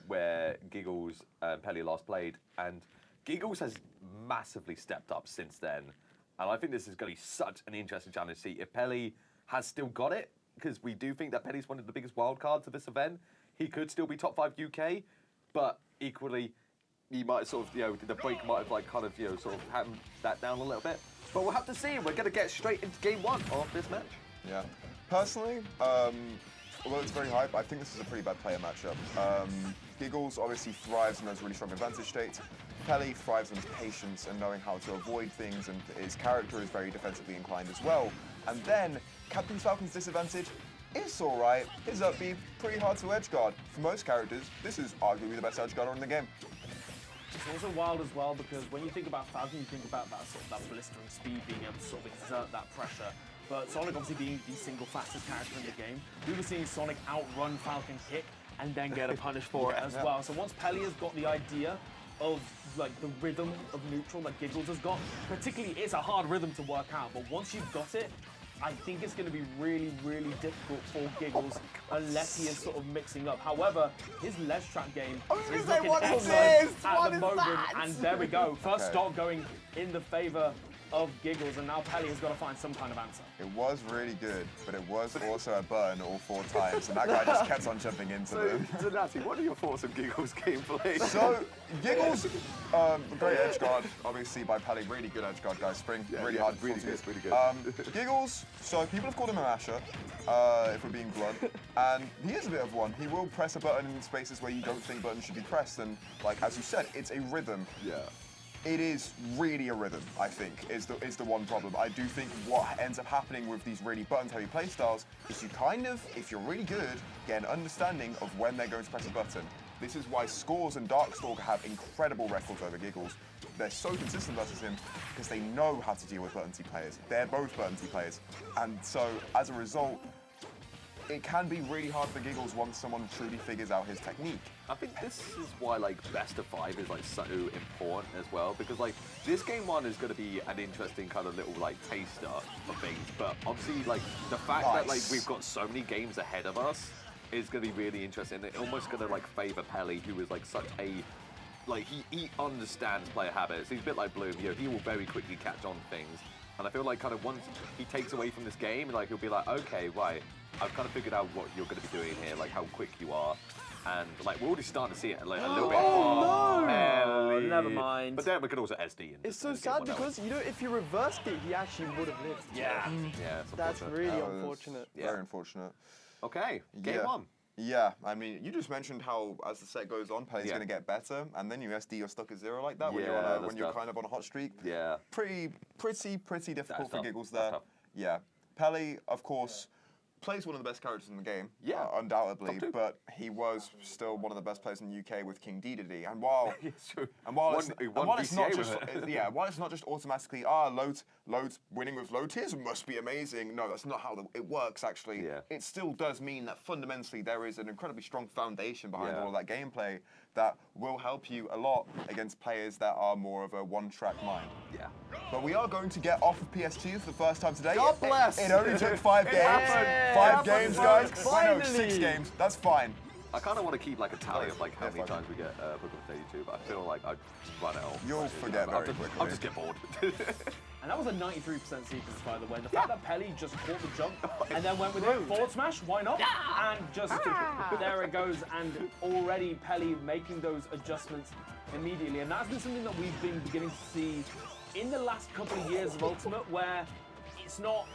where Giggles and Pelly last played, and Giggles has massively stepped up since then. And I think this is going to be such an interesting challenge to see if Pelly has still got it, because we do think that Pelly's one of the biggest wildcards of this event. He could still be top 5 UK, but equally, he might sort of, the break might have kind of, sort of hammed that down a little bit. But we'll have to see. We're going to get straight into game 1 of this match. Yeah. Personally, although it's very hype, I think this is a pretty bad player matchup. Giggles obviously thrives in those really strong advantage states. Pelly thrives on his patience and knowing how to avoid things, and his character is very defensively inclined as well. And then, Captain Falcon's disadvantage is alright. His up B pretty hard to edgeguard. For most characters, this is arguably the best edgeguarder in the game. It's also wild as well because when you think about Falcon, you think about that sort of that blistering speed, being able to sort of exert that pressure. But Sonic obviously being the single fastest character in the game, we were seeing Sonic outrun Falcon kick and then get a punish for it as well. So once Pelly has got the idea of like the rhythm of neutral that Giggles has got, particularly it's a hard rhythm to work out, but once you've got it, I think it's going to be really, really difficult for Giggles unless he is sort of mixing up. However, his ledge trap game is looking excellent at the moment, and there we go. First stock going in the favor of Giggles, and now Pelly has got to find some kind of answer. It was really good, but it was also a burn all 4 times, and that guy just kept on jumping into them. So Natty, what are your thoughts on Giggles' gameplay? So, Giggles, great edge guard, obviously by Pelly, really good edge guard, guys. Spring, really hard. Really good. Giggles, so people have called him a masher, if we're being blunt, and he is a bit of one. He will press a button in spaces where you don't think buttons should be pressed, and like as you said, it's a rhythm. Yeah. It is really a rhythm, I think, is the one problem. I do think what ends up happening with these really buttons-heavy playstyles is you kind of, if you're really good, get an understanding of when they're going to press a button. This is why Scores and Darkstalker have incredible records over Giggles. They're so consistent versus him because they know how to deal with button-T players. They're both button-T players. And so, as a result, it can be really hard for Giggles once someone truly figures out his technique. I think this is why best of 5 is so important as well, because this game 1 is going to be an interesting kind of little taster of things, but obviously the fact that we've got so many games ahead of us is going to be really interesting. It's almost going to favor Pelly, who is such a he understands player habits. He's a bit like Bloom. He will very quickly catch on to things. And I feel kind of once he takes away from this game, he'll be like, okay, right, I've kind of figured out what you're going to be doing here, how quick you are. And we're already starting to see it a little bit. Oh no! Never mind. But then we could also SD. It's so sad because if you reversed it, he actually would have lived. Yeah. Yeah. That's really unfortunate. Very unfortunate. Okay. Game 1. Yeah, I mean, you just mentioned how as the set goes on, Pelly's going to get better, and then you SD, you're stuck at 0 like that when you're kind of on a hot streak. Yeah. Pretty difficult for Giggles there. Yeah. Pelly, of course, plays one of the best characters in the game, undoubtedly, but he was still one of the best players in the UK with King Dedede. And while it's not just automatically loads winning with low tiers must be amazing. No, that's not how it works. Actually, it still does mean that fundamentally there is an incredibly strong foundation behind all of that gameplay that will help you a lot against players that are more of a one-track mind. Yeah. But we are going to get off of PS2 for the first time today. God bless! It only took 5 games. 5 games, guys. Wait, no, 6 games. That's fine. I kind of want to keep a tally of how many times we get Book of 32, but I feel like I'd run out. You'll forget very quickly. I'll just get bored. And that was a 93% sequence, by the way. The fact that Pelly just caught the jump and then went with it, forward smash, why not? And just, there it goes. And already Pelly making those adjustments immediately. And that's been something that we've been beginning to see in the last couple of years of Ultimate, where it's not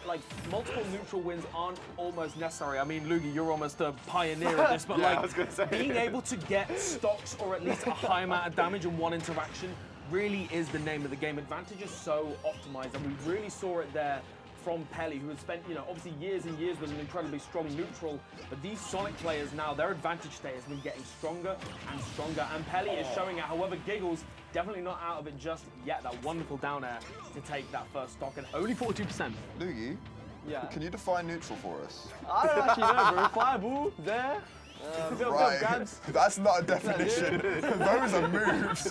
multiple neutral wins aren't almost necessary. I mean, Lugi, you're almost a pioneer of this, but I was gonna say. Being able to get stocks or at least a high amount of damage in one interaction really is the name of the game. Advantage is so optimized, and we really saw it there from Pelly, who has spent, obviously years and years with an incredibly strong neutral. But these Sonic players now, their advantage state has been getting stronger and stronger, and Pelly is showing it. However, Giggles definitely not out of it just yet. That wonderful down air to take that first stock, and only 42%. Lugi, can you define neutral for us? I don't actually know, bro. Fireball there. Right, that's not a definition. Those are moves.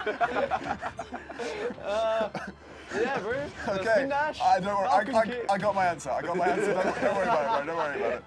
Yeah, bro. Okay, Spin dash, I got my answer. Don't worry about it, bro. Don't worry about it.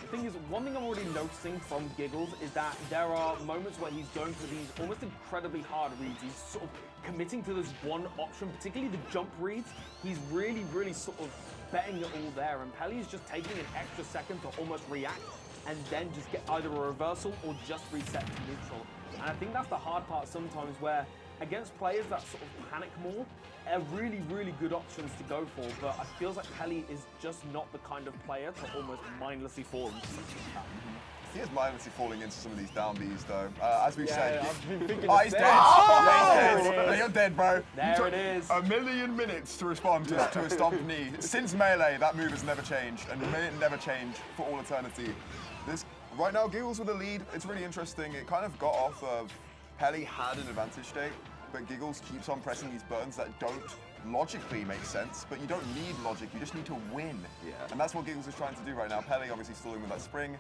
The thing is, one thing I'm already noticing from Giggles is that there are moments where he's going for these almost incredibly hard reads. He's sort of committing to this one option, particularly the jump reads. He's really sort of betting it all there, and Peli is just taking an extra second to almost react and then just get either a reversal or just reset to neutral. And I think that's the hard part sometimes, where against players that sort of panic more, are really good options to go for, but I feel like Peli is just not the kind of player to almost mindlessly fall into something like that. He is mindlessly falling into some of these down Bs though. As we said, I've been thinking he's dead. Oh! You're dead, bro. There it is. A million minutes to respond to a stomped knee. Since Melee, that move has never changed, and may it never change for all eternity. Right now, Giggles with the lead. It's really interesting. It kind of got off of Peli had an advantage state, but Giggles keeps on pressing these buttons that don't logically make sense, but you don't need logic, you just need to win. Yeah. And that's what Giggles is trying to do right now. Peli obviously stalling with that spring.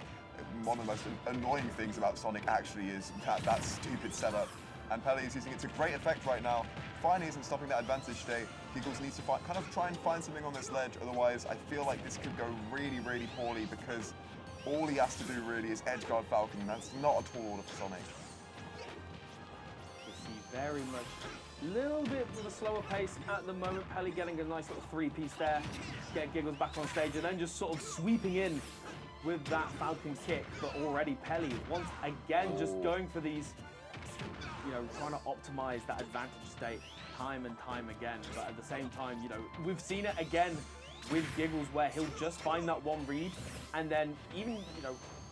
One of the most annoying things about Sonic actually is that stupid setup. And Peli is using it to great effect right now. Finally isn't stopping that advantage state. Giggles needs to kind of try and find something on this ledge, otherwise I feel like this could go really poorly, because all he has to do really is edge guard Falcon, and that's not a tall order for Sonic. Very much, little bit with a slower pace at the moment. Peli getting a nice little three-piece there, get Giggles back on stage, and then just sort of sweeping in with that Falcon kick. But already Peli once again just going for these, trying to optimize that advantage state time and time again. But at the same time, we've seen it again with Giggles where he'll just find that one read, and then even,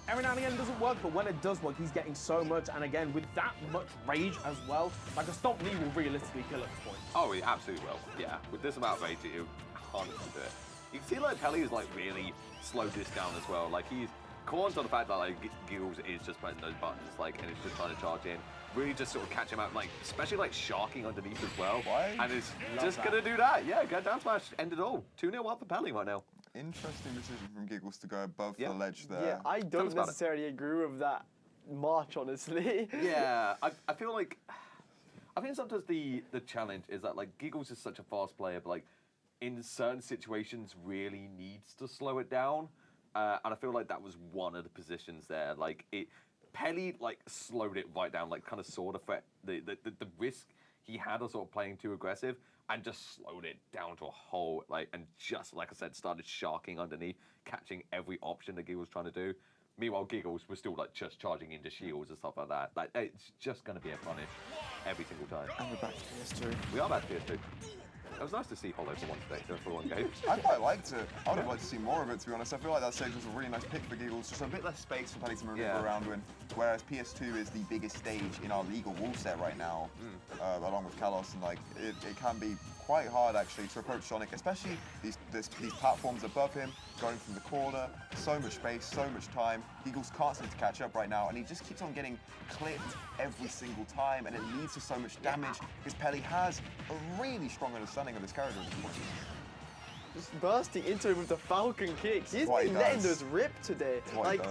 every now and again it doesn't work, but when it does work, he's getting so much, and again, with that much rage as well, like a stomp knee will realistically kill at this point. Oh, he absolutely will. Yeah, with this amount of rage, he'll 100% do it. You can see like Peli is like really slowed this down as well. Like he's caught on the fact that like Giggles is just pressing those buttons, like, and it's just trying to charge in. Really just sort of catch him out, like, especially like sharking underneath as well. Why? And it's just gonna do that. Yeah, go down smash, end it all. 2-0 up for Peli right now. Interesting decision from Giggles to go above the ledge there. Yeah, I don't necessarily agree with that march, honestly. Yeah, I feel like, I think sometimes the challenge is that like Giggles is such a fast player, but like in certain situations really needs to slow it down. And I feel like that was one of the positions there. Like Peli like slowed it right down, like kind of saw the risk he had of sort of playing too aggressive, and just slowed it down to a hole, like, and just, like I said, started sharking underneath, catching every option that Giggles was trying to do. Meanwhile, Giggles was still, like, just charging into shields and stuff like that. Like, it's just going to be a punish every single time. And we're back to PS2. We are back to PS2. It was nice to see Hollow for one stage, for one game. I quite liked it. I would have liked to see more of it, to be honest. I feel like that stage was a really nice pick for Giggles. Just a bit less space for Peli to maneuver around in. Whereas PS2 is the biggest stage in our legal rule set right now, along with Kalos, and like it can be quite hard actually to approach Sonic, especially these platforms above him, going from the corner, so much space, so much time. Giggles can't seem to catch up right now, and he just keeps on getting clipped every single time, and it leads to so much damage, because Peli has a really strong understanding of this character at this point. Just bursting into him with the Falcon kicks. He's been letting those rip today. Like,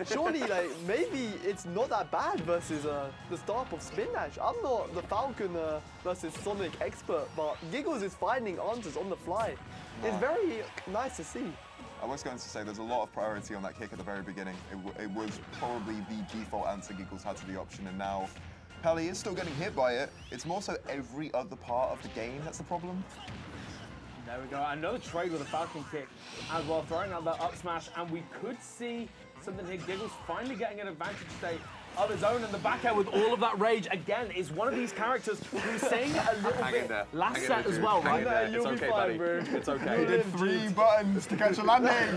surely, like, maybe it's not that bad versus the start of Spin Dash. I'm not the Falcon versus Sonic expert, but Giggles is finding answers on the fly. It's very nice to see. I was going to say there's a lot of priority on that kick at the very beginning. It was probably the default answer Giggles had to the option, and now Peli is still getting hit by it. It's more so every other part of the game that's the problem. There we go, another trade with a Falcon kick as well, throwing out that up smash, and we could see something here. Giggles finally getting an advantage state of his own in the back air with all of that rage. Again, is one of these characters who's saying it a little bit last set as well, right? You'll be fine, bro. It's okay. He did 3 buttons to catch a landing.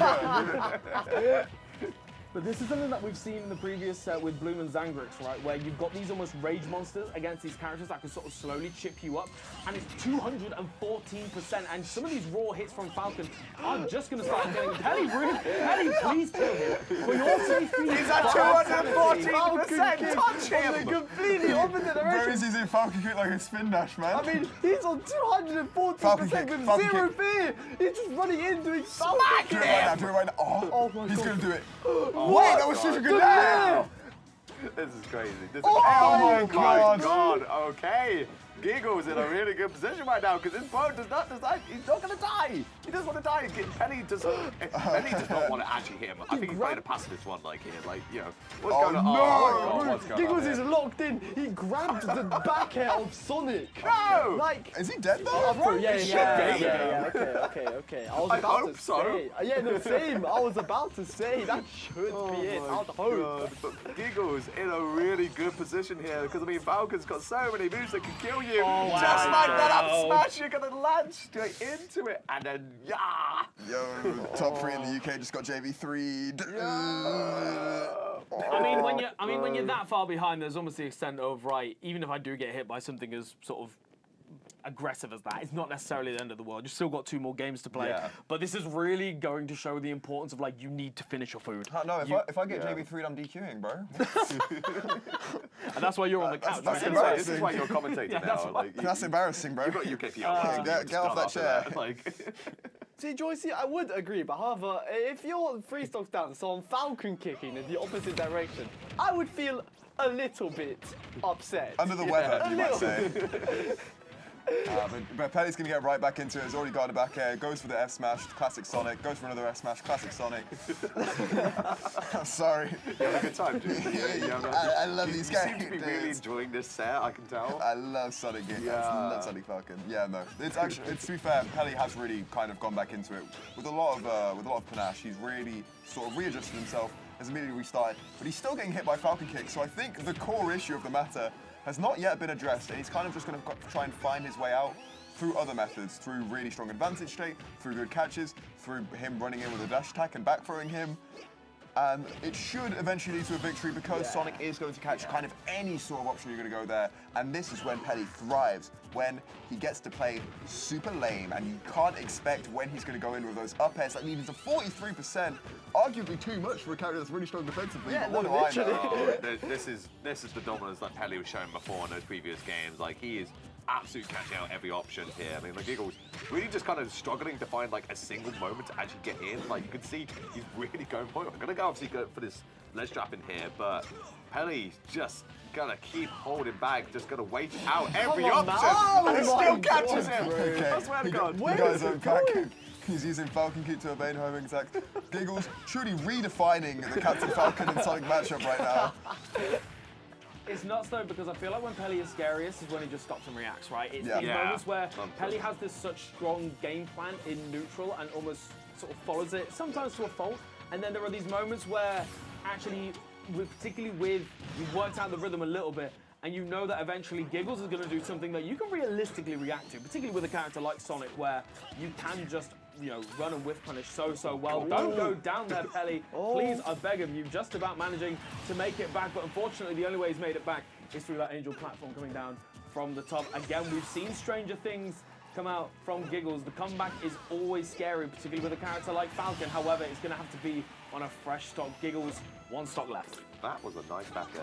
But this is something that we've seen in the previous set with Bloom and Zangrix, right? Where you've got these almost rage monsters against these characters that can sort of slowly chip you up. And it's 214%. And some of these raw hits from Falcon are just going to start getting Peli, please kill him. For your safety. He's at 214%. Touch him. On the completely opposite direction. Bro is using Falcon kick like a Spin Dash, man. I mean, he's on 240% with zero fear. He's just running in doing Falcon kick. Do it right now. Oh, my he's God. going to do it. Wait, that was such a good down. This is crazy. Oh my God. God. Okay. Giggles in a really good position right now because his boat does not decide. He's not going to die. He doesn't want to die. Penny does not want to actually hit him. I think he's playing a pacifist one, like here. Like, you know, what's going on? No. Oh, God, what's going Giggles on is here? locked in. He grabbed the back hair of Sonic. No! Like, Is he dead though? yeah. Okay. I was I about hope to so. say. Yeah, no, same. I was about to say that should be it. I'd hope. God, but Giggles in a really good position here because I mean Falcon's got so many moves that can kill you. Just like that up smash, you're gonna land straight into it, and then Yo, top 3 in the UK just got JV3'd. When you're that far behind, there's almost the extent of, right, even if I do get hit by something as sort of aggressive as that, it's not necessarily the end of the world. You've still got 2 more games to play. Yeah. But this is really going to show the importance of, like, you need to finish your food. No, if I get JV3'd, I'm DQing, bro. And that's why you're on the couch. that's right? embarrassing. This is why you're a commentator now. Like, That's embarrassing, bro. You've got UKPL. Get off that chair. Like, See, Joycey, I would agree, but however, if you're 3 stocks down, so I'm Falcon kicking in the opposite direction, I would feel a little bit upset. Under the weather, you might say. But Pelly's going to get right back into it. He's already got a back air. Goes for the F smash, classic Sonic. Goes for another F smash, classic Sonic. I'm sorry. you having a good time, dude. I love these games. You seem to be really enjoying this set, I can tell. I love Sonic games. I love Sonic Falcon. Yeah, no. It's actually, to be fair, Pelly has really kind of gone back into it with a lot of panache. He's really sort of readjusted himself, has immediately restarted, but he's still getting hit by Falcon kicks. So I think the core issue of the matter has not yet been addressed, and he's kind of just going to try and find his way out through other methods, through really strong advantage state, through good catches, through him running in with a dash attack and back throwing him. And it should eventually lead to a victory because Sonic is going to catch kind of any sort of option you're going to go there. And this is when Pelly thrives, when he gets to play super lame and you can't expect when he's going to go in with those up airs that lead to 43%, arguably too much for a character that's really strong defensively. Yeah, but no, what do I literally. know? This is the dominance that Pelly was showing before in those previous games. Like, he is absolutely catching out every option here. I mean, like, Giggles really just kind of struggling to find like a single moment to actually get in. Like, you can see he's really going for it. I'm gonna go obviously go for this ledge trap in here, but Pelly's just gonna keep holding back, just gonna wait out every on, option, man. and it Oh still my catches God, him. Okay. I swear to God. You guys are back. He's using Falcon Keep to evade homing attacks. Giggles truly redefining the Captain Falcon and Sonic matchup right now. It's nuts though, because I feel like when Pelly is scariest is when he just stops and reacts, right? It's Yeah. these Yeah. moments where Pelly has this such strong game plan in neutral and almost sort of follows it, sometimes to a fault. And then there are these moments where actually, particularly with, you've worked out the rhythm a little bit, and you know that eventually Giggles is going to do something that you can realistically react to, particularly with a character like Sonic, where you can just, you know, run and whiff punish so well. Don't go down there, Pelly. Please, I beg of you, just about managing to make it back, but unfortunately the only way he's made it back is through that angel platform coming down from the top. Again, we've seen stranger things come out from Giggles. The comeback is always scary, particularly with a character like Falcon. However, it's going to have to be on a fresh stock. Giggles, 1 stock left. That was a nice back air.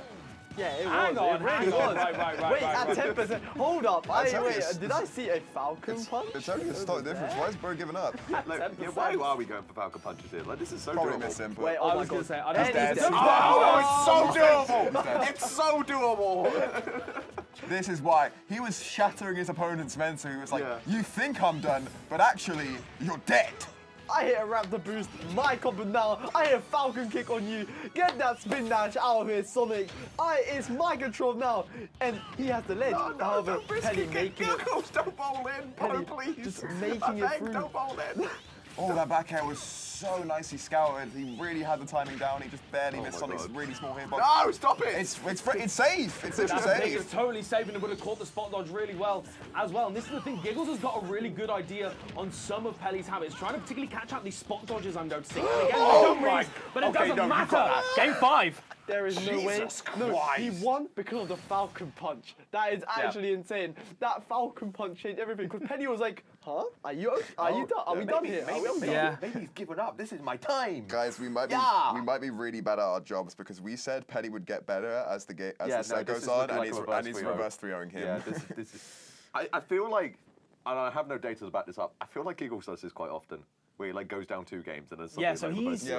Yeah, it Hang was. on, It really hang on. was. Right. Wait, at 10%. Hold up. only Wait, a- did I see a Falcon punch? It's only a stock difference. Why is Bro giving up? Like, yeah, why are we going for Falcon punches here? Like, this is so Probably doable. miss input. Wait, I oh my was going God. to say, I And don't he's think dead. Oh, it's so He's doable! dead. It's so doable! This is why he was shattering his opponent's mental. He was like, Yeah. "You think I'm done, but actually, you're dead." I hit a raptor boost, my combo now. I hit a Falcon kick on you. Get that spin dash out of here, Sonic. It's my control now. And he has the ledge. However, don't risk Pelly it. making it. Giggles, don't bowl in, Pelly please. just making I it beg, through. don't bowl in. Oh, that back air was so nicely scouted. He really had the timing down. He just barely missed my Sonic's God. really small hitbox. No, stop it! It's safe. It's literally That's safe. It's totally safe, and it would have caught the spot dodge really well as well. And this is the thing, Giggles has got a really good idea on some of Pelly's habits, trying to particularly catch out these spot dodges I'm noticing. And again, Oh they don't my- read, but it Okay, doesn't no, you've matter. got Game 5. There is no way. Jesus No, he Christ. won because of the Falcon punch. That is actually insane. That Falcon punch changed everything. Because Penny was like, "Huh? Are you done? Are we done here? Are we done?" Yeah. Maybe he's given up. This is my time. Guys, we might be really bad at our jobs because we said Pelly would get better as the set goes on, and he's reverse 3-0ing him. Yeah, this is. I feel like, and I have no data to back this up. I feel like Giggles does this quite often. where he like goes down 2 games and then Yeah, so he's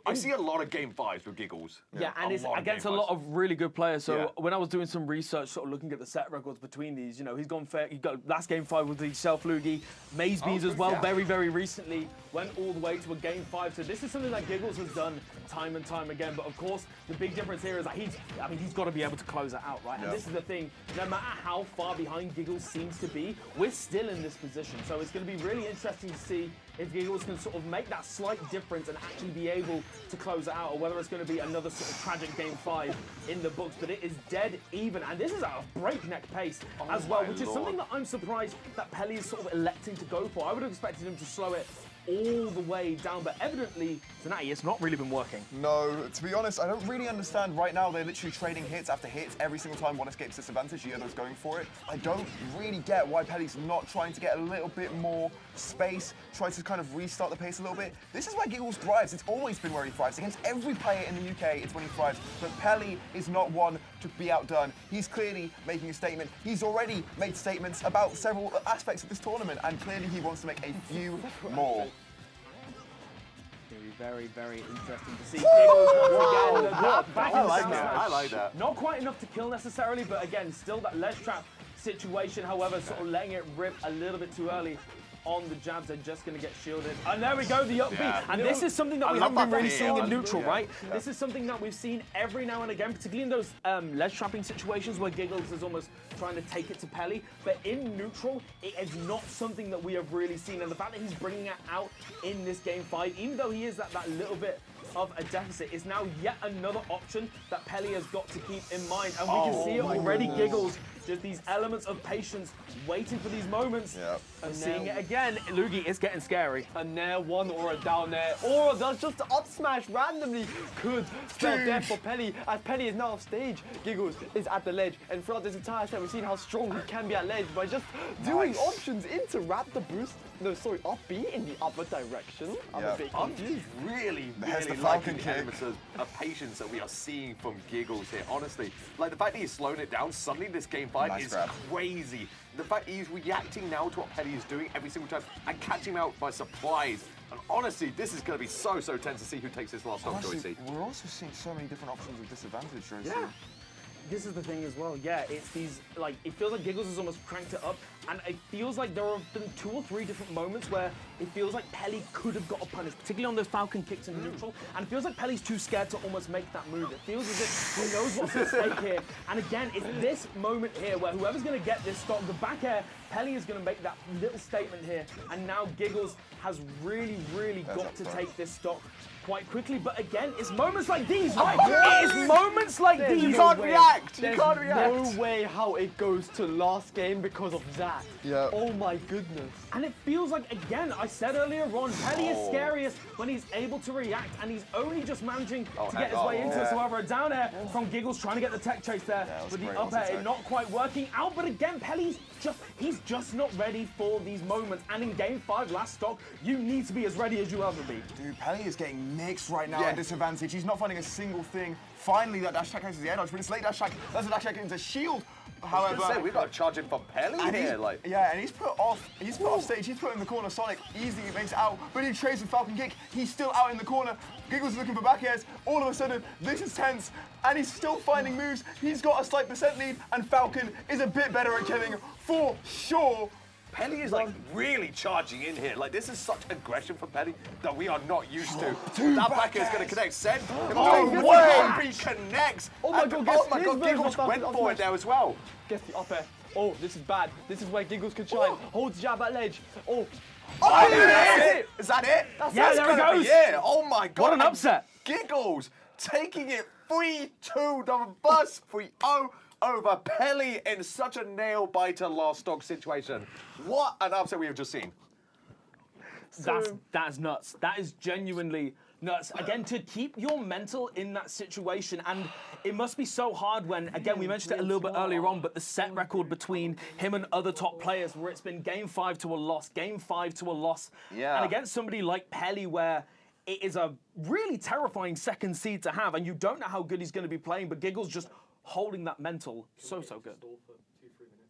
I see a lot of game 5s with Giggles. Yeah, and it's against a lot of really good players. So when I was doing some research, sort of looking at the set records between these, you know, he's gone fair. He got last game 5 with himself, Lugi, Mazebees as well, very, very recently. Went all the way to a game 5. So this is something that Giggles has done time and time again. But of course, the big difference here is that he's got to be able to close it out, right? And this is the thing. No matter how far behind Giggles seems to be, we're still in this position. So it's going to be really interesting to see if Giggles can sort of make that slight difference and actually be able to close it out, or whether it's going to be another sort of tragic game 5 in the books. But it is dead even, and this is at a breakneck pace as well, which is something that I'm surprised that Pelly is sort of electing to go for. I would have expected him to slow it all the way down, but evidently, tonight it's not really been working. No, to be honest, I don't really understand. Right now, they're literally trading hits after hits every single time one escapes disadvantage. The other's going for it. I don't really get why Pelly's not trying to get a little bit more space, try to kind of restart the pace a little bit. This is where Giggles thrives. It's always been where he thrives. Against every player in the UK, it's when he thrives. But Pelly is not one to be outdone. He's clearly making a statement. He's already made statements about several aspects of this tournament, and clearly he wants to make a few more. Very, very interesting to see. Giggles once again. I like that. Not quite enough to kill necessarily, but again, still that ledge trap situation. However, sort of letting it rip a little bit too early on the jabs. They're just going to get shielded. And there we go, the up B. And this is something that we haven't been really seeing in neutral, right? This is something that we've seen every now and again, particularly in those ledge trapping situations where Giggles is almost trying to take it to Pelly. But in neutral, it is not something that we have really seen. And the fact that he's bringing it out in this game 5, even though he is that little bit of a deficit, is now yet another option that Pelly has got to keep in mind. And we can see it already, Giggles. Just these elements of patience, waiting for these moments, and seeing it again. Lugi, it's getting scary. A nair 1 or a down air, or does just up smash randomly could spell death for Pelly, as Pelly is now off stage. Giggles is at the ledge, and throughout this entire set, we've seen how strong he can be at ledge by just doing options into wrap the boost. No, sorry, up B in the other direction. I'm a bit confused. Really liking the elements of patience that we are seeing from Giggles here. Honestly, like the fact that he's slowing it down suddenly this game 5 is crazy. The fact that he's reacting now to what Pelly is doing every single time and catching him out by surprise. And honestly, this is going to be so tense to see who takes this last stock, Joycey. We're also seeing so many different options of disadvantage, Joycey. Yeah. This is the thing as well, it's these, like, it feels like Giggles has almost cranked it up, and it feels like there have been 2 or 3 different moments where it feels like Pelly could have got a punish, particularly on those Falcon kicks in neutral, and it feels like Pelly's too scared to almost make that move. It feels as if he knows what's at stake here, and again, it's this moment here where whoever's going to get this stock, the back air, Pelly is going to make that little statement here, and now Giggles has really got to take this stock quite quickly. But again, it's moments like these, right? It is moments like these. You can't react. You can't react. No way how it goes to last game because of that. Yeah. Oh my goodness. And it feels like, again, I said earlier on, Pelly is scariest when he's able to react, and he's only just managing to get his way into it. So however, a down air from Giggles trying to get the tech chase there with the up air, not quite working out. But again, Pelly's just not ready for these moments. And in game 5, last stock, you need to be as ready as you ever be. Dude, Pelly is getting mixed right now at disadvantage. He's not finding a single thing. Finally, that dash attack has the air dodge, but it's late dash attack. That's a dash attack into shield. However, we've got to charge him for Pelly here. And he's put off stage. He's put in the corner. Sonic easily makes it out, but he trades with Falcon Kick. He's still out in the corner. Giggles is looking for back airs. All of a sudden, this is tense, and he's still finding moves. He's got a slight % lead, and Falcon is a bit better at killing for sure. Pelly is like really charging in here. Like this is such aggression from Pelly that we are not used to. That back air is going to connect. Send. He connects. Oh my god, Giggles went for it there as well. Gets the up air. Oh, this is bad. This is where Giggles can shine. Holds jab at ledge. Oh, that's it. Is that it? There it goes. Yeah. Oh my god. What an upset. Giggles taking it 3-2. The bus 3-0. Over Pelly in such a nail-biter last stock situation. What an upset we have just seen. That's nuts. That is genuinely nuts. Again, to keep your mental in that situation, and it must be so hard when, again, we mentioned it a little bit earlier on, but the set record between him and other top players where it's been game 5 to a loss, game 5 to a loss. Yeah. And against somebody like Pelly where it is a really terrifying second seed to have, and you don't know how good he's going to be playing, but Giggles just holding that mental so good.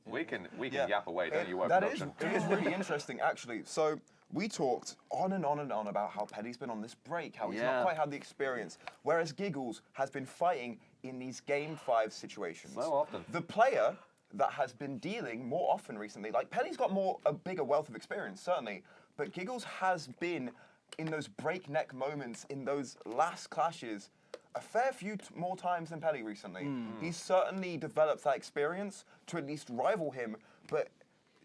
We can yap away, don't you worry. It is really interesting, actually. So we talked on and on and on about how Pelly's been on this break, how he's not quite had the experience, whereas Giggles has been fighting in these Game 5 situations. So often. The player that has been dealing more often recently, like Pelly's got a bigger wealth of experience, certainly, but Giggles has been in those breakneck moments, in those last clashes, a fair few more times than Pelly recently. He's certainly developed that experience to at least rival him, but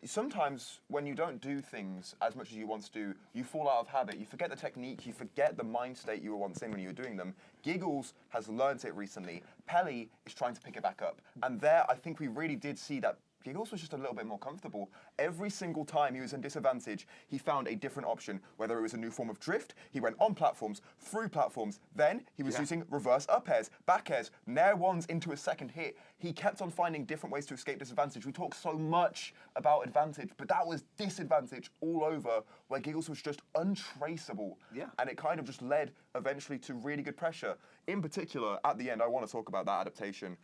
sometimes when you don't do things as much as you want to do, you fall out of habit. You forget the technique, you forget the mind state you were once in when you were doing them. Giggles has learnt it recently. Pelly is trying to pick it back up. And there, I think we really did see that Giggles was just a little bit more comfortable. Every single time he was in disadvantage, he found a different option. Whether it was a new form of drift, he went on platforms, through platforms. Then he was using reverse up airs, back airs, nair ones into a second hit. He kept on finding different ways to escape disadvantage. We talk so much about advantage, but that was disadvantage all over, where Giggles was just untraceable. Yeah. And it kind of just led eventually to really good pressure. In particular, at the end, I want to talk about that adaptation.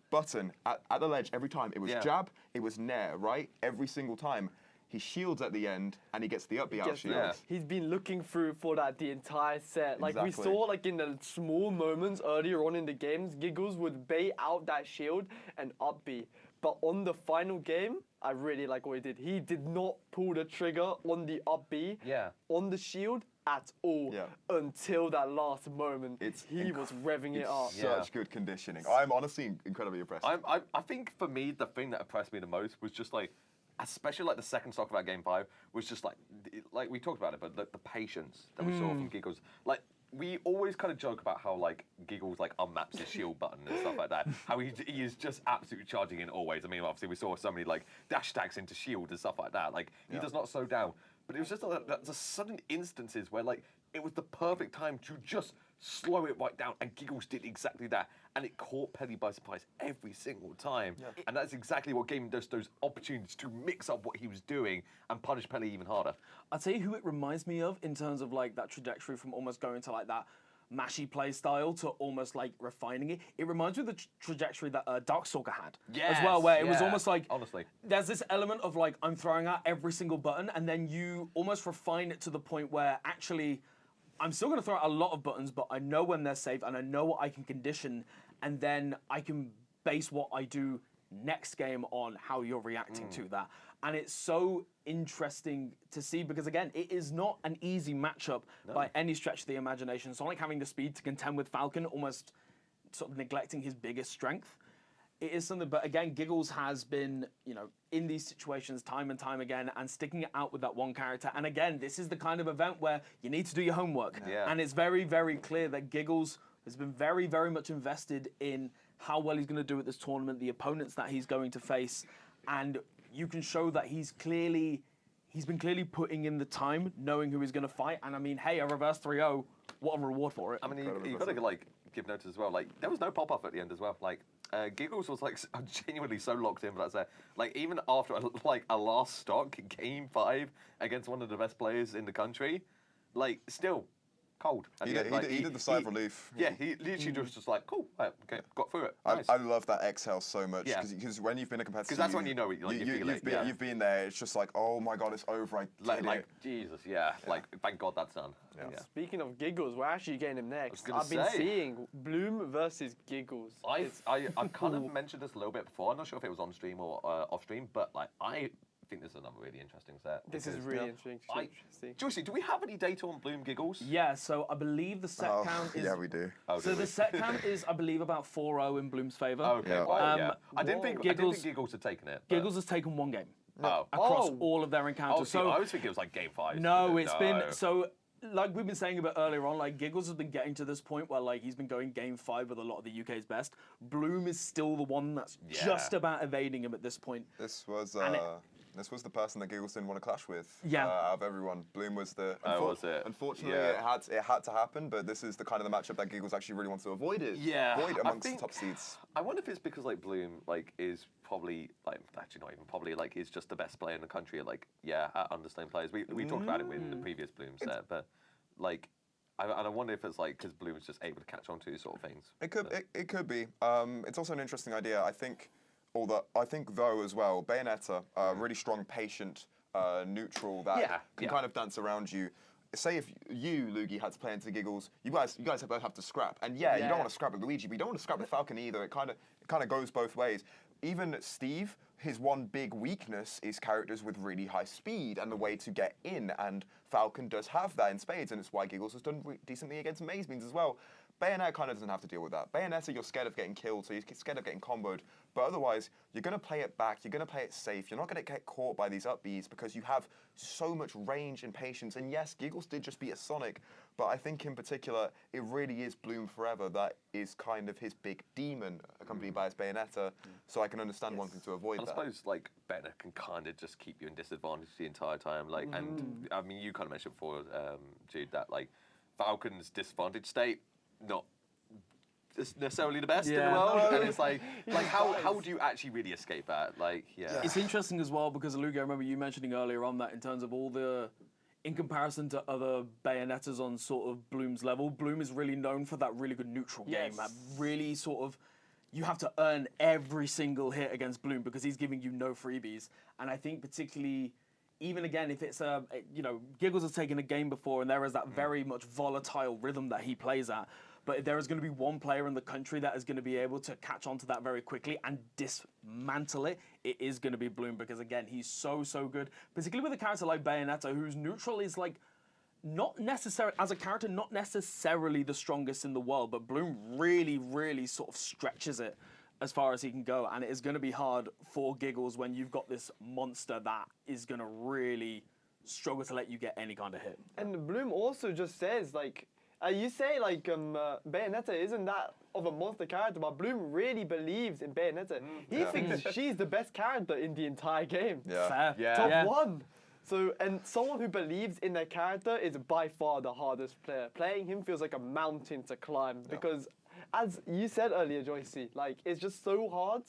Button at the ledge every time. It was jab, it was nair, right? Every single time. He shields at the end and he gets the up B out shield. Yeah. He's been looking through for that the entire set. Like we Exactly. saw like in the small moments earlier on in the games, Giggles would bait out that shield and up B. But on the final game, I really like what he did. He did not pull the trigger on the up B on the shield at all until that last moment. He was revving it up. Such good conditioning. I'm honestly incredibly impressed. I think for me, the thing that impressed me the most was just like, especially like the second stock of that Game 5, was just like we talked about it, but the patience that we saw from Giggles. Like, we always kind of joke about how like Giggles like unmaps his shield button and stuff like that. How he is just absolutely charging in always. I mean, obviously we saw so many like dash stacks into shield and stuff like that. Like he does not slow down. But it was just like, the sudden instances where like it was the perfect time to just slow it right down, and Giggles did exactly that, and it caught Pelly by surprise every single time. And that's exactly what gave him those opportunities to mix up what he was doing and punish Pelly even harder. I'll tell you who it reminds me of in terms of like that trajectory from almost going to like that mashy play style to almost like refining it. It reminds me of the trajectory that Darkstalker had as well, where it was almost like, honestly, there's this element of like, I'm throwing out every single button, and then you almost refine it to the point where actually, I'm still going to throw out a lot of buttons, but I know when they're safe and I know what I can condition, and then I can base what I do next game on how you're reacting to that. And it's so interesting to see because, again, it is not an easy matchup by any stretch of the imagination. Sonic having the speed to contend with Falcon, almost sort of neglecting his biggest strength. It is something, but again, Giggles has been, you know, in these situations time and time again and sticking it out with that one character. And again, this is the kind of event where you need to do your homework. And it's very, very clear that Giggles has been very, very much invested in how well he's going to do at this tournament, the opponents that he's going to face. And you can show that he's been clearly putting in the time, knowing who he's going to fight. And I mean, hey, a reverse 3-0, what a reward for it. I mean, you've got to like give notice as well. Like, there was no pop-off at the end as well. Like, Giggles was like genuinely so locked in for that set. Like, even after like a last stock Game 5 against one of the best players in the country, like, still cold. He did the sigh of relief. Yeah, he literally just like, cool, right, okay, got through it. Nice. I love that exhale so much because when you've been a competitor, because that's when you know you feel it. You've been there. It's just like, oh my god, it's over. I did it. Jesus, like thank God that's done. Yeah. Speaking of Giggles, we're actually getting him next. I've been seeing Bloom versus Giggles. I've kind of mentioned this a little bit before. I'm not sure if it was on stream or off stream, but like I think this is another really interesting set. This is really interesting. Joycey, do we have any data on Bloom Giggles? Yeah, so I believe the set count is... Yeah, we do. So the set count is, I believe, about 4-0 in Bloom's favour. Okay, I didn't think Giggles had taken it. Giggles has taken one game. Oh. Across all of their encounters. Oh, so I was thinking it was like Game 5. No, it's been... So, like we've been saying a bit earlier on, like Giggles has been getting to this point where like he's been going Game 5 with a lot of the UK's best. Bloom is still the one that's just about evading him at this point. This was the person that Giggles didn't want to clash with. Yeah. Out of everyone, Bloom was the. Was it? Unfortunately, it had to happen. But this is the kind of the matchup that Giggles actually really wants to avoid. Avoid amongst the top seeds. I wonder if it's because like Bloom like is probably like actually not even probably like is just the best player in the country. Like at understand players. We talked about it with the previous Bloom set, but like. I wonder if it's like because Bloom's just able to catch on to these sort of things. It could be. It's also an interesting idea. I think though as well, Bayonetta, really strong, patient neutral that can kind of dance around you. Say if you, Luigi, had to play into Giggles, you guys both have to scrap. And you don't want to scrap with Luigi, but you don't want to scrap with Falcon either. It kind of goes both ways. Even Steve, his one big weakness is characters with really high speed and the way to get in, and Falcon does have that in spades, and it's why Giggles has done decently against Maze Beans as well. Bayonetta kind of doesn't have to deal with that. Bayonetta, you're scared of getting killed, so you're scared of getting comboed. But otherwise, you're going to play it back, you're going to play it safe, you're not going to get caught by these up Bs because you have so much range and patience. And yes, Giggles did just beat a Sonic, but I think in particular, it really is Bloom Forever that is kind of his big demon, accompanied by his Bayonetta, so I can understand wanting to avoid that. I suppose, like, Bayonetta can kind of just keep you in disadvantage the entire time, like, and, I mean, you kind of mentioned before, Jude, that, like, Falcon's disadvantage state, not necessarily the best in the world, and it's like how do you actually really escape that? Like, it's interesting as well because Luigi, I remember you mentioning earlier on that in terms of all the, in comparison to other Bayonettas on sort of Bloom's level, Bloom is really known for that really good neutral game, that really sort of, you have to earn every single hit against Bloom because he's giving you no freebies, and I think particularly. Even again, if it's Giggles has taken a game before, and there is that very much volatile rhythm that he plays at. But there is going to be one player in the country that is going to be able to catch on to that very quickly and dismantle it. It is going to be Bloom because, again, he's so good. Particularly with a character like Bayonetta, whose neutral is, like, not necessarily, as a character, not necessarily the strongest in the world, but Bloom really sort of stretches it as far as he can go. And it is going to be hard for Giggles when you've got this monster that is going to really struggle to let you get any kind of hit. And Bloom also just says, like, you say, like, Bayonetta isn't that of a monster character, but Bloom really believes in Bayonetta. He thinks she's the best character in the entire game. Fair. Top one. So, and someone who believes in their character is by far the hardest player. Playing him feels like a mountain to climb because, as you said earlier, Joycey, like, it's just so hard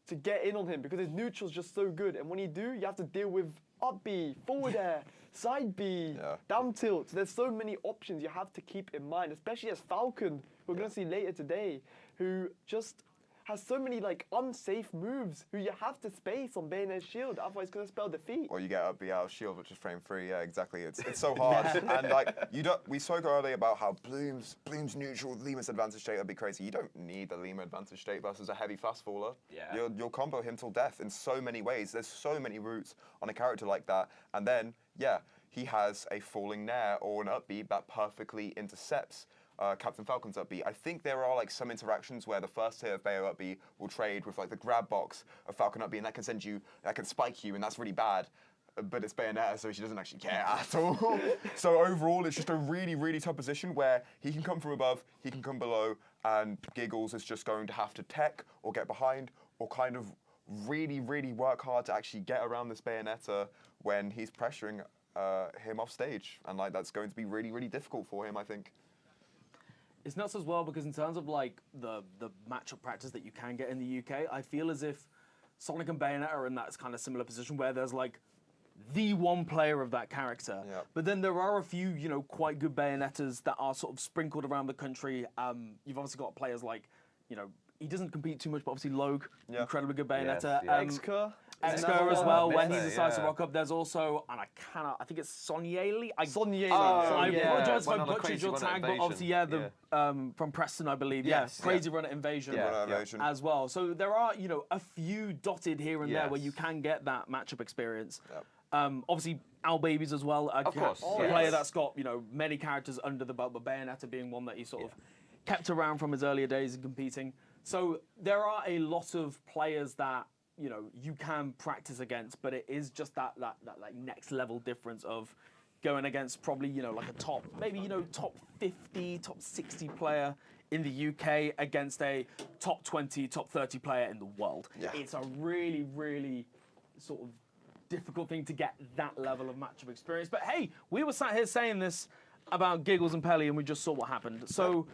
to get in on him because his neutral's just so good. And when you do, you have to deal with up B, forward air, side B, down tilt. There's so many options you have to keep in mind, especially as Falcon, who we're going to see later today, who just has so many like unsafe moves who you have to space on Bayonetta's shield, otherwise it's going to spell defeat. Or you get up B out of shield, which is frame 3. Yeah, exactly. It's so hard. And like we spoke earlier about how Bloom's neutral Lima's advantage state would be crazy. You don't need the Lima advantage state versus a heavy fast faller. Yeah. You'll combo him till death in so many ways. There's so many routes on a character like that. And then he has a falling nair or an up B that perfectly intercepts Captain Falcon's up B. I think there are like some interactions where the first hit of Bayo up B will trade with like the grab box of Falcon up B, and that can spike you, and that's really bad. But it's Bayonetta, so she doesn't actually care at all. So overall, it's just a really tough position where he can come from above, he can come below, and Giggles is just going to have to tech or get behind or kind of really work hard to actually get around this Bayonetta when he's pressuring him off stage, and like that's going to be really difficult for him, I think. It's nuts as well because in terms of like the matchup practice that you can get in the UK, I feel as if Sonic and Bayonetta are in that kind of similar position where there's like the one player of that character. Yep. But then there are a few, quite good Bayonettas that are sort of sprinkled around the country. You've obviously got players like, he doesn't compete too much, but obviously Logue, incredibly good Bayonetta. Exco as well, when he decides to rock up. There's also, and I think it's Sonieli. I apologize if I butchered your tag, but obviously, from Preston, I believe. Crazy Runner Invasion as well. So there are, a few dotted here and there where you can get that matchup experience. Yep. Obviously, Al Babies as well. Of course. A player that's got, many characters under the belt, but Bayonetta being one that he sort of kept around from his earlier days in competing. So there are a lot of players that, you can practice against, but it is just that like next level difference of going against probably, like a top 50, top 60 player in the UK against a top 20, top 30 player in the world. Yeah. It's a really sort of difficult thing to get that level of matchup experience. But hey, we were sat here saying this about Giggles and Pelly, and we just saw what happened. So,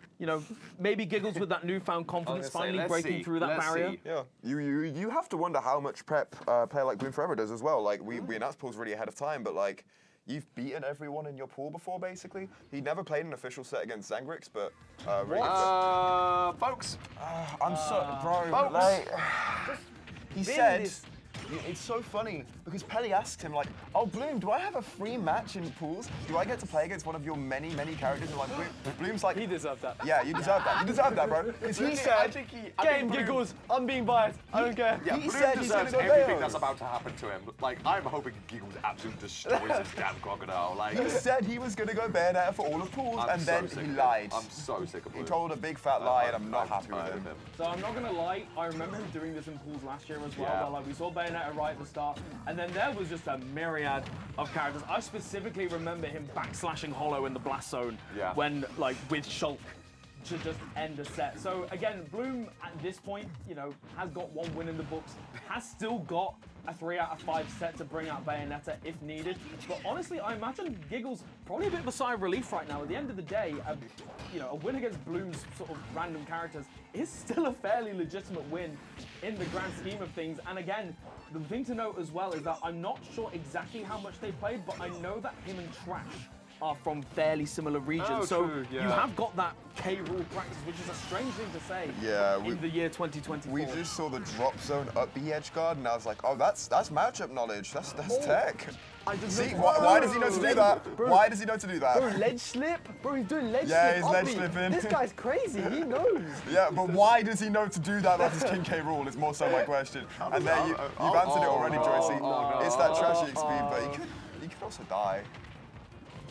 maybe Giggles with that newfound confidence finally breaking through that barrier. Yeah, you have to wonder how much prep a player like Bloom Forever does as well. Like, we announced pool's really ahead of time, but like, you've beaten everyone in your pool before, basically. He never played an official set against Zangrix, but... folks. I'm so... Bro, like... He said... It's so funny because Pelly asks him like, "Oh, Bloom, do I have a free match in pools? Do I get to play against one of your many characters?" And like Bloom's like, He deserved that. "Yeah, you deserve that. You deserve that, bro." Because he said, "Game Giggles, I'm being biased. I don't care." Yeah, he Bloom said he's gonna deserves go everything Bayo. that's about to happen to him. Like, I'm hoping Giggles absolutely destroys his damn crocodile. Like, He said he was gonna go Bayonetta for all of pools, I'm and so then sick he of him. lied. I'm so sick of He Bloom. told a big fat lie, and I'm not happy with tired him. of So I'm not gonna lie, I remember him doing this in pools last year as well. Yeah. Where, like, we saw Bayonetta right at the start, and then there was just a myriad of characters. I specifically remember him backslashing Hollow in the blast zone when, like, with Shulk to just end the set. So again, Bloom at this point, you know, has got one win in the books, has still got a 3 out of 5 set to bring out Bayonetta if needed. But honestly, I imagine Giggles probably a bit of a sigh of relief right now. At the end of the day, you know, a win against Bloom's sort of random characters is still a fairly legitimate win in the grand scheme of things. And again, the thing to note as well is that I'm not sure exactly how much they played, but I know that him and Trash are from fairly similar regions. Oh, so true, yeah. you have got that K-rule practice, which is a strange thing to say in the year 2024. We just saw the drop zone up B edge guard, and I was like, "Oh, that's matchup knowledge. That's tech." I just See, looked- why does he know to do that? Bro. Why does he know to do that? Bro, ledge slip? Bro, he's doing ledge Yeah, slip. he's up ledge B. slipping. This guy's crazy, he knows. Yeah, but why does he know to do that? That's his King K rule. Is more so my question. And there you've answered it already, Joycey. no. It's that trashy XP, but he could also die.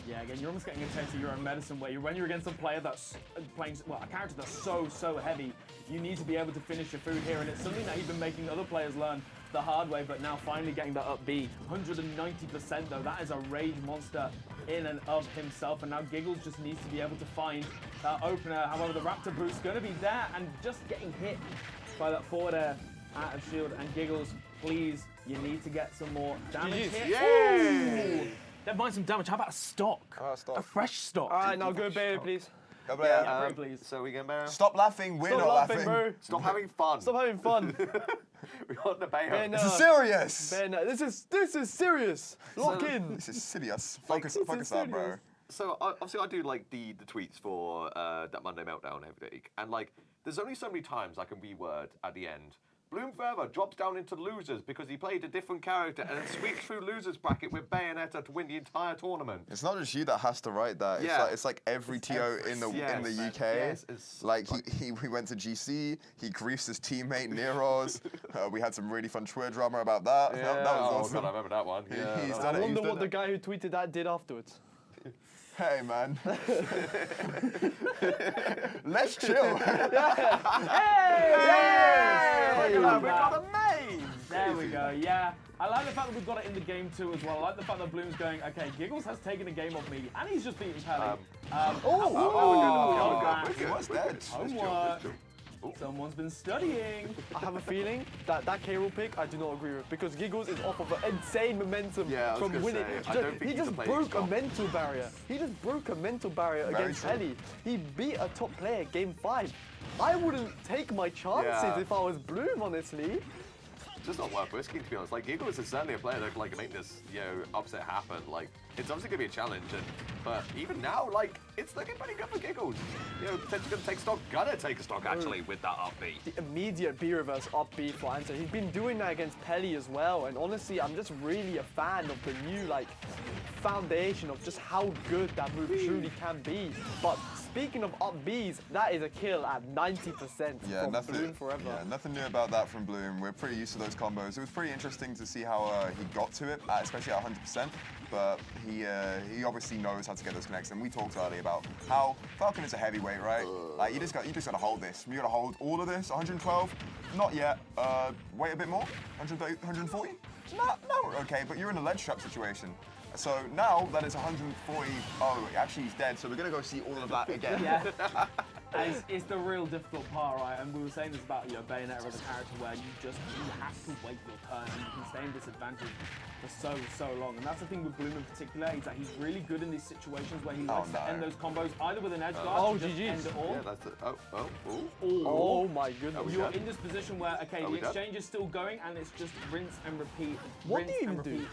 Yeah, again, you're almost getting a taste of your own medicine where when you're against a player that's playing, well, a character that's so heavy, you need to be able to finish your food here, and it's something that he's been making other players learn the hard way, but now finally getting that up B. 190% though, that is a rage monster in and of himself, and now Giggles just needs to be able to find that opener. However, the Raptor boot's gonna be there, and just getting hit by that forward air out of shield, and Giggles, please, you need to get some more damage GG's. here. Yay! Ooh. Never mind some damage, how about a stock? Stock. A fresh stock. All right, now go Bayo, please. Go Bayo. Yeah, please. So we can bear. Stop laughing. We're Stop not laughing, laughing. bro. Stop having fun. Stop having fun. We want the Bayo. Ben, This is serious. This is serious. Lock So- in. This is serious. Focus this is that, bro. serious. So obviously I do like the tweets for that Monday Meltdown every week, and like there's only so many times I can reword at the end. Bloom Forever drops down into losers because he played a different character and then sweeps through losers bracket with Bayonetta to win the entire tournament. It's not just you that has to write that. Yeah. It's like every TO in the UK. Yes, it's Like he went to GC. He griefed his teammate Neros. We had some really fun Twitter drama about that. That was awesome. God, I remember that one. Yeah, He's that done I it. wonder He's what the done guy who tweeted that did afterwards. Hey man. Let's chill. Hey! we got a main! There we go, yeah. I like the fact that we've got it in the game too as well. I like the fact that Bloom's going, okay, Giggles has taken a game off me, and he's just beaten Pelly. He was dead. Homework. Someone's been studying. I have a feeling that K-Rool pick I do not agree with because Giggles is off of an insane momentum Yeah, I was from gonna winning. say, I don't think He he's just a player broke a stop. mental barrier. He just broke a mental barrier Very against true. Pelly. He beat a top player game 5. I wouldn't take my chances Yeah. if I was Bloom, honestly. Just not worth risking, to be honest. Like, Giggles is certainly a player that can make this, upset happen. Like, it's obviously going to be a challenge, but even now, like, it's looking pretty good for Giggles. Potentially going to take stock, gonna take a stock, actually, with that up B. The immediate B reverse up B for answer. He's been doing that against Pelly as well, and honestly, I'm just really a fan of the new, foundation of just how good that move truly can be. But speaking of up Bs, that is a kill at 90% from Bloom Forever. Yeah, nothing new about that from Bloom. We're pretty used to those combos. It was pretty interesting to see how he got to it, especially at 100%. But he obviously knows how to get those connects. And we talked earlier about how Falcon is a heavyweight, right? Like you just got to hold this. You got to hold all of this. 112, not yet. Wait a bit more. 130, 140. No, we're okay. But you're in a ledge trap situation. So now that it's 140, actually he's dead. So we're gonna go see all of that again. Yeah. It's the real difficult part, right? And we were saying this about Bayonetta as a character where you have to wait your turn and you can stay in disadvantage for so long. And that's the thing with Bloom in particular, is that he's really good in these situations where he likes to end those combos either with an edge guard to just end it all. Yeah, that's it. Oh my goodness. You're in this position where, okay, the exchange is still going and it's just rinse and repeat. What do you even do?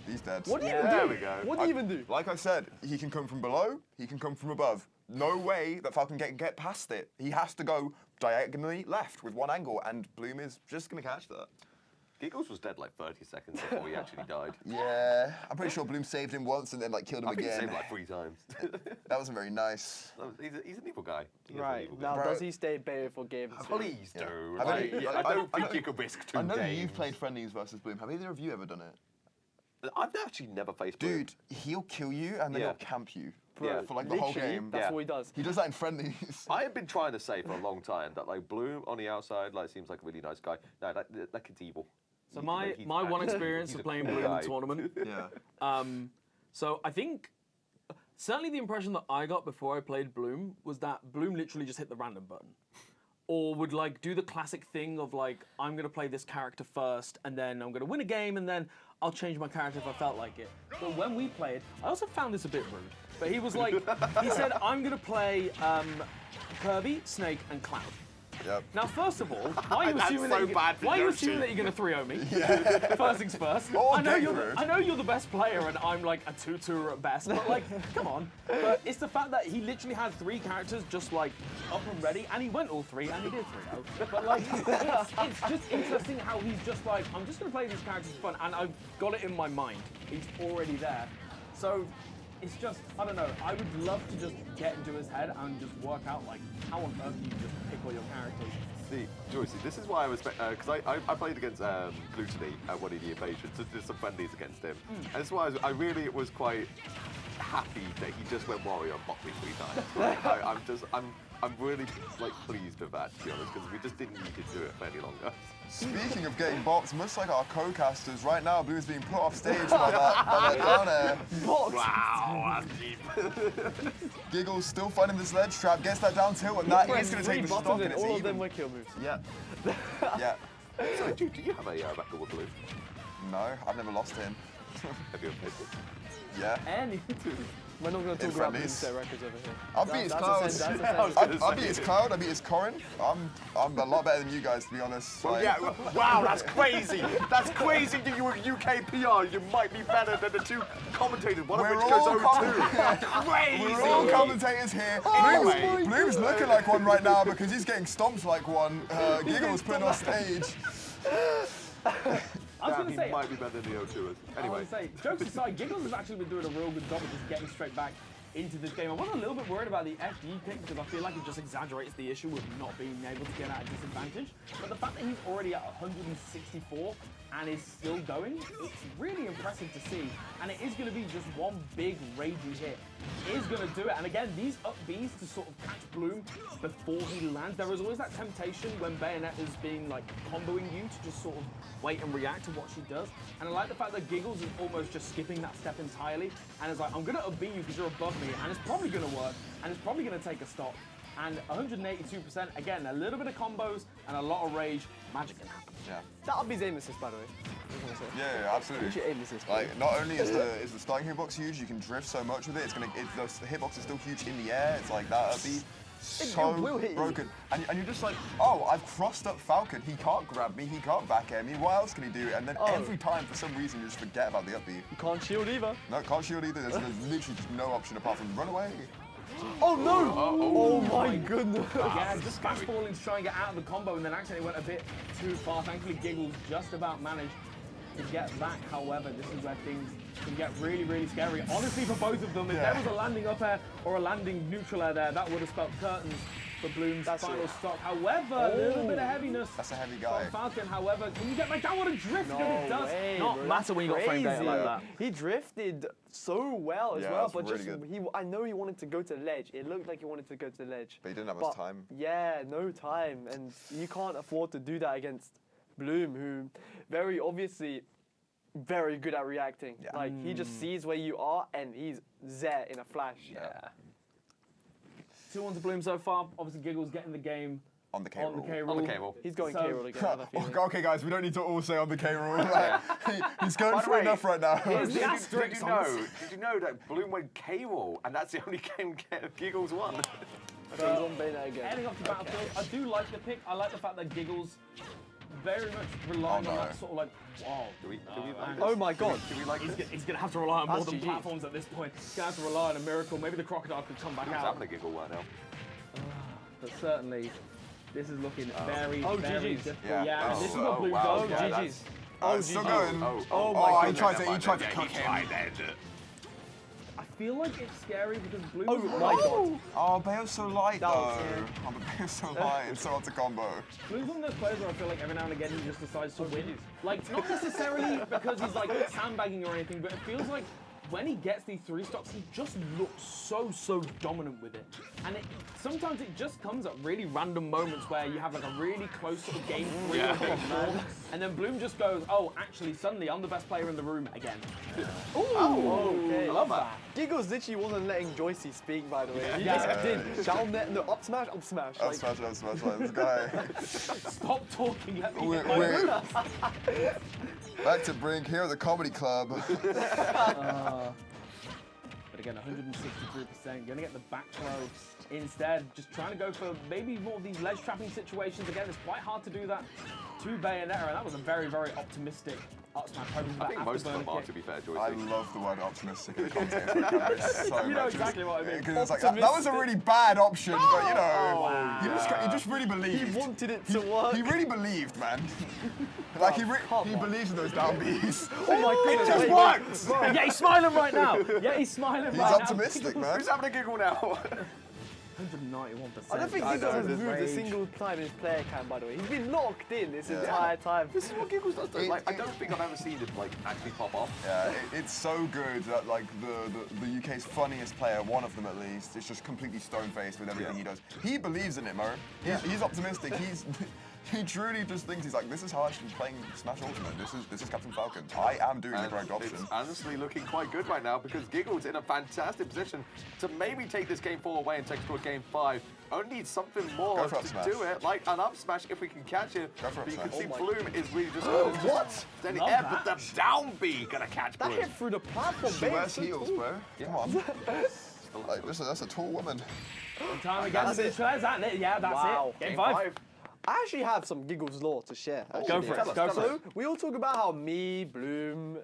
He's dead. What do you even do? There we go. What do you even do? Like I said, he can come from below, he can come from above. No way that Falcon can get past it. He has to go diagonally left with one angle, and Bloom is just going to catch that. Giggles was dead like 30 seconds before he actually died. Yeah, I'm pretty sure Bloom saved him once and then like killed him I think he again. saved like 3 times. That wasn't very nice. He's an evil guy. He is an Right, evil now guy. does he stay beta for game 2? Please do. Have Like, any- I don't think you could risk 2 I know games. you've played friendlies versus Bloom. Have either of you ever done it? I've actually never faced Bloom. Dude, he'll kill you and then Yeah. he'll camp you Yeah. for like the whole Literally, game. that's Yeah. what he does. He does that in friendlies. I have been trying to say for a long time that like Bloom on the outside like seems like a really nice guy. No, that kid's evil. So my one experience he's of a playing cool Bloom guy. tournament. Yeah. So I think certainly the impression that I got before I played Bloom was that Bloom literally just hit the random button. Or would like do the classic thing of like, I'm gonna play this character first and then I'm gonna win a game and then I'll change my character if I felt like it. But when we played, I also found this a bit rude. But he was like, he said, I'm gonna play Kirby, Snake, and Cloud. Yep. Now, first of all, why are you That's assuming so that bad for why are you Yoshi. assuming that you're gonna 3-0 me? First things first. Or I know game rude. I know you're the best player, and I'm like a 2-2 at best. But like, come on. But it's the fact that he literally had 3 characters just like up and ready, and he went all 3, and he did 3-0. But like, it's just interesting how he's just like, I'm just gonna play these characters for fun, and I've got it in my mind. He's already there. So it's just, I don't know, I would love to just get into his head and just work out like, how on earth do you just pick all your characters? See, Joyce, this is why I was, because I played against Blue today at one of the invasions, so did some friendlies against him. And that's why I really was quite happy that he just went warrior and mocked me 3 times. Like, I'm really like pleased with that, to be honest, because we just didn't need to do it for any longer. Speaking of getting boxed, much like our co-casters, right now Bloom's being put off stage by that down air. Wow, that's deep. Giggles still finding this ledge trap, gets that down tilt, and that is going to take the stock, and and it's all of even. them were kill moves. Yeah. Yeah. So, do you have a record with Blue? No, I've never lost to him. Have you ever played it? Yeah. And we're not going to In talk about friendlies. set records over here. I'll beat his Cloud. That's a send. I'll beat his Cloud, I'll beat his Corrin. I'm a lot better than you guys, to be honest. Well, Like, yeah, wow, that's crazy. That's crazy that you were UK PR. You might be better than the 2 commentators, one of We're which goes all 0-2. Crazy. We're all commentators here. Anyway. Bloom's looking like one right now because he's getting stomped like one. Giggles put on stage. I was going to say, he might be better than the 0-2ers. I Anyway. was going to say, jokes aside, Giggles has actually been doing a real good job of just getting straight back into this game. I was a little bit worried about the FG pick because I feel like it just exaggerates the issue of not being able to get at a disadvantage. But the fact that he's already at 164 and is still going, it's really impressive to see. And it is going to be just one big ragey hit. It is going to do it. And again, these up Bs to sort of catch Bloom before he lands. There is always that temptation when Bayonetta is being like comboing you to just sort of wait and react to what she does. And I like the fact that Giggles is almost just skipping that step entirely and is like, I'm going to up B you because you're above me, and it's probably going to work, and it's probably going to take a stop. And 182%, again, a little bit of combos and a lot of rage, magic can happen. Yeah. That'll be his aim assist, by the way. Yeah, absolutely. What's your aim assist? Like, not only is the starting hitbox huge, you can drift so much with it. The hitbox is still huge in the air. It's like that'll be so will hit you. broken. And you're just like, oh, I've crossed up Falcon. He can't grab me. He can't back air me. What else can he do? And then every time, for some reason, you just forget about the up B. You can't shield either. No, can't shield either. There's literally just no option apart from run away. Oh no! Oh my goodness! Yeah, just fast-falling to try and get out of the combo, and then accidentally went a bit too far. Thankfully, Giggles just about managed to get back. However, this is where things can get really, really scary. Honestly, for both of them, if there was a landing up air or a landing neutral air there, that would have spelled curtains for Bloom's final stock. However, a little bit of heaviness. That's a heavy guy. From Falcon, however, can you get back down? What a drift No that it does way, not bro. matter when you got frame data Crazy. like that. He drifted so well as Yeah, well, that's but really just good. I know he wanted to go to ledge. It looked like he wanted to go to ledge. But he didn't have much time. Yeah, no time, and you can't afford to do that against Bloom, who very obviously very good at reacting. Yeah. Like he just sees where you are and he's there in a flash. Yeah. 2-1 to Bloom so far. Obviously, Giggles getting the game On the K on the rule. K rule. On the K rule. He's going So- K-roll again. I have a feeling. Okay, guys, we don't need to all say on the K rule. Like, he's going By the through way, enough right now. here's the Did asterisk you on know? Did you know that Bloom went K-roll, and that's the only game Giggles won? Okay, he's on Bayonetta again. Heading up to Battlefield, I do like the pick. I like the fact that Giggles very much relying on that sort of like, wow. Do we like Oh my god. Do we like this? He's going to have to rely on more That's than GG. platforms at this point. He's going to have to rely on a miracle. Maybe the Crocodile could come back He's out. having a giggle right now. But certainly, this is looking very, Oh, very GG's. difficult. Yeah. Yeah, and this is Oh, what Bloom wow. does. Yeah, GG's. Still going. Oh my he God. tried to cook him. I feel like it's scary because Bloom Oh is my God. Oh, Bayo's so light That though. was scary. Oh, but Bayo's so light. It's so hard to combo. Bloom's one of those players where I feel like every now and again he just decides to win. Like, not necessarily because he's like sandbagging or anything, but it feels like when he gets these 3 stocks, he just looks so dominant with it. And sometimes it just comes at really random moments where you have like a really close sort of game 3 or game 4, and then Bloom just goes, oh, actually, suddenly I'm the best player in the room again. Okay. I love that. Giggles literally wasn't letting Joycey speak, by the way. He Yeah. just did. Down there, no, up smash, up smash. Up smash, like this guy. Stop talking, let me Wait, get my wait. Back to Brink here at the comedy club. But again, 163%. Gonna get the back throw instead. Just trying to go for maybe more of these ledge trapping situations. Again, it's quite hard to do that to Bayonetta, and that was a very optimistic up smash. I think most of them are, to be fair, Joyce. I love the word optimistic in the context. It's so You know much. exactly what I mean. Because it's like, that was a really bad option, but you know, wow. he just really believed. He wanted it to work. He really believed, man. Like he believes in those down Bs. Oh my goodness. It just worked. Yeah, he's smiling right now. Yeah, he's smiling He's right now. optimistic, man. Who's having a giggle now? 191%. I don't think Giggles has moved a single time in his player cam, by the way. He's been locked in this entire time. This is what Giggles does, though. Like, I don't think I've ever seen him like actually pop off. Yeah, it's so good that like the UK's funniest player, one of them at least, is just completely stone-faced with everything he does. He believes in it, Mo. He's optimistic. He truly just thinks, he's like, this is how I should be playing Smash Ultimate. This is Captain Falcon. I am doing the correct option. It's honestly looking quite good right now because Giggles in a fantastic position to maybe take this game 4 away and take it to a game 5. Only needs something more to do it, like an up smash if we can catch it. Go for But you up can see smash. Bloom is really just What? Then Love air, that. but the down B gonna catch That Bloom. hit through the platform, She babe. wears So heels, tall. bro. Come on. Like, that's a tall woman. And time again, That's it. yeah, that's Wow. it. Game 5. I actually have some Giggles lore to share. Go for it, go for So, it. we all talk about how me, Bloom,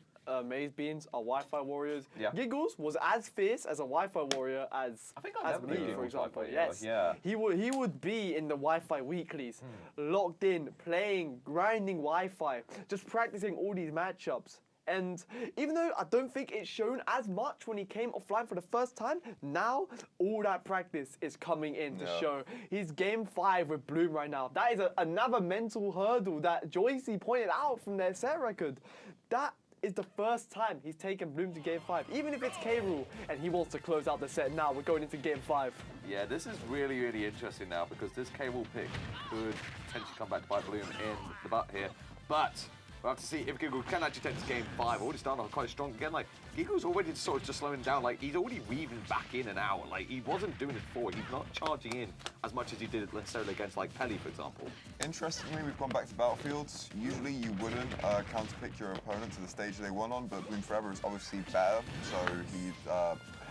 Maze Beans are Wi-Fi warriors. Yeah. Giggles was as fierce as a Wi-Fi warrior as I think I've never me, been for Giggles example. Wi-Fi, Yes. yeah. He would be in the Wi-Fi weeklies, locked in, playing, grinding Wi-Fi, just practicing all these matchups. And even though I don't think it's shown as much when he came offline for the first time, now all that practice is coming in to show. He's game 5 with Bloom right now. That is another mental hurdle that Joycey pointed out from their set record. That is the first time he's taken Bloom to game 5, even if it's K-Rule, and he wants to close out the set now. We're going into game 5. Yeah, this is really interesting now because this K-Wall pick could potentially come back to bite Bloom in the butt here. But we'll have to see if Giggles can actually take this game 5. Already starting off quite strong again. Like, Giggles already sort of just slowing down. Like, he's already weaving back in and out. Like, he wasn't doing it before. He's not charging in as much as he did necessarily against, like, Pele, for example. Interestingly, we've gone back to Battlefields. Usually you wouldn't counterpick your opponent to the stage they won on, but Bloom Forever is obviously better, so he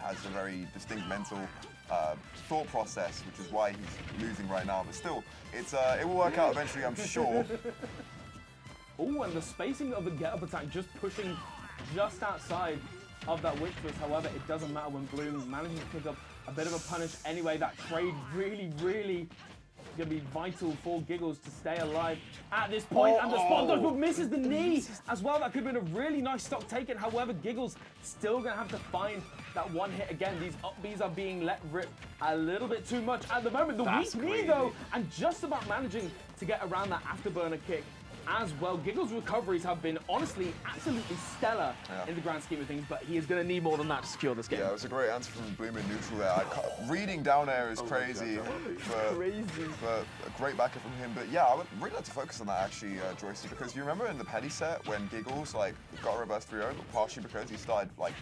has a very distinct mental thought process, which is why he's losing right now. But still, it will work out eventually, I'm sure. Oh, and the spacing of the get-up attack just pushing just outside of that Witch Twist. However, it doesn't matter when Bloom manages to pick up a bit of a punish anyway. That trade really going to be vital for Giggles to stay alive at this point. And the spot dodge, but misses the knee as well. That could have been a really nice stock taken. However, Giggles still going to have to find that one hit again. These up Bs are being let rip a little bit too much at the moment. The weak knee, though, and just about managing to get around that afterburner kick as well. Giggles' recoveries have been honestly absolutely stellar in the grand scheme of things, but he is going to need more than that to secure this game. Yeah, it was a great answer from Bloom in neutral there. Reading down air is crazy, but a great backer from him. But yeah, I would really like to focus on that actually, Joycey, because you remember in the Petty set when Giggles like got a reverse 3-0, but partially because he started like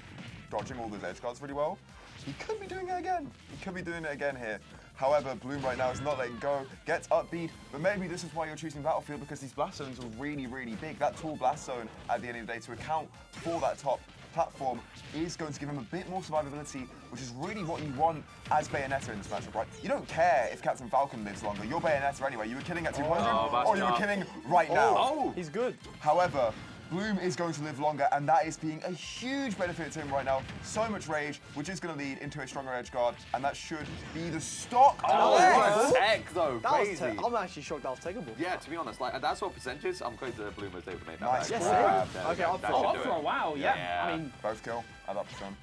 dodging all those edge guards really well. He could be doing it again. He could be doing it again here. However, Bloom right now is not letting go, gets upbeat, but maybe this is why you're choosing Battlefield, because these blast zones are really big. That tall blast zone at the end of the day to account for that top platform is going to give him a bit more survivability, which is really what you want as Bayonetta in this matchup, right? You don't care if Captain Falcon lives longer. You're Bayonetta anyway. You were killing at 200, or you were killing right now. He's good. However, Bloom is going to live longer, and that is being a huge benefit to him right now. So much rage, which is going to lead into a stronger edge guard, and that should be the stock. Oh, yes. what a tech, though. That Crazy. I'm actually shocked that was takeable. Yeah, to be honest, like, and that's what percentage. I'm crazy that Bloom was able to make that. Nice. back. Yes, Yeah, okay, up that throw. should Up do throw, it. wow, yeah. Yeah. I mean, Both kill at up percent.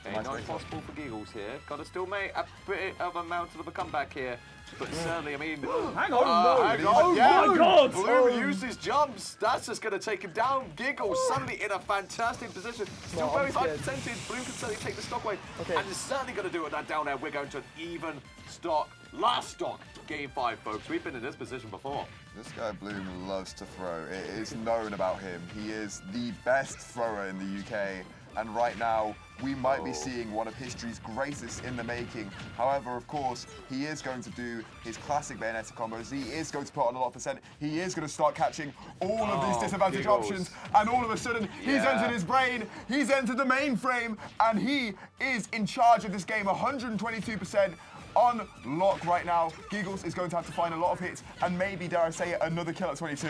Okay, not impossible for Giggles here. Got to still make a bit of a mountain of a comeback here. But certainly, I mean... hang on, hang on. Oh my God! Bloom used his jumps. That's just going to take him down. Giggles suddenly in a fantastic position. Still No, very I'm high scared. percentage. Bloom can certainly take the stock away. Okay. And is certainly going to do it with that down air. We're going to an even stock. Last stock. Game 5, folks. We've been in this position before. This guy Bloom loves to throw. It is known about him. He is the best thrower in the UK. And right now, we might be seeing one of history's greatest in the making. However, of course, he is going to do his classic Bayonetta combos. He is going to put on a lot of percent. He is going to start catching all of these disadvantaged Giggles. options. And all of a sudden, he's entered his brain. He's entered the mainframe. And he is in charge of this game, 122%. On lock right now. Giggles is going to have to find a lot of hits and maybe, dare I say it, another kill at 22.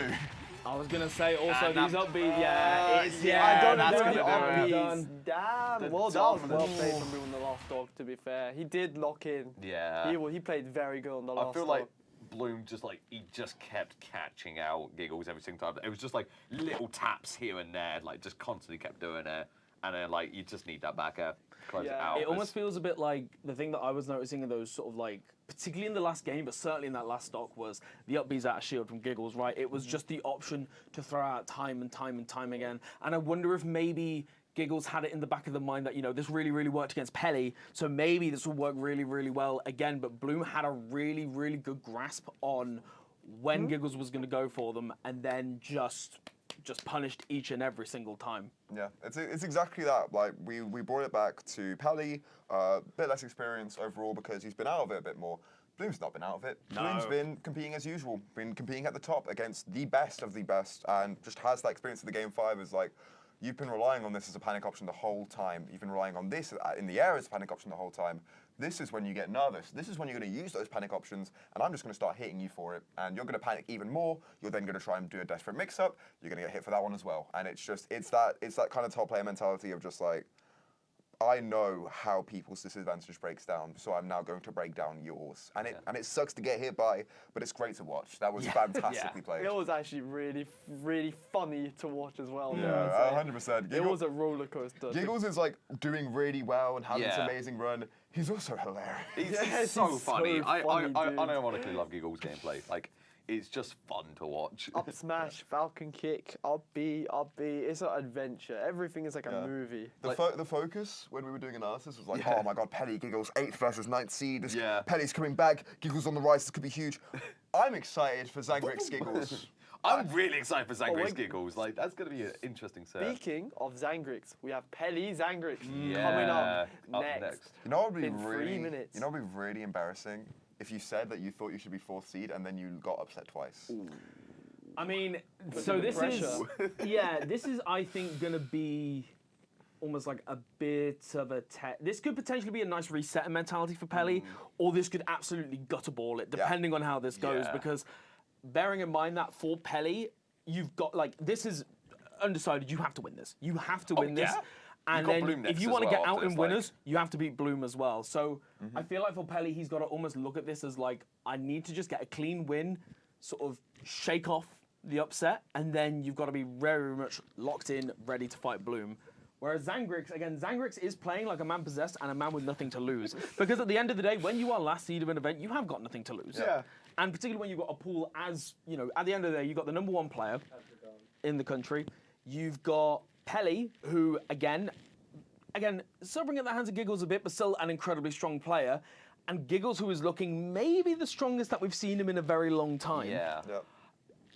I was gonna say also And these that- upbeat, I don't that's know gonna the do it. upbeats. Damn. The Well, that was well dominance. played from Bloom on the last dog, to be fair. He did lock in. Yeah. He played very good on the last I feel dog. like Bloom he just kept catching out Giggles every single time. It was just like little taps here and there, like just constantly kept doing it. And then like you just need that back air, close it Yeah. out. It almost feels a bit like the thing that I was noticing in those sort of like, particularly in the last game, but certainly in that last stock, was the upbeats out of shield from Giggles, right? It was just the option to throw out time and time and time again. And I wonder if maybe Giggles had it in the back of the mind that, you know, this really, really worked against Pelly, so maybe this will work really, really well again. But Bloom had a really, really good grasp on when Giggles was going to go for them, and then just punished each and every single time. Yeah, it's exactly that. Like we brought it back to Pelly, a bit less experience overall because he's been out of it a bit more. Bloom's not been out of it. No. Bloom's been competing as usual, been competing at the top against the best of the best, and just has that experience of the game 5 as like, you've been relying on this as a panic option the whole time. You've been relying on this in the air as a panic option the whole time. This is when you get nervous. This is when you're going to use those panic options, and I'm just going to start hitting you for it. And you're going to panic even more. You're then going to try and do a desperate mix-up. You're going to get hit for that one as well. And it's that kind of top player mentality of just like, I know how people's disadvantage breaks down, so I'm now going to break down yours. And it sucks to get hit by, but it's great to watch. That was fantastically played. It was actually really, really funny to watch as well. Yeah, 100%. It was a roller coaster. Giggles is like doing really well and having this Yeah. amazing run. He's also hilarious. He's Yes, so he's funny. so I funny, dude. unironically love Giggles gameplay. Like, it's just fun to watch. Up smash, falcon kick, up B. It's an adventure. Everything is like a movie. The focus when we were doing analysis was like, oh my god, Pelly, Giggles, 8th versus 9th seed. Yeah. Pelly's coming back, Giggles on the rise, this could be huge. I'm excited for Zangrix Giggles. I'm really excited for Zangrix wait. Giggles. Like, that's going to be an interesting set. Speaking of Zangrix, we have Pelly Zangrix Yeah. coming up Up next. You know what would be In 3 really, minutes. you know what would be really embarrassing? If you said that you thought you should be 4th seed and then you got upset twice. I mean, so the this is, pressure. this is, I think, going to be almost like a bit of a this could potentially be a nice reset mentality for Pelly, or this could absolutely gutterball it, depending on how this goes. Yeah. Because bearing in mind that for Pelly, you've got, like, this is undecided. You have to win this. You have to win this. yeah. And got then Bloom if next you as want to well get out after in this, winners, you have to beat Bloom as well. So Mm-hmm. I feel like for Pelly, he's got to almost look at this as like, I need to just get a clean win, sort of shake off the upset, and then you've got to be very much locked in, ready to fight Bloom. Whereas Zangrix is playing like a man possessed and a man with nothing to lose. Because at the end of the day, when you are last seed of an event, you have got nothing to lose. Yeah. And particularly when you've got a pool as, you know, at the end of the day, you've got the #1 player in the country. You've got Pelly, who, again, suffering at the hands of Giggles a bit, but still an incredibly strong player. And Giggles, who is looking maybe the strongest that we've seen him in a very long time. Yeah.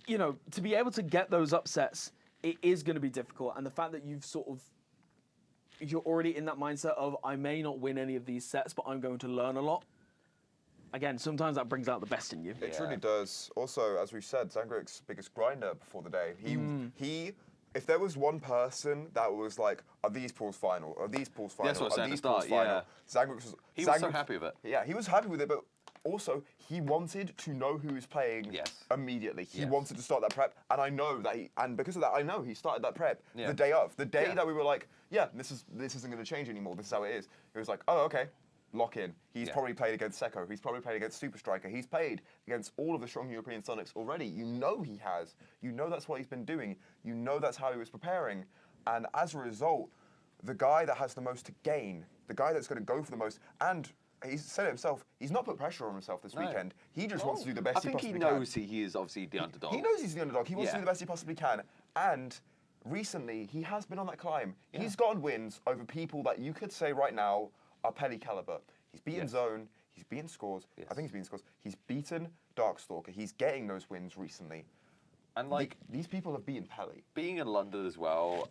You know, to be able to get those upsets, it is going to be difficult. And the fact that you're already in that mindset of, I may not win any of these sets, but I'm going to learn a lot. Again, sometimes that brings out the best in you. It truly does. Also, as we said, Zangrix's biggest grinder before the day. He, if there was one person that was like, are these pools final? Are these pools final? That's what I Are said at these the pools start, final? yeah. Zangrix was. He was so happy with it. Yeah, he was happy with it, but also, he wanted to know who was playing immediately. He Yes. wanted to start that prep, and I know that and because of that, I know he started that prep Yeah. the day of. The day Yeah. that we were like, yeah, this isn't going to change anymore. This is how it is. It was like, oh, okay, lock in. He's probably played against Sekko. He's probably played against Super Striker. He's played against all of the strong European Sonics already. You know he has. You know that's what he's been doing. You know that's how he was preparing. And as a result, the guy that has the most to gain, the guy that's going to go for the most, and he's said it himself, he's not put pressure on himself this weekend. He just wants to do the best he possibly can. I think he knows he is obviously the underdog. He knows he's the underdog. He wants to do the best he possibly can. And recently, he has been on that climb. Yeah. He's gotten wins over people that you could say right now are Pelly caliber. He's beaten Zone. He's beaten Scores. I think he's beaten Scores. He's beaten Darkstalker. He's getting those wins recently. And like these people have beaten Pelly. Being in London as well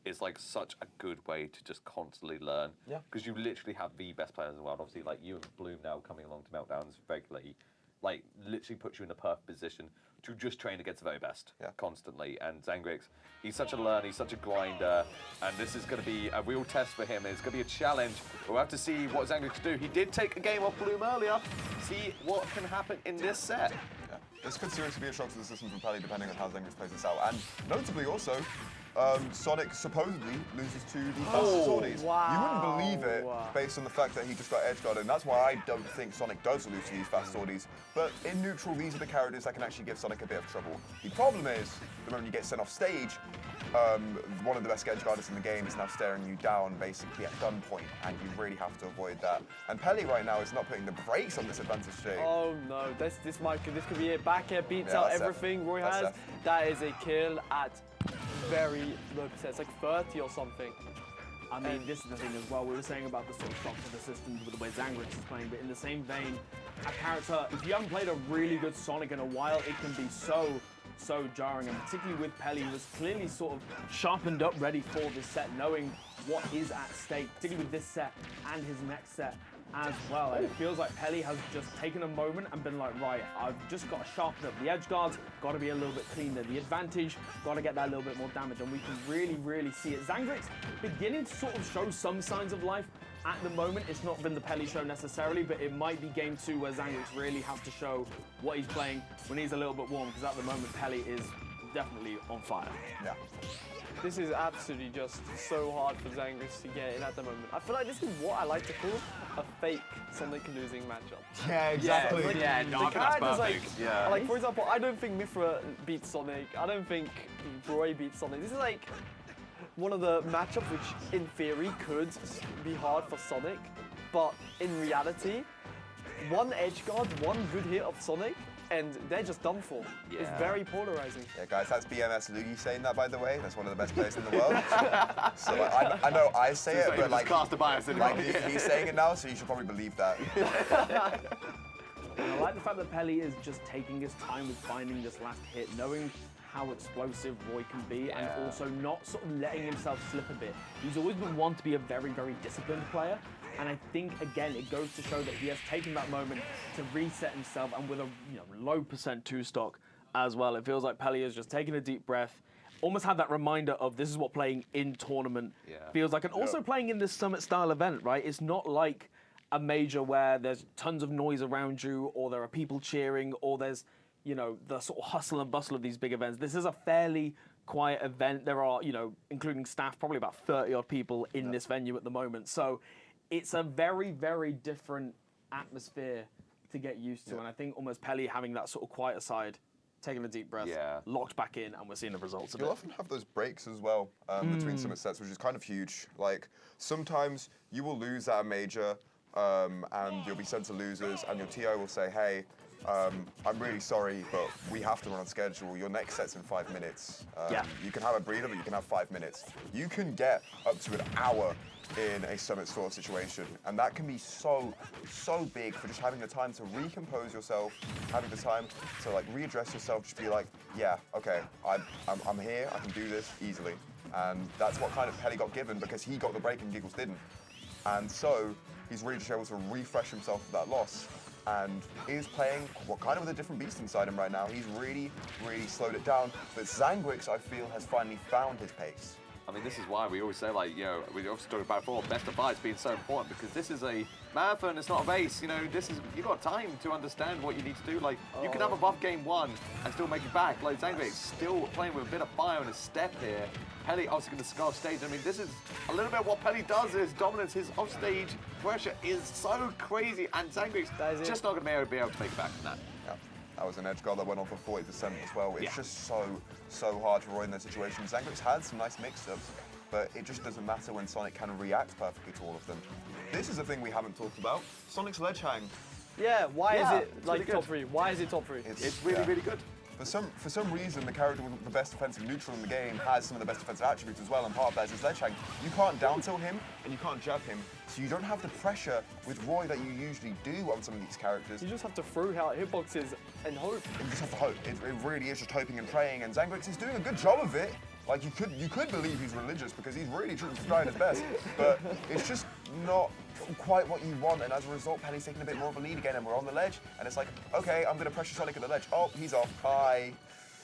is like such a good way to just constantly learn. Yeah. Because you literally have the best players in the world. Obviously, like you and Bloom now coming along to Meltdowns regularly, like literally puts you in the perfect position to just train against the very best constantly. And Zangrix, he's such a learner, he's such a grinder, and this is going to be a real test for him. It's going to be a challenge. We'll have to see what Zangrix can do. He did take a game off Bloom earlier. See what can happen in this set. Yeah. This could seriously be a shock to the system from Pelly, depending on how Zangrix plays this out. And notably also, Sonic supposedly loses to the fastest sorties. Wow. You wouldn't believe it based on the fact that he just got edgeguarded, and that's why I don't think Sonic does lose to these fast sorties. But in neutral, these are the characters that can actually give Sonic a bit of trouble. The problem is, the moment you get sent off stage, one of the best edgeguarders in the game is now staring you down basically at gunpoint, and you really have to avoid that. And Pelly right now is not putting the brakes on this advantage J. Oh no, this could be it. Back air beats out everything Roy has. That is a kill at very low percent. It's like 30 or something. I mean, this is the thing as well. We were saying about the sort of shock to the system with the way Zangrix is playing, but in the same vein, a character, if you haven't played a really good Sonic in a while, it can be so jarring, and particularly with Pelly, who was clearly sort of sharpened up, ready for this set, knowing what is at stake, particularly with this set and his next set as well. And it feels like Pelly has just taken a moment and been like, right, I've just got to sharpen up the edge guards, got to be a little bit cleaner. The advantage, got to get that little bit more damage, and we can really, really see it. Zangrix beginning to sort of show some signs of life. At the moment, it's not been the Pelly show necessarily, but it might be game 2 where Zangrix really has to show what he's playing when he's a little bit warm, because at the moment, Pelly is definitely on fire. Yeah. This is absolutely just so hard for Zangrix to get in at the moment. I feel like this is what I like to call a fake Sonic losing matchup. Yeah, exactly. The characters like, for example, I don't think Mithra beats Sonic. I don't think Roy beats Sonic. This is like one of the matchups which, in theory, could be hard for Sonic, but in reality, one edgeguard, one good hit of Sonic, and they're just done for. Yeah. It's very polarizing. Yeah, guys, that's BMS Luigi saying that, by the way. That's one of the best players in the world. So like, I know I say it, but like, he's saying it now, so you should probably believe that. And I like the fact that Pelly is just taking his time with finding this last hit, knowing how explosive Roy can be, and also not sort of letting himself slip a bit. He's always been one to be a very, very disciplined player. And I think, again, it goes to show that he has taken that moment to reset himself, and with a low percent 2 stock as well. It feels like Pelly has just taken a deep breath, almost had that reminder of this is what playing in tournament feels like. And also playing in this Summit-style event, right? It's not like a major where there's tons of noise around you, or there are people cheering, or there's, the sort of hustle and bustle of these big events. This is a fairly quiet event. There are, including staff, probably about 30-odd people in this venue at the moment. So it's a very, very different atmosphere to get used to. And I think almost Pelly having that sort of quieter side, taking a deep breath, locked back in, and we're seeing the results of it. You'll often have those breaks as well between Summit sets, which is kind of huge. Like, sometimes you will lose at a major, and you'll be sent to losers, and your TO will say, hey, I'm really sorry, but we have to run on schedule. Your next set's in 5 minutes. You can have a breather, but you can have 5 minutes. You can get up to an hour in a Summit sort of situation, and that can be so big for just having the time to recompose yourself, having the time to like readdress yourself, just be like, yeah, okay, I'm here, I can do this easily. And that's what kind of Pelly got given, because he got the break and Giggles didn't. And so he's really just able to refresh himself with that loss, and is playing kind of with a different beast inside him right now. He's really, really slowed it down. But Zangrix, I feel, has finally found his pace. I mean, this is why we always say, like, you know, we also talk about before, best of 5 being so important, because this is a marathon, it's not a race. You know, you've got time to understand what you need to do. Like, you can have a buff game 1 and still make it back. Like, Zangrix still playing with a bit of fire on his step here. Pelly obviously going to scarf stage. I mean, this is a little bit what Pelly does, is dominance. His offstage pressure is so crazy, and Zangrix just not going to be able to make it back from that. Yeah. That was an edge guard that went on for 40% as well. It's just so hard for Roy in those situations. Zangrix had some nice mix-ups, but it just doesn't matter when Sonic can react perfectly to all of them. This is a thing we haven't talked about. Sonic's ledge hang. Yeah, why is it it's like really top good. 3? Why is it top 3? It's really, really good. For some reason, the character with the best defensive neutral in the game has some of the best defensive attributes as well, and part of that is his ledge hang. You can't down tilt him, and you can't jab him, so you don't have the pressure with Roy that you usually do on some of these characters. You just have to throw out hitboxes and hope. You just have to hope. It really is just hoping and praying, and Zangrix is doing a good job of it. Like, you could believe he's religious because he's really trying his best, but it's just not quite what you want, and as a result, Pelly's taking a bit more of a lead again, and we're on the ledge, and it's like, okay, I'm going to pressure Sonic at the ledge. Oh, he's off. Bye.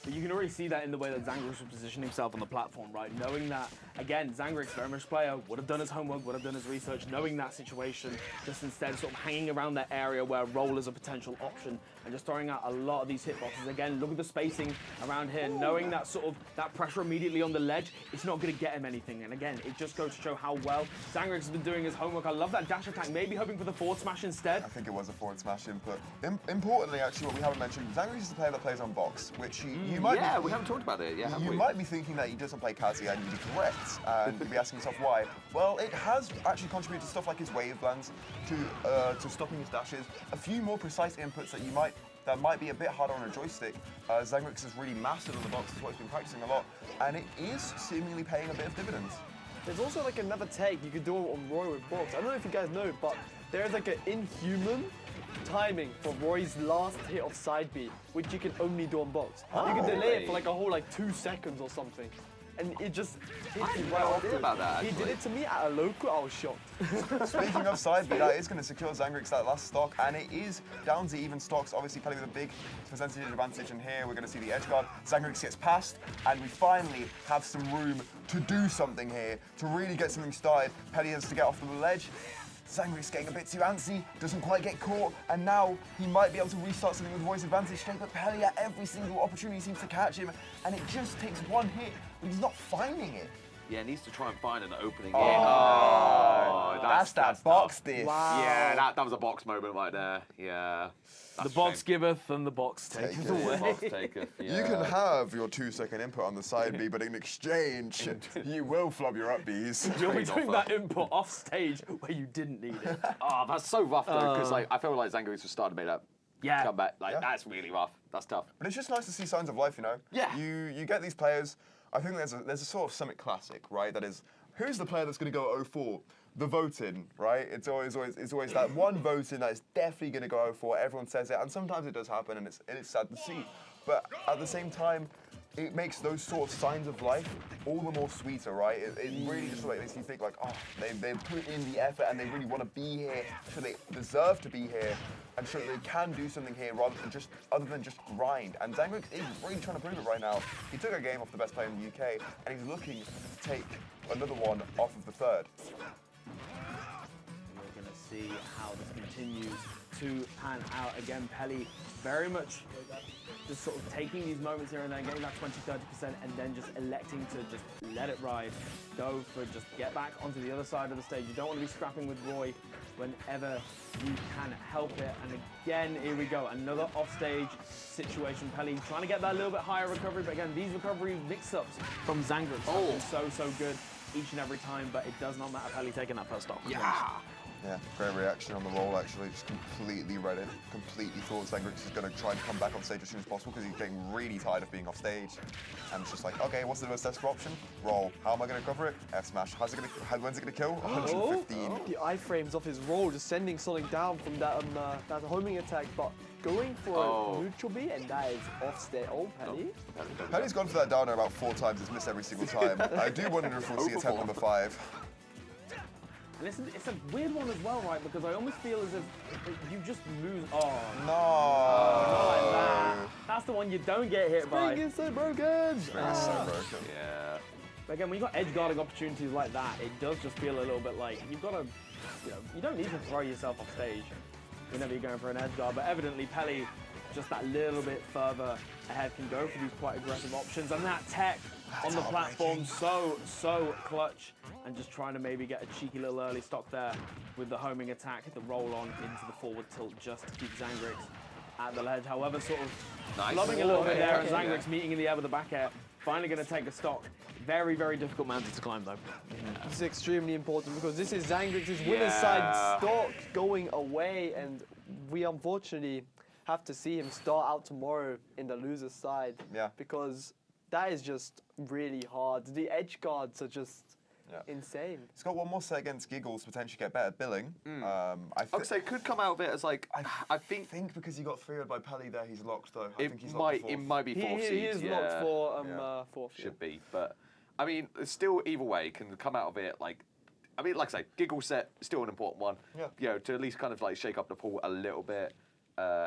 But you can already see that in the way that Zangrix would position himself on the platform, right? Knowing that, again, Zangrix, very much player, would have done his homework, would have done his research, knowing that situation, just instead sort of hanging around that area where roll is a potential option, and just throwing out a lot of these hitboxes. Again, look at the spacing around here, knowing that sort of, that pressure immediately on the ledge, it's not going to get him anything. And again, it just goes to show how well Zangrix has been doing his homework. I love that dash attack, maybe hoping for the forward smash instead. I think it was a forward smash input. Importantly, actually, what we haven't mentioned, Zangrix is the player that plays on box, which you might be... we haven't talked about it yet, have you we? might be thinking that he doesn't play Kazuya, and you'd be correct, and you'd be asking yourself why. Well, it has actually contributed to stuff like his wave lands, to stopping his dashes, a few more precise inputs that might be a bit harder on a joystick. Zangrix has really mastered on the box, that's what he's been practicing a lot, and it is seemingly paying a bit of dividends. There's also like another take you could do on Roy with box. I don't know if you guys know, but there's like an inhuman timing for Roy's last hit of side B, which you can only do on box. You can delay it for like a whole 2 seconds or something. And it just hits you right off. About that, He did it to me at a local, I was shocked. Speaking of side B, that is going to secure Zangrix that last stock, and it is down to even stocks. Obviously, Pelly with a big percentage advantage in here. We're going to see the edge guard. Zangrix gets past, and we finally have some room to do something here, to really get something started. Pelly has to get off the ledge. Zangrix getting a bit too antsy, doesn't quite get caught, and now he might be able to restart something with Roy's advantage straight, but Pelly at every single opportunity seems to catch him, and it just takes one hit, but he's not finding it. Yeah, needs to try and find an opening. That's that box diff. Wow. Yeah, that was a box moment right there. Yeah. The box giveth and the box taketh away. Box taketh, yeah. You can have your 2-second input on the side B, but in exchange, you will flub your up Bs. You'll be Trade doing offer. that input off stage where you didn't need it. Oh, that's so rough though, because I feel like Zangrix was starting to make that Yeah. comeback. That's really rough. That's tough. But it's just nice to see signs of life, you know? Yeah. You get these players. I think there's a sort of Summit classic, right? That is, who's the player that's going to go at 0-4? The voting, right? It's always that one voting that is definitely going to go 0-4. Everyone says it, and sometimes it does happen, and it's sad to see. But at the same time, it makes those sort of signs of life all the more sweeter, right? It really just makes you think like, oh, they put in the effort and they really want to be here, so they deserve to be here, and so they can do something here other than just grind. And Zangrix is really trying to prove it right now. He took a game off the best player in the UK, and he's looking to take another one off of the third. We're going to see how this continues to pan out. Again, Pelly very much just sort of taking these moments here and there, getting that 20-30%, and then just electing to just let it ride. Go for just get back onto the other side of the stage. You don't want to be scrapping with Roy whenever you can help it. And again, here we go, another offstage situation. Pelly trying to get that little bit higher recovery, but again, these recovery mix-ups from Zangrix have been so good each and every time, but it does not matter. Pelly taking that first stock. Yeah, great reaction on the roll, actually. Just completely read it. Completely thought Zangrix is going to try and come back on stage as soon as possible because he's getting really tired of being off stage. And it's just like, okay, what's the most desperate option? Roll. How am I going to cover it? F smash. When's it going to kill? 115. The iframes of his roll, just sending Sonic down from that homing attack, but going for a neutral B, and that is off stage. Oh, Pelly. Pelly's gone for that downer about 4 times. He's missed every single time. I do wonder if we'll see attempt number 5. And it's a weird one as well, right? Because I almost feel as if you just lose. Oh, No. not like that. That's the one you don't get hit by. Brink is so broken. That's so broken. Yeah. But again, when you've got edge guarding opportunities like that, it does just feel a little bit like you've got to, you don't need to throw yourself off stage whenever you're going for an edge guard. But evidently, Pele, just that little bit further ahead, can go for these quite aggressive options. And that tech on the platform, so clutch. And just trying to maybe get a cheeky little early stock there with the homing attack, the roll on into the forward tilt just to keep Zangrix at the ledge. However, sort of loving a little bit there, and Zangrix meeting in the air with the back air. Finally going to take a stock. Very, very difficult mountain to climb, though. This is extremely important because this is Zangrix's winner's side stock going away, and we unfortunately have to see him start out tomorrow in the loser's side. Yeah. Because that is just really hard. The edge guards are just insane. He's got one more set against Giggles, potentially get better billing. I would say could come out of it as like, I think because he got 3-0'd by Pele there, he's locked though. I think he's it might be fourth seed. He is locked for fourth. Should be, but I mean, still either way can come out of it like. I mean, like I say, Giggle set still an important one. Yeah. You know, to at least kind of like shake up the pool a little bit.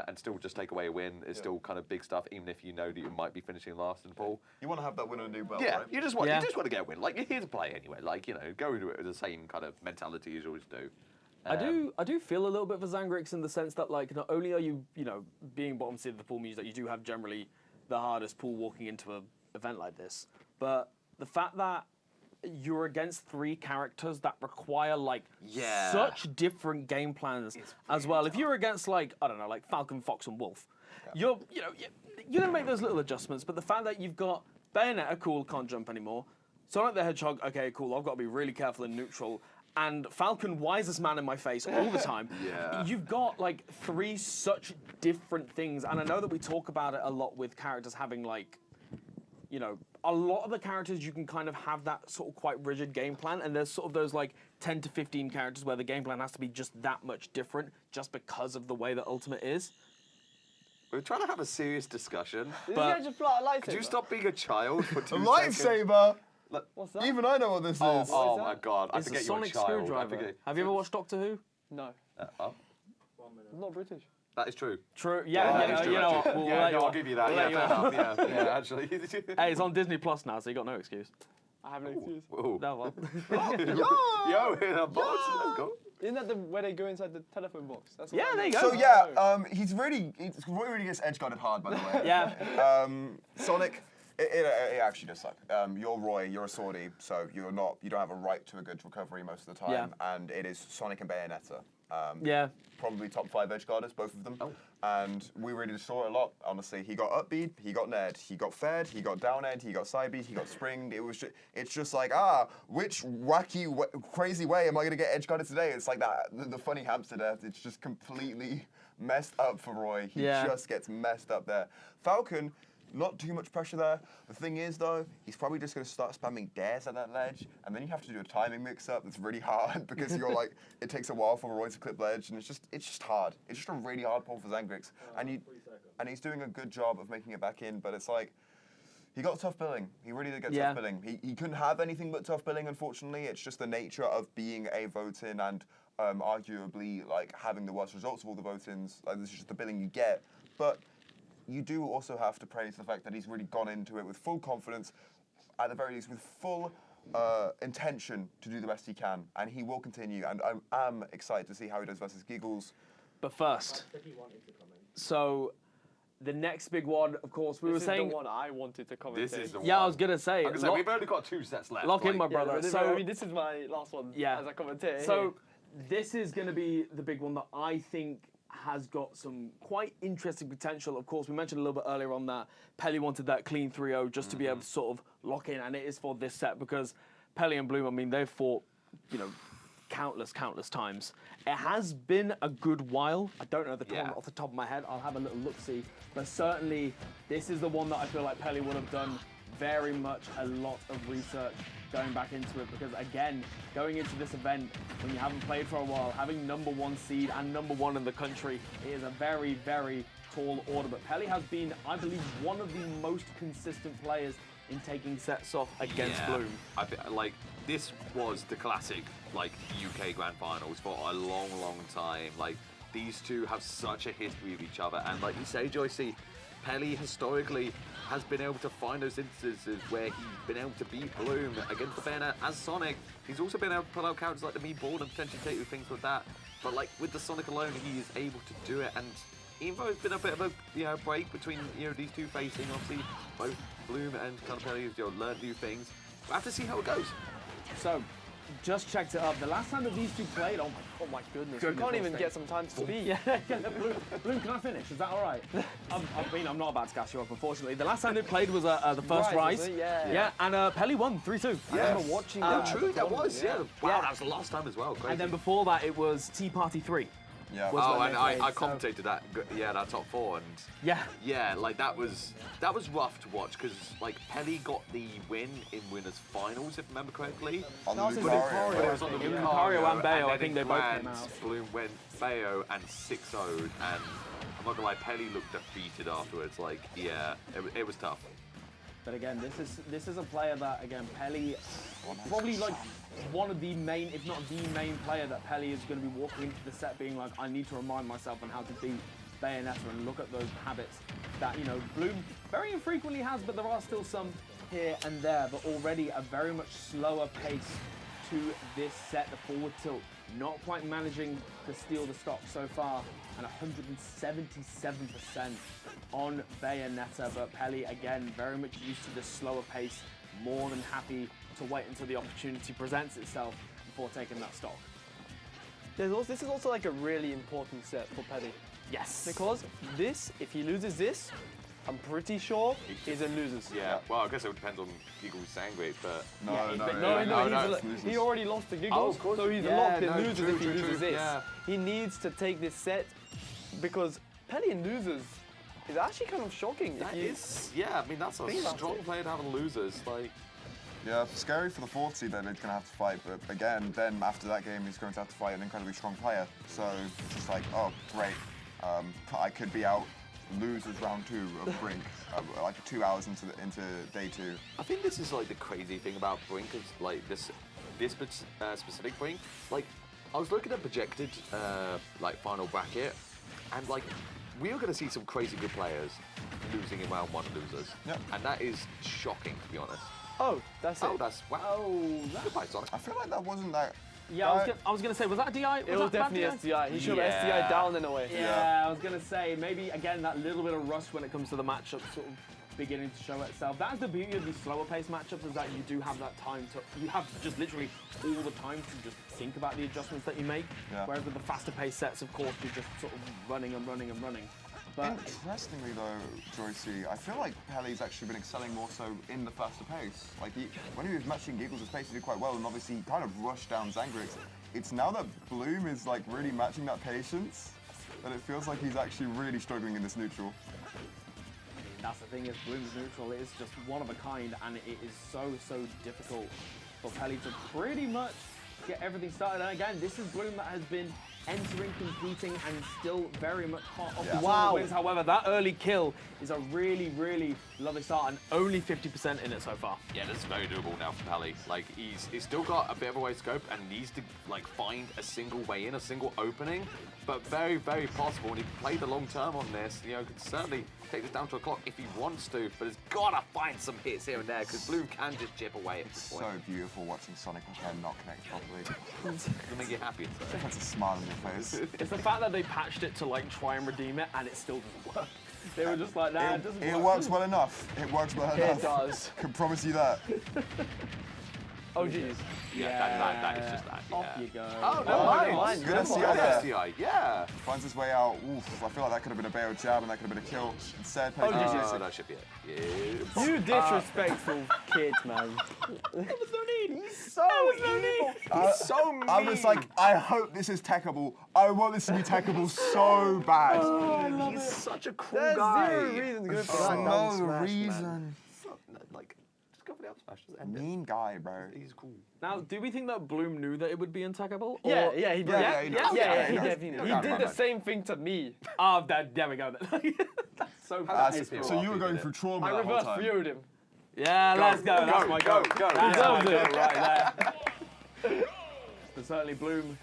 And still just take away a win is still kind of big stuff, even if you know that you might be finishing last in the pool. You want to have that win on a new belt, Yeah, right? you just want to get a win. Like, you're here to play anyway. Like, you know, go into it with the same kind of mentality as you always do. I do feel a little bit for Zangrix in the sense that, like, not only are you, being bottom seed of the pool means that you do have generally the hardest pool walking into an event like this, but the fact that you're against 3 characters that require like such different game plans as well. If you're against like, I don't know, like Falcon, Fox, and Wolf, you're gonna make those little adjustments. But the fact that you've got Bayonetta, cool, can't jump anymore. Sonic the Hedgehog, okay, cool, I've got to be really careful in neutral. And Falcon, wisest man in my face all the time. You've got like 3 such different things, and I know that we talk about it a lot with characters having like, a lot of the characters you can kind of have that sort of quite rigid game plan, and there's sort of those like 10 to 15 characters where the game plan has to be just that much different just because of the way that Ultimate is. We're trying to have a serious discussion. This guy just fly a lightsaber. Could you stop being a child for 2 seconds? Lightsaber! What's that? Even I know what this is. Oh my god, I It's forget a you're a sonic child. screwdriver. Have you ever watched Doctor Who? No. Oh, I'm not British. that is true. True. That is true, You know what? actually. We'll let you I'll off. give you that. We'll Yeah, let you fair off. enough. Yeah, actually. Hey, it's on Disney Plus now, so you got no excuse. I have no excuse. Ooh. No, well. Yo, in a box. Let's go. Isn't that where they go inside the telephone box? That's Yeah, there you go. So yeah, he's really gets edge guarded hard, by the way. Yeah. Sonic, it actually does suck. You're Roy, you're a swordie, so you don't have a right to a good recovery most of the time, and it is Sonic and Bayonetta. Probably top 5 edge guarders, both of them. And we really saw it a lot, honestly. He got up beat, he got ned, he got fed, he got down ed, he got side beat, he got springed. It's just like, which wacky, crazy way am I gonna get edge guarded today? It's like that, the funny hamster death. It's just completely messed up for Roy. He just gets messed up there. Falcon, not too much pressure there. The thing is, though, he's probably just going to start spamming dares at that ledge, and then you have to do a timing mix-up that's really hard because you're like, it takes a while for Roy to clip ledge, and it's just hard. It's just a really hard pull for Zangrix, and he's doing a good job of making it back in, but it's like, he got tough billing. He really did get tough billing. He couldn't have anything but tough billing, unfortunately. It's just the nature of being a vote-in and arguably like having the worst results of all the vote-ins. Like, this is just the billing you get, but you do also have to praise the fact that he's really gone into it with full confidence, at the very least with full intention to do the best he can, and he will continue, and I am excited to see how he does versus Giggles. But first, so the next big one, of course, we were saying... This is the one I wanted to commentate. This is the one. Yeah, I was going to say... we've only got 2 sets left. Lock in, my brother. I mean, this is my last one as a commentator. So this is going to be the big one that I think has got some quite interesting potential. Of course, we mentioned a little bit earlier on that Pele wanted that clean 3-0 just to be able to sort of lock in, and it is for this set because Pele and Bloom, I mean, they've fought, countless times. It has been a good while. I don't know the tournament off the top of my head. I'll have a little look-see. But certainly, this is the one that I feel like Pele would have done very much a lot of research going back into it, because again, going into this event when you haven't played for a while, having #1 seed and #1 in the country, it is a very, very tall order. But Pele has been, I believe, one of the most consistent players in taking sets off against Bloom. Like, this was the classic, like, UK Grand Finals for a long, long time. Like, these two have such a history with each other, and like you say, Joycey, Pele historically has been able to find those instances where he's been able to beat Bloom against the Bayonet as Sonic. He's also been able to pull out characters like the Meatball and potentially take the things with that. But like with the Sonic alone, he is able to do it. And even though it's been a bit of a break between these two facing, obviously both Bloom and kind of Pele have learned new things. We'll have to see how it goes. So, just checked it up. The last time that these two played, oh my goodness. You can't even get some time to speak. Yeah, Bloom, can I finish? Is that all right? I'm not about to gas you up, unfortunately. The last time they played was the first Rise. Yeah. And Pele won 3-2. I remember watching that. True, that was, yeah. Wow, that was the last time as well. Crazy. And then before that, it was Tea Party 3. Yeah. Oh, and I commentated that. Yeah, that top 4, and yeah, like that was rough to watch because like Pele got the win in winners finals, if I remember correctly. On the But it was on the Lucario and Bayo. I think they both Grand, came out. Bloom went Bayo and 6-0'd, and I'm not gonna lie, Pele looked defeated afterwards. Like, yeah, it was tough. But again, this is a player that, again, Pele, probably like one of the main, if not the main player that Pele is going to be walking into the set being like, I need to remind myself on how to beat Bayonetta and look at those habits that, Bloom very infrequently has, but there are still some here and there, but already a very much slower pace to this set, the forward tilt. Not quite managing to steal the stock so far, and 177% on Bayonetta, but Pele, again, very much used to this slower pace, more than happy to wait until the opportunity presents itself before taking that stock. This is also like a really important set for Pele. Yes. Because this, if he loses this, I'm pretty sure he's in losers. Yeah, well, I guess it would depend on Giggle's Sangway, but... No, he already lost to Giggles, so he's locked in losers if he loses this. Yeah. He needs to take this set because Pele in losers is actually kind of shocking. That is, yeah, I mean, that's a strong player to have in losers. Like, yeah, scary for the 4th seed that he's going to have to fight, but again, then after that game, he's going to have to fight an incredibly strong player. So it's just like, oh, great. I could be out losers round 2 of Brink, like 2 hours into day 2. I think this is like the crazy thing about Brink is like this specific Brink. Like, I was looking at projected like final bracket, and like we are going to see some crazy good players losing in round 1 losers. Yep. And that is shocking, to be honest. Oh, that's it. Oh, that's wow. Oh, Goodbye, Sonic. I feel like that wasn't that... yeah, I was going to say, was that a DI? It was definitely SDI. He should have SDI down in a way. Yeah, I was going to say, maybe, again, that little bit of rust when it comes to the matchup sort of beginning to show itself. That's the beauty of these slower pace matchups, is that you do have that time you have just literally all the time to just think about the adjustments that you make. Yeah. Whereas with the faster pace sets, of course, you're just sort of running and running and running. But interestingly though, Joycey, I feel like Pele's actually been excelling more so in the faster pace. Like when he was matching Giggles' pace, he did quite well, and obviously he kind of rushed down Zangrix. It's now that Bloom is like really matching that patience that it feels like he's actually really struggling in this neutral. that's the thing, is Bloom's neutral is just one of a kind, and it is so difficult for Pele to pretty much get everything started. And again, this is Bloom that has been entering, competing, and still very much hot off the wins. However, that early kill is a really lovely start, and only 50% in it so far. Yeah, that's very doable now for Pele. Like, he's still got a bit of a way to go and needs to like find a single way in, a single opening, but very possible. And he played the long term on this, could certainly take this down to a clock if he wants to, but has got to find some hits here and there, because Bloom can just chip away at this point. So beautiful watching Sonic and Ken not connect properly. It'll make you happy. That's a smile on your face. It's the fact that they patched it to like try and redeem it, and it still doesn't work. They were just like, nah, it doesn't work. It works well enough. It works well enough. It does. Can promise you that. Oh, jeez. Yeah, that is just that. Yeah. Off you go. Oh, no, nice. Good SDI there. SDI, yeah. Finds his way out. Oof, I feel like that could have been a bail jab and that could have been a kill. Instead, Pele That should be it. Yeah. You disrespectful kid, man. There was no need. He's so evil. He's so mean. I was like, I hope this is techable. I want this to be techable so bad. He's such a cool There's guy. zero reason to go for that no down smash, reason. man. Like, just go for the up smash. Just end it. Mean guy, bro. He's cool. Now, do we think that Bloom knew that it would be untechable? Yeah, Or- he did. Yeah, he knows. Yeah, he knows. definitely did. He Yeah, did right, the right. same thing to me. Oh, there we go. That's so How's bad. that So you were going through trauma I that whole reverse time. viewed him. Yeah, let's go. That's my go. go. That's Deserves my it. go right there. But certainly Bloom,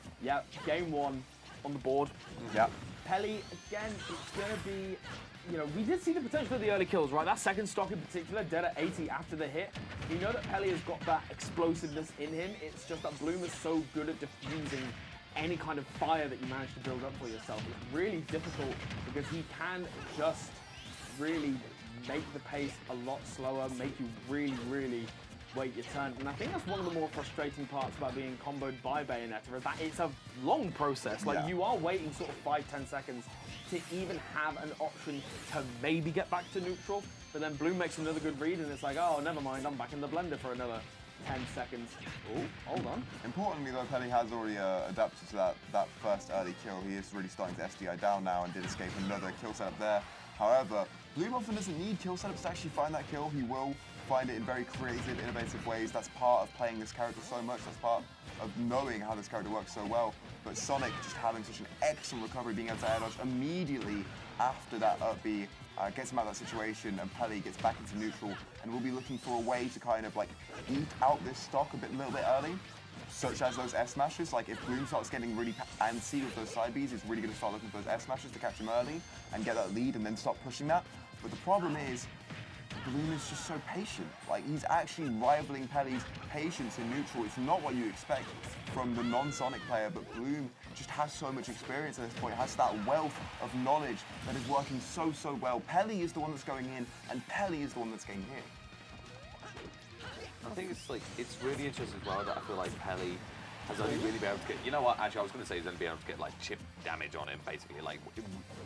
game 1 on the board. Yeah. Pele, again, it's going to be you know, we did see the potential of the early kills, right? That second stock in particular, dead at 80 after the hit. You know that Peli has got that explosiveness in him. It's just that Bloom is so good at diffusing any kind of fire that you manage to build up for yourself. It's really difficult because he can just really make the pace a lot slower, make you really, really wait your turn. And I think that's one of the more frustrating parts about being comboed by Bayonetta, is that it's a long process. Like, you are waiting sort of 5-10 seconds to even have an option to maybe get back to neutral, but then Bloom makes another good read and it's like, oh, never mind, I'm back in the blender for another 10 seconds. Oh, hold on. Importantly though, Peli has already adapted to that first early kill. He is really starting to SDI down now and did escape another kill setup there. However, Bloom often doesn't need kill setups to actually find that kill. He will find it in very creative, innovative ways. That's part of playing this character so much. That's part of knowing how this character works so well. But Sonic just having such an excellent recovery, being able to air dodge immediately after that up B, gets him out of that situation, and Peli gets back into neutral, and we'll be looking for a way to kind of like eat out this stock a little bit early, such as those S smashes. Like if Bloom starts getting really antsy with those side Bs, he's really going to start looking for those S smashes to catch him early and get that lead, and then stop pushing that. But the problem is, Bloom is just so patient. Like, he's actually rivaling Peli's patience in neutral. It's not what you expect from the non-Sonic player, but Bloom just has so much experience at this point, has that wealth of knowledge that is working so, so well. Peli is the one that's going in, and Peli is the one that's getting hit. I think it's really interesting as well that I feel like Peli has only really been able to get, you know what, actually I was going to say he's only been able to get like chip damage on him, basically, like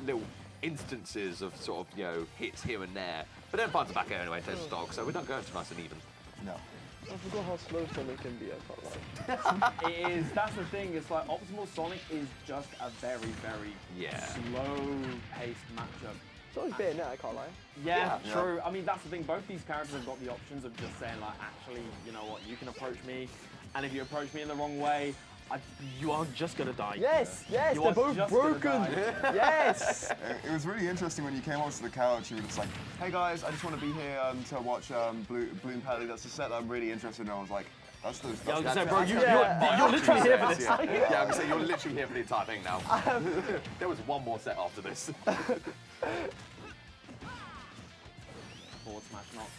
little instances of sort of, you know, hits here and there, but then finds it back anyway, takes stock, so we're not going too nice and even. No. I forgot how slow Sonic can be, I can't lie. It is, that's the thing, it's like optimal Sonic is just a very, very slow-paced matchup. So is Bayonetta, I can't lie. Yeah, true. I mean, that's the thing, both these characters have got the options of just saying like, actually, you know what, you can approach me, and if you approach me in the wrong way, you are just gonna die. Yes, yes, they're both broken. Yes. It was really interesting when you came onto the couch. You were just like, "Hey guys, I just want to be here to watch Bloom Peli. That's a set that I'm really interested in." And I was like, "That's the." Yeah, I was gonna say, bro, you're literally here for this. Yeah, I was gonna say you're literally here for the entire thing now. There was one more set after this. Forward smash not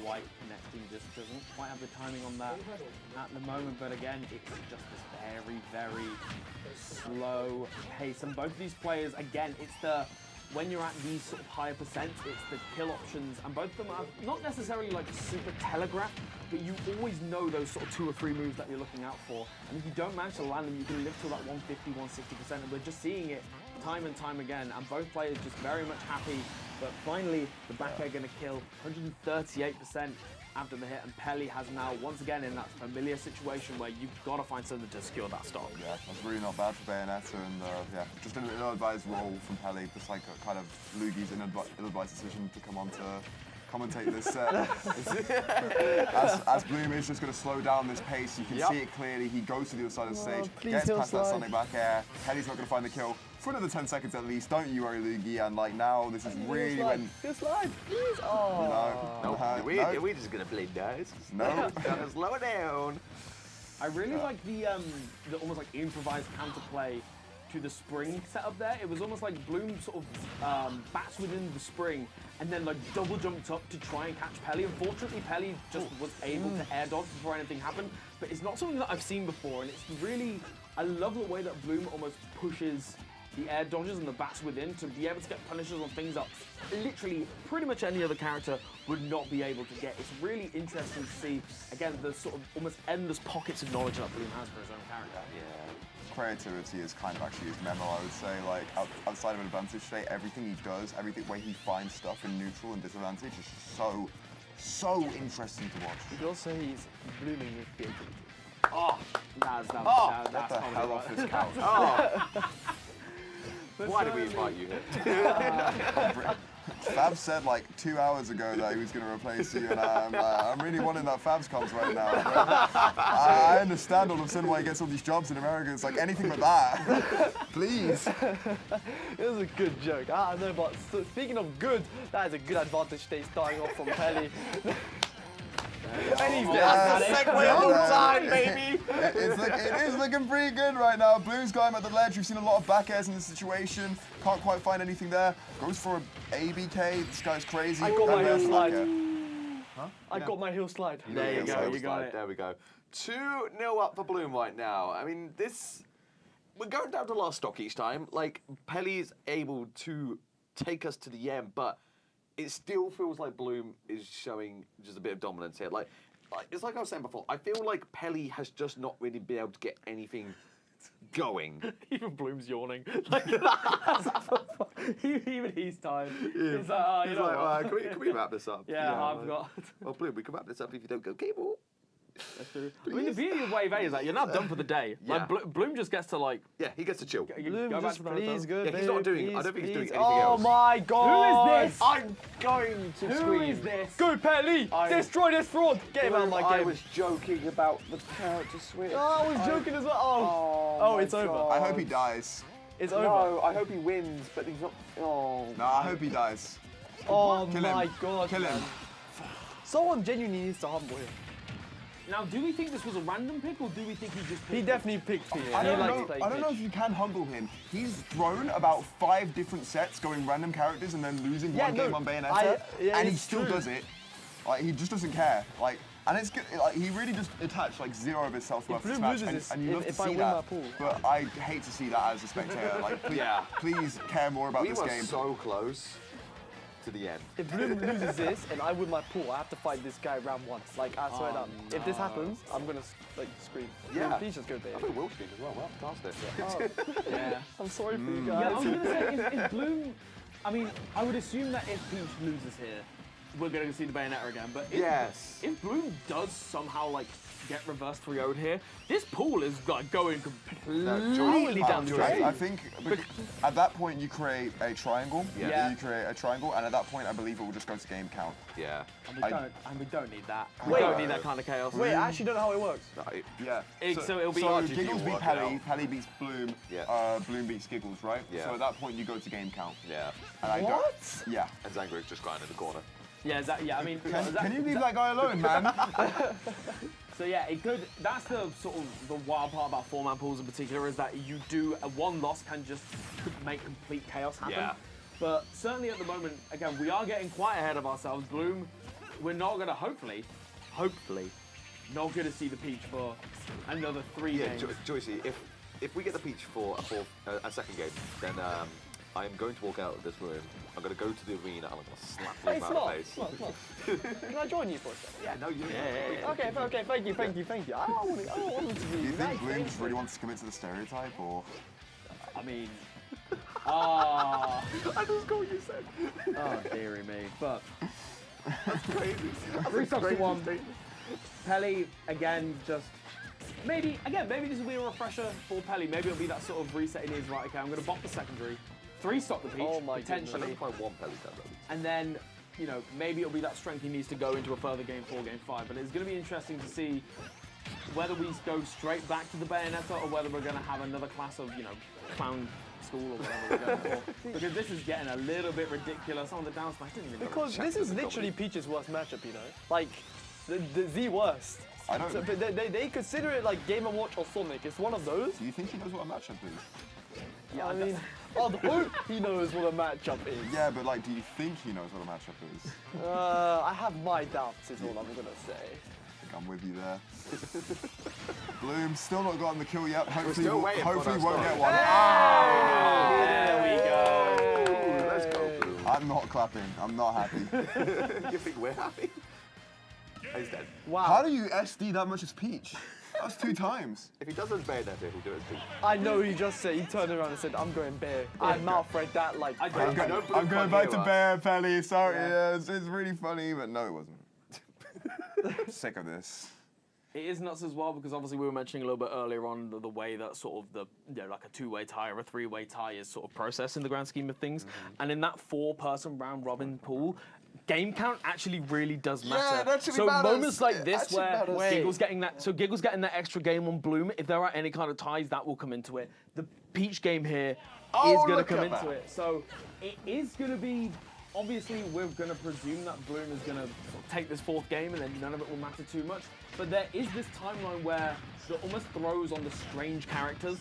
quite connecting, just doesn't quite have the timing on that at the moment, but again, it's just this very, very slow pace. And both of these players, again, it's the, when you're at these sort of higher percents, it's the kill options, and both of them are not necessarily like super telegraphed, but you always know those sort of 2 or 3 moves that you're looking out for, and if you don't manage to land them, you can live to that 150, 160%, and we're just seeing it time and time again, and both players just very much happy. But finally, the back air going to kill 138% after the hit, and Peli has now, once again, in that familiar situation where you've got to find something to secure that stock. Yeah, that's really not bad for Bayonetta, and yeah, just an ill-advised role from Peli, just like a kind of Lugi's ill-advised decision to come on to commentate this set. as Bloom is just going to slow down this pace, you can see it clearly. He goes to the other side of the stage, gets past that Sonic back air. Peli's not going to find the kill for another 10 seconds at least. Don't you worry, Lugi. And like now, this is really when. Just slide, please. Oh. No, we're just going to play nice. No. Gotta slow it down. I really like the almost like improvised counterplay to the spring setup there. It was almost like Bloom sort of bats within the spring and then like double jumped up to try and catch Peli. Unfortunately, Peli just was able to air dodge before anything happened, but it's not something that I've seen before, and it's really, I love the way that Bloom almost pushes the air dodges and the bats within to be able to get punishes on things that literally pretty much any other character would not be able to get. It's really interesting to see, again, the sort of almost endless pockets of knowledge that Bloom has for his own character. Yeah. Creativity is kind of actually his memo, I would say. Like, outside of advantage state, everything he does, everything where he finds stuff in neutral and disadvantage is just so interesting to watch. You could also say he's blooming with creativity. Oh, that's Get the hell off his couch. Oh. Why did we invite you here? Fab said like 2 hours ago that he was going to replace you, and I'm really wanting that Fab's comms right now. I understand all of a sudden why he gets all these jobs in America. It's like anything but that. Please. It was a good joke. I know, but speaking of good, that is a good advantage state starting off from Peli. And he's segue all time, baby. It is looking pretty good right now. Bloom's got him at the ledge. We've seen a lot of back airs in this situation. Can't quite find anything there. Goes for an ABK. This guy's crazy. I got my heel slide. Huh? I got my heel slide. There you go. You got it. There we go. 2-0 up for Bloom right now. I mean, we're going down to last stock each time. Like, Pelly's able to take us to the end, but it still feels like Bloom is showing just a bit of dominance here. Like it's like I was saying before, I feel like Pelly has just not really been able to get anything going. Even Bloom's yawning. Like, even he's tired. Yeah. He's like, you know what? Can we wrap this up? Yeah, I've got. Well, Bloom, we can wrap this up if you don't go cable. That's true. I mean, the beauty of Wave A is that you're not done for the day. Yeah. Like, Bloom just gets to, like... Yeah, he gets to chill. Bloom, go back just to the please hotel. go, Yeah, he's not doing... I don't think he's doing anything Oh else. my god! Who is this? I'm going to Who scream. is this? Go, Pelly! Destroy this fraud! Get him out of my game. I was joking about the character switch. Oh, I was joking as well. Oh, it's over. I hope he dies. It's over. No, I hope he wins, but he's not... Oh. No, I hope he dies. Oh Kill my him. god. Kill him. man. Someone genuinely needs to humble him. Now, do we think this was a random pick, or do we think he just picked He definitely picked P. I don't likes know. to play I don't know pitch. if you can humble him. He's thrown about 5 different sets, going random characters, and then losing one game on Bayonetta, and he it's still true. does it. Like he just doesn't care. Like, and it's good. Like he really just attached like 0 of his self-worth to Bloom this match, loses and, this, and you love if to I see win my that. pool. But I hate to see that as a spectator. Like, please, Yeah. please care more about We this were game. so close to the end. If Bloom loses this and I win my pool, I have to fight this guy round 1. Like, I swear down. If this happens, I'm gonna like scream. Yeah. Bloom, please just go I baby. think Will screamed as well. Well, past it. Yeah. I'm sorry for you Yeah, I guys. was going to say, if Bloom... I mean, I would assume that if Peach loses here, we're going to see the Bayonetta again, but if, Yes. if Bloom does somehow, like, get reverse 3-0'd here, this pool is like going completely down the drain. I think at that point you create a triangle. Yeah. You create a triangle, and at that point I believe it will just go to game count. Yeah. And we don't need that. Wait. We don't need that kind of chaos. Wait, I actually don't know how it works. Yeah. So it'll be Giggles will beat work it Pelly, out. Pelly beats Bloom, Yeah. Bloom beats Giggles, right? Yeah. So at that point you go to game count. Yeah. And I don't. Yeah. And Zanger's just crying in the corner. Yeah, I mean... Can you leave that guy alone, man? So yeah, it could. That's the sort of the wild part about 4-man pools in particular is that you do one loss can just make complete chaos happen. Yeah. But certainly at the moment, again, we are getting quite ahead of ourselves. Bloom, we're not gonna hopefully, not gonna see the Peach for another 3 games. Joycey, if we get the Peach for a second game, then I'm going to walk out of this room. I'm going to go to the arena and I'm going to slap Hey, Bloom out of the Smart, face. Smart. Can I join you for a second? Yeah, no, you. Okay, thank you. I don't want it to be Do you think nice, Bloom thank just you. really wants to commit to the stereotype, or? I mean, I just got what you said. oh dearie me. But That's crazy. 3 stocks to 1. Pelly again, just maybe this will be a refresher for Pelly. Maybe it'll be that sort of reset in his right. Okay, I'm going to bop the secondary. 3 stock the Peach, Oh my potentially. If I want Pelly to have And then, you know, maybe it'll be that strength he needs to go into a further game 4, game 5. But it's going to be interesting to see whether we go straight back to the Bayonetta or whether we're going to have another class of, you know, clown school or whatever we're going for. Because this is getting a little bit ridiculous on the down smash. Didn't even know Because Chat this is doesn't literally comedy. Peach's worst matchup, you know? Like, the worst. I don't. So, but they consider it like Game & Watch or Sonic. It's one of those. Do you think he knows what a matchup is? Yeah, I mean, I'd hope he knows what a matchup is. Yeah, but like, do you think he knows what a matchup is? I have my doubts, is all I'm gonna say. I think I'm with you there. Bloom still not gotten the kill yet. Hopefully, still waiting for hopefully that won't start. get one. There we go. Ooh, let's go, Bloom. I'm not clapping. I'm not happy. You think we're happy? He's dead. Wow. How do you SD that much as Peach? That's 2 times. If he does his Bayonetta, he'll do it as Peach. I know he just said, he turned around and said, I'm going bear. I mouth read that like, I I'm don't- go- Bloom I'm going can't back hear to us. Bear Pelly. Sorry, Yeah. yeah, it's really funny, but no, it wasn't. Sick of this. It is nuts as well because obviously we were mentioning a little bit earlier on the way that sort of like a 2-way tie or a 3-way tie is sort of processed in the grand scheme of things. And in that 4-person round robin pool, game count actually really does matter. it actually so matters. moments like It this actually where matters. Giggle's getting that extra game on Bloom, if there are any kind of ties, that will come into it. The Peach game here is going to look come at into that. it. So it is going to be obviously we're going to presume that Bloom is going to take this fourth game and then none of it will matter too much. But there is this timeline where the almost throws on the strange characters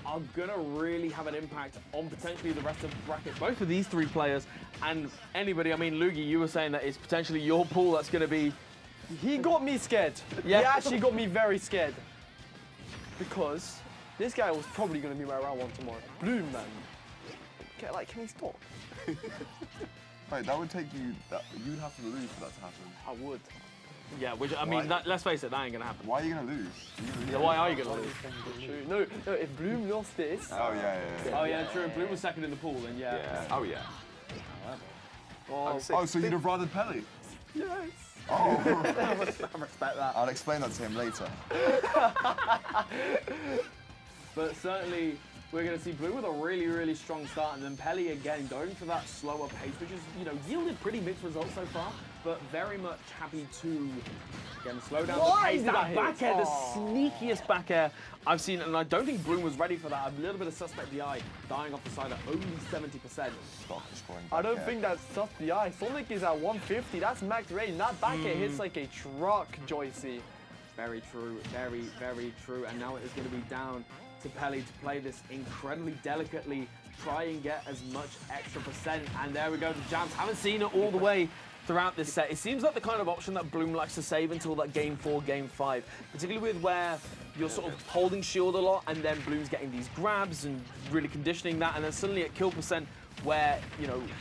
are going to really have an impact on potentially the rest of the bracket, both of these three players and anybody. I mean, Lugi, you were saying that it's potentially your pool that's going to be... He got me scared. Yeah. He actually got me very scared. Because this guy was probably going to be my round one tomorrow. Bloom, man. Okay, can he stop? Wait, that would take you... You'd have to lose for that to happen. I would. Yeah, which, I mean, let's face it, that ain't going to happen. Why are you going to lose? Yeah, why are you going to lose? No, if Bloom lost this... Oh, yeah. Oh, yeah, true. If Bloom was second in the pool, then yeah. Oh, yeah. Oh, so you'd have rather Pelly? yes. Oh. I respect that. I'll explain that to him later. But certainly, we're going to see Blue with a really, really strong start, and then Pelly again going for that slower pace, which has, yielded pretty mixed results so far, but very much happy to, again, slow down the pace. That back air, the sneakiest back air I've seen, and I don't think Bloom was ready for that. A little bit of suspect DI, dying off the side at only 70%. I don't think that's sus DI. Sonic is at 150, that's max range. That back air hits like a truck, Joycey. Very true, very, very true, and now it is going to be down to Pelly to play this incredibly delicately, try and get as much extra percent, and there we go, the jams. Haven't seen it all the way throughout this set. It seems like the kind of option that Bloom likes to save until that game 4, game 5, particularly with where you're sort of holding shield a lot, and then Bloom's getting these grabs and really conditioning that, and then suddenly at kill percent where,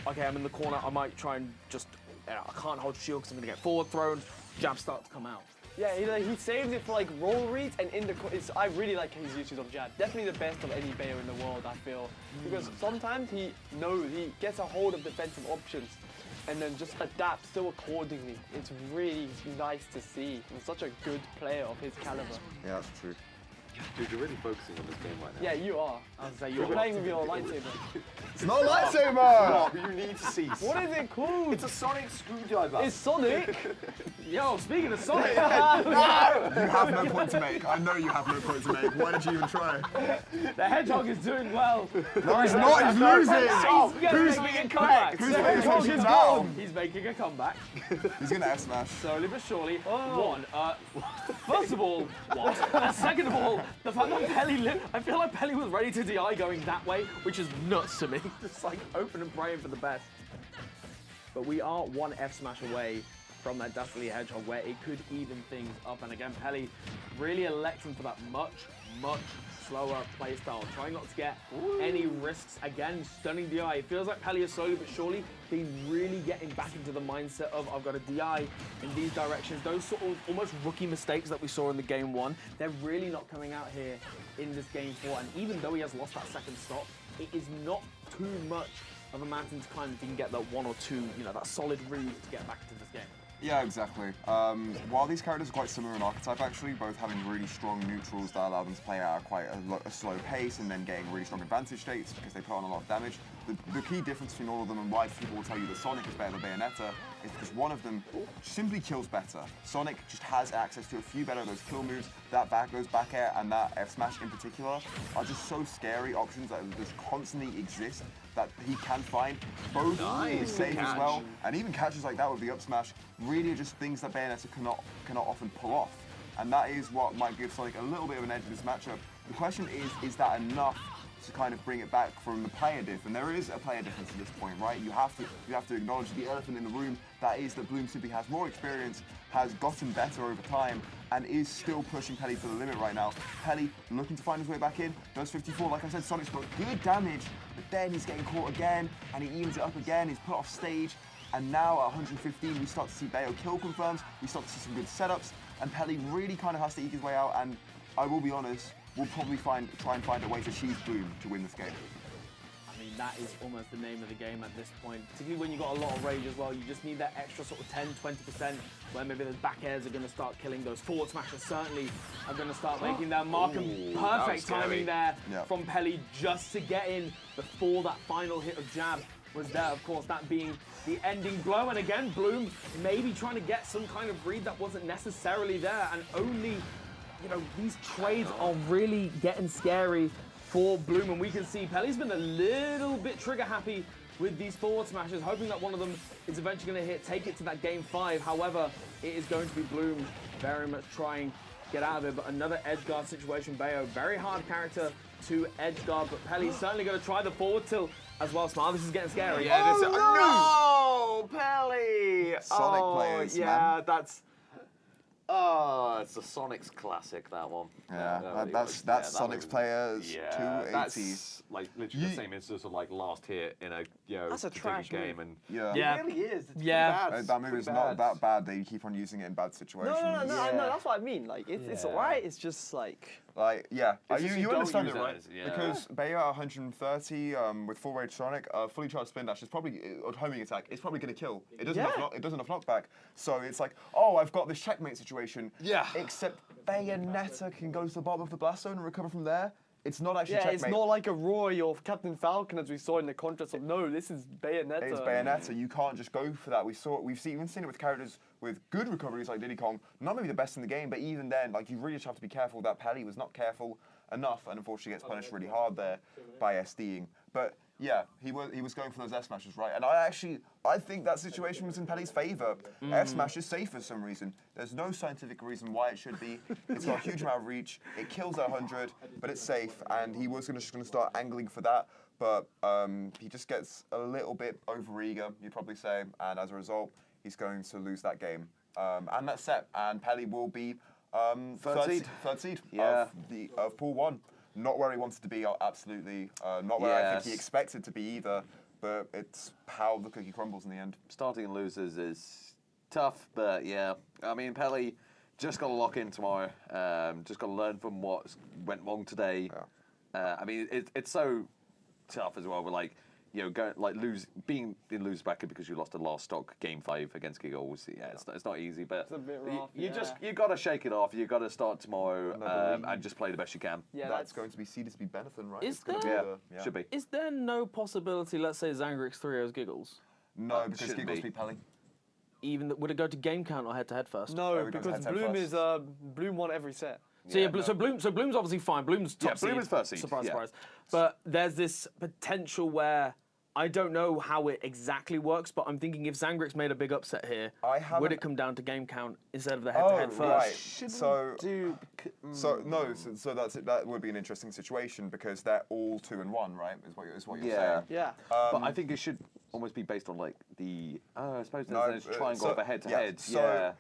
okay, I'm in the corner, I might try and just, I can't hold shield because I'm going to get forward thrown, jabs start to come out. Yeah, he saves it for roll reads and in the. I really like his usage of jab. Definitely the best of any Bayo in the world, I feel, because sometimes he gets a hold of defensive options, and then just adapts so accordingly. It's really nice to see. He's such a good player of his caliber. Yeah, that's true. Dude, you're really focusing on this game right now. Yeah, you are. You're playing with your lightsaber. It's not a lightsaber! You need to cease. What is it called? It's a Sonic screwdriver. It's Sonic? Yo, speaking of Sonic. You have no point to make. I know you have no point to make. Why did you even try? The Hedgehog is doing well. No, he's not. He's losing. Who's making a comeback? Who's making a He's making a comeback. He's going to F-smash. Slowly but surely. One, first of all, what? And second of all, the fact that I feel like Pelly was ready to DI going that way, which is nuts to me. Just open and praying for the best. But we are one F smash away from that Dastardly Hedgehog where it could even things up. And again, Pelly really electing for that much slower playstyle, trying not to get any risks. Again, stunning DI. It feels like Pelly is slowly but surely being really getting back into the mindset of I've got to DI in these directions. Those sort of almost rookie mistakes that we saw in the game 1, they're really not coming out here in this game 4. And even though he has lost that second stop, it is not too much of a mountain to climb if he can get that 1 or 2, that solid read to get back into this game. Yeah, exactly. While these characters are quite similar in archetype, actually, both having really strong neutrals that allow them to play at quite a slow pace and then getting really strong advantage states because they put on a lot of damage. The key difference between all of them and why people will tell you that Sonic is better than Bayonetta is because one of them simply kills better. Sonic just has access to a few better of those kill moves. Those back air and that F smash in particular are just so scary options that just constantly exist that he can find. Both is safe as well, and even catches like that with the up smash really are just things that Bayonetta cannot often pull off. And that is what might give Sonic a little bit of an edge in this matchup. The question is that enough to kind of bring it back from the player diff? And there is a player difference at this point, right? You have to acknowledge the elephant in the room. That is that Bloom simply has more experience, has gotten better over time, and is still pushing Pelly to the limit right now. Pelly looking to find his way back in, does 54. Like I said, Sonic's got good damage, but then he's getting caught again, and he evens it up again. He's put off stage, and now at 115, we start to see Bayo kill confirms. We start to see some good setups, and Pelly really kind of has to eke his way out. And I will be honest, we'll probably try and find a way to cheese Bloom to win this game. I mean, that is almost the name of the game at this point. Particularly when you've got a lot of rage as well. You just need that extra sort of 10-20% where maybe those back airs are going to start killing. Those forward smashers certainly are going to start making their mark. And perfect timing there from Pelly just to get in before that final hit of jab was there. Of course, that being the ending blow. And again, Bloom maybe trying to get some kind of read that wasn't necessarily there. And only, these trades are really getting scary for Bloom, and we can see Pelly's been a little bit trigger happy with these forward smashes, hoping that one of them is eventually going to hit, take it to that game 5. However, it is going to be Bloom very much trying to get out of it, but another edge guard situation. Bayo, very hard character to edge guard, but Pelly's certainly going to try the forward tilt as well. Smile, this is getting scary. Yeah, no, Pelly. Sonic players, yeah, man. that's. Oh, it's a Sonic's classic, that one. Yeah, that's Sonic's players 280. That's like literally the same instance of like last hit in a that's a trash game, and Yeah. it really is. It's Yeah. That move is not that bad. They keep on using it in bad situations. No, that's what I mean. Like, it's alright. It's just like. Like, yeah, It's just you don't understand use it, it right? as- yeah. Because Bayo at 130 with full range Sonic, fully charged spin dash is probably or homing attack. It's probably going to kill. It doesn't have knockback. So it's like, oh, I've got this checkmate situation. Yeah. Except Bayonetta can go to the bottom of the blast zone and recover from there. It's not actually checkmate. It's not like a Roy or Captain Falcon as we saw in the contrast of no, this is Bayonetta. It's Bayonetta. You can't just go for that. We've even seen it with characters with good recoveries like Diddy Kong. Not maybe the best in the game, but even then, like you really just have to be careful. That Pelly was not careful enough, and unfortunately gets punished really hard there by SDing. But yeah, he was going for those F smashes, right? And I think that situation was in Pelly's favour. F smash is safe for some reason. There's no scientific reason why it should be. It's got a huge amount of reach. It kills at 100, but it's safe. And he was just going to start angling for that, but he just gets a little bit overeager, you'd probably say, and as a result, he's going to lose that game. And that's set. And Pelly will be third seed of Pool 1. Not where he wanted to be, absolutely. Not where I think he expected to be either, but it's how the cookie crumbles in the end. Starting and losers is tough, but yeah. I mean, Pelly just got to lock in tomorrow. Just got to learn from what went wrong today. Yeah. I mean, it's so tough as well. We're like, you know, being in lose bracket because you lost a last stock game 5 against Giggles. Yeah, it's not easy, but It's a bit rough, you got to shake it off. You got to start tomorrow and just play the best you can. Yeah, That's going to be seeded to be Benetton, right? Is It's gonna there- be Should be. Is there no possibility, let's say Zangrix 3-0's Giggles? No, because shouldn't Giggles be. beat Pelly. Would it go to game count or head to head first? No, we go because head-to-head Bloom first. is Bloom won every set. So Bloom's obviously fine. Bloom's top Bloom seed. is first seed, Surprise, yeah. surprise. But there's this potential where I don't know how it exactly works, but I'm thinking if Zangrix made a big upset here, would it come down to game count instead of the head-to-head first? Right. So that would be an interesting situation because they're all 2-1, right? Is what you're saying. Yeah. But I think it should almost be based on like the. I suppose there's a triangle of a head-to-head. So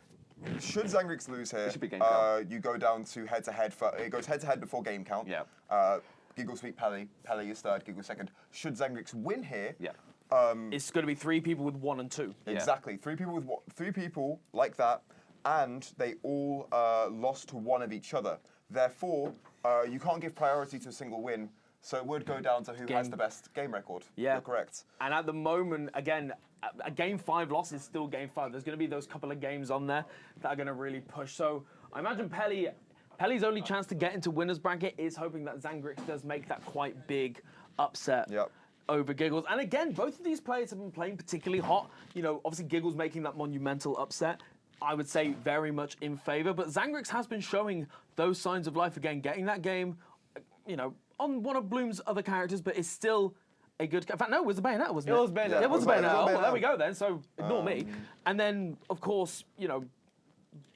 should Zangrix lose here, should be game count. you go down to head-to-head. It goes head-to-head before game count. Yeah. Giggles beat Pelly. Pelly is third. Giggles second. Should Zangrix win here? Yeah. It's going to be 3 people with 1 and 2. Exactly. 3 people like that, and they all lost to one of each other. Therefore, you can't give priority to a single win. So it would go down to who has the best game record. Yeah. You're correct. And at the moment, again, a game 5 loss is still game 5. There's going to be those couple of games on there that are going to really push. So I imagine Pelly's only chance to get into winner's bracket is hoping that Zangrix does make that quite big upset over Giggles. And again, both of these players have been playing particularly hot. You know, obviously Giggles making that monumental upset, I would say very much in favor. But Zangrix has been showing those signs of life again, getting that game, you know, on one of Bloom's other characters, but it's still a good... In fact, no, it was the Bayonetta, wasn't it? It was Bayonetta. Yeah, it was the Bayonetta. Oh, well, Bayonetta. there we go then, so ignore me. And then, of course, you know,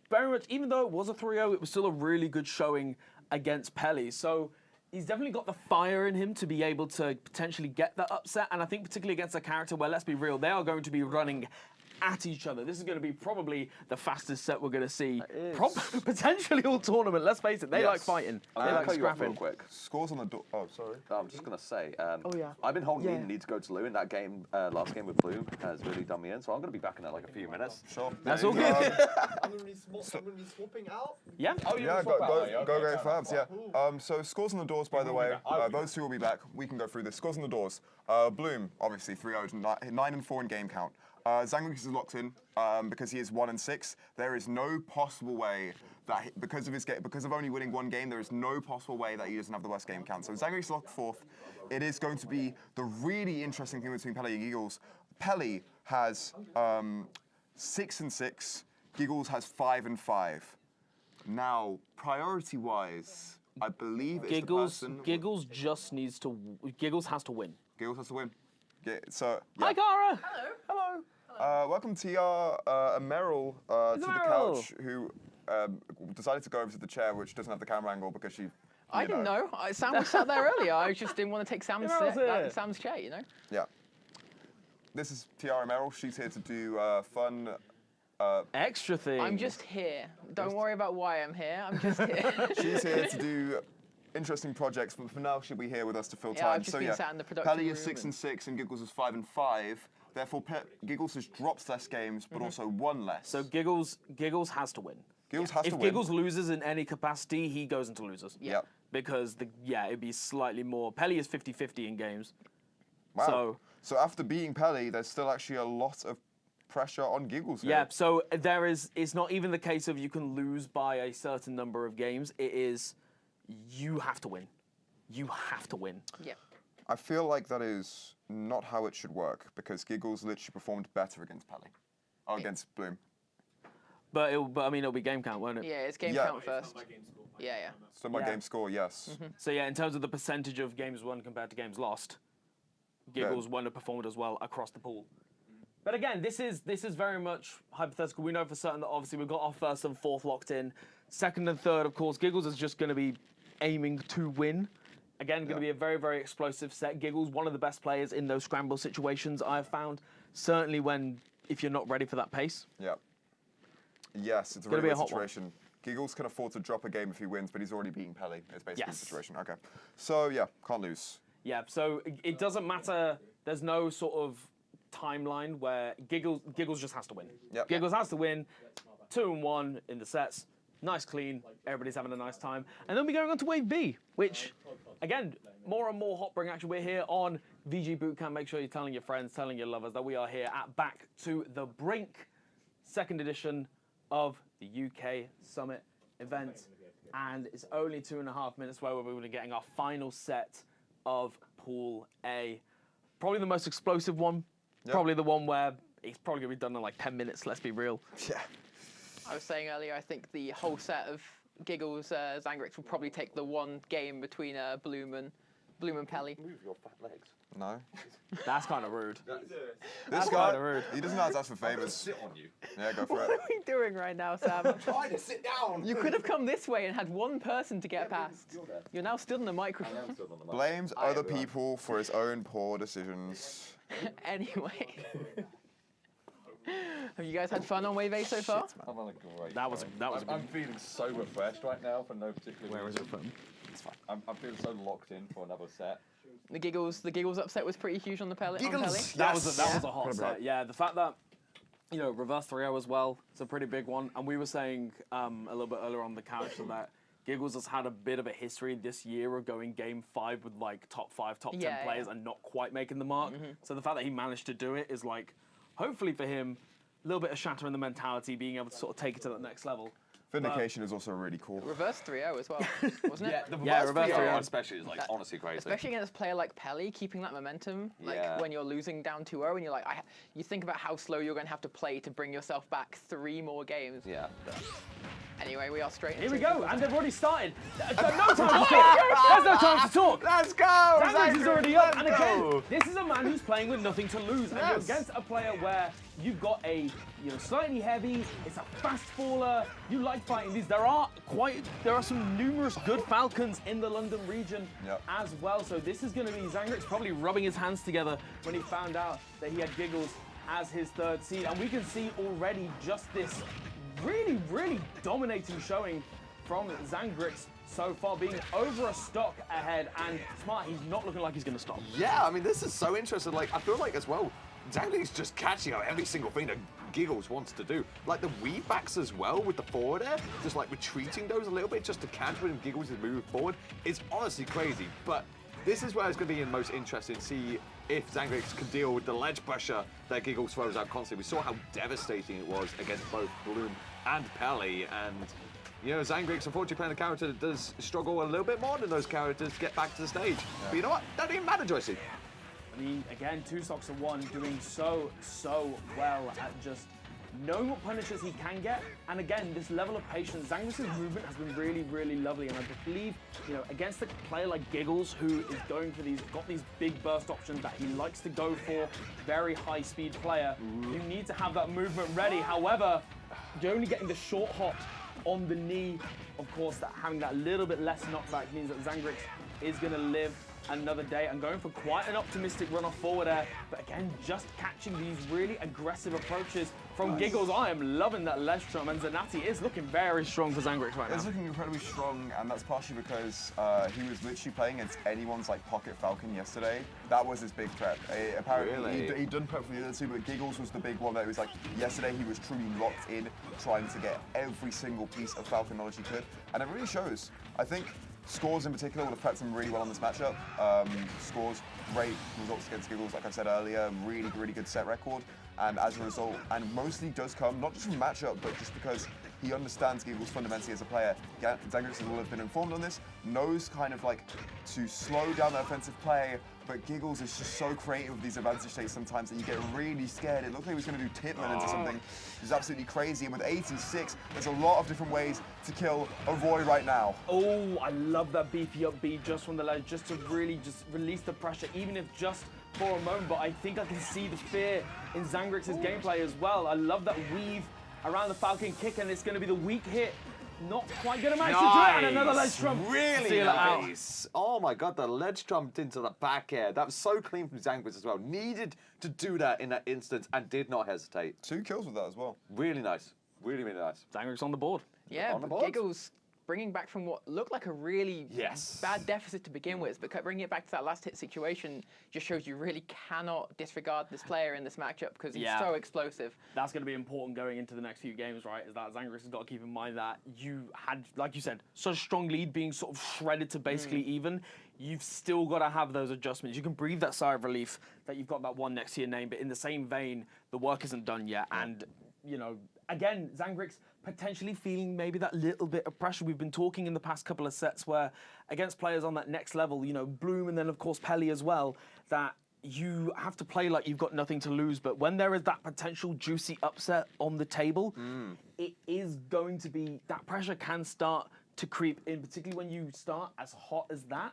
very much, even though it was a 3-0, it was still a really good showing against Pelly. So he's definitely got the fire in him to be able to potentially get that upset. And I think particularly against a character where, let's be real, they are going to be running at each other. This is going to be probably the fastest set we're going to see. Potentially all tournament. Let's face it, they like fighting. They like cut you off real scrapping. quick. Scores on the door. Oh, sorry. I'm just going to say, yeah. I've been holding in need to go to Lou, and that game, last game with Bloom, has really done me in, so I'm going to be back in like a few minutes. Sure. That's all good. I'm going to be swapping out. Yeah. Oh, Yeah, go Fabs, yeah. So scores on the doors, by the way. Those two will be back. We can go through this. Scores on the doors. Bloom, obviously 3-0, 9 and 4 in game count. Zangrix is locked in because he is 1 and 6. There is no possible way that because of only winning one game, there is no possible way that he doesn't have the worst game count. So Zangrix is locked 4th. It is going to be the really interesting thing between Pelly and Giggles. Pelly has 6 and 6. Giggles has 5 and 5. Now, priority-wise, I believe it's the person... Giggles just needs to... Giggles has to win. Giggles has to win. Hi, Cara. Hello. Welcome TR and Meryl to the couch, who decided to go over to the chair, which doesn't have the camera angle because she. I didn't know. Sam was sat there earlier. I just didn't want to take Sam's chair, you know? Yeah. This is TR and Meryl. She's here to do fun. Extra things. I'm just here. Don't worry about why I'm here. I'm just here. She's here to do interesting projects, but for now she'll be here with us to fill time. I've just been sat in the production Pally is room 6 and 6, and Giggles is 5 and 5. Therefore, Giggles has dropped less games, but also won less. So Giggles has to win. Giggles has to win. If Giggles loses in any capacity, he goes into losers. Yep. Because it'd be slightly more. Pelly is 50-50 in games. Wow. So after beating Pelly, there's still actually a lot of pressure on Giggles here. Yeah, so it's not even the case of you can lose by a certain number of games. It is, you have to win. You have to win. Yeah. I feel like that is not how it should work, because Giggles literally performed better against Pelly. Oh, against Bloom. But I mean, it'll be game count, won't it? Yeah, it's game count first. Yeah. So my game score, yes. So yeah, in terms of the percentage of games won compared to games lost, Giggles won and performed as well across the pool. But again, this is very much hypothetical. We know for certain that obviously we've got our first and fourth locked in. Second and third, of course, Giggles is just going to be aiming to win. Again, going to be a very, very explosive set. Giggles, one of the best players in those scramble situations I've found. Certainly if you're not ready for that pace. Yeah. Yes, it's a really good situation. Giggles can afford to drop a game if he wins, but he's already beaten Pelly. It's basically the situation. Okay. So yeah, can't lose. Yeah, so it doesn't matter. There's no sort of timeline where Giggles just has to win. Yep. Giggles has to win. 2-1 in the sets. Nice clean. Everybody's having a nice time. And then we're going on to Wave B, which, again, more and more hot bring action. We're here on VGBootCamp. Make sure you're telling your friends, telling your lovers that we are here at Back to the Brink, second edition of the UK Summit event. And it's only 2.5 minutes away where we're going to be getting our final set of Pool A. Probably the most explosive one. Yep. Probably the one where it's probably going to be done in like 10 minutes, let's be real. Yeah. I was saying earlier, I think the whole set of Giggles, Zangrix will probably take the one game between Bloom and Pelly. Move your fat legs. No. That's kind of rude. This guy, he doesn't know how to ask for favors. Sit on you. Yeah, go for What it. are we doing right now, Sam? I'm trying to sit down. You could have come this way and had one person to get past. You're now stood on the microphone. I am still on the mic. Blames other people for his own poor decisions. Anyway. Have you guys had fun on Wave A so far? I'm on a great That was a I'm feeling so refreshed right now for no particular reason. Where is it from? It's fine. I'm feeling so locked in for another set. The Giggles upset was pretty huge on the Pelly. Giggles! That was a hot set. Yeah, the fact that, reverse 3-0 as well, it's a pretty big one. And we were saying a little bit earlier on the couch that Giggles has had a bit of a history this year of going game 5 with like top 5, top 10 players and not quite making the mark. So the fact that he managed to do it is like, hopefully for him, a little bit of shatter in the mentality, being able to sort of take it to that next level. Vindication is also really cool. Reverse 3-0 as well, wasn't it? The reverse 3-0 especially is like honestly crazy. Especially against a player like Pelly, keeping that momentum, like when you're losing down 2-0 and you're like, you think about how slow you're going to have to play to bring yourself back 3 more games. Yeah. Anyway, we are straight into Here we go, and they've already started. There's no time to talk. There's no time to talk. Let's go! Zangrix is already up, and again, this is a man who's playing with nothing to lose, and you're against a player where you've got a slightly heavy, it's a fast faller, you like fighting these. There are some numerous good Falcons in the London region as well, so this is going to be Zangrix probably rubbing his hands together when he found out that he had Giggles as his 3rd seed, and we can see already just this really, really dominating showing from Zangrix so far, being over a stock ahead, and Smart, he's not looking like he's going to stop. Yeah, I mean, this is so interesting. Like, I feel like as well, Zangrix just catching out every single thing that Giggles wants to do. Like the weave backs as well with the forward air, just like retreating those a little bit just to catch when Giggles is moving forward. It's honestly crazy, but this is where it's going to be most interesting to see if Zangrix can deal with the ledge pressure that Giggles throws out constantly. We saw how devastating it was against both Bloom and Pelly, and Zangrix, unfortunately, playing a character that does struggle a little bit more than those characters to get back to the stage. But you know what? Don't even matter, Joycey. I mean, again, 2 stocks to 1, doing so well at just knowing what punishes he can get, and again, this level of patience. Zangrick's movement has been really, really lovely, and I believe, against a player like Giggles, who is going for got these big burst options that he likes to go for, very high speed player, you need to have that movement ready. However, you're only getting the short hop on the knee. Of course, having that little bit less knockback means that Zangrix is going to live another day and going for quite an optimistic run off forward air. But again, just catching these really aggressive approaches from Giggles. I am loving that ledge trump, and Zanatti is looking very strong for Zangrix right now. It's looking incredibly strong, and that's partially because he was literally playing against anyone's Pocket Falcon yesterday. That was his big prep. Apparently, he'd done prep for the other two, but Giggles was the big one that was yesterday he was truly locked in, trying to get every single piece of Falcon knowledge he could, and it really shows. I think Scores in particular would have prepped him really well on this matchup. Scores, great results against Giggles, like I said earlier, really, really good set record. And as a result, and mostly does come, not just from matchup, but just because he understands Giggles fundamentally as a player. Zangrix will have been informed on this, knows to slow down the offensive play, but Giggles is just so creative with these advantage states sometimes that you get really scared. It looked like he was going to do Tipman into something. It was absolutely crazy. And with 86, there's a lot of different ways to kill a Roy right now. Oh, I love that beefy up B just from the ledge, just to really just release the pressure, even if just for a moment. But I think I can see the fear in Zangrix's gameplay as well. I love that weave around the Falcon kick, and it's going to be the weak hit. Not quite going to manage to do it, and another ledge trump. Really nice. Oh my god, the ledge trumped into the back air. That was so clean from Zangrix as well. Needed to do that in that instance and did not hesitate. 2 kills with that as well. Really nice. Really, really nice. Zangrix on the board. Yeah, but Giggles bringing back from what looked like a really bad deficit to begin with, but bringing it back to that last hit situation just shows you really cannot disregard this player in this matchup because he's so explosive. That's going to be important going into the next few games, right? Is that Zangrix has got to keep in mind that you had, like you said, such a strong lead being sort of shredded to basically even. You've still got to have those adjustments. You can breathe that sigh of relief that you've got that 1 next to your name, but in the same vein, the work isn't done yet. And, again, Zangrix potentially feeling maybe that little bit of pressure. We've been talking in the past couple of sets where against players on that next level, Bloom and then of course Pelly as well, that you have to play like you've got nothing to lose. But when there is that potential juicy upset on the table, it is going to be, that pressure can start to creep in, particularly when you start as hot as that.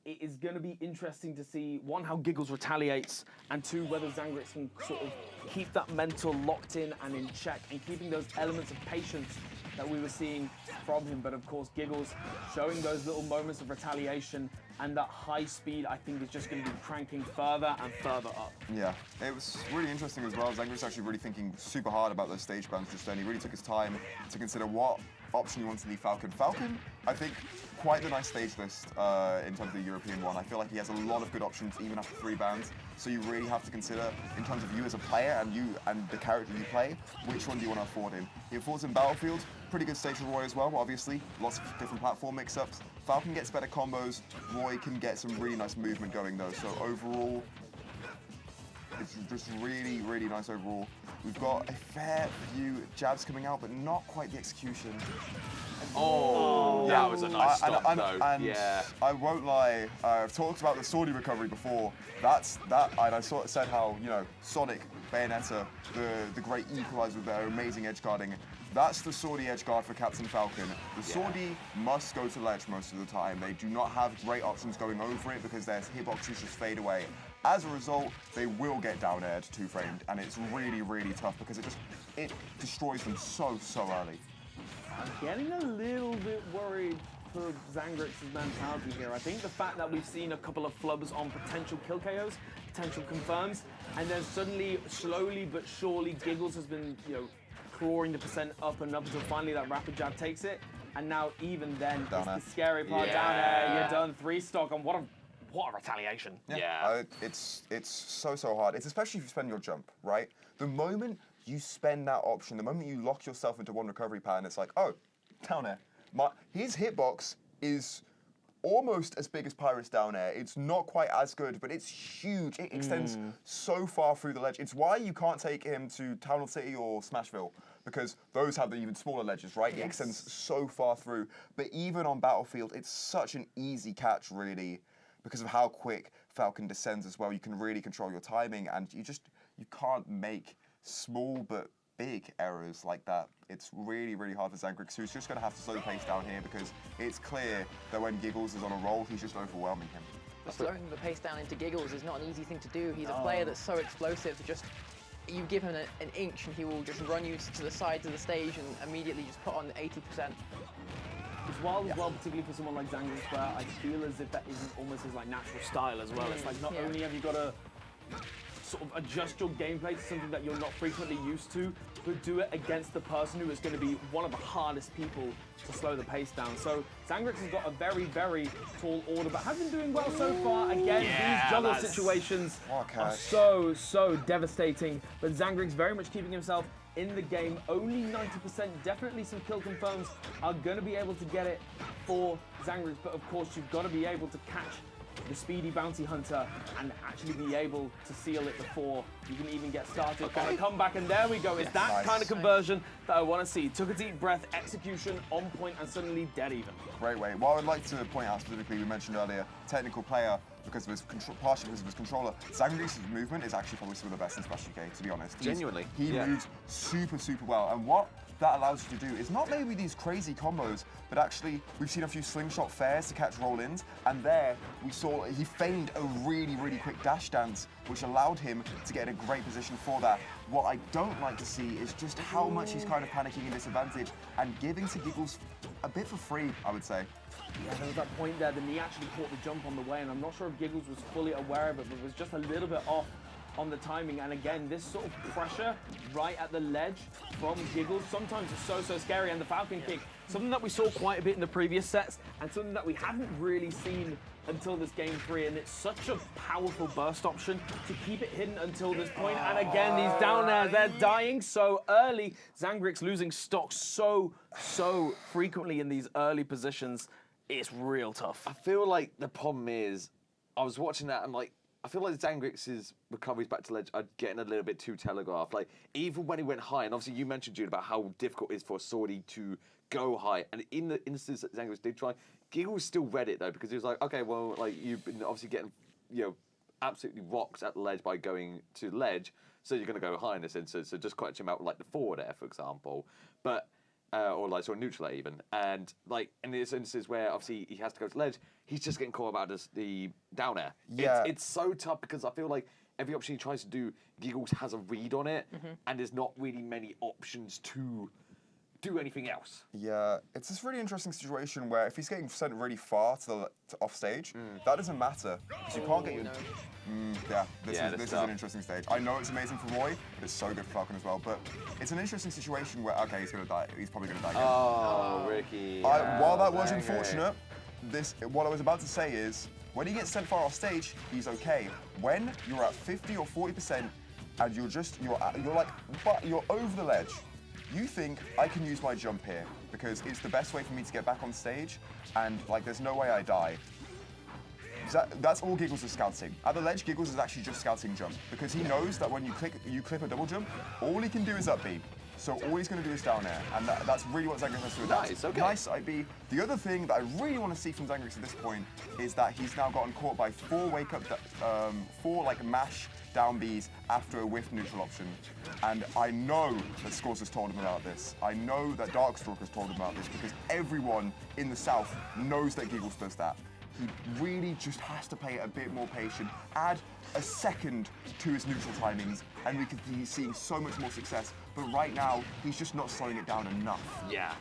It is going to be interesting to see, 1, how Giggles retaliates, and 2, whether Zangrix can sort of keep that mental locked in and in check and keeping those elements of patience that we were seeing from him. But of course, Giggles showing those little moments of retaliation, and that high speed, I think, is just going to be cranking further and further up. Yeah, it was really interesting as well. Zangrix actually really thinking super hard about those stage bans just then. He really took his time to consider what option he wants to leave Falcon. Falcon, I think, quite the nice stage list in terms of the European one. I feel like he has a lot of good options even after 3 bans. So you really have to consider, in terms of you as a player and you and the character you play, which one do you want to afford him? He affords him Battlefield, pretty good stage for Roy as well, obviously. Lots of different platform mix-ups. Falcon gets better combos. Roy can get some really nice movement going though. So overall, it's just really, really nice overall. We've got a fair few jabs coming out, but not quite the execution. Oh, that was a nice stop, though. And I won't lie, I've talked about the Swordy recovery before. And I sort of said how, Sonic, Bayonetta, the great equalizer with their amazing edge guarding. That's the Swordy edge guard for Captain Falcon. The Swordy must go to ledge most of the time. They do not have great options going over it because their hitboxes just fade away. As a result, they will get down aired 2-framed, and it's really, really tough because it destroys them so early. I'm getting a little bit worried for Zangrix's mentality here. I think the fact that we've seen a couple of flubs on potential kill KOs, potential confirms, and then suddenly, slowly but surely, Giggles has been, clawing the percent up and up until finally that rapid jab takes it. And now even then, it's the scary part down there. You're done 3 stock, and what a retaliation. Yeah. It's so hard. It's especially if you spend your jump, right? The moment you spend that option, the moment you lock yourself into one recovery pattern, it's like, oh, down air. His hitbox is almost as big as Pirate's down air. It's not quite as good, but it's huge. It extends so far through the ledge. It's why you can't take him to Town City or Smashville, because those have the even smaller ledges, right? It extends so far through. But even on Battlefield, it's such an easy catch, really, because of how quick Falcon descends as well. You can really control your timing, and you can't make small but big errors like that, it's really, really hard for Zangrix, who's just going to have to slow the pace down here because it's clear that when Giggles is on a roll, he's just overwhelming him. But slowing the pace down into Giggles is not an easy thing to do. He's a player that's so explosive that just you give him an inch and he will just run you to the sides of the stage and immediately just put on 80%. It's wild as well, particularly for someone like Zangrix, where I feel as if that isn't almost his like natural style as well. It's like not only have you got to sort of adjust your gameplay to something that you're not frequently used to, but do it against the person who is going to be one of the hardest people to slow the pace down. So Zangrix has got a very, very tall order, but has been doing well so far. Again, these juggle situations are so devastating, but Zangrix very much keeping himself in the game. Only 90%, definitely some kill confirms are going to be able to get it for Zangrix, but of course you've got to be able to catch the speedy bounty hunter and actually be able to seal it before you can even get started on a comeback. And there we go. It's that kind of conversion that I want to see. Took a deep breath, execution on point, and suddenly dead even. Great way. What I would like to point out specifically, we mentioned earlier, technical player because of his partially because of his controller. Zangrix's movement is actually probably some of the best in Smash UK, to be honest. Genuinely. He moves super well. And what that allows you to do is not maybe these crazy combos, but actually we've seen a few slingshot fairs to catch roll-ins, and there we saw he feigned a really quick dash dance, which allowed him to get in a great position for that. What I don't like to see is just how much he's kind of panicking in disadvantage and giving to Giggles a bit for free, I would say. Yeah, there was that point there, the knee actually caught the jump on the way, and I'm not sure if Giggles was fully aware of it, but was just a little bit off on the timing. And again, this sort of pressure right at the ledge from Giggles sometimes is so scary. And the Falcon kick, something that we saw quite a bit in the previous sets and something that we haven't really seen until this game 3, and it's such a powerful burst option to keep it hidden until this point. And again, these down airs, they're dying so early. Zangrix losing stock so frequently in these early positions. It's real tough. I feel like the problem is, I was watching that and like, I feel like Zangrix's recoveries back to ledge are getting a little bit too telegraphed. Like, even when he went high, and obviously you mentioned, Jude, about how difficult it is for a Swordy to go high. And in the instance that Zangrix did try, Giggles still read it though, because he was like, okay, well, like, you've been obviously getting, you know, absolutely rocked at the ledge by going to ledge, so you're going to go high in this instance. So just catch him out with like the forward air, for example. But or like sort of neutral air even. And like in this instance where obviously he has to go to ledge, he's just getting caught about the down air. Yeah. It's so tough because I feel like every option he tries to do, Giggles has a read on it, and there's not really many options to do anything else. Yeah, it's this really interesting situation where if he's getting sent really far to off stage, that doesn't matter because you can't get your. This is an interesting stage. I know it's amazing for Roy, but it's so good for Falcon as well. But it's an interesting situation where he's gonna die. He's probably gonna die again. Oh, Ricky. While that was unfortunate, what I was about to say is when he gets sent far off stage, he's okay. When you're at 50 or 40% and you're over the ledge. You think I can use my jump here because it's the best way for me to get back on stage, and like there's no way I die. That's all Giggles is scouting. At the ledge, Giggles is actually just scouting jump because he knows that when you clip a double jump, all he can do is up B. So all he's going to do is down air, and that's really what Zangrix has to adapt. Nice, okay. Nice side B. The other thing that I really want to see from Zangrix at this point is that he's now gotten caught by 4 like mash down Bs after a whiff neutral option. And I know that Scores has told him about this. I know that Darkstalker has told him about this because everyone in the South knows that Giggles does that. He really just has to play it a bit more patient, add a second to his neutral timings, and we could be seeing so much more success. But right now, he's just not slowing it down enough. Yeah.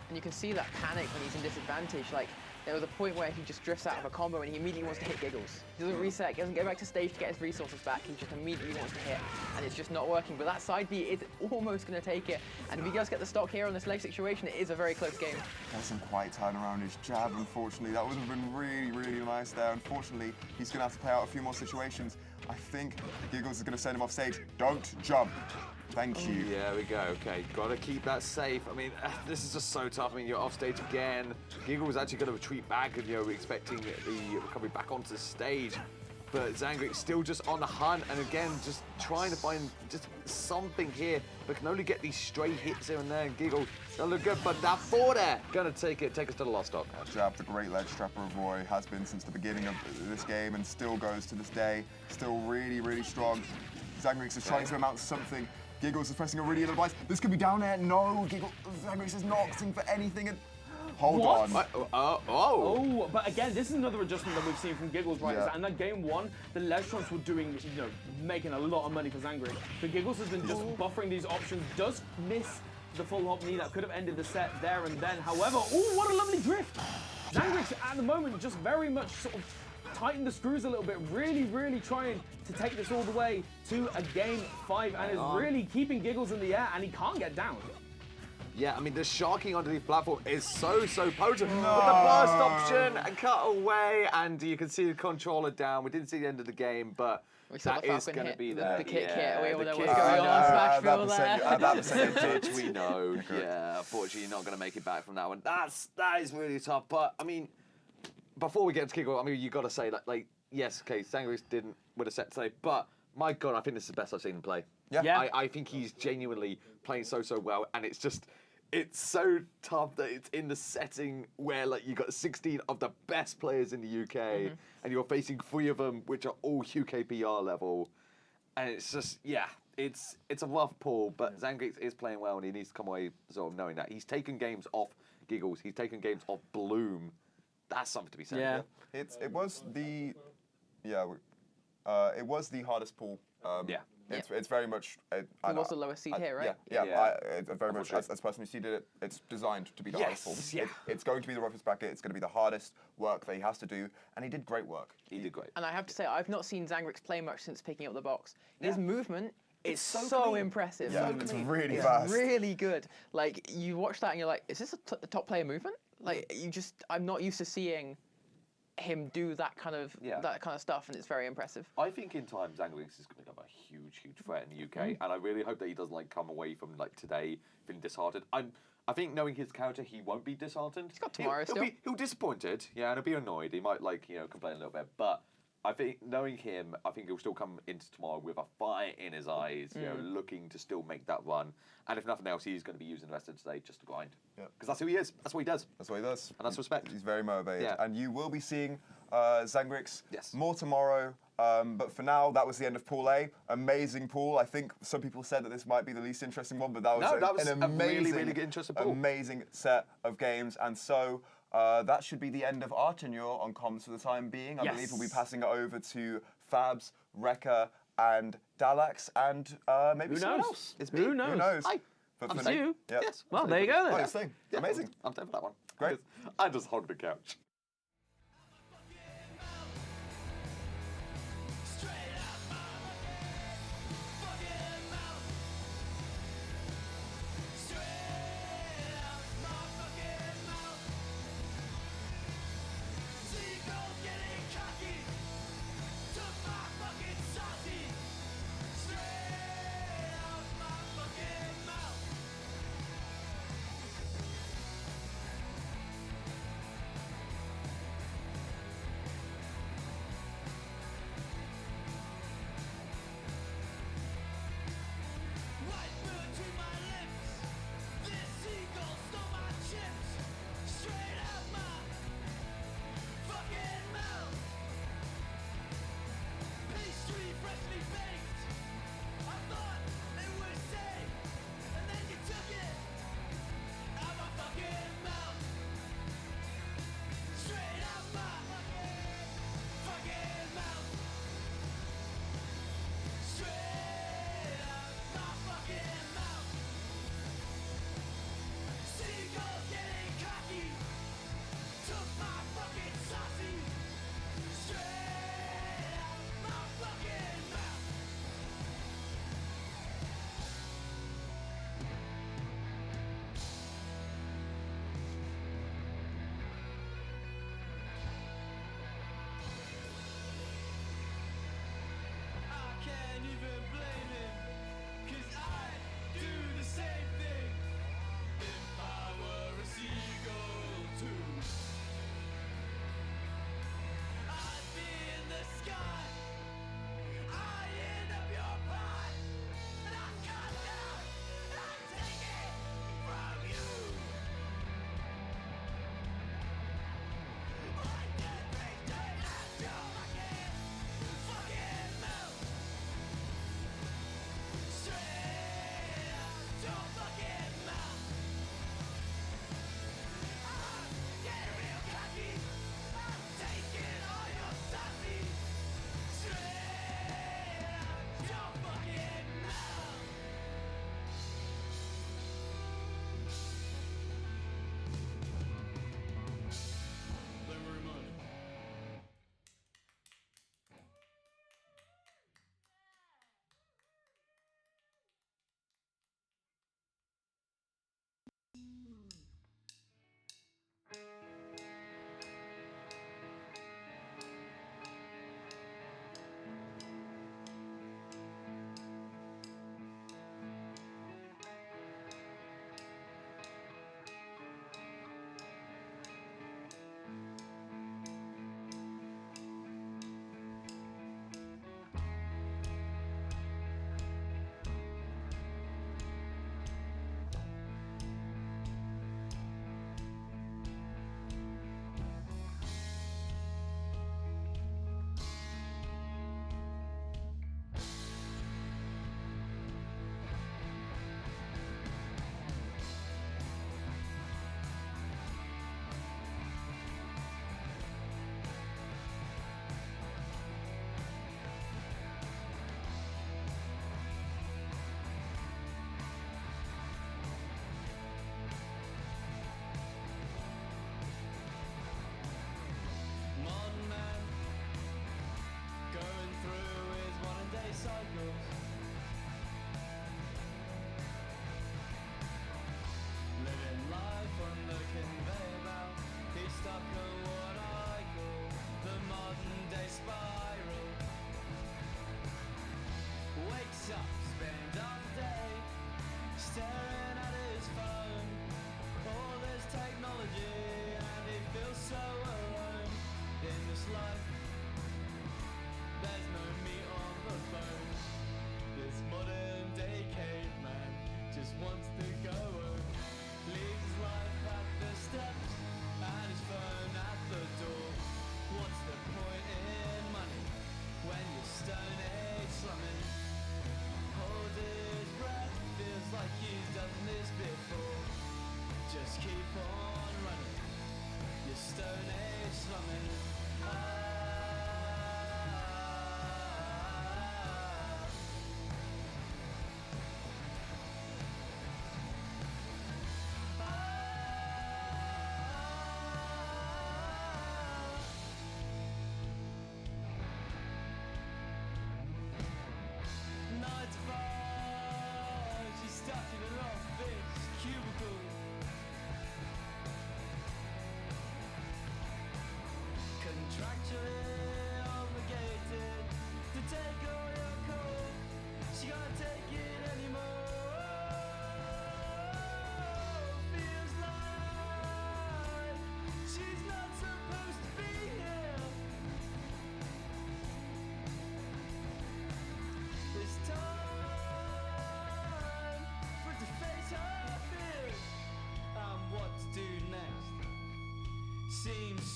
And you can see that panic when he's in disadvantage. Like, there was a point where he just drifts out of a combo and he immediately wants to hit Giggles. He doesn't reset, he doesn't go back to stage to get his resources back, he just immediately wants to hit, and it's just not working. But that side B is almost going to take it, and if he does get the stock here on this leg situation, it is a very close game. Doesn't quite turn around his jab, unfortunately. That would have been really nice there. Unfortunately, he's going to have to play out a few more situations. I think Giggles is going to send him off stage. Don't jump. Thank you. Yeah, we go. Okay, got to keep that safe. I mean, this is just so tough. I mean, you're off stage again. Giggles actually going to retreat back, and we're expecting the recovery back onto the stage. But Zangrix still just on the hunt, and again, just trying to find just something here, but can only get these stray hits here and there. And Giggles doesn't look good, but that forward air going to take us to the last stop. Jab, the great ledge trapper of Roy, has been since the beginning of this game and still goes to this day. Still really strong. Zangrix is trying to amount something. Giggles is pressing a really good advice. This could be down air. No, Zangrix is not opting for anything. Hold on. Oh, but again, this is another adjustment that we've seen from Giggles, right? And that game one, the Lestrons were doing, making a lot of money for Zangrix. So Giggles has been just buffering these options, does miss the full hop knee that could have ended the set there and then. However, oh, what a lovely drift. Zangrix at the moment just very much sort of tighten the screws a little bit, really trying to take this all the way to a game 5 and is really keeping Giggles in the air and he can't get down. Yeah, I mean, the sharking onto the platform is so potent. No. With the burst option and cut away, and you can see the controller down. We didn't see the end of the game, but that is going to be the kick hit. We all know what's kick. going on. Smashville there. That percentage, we know. Yeah, unfortunately, you're not going to make it back from that one. That is really tough. But I mean, before we get to kick-off, I mean, you got to say that, like, yes, okay, Zangrix didn't win a set today, but my God, I think this is the best I've seen him play. Yeah. I think he's genuinely playing so well, and it's just. It's so tough that it's in the setting where like you got 16 of the best players in the UK, and you're facing 3 of them which are all UKPR level, and it's just it's a rough pull. But Zangrix is playing well, and he needs to come away sort of knowing that he's taken games off Giggles, he's taken games off Bloom. That's something to be said. Yeah, it was the hardest pull. It's very much. It was the lowest seed here, right? Very much. As person who seeded it, it's designed to be the hardest pull. Yeah. It's going to be the roughest bracket. It's going to be the hardest work that he has to do, and he did great work. He did great. And I have to say, I've not seen Zangrix play much since picking up the box. His movement is so impressive. Yeah, it's really fast. Really good. Like you watch that and you're like, is this a top player movement? Like I'm not used to seeing him do that kind of stuff, and it's very impressive. I think in time Zangrix is going to become a huge threat in the UK, and I really hope that he doesn't like come away from like today feeling disheartened. I think knowing his character, he won't be disheartened. He's got tomorrow still. He'll be disappointed, and he'll be annoyed. He might complain a little bit, but I think knowing him, I think he'll still come into tomorrow with a fire in his eyes, looking to still make that run. And if nothing else, he's going to be using the rest of today just to grind. Yeah. Because that's who he is. That's what he does. That's what he does. And that's respect. He's very motivated. Yeah. And you will be seeing Zangrix more tomorrow. But for now, that was the end of Pool A. Amazing pool. I think some people said that this might be the least interesting one, but that was an amazing, really good interesting pool. Amazing set of games. And so that should be the end of our tenure on comms for the time being. I believe we'll be passing it over to Fabs, Rekka, and Dalax, and maybe someone else. It's me. Who knows? Who knows? I'm you. Yep. Yes. Well, there you go then. Oh, it's thing. Yeah, Amazing. I'm down for that one. Great. I just hold the couch.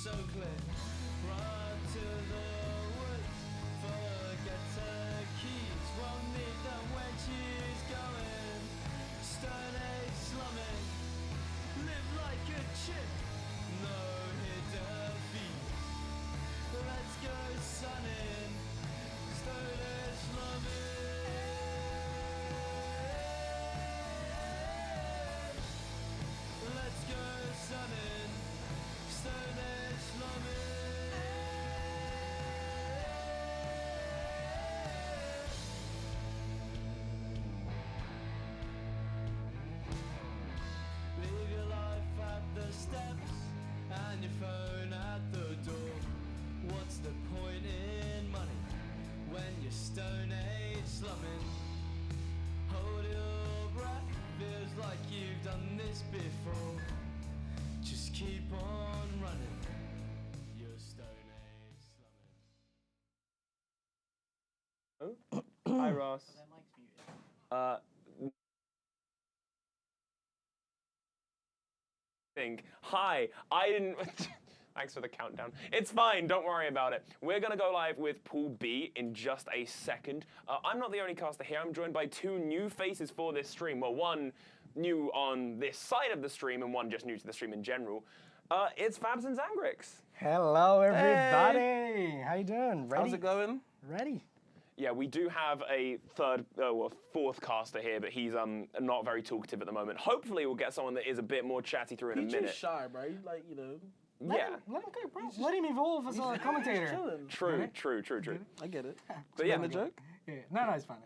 so clear. Run to the woods, forget her keys, won't need them when she's going. Stone age slumming, live like a chip, no hidden feet. Let's go sunning, stone age slumming. Let's go sunning, stone age slumming. Leave your life at the steps and your phone at the door. What's the point in money when you're stone age slumming? Hold your breath, feels like you've done this before. Just keep on running, you're stone age slumming. Hi, Ross. Hi, I didn't. Thanks for the countdown. It's fine, don't worry about it. We're gonna go live with Pool B in just a second. I'm not the only caster here. I'm joined by two new faces for this stream. Well, one new on this side of the stream and one just new to the stream in general. It's Fabs and Zangrix. Hello, everybody. Hey. How you doing? Ready? How's it going? Ready. Yeah, we do have a fourth caster here, but he's not very talkative at the moment. Hopefully, we'll get someone that is a bit more chatty through in a minute. He's too shy, bro. Like, you know. Let him go, bro. Let him evolve as a commentator. True. I get it. But yeah, the joke. Yeah. No, it's fine.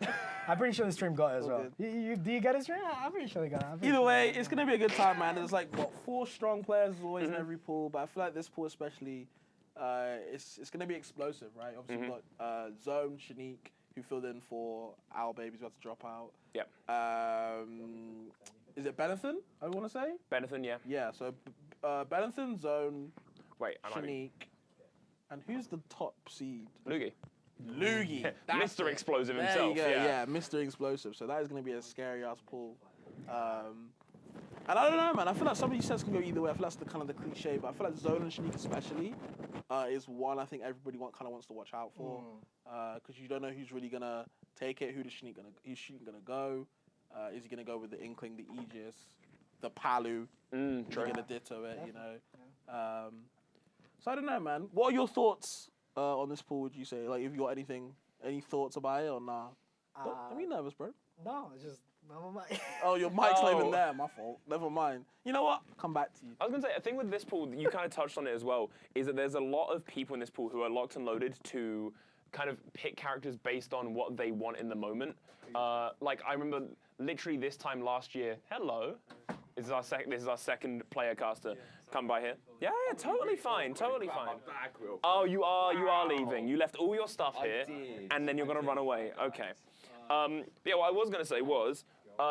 I'm pretty sure the stream got it as well. Do you get it stream? I'm pretty sure they got it. Either way, it's gonna be a good time, man. There's like 4 strong players always in every pool, but I feel like this pool especially, it's gonna be explosive, right? Obviously we've got Zone, Shanique, who filled in for our babies who had to drop out. Yep. Is it Benethan? I want to say. Benethan, yeah. Yeah. So Benethan, Zone, Wait, I might be. Shanique, and who's the top seed? Loogie. Loogie. Mr. Explosive There himself. you go, yeah, Mr. Explosive. So that is going to be a scary ass pool. And I don't know, man. I feel like some of these sets can go either way. I feel that's the kind of the cliche, but I feel like Zone and Shanique especially is one I think everybody kind of wants to watch out for, because you don't know who's really gonna take it. Who's Shanique gonna go? Is he gonna go with the Inkling, the Aegis, the Palu? Is he gonna ditto it? You know. So I don't know, man. What are your thoughts on this pool? Would you say, like, if you got any thoughts about it or nah? Don't be nervous, bro. No, it's just never mind. Oh, your mic's not even there. My fault. Never mind. You know what? Come back to you. I was going to say, a thing with this pool, you kind of touched on it as well, is that there's a lot of people in this pool who are locked and loaded to kind of pick characters based on what they want in the moment. Like, I remember literally this time last year, hello. This is our second player caster. Come by here. Yeah, totally fine, totally fine. Oh, you are leaving. You left all your stuff here, and then you're gonna run away. Okay. Yeah, what I was gonna say was,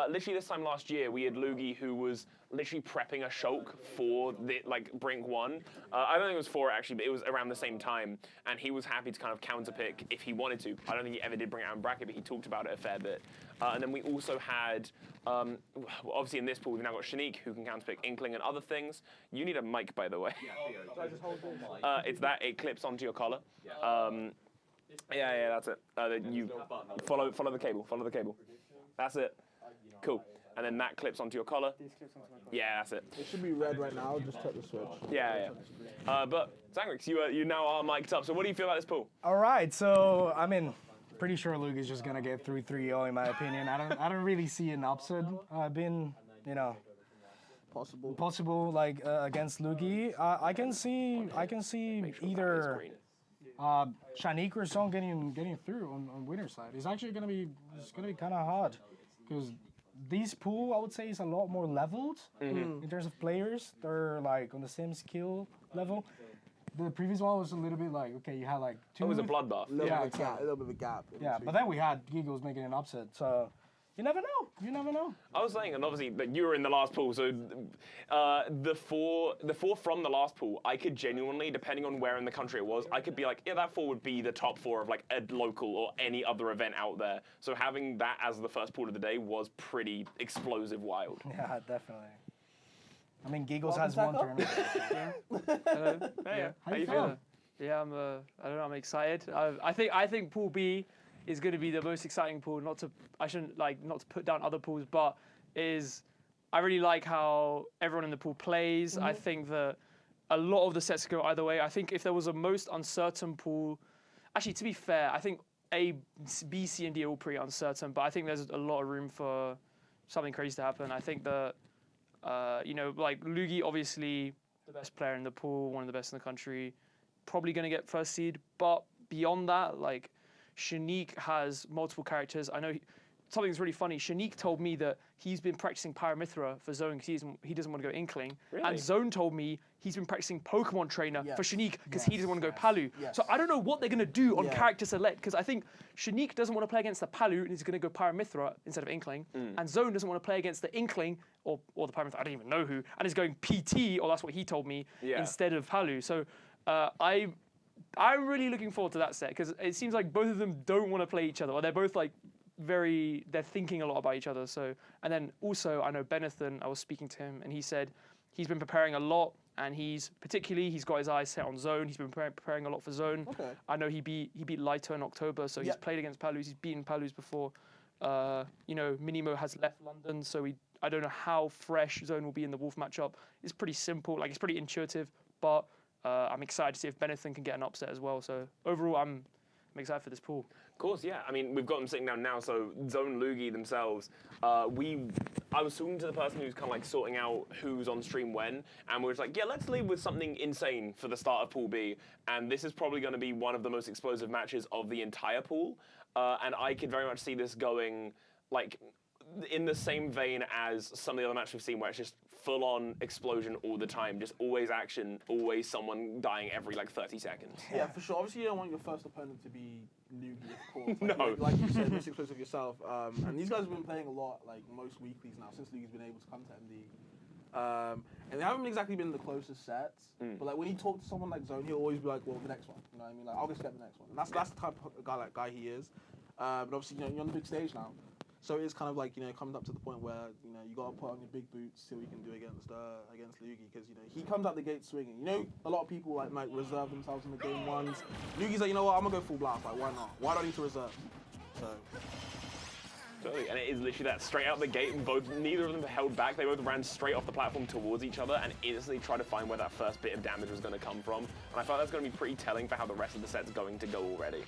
literally this time last year, we had Loogie who was literally prepping a Shulk for the Brink 1. I don't think it was 4 actually, but it was around the same time, and he was happy to kind of counterpick if he wanted to. I don't think he ever did bring it out in bracket, but he talked about it a fair bit. And then we also had, obviously in this pool, we've now got Shanique, who can counterpick Inkling and other things. You need a mic, by the way. It's that, it clips onto your collar. Yeah, that's it. You follow the cable, That's it. Cool. And then that clips onto your collar. Yeah, that's it. It should be red right now. Just tap the switch. Yeah. But Zangrix, you now are mic'd up. So what do you feel about this pool? All right, so I mean, pretty sure Luke is just gonna get through 3-0 in my opinion. I don't really see an upset being, possible like against Lugi. I can see either Shanique or Song getting through on winner's side. It's actually gonna be kind of hard because this pool I would say is a lot more leveled in terms of players. They're like on the same skill level. The previous one was a little bit like, okay, you had like 2. It was a bloodbath. A little bit of a gap. Yeah, but then we had Giggles making an upset, so you never know. I was saying, and obviously, that you were in the last pool, so the four from the last pool, I could genuinely, depending on where in the country it was, I could be like, yeah, that 4 would be the top 4 of like a local or any other event out there. So having that as the first pool of the day was pretty explosive wild. Yeah, definitely. I mean, Giggles has one turn. Hey, how you feeling? Yeah, I don't know. I'm excited. I think Pool B is going to be the most exciting pool. Not to put down other pools, but I really like how everyone in the pool plays. I think that a lot of the sets go either way. I think if there was a most uncertain pool, actually, to be fair, I think A, B, C, and D are all pretty uncertain, but I think there's a lot of room for something crazy to happen. I think that, like Lugi, obviously the best player in the pool, one of the best in the country, probably going to get first seed. But beyond that, like, Shanique has multiple characters. I know something's really funny. Shanique told me that he's been practicing Pyramithra for Zone because he doesn't want to go Inkling. Really? And Zone told me he's been practicing Pokemon Trainer for Shanique because he doesn't want to go Palu. Yes. So I don't know what they're going to do on character select because I think Shanique doesn't want to play against the Palu and he's going to go Pyramithra instead of Inkling. And Zone doesn't want to play against the Inkling or the Pyramithra, I don't even know who, and is going PT, or that's what he told me, instead of Palu. So I'm really looking forward to that set because it seems like both of them don't want to play each other, or they're both like they're thinking a lot about each other. So, and then also I know Benethan, I was speaking to him and he said he's been preparing a lot and he's got his eyes set on Zone. He's been preparing a lot for Zone. Okay. I know he beat Laito in October, so he's played against Palus, he's beaten Palus before. Minimo has left London, so I don't know how fresh Zone will be in the Wolf matchup. It's pretty simple, like it's pretty intuitive, but I'm excited to see if Benethan can get an upset as well. So overall, I'm excited for this pool. Of course, yeah. I mean, we've got them sitting down now, so Zone Lugi themselves. I was talking to the person who's kind of like sorting out who's on stream when, and we were just like, yeah, let's leave with something insane for the start of Pool B. And this is probably going to be one of the most explosive matches of the entire pool. And I could very much see this going like in the same vein as some of the other matches we've seen, where it's just full-on explosion all the time, just always action, always someone dying every like 30 seconds. Yeah, for sure. Obviously, you don't want your first opponent to be Lugi, of course. No. Like you said, most explosive yourself. And these guys have been playing a lot, like most weeklies now, since Lugi's been able to come to MD. And they haven't exactly been the closest sets, but like when you talk to someone like Zone, he'll always be like, well, the next one. You know what I mean? Like, I'll just get the next one. And that's the type of guy he is. But obviously, you're on the big stage now. So it's kind of like, coming up to the point where, you got to put on your big boots, see what you can do against Lugi, because, he comes out the gate swinging. A lot of people might reserve themselves in the game ones. Lugi's like, you know what, I'm going to go full blast. Like, why not? Why do I need to reserve? So. Totally, and it is literally that straight out the gate, and neither of them held back. They both ran straight off the platform towards each other and instantly tried to find where that first bit of damage was going to come from. And I thought that's going to be pretty telling for how the rest of the set's going to go already.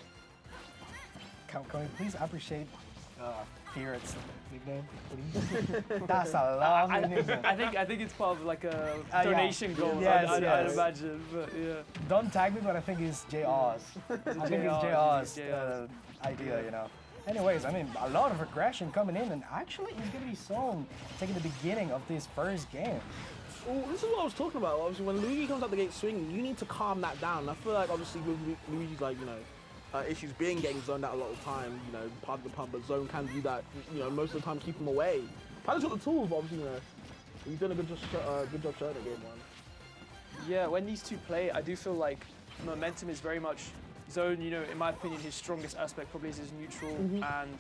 Can we please appreciate Spirit's nickname, please? That's a lovely nickname. I think it's part of like a donation goal. Yes, I'd imagine, but yeah. Don't tag me, but I think it's J Oz. I think it's J Oz idea, Anyways, I mean, a lot of aggression coming in, and actually it's going to be Son taking the beginning of this first game. Well, this is what I was talking about. Obviously, when Luigi comes out the gate swinging, you need to calm that down. I feel like, obviously, with Luigi's, like, issues being getting zoned out a lot of the time, part of the pump, but Zone can do that, most of the time keep him away. Palu's got the tools, but obviously, he's done a good job showing at game one. Yeah, when these two play, I do feel like momentum is very much Zone, in my opinion, his strongest aspect probably is his neutral, and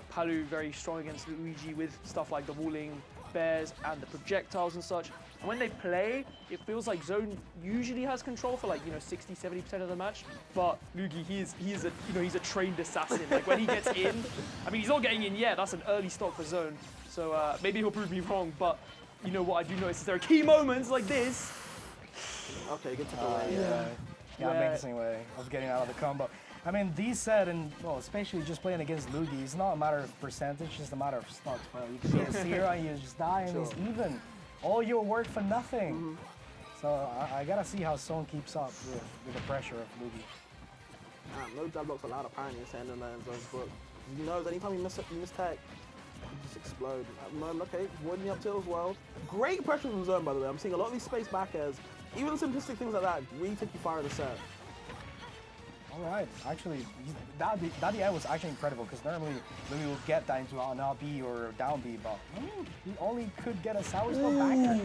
Palu very strong against Luigi with stuff like the walling bears and the projectiles and such. And when they play, it feels like Zone usually has control for 60-70% of the match. But Luigi, he's a trained assassin. Like when he gets in, I mean he's not getting in yet. That's an early stock for Zone. So maybe he'll prove me wrong. But you know what I do notice is there are key moments like this. Okay, good takeaway. Yeah, amazing way of getting out of the combo. I mean, these set, and especially just playing against Luigi, it's not a matter of percentage, it's a matter of stocks, bro. You can be a 0 and you just die, and it's even. All your work for nothing. So I gotta see how Son keeps up with the pressure of Luigi. No jab blocks allowed apparently in Sandon and Zone's book. He knows anytime you miss tech, you just explode. Okay, avoiding the up tilt as well. Great pressure from Zone, by the way. I'm seeing a lot of these space back airs, even simplistic things like that, really take you far in the set. All right, actually, that DI was actually incredible because normally Luigi will get that into an up B or down B, but he only could get a sour spot backer.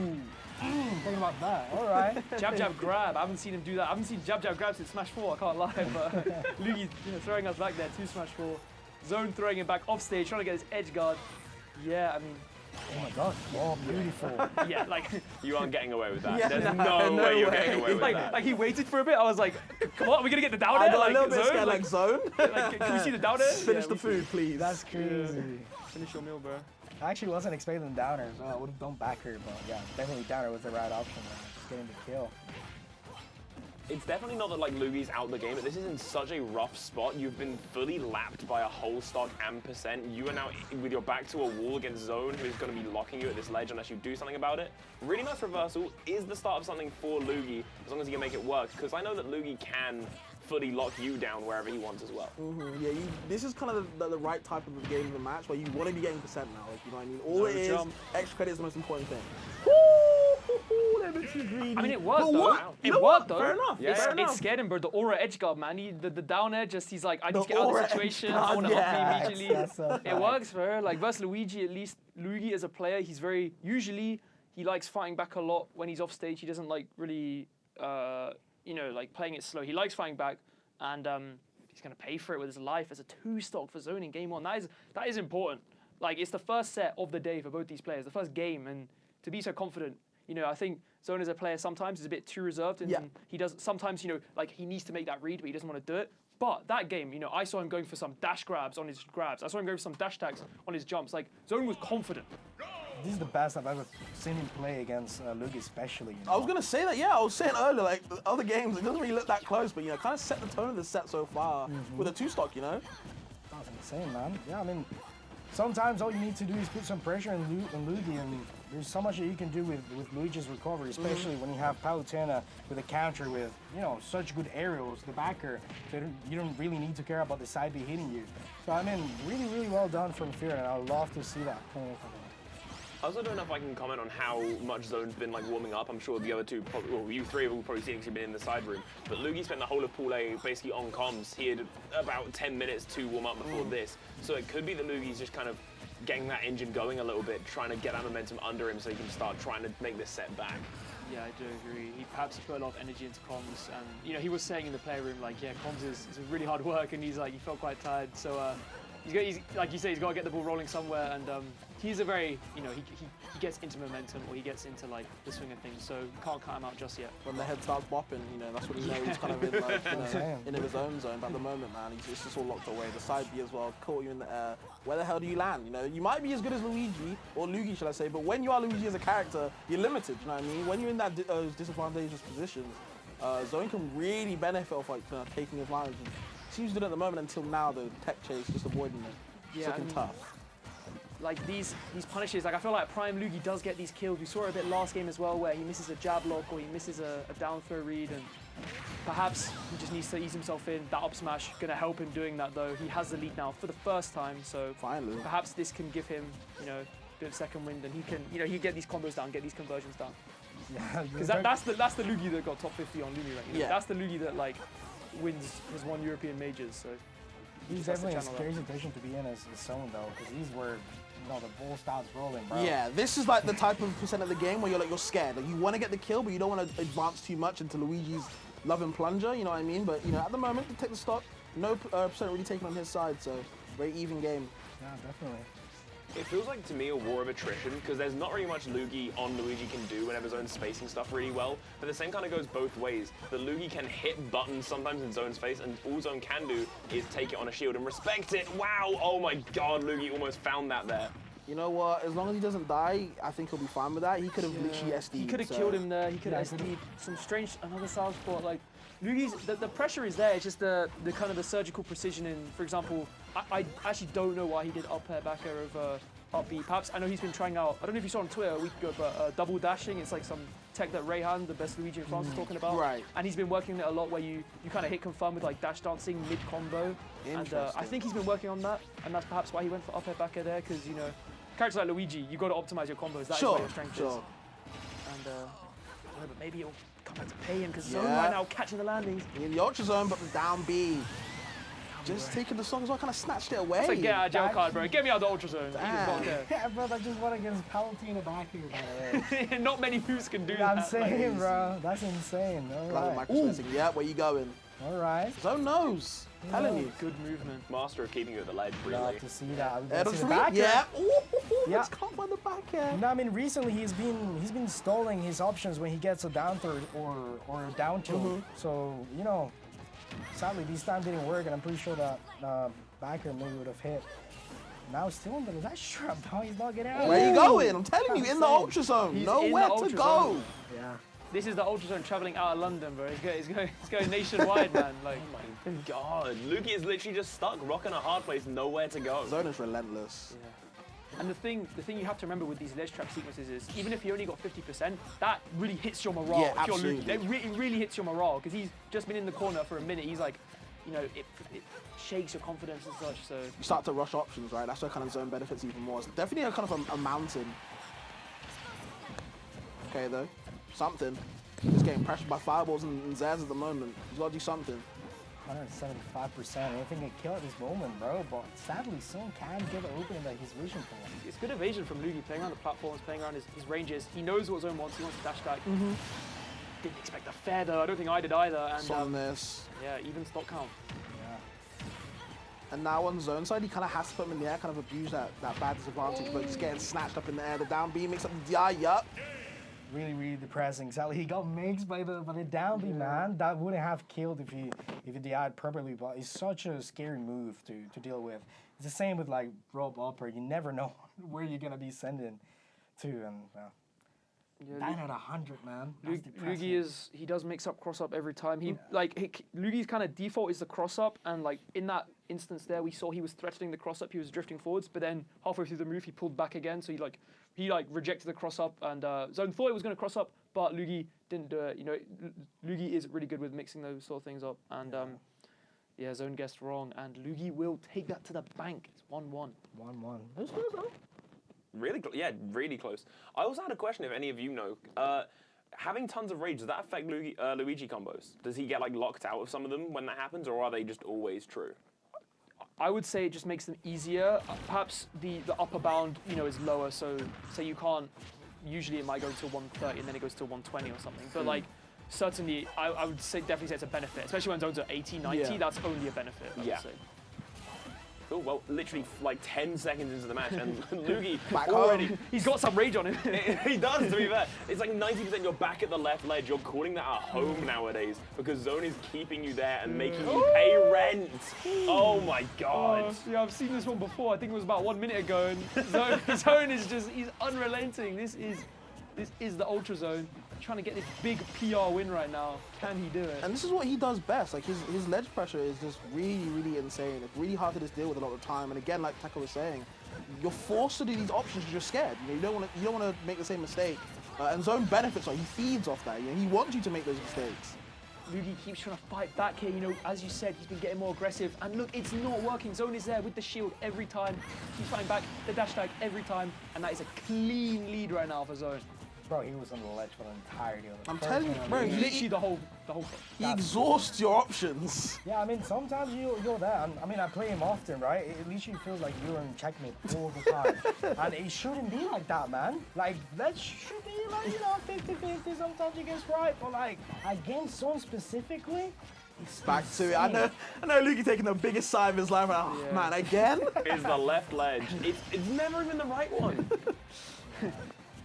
Think about that. All right. Jab grab. I haven't seen him do that. I haven't seen jab grab since Smash 4. I can't lie, but Luigi throwing us back there to Smash 4. Zone throwing him back off stage, trying to get his edge guard. Yeah, I mean, Oh my god. Oh, beautiful. Yeah, like You aren't getting away with that. Yeah, There's no no way you're way. getting away with like, that. like he waited for a bit. I was like, come on, are we gonna get the down I air? got Like, a little bit zone? scared, like zone. Like, can we see the down air? Finish the food, please. That's crazy. Finish your meal, bro. I actually wasn't expecting downer, so I would have done back her, but yeah, definitely downer was the right option. Just getting the kill. It's definitely not that like Lugi's out the game, but this is in such a rough spot. You've been fully lapped by a whole stock and percent. You are now with your back to a wall against Zone, who is going to be locking you at this ledge unless you do something about it. Really nice reversal is the start of something for Lugi, as long as he can make it work. Because I know that Lugi can fully lock you down wherever he wants as well. Yeah, this is kind of the right type of game of the match where you want to be getting percent now. Like, you know what I mean? All it is, extra credit is the most important thing. I mean, it worked though. What? It worked though. Fair enough. It scared him, bro. The aura edge guard, man. The down air, just he's like, I need to get out of the situation. I want to up me immediately. It works, bro. Like versus Luigi, at least Luigi as a player, he's very usually he likes fighting back a lot when he's off stage. He doesn't like really, like playing it slow. He likes fighting back, and he's gonna pay for it with his life as a 2-stock for Zone in game 1. That is important. Like it's the first set of the day for both these players, the first game, and to be so confident. I think Zone as a player sometimes is a bit too reserved, and he does sometimes, like he needs to make that read, but he doesn't want to do it. But that game, I saw him going for some dash grabs on his grabs. I saw him going for some dash tags on his jumps. Like Zone was confident. This is the best I've ever seen him play against Lugi, especially. I was gonna say that. Yeah, I was saying earlier, like the other games, it doesn't really look that close, but kind of set the tone of the set so far with a 2-stock. That's insane, man. Yeah, I mean, sometimes all you need to do is put some pressure on Lugi, and there's so much that you can do with Luigi's recovery, especially when you have Palutena with a counter with, such good aerials, the backer, so you don't really need to care about the side B hitting you. So, I mean, really, really well done from Fear, and I'd love to see that. I also don't know if I can comment on how much Zone's been like warming up. I'm sure the other two, you three have all probably seen because you've been in the side room. But Lugi spent the whole of Pool A basically on comms. He had about 10 minutes to warm up before this. So it could be that Lugi's just kind of getting that engine going a little bit, trying to get that momentum under him so he can start trying to make this set back. Yeah, I do agree. He perhaps put a lot of energy into comms, and he was saying in the playroom like, yeah, comms is really hard work, and he's like, he felt quite tired. So he's like you say, he's got to get the ball rolling somewhere, and he's a very, he gets into momentum, or he gets into like the swing of things, so you can't cut him out just yet. When the head starts bopping, that's what he knows. He's kind of in like, in his own zone. But at the moment, man, it's just all locked away. The side B as well, caught you in the air. Where the hell do you land? You might be as good as Luigi, or Luigi, should I say, but when you are Luigi as a character, you're limited, you know what I mean? When you're in that disadvantageous position, Zone can really benefit off like taking advantage. Seems to do it at the moment until now, the tech chase, just avoiding it. It's looking tough. Like these punishes, like I feel like Prime Lugi does get these kills. We saw it a bit last game as well, where he misses a jab lock or he misses a down throw read, and perhaps he just needs to ease himself in. That up smash gonna help him doing that though. He has the lead now for the first time, so finally, perhaps this can give him, a bit of second wind, and he can, he can get these combos down, get these conversions down. Yeah, because that's the Lugi that got top 50 on Lumi rank. That's the Lugi that like has won European majors. So he's definitely a scary situation to be in as Zone though, because he's where the ball starts rolling, bro. Yeah, this is like the type of percent of the game where you're scared. Like you want to get the kill, but you don't want to advance too much into Luigi's love and plunger. You know what I mean? But at the moment, to take the stock, no percent really taken on his side, so very even game. Yeah, definitely. It feels like to me a war of attrition because there's not really much Lugi on Luigi can do whenever Zone's spacing stuff really well, but the same kind of goes both ways. The Lugi can hit buttons sometimes in Zone's face, and all Zone can do is take it on a shield and respect it. Wow, oh my god, Lugi almost found that there. You know what, as long as he doesn't die, I think he'll be fine with that. He could have literally SD'd. He could have killed him there, he could have SD'd some strange, another side spot, like, Lugi's, the pressure is there, it's just the kind of the surgical precision in, for example, I actually don't know why he did up air, back air over up B. Perhaps, I know he's been trying out, I don't know if you saw on Twitter a week ago, but double dashing, it's like some tech that Rayhan, the best Luigi in France, is talking about. Right. And he's been working it a lot where you kind of hit confirm with like dash dancing mid-combo. And I think he's been working on that, and that's perhaps why he went for up air, back air there, because, characters like Luigi, you got to optimize your combos. That is where your strength is. And but maybe it'll come back to pay him because Zone right now catching the landings. In the Ultra Zone, but the down B. Just taking the song as well, kind of snatched it away. It's like, get out of jail card, bro. Get me out of the Ultra Zone. Yeah, bro, I just won against Palutena back here, by the way. Not many moves can do that. I'm saying, bro. That's insane. All right. Yeah, where you going? All right. Zone knows. Telling you. Good movement. Master of keeping you at the ledge, really. Love to see that. Air See the three? back air. Yeah. Ooh, Yeah. let's come by the back air. No, I mean recently he's been stalling his options when he gets a down throw or a down tilt. So you know, sadly this time didn't work, and I'm pretty sure that back air maybe would have hit. Now still in the ledge trap, though. He's not getting out. Where you going? I'm telling you, in the ultra zone. He's Nowhere in the to ultra go. zone. Yeah. This is the Ultra Zone traveling out of London, bro. He's going nationwide, man. Like, Oh my god. Luki is literally just stuck, rocking a hard place, nowhere to go. Zone is relentless. yeah. And the thing you have to remember with these ledge trap sequences is, even if you only got 50%, that really hits your morale. Yeah, if you're absolutely. Luki. It really hits your morale, because he's just been in the corner for a minute. He's like, you know, it shakes your confidence and such. So You start to rush options, right? That's where kind of zone benefits even more. It's definitely a kind of a mountain. Okay, though. Something. He's getting pressured by fireballs and Zaz at the moment. He's got to do something. 175%. Anything can kill at this moment, bro. But sadly, Son can get the opening that he's reaching for. it's good evasion from Lugi, playing around the platforms, playing around his ranges. He knows what zone wants. He wants to dash back. Didn't expect a fair, though. I don't think I did either. And On this. yeah, even stock count. And now on zone side, he kind of has to put him in the air, kind of abuse that bad disadvantage, but he's getting snatched up in the air. The down B makes up the DI, yup. Really, really depressing. Sadly, he got mixed by the down B, man. That wouldn't have killed if he DI'd properly, but it's such a scary move to deal with. It's the same with like rope upper. You never know where you're gonna be sending to, and Dying at 100, man. That's depressing. Lugi he does mix up cross up every time. Lugi's kind of default is the cross up, and like in that instance there, we saw he was threatening the cross up. He was drifting forwards, but then halfway through the move, he pulled back again. So he rejected the cross up, and Zone thought it was going to cross up, but Lugi didn't do it. You know, Lugi is really good with mixing those sort of things up, and Zone guessed wrong, and Lugi will take that to the bank. It's 1-1. 1-1. That's good, though. Really, really close. I also had a question, if any of you know. Having tons of rage, does that affect Luigi combos? Does he get like locked out of some of them when that happens, or are they just always true? I would say it just makes them easier. Perhaps the upper bound, is lower. So say you can't. Usually it might go to 130 and then it goes to 120 or something. But like certainly, I would definitely say it's a benefit, especially when zones are 80, 90. Yeah. That's only a benefit. I would say. Cool. Well, literally like 10 seconds into the match, and Lugi Back already. home. He's got some rage on him. He does, to be fair. It's like 90% you're back at the left ledge. You're calling that at home nowadays because Zone is keeping you there and making you pay rent. Oh my god. Yeah, I've seen this one before. I think it was about 1 minute ago. And Zone is he's unrelenting. This is the Ultra Zone. Trying to get this big PR win right now. Can he do it? And this is what he does best. Like his ledge pressure is just really, really insane. It's really hard to just deal with a lot of the time. And again, like Taka was saying, you're forced to do these options because you're scared. You don't want to make the same mistake. And Zone benefits. Like he feeds off that. He wants you to make those mistakes. Lugi keeps trying to fight back here. As you said, he's been getting more aggressive. And look, it's not working. Zone is there with the shield every time. He's fighting back, the dash tag every time. And that is a clean lead right now for Zone. Bro, he was on the ledge for the entirety of the I'm first telling you, round. bro, Literally the whole he exhausts your options. Yeah, I mean, sometimes you're there. I play him often, right? It literally feels like you're in checkmate all the time. And it shouldn't be like that, man. Like, that should be like, 50-50. Sometimes you get right. But like, against Son specifically, it's Back to it. I know Lugi taking the biggest sigh of his life. Man, again? Is the left ledge. It's never even the right one.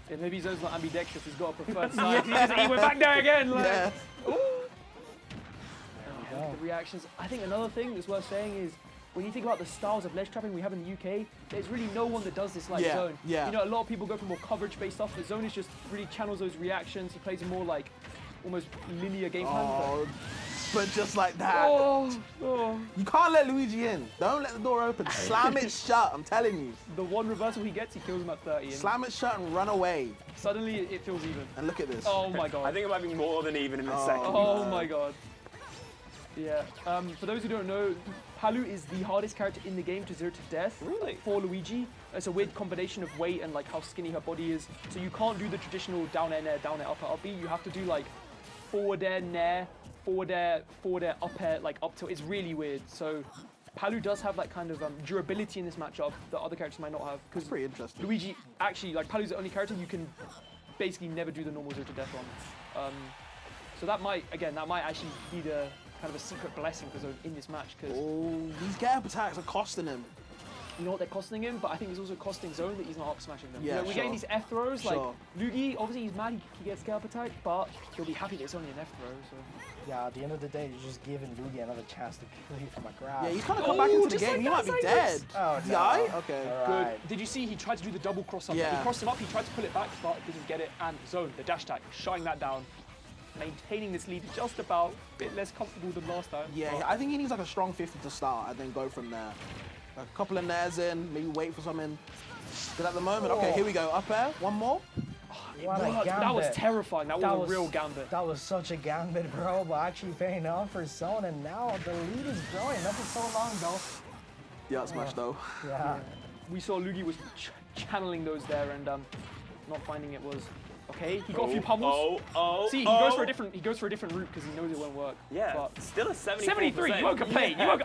Yeah, maybe Zone's not ambidextrous. He's got a preferred side. He went back there again. Like, Yeah. The reactions. I think another thing that's worth saying is when you think about the styles of ledge trapping we have in the UK, there's really no one that does this like Zone. Yeah. A lot of people go for more coverage-based stuff, but Zone is just really channels those reactions. He plays a more like almost linear game plan. But just like that. You can't let Luigi in. Don't let the door open. Slam it shut, I'm telling you. The one reversal he gets, he kills him at 30. And Slam it shut and run away. suddenly it feels even. And look at this. Oh my god. I think it might be more than even in a second. Oh my god. Yeah. For those who don't know, Palu is the hardest character in the game to zero to death. Really? For Luigi. It's a weird combination of weight and like how skinny her body is. So you can't do the traditional down air, nair, down air, up air, up B. You have to do like forward air, nair, forward air, up air, like up tilt. It's really weird. So Palu does have that kind of durability in this matchup that other characters might not have. It's pretty interesting. Luigi, actually, like Palu's the only character you can basically never do the normal zero to death on. So that might actually be the kind of a secret blessing for Zone in this match. Because these gap attacks are costing him. You know what, they're costing him, but I think it's also costing Zone that he's not up smashing them. Yeah, you know, we're getting these F throws, like Lugi, obviously he's mad he gets scalp attack, but he'll be happy that it's only an F throw. So. Yeah, at the end of the day, you're just giving Lugi another chance to kill you from a grab. Yeah, he's kind of come back into the game. He might be dead. Oh, no. Yeah, okay. Good. Did you see he tried to do the double cross up? Yeah. He crossed him up, he tried to pull it back, but didn't get it. And Zone, the dash attack, shutting that down. Maintaining this lead just about a bit less comfortable than last time. Yeah, I think he needs like a strong 50 to start and then go from there. A couple of nairs in, maybe wait for something. But at the moment, okay, here we go. Up air, one more. What a gambit. That was terrifying. That was a real gambit. That was such a gambit, bro, but actually paying off for Zone, and now the lead is growing. Not for so long, though. Yeah, smash though. Yeah. We saw Lugi was channeling those there and not finding it was okay. He got a few pummels. See, he goes for a different route because he knows it won't work. Yeah, but still a 73%. 73. You won't complain. You won't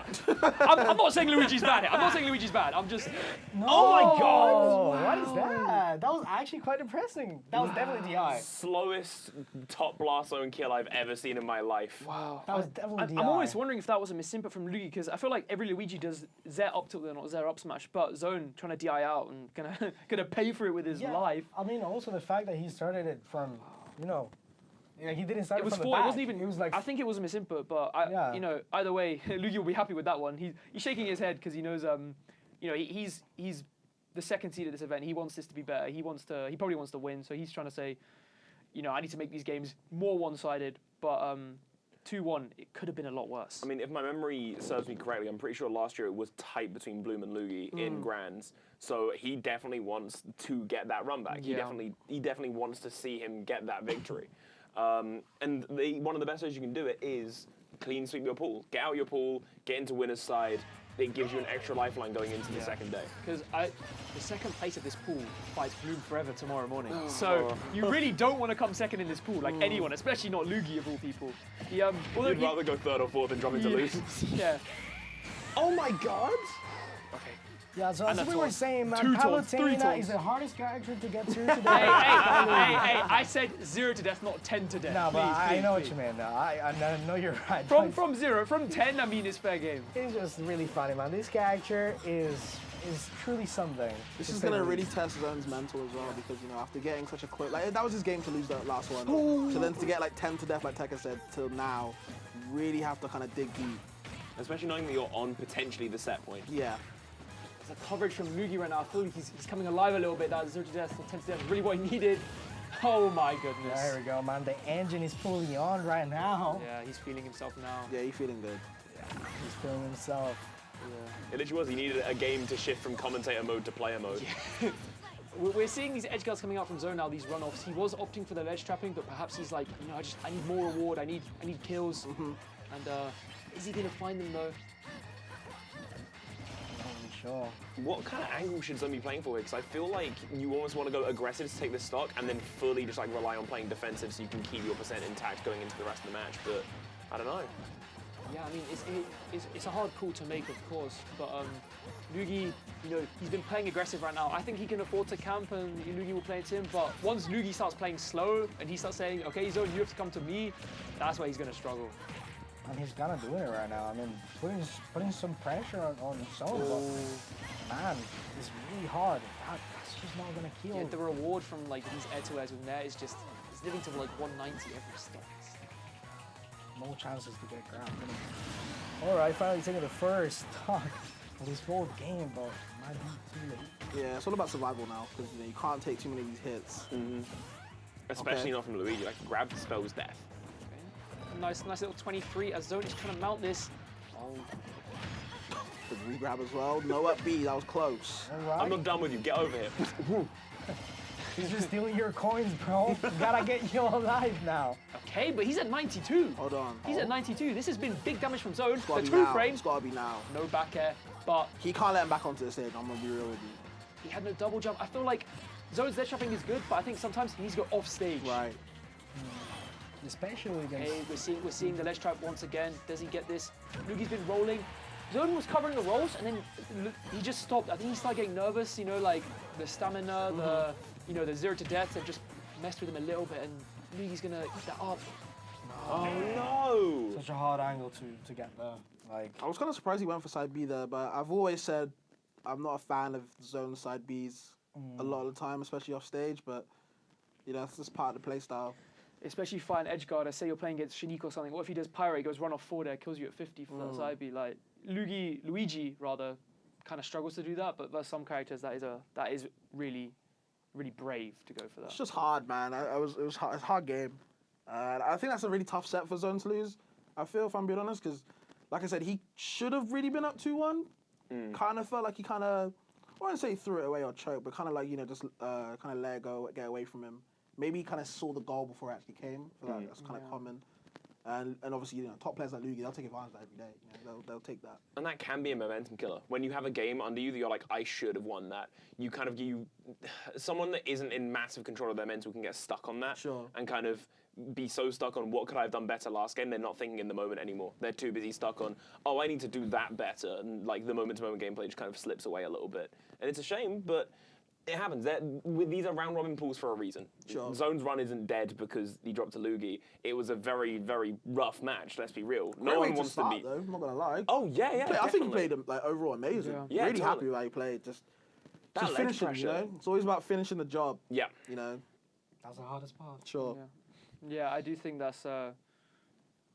I'm not saying Luigi's bad. I'm not saying Luigi's bad. I'm just. No. Oh my God! What is that? That was actually quite impressing. That was definitely DI. Slowest top blast zone kill I've ever seen in my life. Wow. That was definitely DI. I'm always wondering if that was a misinput from Luigi because I feel like every Luigi does Z up tilt, not Z up smash, but Zone trying to DI out and gonna pay for it with his life. I mean, also the fact that he started it from, you know, he didn't start it was from the four. back. It wasn't even. It was like. I think it was a misinput, but you know, either way, Luigi will be happy with that one. He's shaking his head because he knows, you know, he's the second seed at this event. He wants this to be better. He probably wants to win. So he's trying to say, you know, I need to make these games more one-sided. But 2-1, it could have been a lot worse. I mean, if my memory serves me correctly, I'm pretty sure last year it was tight between Bloom and Lugi in Grands. So he definitely wants to get that run back. Yeah. He definitely wants to see him get that victory. And one of the best ways you can do it is clean sweep your pool. Get out your pool, get into winner's side. It gives you an extra lifeline going into the second day. Because the second place of this pool fights Bloom forever tomorrow morning. So you really don't want to come second in this pool, like anyone, especially not Lugi of all people. You'd rather go third or fourth and drop into lose. Yeah. Oh my God. Okay. Yeah, so as we were saying, man, Two taunts, three Palutena taunts. is the hardest character to get through today. Hey, I said 0 to death, not 10 to death. No, but I know please. what you mean. I know you're right. From 0, from 10, I mean, it's fair game. It's just really funny, man. This character is truly something. This is gonna really test Zone's mental as well because you know after getting such a quick that was his game to lose that last one. So then to get like 10 to death like Tekka said till now, really have to kind of dig deep. Especially knowing that you're on potentially the set point. Yeah. There's a coverage from Lugi right now. I feel like he's coming alive a little bit. That 0 to death, 10 to death is really what he needed. Oh my goodness. There we go, man. The engine is fully on right now. Yeah, he's feeling himself now. Yeah, he's feeling good. He's feeling himself. It literally was. He needed a game to shift from commentator mode to player mode. Yeah. We're seeing these edge guards coming out from Zone now, these runoffs. He was opting for the ledge trapping, but perhaps he's like, you know, I need more reward. I need kills. And is he gonna find them though? Sure. What kind of angle should Zone be playing for here? Because I feel like you almost want to go aggressive to take the stock and then fully just like rely on playing defensive so you can keep your percent intact going into the rest of the match. But I don't know. Yeah, I mean, it's a hard call to make, of course. But Lugi, you know, he's been playing aggressive right now. I think he can afford to camp and Lugi will play it to him. But once Lugi starts playing slow and he starts saying, okay, Zone, you have to come to me, that's where he's going to struggle. And he's kind of doing it right now. I mean, putting some pressure on Zone, but man, it's really hard. That's just not gonna kill. Yeah, the reward from like these air-to-airs with Nair is just living to like 190 every stop. No chances to get grabbed. All right, finally taking the first stock of this whole game, but might be too late. Yeah, it's all about survival now because you know, you can't take too many of these hits. Especially not from Luigi. Like grab spells death. Nice little 23 as Zone is trying to mount this. The re-grab as well. No up B, that was close. All right. I'm not done with you. Get over here. He's just stealing your coins, bro. You gotta get you alive now. Okay, but he's at 92. Hold on. He's at 92. This has been big damage from Zone. The 2 now. frames. It's gotta be now. No back air, but he can't let him back onto the stage. I'm gonna be real with you. He had no double jump. I feel like Zone's ledge trapping is good, but I think sometimes he needs to go off stage. Right. Especially against. Okay, we're seeing the ledge trap once again. Does he get this? Lugi's been rolling. Zone was covering the rolls, and then he just stopped. I think he started getting nervous. You know, like the stamina, the 0 to death have just messed with him a little bit, and Lugi's gonna eat that up. Oh no! Such a hard angle to get there. Like I was kind of surprised he went for side B there, but I've always said I'm not a fan of zone side Bs a lot of the time, especially off stage. But that's just part of the play style. Especially find edge guard. I say you're playing against Shanique or something. What if he does pyro? He goes run off forward there, kills you at 50 for that side B. Like Luigi rather kind of struggles to do that, but there's some characters that is really brave to go for that. It's just hard, man. It was it's a hard game. I think that's a really tough set for Zone to lose. I feel, if I'm being honest, because like I said, he should have really been up 2-1. Kind of felt like he I wouldn't say threw it away or choked, but kind of like just kind of let it go, get away from him. Maybe he kind of saw the goal before it actually came. I feel like that's kind of common. And obviously, top players like Lugi, they'll take advantage of that every day. They'll take that. And that can be a momentum killer. When you have a game under you that you're like, I should have won that. Someone that isn't in massive control of their mental can get stuck on that. Sure. And kind of be so stuck on what could I have done better last game. They're not thinking in the moment anymore. They're too busy stuck on, oh, I need to do that better. And like the moment-to-moment gameplay just kind of slips away a little bit. And it's a shame, but it happens. These are round-robin pools for a reason. Sure. Zone's run isn't dead because he dropped to Lugi. It was a very, very rough match, let's be real. No one wants to beat. Though, I'm not going to lie. Oh, yeah, I think he played overall amazing. Yeah, really happy with how he played. Just finishing, It's always about finishing the job. Yeah. That's the hardest part. Sure. Yeah, I do think that's,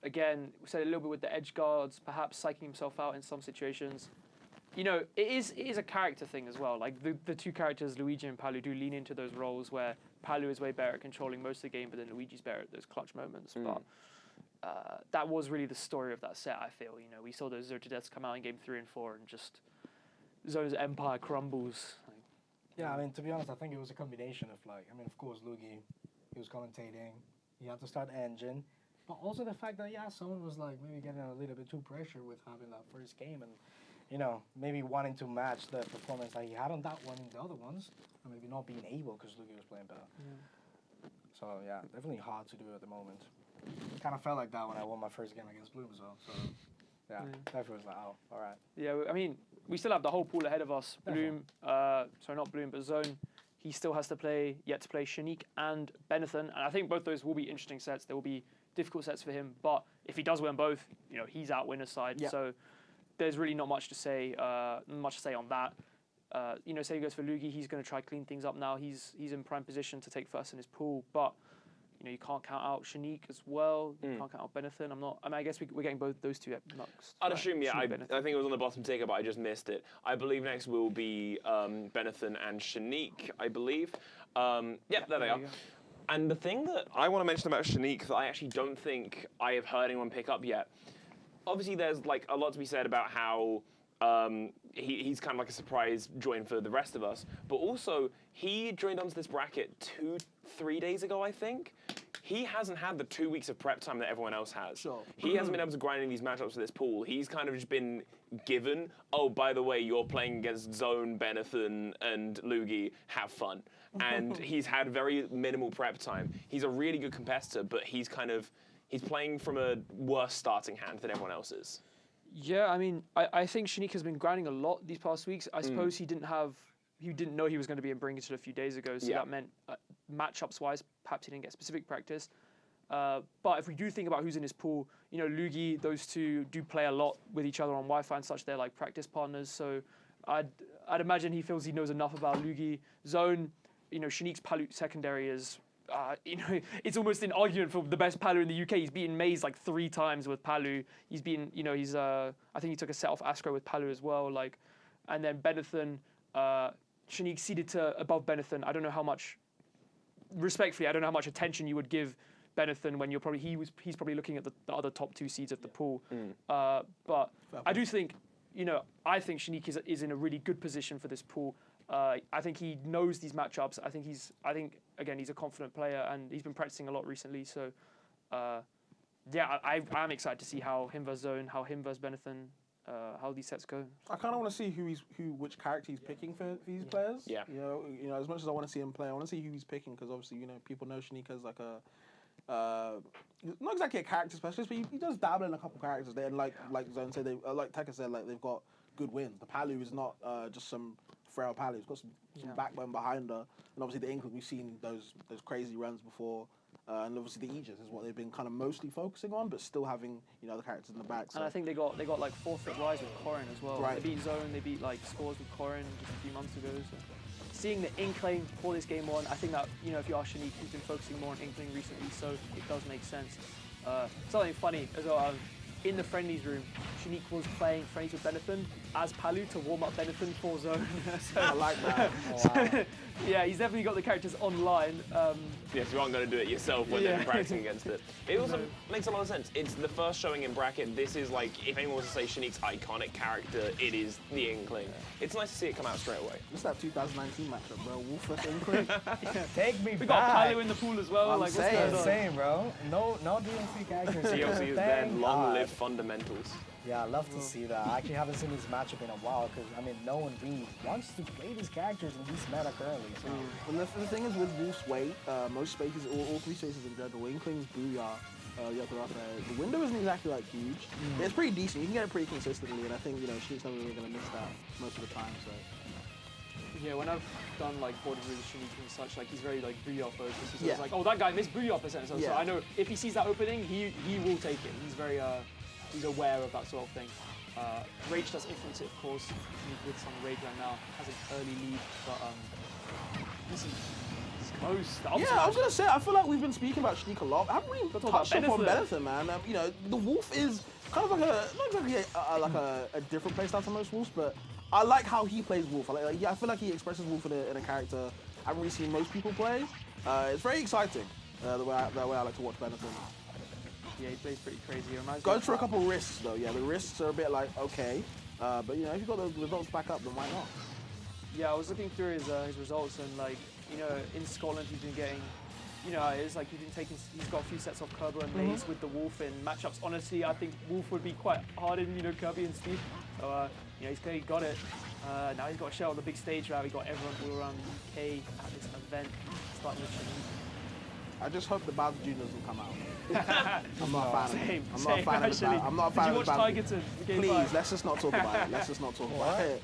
again, we said a little bit with the edge guards, perhaps psyching himself out in some situations. It is a character thing as well. Like the two characters, Luigi and Palu, do lean into those roles where Palu is way better at controlling most of the game, but then Luigi's better at those clutch moments. But that was really the story of that set, I feel. We saw those 0-to-deaths come out in game 3 and 4 and just Zone's empire crumbles. Yeah, I mean, to be honest, I think it was a combination of of course, Luigi, he was commentating, he had to start the engine, but also the fact that, someone was maybe getting a little bit too pressure with having that first game and, maybe wanting to match the performance that he had on that one in the other ones, and maybe not being able because Luigi was playing better. Yeah. So, definitely hard to do at the moment. It kind of felt like that when I won my first game against Bloom as well. So, definitely was like, oh, all right. Yeah, I mean, we still have the whole pool ahead of us. Bloom, sorry, not Bloom, but Zone. He still has to play Shanique and Benetton, and I think both those will be interesting sets. They will be difficult sets for him, but if he does win both, he's out winner's side. Yeah. So there's really not much to say on that. Say he goes for Lugi, he's going to try clean things up now. He's in prime position to take first in his pool, but you can't count out Shanique as well. You can't count out Benetton. I guess we're getting both those two next. I'd assume, I think it was on the bottom ticker, but I just missed it. I believe next will be Benetton and Shanique, I believe. There they are. And the thing that I want to mention about Shanique that I actually don't think I have heard anyone pick up yet, obviously there's a lot to be said about how he's kind of like a surprise join for the rest of us, but also he joined onto this bracket 2-3 days ago, I think. He hasn't had the 2 weeks of prep time that everyone else has. Sure. He hasn't been able to grind in these matchups for this pool. He's kind of just been given, oh, by the way, you're playing against Zone, Benetton, and Lugi, have fun. And he's had very minimal prep time. He's a really good competitor, but he's playing from a worse starting hand than everyone else is. Yeah, I mean, I think Shanique has been grinding a lot these past weeks. I suppose he didn't know he was going to be in Brink until a few days ago, so that meant matchups-wise, perhaps he didn't get specific practice. But if we do think about who's in his pool, Lugi, those two do play a lot with each other on Wi-Fi and such. They're like practice partners, so I'd imagine he feels he knows enough about Lugi. Zone, Shanique's Palu secondary is, it's almost an argument for the best Palu in the UK. He's beaten Maze 3 times with Palu. He's been, I think he took a set off Astro with Palu as well. And then Benetton, Shanique seeded to above Benetton. I don't know how much, respectfully, I don't know how much attention you would give Benetton when he's probably looking at the other top 2 seeds of the pool. But I do think, I think Shanique is in a really good position for this pool. I think he knows these matchups. I think again, he's a confident player and he's been practicing a lot recently. So, I'm excited to see how him versus Zone, how him versus Benetton, how these sets go. I kind of want to see which character he's picking for these players. Yeah. As much as I want to see him play, I want to see who he's picking because obviously, people know Shanique as not exactly a character specialist, but he does dabble in a couple characters there. And like Zone said, like Tekka said, they've got good wins. The Palu is not just some frail Palu. He's got some backbone behind her. And obviously the Inkling, we've seen those crazy runs before. And obviously the Aegis is what they've been kind of mostly focusing on, but still having the characters in the back. So. And I think they got like 4-foot rise with Corrin as well. Right. They beat Zone, they beat like Scores with Corrin just a few months ago. So. Seeing the Inkling for this game one, I think that if you ask Shanique, he's been focusing more on Inkling recently, so it does make sense. Something funny as well. In the friendlies room, Shanique was playing friendlies with Benetton as Palu to warm up Benetton for Zone. So, I like that. So, yeah, he's definitely got the characters online. Yes, you aren't going to do it yourself when they're practicing against it. It also makes a lot of sense. It's the first showing in bracket. This is like, if anyone wants to say Shanique's iconic character, it is the Inkling. It's nice to see it come out straight away. Just that 2019 matchup, bro. Wolf vs Inkling. Take me We back. got Palu in the pool as well. I'm like, saying. what's going on? Same, bro. No DLC characters. DLC is then long live fundamentals. Yeah, I love to see that. I actually haven't seen this matchup in a while because, I mean, no one really wants to play these characters in these meta currently. So. And the thing is with Wolf's weight, most spaces, all three spaces in general, Inkling's Booyah, the window isn't exactly like huge. It's pretty decent. You can get it pretty consistently, and I think Shanique's never really going to miss that most of the time. So. Yeah, when I've done like borders with Shanique and such, like he's very like Booyah focused. So it's like, oh, that guy missed Booyah percent. So I know if he sees that opening, he will take it. He's very he's aware of that sort of thing. Rage does influence it, of course. With some Rage right now, has an early lead, but this is close. Yeah, I was gonna say, I feel like we've been speaking about Shanique a lot. I haven't really touched upon Benetton, man. The Wolf is kind of like not exactly a different playstyle to most Wolves, but I like how he plays Wolf. I feel like he expresses Wolf in a character I haven't really seen most people play. It's very exciting, the way I like to watch Benetton. Yeah, he plays pretty crazy. Goes for a couple risks though. Yeah, the risks are a bit like okay, but if you've got the results back up, then why not? Yeah, I was looking through his results and like in Scotland he's been getting, it's like he's got a few sets off Kerber and Maze with the Wolf in matchups. Honestly, I think Wolf would be quite hard in Kirby and Steve. So he's clearly got it. Now he's got a show on the big stage where we got everyone all around the UK at this event, starting with Shanique. I just hope the Bowser Juniors will come out. I'm not a fan of it. I'm not a fan of it. I'm not a fan of it. Did you watch Tigerton? Please, let's just not talk about it. Let's just not talk about it.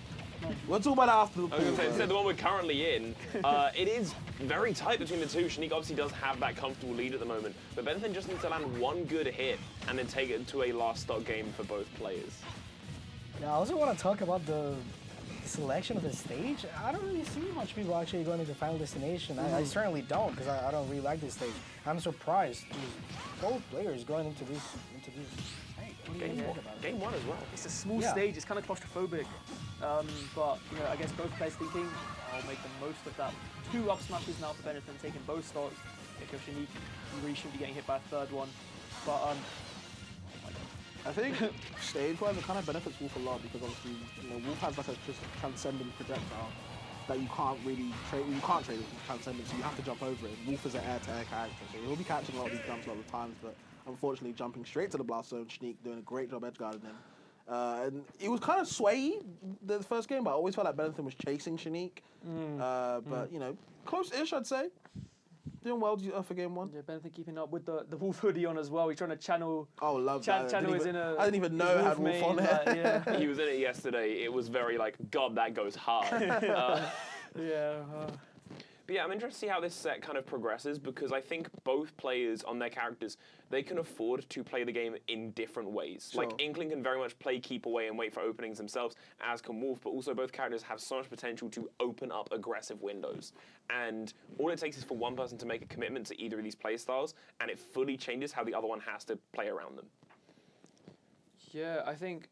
We'll talk about it after the pool. I was going to say, the one we're currently in, it is very tight between the two. Shanique obviously does have that comfortable lead at the moment, but Benetton just needs to land one good hit and then take it to a last stock game for both players. Yeah, I also want to talk about the selection of the stage. I don't really see much people actually going to the Final Destination. I certainly don't, because I don't really like this stage. I'm surprised both players going into this. Hey, what do you think about it? Game one as well. It's a small stage. It's kind of claustrophobic, but I guess both players thinking I'll make the most of that. 2 up smashes now for Benetton, taking both stocks. If you're Shanique, you really shouldn't be getting hit by a third one, but. I think stage-wise, it kind of benefits Wolf a lot because obviously, Wolf has like a just transcendent projectile that you can't really trade. You can't trade it with transcendent, so you have to jump over it. Wolf is an air-to-air character, so he'll be catching a lot of these jumps a lot of times, but unfortunately, jumping straight to the blast zone, Shanique doing a great job edgeguarding him. And it was kind of swayy the first game, but I always felt like Benetton was chasing Shanique. But close-ish, I'd say. Doing well for game one. Yeah, Benetton keeping up with the Wolf hoodie on as well. He's trying to channel. Oh, love that. Channel I didn't even know it had Wolf on it. Yeah. He was in it yesterday. It was very like, God, that goes hard. But yeah, I'm interested to see how this set kind of progresses because I think both players on their characters, they can afford to play the game in different ways. Sure. Like Inkling can very much play keep away and wait for openings themselves, as can Wolf, but also both characters have so much potential to open up aggressive windows. And all it takes is for one person to make a commitment to either of these play styles, and it fully changes how the other one has to play around them. Yeah, I think,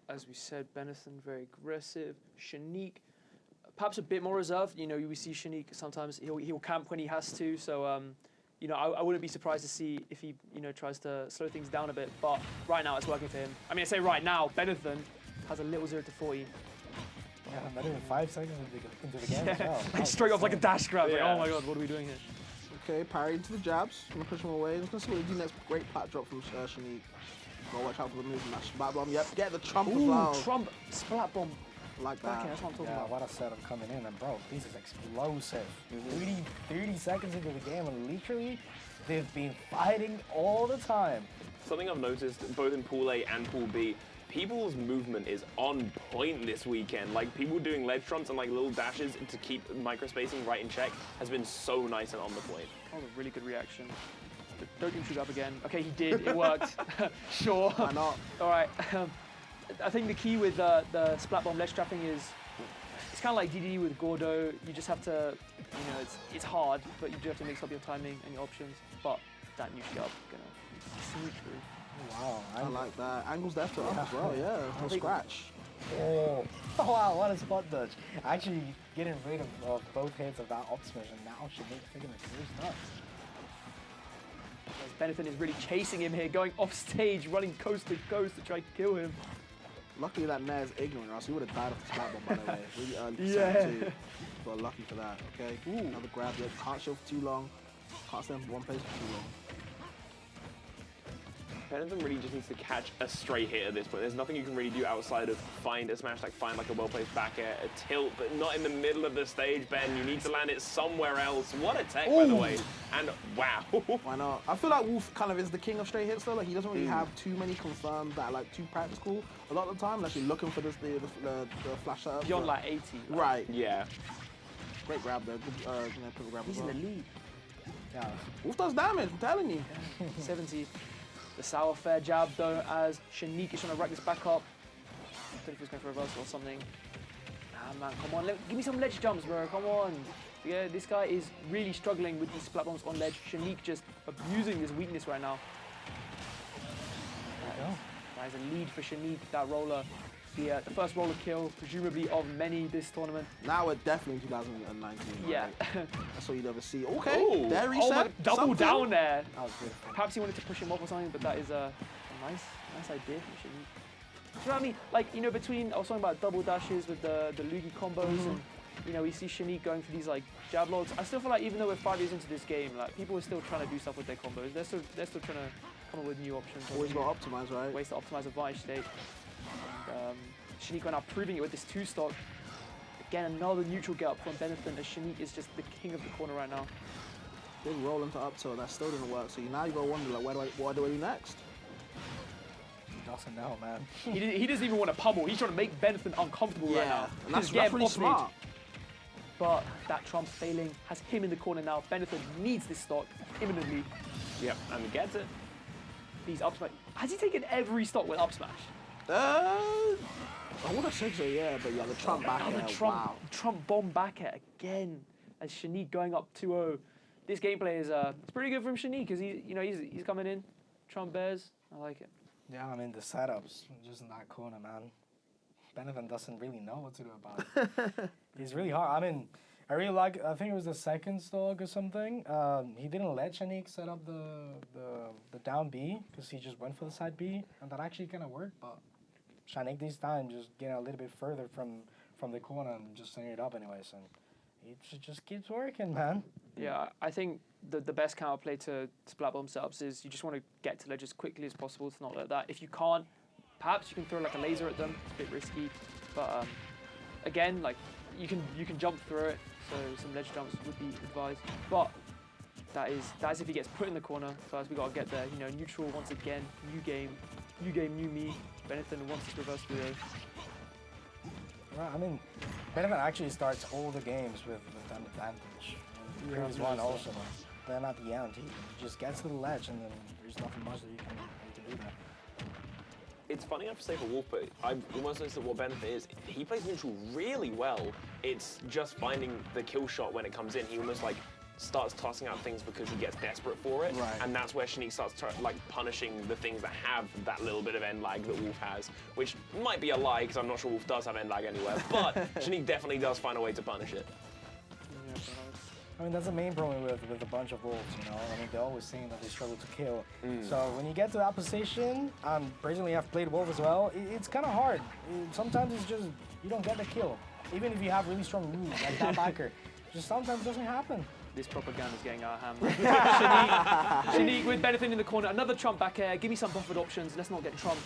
as we said, Benetton very aggressive. Shanique, perhaps a bit more reserved. We see Shanique sometimes he'll camp when he has to. So I wouldn't be surprised to see if he tries to slow things down a bit. But right now it's working for him. I mean, I say right now, Benetton has a little 0 to 40. Yeah, not even 5 seconds into the game as well. Like straight off like a dash grab. Yeah. Like, oh my god, what are we doing here? Okay, parry into the jabs. I'm gonna push him away. Just gonna see what he do next. Great plat drop from Shanique. Gotta watch out for the move and that splat bomb. Yep, get the trump as well. Trump splat bomb. Like that. Okay, that's what I'm talking about. What a setup coming in, and bro, this is explosive. 30 seconds into the game, and literally, they've been fighting all the time. Something I've noticed both in Pool A and Pool B, people's movement is on point this weekend. Like people doing ledge trumps and like little dashes to keep microspacing right in check has been so nice and on the point. Oh, a really good reaction. But don't do trigger up again. Okay, he did. It worked. Sure. Why not? All right. I think the key with the splat bomb ledge trapping is it's kind of like DDD with Gordo. You just have to, you know, it's hard, but you do have to mix up your timing and your options. But that new shot gonna sneak through. Wow. I like that. Angles left to up as well, yeah. No scratch. Oh. Wow, what a spot dodge. Actually getting rid of both hits of that up smash, and now Shanik taking the first stuff. Benetton is really chasing him here, going off stage, running coast to coast to try to kill him. Luckily that Nair is ignorant, or else he would have died off the splat bomb, by the way. Really early to Yeah. set too. But lucky for that, okay? Ooh. Another grab, yeah. Can't show for too long. Can't stand for one place for too long. Benetton really just needs to catch a straight hit at this point. There's nothing you can really do outside of find a smash, like find like a well-placed back air, a tilt, but not in the middle of the stage, Ben. You need to land it somewhere else. What a tech, by the way. And wow. Why not? I feel like Wolf kind of is the king of straight hits though. Like he doesn't really have too many confirmed that are like too practical. A lot of the time, actually looking for the flash setup. Beyond like 80. Right. Yeah. Great grab there. Good, pivot grab He's as well. in the lead. Yeah. Wolf does damage, I'm telling you. 70. The sour fair jab though, as Shanik is trying to rack this back up. I don't know if he's going for a reversal or something. Ah man, come on, give me some ledge jumps, bro, come on. Yeah, this guy is really struggling with these splat bombs on ledge. Shanik just abusing this weakness right now. That is a lead for Shanik, that roller. The first roller kill, presumably of many this tournament. Now we're definitely in 2019. Yeah. Right? That's all you'd ever see. Okay, Ooh. there reset. Oh my, double something. down there. That was good. Perhaps he wanted to push him off or something, but that is a nice idea from Shanik. Do you know what I mean? Like, you know, between, I was talking about double dashes with the Lugi combos, and, you know, we see Shanik going for these, like, jab logs. I still feel like even though we're 5 years into this game, like, people are still trying to do stuff with their combos. They're still trying to come up with new options. Always got to optimize, right? Ways to optimize advantage state. And, Shanik right now proving it with this 2-stock. Again, another neutral get up from Benetton, as Shanik is just the king of the corner right now. Big roll into up tilt, that still didn't work. So now you gotta wonder, like, what do I do next? He doesn't know, man. He doesn't even want to pummel. He's trying to make Benetton uncomfortable right now. And that's Just get him really off stage. smart. But that Trump failing has him in the corner now. Benetton needs this stock imminently. Yep, and he gets it. These up smash. Has he taken every stock with up smash? I would have said so, yeah, but yeah, the Trump back Oh, air, the Trump, wow. Trump bomb back air again. As Shanik going up 2-0. This gameplay is it's pretty good from Shanik because he's coming in. Trump bears. I like it. Yeah, I mean the setups just in that corner, man. Benetton doesn't really know what to do about it. He's really hard. I mean, I really like. I think it was the second stock or something. He didn't let Shanik set up the down B because he just went for the side B, and that actually kind of worked. But Shanik this time just getting a little bit further from the corner and just setting it up anyways, and it just keeps working, man. Yeah, I think the best counterplay to splat bomb setups is you just want to get to ledge as quickly as possible to not let that. If you can't, perhaps you can throw like a laser at them. It's a bit risky, but again, like you can jump through it. So some ledge jumps would be advised. But that is if he gets put in the corner. First, we gotta get there. You know, neutral once again. New game, new me. Benetton wants this reverse duo. Right, I mean, Benetton actually starts all the games with an advantage. Previous one also. Then at the end, he just gets to the ledge, and then there's nothing much that you can do there. It's funny enough to say for Wolf, but I almost noticed that what Benefit is, he plays neutral really well. It's just finding the kill shot when it comes in. He almost like starts tossing out things because he gets desperate for it. Right. And that's where Shanik starts like punishing the things that have that little bit of end lag that Wolf has, which might be a lie because I'm not sure Wolf does have end lag anywhere, but Shanik definitely does find a way to punish it. I mean, that's the main problem with a bunch of Wolves, you know? I mean, they're always saying that they struggle to kill. So when you get to that position, personally I've played Wolf as well, it's kind of hard. Sometimes it's just, you don't get the kill. Even if you have really strong moves, like that backer, just sometimes doesn't happen. This propaganda is getting out of hand. Shanik with Benetton in the corner, another Trump back air, give me some buffered options, let's not get Trump.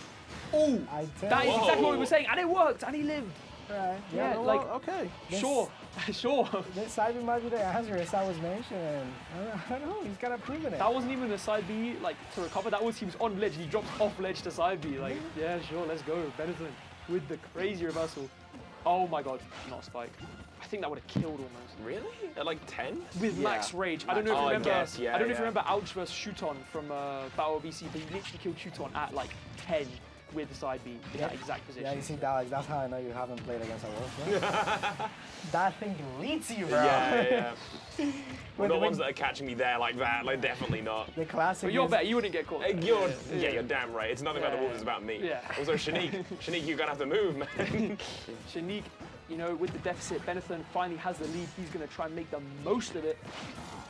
Oh, that is exactly what we were saying, and it worked, and he lived. Right. Yeah, well, like, okay. Sure. This side B might be the answer, as I was mentioning. I don't know, he's kind of proven it. That wasn't even a side B, like, to recover. That was he was on ledge and he dropped off ledge to side B. Like, yeah, sure, let's go. Benetton with the crazy reversal. Oh my god, not spike. I think that would have killed almost. Really? At like 10? With max rage. I don't know if you remember. I don't know if you remember Ouch vs Shuton from Battle of BC, but he literally killed Shuton at like 10 with the side B in that exact position. Yeah, you see, Alex, that's how I know you haven't played against a wolf. That thing deletes you, bro. Yeah. Well, the ones that are catching me there like that, like definitely not. The classic. But you're better. You wouldn't get caught. You're damn right. It's nothing about the wolves. It's about me. Yeah. Also, Shanique, you're gonna have to move, man. Shanique, you know, with the deficit, Benetton finally has the lead. He's gonna try and make the most of it.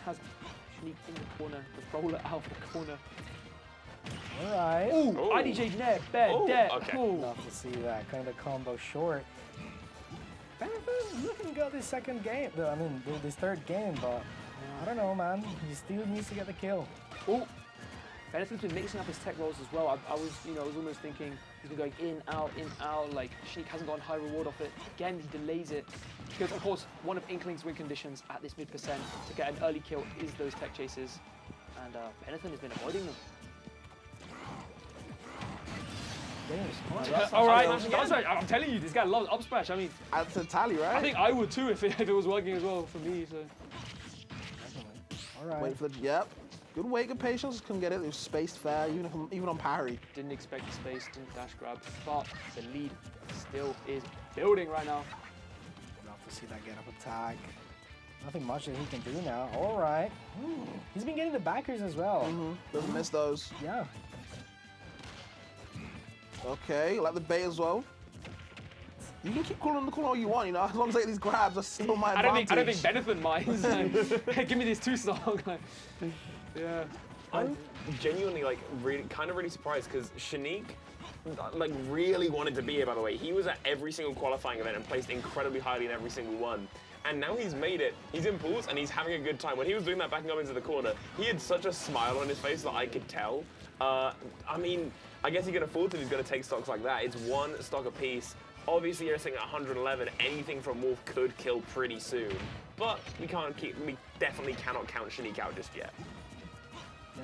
Has Shanique in the corner, the roller out the corner. All right. Ooh, IDJ Nair, bad, okay. Love to see that kind of combo short. Benetton looking good this second game. I mean, this third game, but I don't know, man. He still needs to get the kill. Oh, Benetton's been mixing up his tech rolls as well. I was almost thinking he's been going in, out. Like Shanique hasn't gotten high reward off it. Again, he delays it because, of course, one of Inkling's win conditions at this mid percent to get an early kill is those tech chases, and Benetton has been avoiding them. All right, I'm telling you, this guy loves up smash. I mean, That's a tally, right? I think I would too if it was working as well for me. So. All right. Wait for the, yep. Good wait, good patience. Couldn't get it. It was spaced fair, even on parry. Didn't expect the space, didn't dash grab, but the lead still is building right now. Love to see that get up attack. Nothing much that he can do now. All right. He's been getting the backers as well. Doesn't miss those. Yeah. Okay, like the bait as well. You can keep calling the corner all you want, you know, as long as I get these grabs, that's still my advantage. I don't think Benetton minds. Give me this 2-song. Yeah. I'm genuinely really surprised because Shanique really wanted to be here, by the way. He was at every single qualifying event and placed incredibly highly in every single one. And now he's made it. He's in pools and he's having a good time. When he was doing that backing up into the corner, he had such a smile on his face that I could tell. I mean, I guess he can afford to. He's going to take stocks like that. It's one stock apiece. Obviously, you're sitting at 111. Anything from Wolf could kill pretty soon. But we definitely cannot count Shanique out just yet.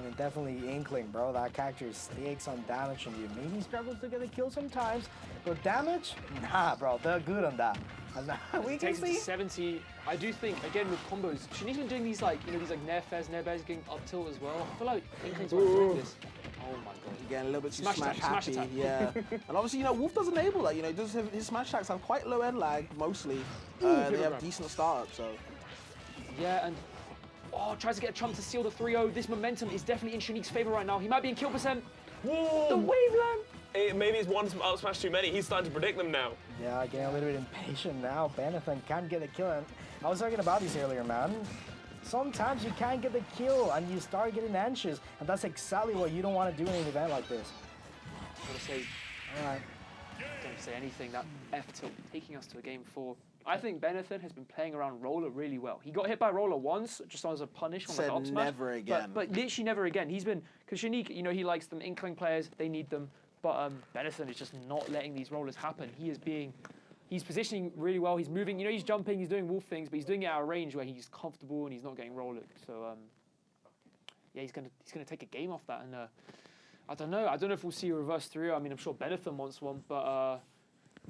And definitely Inkling, bro. That character stakes on damage on you. Maybe he struggles to get a kill sometimes, but damage? Nah, bro. They're good on that. We can takes it to 70. I do think, again, with combos, Shanique's been doing these Nair fairs, Nair bears, getting up tilt as well. I feel like Inkling's doing this. Oh my god. He's getting a little bit too smash happy. Yeah. And obviously, Wolf does enable that. His smash attacks have quite low end lag, mostly. They have decent startup, so. Yeah, and tries to get a trump to seal the 3-0. This momentum is definitely in Shanique's favor right now. He might be in kill percent. Whoa! The waveland! Maybe it's one up smash too many. He's starting to predict them now. Yeah, getting a little bit impatient now. Benetton can't get a kill. And I was talking about this earlier, man. Sometimes you can't get the kill and you start getting anxious. And that's exactly what you don't want to do in an event like this. I gotta say, all right. Don't say anything. That F tilt taking us to a game 4. I think Benetton has been playing around Roller really well. He got hit by Roller once, just as a punish on the up smash. Never again. But literally never again. He's been, because Shanique, he likes them. Inkling players, they need them. But Benetton is just not letting these rollers happen. He's positioning really well. He's moving, he's jumping, he's doing wolf things, but he's doing it out of range where he's comfortable and he's not getting rollered. So yeah, he's gonna take a game off that. And I don't know if we'll see a reverse 3. I mean, I'm sure Benetton wants one, but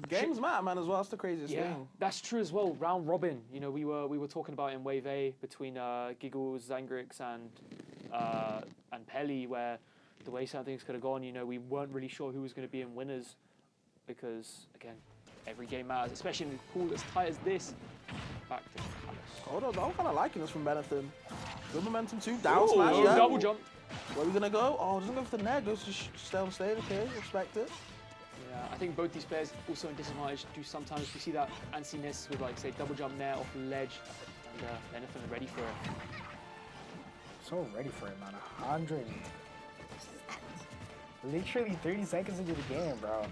games matter, man, as well. That's the craziest thing. That's true as well. Round robin, we were talking about in Wave A between Giggles, Zangrix, and Pelly, where the way some things could have gone, we weren't really sure who was going to be in winners, because again, every game matters, especially in a pool as tight as this. Back to Palace. I'm kind of liking this from Benetton. Good momentum too. Down smash. Yeah. Double jump. Where are we gonna go? Doesn't go for the Nair. Goes to stay on stage. Okay, respect it. Yeah, I think both these players also in disadvantage. Do sometimes we see that antsiness with say double jump Nair off the ledge, and Benetton ready for it. So ready for it, man. 100. Literally 30 seconds into the game, bro.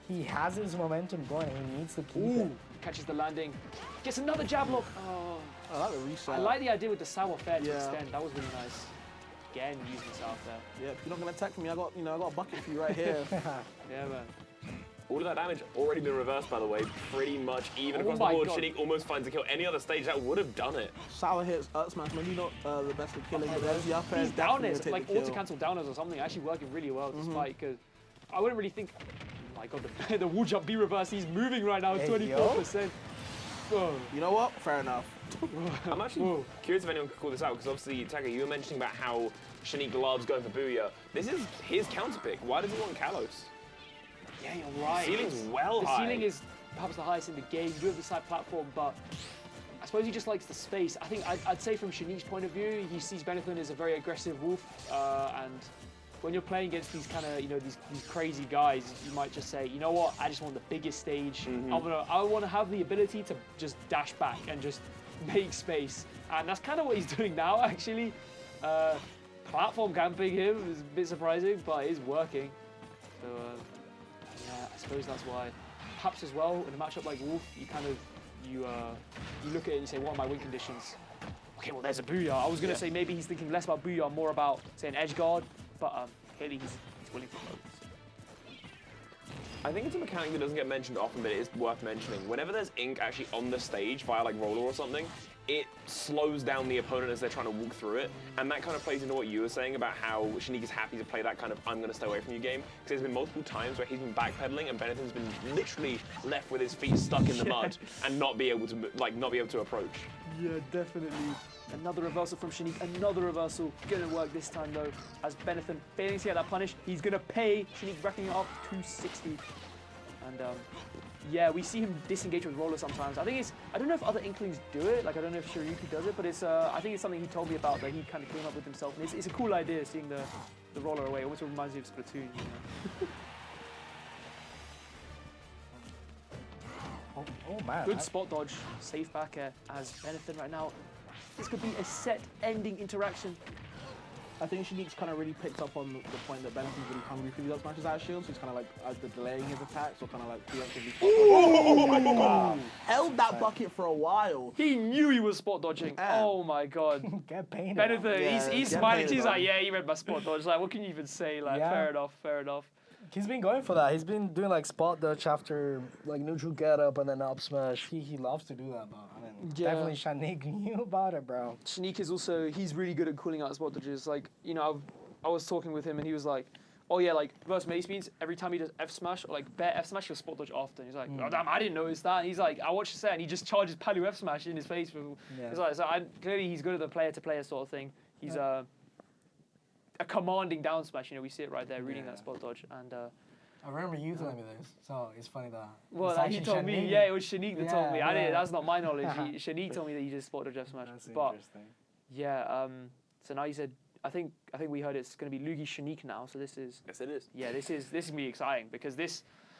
He has his momentum going and he needs to keep it. Catches the landing. Gets another jab lock. Oh, I like the reset. I like the idea with the sour fair to extend. That was really nice. Again, using sour fair. Yeah, if you're not gonna attack me, I got a bucket for you right here. Yeah, man. All of that damage already been reversed, by the way, pretty much even across the board. Shanique almost finds a kill. Any other stage, that would have done it. Sour hits, smash, maybe not the best at killing, but there's the up air. These downers, like auto-cancel downers or something, actually working really well, despite, because I wouldn't really think, oh my god, the wall jump B reverse, he's moving right now, 24%. You know what? Fair enough. I'm actually curious if anyone could call this out, because obviously, Taka, you were mentioning about how Shanique loves going for Booyah. This is his counter pick. Why does he want Kalos? Yeah, you're right. The ceiling's well the high. The ceiling is perhaps the highest in the game. You do have the side platform, but I suppose he just likes the space. I think I'd say from Shanique's point of view, he sees Benetton as a very aggressive wolf, and when you're playing against these kind of, these crazy guys, you might just say, you know what, I just want the biggest stage. I want to have the ability to just dash back and just make space. And that's kind of what he's doing now, actually. Platform camping him is a bit surprising, but it is working. So, yeah, I suppose that's why. Perhaps as well, in a matchup like Wolf, you kind of, you look at it and you say, what are my win conditions? Okay, well, there's a Booyah. I was going to say maybe he's thinking less about Booyah, more about, say, an edge guard. But clearly he's willing for both. I think it's a mechanic that doesn't get mentioned often, but it is worth mentioning. Whenever there's ink actually on the stage via like roller or something, it slows down the opponent as they're trying to walk through it. And that kind of plays into what you were saying about how Shanique is happy to play that kind of I'm going to stay away from you game. Because there's been multiple times where he's been backpedaling and Benetton's been literally left with his feet stuck in the mud and not be able to approach. Yeah, definitely. Another reversal from Shanique, another reversal. Gonna work this time though, as Benetton failing to get that punish. He's gonna pay, Shanique wrecking it up 260. And yeah, we see him disengage with roller sometimes. I don't know if other Inklings do it, like I don't know if Shiryuki does it, but I think it's something he told me about that he kind of came up with himself. And it's a cool idea, seeing the roller away. It almost reminds me of Splatoon, Oh man. Good spot dodge, safe back air as Benetton right now. This could be a set-ending interaction. I think Shanique's kind of really picked up on the point that Benetton's really hungry for these up smashes out of shield, so he's kind of like either delaying his attacks or kind of like preemptively. Oh my god! Held that bucket for a while. He knew he was spot dodging. Oh my god. Get painted. Benetton, he's smiling. He's like, yeah, he read my spot dodge. Like, what can you even say? Like, fair enough, fair enough. He's been going for that. He's been doing like spot dodge after like neutral get up and then up smash. He loves to do that, but I mean, definitely Shanique knew about it, bro. Shanique is also, he's really good at calling out spot dodges. Like, I was talking with him and he was like, oh yeah, like versus Mace Beans, every time he does F smash or like bare F smash, he'll spot dodge often. He's like, oh damn, I didn't notice that. And he's like, I watched the set and he just charges Palu F smash in his face. He's like, so clearly he's good at the player to player sort of thing. He's a commanding down smash. We see it right there, reading that spot dodge. And I remember you telling me this, so it's funny that. Well, he told me, yeah, it was Shanique that told me. That's not my knowledge. Shanique told me that he just spot dodge F smash. That's but interesting. yeah, so now you said, I think we heard it's going to be Lugi Shanique now. So this is. Yes, it is. Yeah, this is gonna be exciting because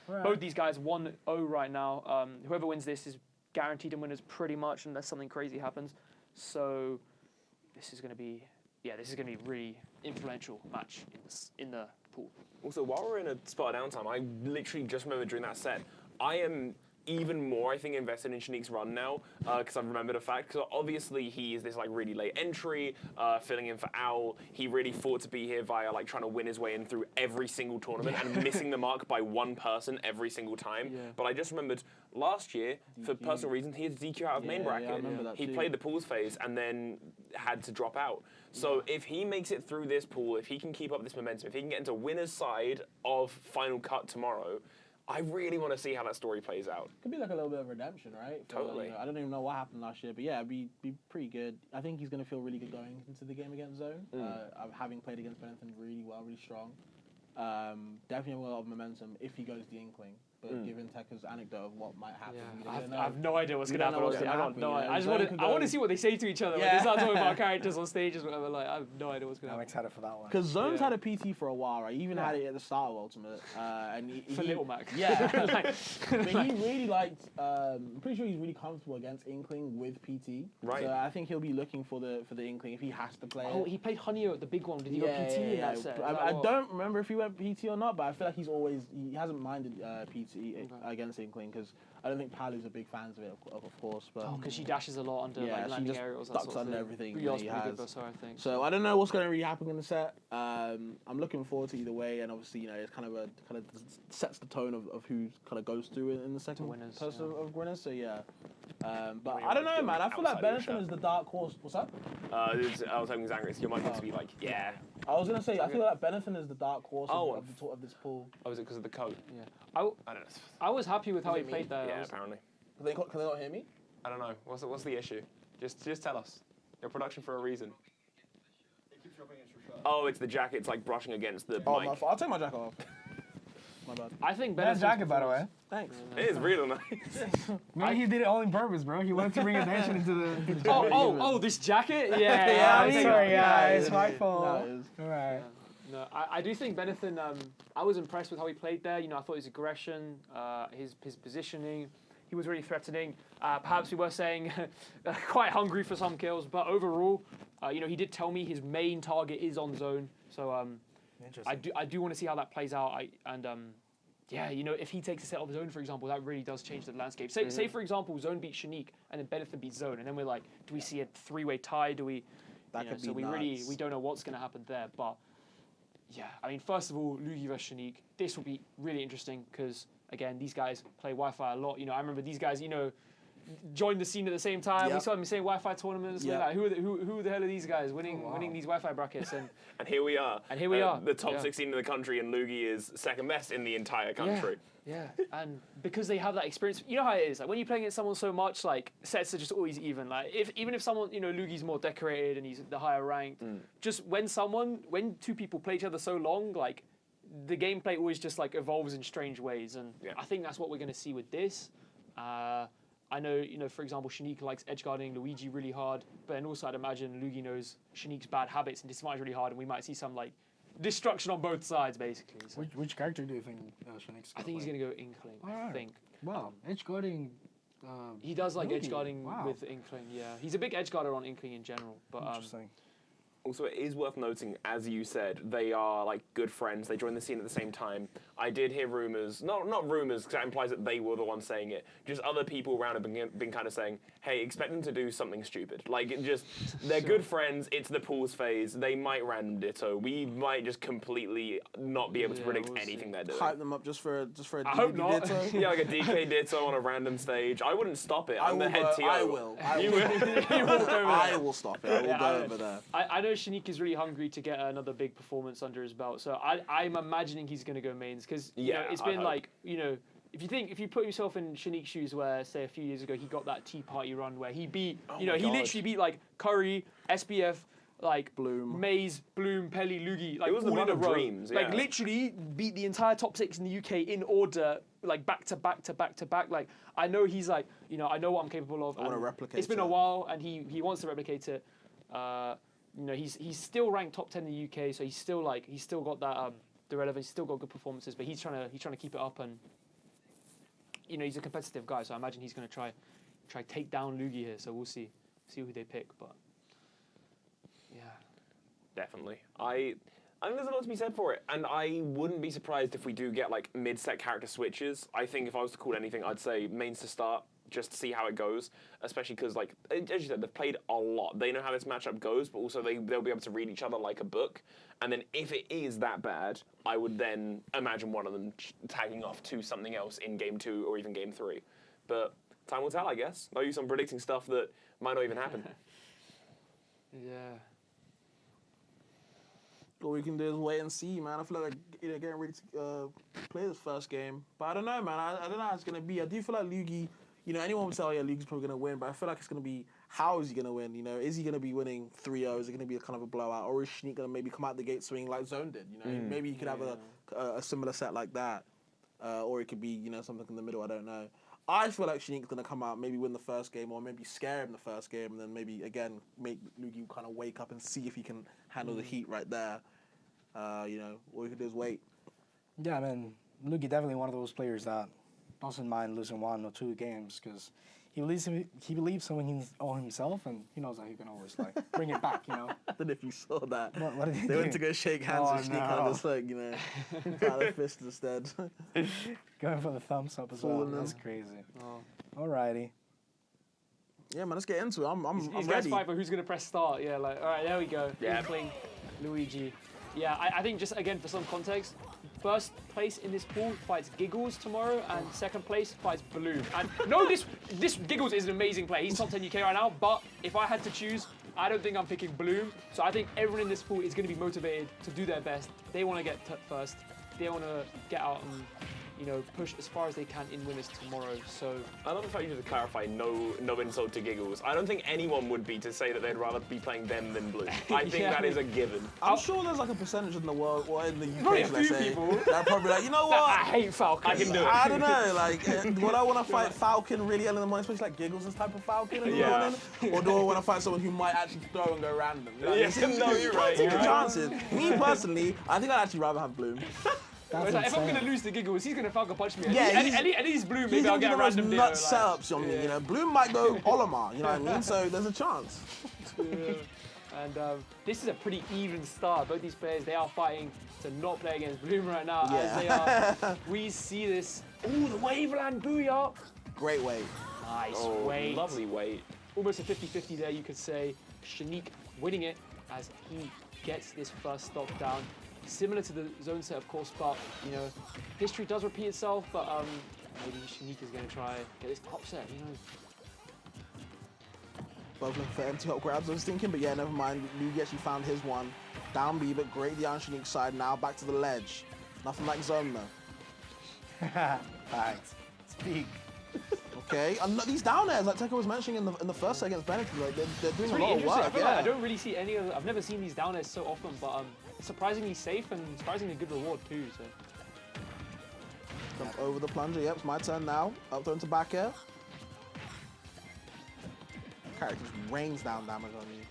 both these guys 1-0 right now. Whoever wins this is guaranteed to winners pretty much unless something crazy happens. So this is going to be really influential match in the pool. Also, while we're in a spot of downtime, I literally just remember during that set, I am even more, I think, invested in Shanique's run now, because I've remembered a fact, because obviously he is this like really late entry, filling in for Owl. He really fought to be here via like trying to win his way in through every single tournament and missing the mark by one person every single time. Yeah. But I just remembered last year, for personal reasons, he had to DQ out of main bracket. I remember that he too. played the pools phase and then had to drop out. So if he makes it through this pool, if he can keep up this momentum, if he can get into winner's side of Final Cut tomorrow, I really want to see how that story plays out. Could be like a little bit of redemption, right? Totally. I don't even know what happened last year, but yeah, it'd be pretty good. I think he's going to feel really good going into the game against Zone. Having played against Benetton really well, really strong. Definitely a lot of momentum if he goes the Inkling. But given Tekka's anecdote of what might happen, I have no idea what's going to happen. I want to see what they say to each other when they start talking about characters on stages. Whatever. Like, I have no idea what's going to happen. I'm excited for that one. Because Zone's had a PT for a while, right? He even had it at the start of Ultimate. And for Little Mac. Yeah. But he really liked. I'm pretty sure he's really comfortable against Inkling with PT. Right. So I think he'll be looking for the Inkling if he has to play. Oh, he played Honeyoo at the big one. Did he go PT in that set? I don't remember if he went PT or not, but I feel like he hasn't minded PT against Inkling because I don't think Palu's a big fan of it, of course. But because she dashes a lot under like landing aerials. Ducks under sort of everything. Rio's he pretty has. good versus her, I think. So I don't know what's going to really happen in the set. I'm looking forward to either way, and obviously it's kind of sets the tone of who kind of goes through in the second post of winners. So yeah. But I don't know, man. I feel like Benetton is the dark horse. What's that? I was hoping Zangris, your mic wants to be like, yeah. I was gonna say, I feel like Benetton is the dark horse of this pool. Oh, is it because of the coat? Yeah. I don't know. I was happy with how he played there. Yeah, apparently. Can they not hear me? I don't know. What's the issue? Just tell us. Your production for a reason. Oh, it's the jacket. It's like brushing against the mic. I'll take my jacket off. My bad. I think Nice jacket, by the way. Thanks. It is really nice. Maybe he did it all on purpose, bro. He wanted to bring attention into the Oh, this jacket? Yeah. I'm sorry, guys. My No, fault. it is. All right. No, I do think Benetton, I was impressed with how he played there. You know, I thought his aggression, his positioning, he was really threatening. Perhaps we were saying quite hungry for some kills, but overall, you know, he did tell me his main target is on zone. So I do want to see how that plays out. Yeah, you know, if he takes a set of zone, for example, that really does change the landscape. Say for example, zone beats Shanique, and then Benetton beats zone, and then we're like, do we see a three-way tie? Do we? That could be so we nuts. we don't know what's going to happen there, but. Yeah, I mean, first of all, Lugi versus Shanique. This will be really interesting because, again, these guys play Wi-Fi a lot. You know, I remember these guys, you know, joined the scene at the same time. Yep. We saw them in the same Wi-Fi tournaments. Yep. Like, who the hell are these guys winning these Wi-Fi brackets? And And here we are. And here we are. The top Yeah. 16 in the country, and Lugi is second best in the entire country. yeah, and because they have that experience, you know how it is. Like when you're playing against someone so much, like sets are just always even. Like even if someone, you know, Lugi's more decorated and he's the higher ranked, just when two people play each other so long, like the gameplay always just like evolves in strange ways, and I think that's what we're going to see with this. I know, you know, for example, Shanique likes edgeguarding Luigi really hard, but then also I'd imagine Lugi knows Shanique's bad habits and disadvantage really hard, and we might see some like destruction on both sides, basically. So Which character do you think Shanique's I think he's going to go Inkling. I think. Wow, edge guarding. He does like Lugi. edge guarding Wow. with Inkling. Yeah, he's a big edge guarder on Inkling in general. But Interesting. Also, it is worth noting, as you said, they are like good friends. They joined the scene at the same time. I did hear rumors, not rumors, because that implies that they were the ones saying it. Just other people around have been kind of saying, "Hey, expect them to do something stupid." Like, they're good friends. It's the pools phase. They might random ditto. We might just completely not be able to predict anything they're doing. Hype them up just for a I hope not. ditto. Yeah, like a DK ditto on a random stage. I wouldn't stop it. I'm the head TO. I will. You will. I will stop it. I will go over there. I know Shanique is really hungry to get another big performance under his belt, so I'm imagining he's going to go mains because you know, it's been like, you know, if you put yourself in Shanique's shoes, where say a few years ago he got that Tea Party run where he beat, he literally beat like Curry, SPF, like Bloom, Maze, Bloom, Pelly, Lugi, like it was all the in a run of row. dreams. Like Yeah. literally beat the entire top 6 in the UK in order, like back to back to back to back. Like I know he's like, you know, I know what I'm capable of. I want to replicate. It's been a while, and he wants to replicate it. You know, he's still ranked top 10 in the UK, so he's still got that the relevance. He's still got good performances, but he's trying to keep it up, and you know, he's a competitive guy, so I imagine he's going to try take down Lugi here. So we'll see who they pick, but yeah, Definitely. I think there's a lot to be said for it, and I wouldn't be surprised if we do get like mid-set character switches. I think if I was to call anything, I'd say mains to start, just to see how it goes, especially because, like, as you said, they've played a lot. They know how this matchup goes, but also they'll be able to read each other like a book. And then if it is that bad, I would then imagine one of them tagging off to something else in Game 2 or even Game 3. But time will tell, I guess. No use on predicting stuff that might not even happen. yeah. All we can do is wait and see, man. I feel like they're getting ready to play this first game. But I don't know, man. I don't know how it's going to be. I do feel like Lugi, you know, anyone would say, oh, yeah, Lugi's probably going to win. But I feel like it's going to be, how is he going to win? You know, is he going to be winning 3-0? Is it going to be a kind of a blowout? Or is Shanique going to maybe come out the gate swinging like Zone did? You know, maybe he could have a similar set like that. Or it could be, you know, something in the middle. I don't know. I feel like Shanique's going to come out, maybe win the first game, or maybe scare him the first game, and then maybe, again, make Lugi kind of wake up and see if he can handle the heat right there. You know, all we can do is wait. Yeah, I mean, Lugi definitely one of those players that doesn't mind losing 1 or 2 games because he believes on himself, and he knows that he can always like bring it back. You know. I don't know if you saw that. What did he They do? went to go shake hands Oh, with Shanique no. and just like, you know, pat their fist instead. Going for the thumbs up as well. That's crazy. Alrighty. Yeah, man, let's get into it. I'm These guys ready. fight for who's going to press start. Yeah, like, all right, there we go. Yeah. Inkling, Luigi. Yeah, I think just, again, for some context, first place in this pool fights Giggles tomorrow, and second place fights Bloom. And no, this Giggles is an amazing player. He's top 10 UK right now, but if I had to choose, I don't think I'm picking Bloom. So I think everyone in this pool is going to be motivated to do their best. They want to get first. They want to get out and, you know, push as far as they can in winners tomorrow. So I love the fact you just clarify no insult to Giggles. I don't think anyone would be to say that they'd rather be playing them than Blue. I think that is a given. I'm sure there's like a percentage in the world, or in the UK, Probably a let's few say, people. that are probably like, you know what? I hate Falcon. I can do it. I don't know, like, would I want to fight Falcon really early in the morning, especially like Giggles, this type of Falcon in the morning? Or do I want to fight someone who might actually throw and go random? You know? Yes, no, you're right. Take your chances. Me personally, I think I'd actually rather have Bloom. It's like, if I'm gonna lose to Giggles, he's gonna Falcon punch me. Yeah, at least Bloom, maybe He's I'll gonna get do a the most random nut DO, like, setups on me, you know. Bloom might go Olimar, you know what I mean? So there's a chance. And this is a pretty even start. Both these players, they are fighting to not play against Bloom right now. As they are. We see this. Ooh, the Waveland Booyah. Great weight. Nice weight. Lovely weight. Almost a 50-50 there, you could say. Shanique winning it as he gets this first stock down. Similar to the zone set, of course, but, you know, history does repeat itself, but maybe Shanique is going to try get this upset, you know. Both looking for empty hop grabs, I was thinking, but yeah, never mind. Lugi actually found his one. Down B, but great the on Shanique's side. Now back to the ledge. Nothing like zone, though. Thanks. Speak. Okay, and these down airs, like Teko was mentioning in the first set against Benedict, like they're doing a lot of work. I feel like I don't really see any of. I've never seen these down airs so often, but it's surprisingly safe and surprisingly good reward too. So. Jump over the plunger. Yep, it's my turn now. Up throw into back air. Character just rains down damage on you.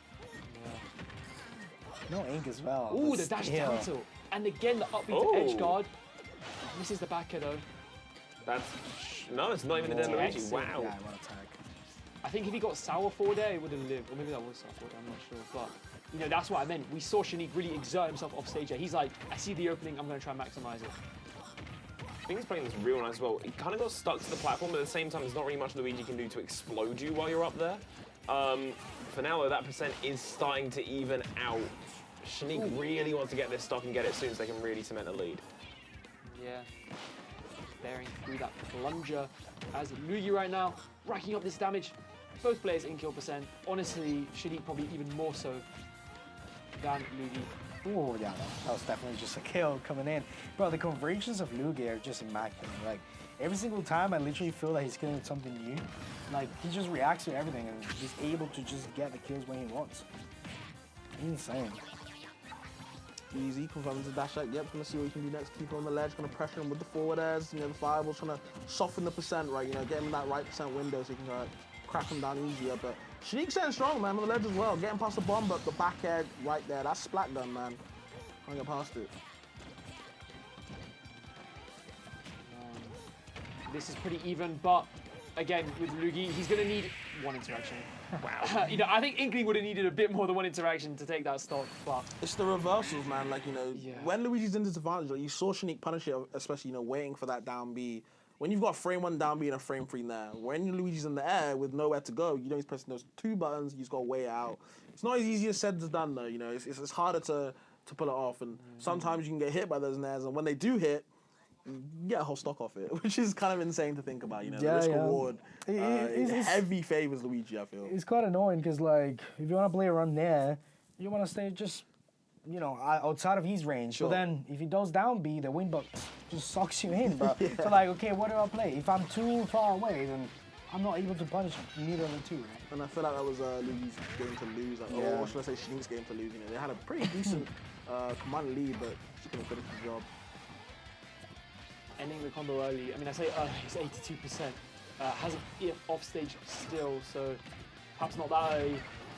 No ink as well. Ooh, the dash down tilt, and again the up B to edge guard. Misses the back air though. That's no, it's not even the Luigi. Wow. Yeah, I want to tag. I think if he got Sour 4 there, it would have lived. Or maybe that was Sour 4 there, I'm not sure. But, you know, that's what I meant. We saw Shanique really exert himself off stage there. He's like, I see the opening, I'm going to try and maximize it. I think he's playing this real nice as well. He kind of got stuck to the platform, but at the same time, there's not really much Luigi can do to explode you while you're up there. For now, though, that percent is starting to even out. Shanique really wants to get this stock and get it soon so they can really cement a lead. Yeah. Bearing through that plunger as Lugi right now, racking up this damage. Both players in kill percent. Honestly, Shanique probably even more so than Lugi. Oh, yeah, that was definitely just a kill coming in. Bro, the conversions of Lugi are just immaculate. Like, every single time I literally feel that he's killing something new. Like, he just reacts to everything and he's able to just get the kills when he wants. Insane. Easy, confirming the dash out. Yep, gonna see what he can do next. Keep him on the ledge, gonna pressure him with the forward airs. You know, the fireball's trying to soften the percent, right? You know, get him in that right percent window so he can crack him down easier. But Shanique's standing strong, man, on the ledge as well. Getting past the bomb, but the back air right there, that's splat gun, man. Can't get past it. This is pretty even, but again, with Lugi, he's gonna need one interaction. Wow. You know, I think Inkling would have needed a bit more than one interaction to take that stock, but... It's the reversals, man. Like, you know, when Luigi's in disadvantage, like, you saw Shanique punish it, especially, you know, waiting for that down B. When you've got frame 1 down B and a frame 3 there, when Luigi's in the air with nowhere to go, you know he's pressing those 2 buttons, he's got a way out. It's not as easy as said as done, though, you know. It's harder to pull it off, and sometimes you can get hit by those nairs, and when they do hit, you get a whole stock off it, which is kind of insane to think about, you know, the risk reward. It heavy favors Luigi, I feel. It's quite annoying because, like, if you want to play around there, you want to stay just, you know, outside of his range. Sure. But then if he does down B, the wind bug just sucks you in, bro. So, like, okay, what do I play? If I'm too far away, then I'm not able to punish neither of the two, right? And I feel like that was Luigi's game to lose, like, or should I say Shanique's game to lose. You know, they had a pretty decent command lead, but she couldn't finish the job. Ending the combo early. I mean, I say it's 82%. Has it off stage still, so perhaps not that early.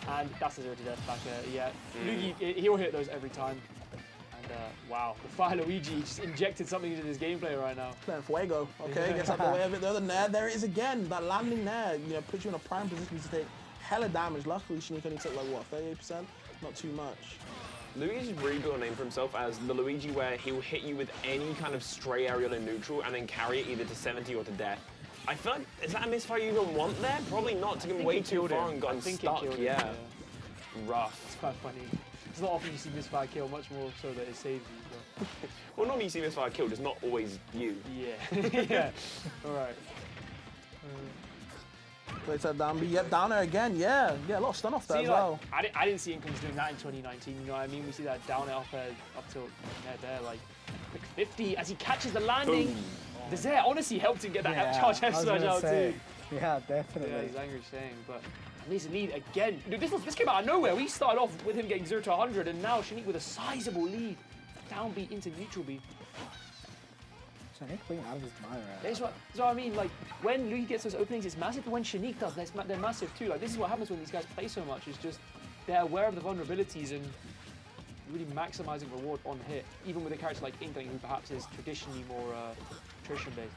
And that's a 0 to death back there. Yeah, Luigi, he'll hit those every time. And wow, the Fire Luigi just injected something into his gameplay right now. Playing Fuego, okay, gets out the way of it. The other nair, there it is again. That landing nair, you know, puts you in a prime position to take hella damage. Luckily, Shanique only took like what, 38%? Not too much. Luigi's really built a name for himself as the Luigi where he'll hit you with any kind of stray aerial in neutral and then carry it either to 70 or to death. I feel like, is that a misfire you even want there? Probably not, to get way too far and gotten stuck, yeah. Rough. It's quite funny. It's not often you see misfire kill, much more so that it saves you. But... well, normally you see misfire kill, just not always you. Yeah. Yeah. All right. Plays that down B. Yep, down there again. Yeah, a lot of stun off there as well. I didn't see Incomes doing that in 2019. You know what I mean? We see that down air up till there, like quick 50 as he catches the landing. Boom. Dessert honestly helped him get that charge F smash out too. Yeah, definitely. Yeah, he's angry saying, but he's in lead again. This came out of nowhere. We started off with him getting 0 to 100, and now Shanique with a sizable lead. Down B into neutral B. Shanique playing out of his mind right That's what I mean. Like, when Luigi gets those openings, it's massive, but when Shanique does, they're massive too. Like, this is what happens when these guys play so much. It's just they're aware of the vulnerabilities and really maximizing reward on hit, even with a character like Inkling, who perhaps is traditionally more attrition-based.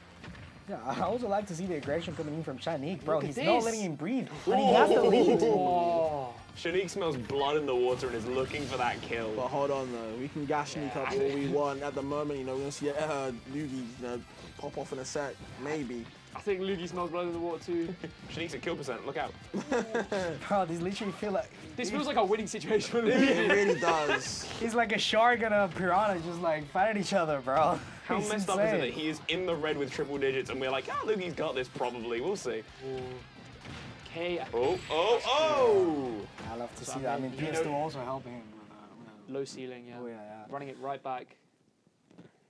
Yeah, I also like to see the aggression coming in from Shanique, bro. He's not letting him breathe, and he has the lead. Oh. Shanique smells blood in the water and is looking for that kill. But hold on, though. We can gas Shanique up all we want. At the moment, we're going to see Luigi pop off in a sec. Maybe. I think Luigi smells blood in the water too. Shanique's at kill percent. Look out. Bro, this literally feel like... This feels like a winning situation for It Luigi. really does. He's like a shark and a piranha just like fighting each other, bro. How messed up is it that he is in the red with triple digits and we're like, Luigi's got this probably. We'll see. Okay. Oh! I love to see that. I mean, PS2 also helping him with low ceiling, yeah. Oh, yeah. Running it right back.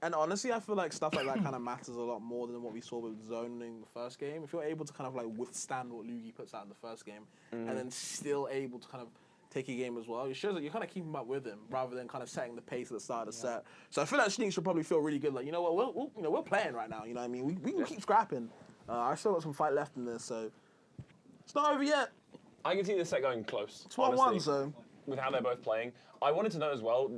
And honestly, I feel like stuff like that kind of matters a lot more than what we saw with zoning the first game. If you're able to kind of like withstand what Luigi puts out in the first game, and then still able to kind of take a game as well, it shows that you're kind of keeping up with him rather than kind of setting the pace at the start of the set. So I feel like Shanique should probably feel really good. Like, you know what, we're playing right now. You know what I mean? We can keep scrapping. I still got some fight left in this, so it's not over yet. I can see this set going close. It's 1-1, so. With how they're both playing. I wanted to know as well,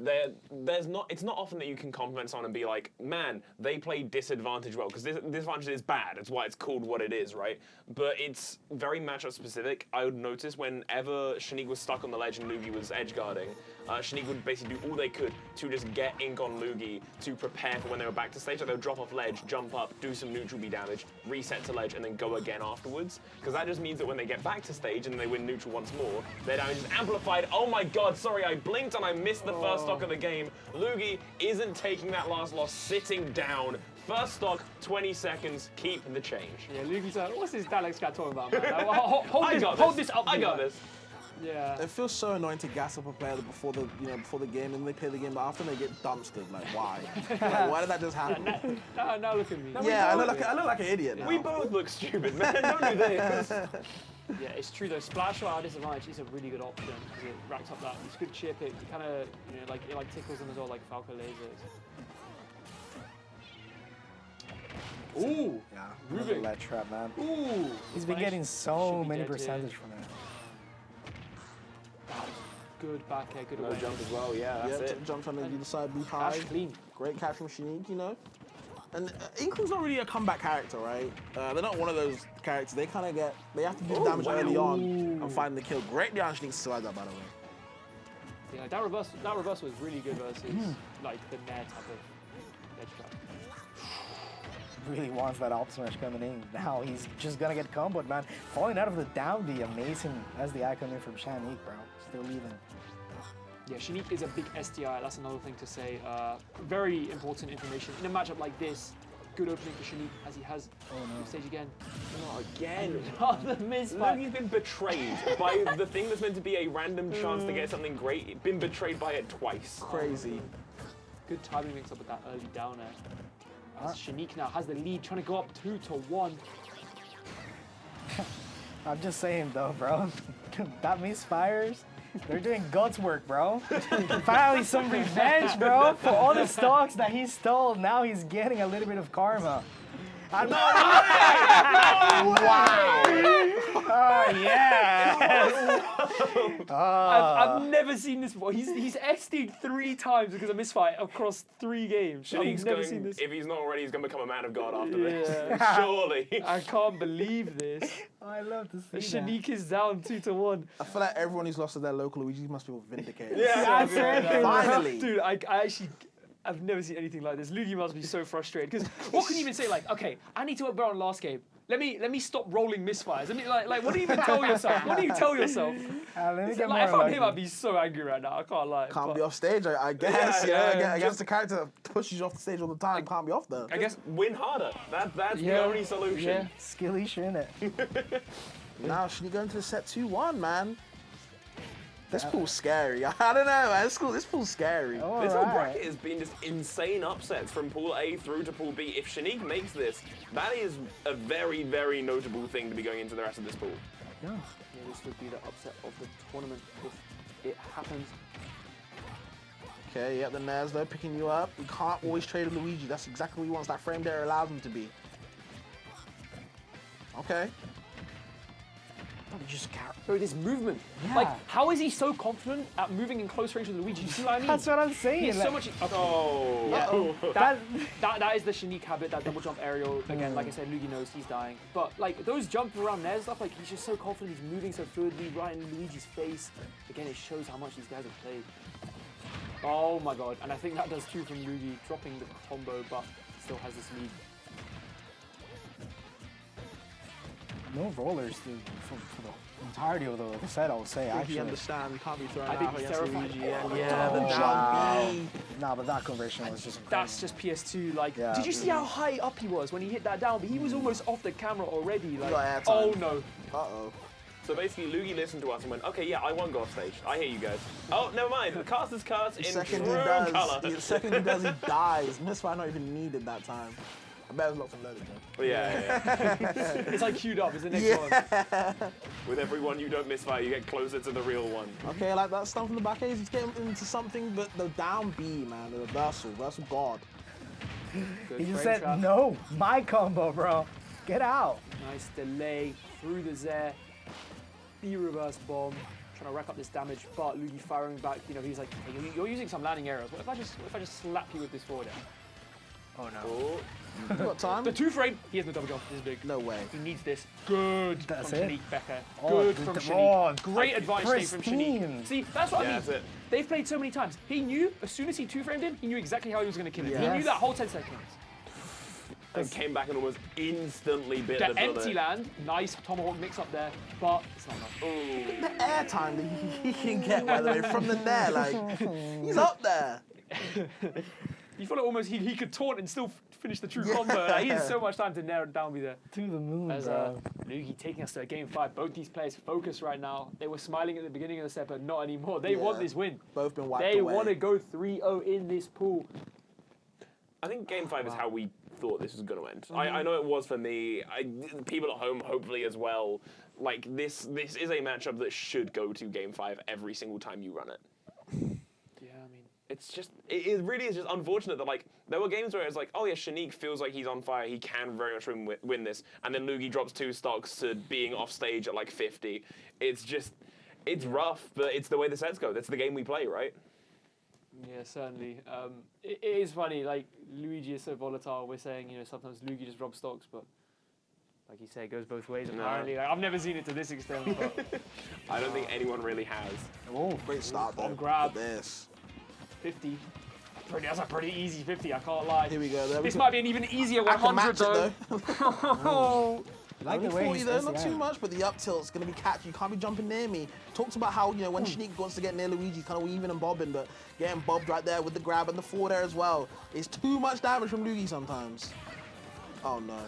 it's not often that you can compliment someone and be like, man, they play disadvantage well, because disadvantage is bad. It's why it's called what it is, right? But it's very matchup specific. I would notice whenever Shanique was stuck on the ledge and Luigi was edge guarding, Shanique would basically do all they could to just get ink on Luigi to prepare for when they were back to stage. So they would drop off ledge, jump up, do some neutral B damage, reset to ledge, and then go again afterwards. Because that just means that when they get back to stage and they win neutral once more, their damage is amplified. Oh my god, sorry, I blinked and I missed the first stock of the game. Luigi isn't taking that last loss, sitting down. First stock, 20 seconds, keep the change. Yeah, Luigi's what's this Daleks guy talking about, man? Hold this up. I got this. Yeah. It feels so annoying to gas up a player before the game, and they play the game, but after they get dumpstered. Like, why? Like, why did that just happen? Now look at me. Yeah, I look like an idiot now. We both look stupid, man. Don't do this. Yeah, it's true though. Splash out disadvantage is a really good option because it racks up that. It's a good cheer pick. It kind of, it tickles them as well, like Falco lasers. Ooh! Yeah, Rubik. ledge trap, man. Ooh! He's been getting so many percentage from it. Good back air, good Another jump as well, yeah, that's it. Jump trying to do the side B high. Catch clean. Great catch from Shanique, And Inkling's not really a comeback character, right? They're not one of those characters. They have to do damage early on and find the kill. Great down Shanique slide that, by the way. Yeah, that reverse was really good versus like the Nair type of edge trap. Really wants that up smash coming in. Now he's just gonna get comboed, man. Falling out of the down D, amazing as the eye coming in from Shanique, bro. Still leaving. Yeah, Shanique is a big STI. That's another thing to say. Very important information in a matchup like this. Good opening for Shanique as he has stage again. Not again. Another misfire. He's been betrayed by the thing that's meant to be a random chance to get something great. Been betrayed by it twice. Crazy. Good timing mix up with that early down air. As Shanique now has the lead, trying to go up 2-1. I'm just saying though, bro. That misfires. They're doing God's work, bro. Finally some revenge, bro, for all the stocks that he stole. Now he's getting a little bit of karma. Wow! Oh, yeah! I've never seen this before. He's SD'd 3 times because of misfight across 3 games. Shanique's I've never seen this. If he's not already, he's going to become a man of God after this. Surely. I can't believe this. I love to see Shanique is down 2-1. I feel like everyone who's lost to their local Luigi must feel vindicated. Yeah, that's it. Finally. Dude, I've never seen anything like this. Luigi must be so frustrated because what can you even say? Like, okay, I need to work better on last game. Let me stop rolling misfires. I mean, like, what do you even tell yourself? What do you tell yourself? If I'm him, I'd be so angry right now. I can't lie. Can't be off stage, I guess. Against the character that pushes you off the stage all the time. Can't be off there. I guess win harder. That's the only solution. Yeah. Skilly, innit? Now, should you go into set 2-1, man? This pool's scary. I don't know, man. This pool's scary. This whole bracket has been just insane upsets from Pool A through to Pool B. If Shanique makes this, that is a very, very notable thing to be going into the rest of this pool. Yeah. This would be the upset of the tournament if it happens. Okay, yeah, the Naz though picking you up. We can't always trade with Luigi. That's exactly what he wants. That frame there allows him to be. Okay. Bro, this movement. Yeah. Like, how is he so confident at moving in close range with Luigi? You see what I mean? That's what I'm saying. He's so much. Oh. Yeah. That is the Shanique habit, that double jump aerial. Again, like I said, Luigi knows he's dying. But, like, those jump around there stuff, like, he's just so confident. He's moving so fluidly right in Luigi's face. Again, it shows how much these guys have played. Oh my god. And I think that does too from Luigi, dropping the combo, but still has this lead. No rollers for the entirety of the set, I would say. I think he understands. He can't be thrown I think out he's against terrified. Luigi. Yeah, the jump. Nah, but that conversion was just incredible. That's just PS2. Like, did you see how high up he was when he hit that down? But he was almost off the camera already. Like, oh no. Uh-oh. So basically, Luigi listened to us and went, okay, yeah, I won't go off stage. I hear you guys. Oh, never mind. The cast is cast in true colour. The second he does, he dies. Misfire not even needed that time. I bet it was lots of loaded, though. Yeah. It's like queued up. It's the next one. With every one you don't misfire, you get closer to the real one. Okay, like that stuff from the back he's getting into something, but the down B, man, the reversal god. He just said, no, my combo, bro. Get out. Nice delay through the Zaire. B reverse bomb. Trying to rack up this damage, but Luigi firing back. You know, he's like, hey, you're using some landing arrows. What if I just slap you with this forward air? Oh no. Oh. What time? The 2-frame. He has no double jump. This is big. No way. He needs this. Good That's from it? Shanique Becker. Oh, Good from Shanique. Great advice from pristine. Shanique. See, that's what I mean. That's it. They've played so many times. He knew, as soon as he 2-framed him, he knew exactly how he was going to kill him. Yes. He knew that whole 10 seconds. And came back and almost instantly bit The the bullet. empty land. Nice tomahawk mix up there, but it's not enough. The air time that he can get, by the way, from the Nair, like, he's up there. You feel like almost he could taunt and still finish the true combo. Like, he has so much time to narrow it down with there. To the moon, As bro. Luigi taking us to a game 5. Both these players focused right now. They were smiling at the beginning of the set, but not anymore. They want this win. Both been wiped They away. want to go 3-0 in this pool. I think Game 5 is how we thought this was going to end. I know it was for me. People at home, hopefully as well. Like, this is a matchup that should go to Game 5 every single time you run it. Yeah, I mean... It's just, it really is just unfortunate that, like, there were games where it's like, oh yeah, Shanique feels like he's on fire, he can very much win this, and then Luigi drops 2 stocks to being off stage at like 50. It's just, it's rough, but it's the way the sets go. That's the game we play, right? Yeah, certainly. It is funny, like, Luigi is so volatile. We're saying, you know, sometimes Luigi just robs stocks, but like you say, it goes both ways, apparently. Like, I've never seen it to this extent, but... I don't think anyone really has. Oh, great start, though. On grab. This. 50. That's a pretty easy 50, I can't lie. Here we go. This might be an even easier I can 100, match though. it, though. Like the way 40 he though, says not the too end. much, but the up tilt's gonna be catchy. You can't be jumping near me. Talks about how, you know, when Shanique wants to get near Luigi, kind of weaving and bobbing, but getting bobbed right there with the grab and the forward air as well. It's too much damage from Luigi sometimes. Oh no.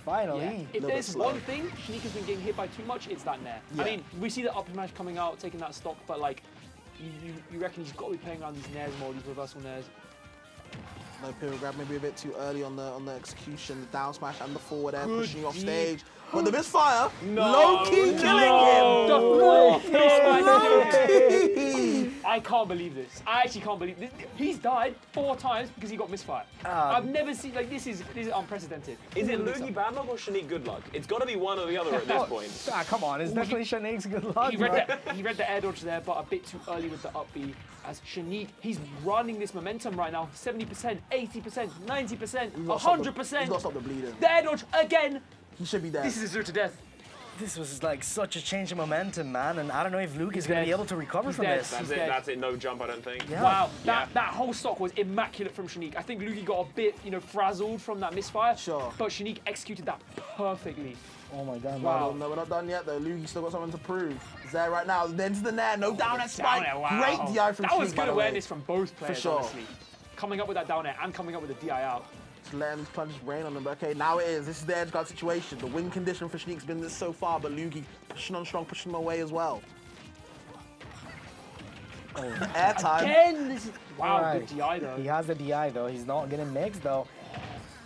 Finally. Yeah. If there's one thing Shanique has been getting hit by too much, it's that Nair. Yeah. I mean, we see the up smash coming out, taking that stock, but like, you reckon he's got to be playing around these Nairs more, these reversal Nairs. No pyro grab, maybe a bit too early on the execution, the down smash and the forward air pushing you off stage. But the misfire, low-key killing him. I can't believe this. I actually can't believe this. He's died 4 times because he got misfire. I've never seen, like, this is unprecedented. Is it Luigi bad luck or Shanique good luck? It's got to be one or the other at this point. Come on, it's definitely Shanique's good luck. He read the air dodge there, but a bit too early with the up B. As Shanique, he's running this momentum right now. 70%, 80%, 90%, 100%. He's got to stop the bleeding. The air dodge again. He should be dead. This is a 0 to death. This was like such a change in momentum, man, and I don't know if Luke is going to be able to recover from dead. this. That's it, no jump, I don't think. Yeah. Wow, that whole stock was immaculate from Shanique. I think Luigi got a bit, you know, frazzled from that misfire. Sure. But Shanique executed that perfectly. Oh my god, Wow. man. No, we're not done yet though. Luigi still got something to prove. He's there right now. Then to the Nair, no down air spike. Wow. Great DI from Shanique. That was by good the way. awareness from both players, sure. honestly. Coming up with that down air and coming up with the DI out. Just letting these plunges rain on them. But okay, now it is. This is the edge guard situation. The win condition for Shanique's been this so far, but Luigi pushing on strong, pushing him away as well. Airtime. Again, this is wow. Right. Good DI though. He has the DI though. He's not getting mixed though.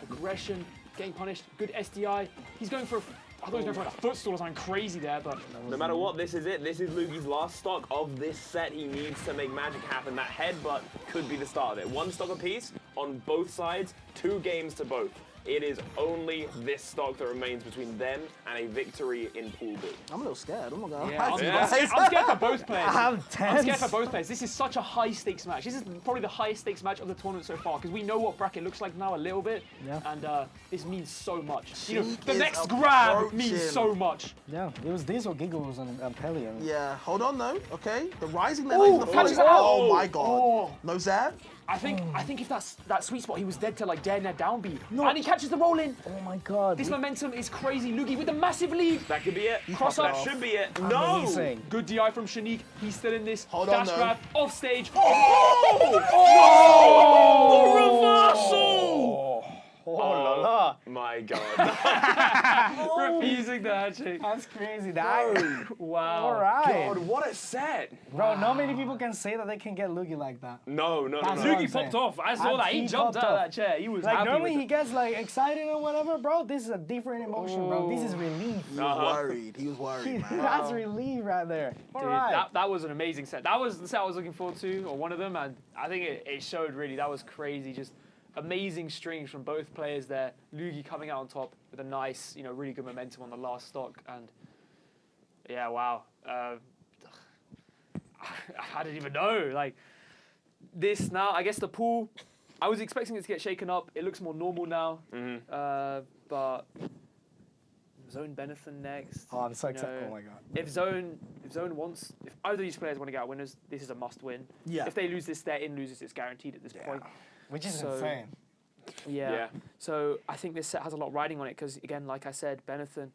Aggression, getting punished. Good SDI. He's going for. I thought he was going for like a footstool or something crazy there, but no matter what, this is it. This is Lugi's last stock of this set. He needs to make magic happen. That headbutt could be the start of it. 1 stock apiece on both sides, 2 games to both. It is only this stock that remains between them and a victory in Pool B. I'm a little scared. I'm not gonna yeah, lie. I'm scared for both players. I'm tense. I'm scared for both players. This is such a high stakes match. This is probably the highest stakes match of the tournament so far because we know what bracket looks like now a little bit, and this means so much. You know, the next grab means so much. Yeah, it was this or Giggles and Pelion. Yeah, hold on though. Okay, the rising level. Oh my god. No Zav. I think if that's that sweet spot, he was dead to like dare net down B. No. And he catches the roll in. Oh my god. This momentum is crazy. Lugi with a massive lead. That could be it. Cross up. That should be it. Amazing. No! Good DI from Shanique. He's still in this. Hold Dash on, grab, off stage. Oh! The reversal! Oh la la. My god. Refusing the handshake. That's crazy. That. Wow. All right. God, what a set. Bro, not many people can say that they can get Lugi like that. No. That's Lugi popped off. I saw that. He jumped out of that chair. He was like happy normally with he gets like excited or whatever, bro. This is a different emotion, bro. This is relief. He was worried. He was worried, man. That's relief right there. All Dude, right. that was an amazing set. That was the set I was looking forward to, or one of them, and I think it showed really. That was crazy. Just amazing strings from both players there. Lugi coming out on top with a nice, really good momentum on the last stock, and yeah, wow. I didn't even know. Like this now, I guess the pool. I was expecting it to get shaken up. It looks more normal now, but. Zone Benetton next. Oh, I'm so excited. Oh my god. If either of these players want to get out winners, this is a must win. Yeah. If they lose this, their in loses. It's guaranteed at this point. Which is insane. Yeah. So I think this set has a lot riding on it because, again, like I said, Benetton,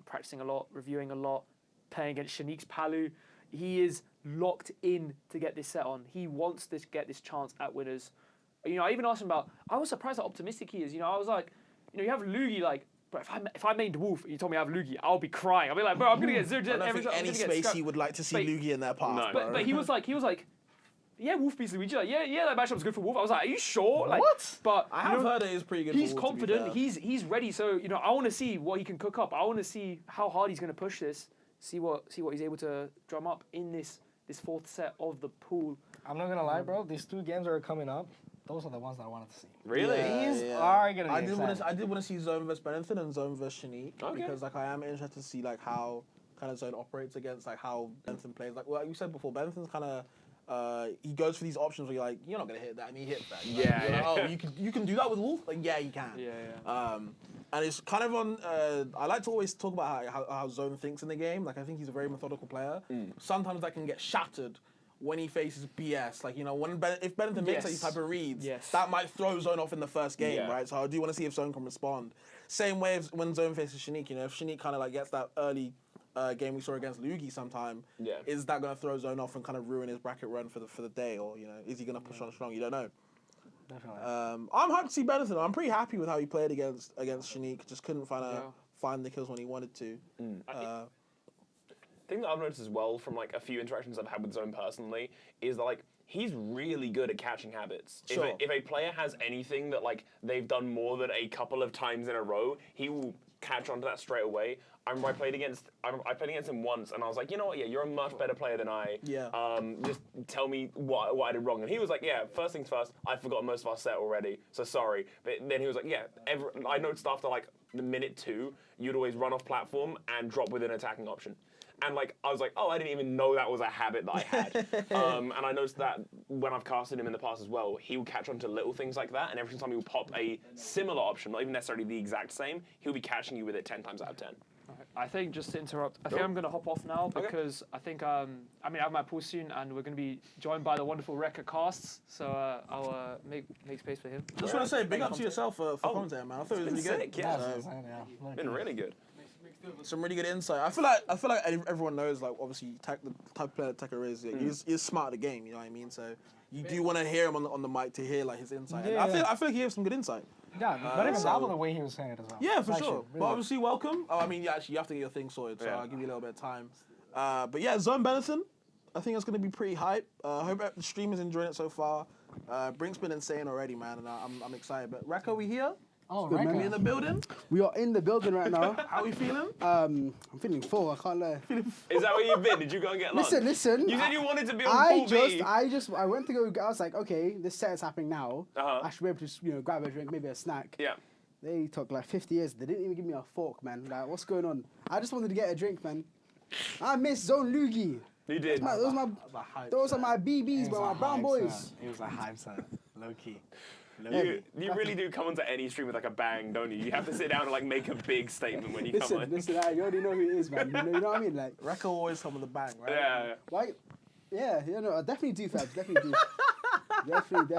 practicing a lot, reviewing a lot, playing against Shanique's Palu. He is locked in to get this set on. He wants to get this chance at winners. I even asked him about. I was surprised how optimistic he is. I was like, you have Lugi like. But if I mained Wolf, you told me I have Lugi, I'll be crying. I'll be like, bro, I'm gonna get 0 every time. Any space he would like to see Lugi in that path. No. But he was like, yeah, Wolf beats Luigi. Like, yeah, that matchup's good for Wolf. I was like, are you sure? Like, what? But I have heard it is pretty good. He's for Wolf, confident. He's ready. So I want to see what he can cook up. I want to see how hard he's gonna push this. See what he's able to drum up in this 4th set of the pool. I'm not gonna lie, bro. These 2 games that are coming up. Those are the ones that I wanted to see. Really? These are gonna be I did want to see Zone vs Benetton and Zone vs Shanique because I am interested to see how kind of Zone operates against how Benetton plays. Like you said before, Benetton's kind of he goes for these options where you're like, you're not gonna hit that, and he hits that. You can do that with Wolf. Like you can. And it's kind of on. I like to always talk about how Zone thinks in the game. Like I think he's a very methodical player. Sometimes that can get shattered when he faces BS, if Benetton makes these type of reads, that might throw Zone off in the first game, right? So I do want to see if Zone can respond. Same way when Zone faces Shanique, if Shanique kind of gets that early game we saw against Lugi sometime, is that going to throw Zone off and kind of ruin his bracket run for the day, or is he going to push on strong? You don't know. Definitely. I'm happy to see Benetton. I'm pretty happy with how he played against Shanique. Just couldn't find the kills when he wanted to. Thing that I've noticed as well from a few interactions I've had with Zone personally is that he's really good at catching habits. Sure. If a player has anything that they've done more than a couple of times in a row, he will catch on to that straight away. I played against him once, and I was like, you know what? Yeah, you're a much better player than I. Yeah. Just tell me what I did wrong. And he was like, yeah. First things first. I forgot most of our set already, so sorry. But then he was like, yeah. I noticed after the minute 2, you'd always run off platform and drop with an attacking option. And I was like, oh, I didn't even know that was a habit that I had. And I noticed that when I've casted him in the past as well, he will catch on to little things like that. And every time he will pop a similar option, not even necessarily the exact same, he'll be catching you with it 10 times out of 10. I think, just to interrupt, I think I'm going to hop off now because I think, I have my pool soon and we're going to be joined by the wonderful Rekka Casts. So I'll make space for him. Just want to say, big up to yourself for commentating, man. I thought it was really sick, good. Yeah. Yeah. Been really good. Some really good insight. I feel like everyone knows, obviously, the type of player that Tekka is. He's smart at the game, you know what I mean? So you do want to hear him on the mic to hear his insight. Yeah, I feel like he has some good insight. Yeah, but even double the way he was saying it as well. Yeah, for sure. Really But obviously, welcome. Oh, I mean, you have to get your thing sorted, so I'll give you a little bit of time. But yeah, Zone Benetton, I think it's going to be pretty hype. I hope the stream is enjoying it so far. Brink's been insane already, man, and I'm excited. But Rekka, we here? Oh, We right. in the building? We are in the building right now. How we feeling? I'm feeling full. I can't lie. Is that where you've been? Did you go and get lunch? Listen. You said you wanted to be on Pool B. I went to go. I was like, okay, this set is happening now. I should be able to, grab a drink, maybe a snack. Yeah. They took like 50 years. They didn't even give me a fork, man. Like, what's going on? I just wanted to get a drink, man. I miss Zone Loogie. You did. Those are my BBs, bro, my brown boys. It was a hype set, low key. You really do come onto any stream with like a bang, don't you? You have to sit down and like make a big statement when you come on. Listen, you already know who it is, man. You know what I mean? Like, Rekka always come with the bang, right? Yeah. why? Yeah, no, I definitely do, Fabs. Definitely do. definitely.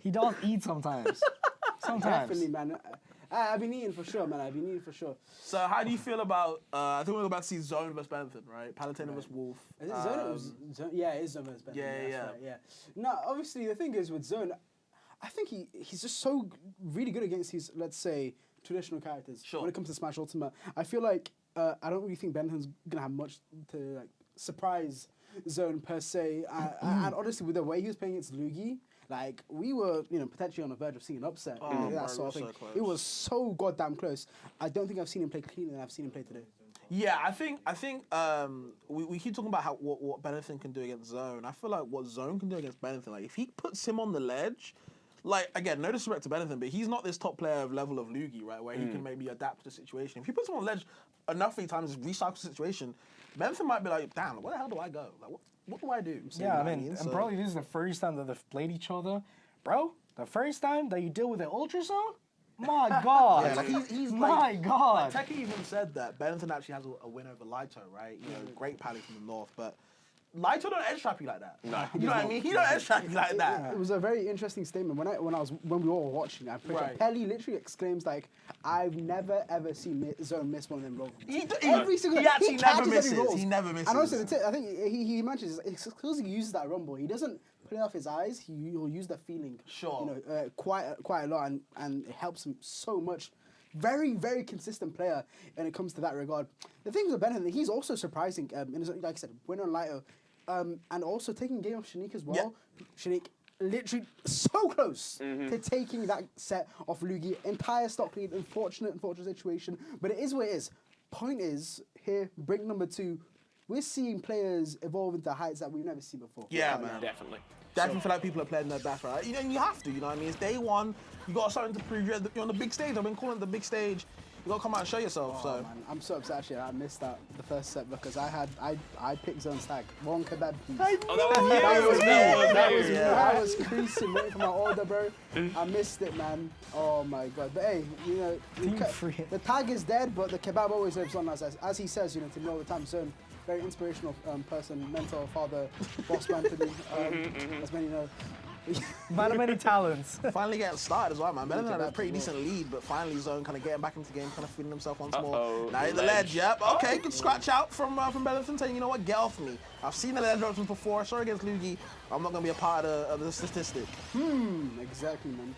He does eat sometimes. Definitely, man. I've been eating for sure, man. I've been eating for sure. So how do you feel about, I think we're about to see Zone versus Benetton, right? Palatine versus Wolf. Is it Zone? Yeah, it is Zone versus Benetton. Yeah. Right, yeah. No, obviously, the thing is with Zone, I think he's just so really good against his, let's say, traditional characters. Sure. When it comes to Smash Ultimate, I feel like I don't really think Benetton's gonna have much to like surprise Zone per se. And honestly, with the way he was playing against Luigi, like we were, potentially on the verge of seeing an upset. That sort of thing. so close. It was so goddamn close. I don't think I've seen him play cleaner than I've seen him play today. Yeah, I think we keep talking about what Benetton can do against Zone. I feel like what Zone can do against Benetton, like if he puts him on the ledge, like again, no disrespect to Benetton, but he's not this top player of level of Luigi, right? Where he can maybe adapt to the situation. If he puts him on the ledge enough times, recycles the situation, Benetton might be like, damn, where the hell do I go? Like what do I do? So, Yeah, and probably this is the first time that they've played each other. Bro, the first time that you deal with the ultrasound? My God. Yeah, like he's My God. Like Teki even said that Benetton actually has a win over Lito, right? Great pally from the north, but Lito don't edge trap you like that. No. You know what I mean? He don't edge trap you like that. It was a very interesting statement. When we were all watching, I'm pretty sure Pelly literally exclaims like, "I've never ever seen Zone miss one of them rolls." Every single he actually never misses. rolls. He never misses. And also, I think he mentions it's because he uses that rumble. He doesn't play off his eyes. He'll use the feeling. Sure. Quite a lot, and it helps him so much. Very, very consistent player when it comes to that regard. The thing with Benetton, he's also surprising. Like I said, winner on Lito, and also taking game off Shanique as well. Yeah. Shanique literally so close to taking that set off Luigi. Entire stock lead, unfortunate situation, but it is what it is. Point is, here, Brink number 2, we're seeing players evolve into heights that we've never seen before. Yeah, man. Definitely. Definitely feel like people are playing their best, right? You have to, you know what I mean? It's day one. You got something to prove. You're on the big stage. I've been calling it the big stage. You got to come out and show yourself. Man, I'm so upset actually. I missed the first set because I picked Zone Stag. One kebab, please. I was creasing waiting for my order, bro. I missed it, man. Oh my God. But hey, the tag is dead, but the kebab always lives on. As he says, to me all the time. Zone, very inspirational person, mentor, father, boss man to me. As many know. Man of many talents. Finally getting started as well, man. Benetton had a pretty decent lead, but finally Zone kind of getting back into the game, kind of feeling himself once more. Now hit the ledge, yep. Okay, good scratch out from Benetton saying, you know what, get off me. I've seen the ledge options before. Sorry against Luigi. I'm not going to be a part of the statistic. Exactly, man.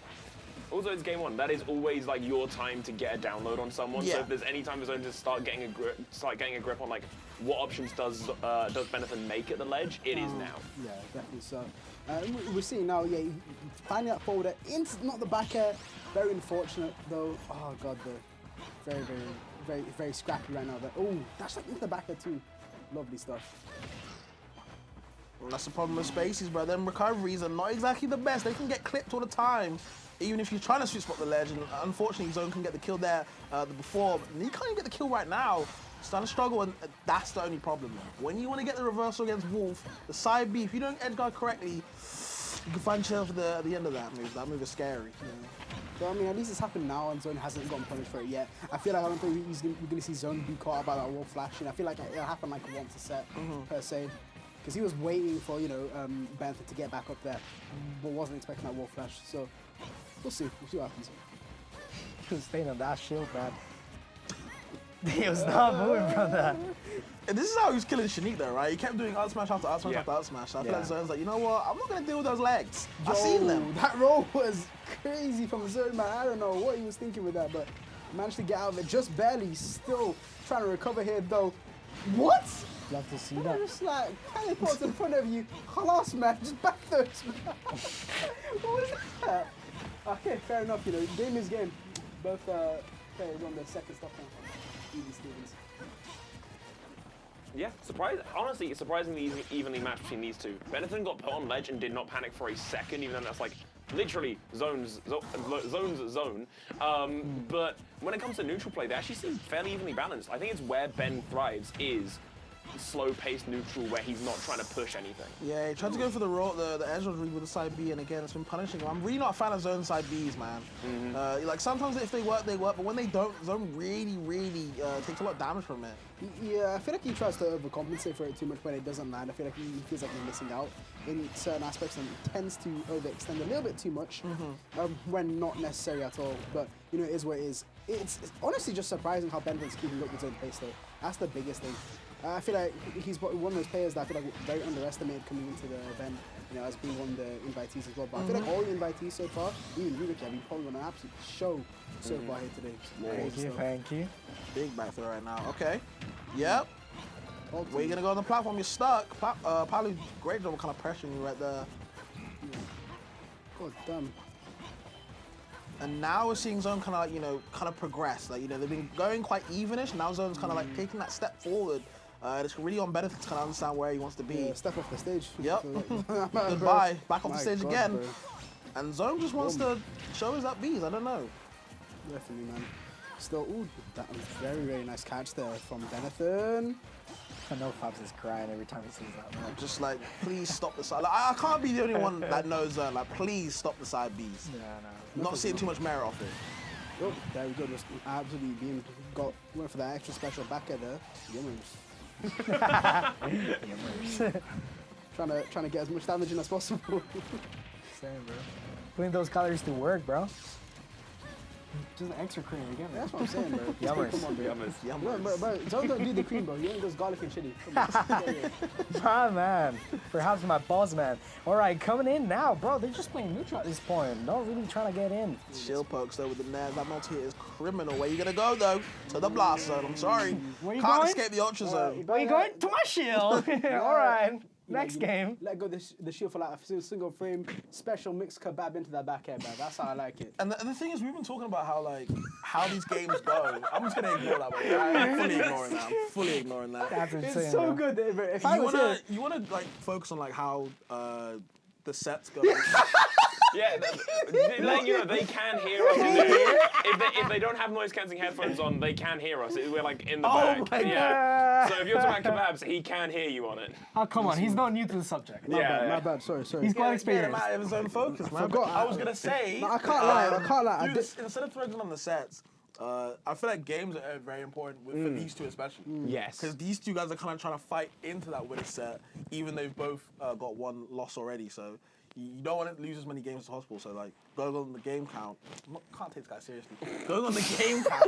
Also, it's game one. That is always like your time to get a download on someone. Yeah. So if there's any time for Zone to start getting a grip on like what options does Benetton make at the ledge, it is now. Yeah, definitely so. We're seeing now, finding that forward into not the back air. Very unfortunate though. Oh God, very, very, very, very scrappy right now. Oh, that's like into the back air too. Lovely stuff. Well, that's the problem with spaces, bro. Them recoveries are not exactly the best. They can get clipped all the time. Even if you're trying to sweet spot the ledge, and unfortunately Zone can get the kill there before. He can't even get the kill right now. Starting to struggle, and that's the only problem. When you want to get the reversal against Wolf, the side B, if you don't edge guard correctly, you can find yourself at the end of that move. That move is scary. Yeah. So, at least it's happened now, and Zone hasn't gotten punished for it yet. I feel like I don't think we're going to see Zone be caught up by that wall flash, and I feel like it'll happen like once a set, per se. Because he was waiting for, Benetton to get back up there, but wasn't expecting that wall flash. So, we'll see what happens. Staying on that shield, man. He was not moving from that. And this is how he was killing Shanique though, right? He kept doing out smash after out smash after out smash. So I feel like Zone's like, you know what? I'm not going to deal with those legs. I've seen them. That roll was crazy from Zone, man. I don't know what he was thinking with that, but managed to get out of it just barely. Still trying to recover here though. What? love to see I'm that. just like, teleports in front of you. Halas, man, just back those, man. What was that? Okay, fair enough, you know, game is game. Both players on the second stop count. Easy Stevens. Yeah, honestly, surprisingly evenly matched between these two. Benetton got put on ledge and did not panic for a second, even though that's like literally zone's zone. But when it comes to neutral play, they actually seem fairly evenly balanced. I think it's where Ben thrives is slow-paced neutral, where he's not trying to push anything. Yeah, he tried to go for the edge of read with the side B, and again, it's been punishing him. I'm really not a fan of zone side Bs, man. Like sometimes if they work, but when they don't, zone really takes a lot of damage from it. Yeah, I feel like he tries to overcompensate for it too much when it doesn't land. I feel like he feels like he's missing out in certain aspects and tends to overextend a little bit too much when not necessary at all. But, you know, it is what it is. It's honestly just surprising how Benton's keeping up with his own pace, though. That's the biggest thing. I feel like he's one of those players that I feel like very underestimated coming into the event, you know, as being one of the invitees as well. But I feel like all the invitees so far, even VGBootCamp, he's probably on an absolute show so far here today. Thank you. Big back throw right now. Okay. Yep. Where you gonna go on the platform? You're stuck. Probably great job of kind of pressuring you right there. God damn. And now we're seeing Zone kind of like, you know, kind of progress. Like, you know, they've been going quite evenish. Now Zone's kind of like taking that step forward. It's really on Benefit to kind of understand where he wants to be. Yeah, step off the stage. Yep. Goodbye. Back off the stage again. Bro. And Zone just wants to show his up Bs. I don't know. Definitely, man. Still, ooh, that was very nice catch there from Benetton. I know Fabs is crying every time he sees that, man. Just like, please stop the side. Like, I can't be the only one that knows Zone. Like, please stop the side Bs. Yeah, no. Not seeing too much merit off it. Oh, there we go. Just absolutely being went for that extra special back air there. Yummers. trying to get as much damage in as possible. Same, bro. Putting those calories to work, bro. Just extra cream again. That's what I'm saying, bro. Yummers. Come on, bro. Yummers. Bro, Zone don't do the cream, bro. He only does garlic and chili. Come on. Ah, man. Perhaps my boss, man. All right, coming in now, bro. They're just playing neutral at this point. Not really trying to get in. Shield pokes though with the Naz. That multi hit is criminal. Where you gonna go though? To the blast zone. I'm sorry. Where you Can't going? escape the ultra zone. Where you going? To my shield. All right. Next game. Let go the shield for like a single frame, special mixed kebab into that back air, man. That's how I like it. And the thing is, we've been talking about how these games go. I'm just gonna ignore that one. I'm fully ignoring that. That's insane. It's so good. If I was here, you wanna like focus on like how the sets go. Yeah, letting you know they can hear us. If they don't have noise cancelling headphones on, they can hear us. We're like in the back. My yeah. So if you're talking about kebabs, he can hear you on it. Oh, come on. He's not new to the subject. my bad. Sorry. He's quite experienced. Out of his own focus, man. I was gonna say. No, I can't lie. Dude, instead of focusing on the sets, I feel like games are very important for these two especially. Yes. Because these two guys are kind of trying to fight into that winning set, even though they've both got one loss already. So you don't want to lose as many games as possible. So like going on the game count. Can't take this guy seriously. Going on the game count.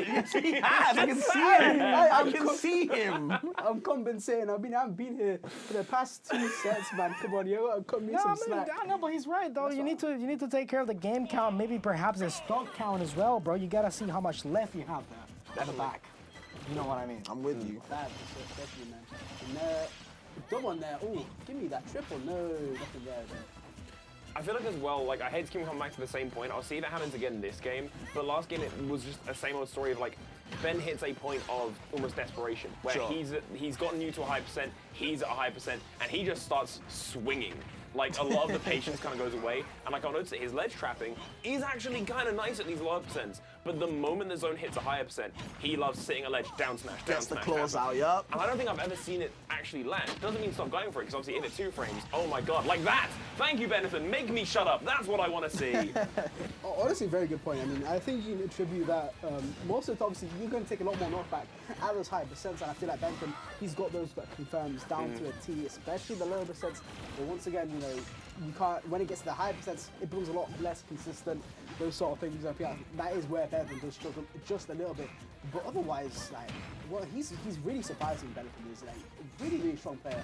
Yes, he has. I can see him. I can see him. I'm compensating. I haven't been here for the past 2 sets, man. Come on, you gotta cut me some slack. No, but he's right though. You need to take care of the game count, maybe perhaps the stock count as well, bro. You gotta see how much left you have there at the back. You know what I mean? I'm with you. Bad, especially, man. And double on there. Oh, give me that triple. No, nothing there. I feel like as well, like I hate to keep coming back to the same point. I'll see if that happens again this game, but last game it was just a same old story of like Ben hits a point of almost desperation where he's gotten you to a high percent, he's at a high percent, and he just starts swinging. Like a lot of the patience kind of goes away, and like I'll notice that his ledge trapping is actually kind of nice at these lower percents. But the moment the zone hits a higher percent, he loves sitting a ledge down smash, down Gets the smash. claws out, yup. And I don't think I've ever seen it actually land. Doesn't mean stop going for it, because obviously in at 2 frames, oh my god, like that! Thank you, Benetton, make me shut up, that's what I want to see. Honestly, very good point. I mean, I think you can attribute that, most of it, obviously, you're going to take a lot more knockback at those high percents, and I feel like Benetton, he's got those that confirms down to a T, especially the lower percents. But once again, you know, you can't, when it gets to the high percents, it becomes a lot less consistent, those sort of things. I feel like that is where Benetton does struggle just a little bit. But otherwise, like, well, he's really surprising. Benetton is like a really strong player.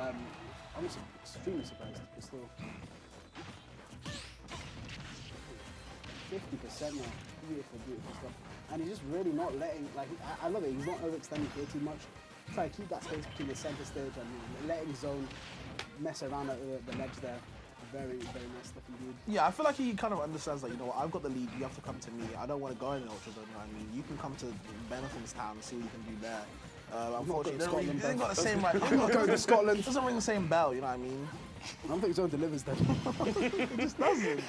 I'm extremely surprised, but still. 50% now, beautiful stuff. And he's just really not letting, like, I love it, he's not overextending here too much. trying to keep that space between the center stage and letting Zone mess around at the ledge there. Very, very nice stuff indeed. Yeah, I feel like he kind of understands that, you know what, I've got the lead, you have to come to me. I don't want to go in the Ultra Zone, you know what I mean? You can come to Benetham's town and see what you can do there. Unfortunately, they ain't got the same right. I'm not going to Scotland. It doesn't ring the same bell, you know what I mean? I don't think Zone delivers then. It just doesn't.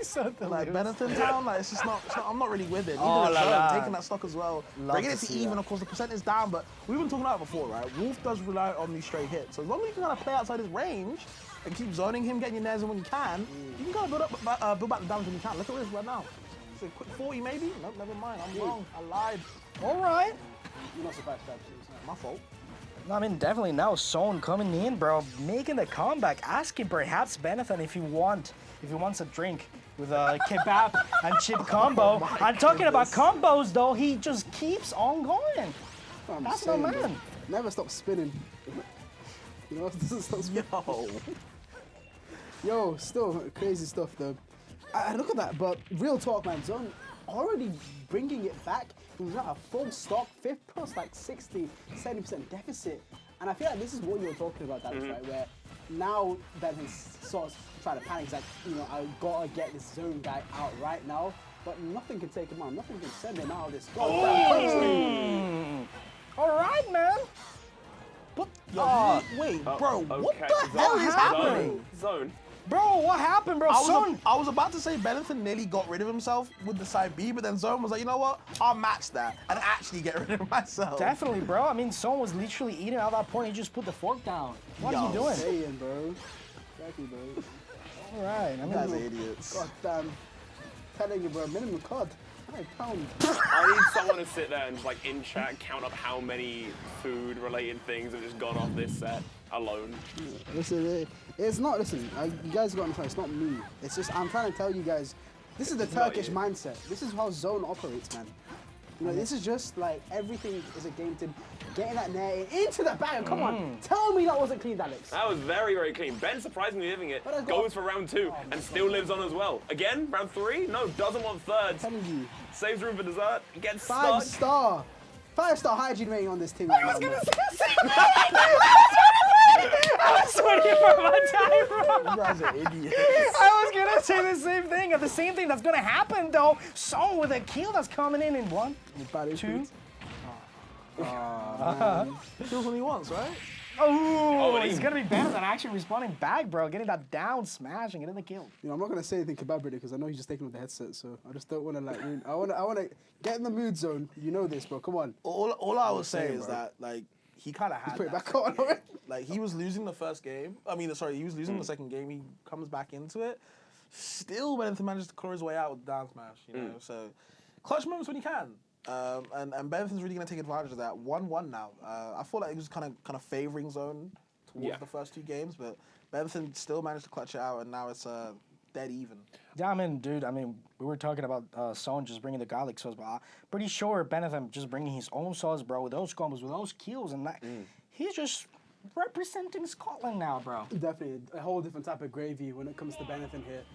So Like Benetton town, like it's just not. I'm not really with it. Even Oh, la, Zone, la. taking that stock as well, Love bringing to it to see even. that. Of course, the percent is down, but we've been talking about it before, right? Wolf does rely on these straight hits, so as long as you can kind of play outside his range and keep zoning him, getting your nares in when you can, you can kind of build back the damage when you can. Look at this right now. It's a quick 40 maybe. Nope, never mind. I'm wrong. I lied. All right. You're not surprised, actually. It's not My fault. I mean, definitely now Son coming in, bro, making the comeback, asking perhaps Benethan if he wants a drink with a kebab and chip combo. I'm talking about combos though, he just keeps on going. I'm That's saying, no bro. man. Never stop spinning. You know, it doesn't stop spinning. Yo, still crazy stuff though. I look at that, but real talk, man. Zone already bringing it back. He was at a full stock, 5th plus like 60, 70% deficit. And I feel like this is what you were talking about, Dallas, right? Where now that he's sort of trying to panic, he's like, you know, I gotta get this Zone guy out right now. But nothing can take him out. Nothing can send him out of this. All right, man. But wait, bro, what the hell is happening? Zone. Bro, what happened, bro? I was about to say Benethan nearly got rid of himself with the side B, but then Zone was like, you know what? I'll match that and actually get rid of myself. Definitely, bro. I mean, Son was literally eating at that point. He just put the fork down. What are you doing? Saying, bro. Exactly, bro. All right. I mean, You guys are idiots. God damn. Telling you, bro, minimum COD. £5. I need someone to sit there and just like in chat count up how many food-related things have just gone off this set alone. Listen, it's not, listen, you guys got to understand, it's not me. It's just, I'm trying to tell you guys, this is the Turkish mindset. This is how Zone operates, man. You know, this is just like, everything is a game to getting that net into the bag. Come on, tell me that wasn't clean, Alex. That was very, very clean. Ben surprisingly living it, goes for round 2 and still lives on as well. Again, round 3? No, doesn't want thirds. I'm telling you. Saves room for dessert, gets 5 stuck. star. 5-star hygiene rating on this team right now. I was waiting for my time, bro. You guys are idiots. I was gonna say the same thing. And the same thing that's gonna happen though. Son with a kill that's coming in 1, 2. Kills when he wants, right? Oh, he's gonna be better than actually responding back, bro. Getting that down smash and getting the kill. You know, I'm not gonna say anything kebab ready because I know he's just taking off the headset, so I just don't want to like. I want to get in the mood zone. You know this, bro. Come on. All I would say is that like he kind of had. Put it that back on. Already. Like he was losing the first game. I mean, sorry, he was losing the second game. He comes back into it. Still, Benethan manages to claw his way out with the down smash. You know, so clutch moments when he can. And Benethan's really going to take advantage of that. 1-1 now. I thought like it was kind of favoring Zone towards the first 2 games, but Benethan still managed to clutch it out, and now it's dead even. Yeah, I mean, dude, we were talking about Son just bringing the garlic sauce, but I'm pretty sure Benethan just bringing his own sauce, bro, with those combos, with those kills, and that, he's just representing Scotland now, bro. Definitely a whole different type of gravy when it comes to Benethan here.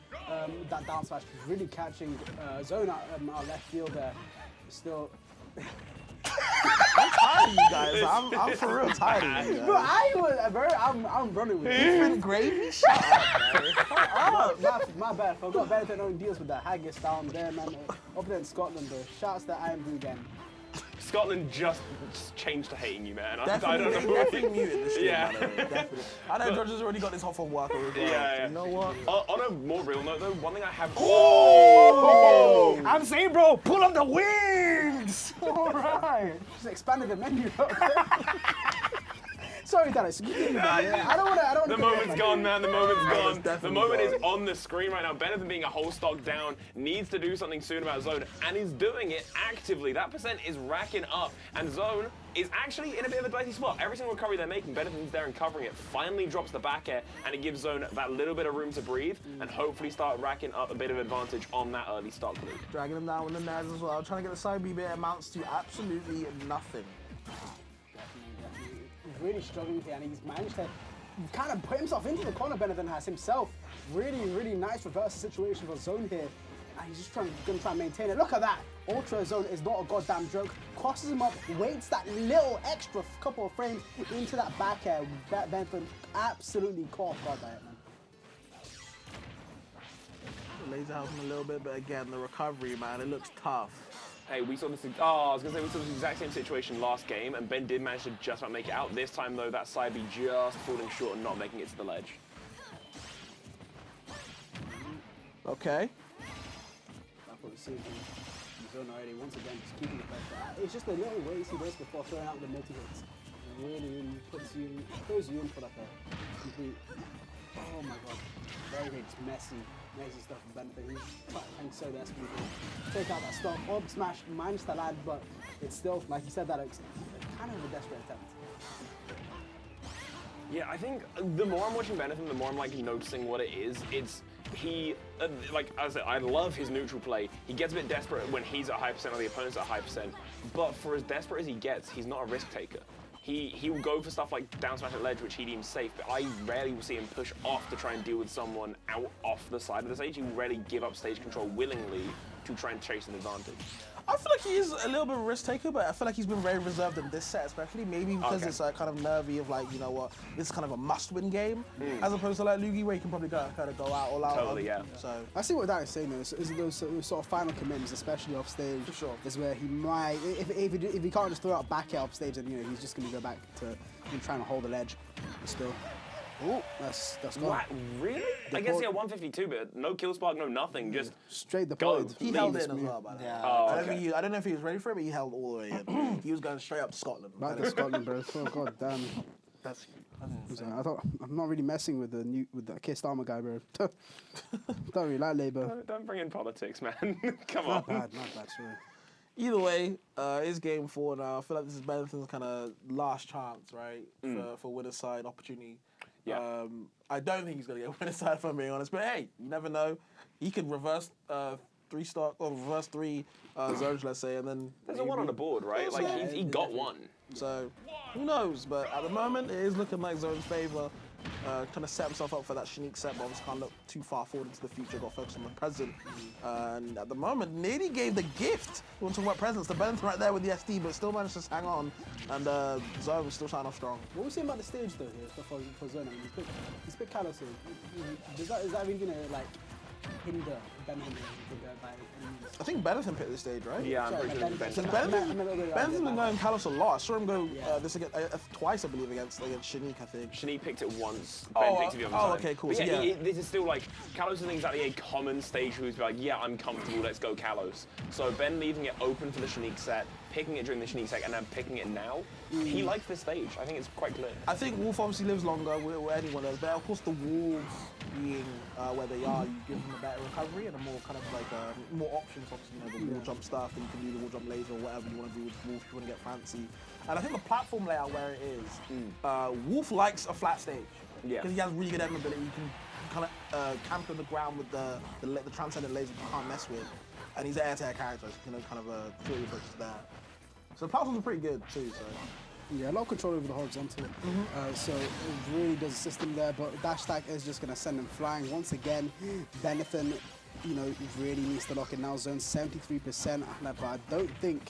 That down smash really catching Zone out left field there. Still. I'm tired of you guys. I'm for real tired of you guys. Bro, I'm running with you. Different gravy? Shut up, man. My bad. I've got Benethan only deals with the haggis down there, man. Up there in Scotland, though. Shouts to I Am Blue again. Scotland just changed to hating you, man. Definitely, I don't know. definitely muted this stream, Yeah. by the way, definitely. I know George has already got this off of work already. Yeah. You know what? On a more real note, though, one thing I have. Oh! I'm saying, bro, pull up the wings! All right. Just expanded the menu. Sorry, Dallas. I don't want to. The moment's gone, man. The moment's gone. The definitely moment gone. is on the screen right now. Benethan being a whole stock down needs to do something soon about Zone, and is doing it actively. That percent is racking up, and Zone is actually in a bit of a dicey spot. Every single recovery they're making, Benethan's there and covering it. Finally drops the back air, and it gives Zone that little bit of room to breathe, and hopefully start racking up a bit of advantage on that early stock lead. Dragging him down with the Naz as well. Trying to get the side B bit amounts to absolutely nothing. He's really struggling here, and he's managed to kind of put himself into the corner better than has himself. Really, really nice reversal situation for Zone here. And he's just going to try and maintain it. Look at that. Ultra Zone is not a goddamn joke. Crosses him up, waits that little extra couple of frames into that back air. Bentham absolutely caught off guard by it, man. Laser helps him a little bit, but again, the recovery, man, it looks tough. Hey, we saw this. I was gonna say we saw this exact same situation last game, and Ben did manage to just about make it out. This time, though, that side B just falling short and not making it to the ledge. Okay. That's what we're seeing in the zone already. Once again, just keeping the pressure. It's just a little ways he does before throwing out the multi-hits. Really throws you in for like a complete. Oh my god. Very messy stuff from Benefit. He's trying so desperately to take out that stop. Up smash, managed to land, but it's still, like you said, that it's kind of a desperate attempt. Yeah, I think the more I'm watching Benefit, the more I'm like noticing what it is. It's like as I said, I love his neutral play. He gets a bit desperate when he's at high percent or the opponent's at high percent. But for as desperate as he gets, he's not a risk taker. He will go for stuff like down smash at ledge, which he deems safe, but I rarely will see him push off to try and deal with someone out off the side of the stage. He will rarely give up stage control willingly to try and chase an advantage. I feel like he is a little bit of a risk taker, but I feel like he's been very reserved in this set, especially maybe because it's kind of nervy of like, you know what, this is kind of a must-win game, as opposed to like Lugi where you can probably kind of go out all out. Totally, yeah. So I see what Darren's saying though. Is those sort of final commitments, especially off stage, for sure, is where he might, if he can't just throw out back air off stage, then he's just going to go back to him trying to hold the ledge. Still. Oh, that's gone. What? Really? I guess 152, but no kill spark, no nothing, just straight deployed. He held it as well, by the way. Yeah. I don't know if he was ready for it, but he held all the way in. He was going straight up to Scotland. Back to Scotland, bro. Oh god damn. That's I'm not really messing with the Kiss Armor guy, bro. Don't really like Labour. Don't bring in politics, man. Come on. Not bad, sorry. Either way, it's game 4 now. I feel like this is Benetton's kind of last chance, right, for winner side opportunity. Yeah. I don't think he's going to get winner side, if I'm being honest. But hey, you never know. He could reverse 3 zones, let's say, and then there's a 1 on the board, right? Like he got 1. So who knows? But at the moment, it is looking like Zone's favor. Trying to set himself up for that Shanique set, but obviously can't look too far forward into the future. Got to focus on the present. And at the moment, nearly gave the gift. We want to talk about presents. The Benetton right there with the SD, but still managed to hang on. And Zone was still shining off strong. What are we saying about the stage though here for Zone? I mean, he's picked callous here. Is that really gonna like hinder Benetton by any means? I think Benetton picked this stage, right? Yeah, I'm pretty sure Benetton. Benetton's been going callous a lot. I saw him go this again twice, I believe, against Shanique, I think. Shanique picked it once. Ben picked it the other time. Okay, cool. But So yeah, this is still like, Kalos isn't exactly a common stage who's like, yeah, I'm comfortable, let's go Kalos. So Ben leaving it open for the Shanique set, picking it during the Shanique set, and then picking it now, he likes this stage. I think it's quite clear. I think Wolf obviously lives longer where anyone does, but of course the Wolves being where they are, you give them a better recovery and a more kind of like more options, obviously, the wall jump stuff, and you can do the wall jump laser or whatever you want to do with Wolf if you want to get fancy. And I think the platform layout where it is, Wolf likes a flat stage. Yeah. Because he has really good aim ability. You can kind of camp on the ground with the transcendent laser you can't mess with. And he's an air-to-air character, so you can kind of throw your approaches there. So the platforms are pretty good too, so. Yeah, a lot of control over the horizontal. So it really does a system there, but dash attack is just going to send him flying. Once again, Benetton, really needs to lock it now. Zone 73%, but I don't think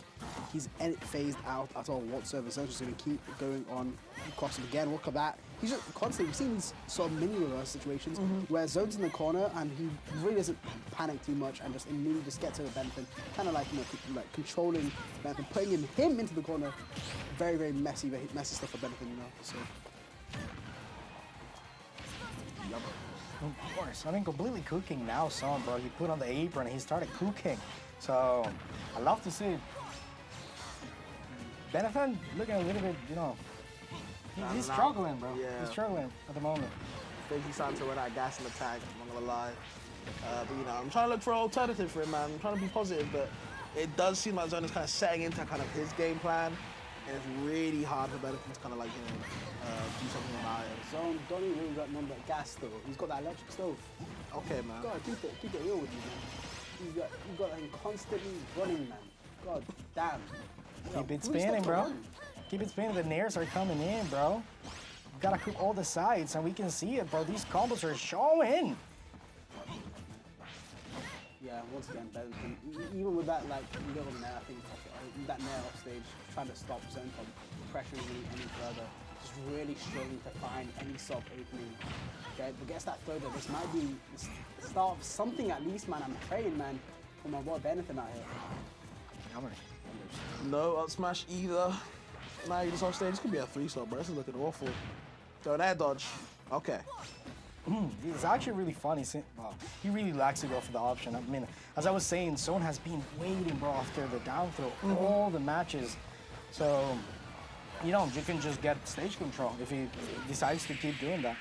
he's phased out at all whatsoever. Zone's just going to keep going on across him again. Look at that. He's just constantly, we've seen these sort of mini reverse situations where Zone's in the corner and he really doesn't panic too much and just immediately just gets over Benetton. Kind of like, controlling Benetton, putting him into the corner. Very, very messy stuff for Benetton, So. Of course. I mean, completely cooking now, son, bro. He put on the apron and he started cooking. So, I love to see Benetton looking a little bit, he's struggling, bro. Yeah. He's struggling at the moment. I think he's starting to run out of gas in the tank, I'm not gonna lie. But I'm trying to look for an alternative for him, man. I'm trying to be positive, but it does seem like Zone is kind of setting into kind of his game plan. And it's really hard for Benetton to kind of like, do something about it. Zone don't even really got none but gas though. He's got that electric stove. Okay, man. You gotta keep it real with you, man. You got him constantly running, man. God damn. Keep it spinning, bro. Keep it spinning. The nairs are coming in, bro. You gotta cook all the sides, and we can see it, bro. These combos are showing. Yeah, once again, Benton. Even with that, like, little nair, I think, that nair off stage, trying to stop Zone from pressuring any further. Just really struggling to find any sort of opening. Okay, but gets that throw there. This might be the start of something at least, man. I'm praying, man, for my boy Benton out here. No up smash either. Now you're just off stage. This could be a 3-star, bro. This is looking awful. So an air dodge. Okay. It's actually really funny. He really likes to go for the option. I mean, as I was saying, Zone has been waiting, bro, after the down throw all the matches. So, you know, you can just get stage control if he decides to keep doing that.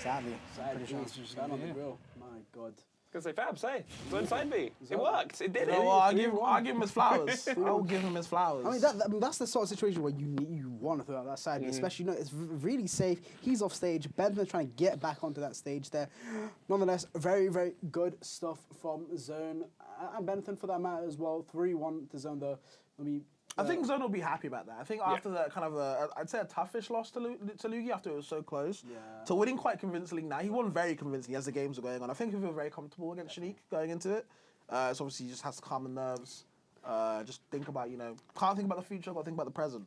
Sadly, pretty sure it's just on the grill. My God. Gonna say Fab, say Zone side B. It worked. It did it. I'll give him his flowers. I'll give him his flowers. I mean, that's the sort of situation where you want to throw out that side, especially, you know, it's really safe. He's off stage. Benton's trying to get back onto that stage there. Nonetheless, very, very good stuff from Zone and Benton for that matter as well. 3-1 to Zone though. I think Zone will be happy about that. I think after that kind of I'd say a toughish loss to Lugi after it was so close, to winning quite convincingly now. He won very convincingly as the games were going on. I think he feel very comfortable against Shanique going into it. So obviously he just has to calm the nerves. Just think about, you know, can't think about the future, got to think about the present.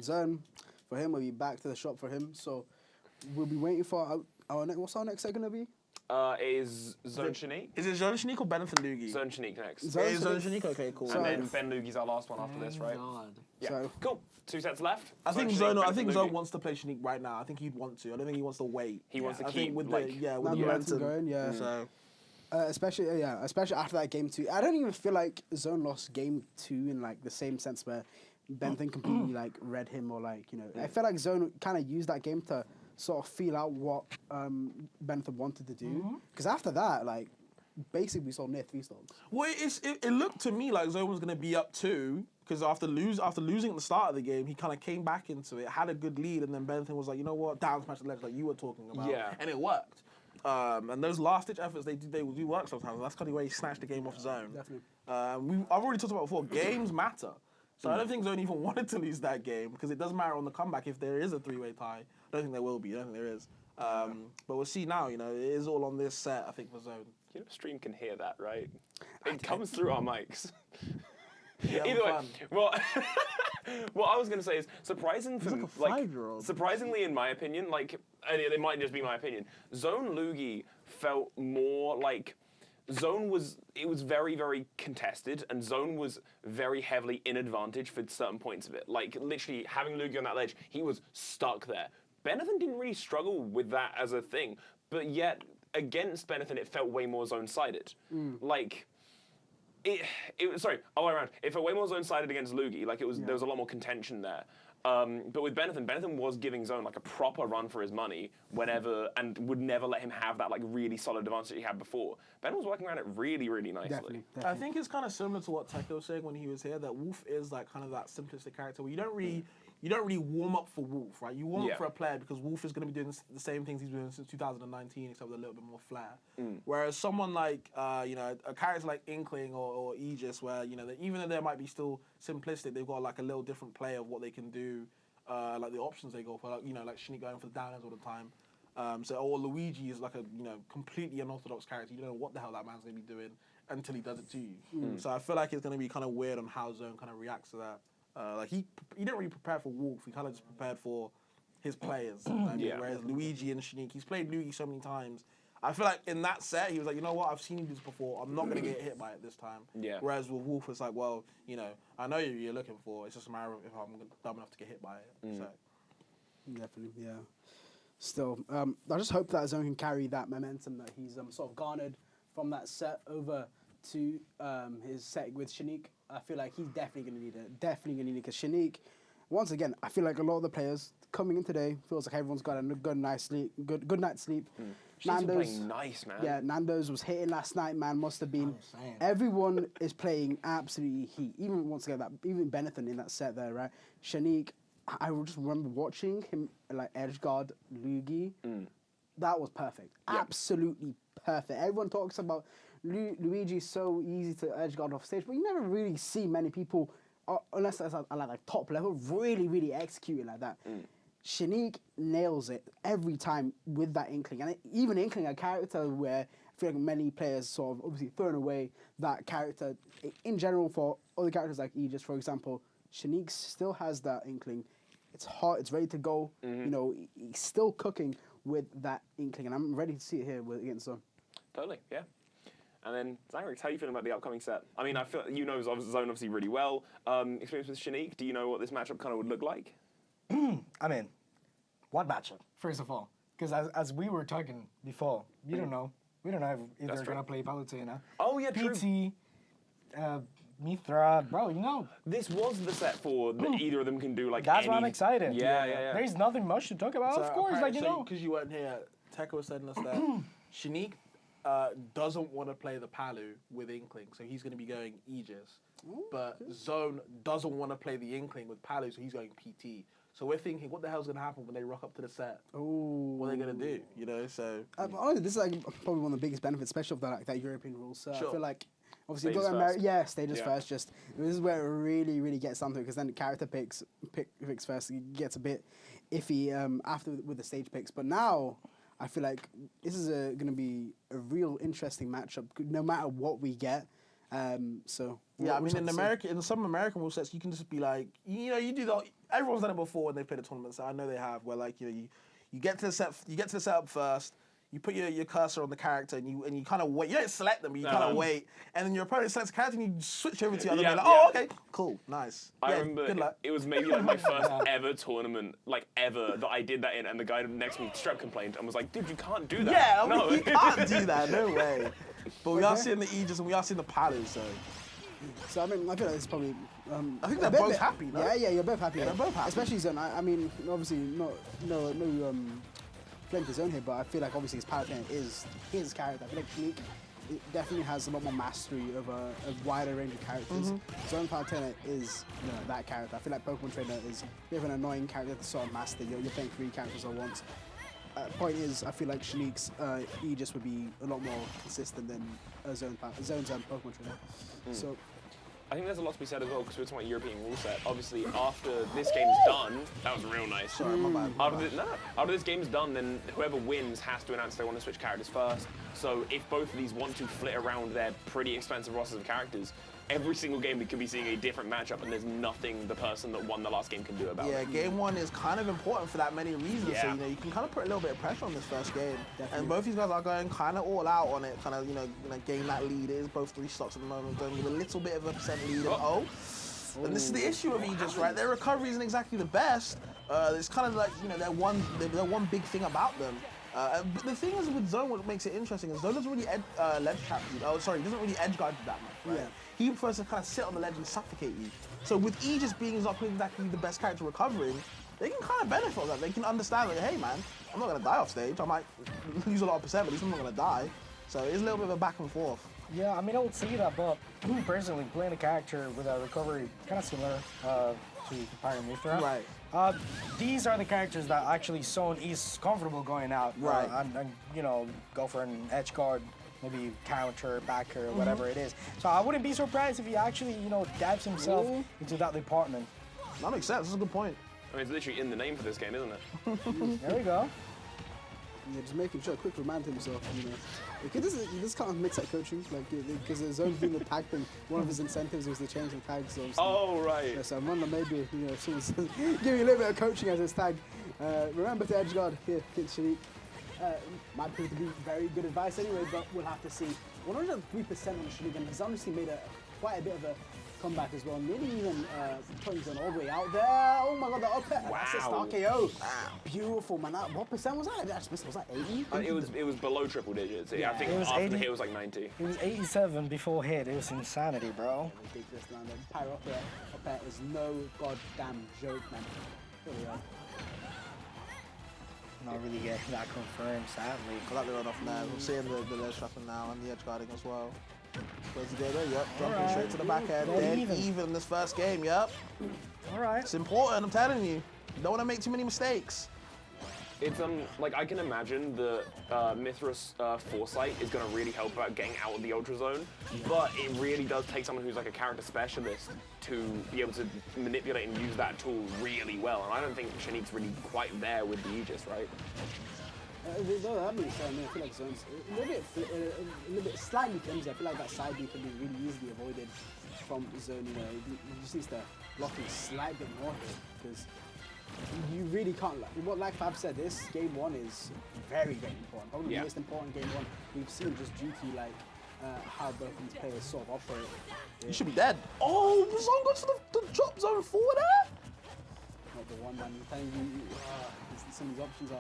Zone, for him, we'll be back to the shop for him. So we'll be waiting for our next, what's our next set going to be? Is Zone Shanique? Is it Zone Shanique or Benton Lugi? Zone Shanique next. Zone Shanique? Okay, cool. And then Ben Lugi's our last one after this, right? Yeah. So, cool. 2 sets left. I think Zone wants to play Shanique right now. I think he'd want to. I don't think he wants to wait. He wants to I keep think with like with the momentum going, So. Especially after that game 2. I don't even feel like Zone lost game 2 in like the same sense where Benton completely like read him or like, you know. I feel like Zone kind of used that game to sort of feel out what Benton wanted to do. Because after that, like, basically we saw near 3-stars. Well, it looked to me like Zone was going to be up 2, because after losing at the start of the game, he kind of came back into it, had a good lead, and then Benton was like, you know what, down smash the ledge like you were talking about. Yeah. And it worked. And those last-ditch efforts, they do work sometimes. That's kind of where he snatched the game off Zone. Definitely. I've already talked about before, games matter. So I don't think Zone even wanted to lose that game, because it doesn't matter on the comeback if there is a 3-way tie. I don't think there will be. I don't think there is. But we'll see now. You know, it is all on this set, I think, for Zone. You know, stream can hear that, right? It comes through our mics. Yeah, Either way, well, what I was going to say is surprisingly, in my opinion, like, and it might just be my opinion, Zone Lugi felt more like Zone was very, very contested, and Zone was very heavily in advantage for certain points of it. Like, literally, having Lugi on that ledge, he was stuck there. Benethan didn't really struggle with that as a thing, but yet, against Benethan, it felt way more zone-sided. Like, sorry, all the way around. It felt way more zone-sided against Lugi. Like, there was a lot more contention there. But with Benethan was giving Zone like a proper run for his money whenever, and would never let him have that like really solid advantage that he had before. Ben was working around it really, really nicely. Definitely. I think it's kind of similar to what Teko was saying when he was here, that Wolf is like kind of that simplistic character where you don't really warm up for Wolf, right? You warm up for a player because Wolf is going to be doing the same things he's doing since 2019, except with a little bit more flair. Whereas someone like, a character like Inkling or Aegis, where, even though they might be still simplistic, they've got like a little different play of what they can do, like the options they go for, like Shinique going for the downers all the time. Or Luigi is like a, completely unorthodox character. You don't know what the hell that man's going to be doing until he does it to you. So I feel like it's going to be kind of weird on how Zone kind of reacts to that. He didn't really prepare for Wolf. He kind of just prepared for his players. Whereas Luigi and Shanique, he's played Luigi so many times. I feel like in that set, he was like, you know what, I've seen you do this before. I'm not going to get hit by it this time. Yeah. Whereas with Wolf, it's like, well, I know you're looking for. It's just a matter of if I'm dumb enough to get hit by it. So. Definitely, yeah. Still, I just hope that Zone can carry that momentum that he's sort of garnered from that set over to his set with Shanique. I feel like he's definitely going to need it. Definitely going to need it because Shanique, once again, I feel like a lot of the players coming in today feels like everyone's got a good night's sleep. Good night's sleep. She's been playing nice, man. Yeah, Nando's was hitting last night, man. Must have been. Everyone is playing absolutely heat. Even once again, even Benethan in that set there, right? Shanique, I just remember watching him like edgeguard Luigi. That was perfect. Yep. Absolutely perfect. Everyone talks about Luigi's so easy to edgeguard off stage, but you never really see many people, unless that's at like top level, really, really execute it like that. Shanique nails it every time with that Inkling. And even Inkling, a character where feel like many players sort of obviously thrown away that character. In general, for other characters like Aegis, for example, Shanique still has that inkling. It's hot, it's ready to go. You know, he's still cooking with that inkling, and I'm ready to see it here against Zone. Totally, yeah. And then, Zyrex, how are you feeling about the upcoming set? I mean, I feel you know Zone obviously really well. Experience with Shanique, do you know what this matchup kind of would look like? I mean, what matchup, first of all? Because as we were talking before, you don't know. We don't know if they're going to play Palutena. Oh, yeah, true. PT, Mithra, bro, you know. This was the set for either of them can do, like, That's why I'm excited. Yeah. There's nothing much to talk about, So of course, like, you know. Because you weren't here, Tekka was telling us that Shanique doesn't want to play the Palu with Inkling, so he's going to be going Aegis. But Zone doesn't want to play the Inkling with Palu, so he's going PT. So we're thinking, what the hell's going to happen when they rock up to the set? What are they going to do? You know, so... honestly, this is like probably one of the biggest benefits, especially of that European rules. So Sure. I feel like, obviously, Stages first. Stages first. Just this is where it really, really gets something, because then the character picks first, it gets a bit iffy after with the stage picks. But now, I feel like this is going to be a real interesting matchup, no matter what we get. So yeah, I mean, in some American rule sets, you can just be like, you know, you do the. Everyone's done it before when they played a tournament, so I know they have. Where like, you know, you get to the set, you get to the setup first. You put your cursor on the character and you kind of wait. You don't select them, but you kind of wait, and then your opponent selects a character and you switch over to the other. Yeah, like, oh, okay, cool, nice. I remember it was maybe like my first ever tournament, like ever, that I did that in, and the guy next to me strep complained and was like, "Dude, you can't do that." Yeah, I mean, no, you can't do that. No way. But we are seeing the Aegis and we are seeing the Palu, so. So I mean, I feel like it's probably. I think they're both happy, no? Yeah, you're both happy. Yeah, they're both happy. Especially Zone. I mean, obviously, no blame to Zone here, but I feel like obviously his Paladin is his character. I feel like Shanique it definitely has a lot more mastery over a wider range of characters. Zone Paladin is that character. I feel like Pokemon Trainer is a bit of an annoying character to sort of master. You're playing 3 characters at once. Point is, I feel like Shanique's Aegis would be a lot more consistent than Zone's Pokemon Trainer. So. I think there's a lot to be said as well, because we're talking about European rule set. Obviously, after this game's done, that was real nice. Sorry, my bad. After this game's done, then whoever wins has to announce they want to switch characters first. So if both of these want to flit around their pretty expensive rosters of characters, every single game we could be seeing a different matchup, and there's nothing the person that won the last game can do about it. Yeah, game 1 is kind of important for that many reasons. Yeah. So, you know, you can kind of put a little bit of pressure on this first game. And both these guys are going kind of all out on it, kind of, you know, gain that lead. It is both 3 stocks at the moment, going with a little bit of a percent lead. And this is the issue of Aegis, right? Their recovery isn't exactly the best. It's kind of like, you know, they're one big thing about them. But the thing is with Zone, what makes it interesting is Zone doesn't really ledge trap you. Doesn't really edge guard you that much, right? Yeah. He prefers to kind of sit on the ledge and suffocate you. So with Aegis being not exactly the best character recovering, they can kind of benefit from that. They can understand, like, hey man, I'm not going to die off stage. I might lose a lot of percent, but at least I'm not going to die. So it's a little bit of a back and forth. Yeah, I mean, I would see that, but me personally, playing a character with a recovery kind of similar to Pyre and Mithra. Right. These are the characters that actually Zone is comfortable going out. Right. And, you know, go for an edge guard, maybe counter, backer, whatever it is. So I wouldn't be surprised if he actually, you know, dabs himself into that department. That makes sense. That's a good point. I mean, it's literally in the name for this game, isn't it? There we go. Yeah, just making sure, quick remind himself, you know. Because this kind of mix-up coaching, like, because the Zone doing the tag thing, one of his incentives was to change the tags. So oh, right. Yeah, so I wonder maybe, you know, someone's giving a little bit of coaching as his tag. Remember to edge guard here against Shanique. Might prove to be very good advice anyway, but we'll have to see. 103% on Shanique, and he's honestly made quite a bit of a comeback as well. Nearly even putting Zone all the way out there. Oh my god, the up there. That's a star KO. Wow. Beautiful, man. What percent was that? Was that 80? It was below triple digits. Yeah. I think it was after 80, the hit it was like 90. It was 87 before hit. It was insanity, bro. Ridiculous, man. The Pyre up there is no goddamn joke, man. Here we are. Not really getting that confirmed, sadly. Got that run off now. We're seeing the ledge trapping now and the edge guarding as well. Where's the go there? Yep, jumping straight to the back end. Dead even this first game, yep. All right. It's important, I'm telling you. You don't want to make too many mistakes. It's like I can imagine the Mithra's foresight is going to really help about getting out of the Ultra Zone, but it really does take someone who's like a character specialist to be able to manipulate and use that tool really well. And I don't think Shanique's really quite there with the Aegis, right? That makes sense. I feel like Zone's a little bit slightly flimsy. I feel like that side B can be really easily avoided from Zone. He just needs to block him a slight bit more here because you really can't. Like Fab said, this game 1 is very, very important. Probably the most important game 1 we've seen, just due to how both of these players sort of operate. You should be dead. Oh, Zone got to the drop zone forward there. Not the one, man. I'm telling you, some of these options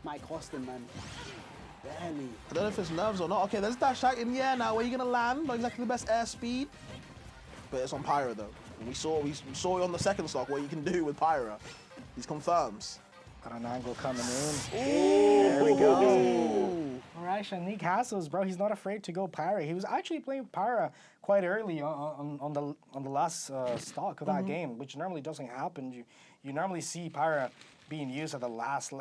might cost him, man. Barely. I don't know if it's nerves or not. Okay, there's dash tag in the air now. Where you gonna land? Not exactly the best air speed, but it's on Pyra though. We saw it on the second stock what you can do with Pyra. These confirms. Got an angle coming in. Ooh. There we go. All right, Shanique has those, bro. He's not afraid to go Pyra. He was actually playing Pyra quite early on the last stock of that game, which normally doesn't happen. You normally see Pyra being used at the last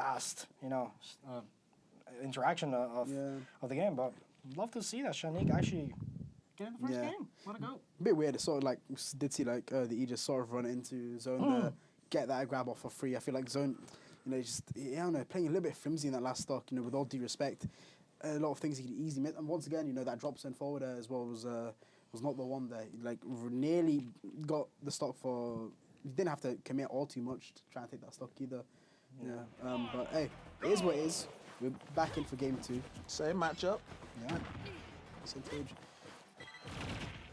interaction of the game. But love to see that Shanique actually get in the first game. Let it go. A bit weird. It sort of like did see like the Aegis sort of run into Zone there, get that grab off for free. I feel like Zone, just I don't know, playing a little bit flimsy in that last stock. With all due respect, a lot of things he could easily miss. And once again, that drop zone forward as well was not the one there. Like nearly got the stock for. You didn't have to commit all too much to try and take that stock either. But hey, it is what it is. We're back in for game 2. Same matchup. Yeah. Percentage.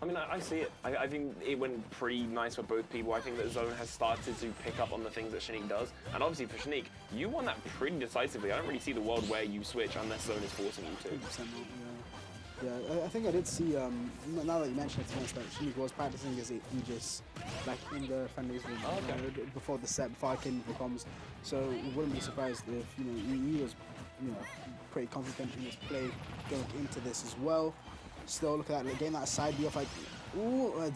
I mean, I see it. I think it went pretty nice for both people. I think that Zone has started to pick up on the things that Shanique does. And obviously for Shanique, you won that pretty decisively. I don't really see the world where you switch unless Zone is forcing you to. 100%. Yeah, I think I did see, now that you mention it, to be honest, like, Shanique was practicing as Aegis, like in the friendlies room before the set, before I came into the comms. So we wouldn't be surprised if, he was, pretty confident in his play going into this as well. Still, look at that, getting that side B off, like,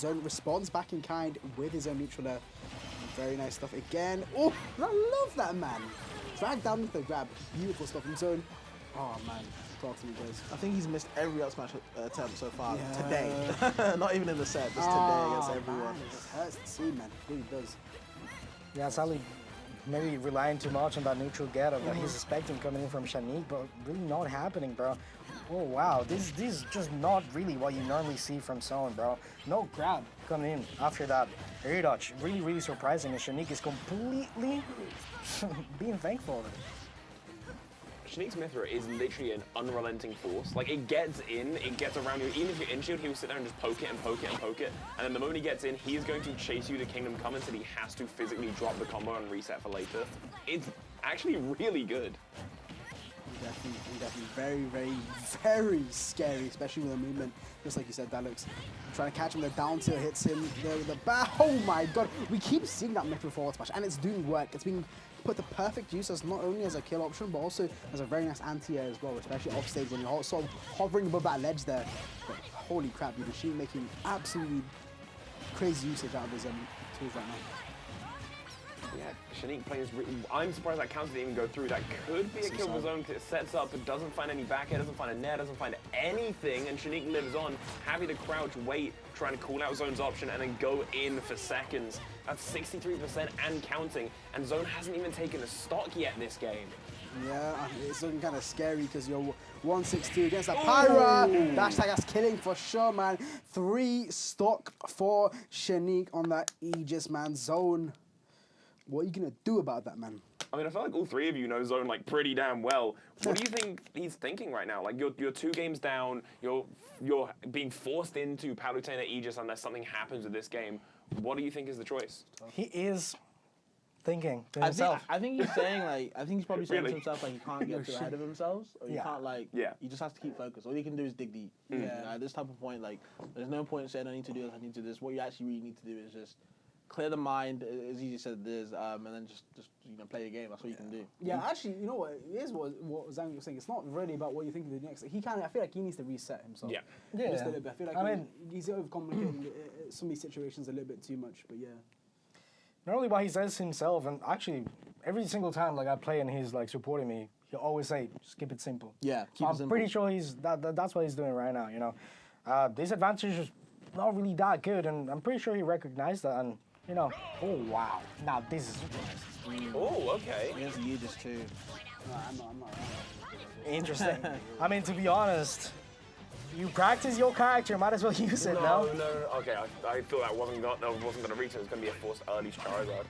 Zone responds back in kind with his own neutral there. Very nice stuff again. Oh, I love that, man. Drag down with the grab. Beautiful stuff from Zone. Oh, man. Talk to me, guys. I think he's missed every up smash attempt so far today. Not even in the set, just today against everyone. Man, it hurts to see, man. It really does. Yeah, Sally maybe relying too much on that neutral get-up that he's expecting coming in from Shanique, but really not happening, bro. Oh, wow. This is just not really what you normally see from Zone, bro. No grab coming in after that air dodge. Really, really surprising. And Shanique is completely being thankful of it. Shanique's Mithra is literally an unrelenting force. Like, it gets in, it gets around you. Even if you're in shield, he will sit there and just poke it and poke it and poke it. And then the moment he gets in, he's going to chase you to Kingdom Come until he has to physically drop the combo and reset for later. It's actually really good. Definitely very, very, very scary, especially with the movement. Just like you said, that looks trying to catch him. The down tilt hits him there with the back. Oh my god. We keep seeing that Mithra forward smash, and it's doing work. It's being put to perfect use as not only as a kill option, but also as a very nice anti-air as well, especially off stage when you're sort of hovering above that ledge there. But holy crap, the machine making absolutely crazy usage out of his tools right now. Yeah, Shanique plays. I'm surprised that counter didn't even go through. That could be a kill for Zone because it sets up, but doesn't find any back air, doesn't find a nair, doesn't find anything, and Shanique lives on, happy to crouch, wait, trying to call out Zone's option, and then go in for seconds. That's 63% and counting, and Zone hasn't even taken a stock yet this game. Yeah, it's looking kind of scary because you're 162 against that Pyra. Dash tag, that's killing for sure, man. 3 stock for Shanique on that Aegis, man. Zone. What are you gonna do about that, man? I mean, I feel like all 3 of you know Zone like pretty damn well. What do you think he's thinking right now? Like you're 2 games down. You're being forced into Palutena Aegis unless something happens with this game. What do you think is the choice? He is thinking to himself. I think he's saying I think he's probably saying to himself he can't get too ahead of himself, or he can't he just has to keep focused. All he can do is dig deep. At this type of point, there's no point in saying I need to do this, I need to do this. What you actually really need to do is just clear the mind, as easy said it is, and then just play the game. That's what you can do. Yeah, actually, you know what? It is what Zhang was saying. It's not really about what you think of the next. I feel like he needs to reset himself. Yeah. Just a little bit. I feel like he's overcomplicating some of these situations a little bit too much. But yeah. Not only what he says himself, and actually every single time I play and he's supporting me, he'll always say, just keep it simple. Yeah, keep it simple. I'm pretty sure that's what he's doing right now. This advantage is not really that good, and I'm pretty sure he recognized that. And you know. Oh wow! Now this is Oh, okay. He has Aegis too. No, I'm not. interesting. I mean, to be honest, you practice your character, might as well use it. No. Okay, I thought that wasn't going to reach. It was going to be a forced early Charizard.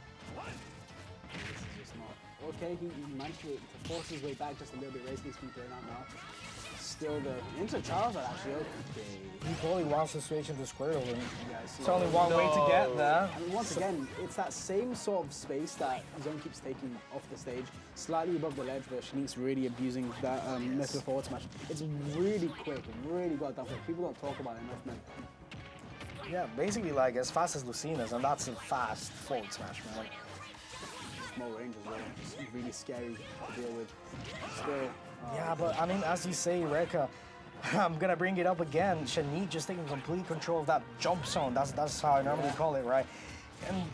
Okay, he managed to force his way back just a little bit, raising his speed right now. Still the into Charizard actually okay. He probably wants to switch into Squirtle, and it's only one way to get there. I mean, once again, it's that same sort of space that Zone keeps taking off the stage, slightly above the ledge, where Shanique's really abusing that method forward smash. It's really quick, really got done quick. People don't talk about it enough, man. Yeah, basically like as fast as Lucina's, and that's a fast forward smash, man. Small range as well, just really scary to deal with. Still. Yeah, but I mean, as you say, Rekka, I'm gonna bring it up again. Shanique just taking complete control of that jump zone. That's how I normally call it, right?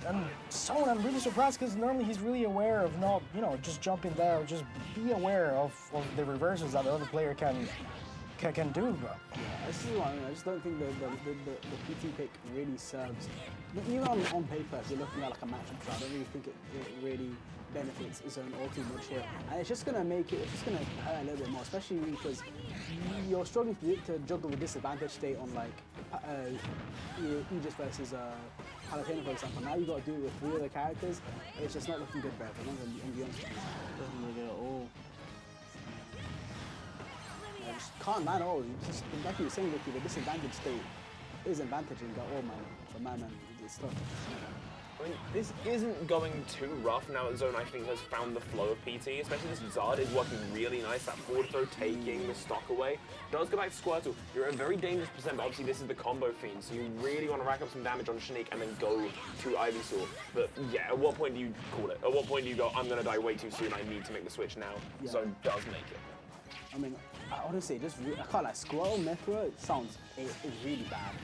And so I'm really surprised because normally he's really aware of not, you know, just jumping there, just be aware of the reversals that the other player can do. But yeah, I see what I mean. I just don't think the PT pick really serves. Even on paper, if you're looking at like a matchup try, I don't really think it really benefits his own all too much here. And it's just going to make it, it's just going to hurt a little bit more, especially because you're struggling to juggle the disadvantage state on like Aegis versus Palutena, for example. Now you've got to do it with 3 other characters. It's just not looking good, Brett. I'm going to be honest with you. Doesn't look good at all. Just can't man at all. Just, like you were saying, Ricky, the disadvantage state is advantaging at all, man. For man, it's tough. I mean, this isn't going too rough now that Zone, I think, has found the flow of PT, especially this Zard is working really nice. That forward throw taking the stock away. Does go back to Squirtle. You're at a very dangerous percent, but obviously this is the combo fiend, so you really want to rack up some damage on Shanique and then go to Ivysaur. But yeah, at what point do you call it? At what point do you go, I'm going to die way too soon, I need to make the switch now? Yeah. Zone does make it. I mean, honestly, I can't like Squirrel Mythra. It sounds really bad,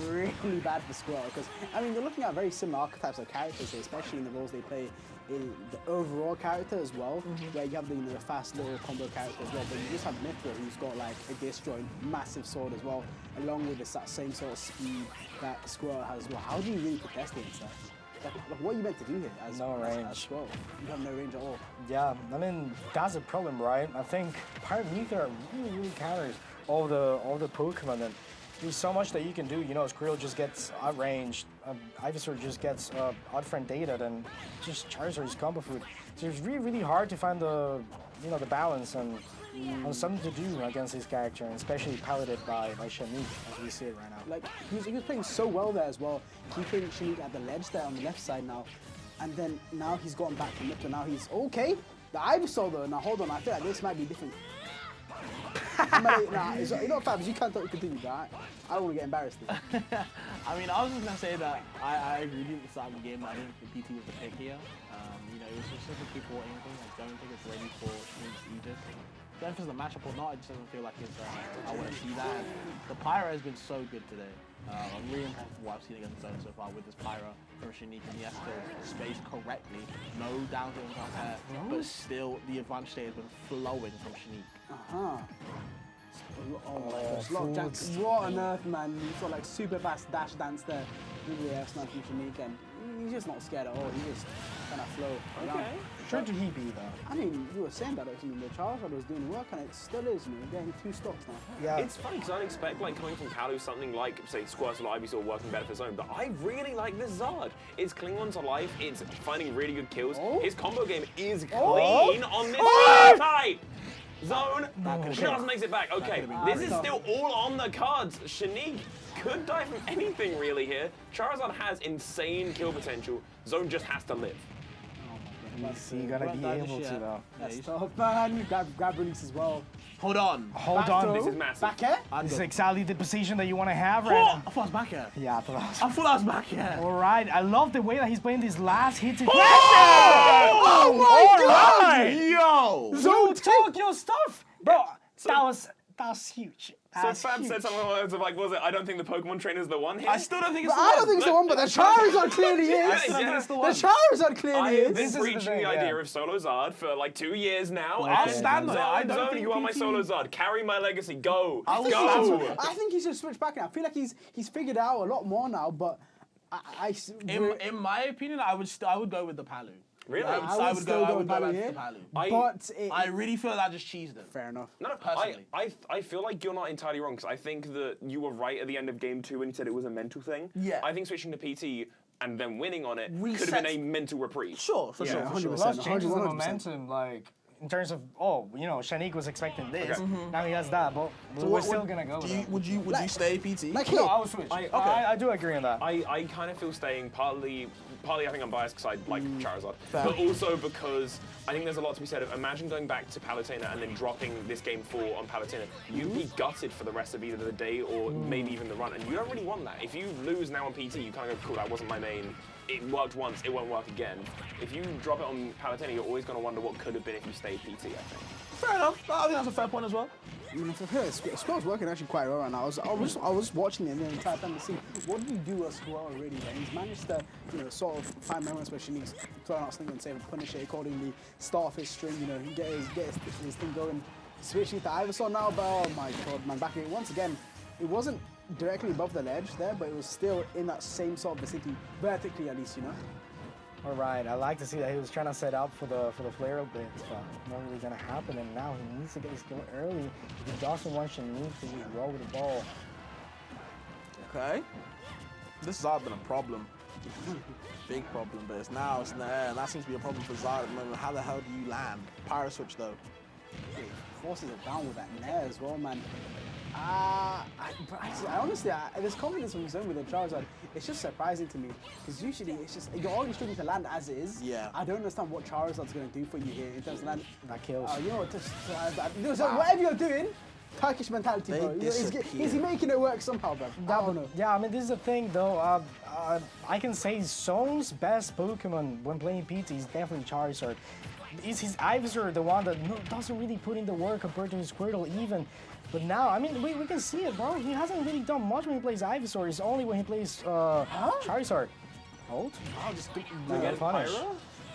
really bad for Squirrel. Because I mean, you're looking at very similar archetypes of characters here, especially in the roles they play in the overall character as well. Where you have the fast little combo character as well, but you just have Mythra who's got like a disjoint, massive sword as well, along with that same sort of speed that Squirrel has as well. How do you really contest against that? Like, what are you meant to do here as Squirrel? You have no range at all. yeah, I mean that's a problem, right? I think Pirate Mythra really counters all the Pokemon, and there's so much that you can do. You know, Squirrel just gets outranged, Ivysaur just gets out-front data, then just Charizard is combo food. So it's really hard to find the balance and something to do against his character, and especially piloted by Shanique, as we see it right now. Like, he was playing so well there as well, keeping Shanique at the ledge there on the left side now. And then now he's gotten back to Mythra. Now he's okay. The Ivysaur though, now hold on, I feel like this might be different. You know, Fabs, you can't continue that. I don't want to get embarrassed. I mean, I was just going to say that I agree with the start of the game. I think the PT was the pick here. You know, it was just such a quick water thing. I don't think it's ready for Shanique's Aegis. I don't know if it's the matchup or not, it just doesn't feel like it's, I want to see that. The Pyra has been so good today. I'm really impressed with what I've seen against Zone so far with this Pyra from Shanique, and he has to space correctly, no down to him compare, but still the advantage state has been flowing from Shanique. Oh my gosh, Lockjack, what on earth, man? You saw like super fast dash dance there with the air smash from Shanique, and he's just not scared at all. He just kind of flow around. Sure to he be though. I mean, you were saying that, I mean, the Charizard was doing work, and it still is, you know, getting 2 stocks now. Yeah. It's funny because I don't expect, like, coming from Palu, something like, say, Squirtle or Ivysaur working better for Zone, but I really like this Zard. It's Klingon to life, it's finding really good kills. His combo game is clean on this type. Zone just makes it back. Okay, this is still all on the cards. Shanique could die from anything really here. Charizard has insane kill potential. Zone just has to live. Is he gonna be able to though? That's tough, man. Grab release as well. Hold on. Hold on. This is massive. Back air? This is exactly the position that you want to have right now. I thought I was back air. Yeah, I thought that was. I thought I was back air. All right, I love the way that he's playing these last hits. Oh my god! Yo! Zone, talk your stuff, bro. That was huge. So Fab said something along the lines of like, was it, I don't think the Pokemon trainer's the one here? I still don't think it's the one. I don't think it's the one, but the Charizard clearly is. The Charizard clearly is. I've been preaching the idea of Solo Zard for like 2 years now. Okay, I'll stand there. I don't don't think you are my PT Solo Zard. Carry my legacy. Go. I Go. think he should switch back now. I feel like he's figured out a lot more now, but In my opinion, I would go with the Palu. Really? I would go with the Palu. But I really feel that just cheesed it. Fair enough. No, personally. I feel like you're not entirely wrong, because I think that you were right at the end of game 2 when you said it was a mental thing. Yeah. I think switching to PT and then winning on it could have been a mental reprieve. Sure, for sure. 100%. Plus changes the 100%. momentum, like, in terms of, Shanique was expecting this. Okay. Now he has that, but we're still going to go with that. Would you stay PT? No, I would switch. I do agree on that. I kind of feel staying partly I think I'm biased because I like Charizard, but also because I think there's a lot to be said of imagine going back to Palutena and then dropping this game 4 on Palutena. You'd be gutted for the rest of either the day or maybe even the run, and you don't really want that. If you lose now on PT, you kind of go, cool, that wasn't my main. It worked once, it won't work again. If you drop it on Palutena, you're always going to wonder what could have been if you stayed PT, I think. Fair enough. I think that's a fair point as well. I mean, Squirrel's working actually quite well right now. I was watching it the entire time to see what did he do as Squirrel really. And he's managed to, sort of find moments where Shanique's throwing out Sling and save and punish it accordingly, start off his string, get his thing going. Switching to Ivysaur now, but oh my god, man, back again. Once again, it wasn't directly above the ledge there, but it was still in that same sort of vicinity, vertically at least, All right, I like to see that he was trying to set up for the flare a bit, but not really gonna happen. And now he needs to get his kill early. If he doesn't want Shanique to just roll with the ball. Okay. This has been a problem. Big problem, but it's in the air, and that seems to be a problem for Zard at the moment. How the hell do you land? Pyro switch though. He forces it down with that nair as well, man. I honestly, there's confidence from Zone with the Charizard. It's just surprising to me because usually it's just you're already struggling to land as is. Yeah. I don't understand what Charizard's going to do for you here in terms of land. That kills. Whatever you're doing, Turkish mentality, bro. Is he making it work somehow, bro? I don't know. Yeah, I mean, this is the thing, though. I can say Zone's best Pokemon when playing PT is definitely Charizard. Is his Ivysaur the one that doesn't really put in the work compared to his Squirtle even? But now, I mean, we can see it, bro. He hasn't really done much when he plays Ivysaur. It's only when he plays Charizard. Hold. I'll just get punish.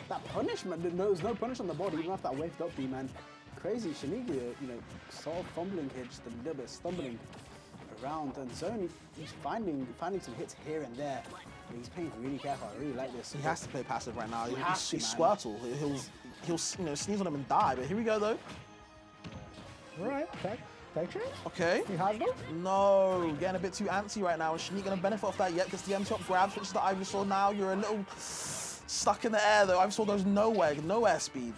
That punishment, there's no punish on the board, even after that waved up B, man. Crazy. Shanique, sort of fumbling here, just a little bit stumbling around. And Zone, he's finding some hits here and there. He's playing really careful. I really like this. He has to play passive right now. He's Squirtle. He'll sneeze on him and die. But here we go, though. All right, okay. He has them? No, getting a bit too antsy right now. And Shanique gonna benefit off that yet because the M-top grab switches to Ivysaur now. You're a little stuck in the air though. Ivysaur goes nowhere, no air speed.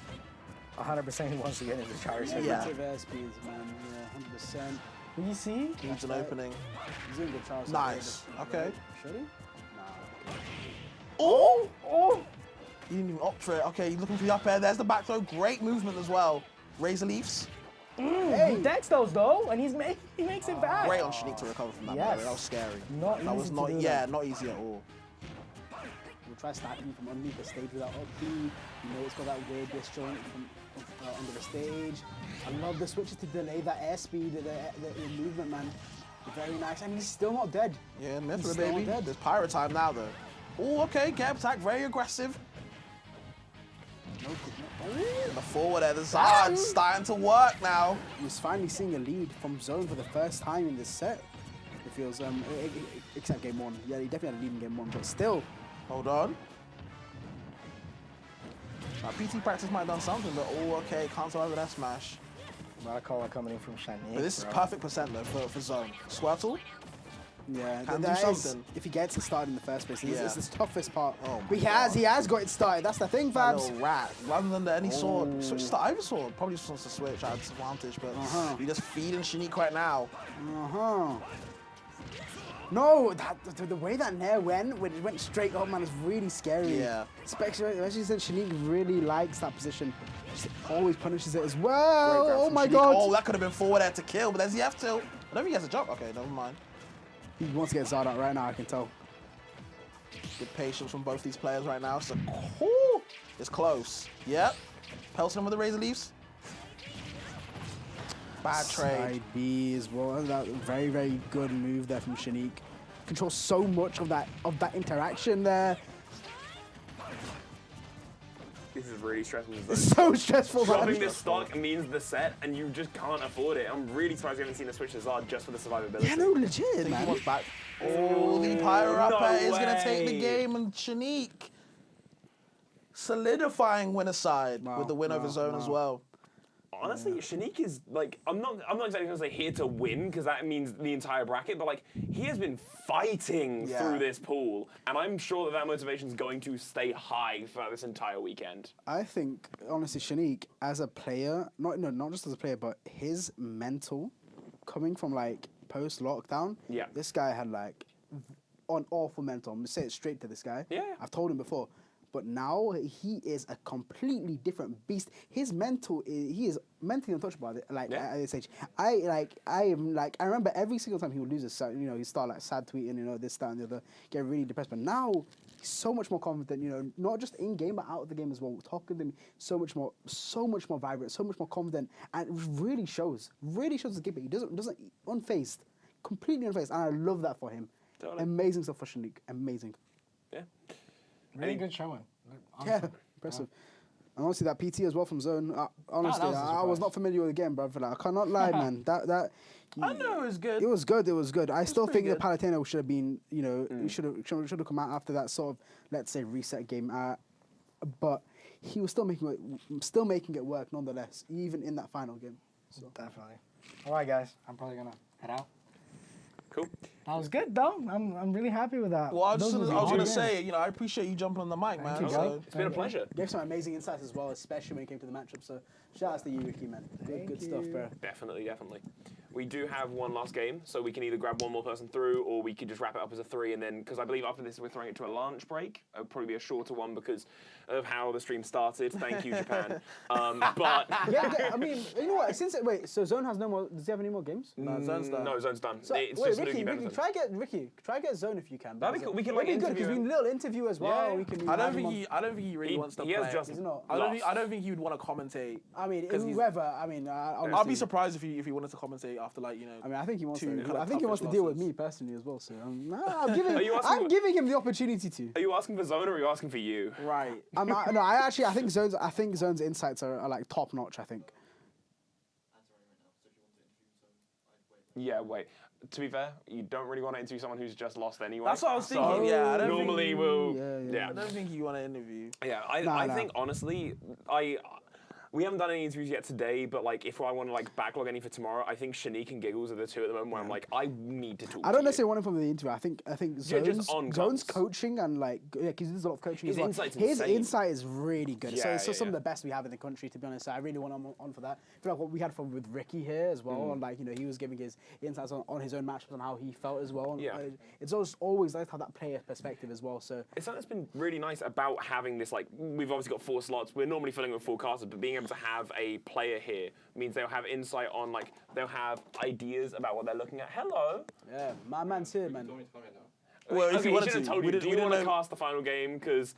100% he wants to get into Charizard. Yeah. Air speeds, man. Yeah, 100%. Can you see? Needs an opening. He's in good Charizard. Nice. Okay. Should he? Oh! He didn't even opt for it. Okay, he's looking for the up air. There's the back throw. Great movement as well. Razor Leafs. He decks those though, and he makes it back. Great on Shanique to recover from that. Yes. That was scary. Not easy not easy at all. We'll try starting you from underneath the stage without up B. It's got that weird disjoint from under the stage. I love the switches to delay that airspeed, the movement, man. Very nice, and he's still not dead. Yeah, Mithra, baby. There's pyro time now, though. Oh, okay, get attack, very aggressive. The forward there, the Zard's starting to work now. He's finally seeing a lead from Zone for the first time in this set. It feels, except game 1. Yeah, he definitely had a lead in game 1, but still. Hold on. Now, PT practice might have done something, but okay, can't survive with that smash. A lot of color coming in from Shanique. But this is perfect percent though for Zone. Squirtle. Yeah, can do something. If he gets it started in the first place, it's the toughest part. Oh but he has got it started. That's the thing, Fabs. Little rat. Rather than any sword, switch to Ivysaur. Probably just wants to switch at disadvantage, but you're just feeding Shanique right now. No, the way that Nair went, when it went straight up, man, is really scary. Yeah. Especially since Shanique really likes that position. She always punishes it as well. Oh my Shanique. god. Oh, that could have been forward air to kill, but there's the F tilt. I don't think he has a jump. Okay, never mind. He wants to get Zard out right now, I can tell. Good patience from both these players right now. So, it's close. Yep. Pelting him with the Razor Leafs. Bad trade. Side B as well. That very, very good move there from Shanique. Controls so much of that interaction there. This is really stressful. It's so stressful. Dropping this stock means the set, and you just can't afford it. I'm really surprised we haven't seen the switch to Zard just for the survivability. Yeah, no, legit, man. He wants back. Oh, the Pyro Rapper No is going to take the way. game, and Shanique solidifying winner side with the win over Zone as well. Honestly, Shanique is like, I'm not exactly going to say here to win because that means the entire bracket, but like he has been fighting through this pool, and I'm sure that motivation is going to stay high throughout this entire weekend. I think honestly, Shanique as a player, not just as a player, but his mental coming from like post lockdown. Yeah. This guy had like an awful mental. I'm gonna say it straight to this guy. Yeah. I've told him before. But now he is a completely different beast. His mental, he is mentally untouchable. Like at this age, I remember every single time he would lose he'd start like sad tweeting, this, that, and the other, get really depressed. But now he's so much more confident. Not just in game but out of the game as well. Talking to him, so much more vibrant, so much more confident, and it really shows. Really shows the game. He doesn't unfazed, completely unfazed, and I love that for him. Totally. Amazing stuff for Shanique. Amazing. Yeah. Really good showing. Yeah, impressive. And honestly, that PT as well from Zone. Honestly, I was not familiar with the game, bro. I cannot lie, man. I know it was good. It was good. It was good. I still think pretty the Palatino should have been, should have come out after that sort of, let's say, reset game. But he was still making it work nonetheless, even in that final game. So. Definitely. All right, guys. I'm probably gonna head out. Cool. That was good, though. I'm really happy with that. Well, I was Those going were to good say, I appreciate you jumping on the mic, man. you, So, It's been a pleasure. Gave some amazing insights as well, especially when it came to the matchup. So shout out to you, Ricky, man. Good stuff, bro. Definitely. We do have one last game, so we can either grab one more person through, or we could just wrap it up as a 3, and then, because I believe after this we're throwing it to a lunch break. It'll probably be a shorter one because of how the stream started. Thank you, Japan. But yeah, I mean, you know what? So Zone has no more. Does he have any more games? no, Zone's done. No, Zone's done. So, It's wait, just Ricky, Loogie Benetton. try get Zone if you can. That'd be cool. We can, It'd be like, good because we interview need a little interview as well. Yeah. We can. I don't think he really wants to He play. has just Is it not? I don't think he would want to commentate. I mean, 'Cause he's- whoever. I mean, honestly, I'll be surprised if he wanted to commentate after I mean, I think he wants two to. kind of I think he wants to toughest deal with losses. me personally as well. So I'm giving. Are you asking I'm giving him the opportunity to. Are you asking for Zone or are you asking for you? Right. I think Zone's insights are like top notch. I think. Yeah, wait. To be fair, you don't really want to interview someone who's just lost anyway. That's what I was So thinking. Yeah, I don't normally think, we'll. Yeah. I don't think you want to interview. Yeah, I think honestly, we haven't done any interviews yet today, but like if I want to like backlog any for tomorrow, I think Shanique and Giggles are the two at the moment where I'm like, I need to talk. I don't necessarily want him from the interview. I think Yeah, just on Zone's guns. coaching and like because he does a lot of coaching His as well. insight's His insane. insight is really good. So Yeah, it's yeah, some of yeah. the best we have in the country, to be honest. So I really want him on for that. I feel like what we had with Ricky here as well, and like he was giving his insights on his own matchups and how he felt as well. And, Yeah. it's always nice to have that player perspective as well. So It's something that's been really nice about having this, like, we've obviously got 4 slots. We're normally filling with 4 casters, but being able to have a player here means they'll have insight on, like, they'll have ideas about what they're looking at. Hello. yeah, my man's here, man. Well, if Okay, you wanted should have to, told we you. Do you want to know. cast the final game? Because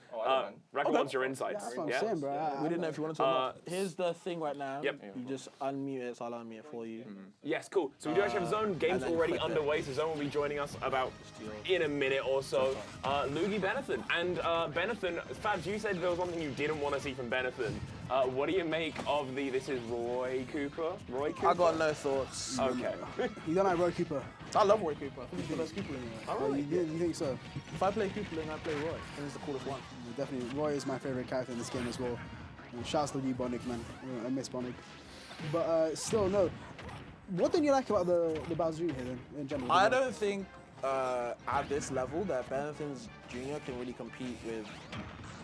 Racker wants your insights. That's what I'm saying, bro. We didn't know if you wanted to. Or not. Here's the thing right now. Yep. You just unmute it, so I'll unmute it for you. Yes, cool. So we do actually have Zone games and then already click it. underway, so Zone will be joining us about in a minute or so. Loogie Benetton. And Benetton, Fabs, you said there was one thing you didn't want to see from Benetton. What do you make of this is Roy Cooper? Roy Cooper? I got no thoughts. Okay. You don't like Roy Cooper? I love Roy Cooper. I think he's the best Cooper in the Oh, Oh, really? you think so? If I play Cooper, then I play Roy. And he's the coolest one. Definitely, Roy is my favorite character in this game as well. Shouts to you, Bonnick, man. I miss Bonnick. But still, no. What did you like about the Bowser here then, in general? I don't think at this level that Benetton's Junior can really compete with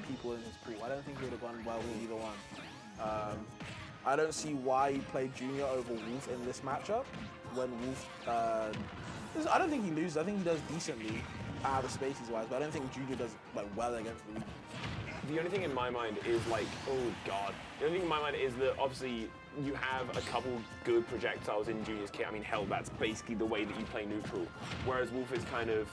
people in his pool. I don't think he would have gone well with either one. I don't see why he played Junior over Wolf in this matchup when Wolf. I don't think he loses. I think he does decently out of spaces wise, but I don't think Junior does like well against the Luigi. The only thing in my mind is like, oh god. The only thing in my mind is that obviously you have a couple good projectiles in Junior's kit. I mean, hell, that's basically the way that you play neutral. Whereas Wolf is kind of,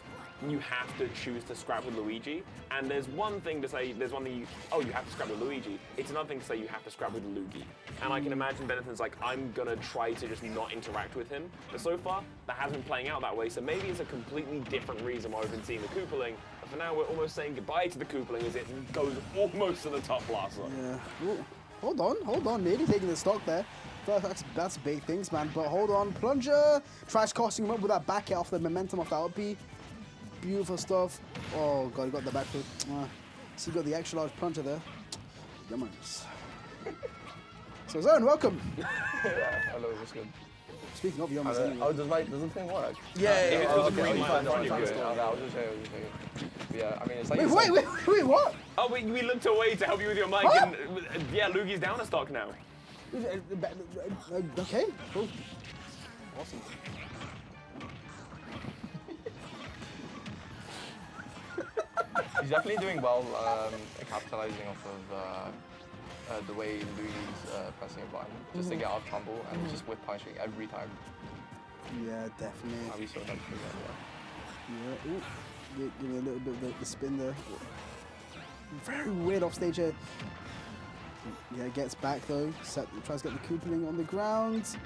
you have to choose to scrap with Luigi. And there's one thing to say, there's one thing you have to scrap with Luigi. It's another thing to say you have to scrap with Luigi. And I can imagine Benetton's like, I'm gonna try to just not interact with him. But so far, that hasn't been playing out that way. So maybe it's a completely different reason why we've been seeing the Koopaling. But for now, we're almost saying goodbye to the Koopaling as it goes almost to the top blaster. Yeah. Ooh. Hold on. Nearly taking the stock there. That's big things, man. But hold on. Plunger tries costing him up with that back hit off the momentum of that up B. Beautiful stuff. Oh god, he got the back foot. So you got the extra large puncher there. Yummers. So Zone, welcome. Hello, what's good? Speaking of yummers, anyway. Oh, does the thing work? Yeah, it was a green light in I front of you. was just saying. Yeah, I mean, it's like. Wait, what? Oh, we looked away to help you with your mic, Huh? and yeah, Lugi's down a stock now. Okay, cool. Awesome. He's definitely doing well, capitalizing off of the way Lugi's pressing a button, just to get off tumble and just whip punching every time. Yeah, definitely. I'll be so happy for that. Yeah, ooh. Give me a little bit of the spin there. Very weird off stage here. Yeah, gets back though. Tries to get the coupling on the ground.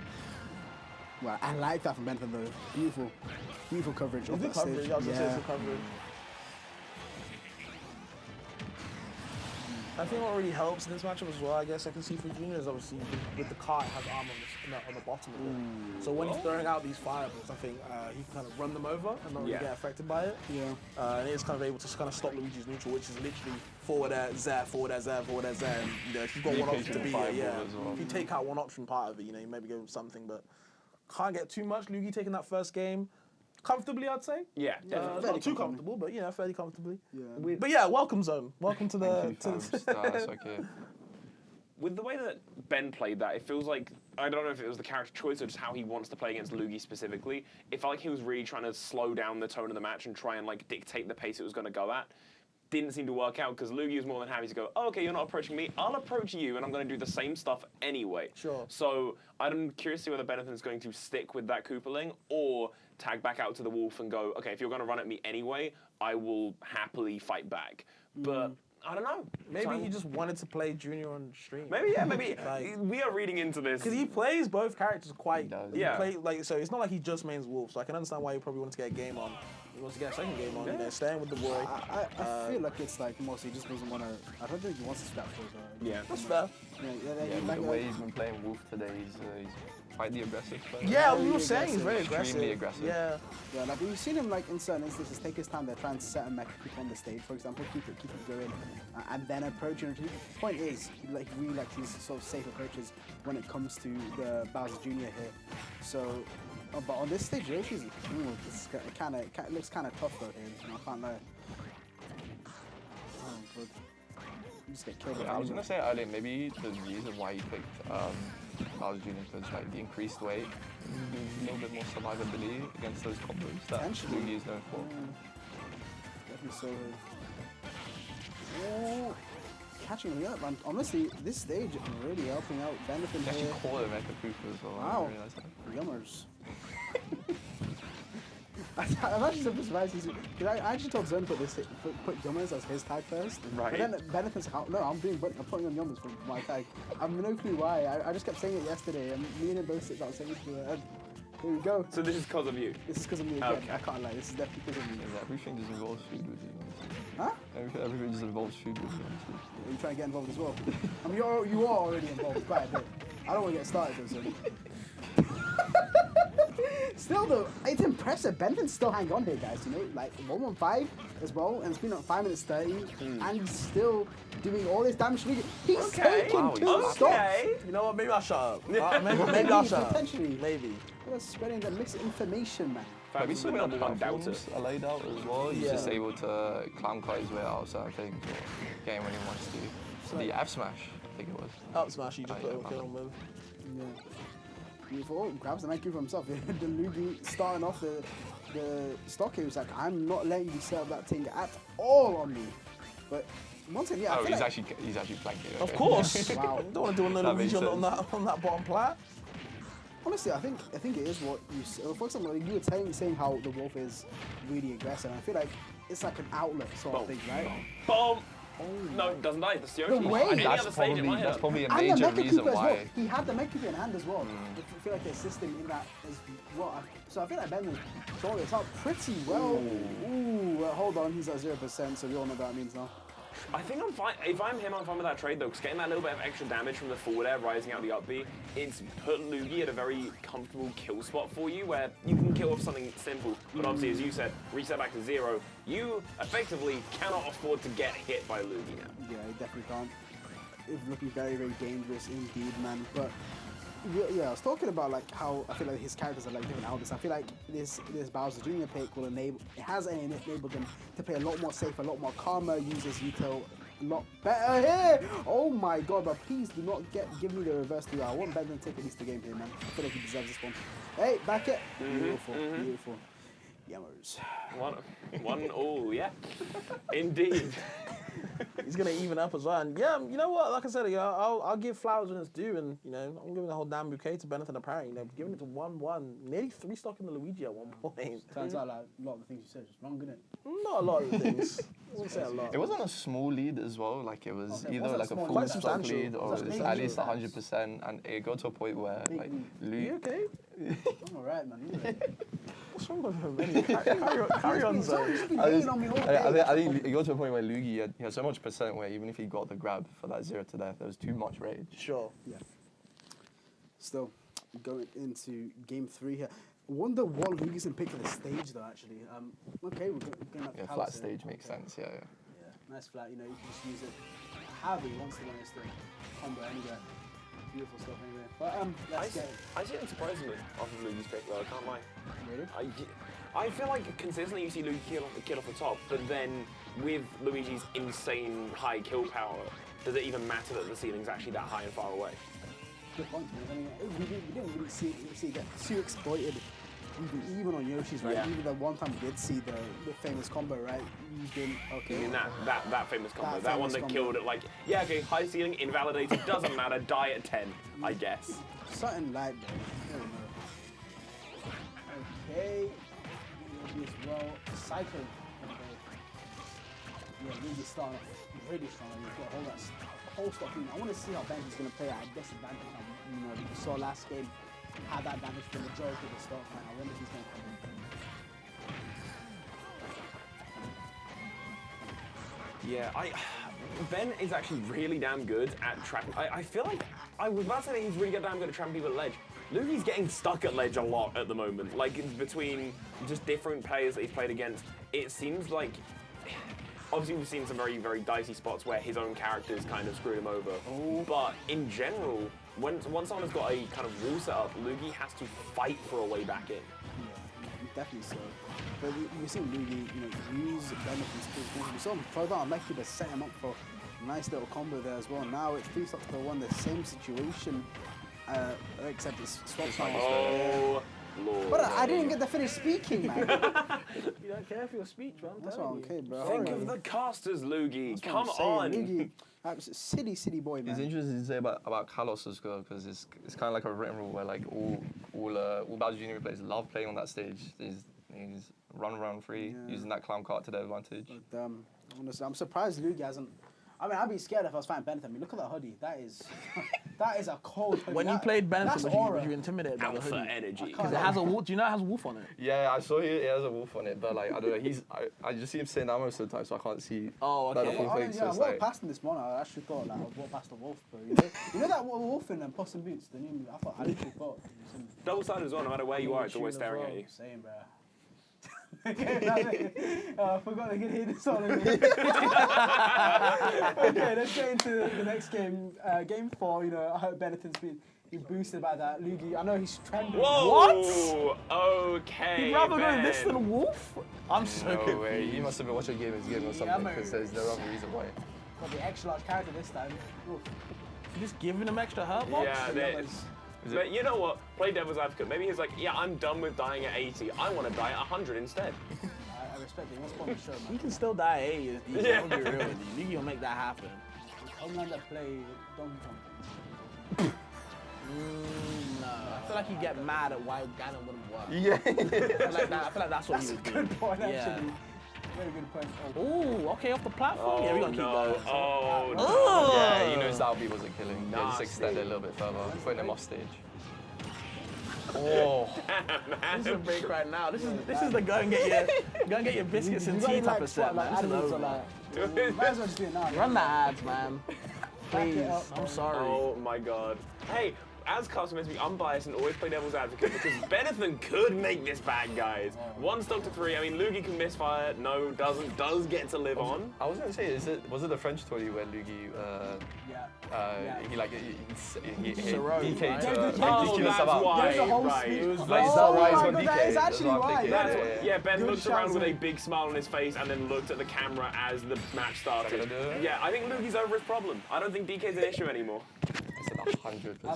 Wow, I like that from Bentham though. Beautiful, beautiful coverage off that stage. I was gonna say it's the coverage. I think what really helps in this matchup as well, I guess I can see for Junior is obviously with the car, it has arm on the bottom of it. So when he's throwing out these fireballs, I think he can kind of run them over and not really get affected by it. Yeah. And he's kind of able to kind of stop Luigi's neutral, which is literally forward air, Z, forward air, Z, forward air, Z. And if you've got one option to be it, if you take out one option part of it, you maybe go with something, but can't get too much. Luigi taking that first game. Comfortably, I'd say. Yeah, not too comfortable, but fairly comfortably. Yeah. But yeah, welcome Zone. Welcome to the. That's okay. With the way that Ben played that, it feels like, I don't know if it was the character choice or just how he wants to play against Luigi specifically. It felt like he was really trying to slow down the tone of the match and try and like dictate the pace it was going to go at. Didn't seem to work out because Luigi was more than happy to go, oh, okay, you're not approaching me, I'll approach you and I'm going to do the same stuff anyway. Sure. So I'm curious to see whether Benetton's going to stick with that Koopaling or tag back out to the Wolf and go, okay, if you're going to run at me anyway, I will happily fight back. But I don't know. Maybe he just wanted to play Junior on stream. Maybe, yeah, maybe. We are reading into this. Because he plays both characters quite. Yeah. So it's not like he just mains Wolf. So I can understand why he probably wanted to get a game on. He wants to get a second game on. Staying with the boy. I feel like it's like mostly he just doesn't want to. I don't think he wants to scrap for Yeah, that's fair. The way he's been playing Wolf today, he's quite the aggressive player. Yeah, we were saying he's very Extremely aggressive. aggressive. Yeah, like we've seen him like in certain instances take his time. They're trying to set a mecha keep on the stage, for example, keep it going, and then approach. The point is, he really likes these sort of safe approaches when it comes to the Bowser Jr. here. So, but on this stage, Yoshi's it looks kind of tough though here. I can't lie. Oh, but you just get killed. Yeah, I was gonna say earlier, maybe the reason why he picked Bowser Jr. was like the increased weight, a little bit more survivability against those combos that Luigi is known for. Definitely so. Oh, catching me up, and honestly, this stage is really helping out Benefit He here. actually caught him at the Koopa as well. Wow. I realized that. Yummers. I'm actually so surprised because I actually told Zone to put Yummers as his tag first. Right. But then Benefit's like, no, I'm putting on Yummers for my tag. I've no clue why. I just kept saying it yesterday, and me and him both sit down saying it to her. And here we go. So this is because of you? This is because of me again. Okay. I can't lie. This is definitely because of me. Yeah, everything just involves food with you, honestly. Huh? Everything just involves food with you, honestly. Are you trying to get involved as well? I mean, you are already involved quite a bit. I don't want to get started though, Zone. Still though, it's impressive. Benton's still hang on here, guys. You know, like 1-1-5 as well, and it's been at 5 minutes 30, and he's still doing all this damage. He's taking 2 stops. You know what? Maybe I'll shut up. Maybe I'll shut up. Potentially. Maybe. We're spreading the misinformation, man. Maybe some of the number one platforms are laid out as well. He's just able to clown cut his way out of certain things or game when he wants to. The F smash, I think it was. Up smash, you just put a kill on with. Yeah. Beautiful. Grabs the night for himself. The Luigi starting off the stock here was like, I'm not letting you set up that thing at all on me. But once again, yeah. Oh, he's actually flanking. Of course. Wow. Don't want to do another Luigi on that bottom plat. Honestly, I think it is what you said. For example, you were saying how the Wolf is really aggressive. I feel like it's like an outlet sort of thing, right? Boom! Oh. No, it doesn't die. That's the Yoshi. The way that's probably a major reason why. Well. He had the Mecha in hand as well. I feel like they assist him in that as well. So I feel like Ben sorted this out pretty well. Ooh, hold on, he's at 0%, so we all know what that means now. I think I'm fine. If I'm him, I'm fine with that trade though, because getting that little bit of extra damage from the forward air rising out the up B, it's put Lugi at a very comfortable kill spot for you, where you can kill off something simple. But obviously, as you said, reset back to 0. You effectively cannot afford to get hit by Lugi now. Yeah, he definitely can't. It's looking very, very dangerous indeed, man. But yeah, I was talking about like how I feel like his characters are like different elders. I feel like this Bowser Jr. pick will enabled him to play a lot more safe, a lot more calmer, use his util a lot better here. Oh my god, but please do not give me the reverse 2. I want Benton to take at least the game here, man. I feel like he deserves this one. Hey, back it. Beautiful, beautiful. Yammers. One all, yeah. Indeed. He's gonna even up as well. And yeah, you know what? Like I said, I'll give flowers when it's due, and you know, I'm giving the whole damn bouquet to Benetton apparently. You know, giving it to 1-1, nearly 3-stock in the Luigi at one point. Turns out like a lot of the things you said is wrong, isn't it? Not a lot of the things. I wouldn't say a lot. It wasn't a small lead as well. Like it was Okay, either like a full quite stock substantial. lead or it was at least 100%, and it got to a point where like You okay? I'm alright, man. You right. What's wrong with him? Carry on, Zoe. I think it got to a point where Luigi had so much percent where even if he got the grab for that 0 to death, there was too much rage. Sure. Yeah. Still, going into game 3 here. Wonder what Luigi's gonna pick for the stage though. Actually, okay, we're going up to Yeah, flat stage makes sense. Yeah, yeah. Yeah, nice flat. You know, you can just use it however he wants to when it's the combo anywhere. Beautiful stuff anyway. But let's get it. I see it surprisingly off of Luigi's pick though, I can't lie. Really? I feel like consistently you see Luigi kill off the top, but then with Luigi's insane high kill power, does it even matter that the ceiling's actually that high and far away? Good point. We didn't really see it get too exploited. Even on Yoshi's, right? Yeah. Even the one time we did see the famous combo, right? You didn't. Okay. I mean that famous combo, that one famous that combo. killed it. Like, yeah, okay, high ceiling invalidated, doesn't matter. Die at 10, I guess. Something like that. I don't know. Okay. Maybe as well. Cycle. Okay. Yeah, really starting off really strong. You've got a whole stock. I want to see how Benji's going to play at a disadvantage. You know, we saw last game had that damage for the majority of the stock. I wonder if he's going to come in. Yeah, Ben is actually really damn good at trapping. I feel like I was about to say he's really damn good at trapping people at ledge. Lugi's getting stuck at ledge a lot at the moment. Like between just different players that he's played against, it seems like obviously we've seen some very, very dicey spots where his own characters kind of screwed him over. Oh. But in general, once someone has got a kind of rule set up, Lugi has to fight for a way back in. Yeah, definitely so. But we've seen Luigi, you know, use benefits. We saw him further on, like to set him up for a nice little combo there as well. Now it's 3 stocks to 1, the same situation, except it's swap styles. Oh, Lord. But I didn't get to finish speaking, man. You don't care for your speech, man. That's what I'm okay, bro. Think of the casters, Lugi. That's what Come I'm saying. on. Luigi, city boy, man. It's interesting to say about Kalos as well, because it's kind of like a written rule where like all Bowser Jr. players love playing on that stage. He's run around free, using that clown cart to their advantage. But, honestly, I'm surprised Luigi hasn't. I mean, I'd be scared if I was fighting Benetton. I mean, look at that hoodie. That is a cold hoodie. When you played Benetton, was you intimidated by the Alpha hoodie? energy. Because it has a wolf. Do you know it has a wolf on it? Yeah, I saw it has a wolf on it, but like I don't know. I just see him sitting down most of the time, so I can't see. Oh, okay. The full thing, so I it's walked like, past him this morning. I actually thought like I walked past a wolf, bro. You know that wolf in Puss in Boots. The new. I literally thought. Double-sided as well, no matter where you are, it's always staring at you. Same, bro. I forgot I could hear this song. Okay, let's get into the next game. Game 4, you know, I hope Benetton's been boosted by that. Luigi, I know he's trending. Whoa! What? Okay. He'd rather go this than a wolf? I'm so no confused. way. He must have been watching Game or something, because there's no other reason why. Got the extra large character this time. Oof. You're just giving him extra hurt box? Yeah, it is. But you know what? Play devil's advocate. Maybe he's like, yeah, I'm done with dying at 80. I want to die at 100 instead. I respect it. What's on the show, man? You can still die at 80. Yeah. I'll be real with you. Luigi will make that happen. Homelander play Donkey Kong. No. I feel like he'd get mad at why Ganon wouldn't work. Yeah. I feel like that's what he would do. Good point, Yeah. actually. Very good point. Oh, okay, off the platform. Yeah, we're gonna keep going. Oh, no. Yeah, he knows Zalbi wasn't killing. Yeah, just Nasty. extend it a little bit further, putting him off stage. Oh. This is a break right now. This is the go and get your biscuits and tea type of set, man. This is over. Might as well just do it now. Run the ads, man. Please. it up, I'm sorry. Oh my god. Hey, as customers, be unbiased and always play devil's advocate because Benetton could make this bad, guys. 1 stock to 3. I mean, Lugi can misfire. No, doesn't. Does get to live on. I was gonna say, was it the French tourney where Lugi he like he DK right? Oh, that's why. There's a whole Right. speech. It was like, is that why he's on DK? that is That's actually what I'm why. thinking. That's Yeah, Ben Good looked around shout, with a mate. big smile on his face and then looked at the camera as the match started. Gonna do it? Yeah, I think Lugi's over his problem. I don't think DK's an issue anymore. I said 100%. I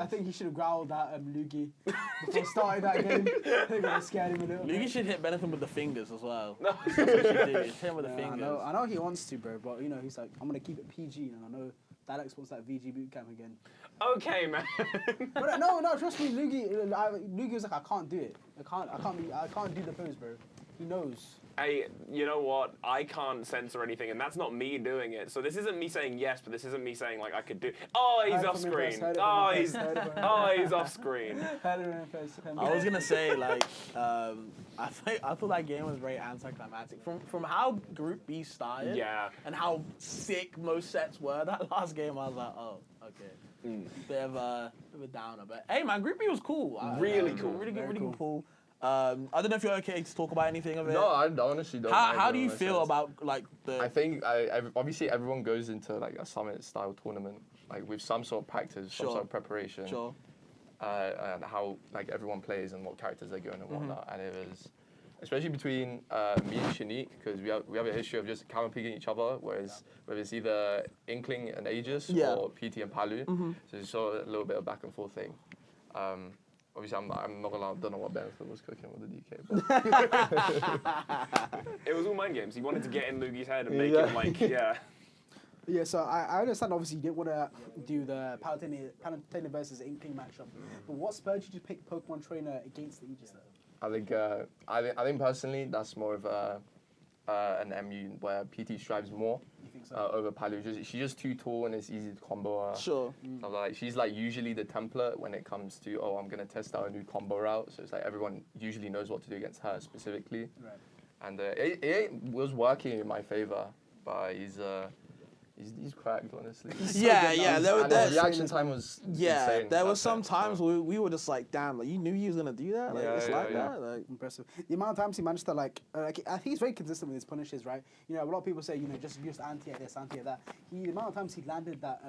think he should have growled at Lugi before starting that game. I think I scared him a little Lugi bit. should hit Benetton with the fingers as well. No. That's what he should do. Hit him with the I fingers. know he wants to, bro, but you know he's like, I'm gonna keep it PG, and I know Alex wants that VGBootCamp again. Okay, man. But no, trust me, Lugi was like, I can't do it. I can't do the pose, bro. He knows. Hey, you know what? I can't censor anything, and that's not me doing it. So this isn't me saying yes, but this isn't me saying like I could do. Oh, he's off screen. Oh, he's off screen. I was gonna say like I thought that game was very anticlimactic from how Group B started. Yeah. And how sick most sets were. That last game, I was like, oh, okay. Bit of a downer, but hey, man, Group B was cool. Really cool. Really good, really good pool. I don't know if you're okay to talk about anything of it. No, I honestly don't. How do you feel about like the? I think obviously everyone goes into like a summit style tournament like with some sort of practice, some sort of preparation. Sure. And how like everyone plays and what characters they're going and whatnot. And it was especially between me and Shanique, because we have a history of just counter picking each other, whereas whether it's either Inkling and Aegis or PT and Palu. So it's sort of a little bit of back and forth thing. Obviously, I'm not gonna lie, I don't know what Benefit was cooking with the DK. But It was all mind games. He wanted to get in Lugi's head and make him like, yeah. Yeah, so I understand, obviously, you didn't want to do the Palutena versus Inkling matchup. But what spurred you to pick Pokemon Trainer against the Aegis? I think personally, that's more of an MU where PT strives more over Palu. She's just too tall and it's easy to combo her. Sure. So like she's like usually the template when it comes to I'm gonna test out a new combo route. So it's like everyone usually knows what to do against her specifically. Right. And it was working in my favor, but he's cracked, honestly. Yeah. And his reaction time was insane. There were some times where we were just like, damn, like you knew he was gonna do that. Like it's like that. Like impressive. The amount of times he managed to like I think he's very consistent with his punishes, right? You know, a lot of people say, you know, just use anti at this, anti at that. The amount of times he landed that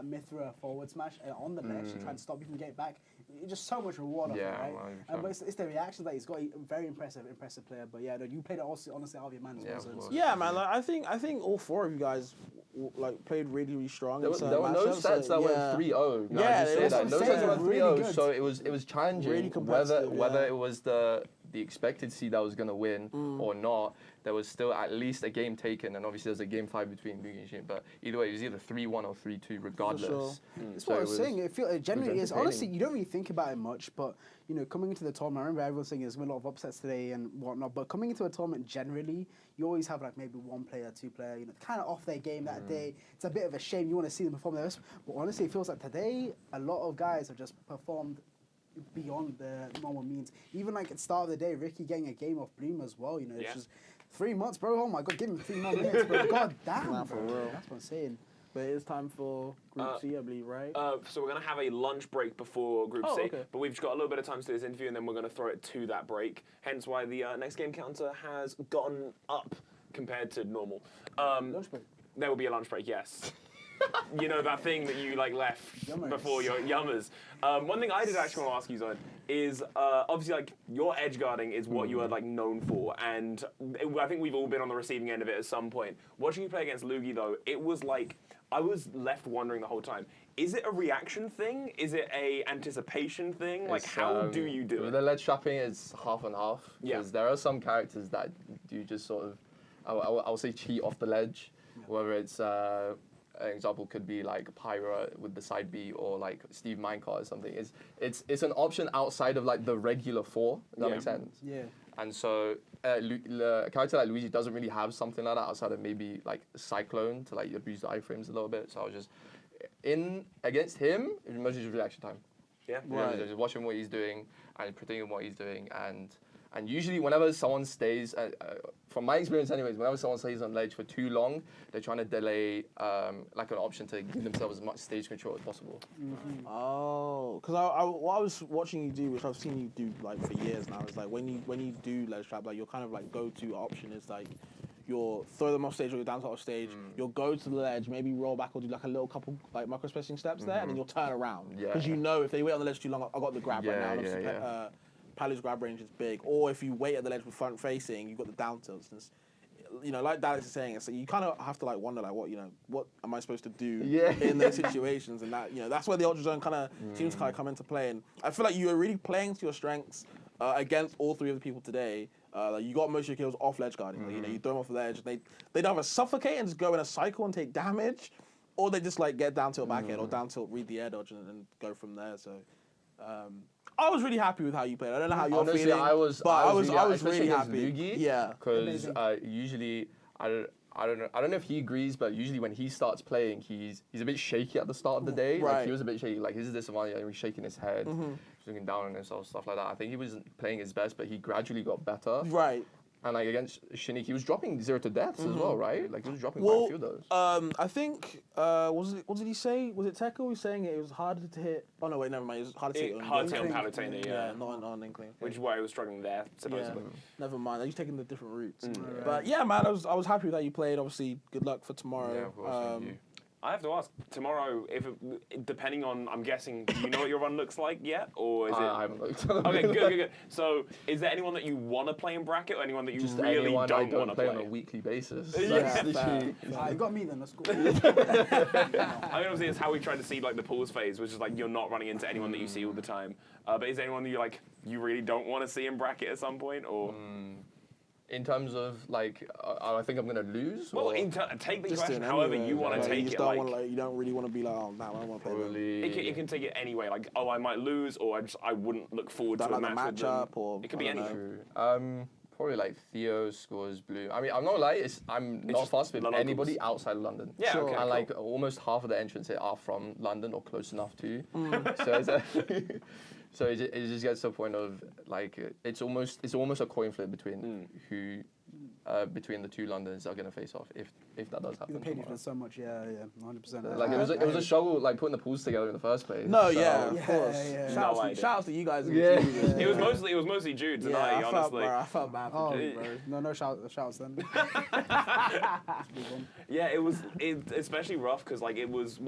Mithra forward smash on the ledge to try and stop you from getting back. It's just so much reward off it, right? But it's the reactions that he's got. He's a very impressive player. But yeah, no, you played it also, honestly out of your man as well. Yeah, man. Like, I think all four of you guys like played really, really strong. There were no sets that went 3-0. Yeah, no sets that went 3-0. Good. So it was challenging Really whether it was the expected seed that was going to win or not. There was still at least a game taken, and obviously there's a game 5 between Lugi and Shin. But either way, it was either 3-1 or 3-2, regardless. Sure. That's what I was saying. It generally is. Honestly, you don't really think about it much, but you know, coming into the tournament, I remember everyone saying there's been a lot of upsets today and whatnot. But coming into a tournament, generally, you always have like maybe one player, two player, you know, kind of off their game that day. It's a bit of a shame. You want to see them perform their best, but honestly, it feels like today a lot of guys have just performed beyond the normal means. Even like at the start of the day, Ricky getting a game off Bloom as well. You know, it's just 3 months, bro. Oh my God, give him 3 more minutes, bro. God damn, Nah, bro. for real. That's what I'm saying. But it's time for Group C, I believe, right? So we're going to have a lunch break before Group C, okay. but we've just got a little bit of time to do this interview, and then we're going to throw it to that break. Hence why the next game counter has gotten up compared to normal. Lunch break. There will be a lunch break, yes. You know, that thing that you like left Yummers. before your yummers. One thing I did actually want to ask you, Zod, is obviously like your edge guarding is what you are like known for, and I think we've all been on the receiving end of it at some point. Watching you play against Lugi though, it was like I was left wondering the whole time. Is it a reaction thing? Is it a anticipation thing? Like how do you do with it? the ledge trapping, it's half and half. Yeah. Because there are some characters that do just sort of, I'll say cheat off the ledge, whether it's. An example could be like Pyra with the side B or like Steve Minecart or something. It's an option outside of like the regular 4. Does that make sense? Yeah. And so a character like Luigi doesn't really have something like that outside of maybe like Cyclone to like abuse the iframes a little bit. So I was just against him. It was mostly just reaction time. Yeah. Just watching what he's doing and predicting what he's doing, and And usually, whenever someone stays, from my experience anyways, whenever someone stays on ledge for too long, they're trying to delay like an option to give themselves as much stage control as possible. Oh, because what I was watching you do, which I've seen you do like for years now, is like when you do ledge trap, like your kind of like go-to option is like you'll throw them off stage or you're down off stage, you'll go to the ledge, maybe roll back or do like a little couple like micro spacing steps there, and then you'll turn around. Because you know if they wait on the ledge too long, I got the grab right now. And obviously, Palu's grab range is big. Or if you wait at the ledge with front facing, you've got the down tilts. You know, like Dallas is saying, so you kind of have to like wonder like what am I supposed to do in those situations, and that that's where the ultra zone kind of seems to kind of come into play. And I feel like you are really playing to your strengths against all three of the people today. Like you got most of your kills off ledge guarding. Like, you throw them off the ledge. They'd either suffocate and just go in a cycle and take damage, or they just like get down tilt back end or down tilt read the air dodge and go from there. So. I was really happy with how you played. I don't know how you're Honestly, feeling, I was really happy. Yeah, because usually I don't know if he agrees, but usually when he starts playing, he's a bit shaky at the start of the day. Right. Like he was a bit shaky. Like his disadvantage, he was shaking his head, looking down on himself, stuff like that. I think he wasn't playing his best, but he gradually got better. Right. And like against Shinik, he was dropping 0 to deaths as well, right? Like he was dropping quite a few of those. I think what did he say? Was it Tekka who was saying it was harder to hit? Oh no, wait, never mind. It was harder to hit on Palutena, yeah, not on Inkling. Which is why he was struggling there, supposedly. Yeah. Never mind. He's taking the different routes. But yeah, man, I was happy with how you played. Obviously, good luck for tomorrow. Yeah, of course, thank you. I have to ask, tomorrow, depending on, I'm guessing, do you know what your run looks like yet? Or is it? I haven't looked. Okay, good. So, is there anyone that you want to play in bracket or anyone that you Just really anyone don't want to play? on a weekly basis. Yeah, You got me then, that's cool. I mean, obviously, it's how we try to see like the pools phase, which is like you're not running into anyone that you see all the time. But is there anyone that you really don't want to see in bracket at some point, or? In terms of like, I think I'm gonna lose. Well, take the question however you want to take it. You don't really want to be like, oh, no, I don't want to play. It can take it anyway. Like, oh, I might lose, or I wouldn't look forward to a match up, or it could be anything. Probably like Theo scores blue. I mean, I'm not gonna lie, I'm not fast with anybody outside of London. Yeah, sure. And like almost half of the entrants here are from London or close enough to. So it just gets to a point of like it's almost a coin flip between who between the two Londons are gonna face off if that does happen. You paid for so much, 100%. Like it was a struggle like putting the pools together in the first place. No, so. of course. Shout out to you guys. It was mostly Jude tonight, honestly. I felt bad for Jude, bro. No shouts then. Yeah, it was especially rough because like it was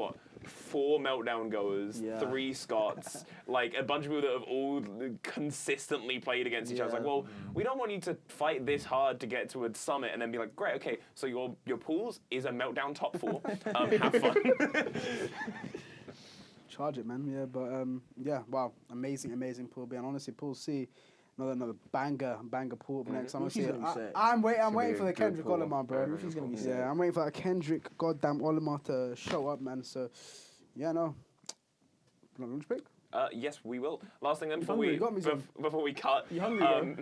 4 meltdown goers, 3 Scots, like a bunch of people that have all consistently played against each other. It's like, well, we don't want you to fight this hard to get to a summit and then be like, great, okay, so your pools is a meltdown top 4. Have fun. Charge it, man. Yeah, wow, amazing pool B. And honestly, pool C, another banger pool next. I'm waiting for the Kendrick Olimar, bro. I'm waiting for that Kendrick goddamn Olimar to show up, man. So, yeah, no. Lunch break? Yes, we will. Last thing then before we cut. You hungry, bro?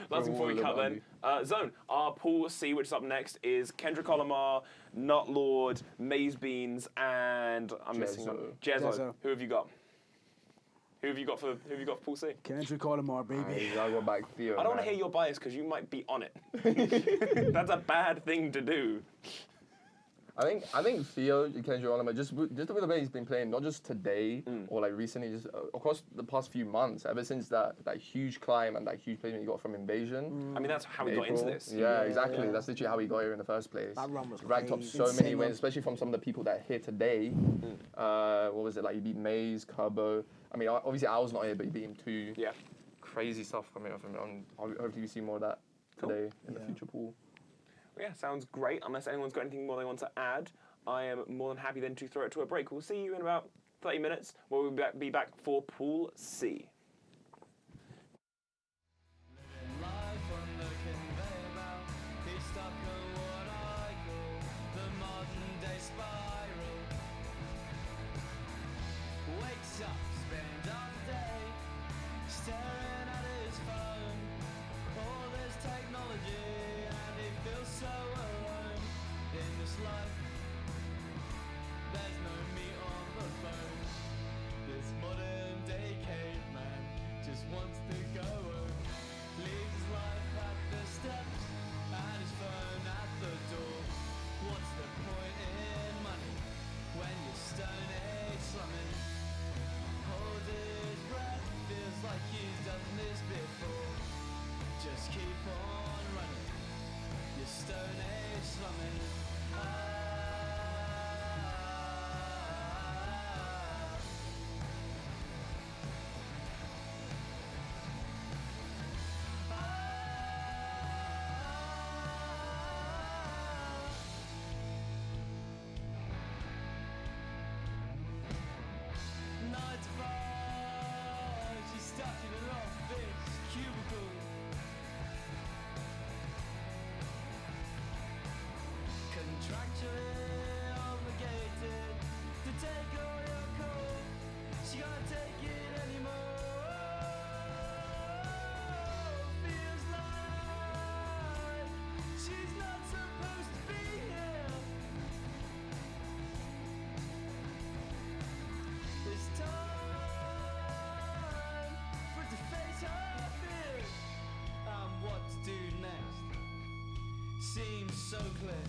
Last thing before we cut then. Zone, our pool C, which is up next, is Kendrick Olimar, Nut Lord, Maze Beans, and I'm missing one. Jezzo. Who have you got? Who have you got for pool C? Kendrick Olimar, baby. I go back Theo. I don't want to hear your bias because you might be on it. That's a bad thing to do. I think Theo, Kendrick Olimar, just the way he's been playing, not just today or like recently, just across the past few months, ever since that huge climb and that huge placement he got from Invasion. I mean, that's how he got into this. Yeah, exactly. That's literally how he got here in the first place. That run was racked up so many wins, especially from some of the people that are here today. What was it like? He beat Maze, Carbo. I mean, obviously I was not here, but he beat him too. Yeah. Crazy stuff coming up from him. Hopefully we see more of that today in the future pool. Yeah, sounds great. Unless anyone's got anything more they want to add, I am more than happy then to throw it to a break. We'll see you in about 30 minutes. We'll be back for Pool C. This modern day caveman so clear.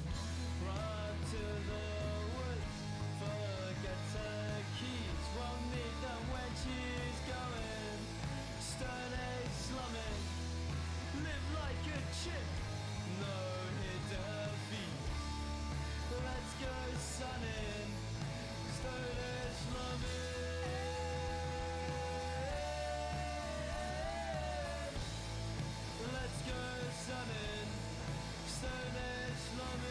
Run to the woods, forget her keys, won't need them when she's going. Stone age slumming, live like a chip, no hidden feet. Let's go sunning, stone age slumming. Let's go sunning, stone age slumming.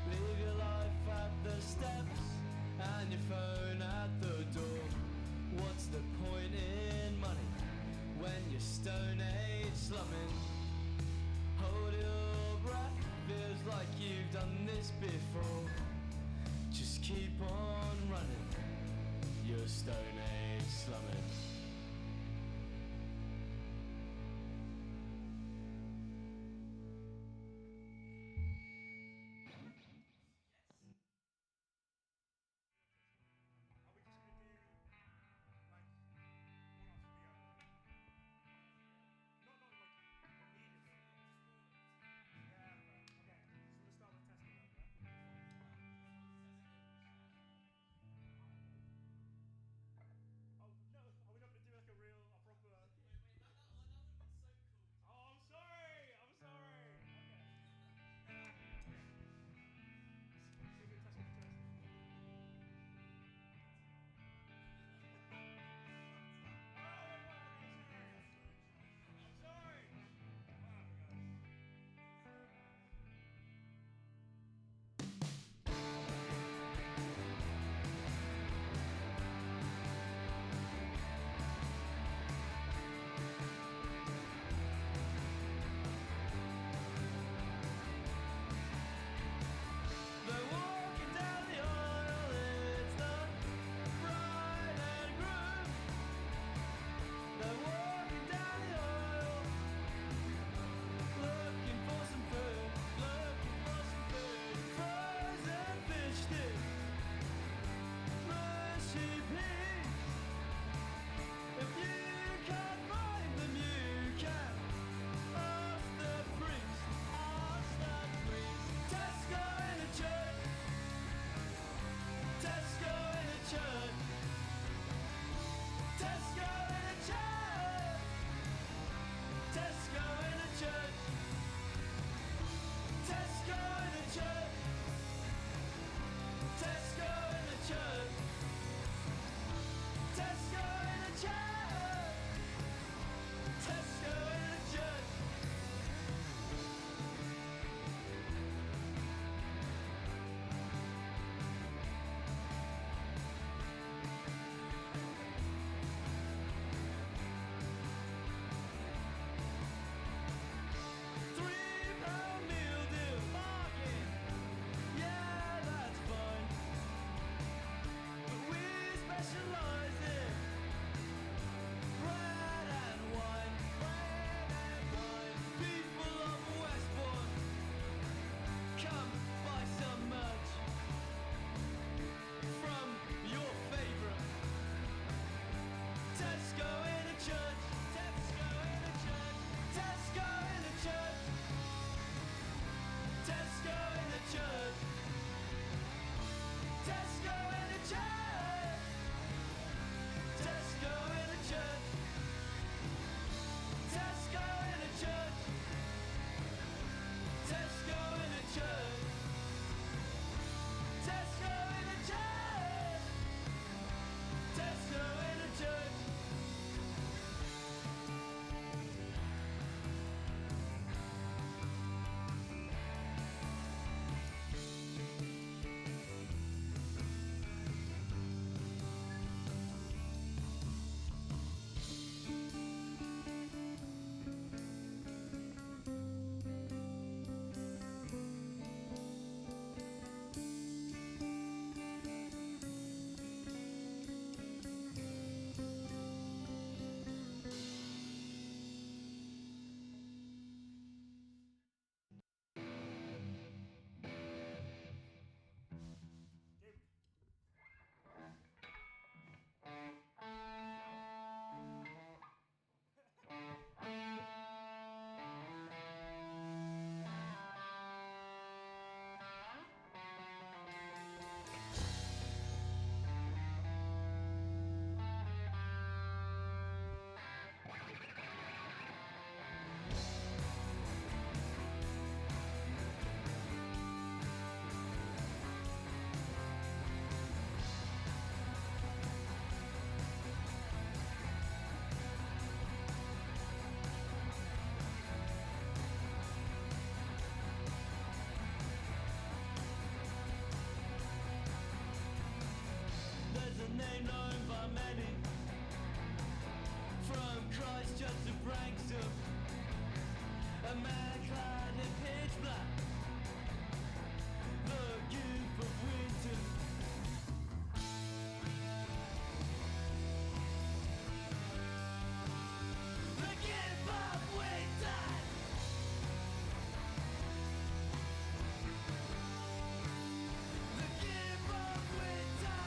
Leave your life at the steps and your phone at the door. What's the point in money when you're stone age slumming? Hold your breath, feels like you've done this before. Just keep on running, you're stone age slumming. Oh, no, are we not splat. The gift of winter. The gift of winter. The gift of winter.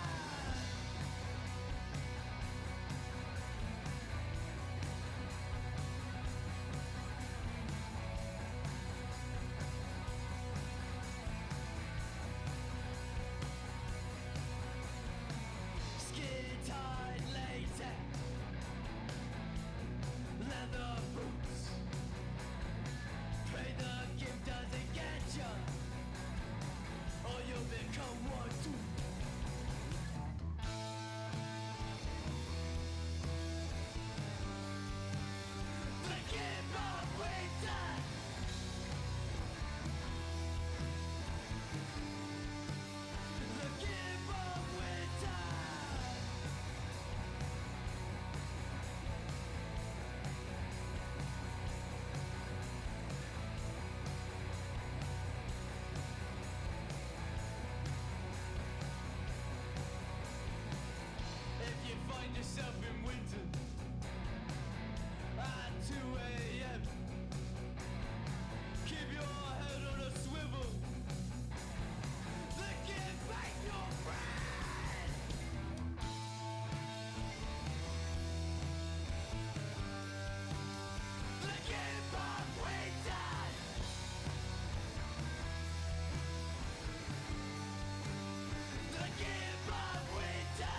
Skin-tight latex, leather boots. Pray the gift doesn't get you, or you'll become one too. The gift of winter. The gift of winter. If you find yourself in winter at 2 a.m., keep your head on a swivel. The gift ain't your friend. The gift of winter. The gift of winter.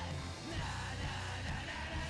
Na na na na na.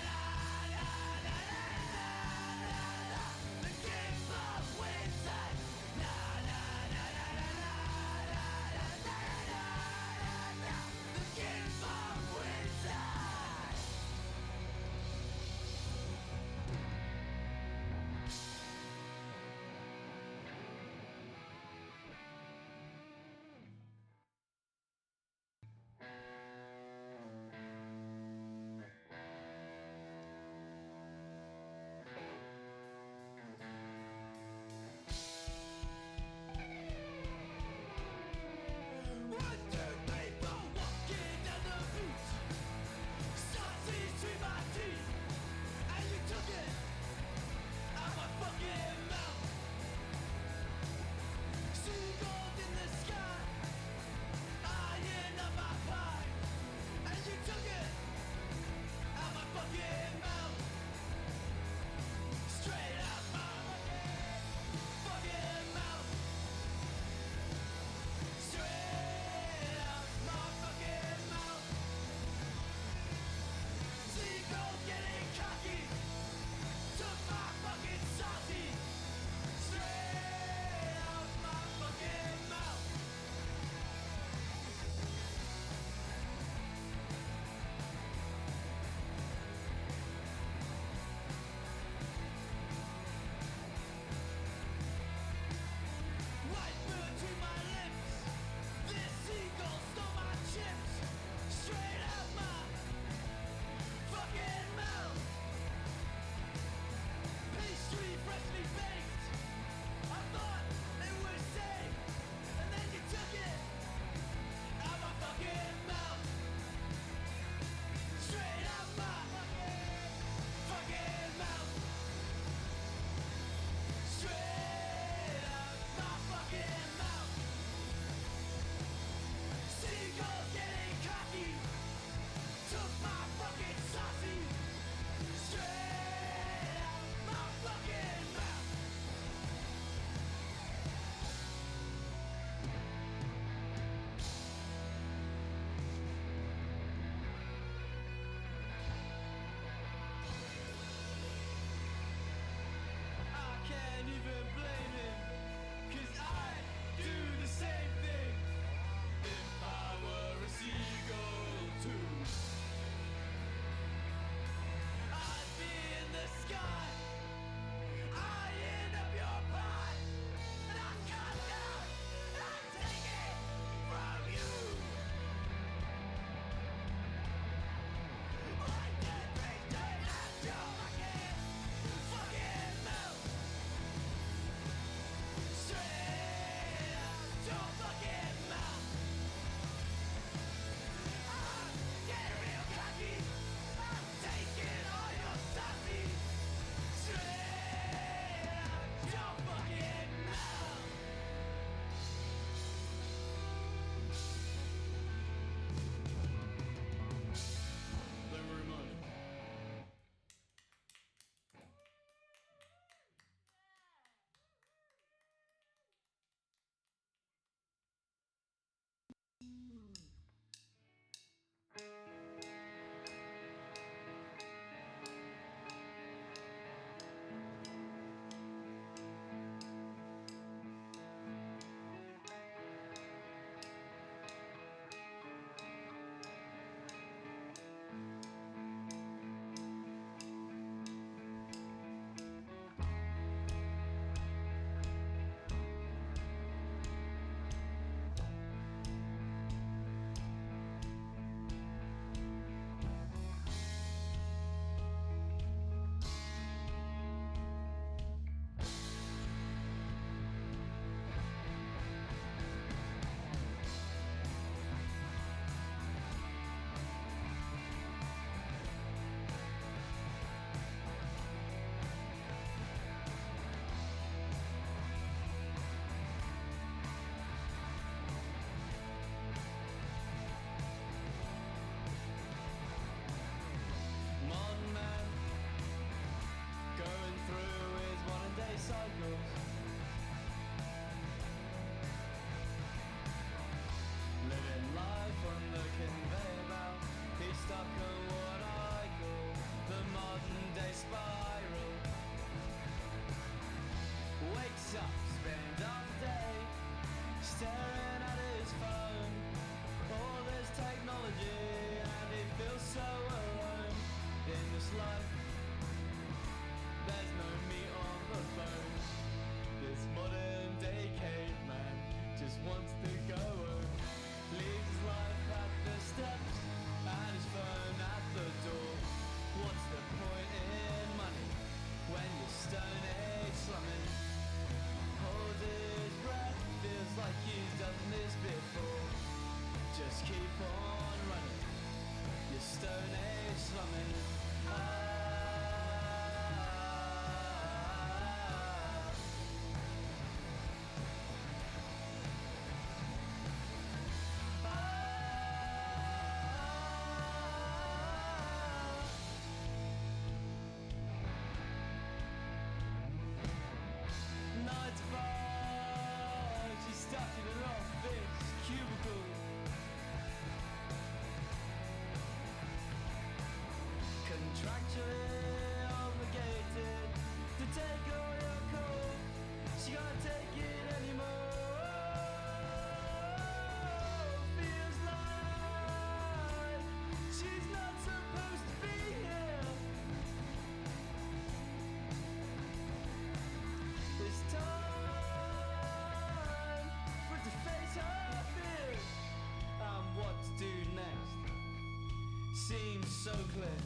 so clear.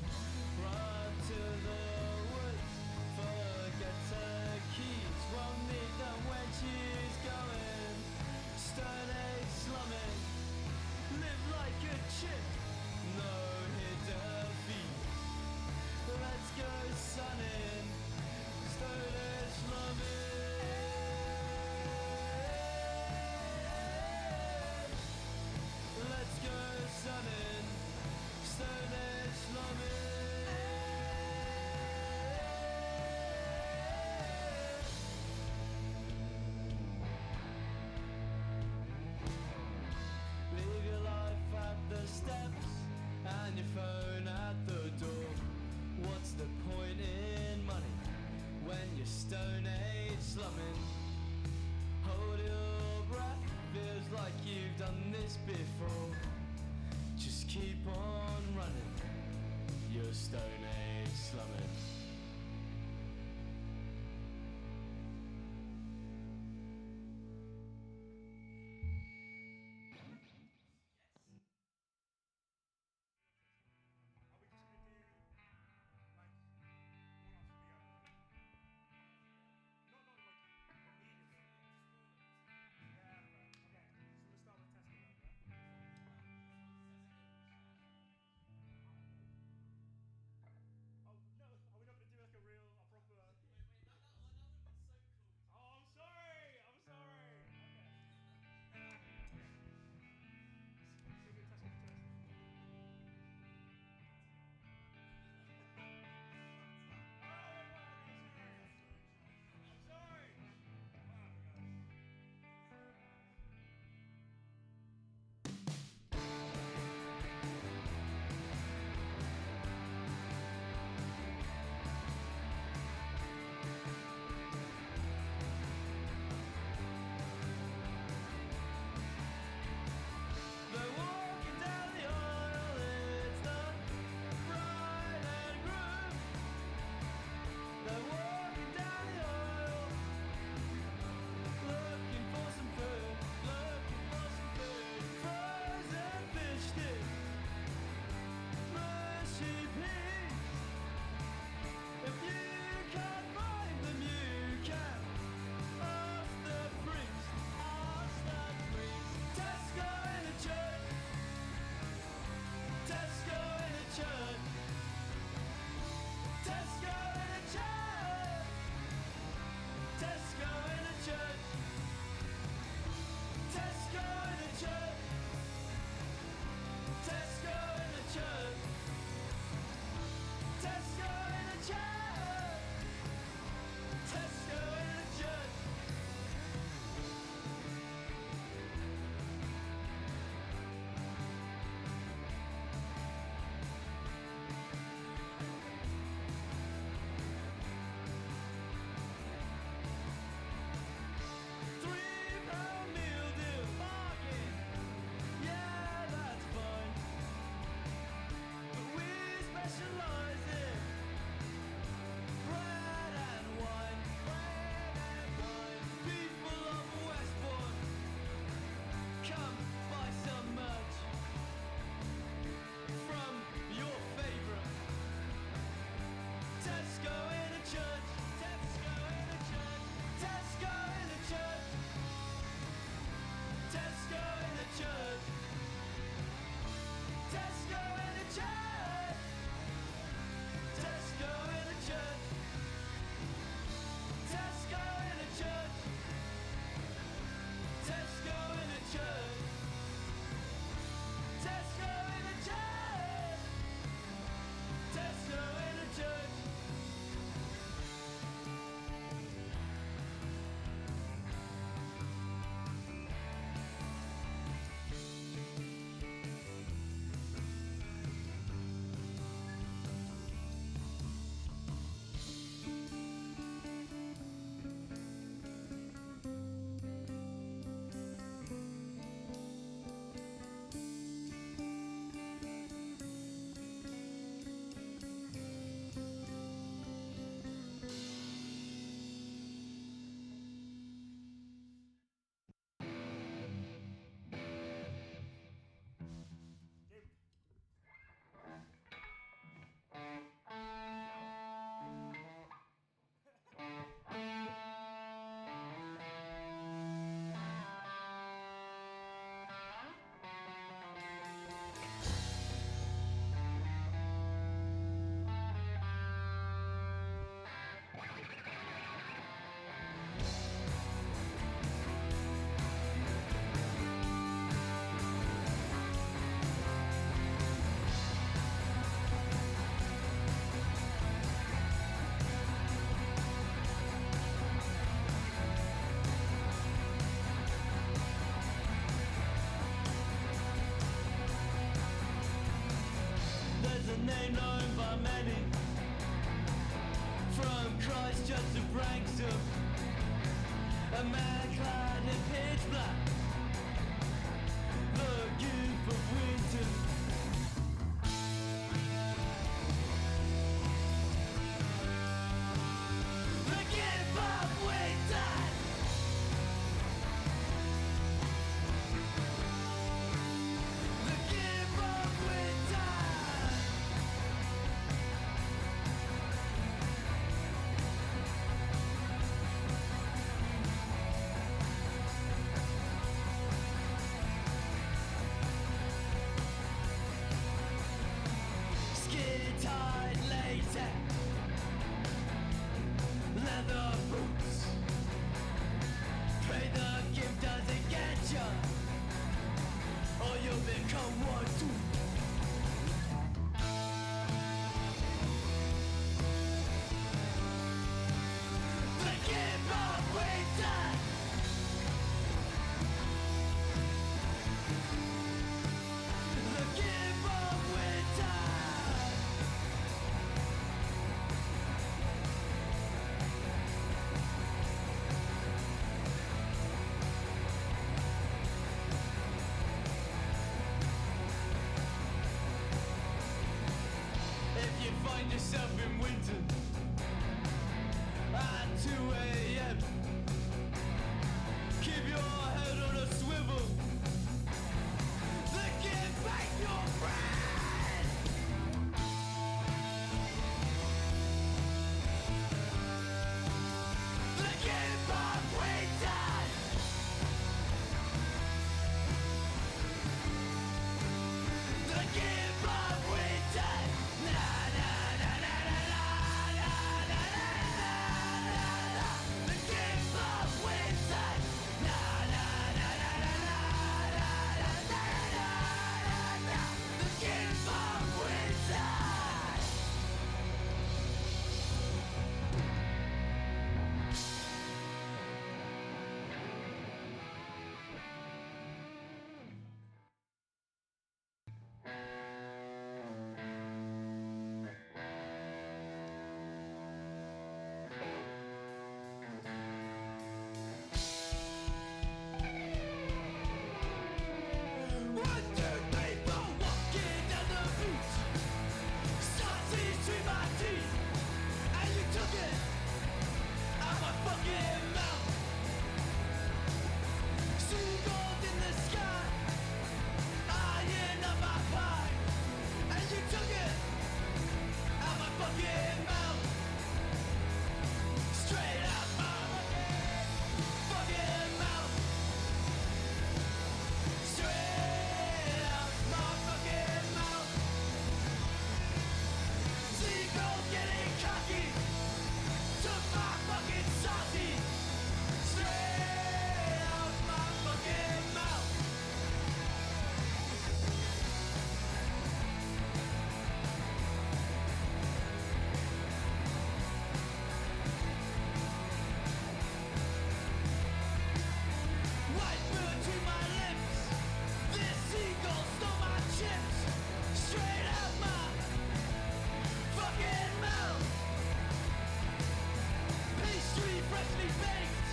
Run to the woods, forget her keys. Won't need them when she's going. Stone age slumming, live like a chip, no hidden feet. Let's go sunning, stone age slumming. Let's go sunning, stone age slumming. Leave your life at the steps and your phone at the door. What's the point in money when you're stone age slumming? Hold your breath, feels like you've done this before. Just keep on running, you're stone age slumming. Are we not journey from Christchurch to Branksome. A man clad in pitch black, the gift of winter. The gift of winter. The gift of winter. Skin-tight latex, leather boots. Pray the gift doesn't get ya, or you'll become one too. The gift of winter. The gift of winter. If you find yourself in winter at 2 a.m., keep your head on a swivel. The gift back your friend. The gift of winter. The gift of winter. Na na na na na na na na na na. The gift of winter. Na na na na na na na na na na. The gift of winter. One, two, three, four, walking down the beach. Sausage between my teeth, and you took it out my fucking mouth. Seagulls in the sky, eyeing up my pie, and you took it out my fucking mouth. Straight out my fucking mouth. Straight out my fucking mouth. Seagull getting cocky, took my fucking saucy. Straight out my fucking mouth. Right between my lips, this seagull stole my chips. Straight out my fucking mouth. Pastry freshly baked,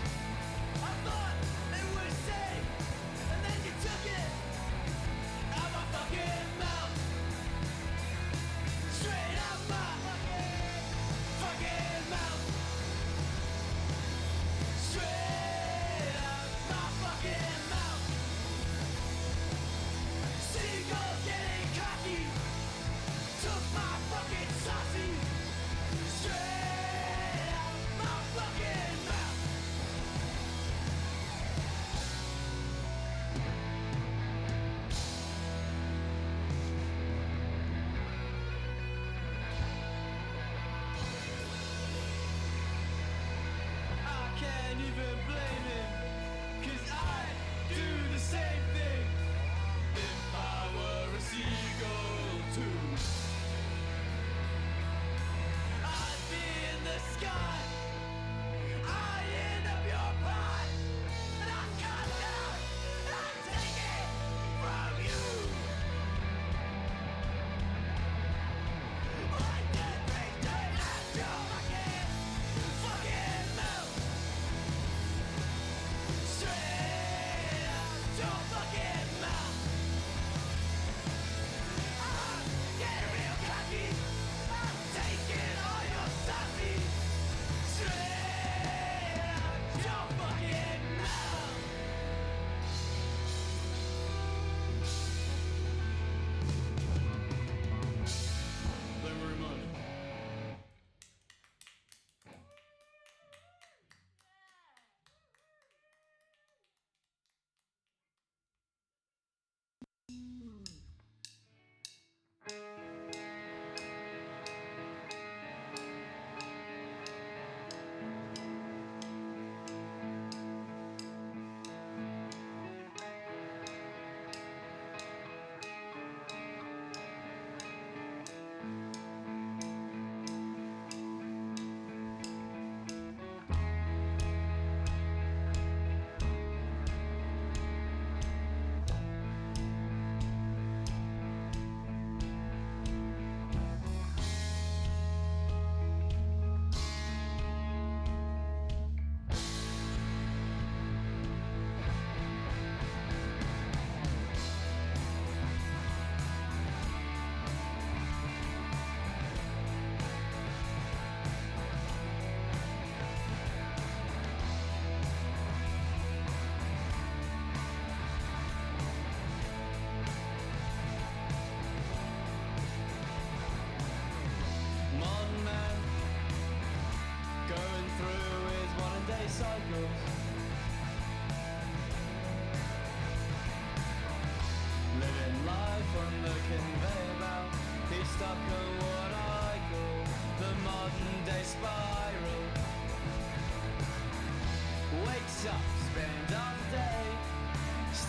I thought it was safe, and then you took it out my fucking mouth. Straight out my fucking mouth. Straight out my fucking mouth. Seagull getting cocky, took my fucking saucy. Straight out my fucking mouth.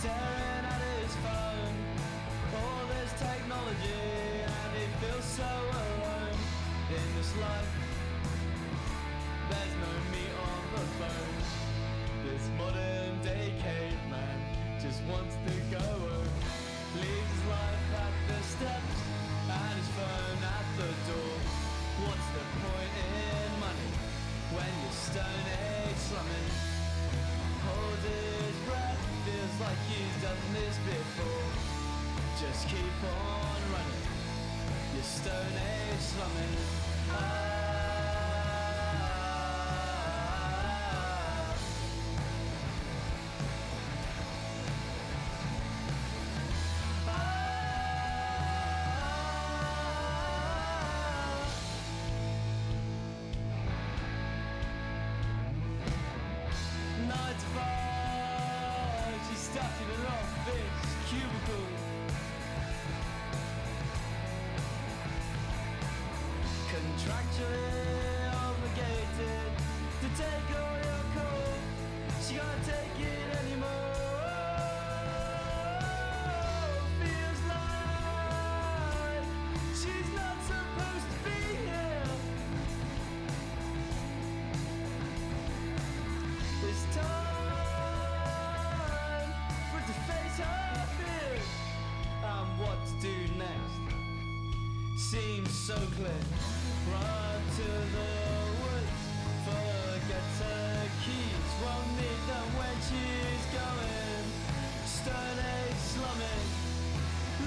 staring at his phone. All this technology and he feels so alone in this life. There's no meat on the bone. This modern day caveman just wants to go home. Leaves his life at the steps and his phone at the door. What's the point in money when you're stone age slumming? Hold his breath, feels like he's done this before. Just keep on running, you're stone age slumming. She's stuck in an office cubicle. Contractually obligated to take all your coal. She can't take it anymore. Feels like she's not supposed to be here. It's time for it to face her fears. And what to do next seems so clear. Run to the woods, forget her keys, won't need them when she's going. Stone age slumming,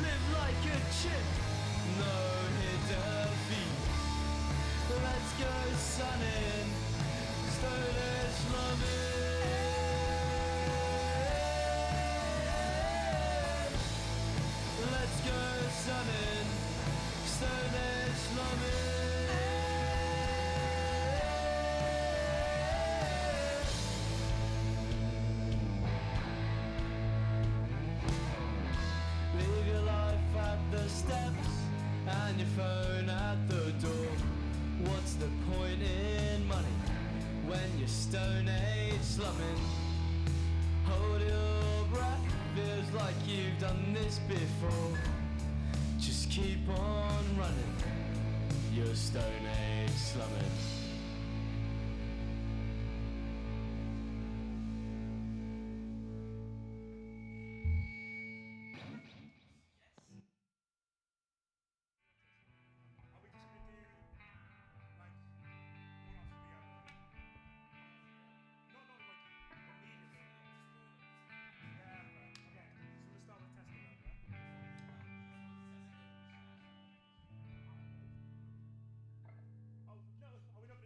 live like a chip, no hidden feet. Let's go sunning, stone age slumming. Let's go sunning, stone age slumming. Leave your life at the steps and your phone at the door. What's the point in money when you're stone age slumming? Hold your breath, feels like you've done this before. Just keep on running, you're stone age slumming. Are we not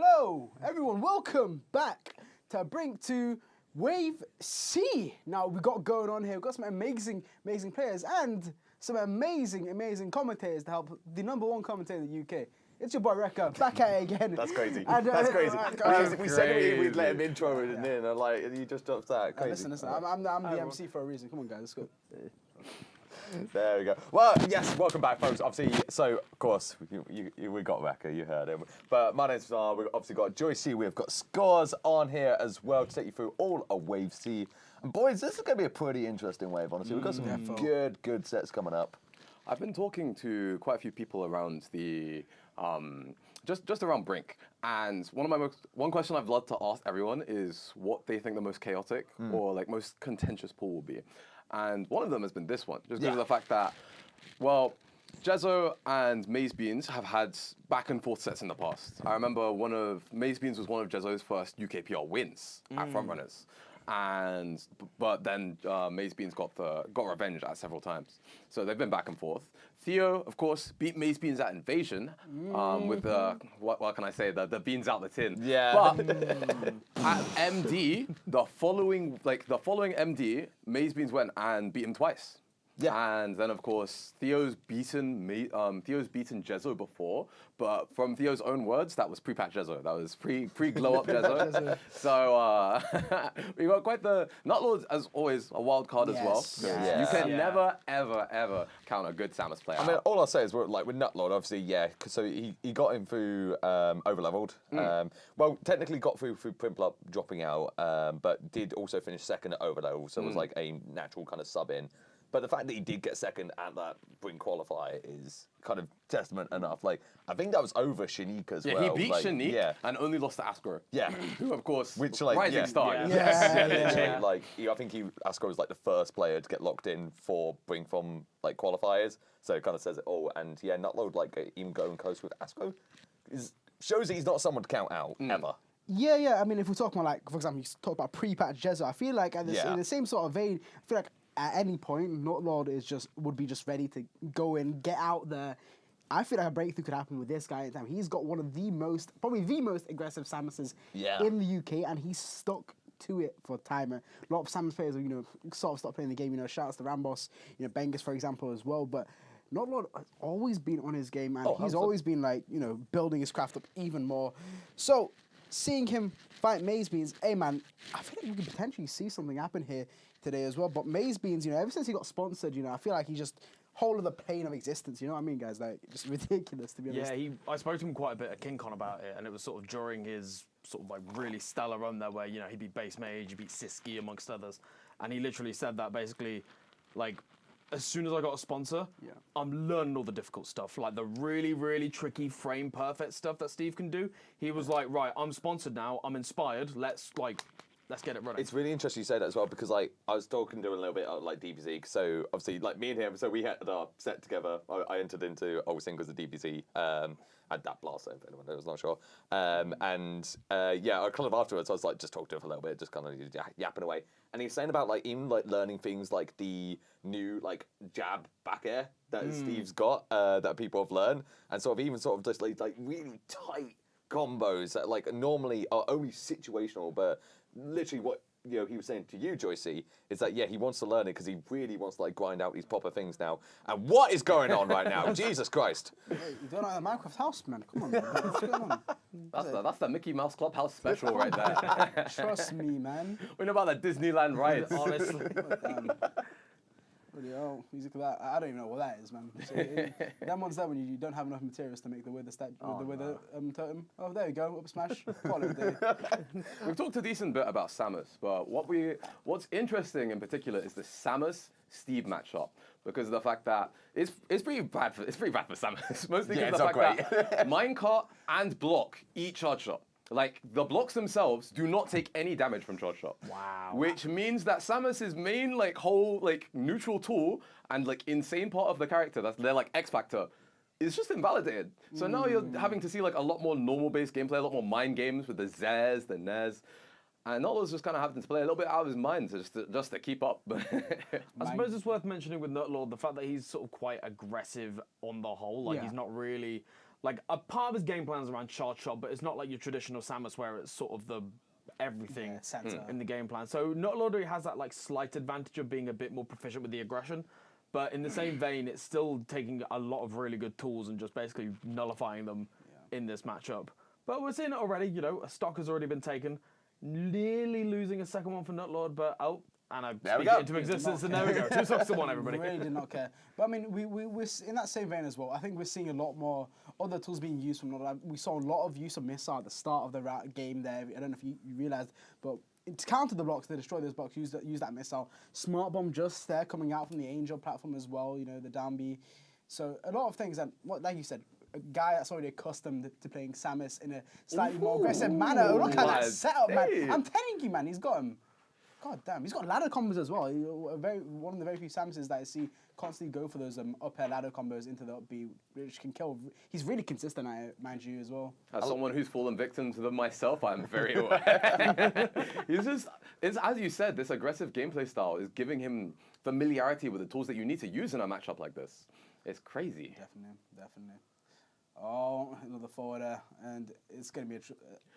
Hello, everyone. Welcome back to Brink to Wave C. Now, we got going on here. We've got some amazing players and some amazing commentators to help the #1 commentator in the UK. It's your boy Rekka, back at it again. That's crazy. And, That's crazy. We said we'd let him Yeah. intro it in, and like, and you just dropped that. Crazy. Listen, I'm the MC for a reason. Come on, guys, let's go. There we go. Well, yes, welcome back, folks. Obviously, so, of course, we got Rekka, you heard him. But my name's we've obviously got Joy C, we've got Scores on here as well to take you through all of Wave C. And boys, this is going to be a pretty interesting wave, honestly. We've got some good sets coming up. I've been talking to quite a few people around the, just around Brink. And one question I've loved to ask everyone is what they think the most chaotic or like most contentious pool will be. And one of them has been this one, just because of the fact that, well, Jezzo and Maze Beans have had back and forth sets in the past. I remember Maze Beans was one of Jezzo's first UKPR wins at Frontrunners. But then Maze Beans got revenge at several times. So they've been back and forth. Theo, of course, beat Maze Beans at Invasion with the, what can I say, the beans out the tin. Yeah. But at MD, the following MD, Maze Beans went and beat him twice. Yeah. And then, of course, Theo's beaten Jezzo before, but from Theo's own words, that was pre-patch Jezzo. That was pre-glow up Jezzo. So we got quite the Nutlord, as always, a wild card as well. You can never, ever count a good Samus player. I mean, all I'll say is, with Nutlord, obviously, so he got him through overleveled. Well, technically got through Primplup dropping out, but did also finish second at overlevel, so it was like a natural kind of sub in. But the fact that he did get second at that Brink qualifier is kind of testament enough. Like, I think that was over Shanique as well. Yeah, he beat Shanique and only lost to Ascro. Yeah. Who, of course, rising star. Literally, like, I think Ascro was like the first player to get locked in for Brink from like qualifiers. So it kind of says it all. And yeah, Nutlord, like, even going close with Ascro shows that he's not someone to count out, ever. Yeah. I mean, if we're talking about, like, for example, you talk about pre-patch Jezzo, I feel like in the same sort of vein, I feel like at any point, Nutlord would be just ready to go and get out there. I feel like a breakthrough could happen with this guy at the time. He's got one of probably the most aggressive Samuses in the UK, and he's stuck to it for time. A lot of Samus players have, sort of stopped playing the game. Shout outs to Rambos, Bengus, for example, as well. But Nutlord has always been on his game, and he's always been, like, building his craft up even more. So, seeing him fight Maze Beans, hey man, I feel like we could potentially see something happen here today as well. But Maze Beans, ever since he got sponsored, I feel like he's just whole of the plane of existence. You know what I mean, guys? Like, just ridiculous, to be honest. Yeah, I spoke to him quite a bit at KingCon about it, and it was sort of during his sort of like really stellar run there where, he beat Base Mage, he beat Siski amongst others. And he literally said that basically, like, as soon as I got a sponsor, I'm learning all the difficult stuff, like the really, really tricky frame perfect stuff that Steve can do. He was like, right, I'm sponsored now, I'm inspired, let's get it running. It's really interesting you say that as well, because like I was talking to him a little bit about like DBZ. So obviously, like me and him, so we had our set together. I entered into Old Singles as a DBZ. Had that blast if anyone was not sure. I kind of afterwards I was like just talking to him for a little bit, just kind of yapping away. And he's saying about like even like learning things like the new like jab back air that Steve's got that people have learned, and sort of even sort of just like really tight combos that like normally are only situational, but literally what he was saying to you, Joycey, is that he wants to learn it because he really wants to like grind out these proper things now. And what is going on right now? Jesus Christ! Hey, you don't know the Minecraft house, man. Come on, man. What's going on? That's the Mickey Mouse Clubhouse special right there. Trust me, man. We know about the Disneyland rides. Honestly. Music of that, I don't even know what that is, man. So, that one's that when you don't have enough materials to make the wither totem. Oh, there you go, up smash. Call it a day. We've talked a decent bit about Samus, but what's interesting in particular is the Samus-Steve matchup, because of the fact that it's pretty bad for Samus. Mostly because of the fact that minecart and block eat charge shot. Like, the blocks themselves do not take any damage from charge shot. Wow. Which means that Samus's main, like, whole, like, neutral tool and, like, insane part of the character, that's their, like, X factor, is just invalidated. So now you're having to see, like, a lot more normal-based gameplay, a lot more mind games with the Zers, the Nes. And Nutlord's just kind of having to play a little bit out of his mind just to keep up. I suppose it's worth mentioning with Nutlord the fact that he's sort of quite aggressive on the whole. Like, he's not really like a part of his game plan is around charge shot, but it's not like your traditional Samus where it's sort of the everything in the game plan. So Notlord has that like slight advantage of being a bit more proficient with the aggression, but in the same vein, it's still taking a lot of really good tools and just basically nullifying them in this matchup. But we're seeing it already. You know, a stock has already been taken, nearly losing a second one for Notlord, but and I speak it into existence, and there we go. 2 stocks to 1, everybody. Really did not care. But I mean, we're in that same vein as well. I think we're seeing a lot more other tools being used from Notlord. We saw a lot of use of missile at the start of the game there. I don't know if you realized, but to counter the blocks, they destroy those blocks, use that missile. Smart bomb just there coming out from the Angel platform as well, you know, the down B. So a lot of things, and like you said, a guy that's already accustomed to playing Samus in a slightly more aggressive manner. Look at that setup, man. I'm telling you, man, he's got him. God damn, he's got ladder combos as well. One of the very few Samuses that I see constantly go for those up air ladder combos into the up B, which can kill. He's really consistent at it, mind you, as well. As someone who's fallen victim to them myself, I'm very aware. It's as you said, this aggressive gameplay style is giving him familiarity with the tools that you need to use in a matchup like this. It's crazy. Definitely. Oh, another forwarder, and it's going to be a...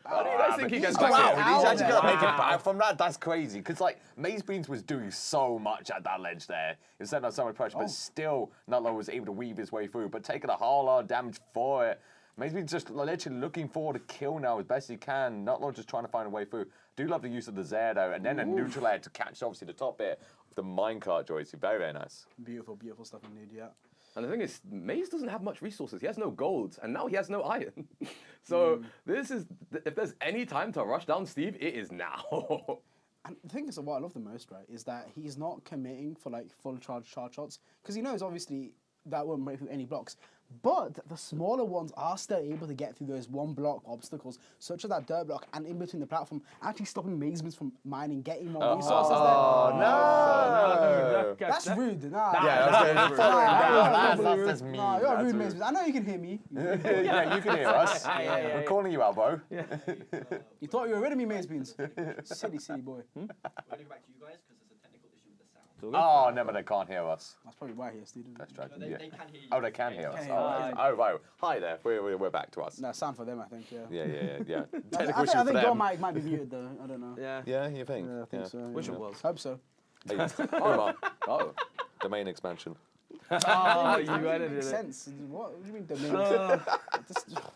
How do you guys think he gets back back in? He's actually going to make it back from that. That's crazy. Because, like, Maze Beans was doing so much at that ledge there. It was setting up so much pressure, but still, Nutlo was able to weave his way through, but taking a whole lot of damage for it. Maze Beans just literally looking for the kill now as best he can. Nutlo just trying to find a way through. Do love the use of the Zed, though, and then a neutral air to catch, obviously, the top bit of the minecart joystick. Very, very nice. Beautiful, beautiful stuff indeed, yeah. And the thing is, Maze doesn't have much resources. He has no gold, and now he has no iron. So this is, if there's any time to rush down Steve, it is now. And the thing is, what I love the most, right, is that he's not committing for like full charge shots, because he knows obviously that won't break through any blocks. But the smaller ones are still able to get through those one-block obstacles, such as that dirt block and in between the platform, actually stopping Mazemans from mining, getting more resources there. Oh, no! That's rude. Nah. That's mean. Nah, you're rude, Mazemans. I know you can hear me. Yeah, you can hear us. We're calling you out, bro. You thought you were rid of me, Mazemans. Silly boy. We're going to go back to you guys because there's a technical issue with the sound. Oh, no, but they can't hear us. That's probably why here, Steve. That's right. No, they can hear you. Oh, they can hear us. Oh, right. Hi there. We're back to us. No, sound for them, I think, yeah. Yeah. I think your mic might be muted, though. I don't know. Yeah, you think? Yeah, I think so. Wish it was. Hope so. Hey, oh, domain expansion. Oh, you edited it. Makes sense. What do you mean domain?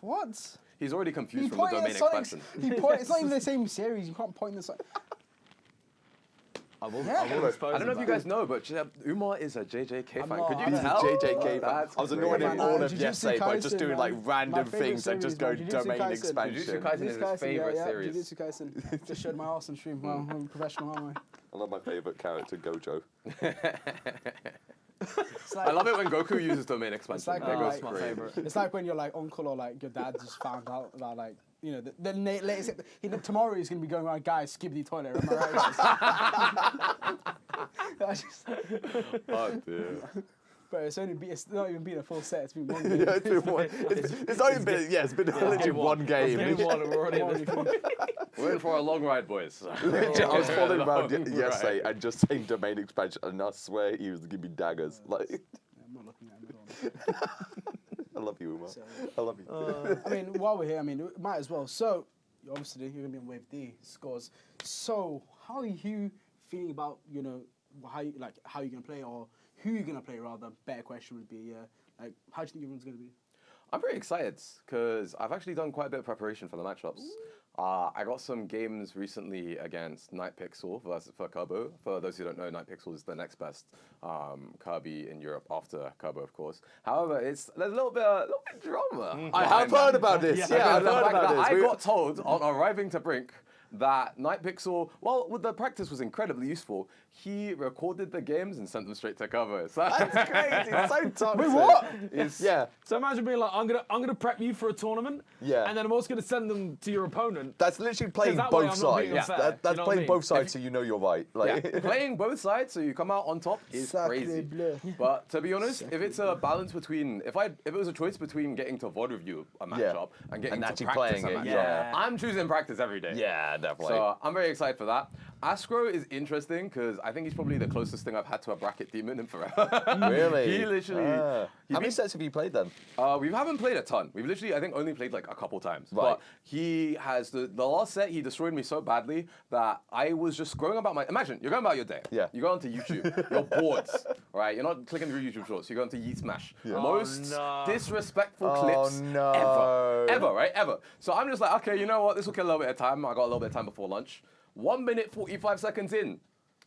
What? He's already confused from the domain expansion. It's not even the same series. You can't point this. I will expose I don't know if you guys know, but Umar is a JJK fan. Could you He's tell? a JJK fan. I was annoying him all of yesterday by just doing like random things series, and just going domain expansion. Jujutsu Kaisen is his favourite series. Jujutsu Kaisen. Just showed my arse on stream. Well, I'm a professional, aren't I? I love my favourite character, Gojo. I love it when Goku uses domain expansion. It's my favourite. It's like when your like uncle or like your dad just found out about like, you know, the latest. Tomorrow he's going to be going around, guys, skip the toilet. Am I right, guys? Oh dear. But it's not even been a full set. It's been one game. Yeah, it's been one. It's not even been. Yeah, it's been literally one game. We're already at this point. We're in for a long ride, boys. I was following around yesterday and just saying domain expansion, and I swear he was giving me daggers. Like, I'm not looking at him at all. I love you, Umar. I love you. I mean, while we're here, I mean, we might as well. So, obviously, you're going to be on Wave D scores. So, how are you feeling about, you know, how you're going to play, or who you're going to play, rather? Better question would be, like, how do you think everyone's going to be? I'm pretty excited because I've actually done quite a bit of preparation for the matchups. I got some games recently against Nightpixel for Kerbo. For those who don't know, Nightpixel is the next best Kirby in Europe after Kerbo, of course. However, there's a little bit drama. I have heard about this. Yeah, I've heard about this. I got told on arriving to Brink that Nightpixel, well, the practice was incredibly useful. He recorded the games and sent them straight to cover. So that's crazy. It's so toxic. Wait, what? Yeah. So imagine being like, I'm gonna prep you for a tournament. Yeah. And then I'm also gonna send them to your opponent. That's literally playing both sides. Yeah. That's playing both sides, so you know you're right. Like playing both sides, so you come out on top is crazy. But to be honest, if it's a balance between, if it was a choice between getting to VOD review a matchup and getting to actually practice playing a it, matchup, I'm choosing practice every day. Yeah, definitely. So I'm very excited for that. Astro is interesting because I think he's probably the closest thing I've had to a bracket demon in forever. Really? He literally. How many sets have you played then? We haven't played a ton. We've literally, I think, only played like a couple times. Right. But he has the last set. He destroyed me so badly that I was just scrolling about my. Imagine you're going about your day. Yeah. You go onto YouTube. You're bored, right? You're not clicking through YouTube Shorts. You go onto Yeet Smash. Yeah. Most no. disrespectful clips ever, right? Ever. So I'm just like, okay, you know what? This will kill a little bit of time. I got a little bit of time before lunch. 1 minute 45 seconds in.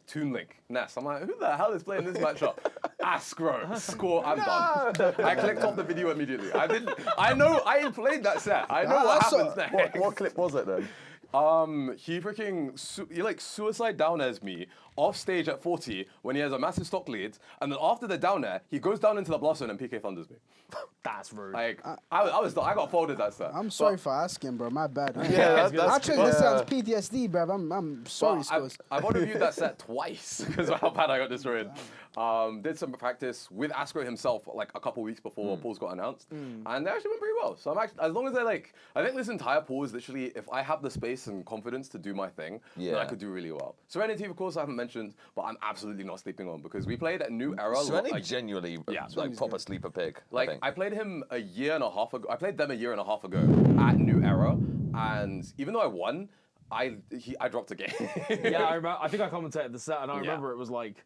Toon Link, Ness. I'm like, who the hell is playing this matchup? Astro, score, I'm done. I clicked off the video immediately. I know, I played that set. I know what happens next. What clip was it then? He freaking, he like suicide down airs me off stage at 40 when he has a massive stock lead, and then after the down air, he goes down into the blast zone and PK thunders me. That's rude. Like, I got folded that set. I'm sorry for asking, bro. My bad. Yeah, that's actually, this sounds PTSD, bro. I'm sorry, Scores. I've only viewed that set twice because of how bad I got destroyed. Did some practice with Astro himself like a couple weeks before pools got announced, and they actually went pretty well. So I'm actually, as long as I think this entire pool is literally, if I have the space and confidence to do my thing, then I could do really well. Serenity, of course, I haven't mentioned, but I'm absolutely not sleeping on because we played at New Era. Serenity genuinely, like proper sleeper pick. Like I played him a year and a half ago. I played them a year and a half ago at New Era, and even though I won, I dropped a game. Yeah, I remember. I think I commentated the set, and I remember it was like,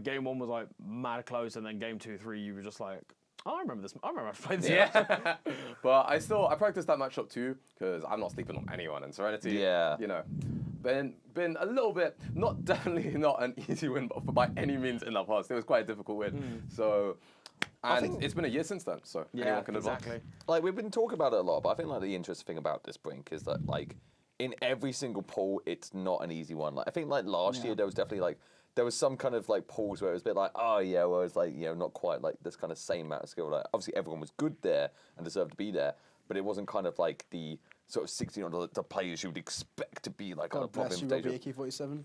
game 1 was like mad close, and then game 2, 3, you were just like, oh, I remember this. I remember I played this. Yeah, but I practiced that matchup too because I'm not sleeping on anyone, and Serenity, you know, been a little bit, definitely not an easy win, but by any means in the past, it was quite a difficult win. So. And it's been a year since then, so anyone can advance. Like, we've been talking about it a lot, but I think like the interesting thing about this Brink is that like in every single pool, it's not an easy one. Like I think like last year there was definitely like there was some kind of like pools where it was a bit like, oh yeah, well it's like, you know, not quite like this kind of same amount of skill. Like obviously everyone was good there and deserved to be there, but it wasn't kind of like the sort of 16 or the players you would expect to be like on a podium stage. AK-47.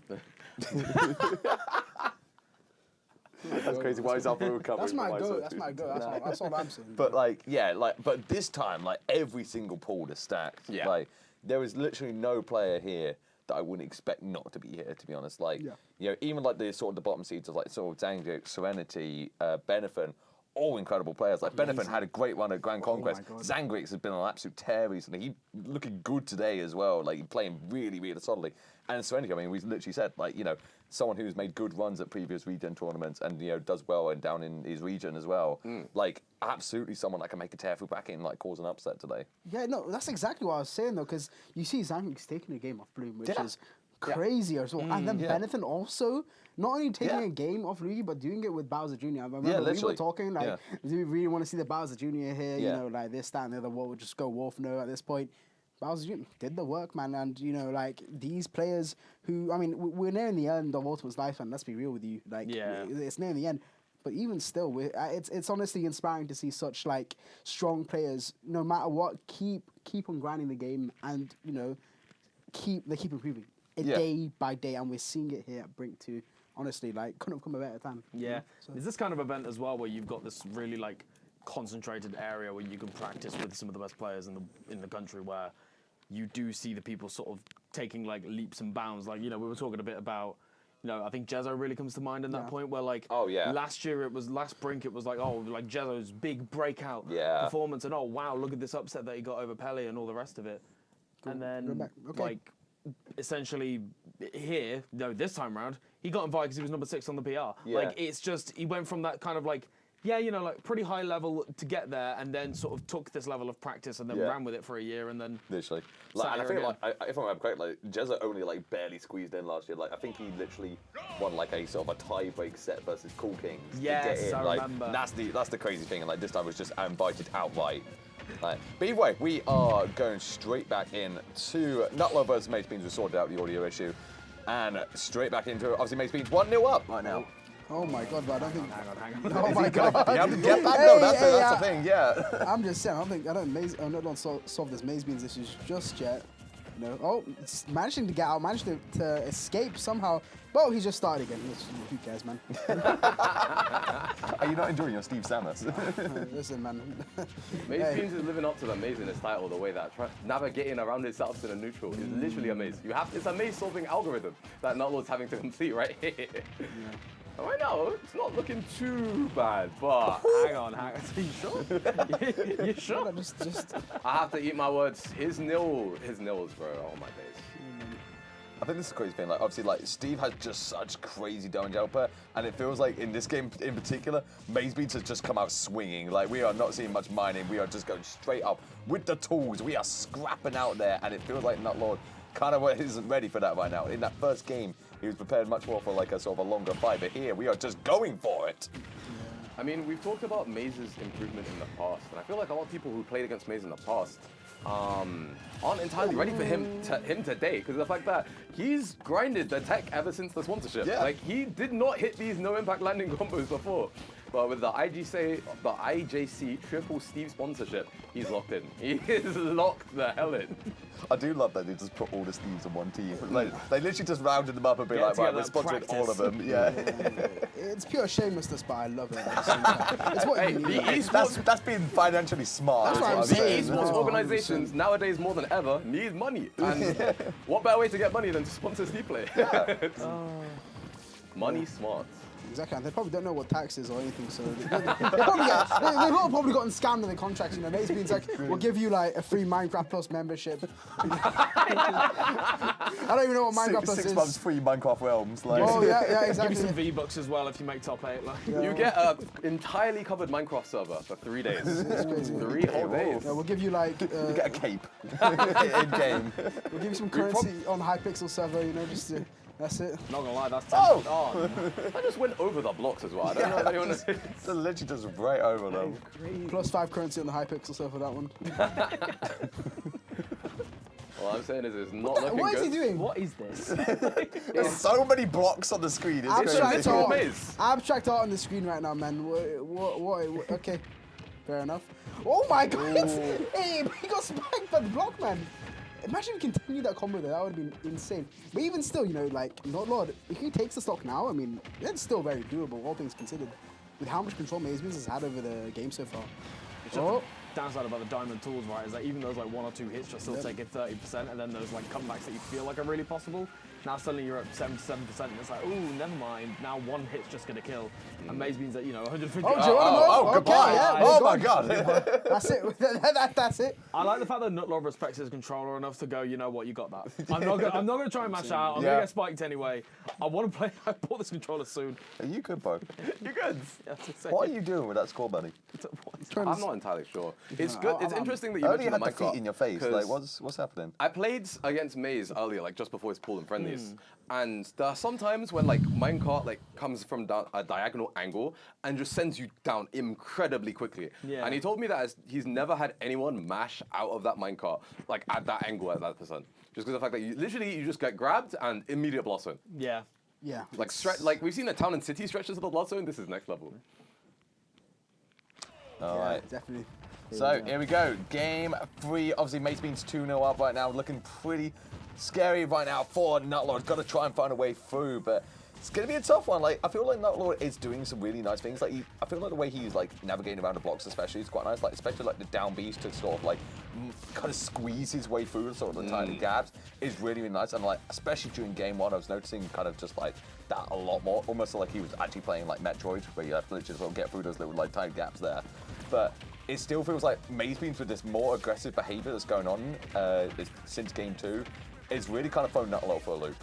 That's crazy. Why is Alpha covering? That's my go. That's my go. That's all I'm saying. But like, but this time, like every single pool is stacked. Yeah. Like there is literally no player here that I wouldn't expect not to be here. To be honest, like you know, even like the sort of the bottom seeds of like sort of Zangjic, Serenity, Benefin, all incredible players. Like Benefin had a great run at Grand Conquest. Zangrix has been on an absolute tear recently. He's looking good today as well. Like he's playing really, really solidly. And Serenity, I mean, we literally said like, you know, someone who's made good runs at previous region tournaments and, you know, does well and down in his region as well. Like absolutely someone that can make a tear through back in, like cause an upset today. Yeah, no, that's exactly what I was saying though, because you see Zangrix taking a game off Bloom, which is crazy as well. And then Benetton also not only taking a game off Luigi, but doing it with Bowser Jr. I remember we were talking like, do we really want to see the Bowser Jr. here? You know, like this, that, and the other. What would just go Wolf? No, at this point. Bowser Jr. did the work, man, and you know, like these players who, I mean, we're nearing the end of Ultimate's lifespan. Let's be real with you, like, it's nearing the end. But even still, it's honestly inspiring to see such like strong players, no matter what, keep on grinding the game, and you know, keep improving day by day, and we're seeing it here at Brink too. Honestly, like, couldn't have come a better time. Yeah, so. Is this kind of event as well where you've got this really like concentrated area where you can practice with some of the best players in the country, where you do see the people sort of taking like leaps and bounds. Like, you know, we were talking a bit about, you know, I think Jezzo really comes to mind in that point where like, last Brink, it was like, oh, like Jezzo's big breakout performance, and oh wow, look at this upset that he got over Pele and all the rest of it. And then like essentially here, no, this time round, he got invited because he was number 6 on the PR. Like, it's just, he went from that kind of like, you know, like pretty high level to get there, and then sort of took this level of practice and then ran with it for a year, and then literally. Like, and I think like, if I remember correctly, like Jezza only like barely squeezed in last year. Like I think he literally won like a sort of a tie-break set versus Cool Kings. Yes, to get in. I Like, remember. That's the crazy thing, and like this time was just invited outright. But either way, we are going straight back in to Nutlow versus Mace Beans. We sorted out the audio issue, and straight back into obviously Mace Beans 1-0 up right now. Oh my god, but I don't think. Hang on. Oh my god. You have to get back though. That's the thing. Yeah. I'm just saying. I don't solve this Maze Beans issues just yet. You know, oh, it's managing to get out, managed to escape somehow. Well, he just started again. Who cares, man? Are you not enjoying your Steve Samus? Listen, man. Maze Beans is living up to the Maze in his title the way that navigating around his setups in a neutral is literally a maze. It's a maze solving algorithm that Nutlord's having to complete right here. Yeah. Right now, it's not looking too bad, but hang on. Are you sure? You sure? Just. I have to eat my words. His nils, bro. Oh my days. I think this is the crazy thing. Like, obviously, like Steve has just such crazy damage output, and it feels like in this game in particular, Maze Beans has just come out swinging. Like, we are not seeing much mining. We are just going straight up with the tools. We are scrapping out there, and it feels like Nutlord kind of isn't ready for that right now. In that first game, he was prepared much more for like a sort of a longer fight, but here we are just going for it. I mean, we've talked about Maze's improvement in the past, and I feel like a lot of people who played against Maze in the past aren't entirely ready for him today, because of the fact that he's grinded the tech ever since the sponsorship. Yeah. Like, he did not hit these no impact landing combos before. But with the IJC triple Steve sponsorship, he's locked in. He is locked the hell in. I do love that they just put all the Steves on one team. Like, they literally just rounded them up and be like, right, we're sponsoring all of them. Yeah. It's pure shamelessness, but I love it. It's what you need. That's being financially smart. That's what I'm saying. Esports organizations nowadays more than ever need money. And what better way to get money than to sponsor Steve Play? Money smart. Exactly, and they probably don't know what tax is or anything, so they've probably gotten scammed in the contracts. You know, Maze Beans like, we'll give you like a free Minecraft Plus membership. I don't even know what Minecraft Plus is. 6 months free Minecraft Realms. Like. Oh yeah, exactly. Give you some V-Bucks as well if you make top 8. Like. You get an entirely covered Minecraft server for 3 days. That's crazy. 3 whole days. Yeah, we'll give you like. You get a cape in game. We'll give you some currency on Hypixel server. You know, just to. That's it. Not gonna lie, that's oh! I just went over the blocks as well. I don't know if anyone knows. It's literally just right over them. Plus 5 currency on the Hypixel server for that one. All I'm saying is it's not looking good. What is he doing? What is this? There's so many blocks on the screen. Abstract art on the screen right now, man. What? Okay, fair enough. Oh my God! Hey, he got spiked by the block, man. Imagine if we continued that combo there, that would have been insane. But even still, you know, like, Nutlord, if he takes the stock now, I mean, it's still very doable, all things considered, with how much control Maze Beans has had over the game so far. The downside about the diamond tools, right, is that even those like 1 or 2 hits, you're still taking 30%, and then those like comebacks that you feel like are really possible. Now suddenly you're at 77%, and it's like, ooh, never mind. Now 1 hit's just gonna kill. And Maze Beans at, you know, 150. Goodbye. Yeah, oh my God. That's it. That's it. I like the fact that Nutlord respects his controller enough to go, you know what, you got that. I'm not gonna try and mash out. I'm gonna get spiked anyway. I want to play. I bought this controller soon. Are you good, bro? You good? What are you doing with that score, buddy? I'm not entirely sure. It's good. It's interesting that you mentioned the minecart. Feet in your face. Like, what's happening? I played against Maze earlier, like just before his pool and friendlies. And there are some times when like minecart like comes from down a diagonal angle and just sends you down incredibly quickly. Yeah. And he told me that he's never had anyone mash out of that minecart like at that angle at that percent. Just because of the fact that you just get grabbed and immediate blood zone. Yeah. Yeah. Like we've seen the town and city stretches of the blood zone. This is next level. All right. Definitely. So here we go. Game 3. Obviously, Maze Beans 2-0 up right now, looking pretty scary right now for Nutlord. Got to try and find a way through, but it's going to be a tough one. Like, I feel like Nutlord is doing some really nice things. Like, I feel like the way he's like navigating around the blocks, especially, is quite nice. Like, especially like the down beast to sort of like kind of squeeze his way through sort of the tiny gaps is really, really nice. And like, especially during game 1, I was noticing kind of just like that a lot more, almost like he was actually playing like Metroid, where you have to literally sort of get through those little like tiny gaps there. But it still feels like Maze Beans with this more aggressive behavior that's going on since game 2 is really kind of throwing Nutlord for a loop.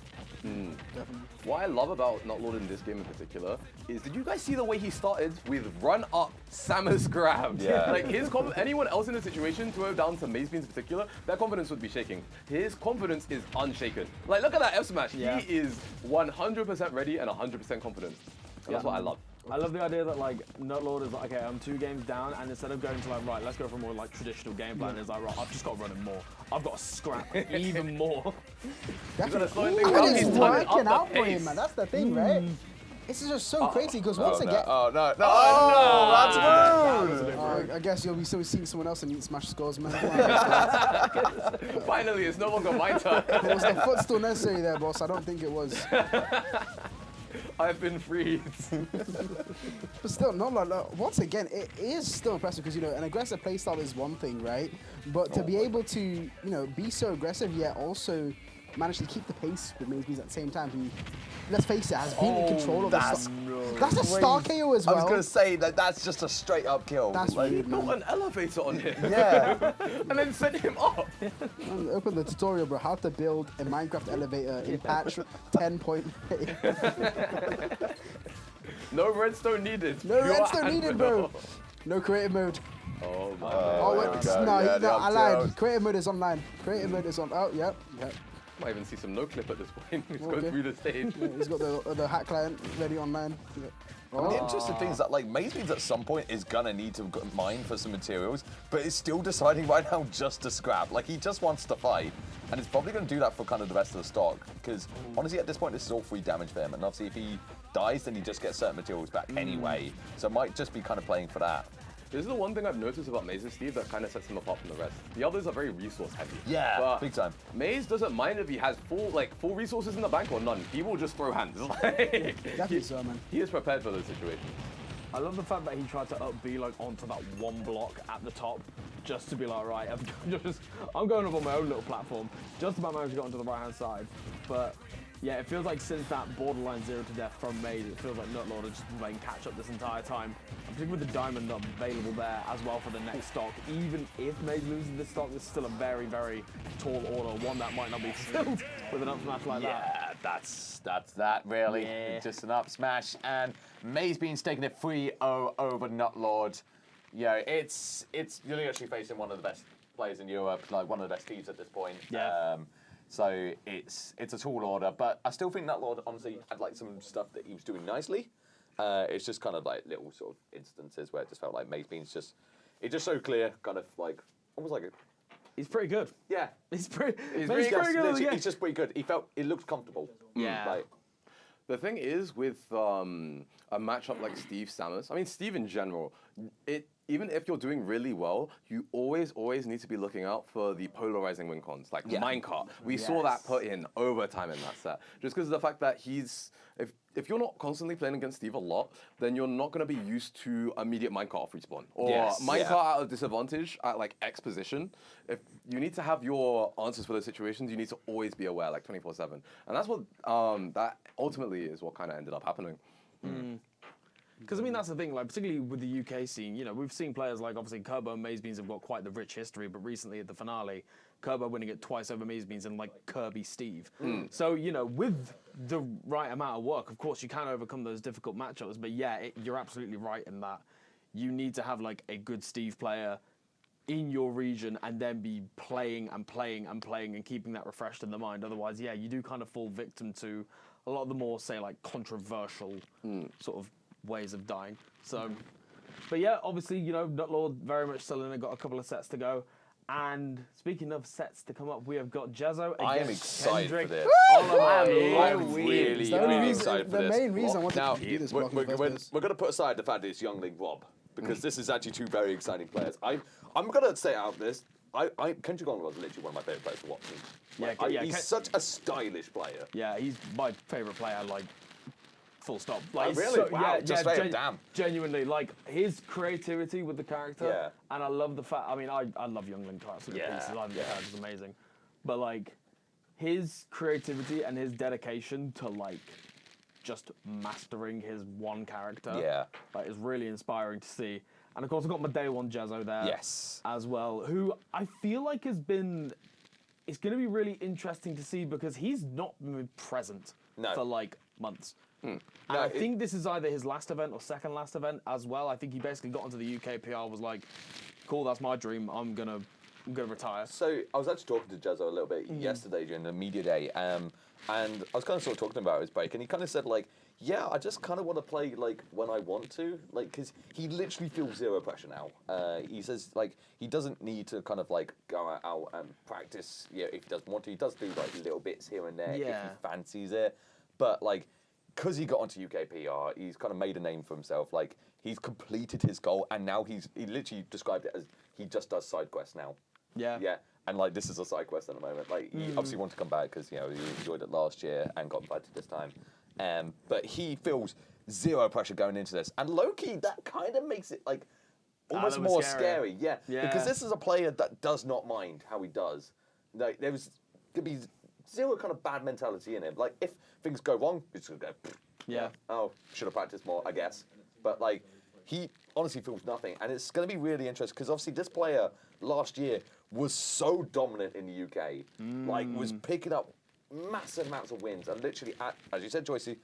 What I love about Nutlord in this game in particular is, did you guys see the way he started with run up Samus grab? Yeah. Like anyone else in the situation, throw down to Maze Beans in particular, their confidence would be shaking. His confidence is unshaken. Like, look at that F smash. Yeah. He is 100% ready and 100% confident. And that's what I love. I love the idea that like Nutlord is like, okay, I'm 2 games down, and instead of going to like, right, let's go for a more like traditional game plan, it's like, right, I've just got to run him more. I've got to scrap even more. Definitely. And it's working out for him, man. That's the thing, right? This is just so crazy because once again. Oh, no. That's rude! I guess you'll be still seeing someone else and eat smash scores, man. Finally, it's no longer my turn. Was the foot still necessary there, boss? I don't think it was. I've been freed. But still, not like once again, it is still impressive because an aggressive playstyle is one thing, right? But to be able to be so aggressive yet also manage to keep the pace with Maze Beans at the same time. Who, let's face it, has been in control of that's That's a star KO as well. I was going to say that's just a straight up kill. That's weird, man. Put an elevator on him. Yeah. And then send him up. Open the tutorial, bro. How to build a Minecraft elevator in patch 10.8. No redstone needed. No redstone needed, bro. No creative mode. Oh my I lied. Creative mode is online. Creative mode is on. Oh, yep. Might even see some no clip at this point. He's going through the stage. Yeah, he's got the hack client ready online. Yeah. The interesting thing is that Maze Beans at some point is gonna need to mine for some materials, but is still deciding right now just to scrap. He just wants to fight, and he's probably gonna do that for kind of the rest of the stock. Because honestly, at this point, this is all free damage for him, and obviously, if he dies, then he just gets certain materials back anyway. So it might just be kind of playing for that. This is the one thing I've noticed about Maze's Steve that kind of sets him apart from the rest. The others are very resource heavy. Yeah, but big time. Maze doesn't mind if he has full resources in the bank or none. He will just throw hands. Definitely so, man. He is prepared for those situations. I love the fact that he tried to up B onto that one block at the top, just to be like, right, I'm going up on my own little platform, just about managed to get onto the right hand side, but. Yeah, it feels like since that borderline 0 to death from Maze, it feels like Nutlord has just been playing catch up this entire time. And particularly with the diamond available there as well for the next stock. Even if Maze loses this stock, this is still a very, very tall order, one that might not be filled with an up smash like that. Yeah, that's that really. Yeah. Just an up smash, and Maze Beans taking it 3-0 over Nutlord. Yeah, it's you're actually facing one of the best players in Europe, one of the best teams at this point. Yeah. So it's a tall order, but I still think Nutlord honestly had some stuff that he was doing nicely. It's just kind of little sort of instances where it just felt like Maze Beans just so clear, kind of almost like a. He's pretty good. Yeah, he's pretty good. Yeah. He's just pretty good. It looked comfortable. Yeah. The thing is with a matchup like Steve Samus, I mean Steve in general, even if you're doing really well, you always need to be looking out for the polarizing win cons, Minecart. We saw that put in overtime in that set. Just because of the fact that if you're not constantly playing against Steve a lot, then you're not going to be used to immediate minecart off respawn. Or minecart at a disadvantage at X position. If you need to have your answers for those situations, you need to always be aware 24/7. And that's what, that ultimately is what kind of ended up happening. Because, I mean, that's the thing, particularly with the UK scene, we've seen players obviously Kerbo and Maze Beans have got quite the rich history, but recently at the finale, Kerbo winning it twice over Maze Beans and Kirby Steve. So, with the right amount of work, of course, you can overcome those difficult matchups, but yeah, you're absolutely right in that you need to have a good Steve player in your region and then be playing and playing and playing and keeping that refreshed in the mind. Otherwise, yeah, you do kind of fall victim to a lot of the more, say, controversial sort of ways of dying. So, but yeah, obviously, Nutlord very much still in it, got a couple of sets to go. And speaking of sets to come up, we have got Jezzo against I am excited Kendrick. for this. I'm really excited for this. The main reason I wanted to do this block we're going to put aside the fact that it's youngling Rob, because this is actually two very exciting players. I'm going to say out this, Kendrick Onward is literally one of my favourite players to watch. He's such a stylish player. Yeah, he's my favourite player, full stop. Really? So, wow, just damn. Genuinely, his creativity with the character, and I love the fact, I love youngling to absolute pieces. I think the character's amazing. But, his creativity and his dedication to, just mastering his one character is really inspiring to see. And of course, I've got my day one Jezzo there as well, who I feel has been. It's going to be really interesting to see because he's not been present for months. And I think this is either his last event or second last event as well. I think he basically got onto the UK PR, was like, cool, that's my dream. I'm gonna retire. So I was actually talking to Jezzo a little bit yesterday during the media day, and I was kind of sort of talking about his break, and he kind of said yeah, I just kind of want to play when I want to, because he literally feels zero pressure now. He says he doesn't need to kind of go out and practice. Yeah, if he doesn't want to, he does do little bits here and there if he fancies it, but because he got onto UK PR, he's kind of made a name for himself. Like, he's completed his goal, and now he literally described it as he just does side quests now. Yeah. Yeah. And like, this is a side quest at the moment. Like, he obviously wanted to come back because, you know, he enjoyed it last year and got invited this time. But he feels zero pressure going into this. And low-key, that kind of makes it like almost more scary. Yeah. Because this is a player that does not mind how he does. Like, could be zero kind of bad mentality in him. Like, if things go wrong, it's gonna go. Yeah. Oh, should have practiced more, I guess. But like, he honestly feels nothing, and it's going to be really interesting because obviously this player last year was so dominant in the UK, like was picking up massive amounts of wins, and literally, as you said, Joycey,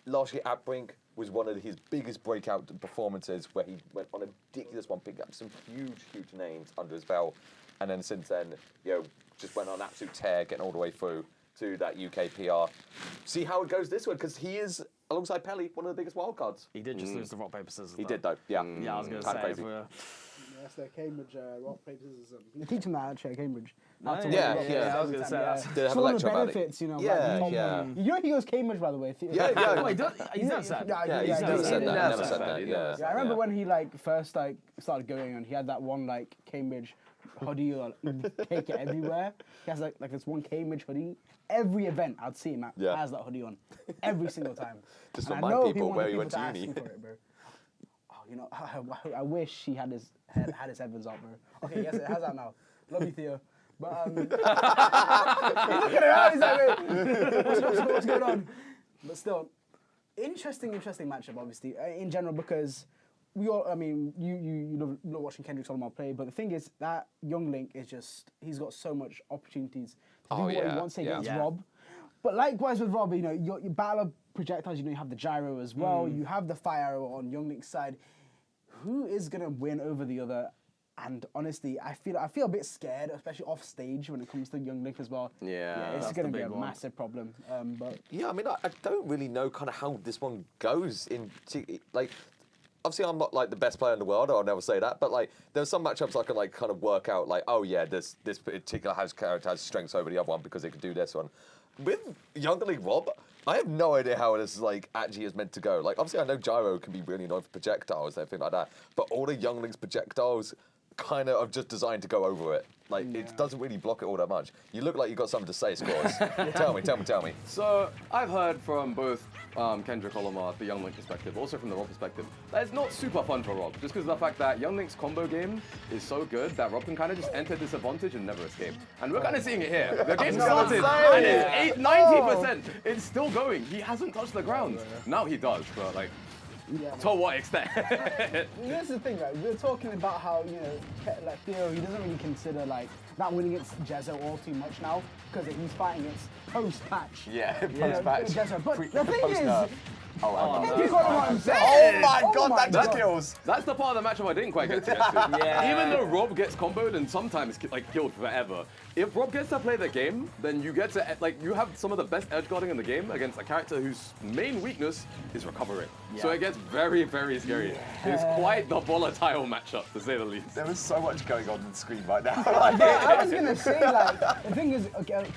last year at Brink was one of his biggest breakout performances where he went on a ridiculous one, picking up some huge names under his belt, and then since then, you know, just went on an absolute tear, getting all the way through to that UK PR. See how it goes this way, because he is, alongside Pelly, one of the biggest wildcards. He did just lose the rock, paper, scissors. He did, though, yeah. Yeah, I was going to say. Crazy. That's the Cambridge rock, paper, scissors. They teach him that actually at Cambridge. Yeah, I was going to say that. It's one of the benefits, you know. Yeah. You know he goes Cambridge, by the way. Yeah. Wait, he's never said that. Yeah, he's never said that. Never said that. Yeah, I remember when he like first like started going and he had that one like Cambridge hoodie or take it everywhere. He has like this one Cambridge hoodie. Every event I'd see him has that hoodie on. Every single time. Just and remind people where he went to uni. Oh, you know, I wish he had his Evans out, bro. Okay, yes, it has out now. Love you, Theo. But he's looking around. He's like, wait, what's going on? But still, interesting matchup, obviously, in general, because we all, I mean, you love watching Kendrick Solomon play, but the thing is that young Link is just, he's got so much opportunities to do what he wants against Rob. But likewise with Rob, you know, your battle of projectiles, you know, you have the gyro as well, you have the fire arrow on young Link's side. Who is going to win over the other? And honestly, I feel a bit scared, especially off stage when it comes to young Link as well. Yeah, it's going to be a massive problem. But yeah, I mean, I don't really know kind of how this one goes. Like, obviously, I'm not like the best player in the world. I'll never say that. But like, there's some matchups I can like kind of work out. Like, oh yeah, this particular character has strengths over the other one because they can do this one. With Young Link Rob, I have no idea how this like actually is meant to go. Like, obviously, I know gyro can be really annoying for projectiles and everything like that. But all the Young Link's projectiles kind of are just designed to go over it. Like, it doesn't really block it all that much. You look like you got something to say, Scores. Tell me. So, I've heard from both Kendrick Olamar, the Young Link perspective, also from the Rob perspective, that it's not super fun for Rob, just because of the fact that Young Link's combo game is so good that Rob can kind of just enter disadvantage and never escape. And we're kind of seeing it here. The game started and it's 90%. It's still going. He hasn't touched the ground. Now he does, but like, to what extent? Here's the thing, right? We're talking about how, you know, like Theo, he doesn't really consider like that winning against Jezzo all too much now because he's fighting against post-patch. Yeah, post-patch. Jezzo. But the thing is, oh my God, that kills. That's the part of the matchup I didn't quite get to. Even though Rob gets comboed and sometimes like killed forever, if Rob gets to play the game, then you get to like you have some of the best edge guarding in the game against a character whose main weakness is recovering. So it gets very, very scary. It's quite the volatile matchup, to say the least. There is so much going on the screen right now. I was gonna say, like, the thing is,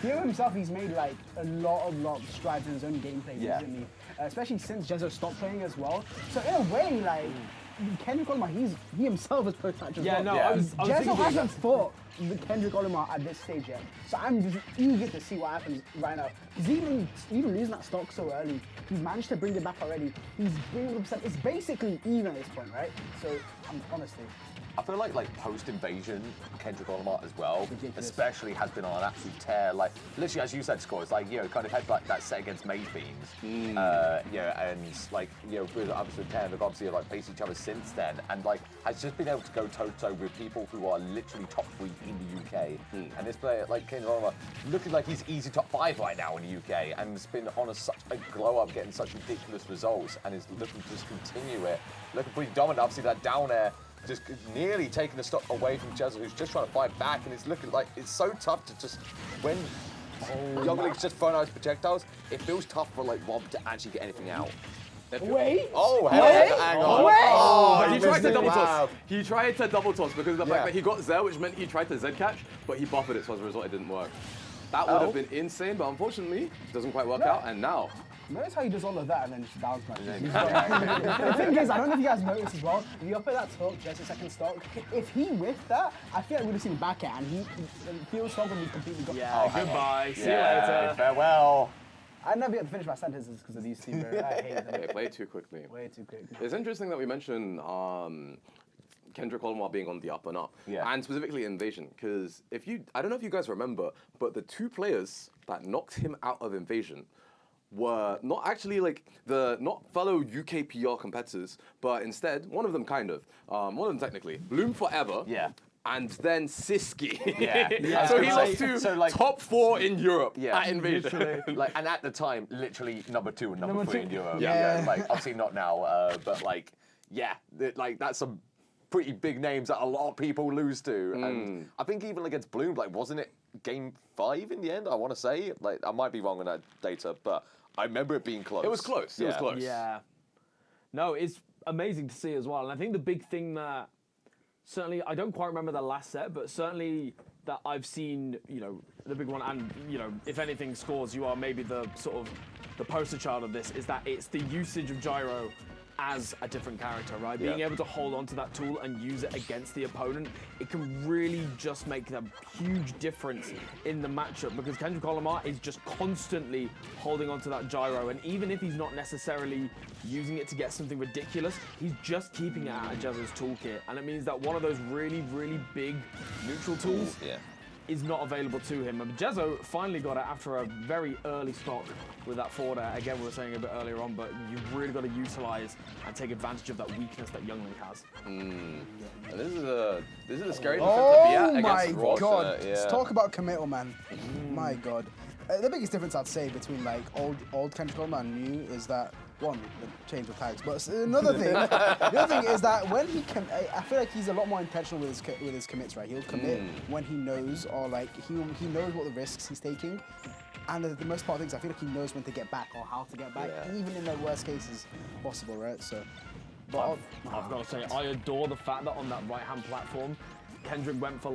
Theo himself, he's made like a lot of strides in his own gameplay recently, especially since Jezzo stopped playing as well. So in a way, like, Kendrick Olamar, he himself is post-patch as well. Jezzo hasn't fought Kendrick Olamar at this stage yet. So I'm just eager to see what happens right now. Because even losing that stock so early, he's managed to bring it back already. He's bringing it up. It's basically even at this point, right? So, honestly. I feel like post-invasion, Kendrick Olamar as well, especially has been on an absolute tear. Like, literally, as you said, Scores, like, you know, kind of had like that set against Maze Beans. You know, and like, you know, with absolute tear, they've obviously like faced each other since then, and like has just been able to go toe-to-toe with people who are literally top 3 in the UK. And this player, like Kendrick Olamar, looking like he's easy top 5 right now in the UK, and has been on such a glow-up, getting such ridiculous results, and is looking to just continue it. Looking pretty dominant, obviously that down air, just nearly taking the stock away from Jezzo, who's just trying to fight back, and it's looking like it's so tough to just, when Young Link's just throwing out his projectiles, it feels tough for like Rob to actually get anything out. Wait! Oh, hang on. Oh, he tried to double toss. He tried to double toss because of the fact that he got Z, which meant he tried to Z catch, but he buffered it, so as a result it didn't work. That would have been insane, but unfortunately, it doesn't quite work out, and now Notice how he does all of that and then just down smashes. The thing is, I don't know if you guys noticed as well, if you up at that talk, just a second stock, if he whiffed that, I feel like we would have seen him back at and he feels strong when he completely got Goodbye. See you later. Farewell. I'd never be able to finish my sentences because of these two. I hate them. Way too quickly. Way too quick. It's interesting that we mentioned Kendrick Lamar being on the up and up, and specifically Invasion, because I don't know if you guys remember, but the 2 players that knocked him out of Invasion were not actually not fellow UK PR competitors, but instead one of them one of them technically, Bloom Forever. Yeah. And then Siski. Yeah. So he lost to top 4 in Europe at Invasion. And at the time, literally number 2 and number 3 in Europe. Yeah. Obviously not now, but that's some pretty big names that a lot of people lose to. And I think even against Bloom, wasn't it game 5 in the end? I want to say, I might be wrong on that data, but I remember it being close. It was close. It was close. Yeah. No, it's amazing to see as well. And I think the big thing that certainly, I don't quite remember the last set, but certainly that I've seen, the big one, and, if anything scores, you are maybe the sort of the poster child of this, is that it's the usage of gyro as a different character, right? Being able to hold on to that tool and use it against the opponent, it can really just make a huge difference in the matchup, because Kendrick Lamar is just constantly holding on to that gyro, and even if he's not necessarily using it to get something ridiculous, he's just keeping it out of Jezzo's toolkit, and it means that one of those really, really big neutral tools is not available to him. And Jezzo finally got it after a very early stock with that forward air. Again, we were saying a bit earlier on, but you've really got to utilize and take advantage of that weakness that Youngling has. And this is a scary defense to be at against Ross. Oh my god! Let's talk about committal, man. My god. The biggest difference I'd say between old Kendrick Lamar and new is that one, the change of tags. But another thing, the other thing is that when he I feel like he's a lot more intentional with his commits, right? He'll commit when he knows, or he knows what the risks he's taking. And the most part of things, I feel like he knows when to get back or how to get back, even in the worst cases possible, right? So, but I've got to say, I adore the fact that on that right-hand platform, Kendrick went for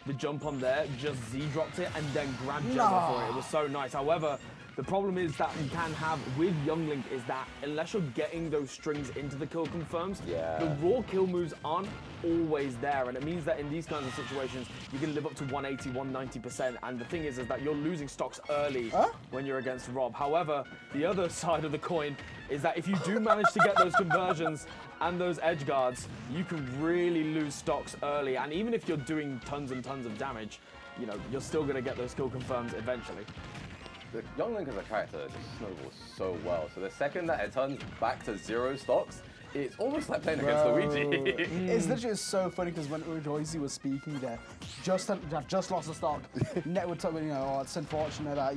the jump on there, just Z-dropped it, and then grabbed Jezzo for it. It was so nice. However, the problem is that you can have with Younglink is that unless you're getting those strings into the kill confirms, the raw kill moves aren't always there, and it means that in these kinds of situations you can live up to 180, 190%, and the thing is that you're losing stocks early when you're against Rob. However, the other side of the coin is that if you do manage to get those conversions and those edge guards, you can really lose stocks early, and even if you're doing tons and tons of damage, you're still going to get those kill confirms eventually. The Younglink as a character just snowballs so well. So the second that it turns back to 0 stocks, it's almost like playing against Luigi. It's literally so funny because when Royce was speaking there, just lost the stock. Net would talk about, oh, it's unfortunate that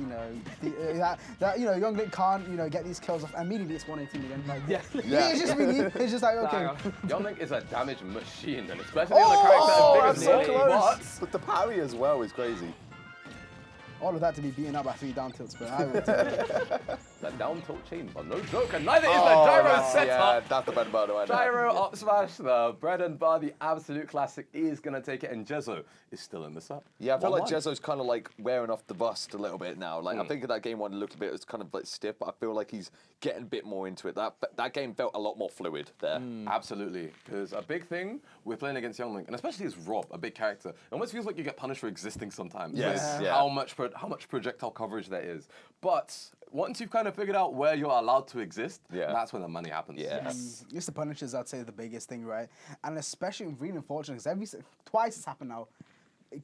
Younglink can't get these kills off. Immediately it's 118 again. It's just really, it's just like okay. Younglink is a damage machine, and especially on a character as big as close. But the parry as well is crazy. All of that to be beaten up by 3 down tilts, but I would. That down tilt chain, but no joke, and neither is the gyro setup. Yeah, that's the better part of it. Gyro up smash, the bread and butter, the absolute classic, is gonna take it, and Jezzo is still in the set. Yeah, I feel like Jezzo's kind of wearing off the rust a little bit now. I think that game one looked a bit, it was kind of stiff, but I feel like he's getting a bit more into it. That game felt a lot more fluid there. Absolutely, because a big thing with playing against Younglink, and especially as Rob, a big character, it almost feels like you get punished for existing sometimes. Yes. How much projectile coverage there is. But once you've kind of figured out where you're allowed to exist, that's when the money happens. Yes. It's the punishes, I'd say, the biggest thing, right? And especially really unfortunate, because twice it's happened now.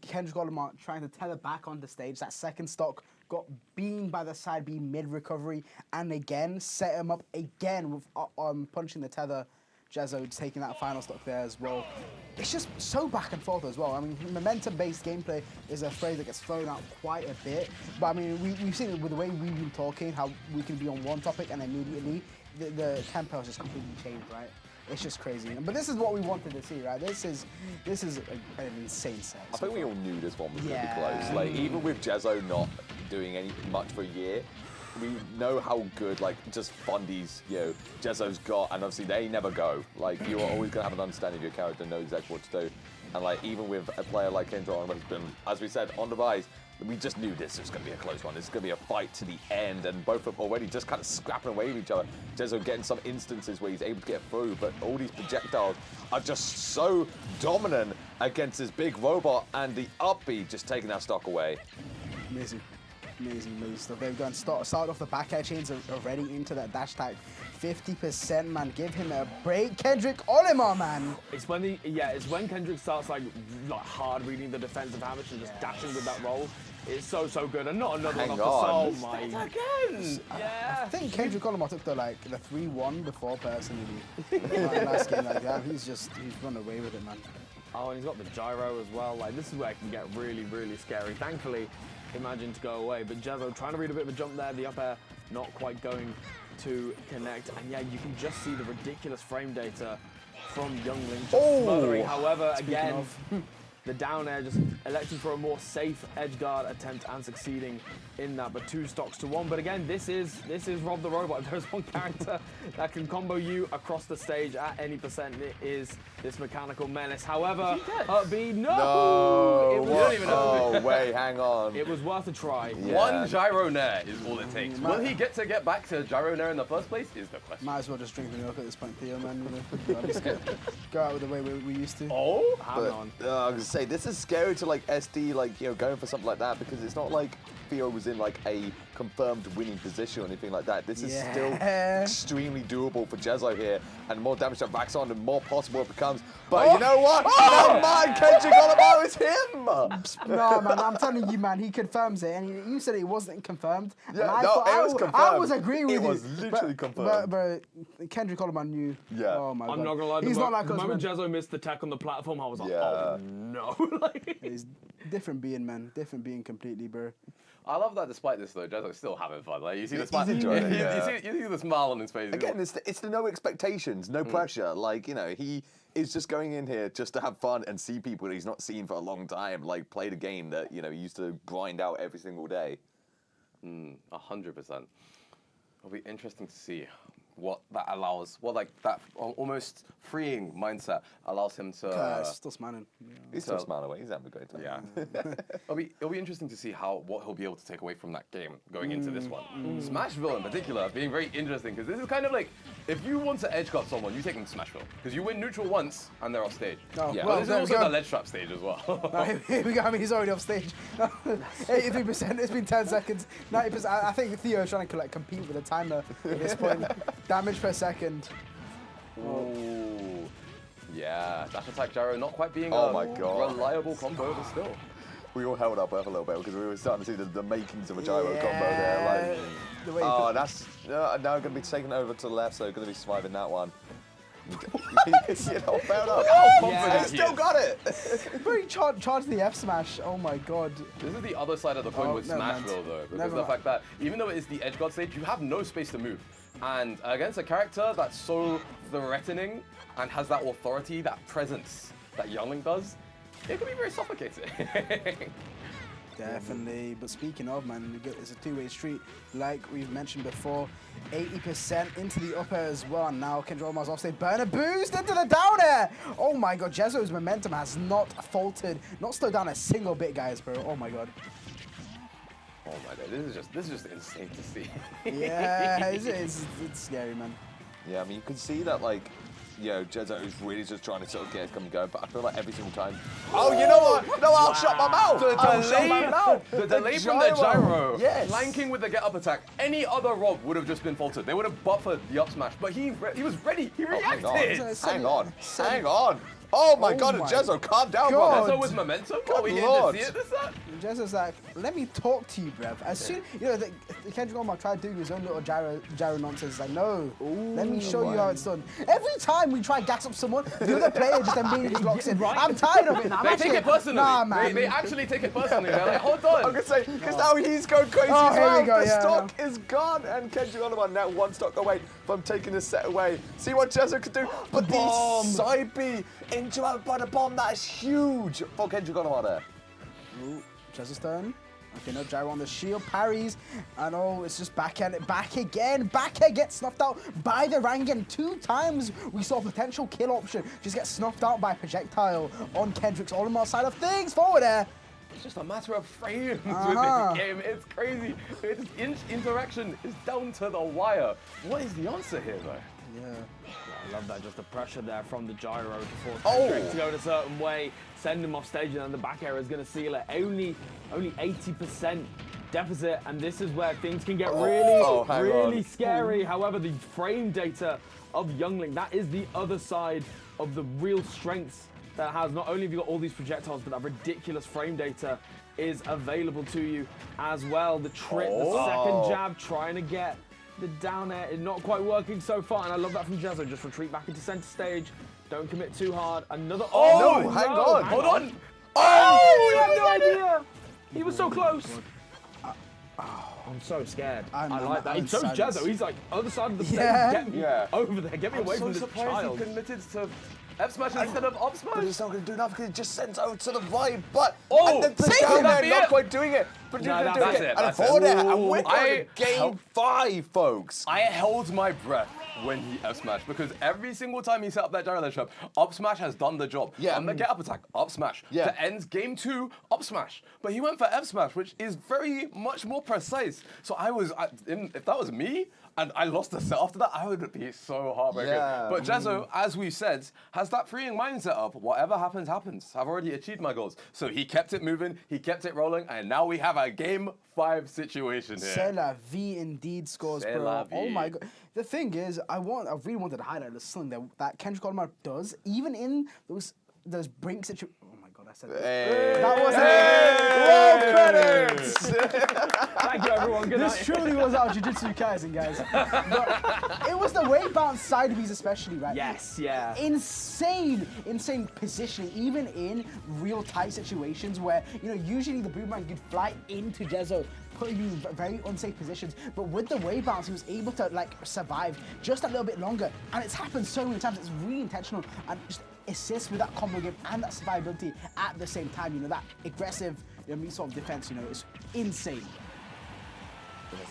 Kendrick Lamar trying to tether back on the stage. That second stock got beamed by the side B mid-recovery, and again set him up again with punching the tether. Jezzo taking that final stock there as well. It's just so back and forth as well. I mean, momentum-based gameplay is a phrase that gets thrown out quite a bit. But I mean, we've seen it with the way we've been talking, how we can be on one topic and immediately the tempo has just completely changed, right? It's just crazy. But this is what we wanted to see, right? This is an insane set. I think we all knew this one was going to be close. Even with Jezzo not doing much for a year, we know how good, just Fundy's, Jezzo's got, and obviously they never go. You are always going to have an understanding of your character and know exactly what to do. And, even with a player like Kendrick, who's been, as we said, on the rise, we just knew this was going to be a close one. This is going to be a fight to the end, and both of them already just kind of scrapping away with each other. Jezzo getting some instances where he's able to get through, but all these projectiles are just so dominant against this big robot, and the up B just taking that stock away. Amazing. Amazing stuff. They've gone start off the back air chains already into that dash tag. 50%, man. Give him a break. Kendrick Olimar, man. It's when Kendrick starts like hard reading the defensive damage and just dashing with that roll. It's so good, and not another one off the soul, my. Again. Yeah. I think Kendrick Olimar took the 3-1 before personally. Last game like that, he's run away with it, man. Oh, and he's got the gyro as well. Like this is where it can get really scary. Thankfully, Imagine to go away, but Jezzo trying to read a bit of a jump there. The up air not quite going to connect, and yeah, you can just see the ridiculous frame data from Youngling just smothering. However, again, the down air just electing for a more safe edge guard attempt and succeeding in that, but 2 stocks to 1. But again, this is Rob the Robot. If there's one character that can combo you across the stage at any percent, it is this mechanical menace. However, B, no! It was, wait, hang on. It was worth a try. Yeah. One gyro nair is all it takes. Will he get back to gyro nair in the first place? Is the question. Might as well just drink the milk at this point, Theo, man. Just go out with the way we used to. Oh, hang on. I was gonna say this is scary to SD, going for something like that, because it's not like Theo was in a confirmed winning position or anything like that. This is still extremely doable for Jezzo here, and more damage that racks on, and more possible it becomes. But you know what? Oh man, Kendrick Olimar is him! No, man, I'm telling you, man, he confirms it, and you said it wasn't confirmed. Yeah, it was confirmed. I was agreeing with you. It was literally confirmed. But Kendrick Olimar knew. Yeah. Oh my God. I'm not gonna lie. He's not like the us, moment man. Jezzo missed the tech on the platform, I was like, oh no. He's different being, man. Different being completely, bro. I love that despite this though, Jezzo's still having fun. Like you see the smile, He's enjoying it, you see the smile on his face. Again, it's the no expectations, no pressure. He is just going in here just to have fun and see people that he's not seen for a long time. Play the game that he used to grind out every single day. 100%. It'll be interesting to see what that allows, that almost freeing mindset allows him to. Still smiling. Yeah. He's still smiling away. He's having a great time. Yeah. It'll be interesting to see what he'll be able to take away from that game going into this one. Smashville in particular being very interesting, because this is kind of like if you want to edge guard someone, you take them to Smashville because you win neutral once and they're off stage. Oh, yeah. Well, this is also the ledge trap stage as well. Here we go. I mean, he's already off stage. 83%. It's been 10 seconds. 90%. I think Theo's trying to compete with a timer at this point. Damage per second. Ooh. Yeah, dash attack gyro not quite being my God. reliable combo, but still. We all held our breath a little bit because we were starting to see the makings of a gyro combo there. That's now going to be taken over to the left, so going to be surviving that one. Fair enough. He still got it. Very charged the F smash. Oh my God. This is the other side of the coin with Smashville though, because the fact that even though it is the edge guard stage, you have no space to move. And against a character that's so threatening and has that authority, that presence that Youngling does, it can be very suffocating. Definitely. But speaking of, man, it's a two-way street. Like we've mentioned before, 80% into the up air as well. Now Kendrick Olimar's off stage. Burner boost into the down air. Oh my God, Jezzo's momentum has not faltered, not slowed down a single bit, guys, bro. Oh my God. Oh my God, this is just insane to see. Yeah, it's scary, man. Yeah, I mean, you can see that, Jezzo is really just trying to sort of get it come and go, but I feel like every single time. Oh, you know what? No, I'll shut my mouth. The delay from the gyro, flanking with the get up attack. Any other Rob would have just been faltered. They would have buffered the up smash, but he was ready. He reacted. Hang on. Oh my God, Jezzo, calm down, bro. Jezzo with momentum? Are we here to see it? Jezzo's like, let me talk to you, bruv. As soon, the Kendrick Olimar tried doing his own little gyro nonsense. He's like, no, let me show you how it's done. Every time we try to gas up someone, the other player just immediately locks in. I'm tired of it now. They take it personally. Nah, man. They actually take it personally. They're like, hold on. I'm going to say, because now he's going crazy as well. The stock is gone, and Kendrick Olimar now 1 stock away from taking the set away. See what Jezzo could do, but the side B interrupted by the bomb. That is huge for Kendrick Olimar there. Ooh, Jezzo's turn. Okay, no gyro on the shield, parries, and it's just back again. Back air gets snuffed out by the Rangan. 2 times we saw a potential kill option just get snuffed out by projectile on Kendrick's Olimar's side of things. Forward air. It's just a matter of frames with this game. It's crazy. Its interaction is down to the wire. What is the answer here, though? Yeah, I love that. Just the pressure there from the gyro to force Kendrick to go in a certain way, send him off stage, and then the back air is going to seal it. Only 80% deficit, and this is where things can get really scary. However, the frame data of Youngling, that is the other side of the real strengths that has. Not only have you got all these projectiles, but that ridiculous frame data is available to you as well. The trick, the second jab, trying to get the down air is not quite working so far, and I love that from Jezzo. Just retreat back into center stage. Don't commit too hard. Another. Hang on. Hold on. Oh, you have no idea. He was so close. I'm so scared. I like that. I'm He chose silence. Jezzo. He's like, other side of the stage. Yeah. Get me over there. Get me away from this surprised child. he committed to F smash instead of up smash. But it's not going to do enough because it just sends out to the right. But Oh, and then the see, down that'd there be not it. quite doing it. But No, you're that's doing it, And that's forward it. it. And we're I going to game 5, folks. I held my breath when he F smashed because every single time he set up that gyro ledge trap, up smash has done the job. Yeah. On the get up attack, up smash. Yeah. To end game 2, up smash. But he went for F smash, which is very much more precise. So if that was me and I lost the set after that, I would be so heartbroken. Yeah. But Jezzo, as we said, has that freeing mindset of whatever happens, happens. I've already achieved my goals. So he kept it moving, he kept it rolling, and now we have a game 5 situation here. C'est la vie indeed scores, C'est bro. la vie. Oh my god. The thing is, I really wanted to highlight something that Kendrick Lamar does, even in those Brink situations. Oh my god, I said Hey. that was Roll credits. Thank you, everyone. Good This night. truly was our Jujutsu Kaisen, guys. But it was the way bounce side Bs especially, right? Yes, yeah. Insane positioning, even in real tight situations where, usually the boomerang could fly into Jezzo, putting you in very unsafe positions. But with the wave bounce, he was able to survive just a little bit longer. And it's happened so many times. It's really intentional and just assists with that combo game and that survivability at the same time. That aggressive sort of defense, is insane.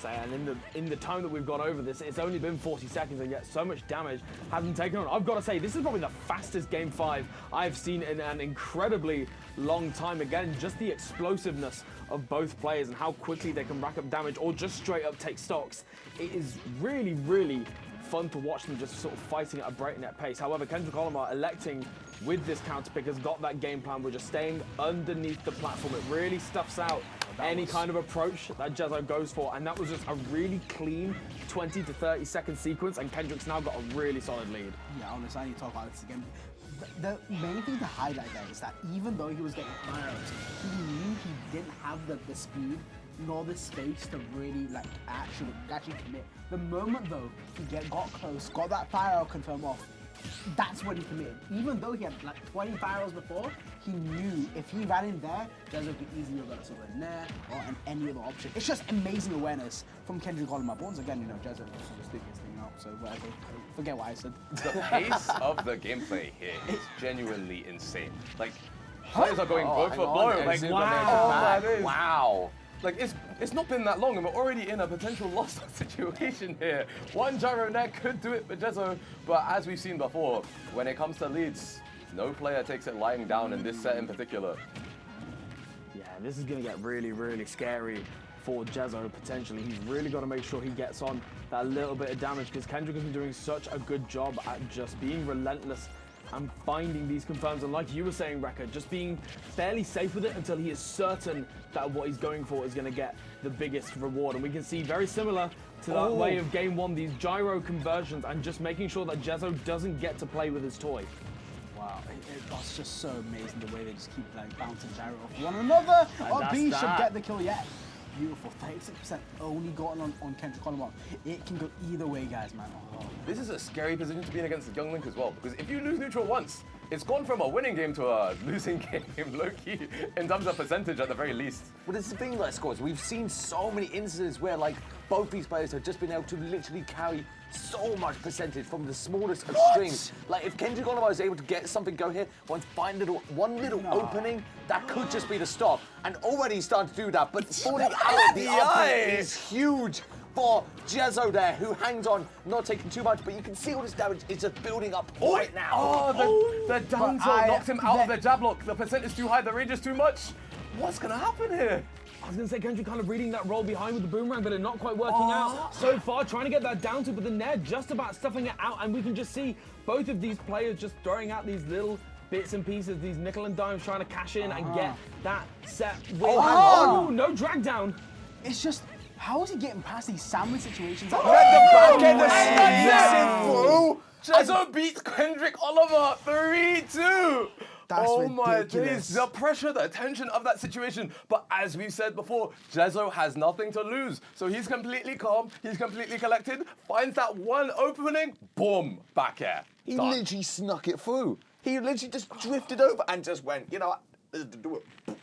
And in the time that we've gone over this, it's only been 40 seconds, and yet so much damage hasn't taken on. I've got to say, this is probably the fastest game 5 I've seen in an incredibly long time. Again, just the explosiveness of both players and how quickly they can rack up damage or just straight up take stocks. It is really, really fun to watch them just sort of fighting at a breakneck pace. However, Kendrick Lamar electing with this counter pick has got that game plan. We're just staying underneath the platform. It really stuffs out any kind of approach that Jezzo goes for, and that was just a really clean 20 to 30 second sequence, and Kendrick's now got a really solid lead. Yeah, honestly, I need to talk about this again. The main thing to highlight there is that even though he was getting fireouts, he knew he didn't have the speed nor the space to really actually commit. The moment though he got close, got that fireout confirm off, that's when he committed. Even though he had 20 fireouts before, he knew if he ran in there, Jezzo could easily have got a silver in there or any other option. It's just amazing awareness from Kendrick Lamar. But once again, Jezzo just did his thing out, so whatever. Forget what I said. The pace of the gameplay here is genuinely insane. Players are going blow for blow. Wow. It's not been that long, and we're already in a potential loss situation here. One gyro neck could do it for Jezzo, but as we've seen before, when it comes to leads, no player takes it lying down in this set in particular. Yeah, this is going to get really, really scary for Jezzo, potentially. He's really got to make sure he gets on that little bit of damage, because Kendrick has been doing such a good job at just being relentless and finding these confirms. And like you were saying, Rekka, just being fairly safe with it until he is certain that what he's going for is going to get the biggest reward. And we can see very similar to that way of game 1, these gyro conversions and just making sure that Jezzo doesn't get to play with his toy. Wow, that's just so amazing the way they just keep bouncing gyro off one another. B should get the kill yet. Beautiful, 36% only gotten on Kendrick Lamar. It can go either way, guys, man. Oh. This is a scary position to be in against the Young Link as well, because if you lose neutral once, it's gone from a winning game to a losing game, low-key, in terms of percentage at the very least. Well, it's the thing, Scores. We've seen so many instances where, both these players have just been able to literally carry so much percentage from the smallest of strings. If Kendrick Lamar is able to get something go here, one little opening, that could just be the stop. And already he's starting to do that, but falling out the up is huge for Jezzo there, who hangs on, not taking too much, but you can see all this damage is just building up right now. The down tilt knocks him out of the jab lock. The percent is too high, the range is too much. What's gonna happen here? I was going to say, Kendrick kind of reading that roll behind with the boomerang, but it's not quite working out so far. Trying to get that down to, but the Nair just about stuffing it out, and we can just see both of these players just throwing out these little bits and pieces, these nickel and dimes, trying to cash in and get that set win. Oh, hang on. No drag down. It's just, how is he getting past these sandwich situations? Let the back end through. Jezzo beats Kendrick Oliver 3-2. That's oh my ridiculous. days, the pressure, the tension of that situation. But as we've said before, Jezzo has nothing to lose. So he's completely calm, he's completely collected, finds that one opening, boom, back air. He Done. literally snuck it through. He literally just drifted over and just went, you know what?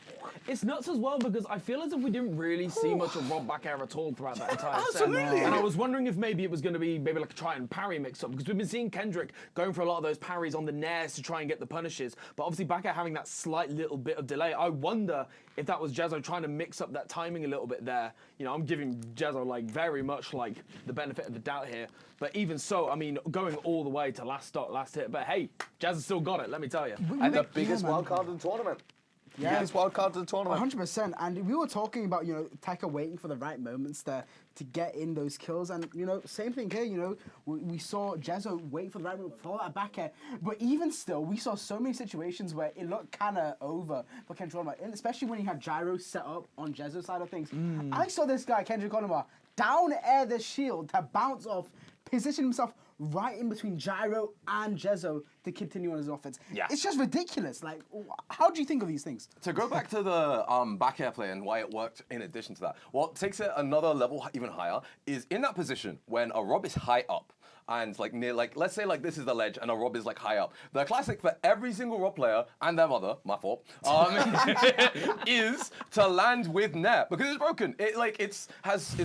It's nuts as well because I feel as if we didn't really see much of Rob back air at all throughout that entire set. Absolutely. And I was wondering if maybe it was going to be maybe like a try and parry mix up because we've been seeing Kendrick going for a lot of those parries on the nairs to try and get the punishes. But obviously back air having that slight little bit of delay. I wonder if that was Jezzo trying to mix up that timing a little bit there. You know, I'm giving Jezzo like very much like the benefit of the doubt here. But even so, I mean, going all the way to last stop, last hit. But hey, Jezzo still got it, let me tell you. And the biggest wild card in the tournament. Yeah. Biggest wild card of the tournament. 100%. And we were talking about, you know, Tekka waiting for the right moments to get in those kills. And, you know, same thing here, you know, we saw Jezzo wait for the right moment for that back air. But even still, we saw so many situations where it looked kind of over for Kendrick Oliver, and especially when he had gyro set up on Jezzo's side of things. I saw this guy, Kendrick Oliver, down air the shield to bounce off, position himself right in between Gyro and Jezzo to continue on his offense. Yeah. It's just ridiculous. Like, how do you think of these things? To go back to the back air play and why it worked in addition to that, what takes it another level even higher is in that position when a Rob is high up and like near, like let's say like this is the ledge and a Rob is like high up. The classic for every single Rob player and their mother, my fault, is to land with Nair because it's broken. It's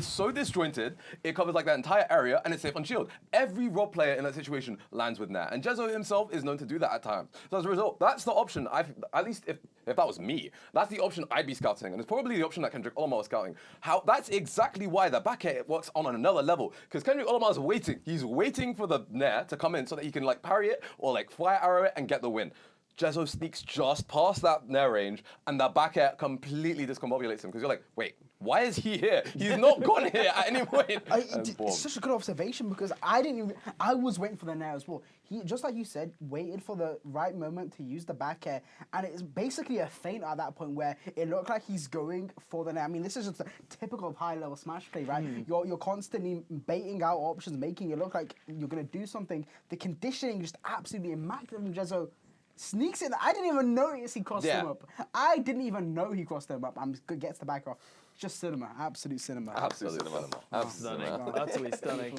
so disjointed. It covers like that entire area and it's safe on shield. Every Rob player in that situation lands with Nair, and Jezzo himself is known to do that at times. So as a result, that's the option. At least if that was me, that's the option I'd be scouting, and it's probably the option that Kendrick Olamar was scouting. That's exactly why the back air works on another level, because Kendrick Olamar is waiting. He's waiting for the Nair to come in so that he can like parry it or like fire arrow it and get the win. Jezzo sneaks just past that Nair range, and the back air completely discombobulates him because you're like, wait, why is he here? He's not gone here at any point. It's such a good observation because I was waiting for the Nair as well. He, just like you said, waited for the right moment to use the back air, and it's basically a feint at that point where it looked like he's going for the Nair. I mean, this is just a typical high-level Smash play, right? You're constantly baiting out options, making it look like you're going to do something. The conditioning just absolutely immaculate from Jezzo. Sneaks in. I didn't even notice he crossed him up. I didn't even know he crossed him up. Gets the back off. Just cinema. Absolute cinema. Absolute cinema. Stunning. Utterly stunning.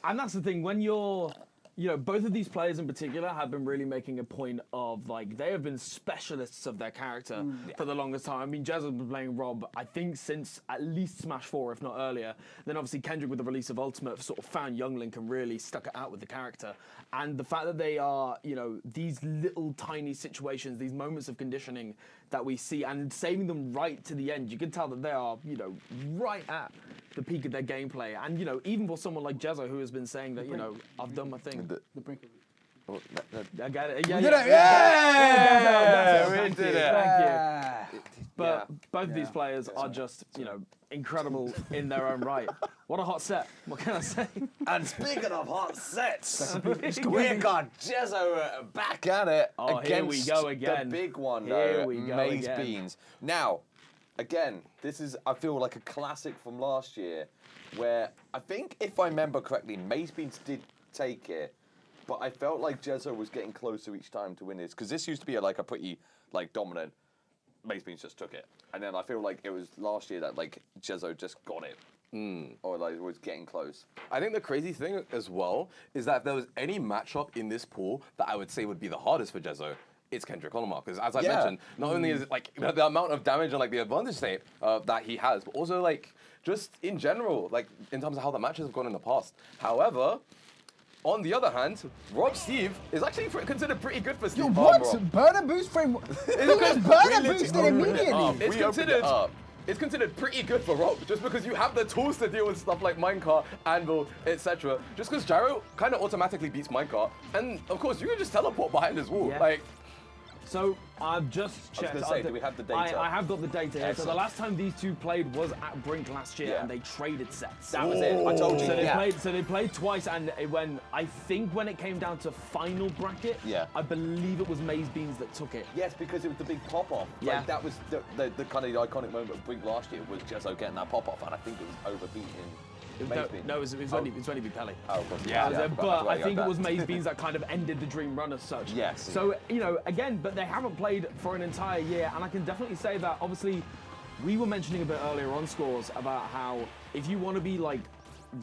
And that's the thing, when you're, you know, both of these players in particular have been really making a point of, like, they have been specialists of their character for the longest time. I mean, Jezzo's been playing Rob, I think, since at least Smash 4, if not earlier. Then obviously Kendrick with the release of Ultimate sort of found Young Link and really stuck it out with the character. And the fact that they are, you know, these little tiny situations, these moments of conditioning that we see and saving them right to the end, you can tell that they are, you know, right at the peak of their gameplay. And, you know, even for someone like Jezzo who has been saying that, you know, I've done my thing. The Brink. I got it. Yeah, We did it. Yeah! We did it. Thank you. But both of these players are just, you know, incredible in their own right. What a hot set. What can I say? And speaking of hot sets, we got Jezzo back at it against here we go again. the big one, Here we go Maze again. Beans. Now, again, this is, I feel like a classic from last year, where I think, if I remember correctly, Maze Beans did take it, but I felt like Jezzo was getting closer each time to win this, because this used to be a pretty dominant. Maze Beans just took it, and then I feel like it was last year that Jezzo just got it. Or was getting close. I think the crazy thing as well is that if there was any matchup in this pool that I would say would be the hardest for Jezzo, it's Kendrick Olamar. Because as I mentioned, not only is it the amount of damage and the advantage state that he has, but also just in general, in terms of how the matches have gone in the past. However, on the other hand, Rob Steve is actually considered pretty good for Steve. What? Burner boost frame? Who was burner boosted immediately? It's considered pretty good for Rob, just because you have the tools to deal with stuff like minecart, anvil, etc. Just because Gyro kind of automatically beats minecart, and of course you can just teleport behind his wall. So I've just checked. I was going to say, do we have the data? I have got the data here. So the Excellent. last time these two played was at Brink last year, and they traded sets. That was it. I told you. So they played twice, and I think when it came down to final bracket, I believe it was Maze Beans that took it. Yes, because it was the big pop-off. Yeah. Like, that was the kind of iconic moment of Brink last year was Jezzo getting that pop-off, and I think it was overbeaten. No, it was only Pelly. Oh, of course. But I think it was Maze Beans that kind of ended the dream run as such. Yes. So, again, but they haven't played for an entire year, and I can definitely say that, obviously, we were mentioning a bit earlier on Scores about how if you want to be, like,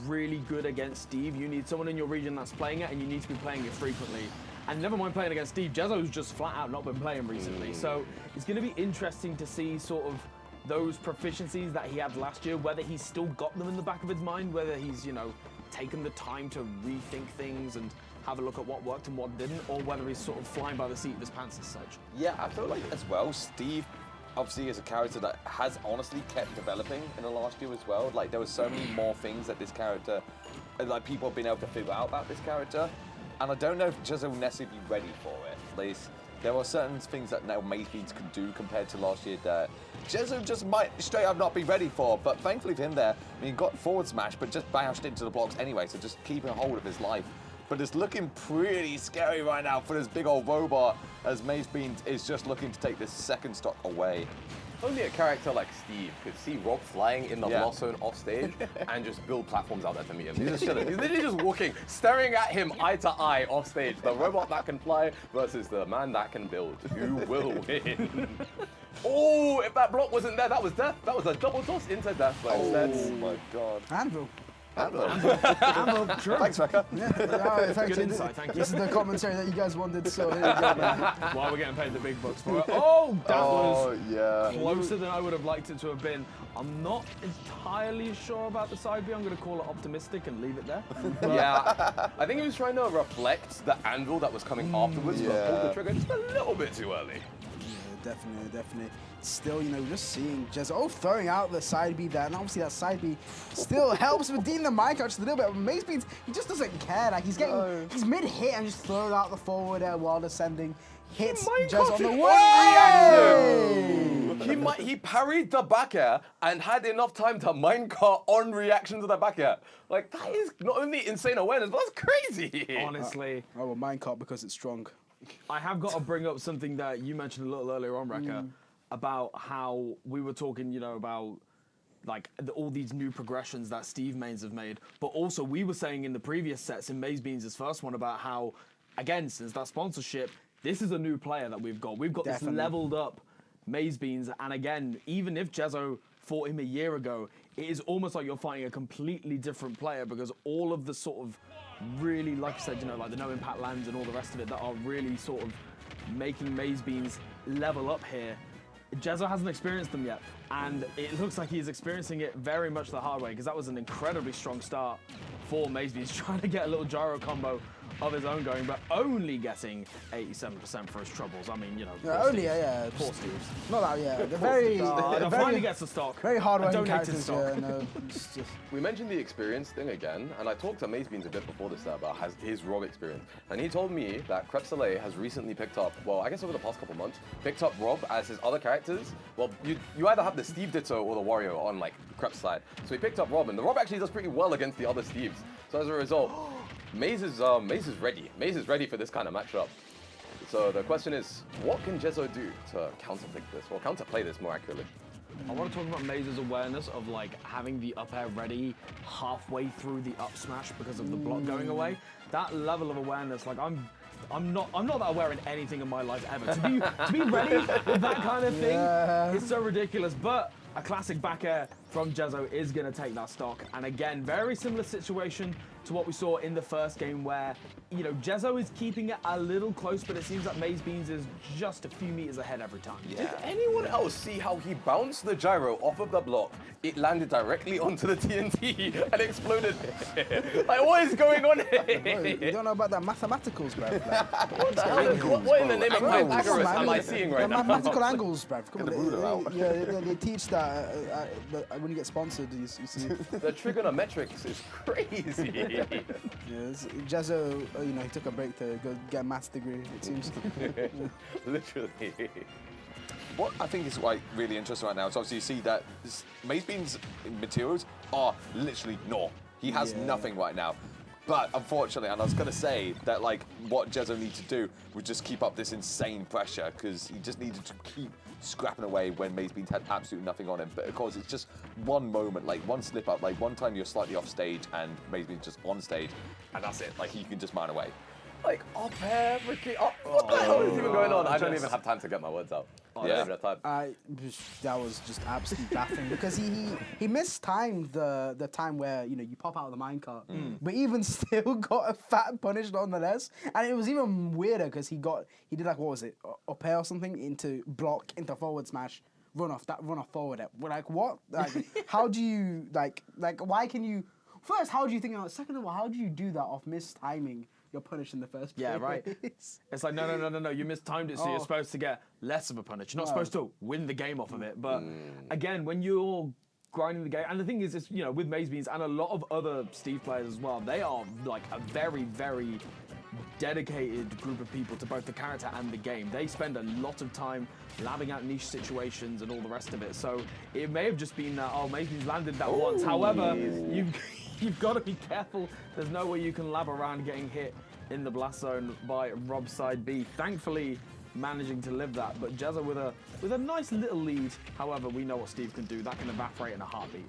really good against Steve, you need someone in your region that's playing it, and you need to be playing it frequently. And never mind playing against Steve, Jezzo's just flat out not been playing recently. So it's going to be interesting to see sort of those proficiencies that he had last year, whether he's still got them in the back of his mind, whether he's, taken the time to rethink things and have a look at what worked and what didn't, or whether he's sort of flying by the seat of his pants as such. Yeah, I feel like as well, Steve obviously is a character that has honestly kept developing in the last year as well. Like, there were so many more things that this character, like, people have been able to figure out about this character. And I don't know if Jezzo will necessarily be ready for it. There are certain things that now Maze Beans can do compared to last year that Jezzo just might straight up not be ready for. But thankfully for him there, I mean, he got forward smash, but just bashed into the blocks anyway, so just keeping hold of his life. But it's looking pretty scary right now for this big old robot, as Maze Beans is just looking to take this second stock away. Only a character like Steve could see Rob flying in the lost zone off stage and just build platforms out there to meet him. He's just chilling. He's literally just walking, staring at him eye to eye off stage. The robot that can fly versus the man that can build. Who will win? Oh, if that block wasn't there, that was death. That was a double toss into death. Oh my god. Anvil. Anvil, sure. Thanks, Rekka. Good insight, thank you. This is the commentary that you guys wanted, so here we go, man. While we're getting paid the big bucks for it. Oh, that was yeah. closer than I would have liked it to have been. I'm not entirely sure about the side B. I'm going to call it optimistic and leave it there. Yeah, I think he was trying to reflect the anvil that was coming afterwards, but pulled the trigger just a little bit too early. Yeah, definitely. Still, just seeing Jezzo throwing out the side B there, and obviously that side B still helps redeem the minecart just a little bit. But Maze Beans, he just doesn't care. Like, he's mid-hit and just throws out the forward air while descending. Hits Jezzo on the wall. He parried the back air and had enough time to minecart on reaction to the back air. Like, that is not only insane awareness, but that's crazy. Honestly. I will minecart because it's strong. I have got to bring up something that you mentioned a little earlier on, Rekka, about how we were talking, about like all these new progressions that Steve Mains have made. But also we were saying in the previous sets, in Maze Beans' first one, about how, again, since that sponsorship, this is a new player that we've got. We've got this leveled up Maze Beans. And again, even if Jezzo fought him a year ago, it is almost like you're fighting a completely different player, because all of the sort of really, like I said, like the no impact lands and all the rest of it that are really sort of making Maze Beans level up here, Jezzo hasn't experienced them yet, and it looks like he's experiencing it very much the hard way, because that was an incredibly strong start for Maze Beans, trying to get a little gyro combo of his own going, but only getting 87% for his troubles. I mean, poor Steve. Not that, They're very, finally gets the stock. Very hard-working characters. Stock. We mentioned the experience thing again, and I talked to Maze Beans a bit before this about his Rob experience, and he told me that Crep Soleil has recently picked up, well, I guess over the past couple months, picked up Rob as his other characters. Well, you either have the Steve Ditto or the Wario on like Crep's side. So he picked up Rob, and the Rob actually does pretty well against the other Steves. So as a result, Maze is ready. Maze is ready for this kind of matchup. So the question is, what can Jezzo do to counterplay this more accurately? I want to talk about Maze's awareness of like having the up air ready halfway through the up smash because of the block going away. That level of awareness, like I'm not that aware in anything in my life ever. To be ready with that kind of thing is so ridiculous. But a classic back air from Jezzo is going to take that stock. And again, very similar situation to what we saw in the first game, where Jezzo is keeping it a little close, but it seems that Maze Beans is just a few meters ahead every time. Yeah. Did anyone else see how he bounced the gyro off of the block? It landed directly onto the TNT and exploded. Like, what is going on here? You don't know about the mathematicals, bro. What the hell? What in the name of Pythagoras am I seeing right now? Mathematical angles, bro. Come on, they teach that when you get sponsored, you see. The trigonometrics is crazy. Yes, Jezzo, he took a break to go get a maths degree, it seems. Literally. What I think is like really interesting right now is obviously you see that Mazebean's materials are literally naught. He has nothing right now. But unfortunately, and I was going to say that like what Jezzo needs to do was just keep up this insane pressure because he just needed to keep scrapping away when Mazebean's had absolutely nothing on him. But of course, it's just one moment, like one slip up, like one time you're slightly off stage and Mazebean's just on stage, and that's it. Like he can just mine away. Like, up air, Ricky, up. What the hell is even going on? I don't even have time to get my words out. I don't even have time. That was just absolutely baffling because he mistimed the time where you pop out of the minecart, but even still got a fat punish nonetheless. And it was even weirder because he did like what was it, up air or something into block into forward smash, run off forward. We're like what? Like how do you like why can you? First, how do you think about it? Second of all, how do you do that off mistiming? You're punished in the first place. Yeah, right. It's like, no, you mistimed it, so you're supposed to get less of a punish. You're not supposed to win the game off of it. But again, when you're grinding the game, and the thing is, with Mazebeans and a lot of other Steve players as well, they are like a very, very dedicated group of people to both the character and the game. They spend a lot of time labbing out niche situations and all the rest of it. So it may have just been that, Mazebeans landed that once. However, you've got to be careful. There's no way you can lab around getting hit in the blast zone by Rob's side B. Thankfully, managing to live that. But Jezzo with a nice little lead. However, we know what Steve can do. That can evaporate in a heartbeat.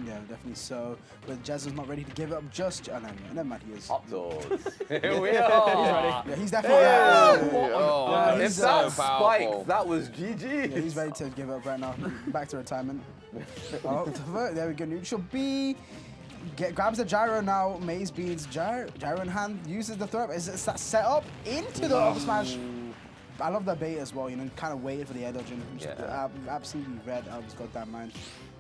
Yeah, definitely so. But Jezzo's not ready to give it up just. Oh, no, never mind, he is. Up doors. Here we are. He's ready. Yeah, he's definitely ready. If that spike, that was GG. Yeah, he's ready to give it up right now. Back to retirement. There we go. Neutral B. Grabs the gyro now. Mazebeans gyro in hand, uses the throw up. Is that set up into the up smash? I love that bait as well. Kind of waited for the air dodge and absolutely read out of his goddamn mind.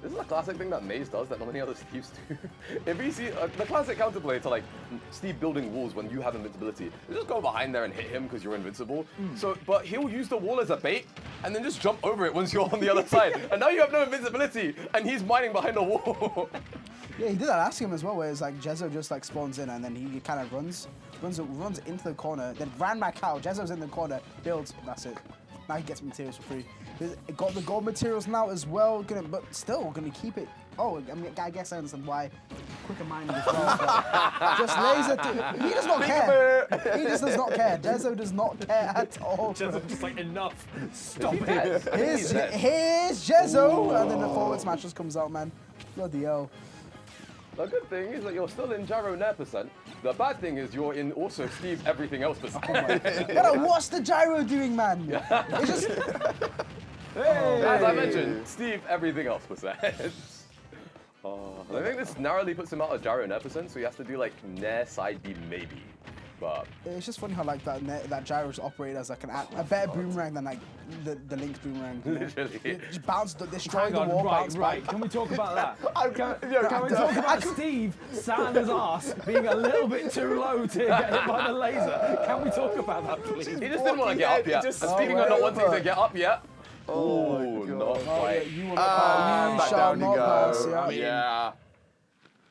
This is a classic thing that Maze does that not many other Steves do. If you see the classic counterplay to like Steve building walls when you have invincibility, you just go behind there and hit him because you're invincible. So, but he'll use the wall as a bait and then just jump over it once you're on the other side. And now you have no invincibility and he's mining behind the wall. Yeah, he did that last game as well, where it's like Jezzo just like spawns in and then he kind of runs into the corner, then ran back out. Jezzo's in the corner, builds, that's it. Now he gets materials for free. Got the gold materials now as well, but still gonna keep it. I guess I understand why quicker mining as well. But just laser. He does not care. He just does not care. Jezzo does not care at all. Jezzo's just like enough. Stop it. Here's Jezzo, and then the forward smash just comes out, man. Bloody hell. The good thing is that you're still in gyro nair %. The bad thing is you're in also Steve everything else %. What's the gyro doing, man? It's just. As I mentioned, Steve everything else %. I think this narrowly puts him out of gyro nair %, so he has to do like nair side B maybe. But it's just funny how like that gyro is operated as like a better boomerang than like the Link's boomerang. Literally. It just bounced, destroyed the wall, bounced back. Can we talk about that? Can we talk about Steve sat on his ass being a little bit too low to get hit by the laser? Can we talk about that, please? He just didn't want to get up yet. And speaking of not wanting to get up yet. Oh, not quite. You will not shall not pass. Yeah.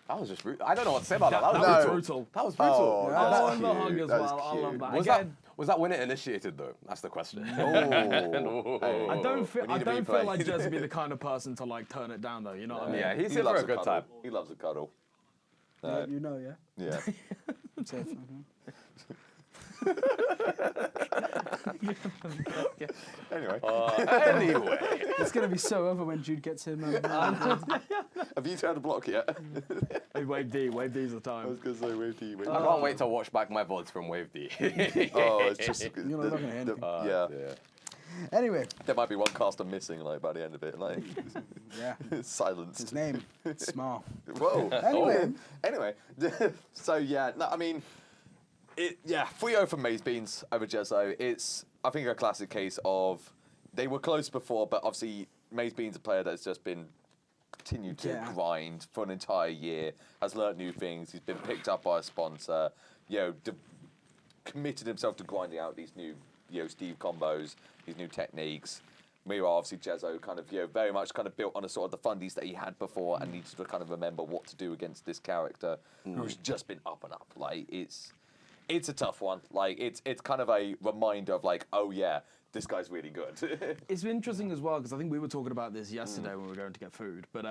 That was just brutal. I don't know what to say about that. That was brutal. That was brutal. And the hug as well. I love that. Was that when it initiated though? That's the question. I don't feel like Jez would be the kind of person to like turn it down though. You know what I mean? Yeah, he's here for a good time. He loves a cuddle. You know, yeah. Yeah. Safe. Anyway. It's gonna be so over when Jude gets him. Have you tried to block yet? Wave D's the time. I was gonna say Wave D. I can't wait to watch back my VODs from Wave D. It's just You're not gonna hit yeah. Anyway, there might be one caster missing, like by the end of it, like silence. His name, Small. Whoa. Anyway, so yeah, no, I mean, 3-0 from Mazebeans over Jezzo. It's I think a classic case of they were close before, but obviously Mazebeans a player that's just been continued to grind for an entire year, has learnt new things. He's been picked up by a sponsor. Committed himself to grinding out these new Steve combos, these new techniques. meanwhile, obviously, Jezzo kind of, very much kind of built on a sort of the fundies that he had before and needs to kind of remember what to do against this character who's just been up and up. Like, it's a tough one. Like, it's kind of a reminder of like, oh yeah, this guy's really good. It's interesting as well, because I think we were talking about this yesterday when we were going to get food, but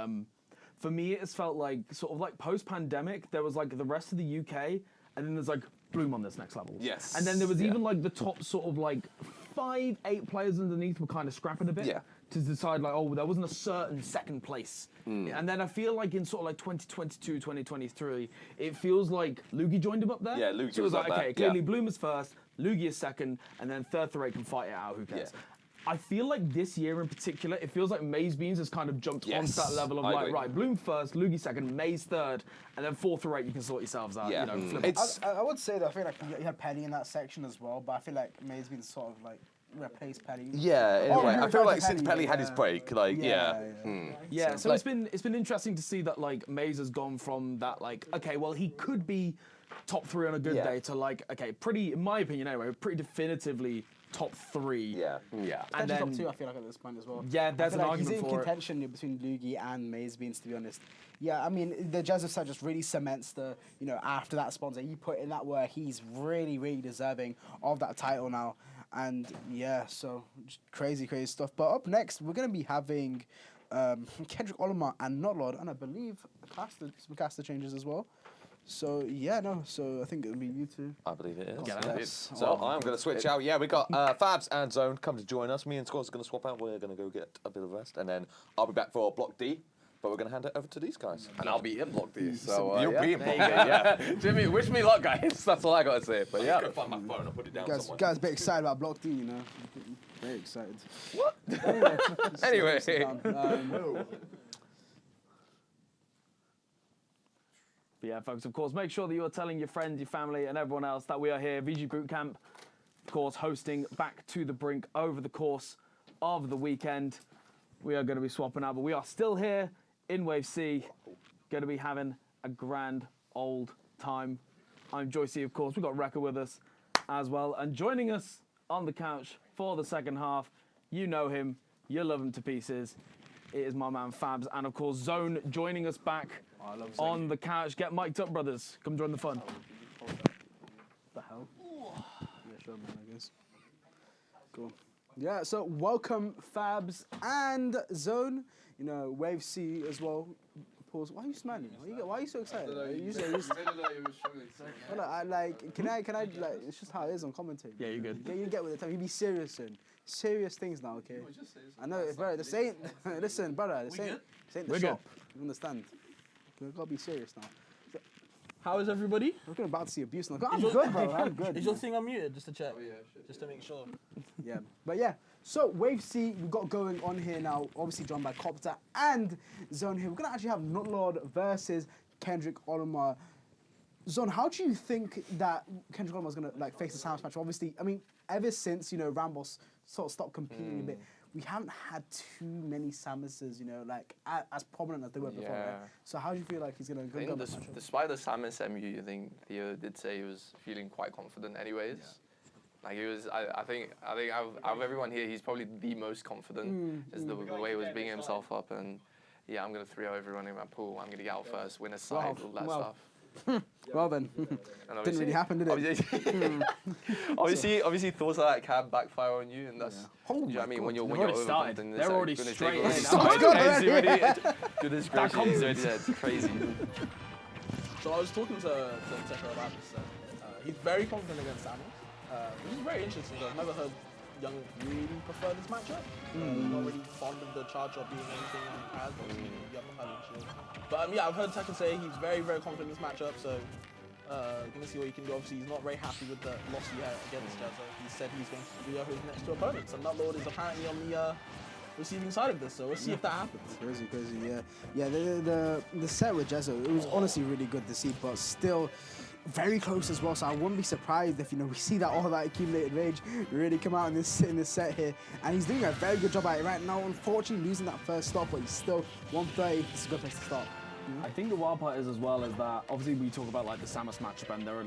for me, it's felt like sort of like post-pandemic, there was like the rest of the UK, and then there's like Bloom on this next level. Yes. And then there was even like the top sort of like 5, 8 players underneath were kind of scrapping a bit. Yeah. To decide like, oh, there wasn't a certain second place. And then I feel like in sort of like 2022, 2023, it feels like Lugi joined him up there. Yeah, Lugi so it was like, up there, okay, clearly yeah. Bloom is first, Lugi is second, and then third Threat can fight it out, who cares? Yeah. I feel like this year in particular, it feels like Maze Beans has kind of jumped onto that level of I like, agree. right, Bloom first, Lugi second, Maze third, and then 4th or 8 you can sort yourselves out. Yeah. You know, flip it. I would say that I feel like you had Penny in that section as well, but I feel like May's been sort of like replaced Penny. Yeah, in a way. I feel like since Penny Pelly had his break, like, Yeah, so it's been interesting to see that like Maze has gone from that like, okay, well he could be top 3 on a good day to like, okay, pretty, in my opinion anyway, pretty definitively top 3. Yeah. And then top 2, I feel like at this point as well. Yeah, there's I an feel like argument he's in for it. contention between Lugi and Maze Beans, to be honest. Yeah, I mean, the Jezzo side just really cements the, after that sponsor, he put in that work, he's really, really deserving of that title now. And yeah, so just crazy stuff. But up next, we're going to be having Kendrick Olamar and Notlord, and I believe some caster changes as well. So yeah, so I think it'll be you two. I believe it is. Yes. So I'm going to switch out. Yeah, we got Fabs and Zone come to join us. Me and Squad's going to swap out. We're going to go get a bit of rest, and then I'll be back for Block D. But we're going to hand it over to these guys. And I'll be in Block D. So you'll be in Block D, yeah. Jimmy, wish me luck, guys. That's all I got to say. But yeah. I'm going to find my phone and put it down somewhere. Guys, a bit excited about Block D, Very excited. What? Anyway. But yeah, folks, of course, make sure that you're telling your friends, your family, and everyone else that we are here, VGBootCamp, of course, hosting Back to the Brink over the course of the weekend. We are going to be swapping out, but we are still here in Wave C, going to be having a grand old time. I'm Joycey, of course. We've got Rekka with us as well, and joining us on the couch for the second half, you know him, you love him to pieces. It is my man Fabs, and of course Zone joining us back on the couch. Get mic'd up, brothers. Come join the fun. The hell? Yeah, sure, man, I guess. Cool. Yeah, so welcome Fabs and Zone. Wave C as well. Pause. Why are you smiling? Why are you so excited? Can I it's just how it is on commentary. Yeah, you're good. You get with the time. You be serious soon. Serious things now, okay? I know, brother. This ain't. Listen, brother. This ain't the shop. You understand? We've got to be serious now. How is everybody? We're about to see abuse now. I'm good, bro. I'm good. Is your thing unmuted? Just to check. Oh, yeah, just to make sure. Yeah. But yeah, so Wave C, we've got going on here now, obviously joined by Copter and Zone here. We're going to actually have Notlord versus Kendrick Olamar. Zone, how do you think that Kendrick Olamar is going to face the Samus match? Obviously, I mean, ever since, Rambos sort of stopped competing a bit, we haven't had too many Samuses, as prominent as they were before. Right? So how do you feel like he's going to go? Despite the Samus MU, I think Theo did say he was feeling quite confident anyways. Yeah. Like he was, I think out of everyone here, he's probably the most confident. The way he was bringing himself up, and yeah, I'm gonna 3-0 everyone in my pool. I'm gonna get out first, win a side, all that stuff. Well then, didn't really happen, did it? Obviously, thoughts like that can backfire on you, and that's. Oh you know what I mean? When you're started. They're already straight in. Goodness gracious, it's crazy. So I was talking to Tekka about this. He's very confident against Samus, which is very interesting. I've never heard Young really prefer this matchup. Not really fond of the charge up being anything he has, but you have the shield. But yeah, I've heard Tekka say he's very, very confident in this matchup, so gonna see what he can do. Obviously, he's not very happy with the loss he had against Jezzo. He said he's going to be his next two opponents, and Notlord is apparently on the receiving side of this, so we'll see if that happens. Crazy, yeah. Yeah, the set with Jezzo, it was honestly really good to see, but still very close as well, so I wouldn't be surprised if we see that all that accumulated rage really come out in this set here, and he's doing a very good job at it right now. Unfortunately, losing that first stop, but he's still 130. It's a good place to start. I think the wild part is as well is that obviously we talk about the Samus matchup, and there are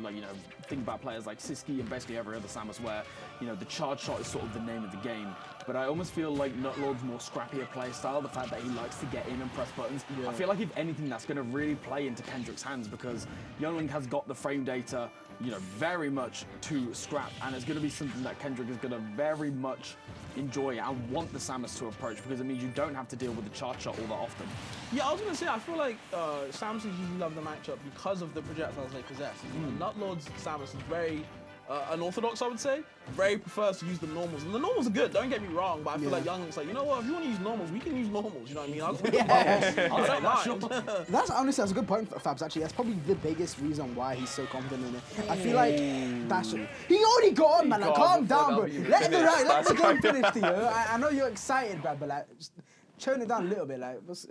think about players like Siski and basically every other Samus where the charge shot is sort of the name of the game. but I almost feel like Nutlord's more scrappier play style, the fact that he likes to get in and press buttons. Yeah. I feel like if anything, that's going to really play into Kendrick's hands because Youngling has got the frame data, you know, very much to scrap, and it's going to be something that Kendrick is going to very much enjoy and want the Samus to approach because it means you don't have to deal with the charge shot all that often. Yeah, I was gonna say I feel like Samus usually love the matchup because of the projectiles they possess. Nutlord's Samus is very unorthodox, I would say. Very prefers to use the normals, and the normals are good. Don't get me wrong, but I feel like Youngling's like, you know what? If you want to use normals, we can use normals. You know what I mean? I don't mind. That's honestly that's a good point, Fabs. Actually, that's probably the biggest reason why he's so confident in it. I feel like that's he already got on, man. Like, calm down, bro. Let the game finish, Theo. I know you're excited, bro, but like, just tone it down a little bit. Like, what's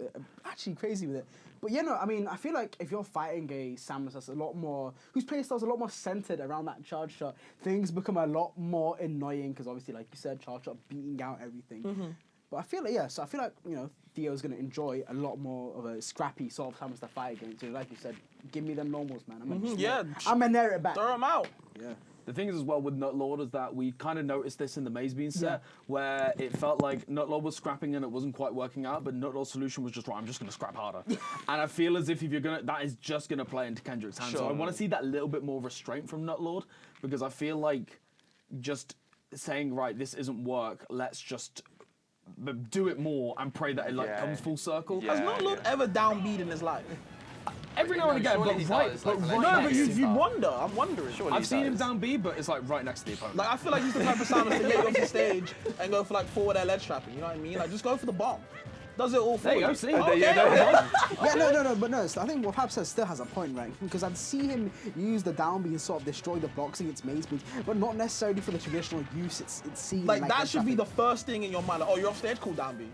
actually crazy with it. But yeah, no, I mean, I feel like if you're fighting a Samus that's a lot more, whose playstyle is a lot more centered around that charge shot, things become a lot more annoying because obviously, like you said, charge shot beating out everything. But I feel like, yeah, so I feel like, you know, Theo's going to enjoy a lot more of a scrappy sort of Samus to fight against. So like you said, give me them normals, man. I'm going to narrow it back. Throw them out. Yeah. The thing is as well with Nutlord is that we kind of noticed this in the Maze Bean set where it felt like Nutlord was scrapping and it wasn't quite working out, but Nutlord's solution was just, right, I'm just going to scrap harder. And I feel as if you're going to, that is just going to play into Kendrick's hands. So I want to see that little bit more restraint from Nutlord because I feel like just saying, right, this isn't work, let's just do it more and pray that it like comes full circle. Has Nutlord ever downbeat in his life? Every now and again, but you wonder. I'm wondering. I've seen him down B, but it's like right next to the opponent. Like I feel like he's the type of Samus to get you off the stage and go for like forward air ledge trapping. You know what I mean? Like just go for the bomb. Does it all for there you you? go, see? But no, I think what Fab says still has a point, right? Because I'd see him use the down B and sort of destroy the blocks against Maze Beans, but not necessarily for the traditional use it's seen. Like that should be the first thing in your mind. Like, oh, you're off stage, cool, down B.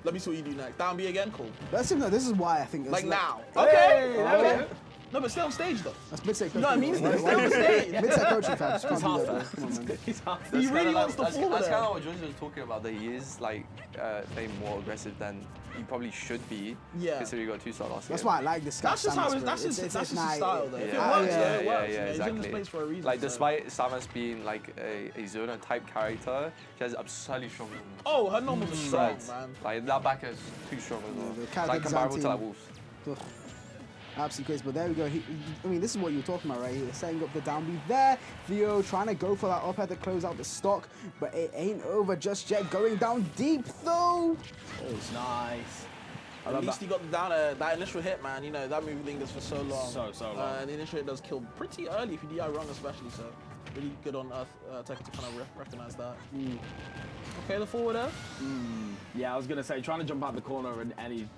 Let me see what you do next. Down B again, cool. But this is why I think it's like now. Okay. Okay. No, but stay on stage though. That's mid-set coaching. No, I mean, stay on stage. Mid-set coaching, Fab. He's half there. He's half there. He really wants to That's fall kind there. of what George was talking about, that he is like playing more aggressive than he probably should be. Yeah. Considering he got 2-star last That's game. why I like this guy. That's just how that's just his style though. If it Yeah, works, yeah, it works. yeah, He's in this exactly. place for a reason. Like so. despite Samus being like a Zona type character, she has absurdly strong movement. Oh, her normals are strong, Absurd. man. Like that back is too strong as well. the It's character like comparable to design like Wolves. Absolutely crazy, but there we go. I mean, this is what you were talking about, right? He was setting up the down B there. Theo trying to go for that up head to close out the stock, but it ain't over just yet. Going down deep though. It's nice. At least he got down that initial hit, man. You know, that move lingers for so long. So long. And the initial hit does kill pretty early if you DI wrong, especially. So, really good on Tekken to kind of recognize that. Okay, the forward there. Yeah, I was going to say, trying to jump out the corner in any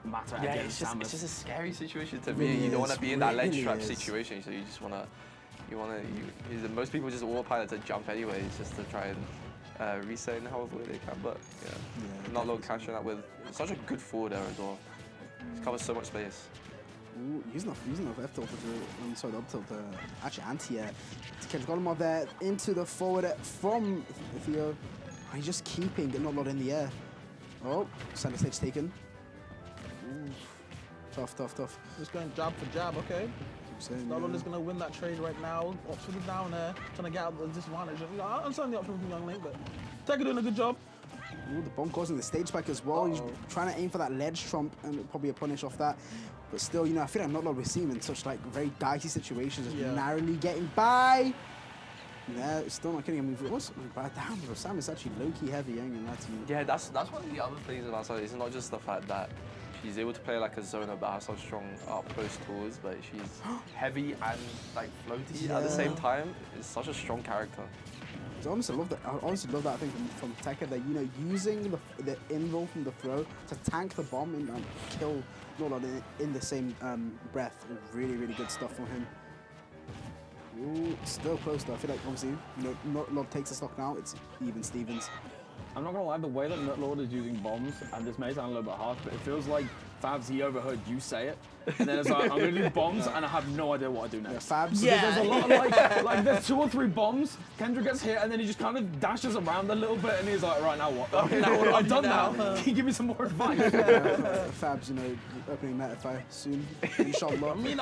matter against Samus. It's just a scary situation to be. You don't want to be in that ledge trap situation, so you just want to. Most people just autopilot to jump anyways, just to try and reset in however way they can. But not low countering that with such a good forward air as well. It covers so much space. Ooh, using off F tilt sorry, the up tilt, actually anti-air. Ken's got him up there into the forward air from Theo. He's just keeping Nutlord in the air. Oh, center stage taken. Ooh. Tough. Just going jab for jab, okay. Nutlord is going to win that trade right now. Opts for the down there, trying to get out the disadvantage. I understand the option from Youngling, but Tekken doing a good job. Ooh, the bomb causing the stage spike as well. He's trying to aim for that ledge trump and probably a punish off that. But still, you know, I feel like Nutlord we're seeing in such like very dicey situations, just narrowly getting by. Yeah, it's still not getting a move. What's bad down? Sam is actually low-key heavy in that team. Yeah, that's one of the other things about Samus. It's not just the fact that she's able to play like a Zona but has some strong up-close tools, but she's heavy and like floaty at the same time. It's such a strong character. I honestly love that. I honestly love that thing from Tekken, that you know, using the in-roll from the throw to tank the bomb and kill Nutlord in the same breath. Really, really good stuff from him. Ooh, still close though. I feel like obviously, you know, Nutlord takes the stock now. It's even Stevens. I'm not gonna lie, the way that Nutlord is using bombs, and this may sound a little bit harsh, but it feels like Fabs, he overheard you say it. And then it's like, I'm going to do bombs, and I have no idea what I do next. Fabs. Because there's a lot of like there's 2 or 3 bombs, Kendrick gets hit, and then he just kind of dashes around a little bit, and he's like, right, now what? Okay, now what have I done now? Can you give me some more advice? Fabs, you know, opening Metify soon, inshallah. I mean,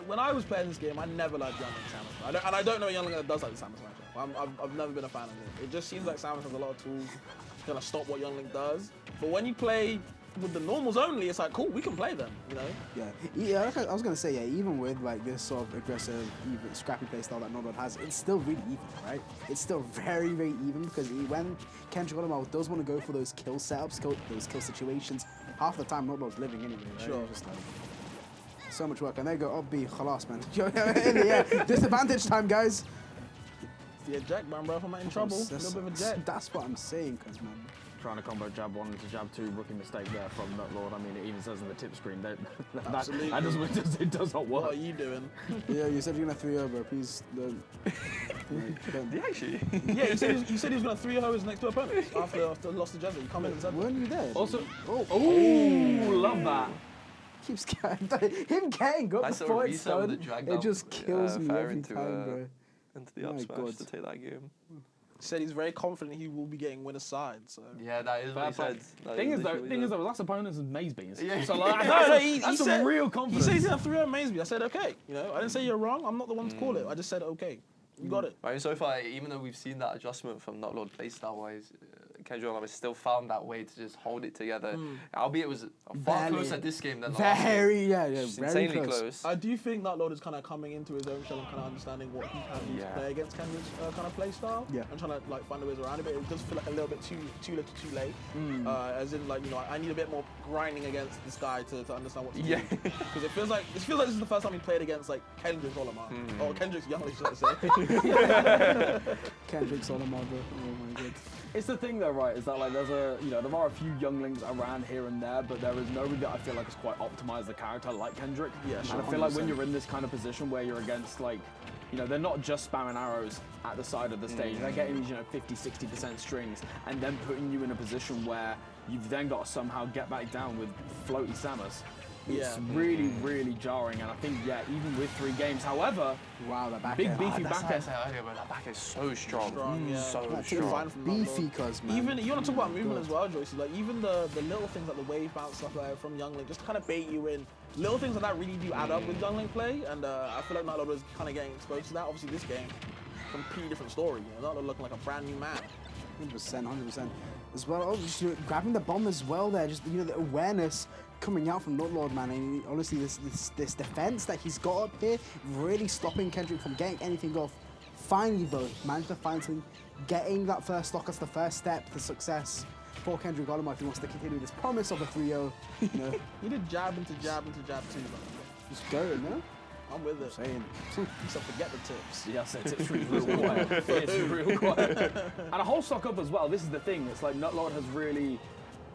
when I was playing this game, I never liked Youngling Samus. I don't know a Youngling that does like the Samus matchup. I've never been a fan of it. It just seems like Samus has a lot of tools to kind of stop what Youngling does. But when you play with the normals only, it's like, cool, we can play them, you know? Yeah, like I was gonna say, even with like this sort of aggressive, even scrappy play style that Nodod has, it's still really even, right? It's still very, very even because when Kendrick Olamide does want to go for those kill setups, those kill situations, half the time Nodod's living anyway, right? Sure. Just like, so much work, and they go up B, khalas, man. In the air, disadvantage time, guys. Yeah, Jack, man, bro, if I'm in trouble, a little bit of a Jack. That's what I'm saying, cause man. Trying to combo jab 1 into jab 2, rookie mistake there from Nutlord. I mean, it even says in the tip screen that it does not work. What are you doing? Yeah, you said you're gonna 3-0, bro. Please don't. Did he actually? Yeah, you said he was gonna 3-0 his next 2 opponents after lost to Jezza. You come in and said weren't you there? Also, oh, love that. Keeps him getting up before it's done. It just kills me every time, bro. Into the up smash to take that game. Said he's very confident he will be getting winner's side. So yeah, that is what he said. Thing is though, last opponents is Maze Beans. Yeah. So like, he some said, real confidence. He said he's gonna 3-0 Maze. I said okay. You know, I didn't say you're wrong. I'm not the one to call it. I just said okay. You got it. I mean, so far, even though we've seen that adjustment from Nutlord playstyle wise, Kendrick Olamide still found that way to just hold it together. Albeit it was far closer this game than last game. Very insanely close. I do think Nutlord is kind of coming into his own shell and kind of understanding what he can do to play against Kendrick's kind of play style. Yeah. And trying to like find ways around it, but it does feel like a little bit too little too late. As in like, you know, I need a bit more grinding against this guy to understand what to do. Because it feels like this is the first time he played against like Kendrick Olamide. Or Kendrick's Youngling, should I say. Kendrick's Olamide, bro. Oh my god. It's the thing though, right, is that like there are a few younglings around here and there, but there is nobody that I feel like has quite optimized the character like Kendrick. Yeah, sure. And I feel like when you're in this kind of position where you're against like, you know, they're not just spamming arrows at the side of the stage, they're getting these, you know, 50-60% strings and then putting you in a position where you've then got to somehow get back down with floaty Samus. It's really, really jarring, and I think, even with 3 games, however, wow, that back big beefy back end. That back is so strong. So strong. Beefy, cuz, man. Even, you want to talk about movement as well, Joyce, like even the little things like the wave bounce stuff like from Youngling, just kind of bait you in. Little things like that really do add up with Youngling play, and I feel like Nutlord was kind of getting exposed to that. Obviously, this game, completely different story. You know, Nutlord looking like a brand new man. 100%. As well, just, you know, grabbing the bomb as well there, just, you know, the awareness coming out from Nutlord, man, and honestly, this defense that he's got up here, really stopping Kendrick from getting anything off. Finally, though, managed to find him, getting that first stock as the first step to success for Kendrick Olamide if he wants to continue this promise of a 3-0. You know, he did jab into jab into jab too, man. Just going, no? I'm with it. Saying. Except forget the tips. Yeah, so tips real quiet. It's real quiet. And a whole stock up as well. This is the thing. It's like Nutlord has really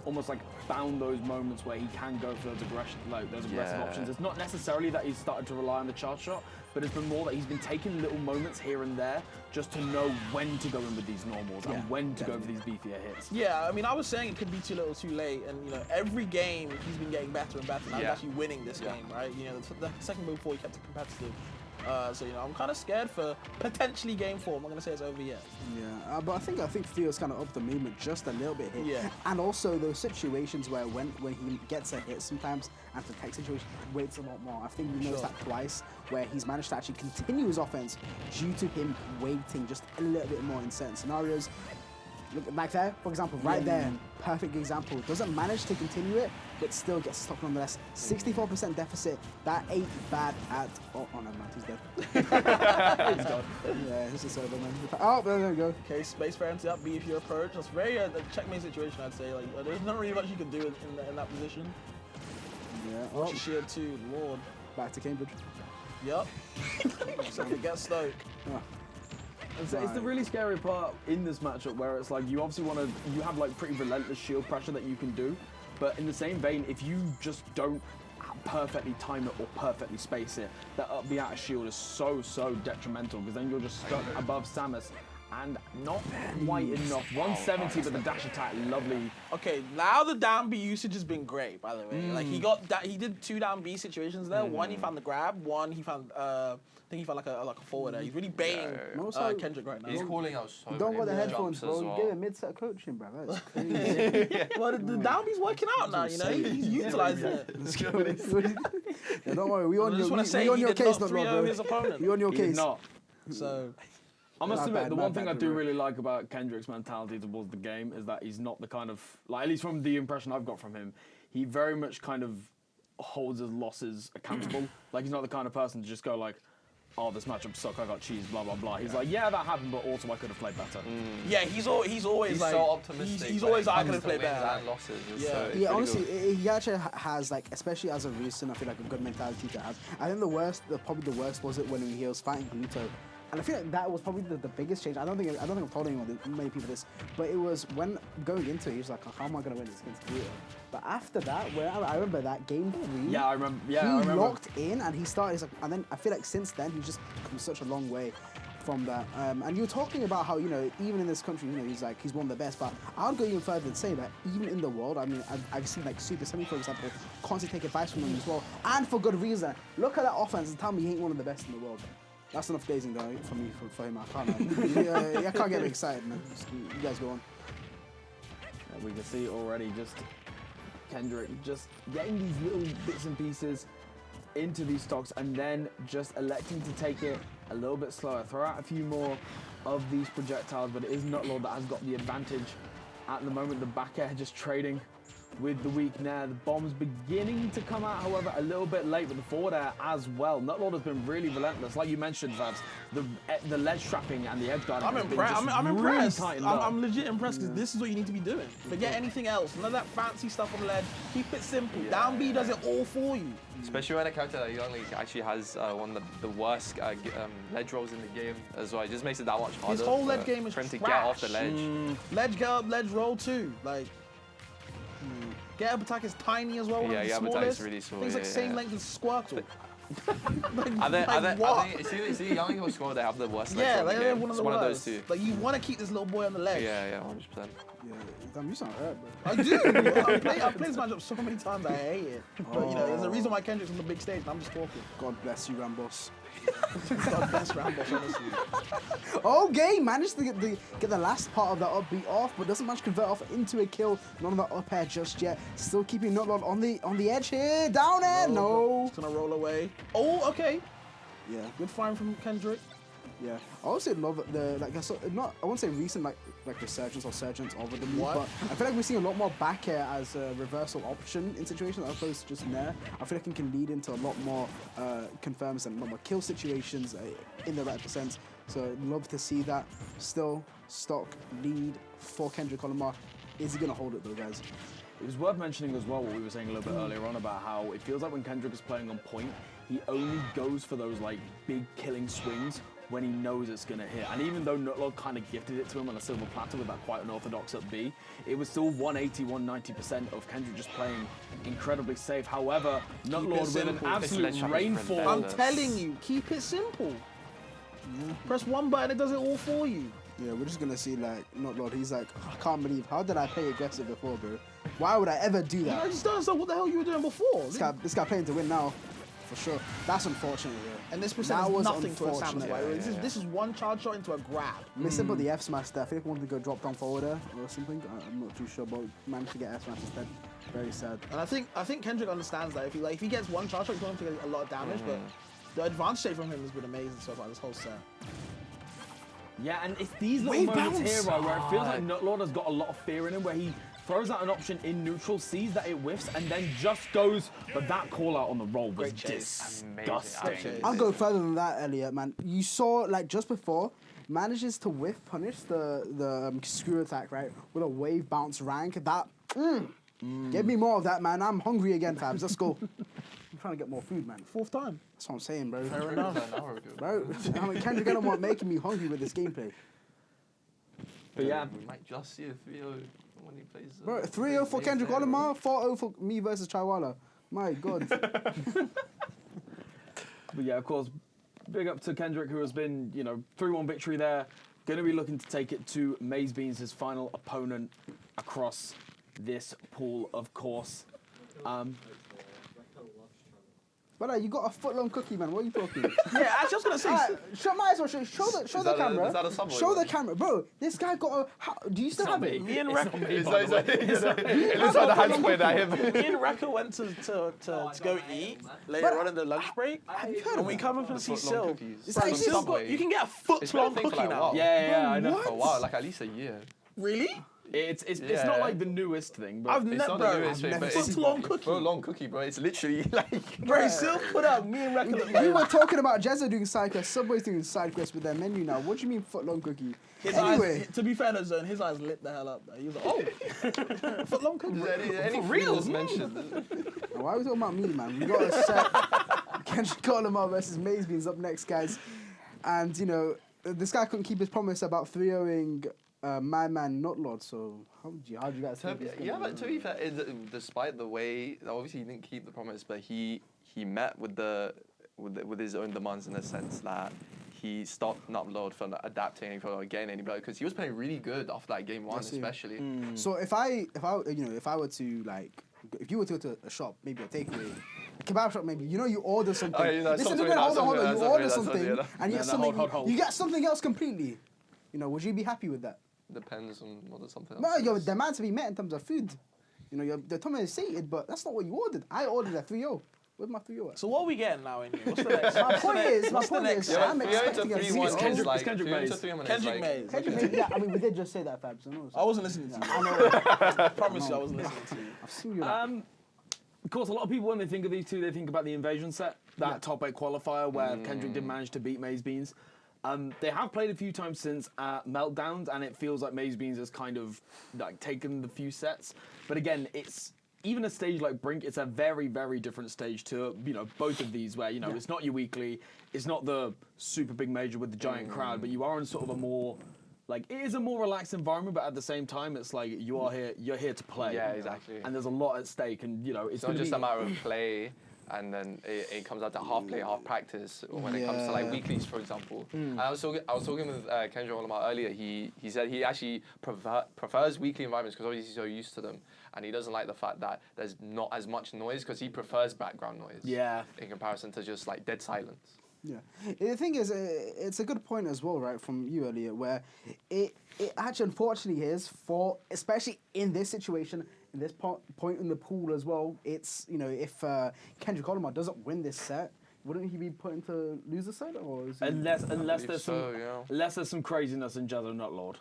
almost like found those moments where he can go for those aggressive options. It's not necessarily that he's started to rely on the charge shot, but it's been more that he's been taking little moments here and there just to know when to go in with these normals and when to go for these beefier hits. Yeah, I mean, I was saying it could be too little too late, and you know, every game he's been getting better and better. Now he's actually winning this game, right? You know, the second move before he kept it competitive. So, you know, I'm kind of scared for potentially game 4. I'm not going to say it's over yet. Yeah, but I think Theo's kind of upped the movement just a little bit here. Yeah. And also those situations where when he gets a hit sometimes and for tech situation, he waits a lot more. I think we noticed that twice where he's managed to actually continue his offense due to him waiting just a little bit more in certain scenarios. Look, like there, for example, right there, perfect example. Doesn't manage to continue it, but still gets stopped nonetheless. 64% deficit. That ain't bad at all. Oh, no, man, he's dead. He's gone. Yeah, this is over, man. Oh, there we go. Okay, space fair into up B if you approach. That's very a checkmate situation, I'd say. Like, there's not really much you can do in that position. Yeah. Watch your shield too, Lord. Back to Cambridge. Yep. So forget Stoke. Oh. It's the really scary part in this matchup where it's like you obviously you have like pretty relentless shield pressure that you can do, but in the same vein, if you just don't perfectly time it or perfectly space it, that up B out of shield is so detrimental because then you're just stuck above Samus and not quite enough. 170, but the dash attack, lovely. Okay, now the down B usage has been great, by the way. Like he did 2 down B situations there. One he found the grab. One he found I think he found like a forward there. He's really baiting Kendrick right now. He's calling out so You don't got the headphones, bro. You give him mid-set coaching, bro. That's crazy. Well, the down B's working out now. You know, he's utilizing it. Yeah, don't worry, we on I just your want to say he did case, not 3-0 his opponent. We on your case. Not. So. I must admit, the one thing I do really like about Kendrick's mentality towards the game is that he's not the kind of, like, at least from the impression I've got from him, he very much kind of holds his losses accountable. Like, he's not the kind of person to just go like, oh, this matchup sucked, I got cheese, blah, blah, blah. He's like, yeah, that happened, but also I could have played better. Yeah, he's always like, so optimistic. He's always like, I could have played better. And losses. Yeah, honestly, he actually has, like, especially as a recent, I feel like a good mentality to have. I think probably the worst was it when he was fighting Gluto. And I feel like that was probably the biggest change. I don't think I've told many people this, but it was when going into it, he was like, how am I going to win this against Gluto? But after that, I remember that game 3. Yeah, I remember. Yeah, he I remember. locked in and he started. And then I feel like since then he's just come such a long way from that. And you were talking about how, you know, even in this country, you know, he's one of the best. But I would go even further and say that even in the world, I mean, I've seen like Super Semi, for example, constantly take advice from him as well, and for good reason. Look at that offense and tell me he ain't one of the best in the world. That's enough gazing though for him. I can't. I can't get excited, man. You guys go on. Yeah, we can see already just Kendrick just getting these little bits and pieces into these stocks and then just electing to take it a little bit slower. Throw out a few more of these projectiles, but it is Nutlord that has got the advantage at the moment. The back air just trading with the weak nair. The bomb's beginning to come out, however, a little bit late with the forward air as well. Nutlord has been really relentless. Like you mentioned, Vabs, the ledge trapping and the edge guarding. I'm impressed. I'm legit impressed because this is what you need to be doing. Forget anything else. None of that fancy stuff on the ledge. Keep it simple. Down B does it all for you. Especially when a character like Young League actually has one of the worst ledge rolls in the game as well. It just makes it that much harder. His whole ledge game is for him to trash. get off the ledge. Ledge get up, ledge roll too. Like. Get up attack is tiny as well. Yeah, yeah, get up attack is really small. Things like same length as Squirtle. See, Young League or Squirtle, they have the worst ledge. Yeah, they have one of the worst. One of those two. Like you want to keep this little boy on the ledge. Yeah, 100%. Yeah, damn, you sound hurt, bro. I do. I've played this matchup so many times. I hate it. But you know, there's a reason why Kendrick's on the big stage, and I'm just talking. God bless you, Rambos. God bless Rambos, honestly. Okay, managed to get the last part of that upbeat off, but doesn't manage to convert off into a kill. None of that up air just yet. Still keeping Nutlord on the edge here. Down air, no. It's gonna roll away. Oh, okay. Yeah, good firing from Kendrick. Yeah, I also love the I won't say recent like resurgence or surgence of the move, but I feel like we're seeing a lot more back air as a reversal option in situations as opposed to just nair. I feel like it can lead into a lot more confirms and a lot more kill situations in the right percent. So love to see that. Still stock lead for Kendrick Olimar. Is he gonna hold it though, guys? It was worth mentioning as well what we were saying a little bit earlier on about how it feels like when Kendrick is playing on point, he only goes for those like big killing swings when he knows it's going to hit. And even though Nutlord kind of gifted it to him on a silver platter with that quite unorthodox up B, it was still 180, 190% of Kendrick just playing incredibly safe. However, Nutlord with an absolute rainfall. I'm telling you, keep it simple. Press one button, it does it all for you. Yeah, we're just gonna see like Nutlord. He's like, I can't believe, how did I play aggressive before, bro? Why would I ever do that? I just don't understand what the hell you were doing before. This guy playing to win now, for sure. That's unfortunate. Yeah. And this percent is nothing to a Sam's way. This is one charge shot into a grab. Missing but the F smash there. I think he wanted to go drop down forward there or something. I'm not too sure, but managed to get F smash instead. Very sad. And I think Kendrick understands that if he gets one charge shot, he's going to get a lot of damage. But the advantage state from him has been amazing so far this whole set. Yeah, and it's these little moments here, right, where it feels like Nutlord has got a lot of fear in him, where he throws out an option in neutral, sees that it whiffs, and then just goes. But that call out on the roll was disgusting. I'll go further than that, Elliot, man. You saw, like, just before, manages to whiff punish the screw attack, right, with a wave bounce rank. That, give me more of that, man. I'm hungry again, fams. Let's go. I'm trying to get more food, man. Fourth time. That's what I'm saying, bro. Fair enough. Bro, I mean, Kendrick Olimar making me hungry with this gameplay. But yeah, we might just see a 3-0 when he plays. Bro, 3-0 for Kendrick Olimar, 4-0 for me versus Chaiwala. My God. But yeah, of course, big up to Kendrick, who has been, 3-1 victory there going to be looking to take it to Maze Beans, his final opponent across this pool, of course. But you got a foot-long cookie, man. What are you talking? Yeah, actually, I was gonna say. Might as well show the camera. Is that a Subway Show the one? camera, bro. This guy got a. Do you still have it? Me and Rekka. It looks like the hand spray that him. Me and Rekka went to go eat later on in the lunch break, and we come up and see Sil. You can get a foot-long cookie now. Yeah, I know. For a while, like at least a year. Really? It's not like the newest thing, but I've It's not never. the newest thing, but it's Foot-long cookie. Foot-long cookie, bro. It's literally like. Bro, Sil put up me and Rekka. We were talking about Jezza doing side quests, Subway's doing side quests with their menu now. What do you mean foot-long cookie? His Anyway. eyes, to be fair, Zone, his eyes lit the hell up. He was like, oh, foot-long cookie. Any reels mentioned? Why are we talking about me, man? We got a set. Kendrick Lamar versus Maze Beans up next, guys. And, you know, this guy couldn't keep his promise about 3-0ing my man Notlord, so how do you guys think this is Yeah, gonna but to be fair, despite the way, obviously he didn't keep the promise, but he met with his own demands in the sense that he stopped Notlord from adapting or getting any better because he was playing really good after that game one, especially. So if I were to like, if you were to go to a shop, maybe a takeaway, kebab shop, maybe you order something. Oh, yeah, Listen to me, hold on. You order something and you get something. You get something else completely. You know, would you be happy with that? Depends on what there's something else. No, your demand to be met in terms of food. You know, the tummy is sated, but that's not what you ordered. I ordered a 3-0. Where's my 3-0 at? So what are we getting now anyway? What's the next? My point is, I'm expecting a 3-1 0. is like Kendrick Maze. Kendrick Maze. Yeah, I mean, we did just say that, Fabs. I wasn't listening to you. I know. I promise you, I wasn't listening to you. I've seen you. Like, Of course, a lot of people, when they think of these two, they think about the Invasion set, that top 8 qualifier where Kendrick did manage to beat Maze Beans. They have played a few times since Meltdowns, and it feels like Maze Beans has kind of like taken the few sets. But again, it's even a stage like Brink. It's a very, very different stage to both of these, where it's not your weekly, it's not the super big major with the giant crowd, but you are in sort of a more it is a more relaxed environment, but at the same time, it's like you're here to play. Yeah, exactly. And there's a lot at stake, and it's not just a matter of play. And then it comes out to half play, half practice when it comes to like weeklies, for example. And I was talking with Kendrick Lamar earlier. He said he actually prefers weekly environments because obviously he's so used to them, and he doesn't like the fact that there's not as much noise because he prefers background noise. Yeah. In comparison to just like dead silence. Yeah, the thing is, it's a good point as well, right, from you earlier, where it actually unfortunately is for, especially in this situation, in this point in the pool as well, it's, if Kendrick Lamar doesn't win this set, wouldn't he be put into loser set, or is unless there's some craziness in Jezza Notlord.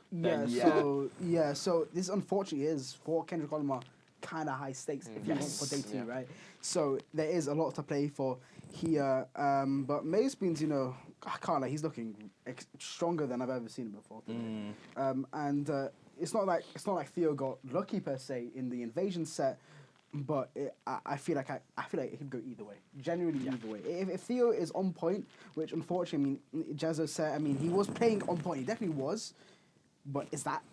So this unfortunately is for Kendrick Lamar kind of high stakes if you want for day 2, right? So there is a lot to play for here, but Maze Beans, I can't lie, he's looking stronger than I've ever seen him before today. And it's not like Theo got lucky per se in the Invasion set, but I feel like it could go either way. Genuinely either way. If Theo is on point, which unfortunately, Jezza said, he was playing on point. He definitely was, but is that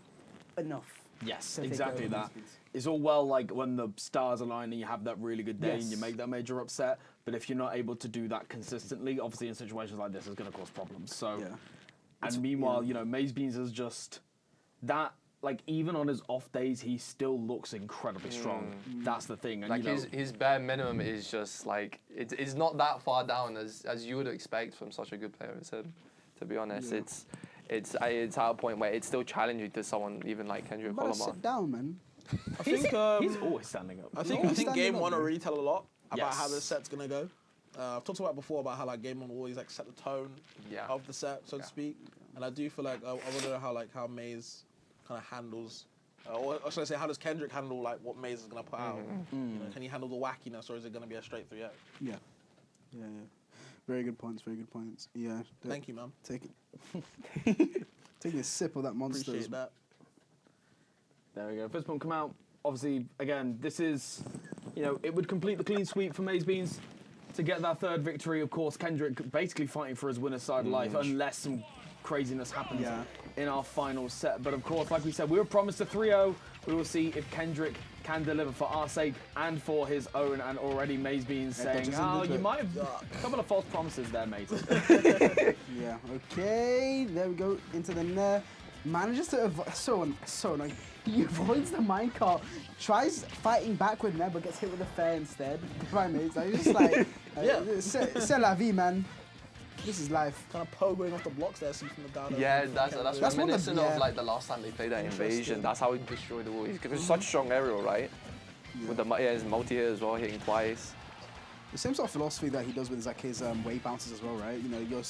enough? Yes, exactly that. It's all well like when the stars align and you have that really good day and you make that major upset, but if you're not able to do that consistently, obviously in situations like this, it's going to cause problems. So, and meanwhile, Maze Beans is just that. Like even on his off days, he still looks incredibly strong. That's the thing. And, like his bare minimum is just like it's not that far down as you would expect from such a good player as him. To be honest, it's at a point where it's still challenging to someone even like Kendrick Lamar. Sit down, man. I think he's always standing up. I think game one will really tell a lot about how the set's gonna go. I've talked about it before about how like game one will always like set the tone of the set, so to speak. And I do feel like I want to know how Maze kind of handles, or should I say, how does Kendrick handle like what Maze is gonna put out? Can he handle the wackiness, or is it gonna be a straight through? Yeah. Very good points. Yeah. Thank you, man. Take it. Taking a sip of that monster. Appreciate that. There we go. First one come out. Obviously, again, this is, it would complete the clean sweep for Maze Beans to get that third victory. Of course, Kendrick basically fighting for his winner's side life, unless some craziness happens in our final set. But of course, like we said, we were promised a 3-0. We will see if Kendrick can deliver for our sake and for his own, and already Mazebean saying, oh, you might have a couple of false promises there, mate. Yeah, okay, there we go, into the net. Manages to avoid, so annoying. He avoids the minecart, tries fighting back with Ned, but gets hit with a fair instead. Right, mate, so he's just like, c'est la vie, man. This is life. Kind of pogoing off the blocks there, see from the down. Yeah, that's reminiscent of like the last time they played that invasion. That's how he destroyed the wall. He's such a strong aerial, right? Yeah. With the his multi-hit as well, hitting twice. The same sort of philosophy that he does with like his wave bounces as well, right? You know, you're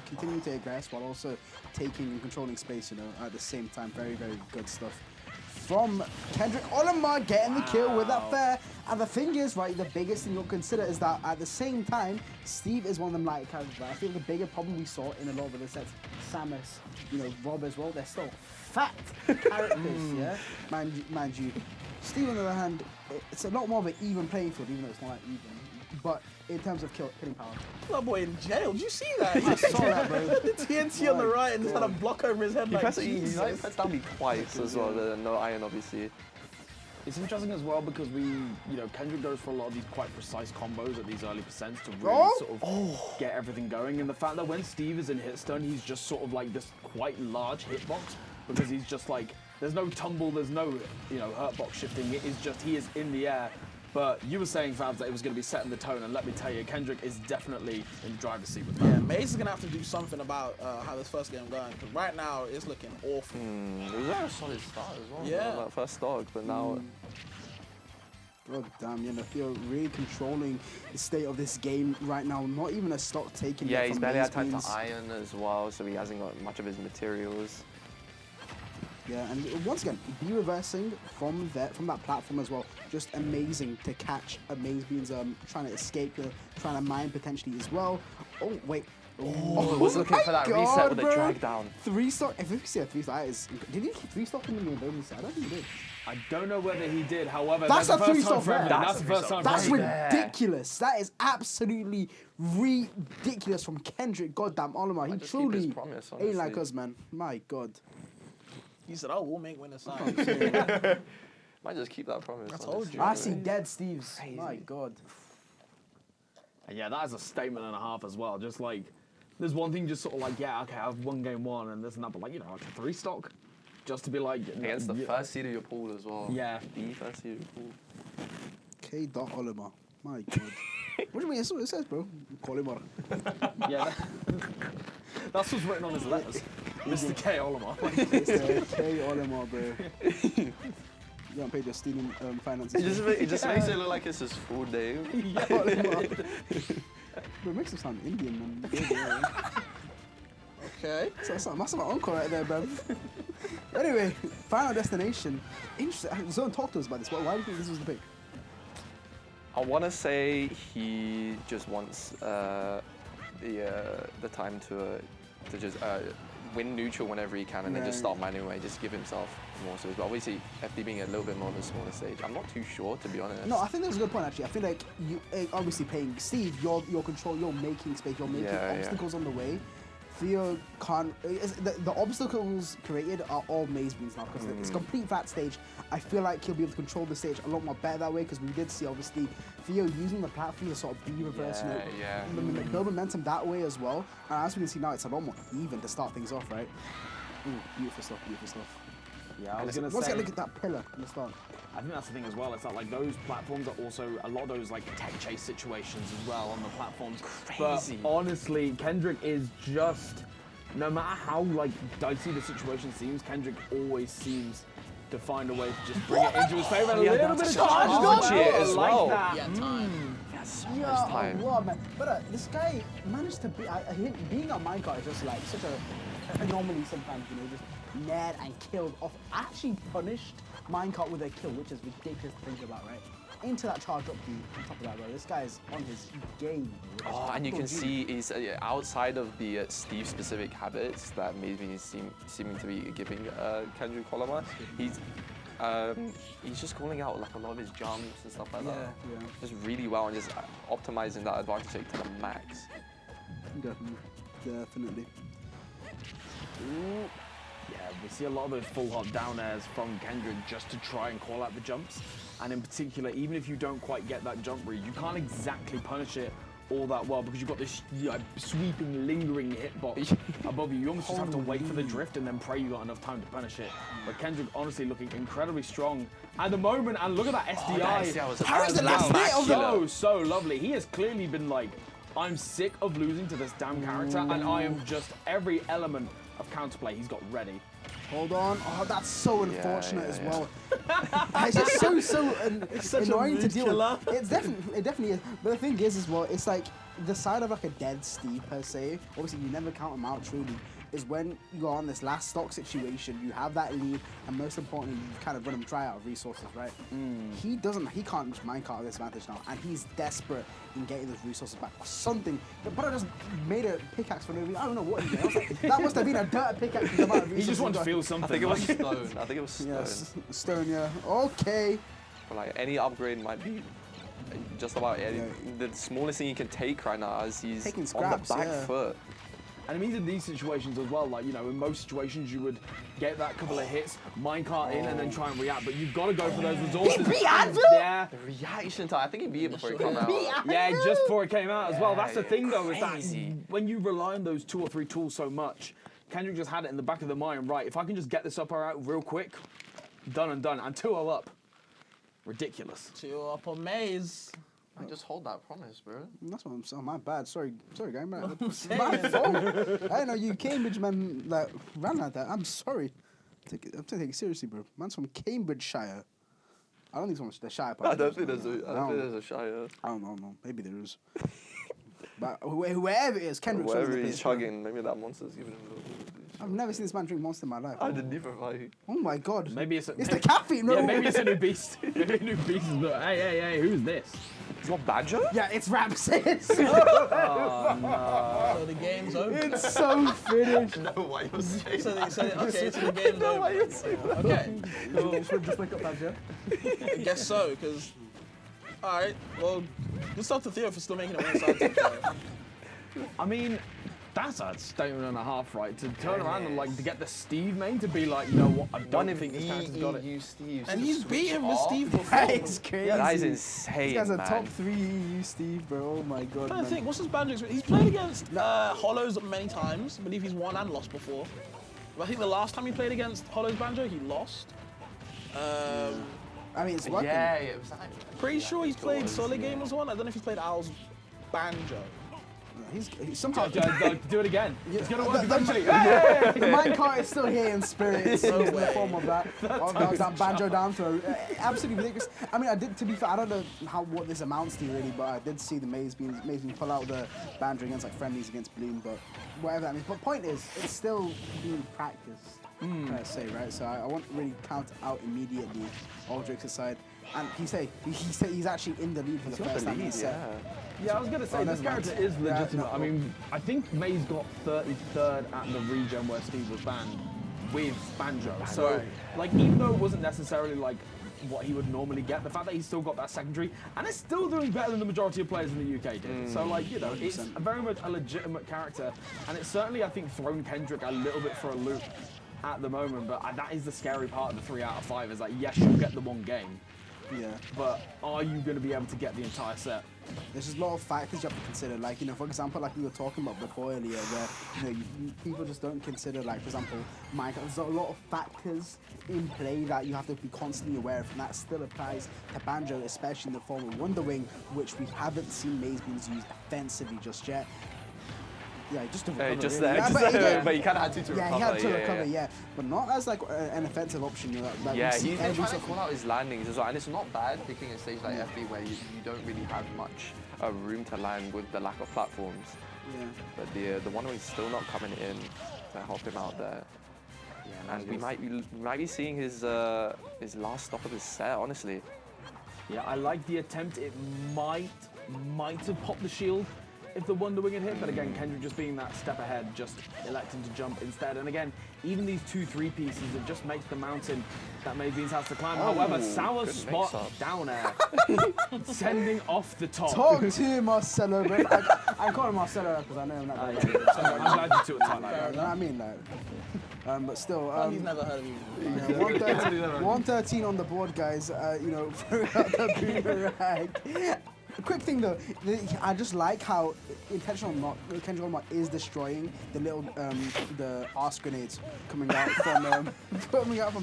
continuing to aggress while also taking and controlling space, you know, at the same time. Very, very good stuff from Kendrick Olimar, getting the kill with that fair. And the thing is, right, the biggest thing you'll consider is that at the same time, Steve is one of them light characters. Right? I think the bigger problem we saw in a lot of the sets, Samus, you know, Rob as well, they're still fat characters, yeah? Mind you. Steve, on the other hand, it's a lot more of an even playing field, even though it's not that even. But in terms of killing power. That boy in jail, did you see that? I saw that, bro. The TNT on the right and just had a block over his head. He pressed down me twice as well, no iron obviously. It's interesting as well because Kendrick goes for a lot of these quite precise combos at these early percents to really sort of get everything going. And the fact that when Steve is in hitstun, he's just sort of like this quite large hitbox because he's just like, there's no tumble, there's no, hurtbox shifting. It is just, he is in the air. But you were saying, Fabs, that it was going to be setting the tone, and let me tell you, Kendrick is definitely in the driver's seat with that. Yeah, Maze is going to have to do something about how this first game going, because right now it's looking awful. It was a solid start as well. Yeah. That first stock, but now... God damn, you know, Theo really controlling the state of this game right now. Not even a stock taken. Yeah, he's barely had time to iron as well, so he hasn't got much of his materials. Yeah, and once again, be reversing from that platform as well. Just amazing to catch. Mazebean's trying to escape, trying to mine potentially as well. Oh wait. Oh, was looking for that reset with a drag down. 3-stock. If you see a 3-stock, did he 3-stock in the Invasion set? I don't think he did. I don't know whether he did. However, that's a 3-stock. That's the first time. That's ridiculous. That is absolutely ridiculous from Kendrick. Goddamn Olimar. He truly ain't like us, man. My God. He said, "Oh, we'll make winners." Might just keep that promise. I told you. I see dead Steves. My God. And yeah, that is a statement and a half as well. Just like, there's one thing, just sort of like, yeah, okay, I've won game one and this and that, but like, like a 3-stock, just to be like against the first seed of your pool as well. Yeah. The first seed of your pool. K. Olimar. My God. What do you mean? That's what it says, bro. Olimar. Yeah. That's what's written on his letters. Mr. K. Olimar. Mr. K. Olimar, bro. You don't pay your student finances. It just makes it look like it's his full name. Yeah, Olimar. Bro, it makes him sound Indian, man. Okay. So that's my uncle right there, bro. Anyway, final destination. Interesting. Zone, talk to us about this. Why do you think this was the pick? I want to say he just wants the time to just win neutral whenever he can and then just start mining away, just give himself more so. But obviously, FD being a little bit more of a smaller stage, I'm not too sure, to be honest. No, I think that's a good point, actually. I feel like you obviously playing Steve, your control, you're making space, you're making obstacles on the way. Theo can't. The obstacles created are all Mazebeans now because it's a complete flat stage. I feel like he'll be able to control the stage a lot more better that way because we did see obviously Theo using the platform to sort of be reverse, build momentum that way as well. And as we can see now, it's a lot more even to start things off, right? Ooh, beautiful stuff, beautiful stuff. Yeah, I was gonna say. Look at that pillar in the start. I think that's the thing as well. It's that like those platforms are also a lot of those like tech chase situations as well on the platforms. Crazy. But honestly, Kendrick is just, no matter how like dicey the situation seems, Kendrick always seems to find a way to just bring it into his favor. A little bit of charge as well. Yeah, time. So much time. Wow, man. But this guy managed to be. Being a minecart is just like such a anomaly sometimes. Just nared and killed off. Actually punished minecart with a kill, which is ridiculous to think about, right? Into that charge up B on top of that, bro. This guy's on his game. Oh, and you can see he's outside of the Steve-specific habits that maybe seeming to be giving Kendrick Olimar. He's just calling out like a lot of his jumps and stuff like that. Yeah. Just really well and just optimizing that advantage to the max. Definitely. Yeah, We see a lot of those full hop down airs from Kendrick just to try and call out the jumps. And in particular, even if you don't quite get that jump read, you can't exactly punish it all that well because you've got this sweeping, lingering hitbox above you. You almost just have to wait for the drift and then pray you got enough time to punish it. But Kendrick honestly looking incredibly strong at the moment, and look at that SDI. Parry's the last hit of the... So lovely. He has clearly been like, I'm sick of losing to this damn character, and I am just every element of counterplay he's got ready. Hold on. Oh, that's so unfortunate as well. It's just so annoying to deal with. It definitely is. But the thing is as well, it's like the side of like a dead Steve per se. Obviously, you never count him out truly. Is when you're on this last stock situation, you have that lead, and most importantly, you kind of run him dry out of resources, right? He can't just minecart this advantage now, and he's desperate in getting those resources back or something. But I just made a pickaxe for no reason. I don't know what he did. I was like, that must have been a dirt pickaxe. He just wanted to feel something. I think it was stone. I think it was stone. Yes, stone, yeah. Okay. But like any upgrade might be just about the smallest thing he can take right now, as he's taking scraps, on the back foot. And it means in these situations as well, like, you know, in most situations you would get that couple of hits, minecart in, and then try and react, but you've got to go for those resources. Yeah. The reaction time, I think he beat it before he came out. Yeah, just before it came out as well. That's the thing though, is that when you rely on those 2 or 3 tools so much, Kendrick just had it in the back of the mind, right, if I can just get this up or out real quick, done and done, and 2-0 up. Ridiculous. 2-0 up on Maze. I just hold that promise, bro. That's what I'm saying. My bad. Sorry, gang. My fault. I didn't know you Cambridge man like ran like that. I'm sorry. I'm taking it seriously, bro. Man's from Cambridgeshire. I don't think it's from the Shire part. I don't think there's a Shire. I don't know. Maybe there is. But whoever it is, Kendrick's on the wherever he's pitch, chugging, maybe that monster's giving him a little bit. I've never seen this man drink Monster in my life. I didn't even like. Oh my god. Maybe it's the caffeine, Yeah, maybe it's a new beast. Maybe a new beast. Hey, who's this? It's not Badger? Yeah, it's Ramses. Oh, no. So the game's over. It's so finished. No, why you're saying Okay, so the game's over. Why you're saying that? Okay. Cool. Just wake up, Badger. I guess so, because... Alright, well, good stuff to Theo for still making it one side. I mean, that's a statement and a half, right? To turn around and like to get the Steve main to be like, you know what, I don't think this character's got it. Steve. And he's beaten with Steve before. That is crazy. That is insane, This guy's a man. top 3 EU Steve, bro. Oh my god. I think, what's his banjo experience? He's played against Hollows many times. I believe he's won and lost before. But I think the last time he played against Hollow's banjo, he lost. I mean, it's working. Yeah, it was that. Pretty sure he's played Solid Game as one. I don't know if he's played Al's banjo. He's somehow... Do it again. It's going to work The eventually. minecart is still here in spirit. It's in the form of that. That banjo down throw. Absolutely ridiculous. I mean, to be fair, I don't know what this amounts to really, but I did see the Maze being pull out the banjo against like friendlies against Bloom, but whatever that means. But point is, it's still being practiced, per se, right? So I won't really count out immediately Aldrich's aside. And he's actually in the lead for the first time in the set. Yeah, I was going to say, this character is legitimate. I mean, I think May's got 33rd at the region where Steve was banned with Banjo. So, like, even though it wasn't necessarily, like, what he would normally get, the fact that he's still got that secondary, and is still doing better than the majority of players in the UK did. So, like, you know, it's very much a legitimate character, and it's certainly, I think, thrown Kendrick a little bit for a loop at the moment, but that is the scary part of the 3 out of 5, is like, yes, you'll get the one game. Yeah. But are you going to be able to get the entire set? There's just a lot of factors you have to consider. Like, you know, for example, like we were talking about before earlier, where, you know, people just don't consider, like, for example, Minecraft. There's a lot of factors in play that you have to be constantly aware of, and that still applies to Banjo, especially in the form of Wonder Wing, which we haven't seen Maze Beans use offensively just yet. Yeah, just to recover. Just really. there, but he kind of had to recover. Yeah, he had to recover, yeah. But not as like an offensive option. You know, like he's been trying to call out his landings as well, and it's not bad picking a stage like FB where you don't really have much room to land with the lack of platforms. Yeah. But the Wonder Wing's still not coming in to help him out there. Yeah, and we might be seeing his last stop of his set, honestly. Yeah, I like the attempt. It might have popped the shield if the Wonder Wing had hit, but again, Kendrick just being that step ahead, just electing to jump instead. And again, even these 2-3 pieces, it just makes the mountain that Maze Beans has to climb. However, sour spot down air, sending off the top. Talk to Marcelo, bro. I call him Marcelo because I know him that way. I'm glad you took it like that. I mean, like, But still, He's never heard of you. 113 on the board, guys. You know, throw out the boomerang. Quick thing though, I just like how intentional not Kendrick Lamar is destroying the little the arse grenades coming out from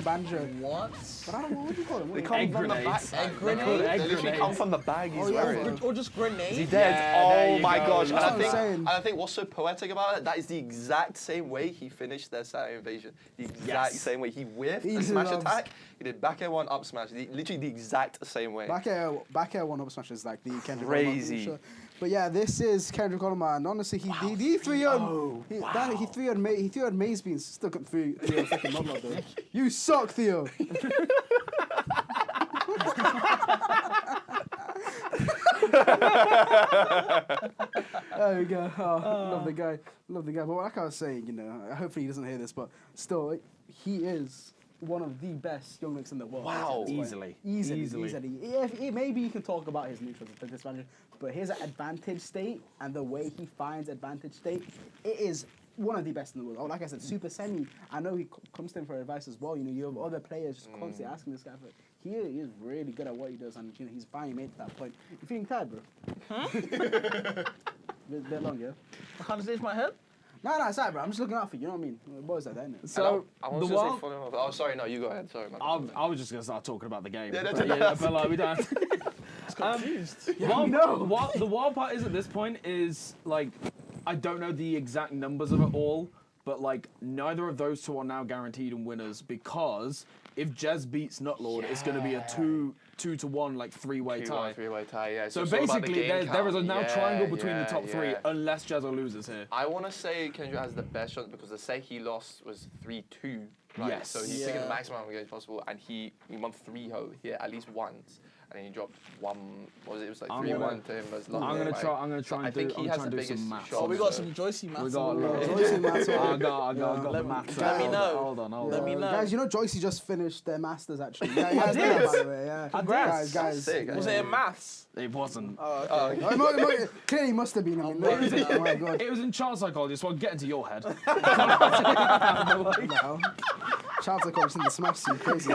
Banjo. What? But I don't know what do you call them. They come from the back. Egg grenades? They literally come from the bag he's wearing. Or just grenades? Is he dead? Oh my gosh! That's what I'm saying. And I think what's so poetic about it, that is the exact same way he finished their Saturday invasion. The exact same way he whiffed the smash attack. He did back air one up smash. Literally the exact same way. Back air one up smash is like the Kendrick Crazy. Lamar. But yeah, this is Kendrick Lamar, and honestly, he 3-0'd Maze Beans. Still got 3-0 second knocklout though. You suck, Theo. There we go. Love the guy. Love the guy. But like I was saying, you know, hopefully he doesn't hear this, but still, he is one of the best young Knicks in the world. Wow. Easily. Maybe you can talk about his neutrals and disadvantage, but his advantage state and the way he finds advantage state, it is one of the best in the world. Oh, like I said, Super Semi, I know he comes to him for advice as well. You know, you have other players just constantly asking this guy for it. He is really good at what he does, and you know, he's finally made to that point. You feeling tired, bro? bit long, yeah? I can't stage my head? No, it's alright, bro. I'm just looking out for you, you know what I mean? Boys like that, innit? So, I was just say following off. Oh, sorry, no, you go ahead. Sorry, man. I was just going to start talking about the game. Yeah, but like, we don't have to. It's confused. The wild part is at this point is, like, I don't know the exact numbers of it all, but, like, neither of those two are now guaranteed in winners because if Jez beats Nutlord, it's going to be a 2-1, like, three-way tie. Three-way tie, yeah. So basically, there is a now triangle between the top three, unless Jezzo loses here. I want to say Kendrick has the best shot because the set he lost was 3-2. Right? Yes. So he's taking the maximum amount of games possible, and he won 3-0 here at least once. And then he dropped one. What was it? It was like 3-1 to him. I'm gonna try and do some maths. Oh, we got some Joycey maths. We got Joycey maths. I got the maths. Let me know. Hold on. Let me know. Guys, you know Joycey just finished their masters actually. Yeah, you guys know that, by the way. Yeah. Congrats. Guys. Was it in maths? It wasn't. Clearly must have been. I mean, oh my god. It was in child psychology, so I'll get into your head. Child psychology in the smash scene, crazy.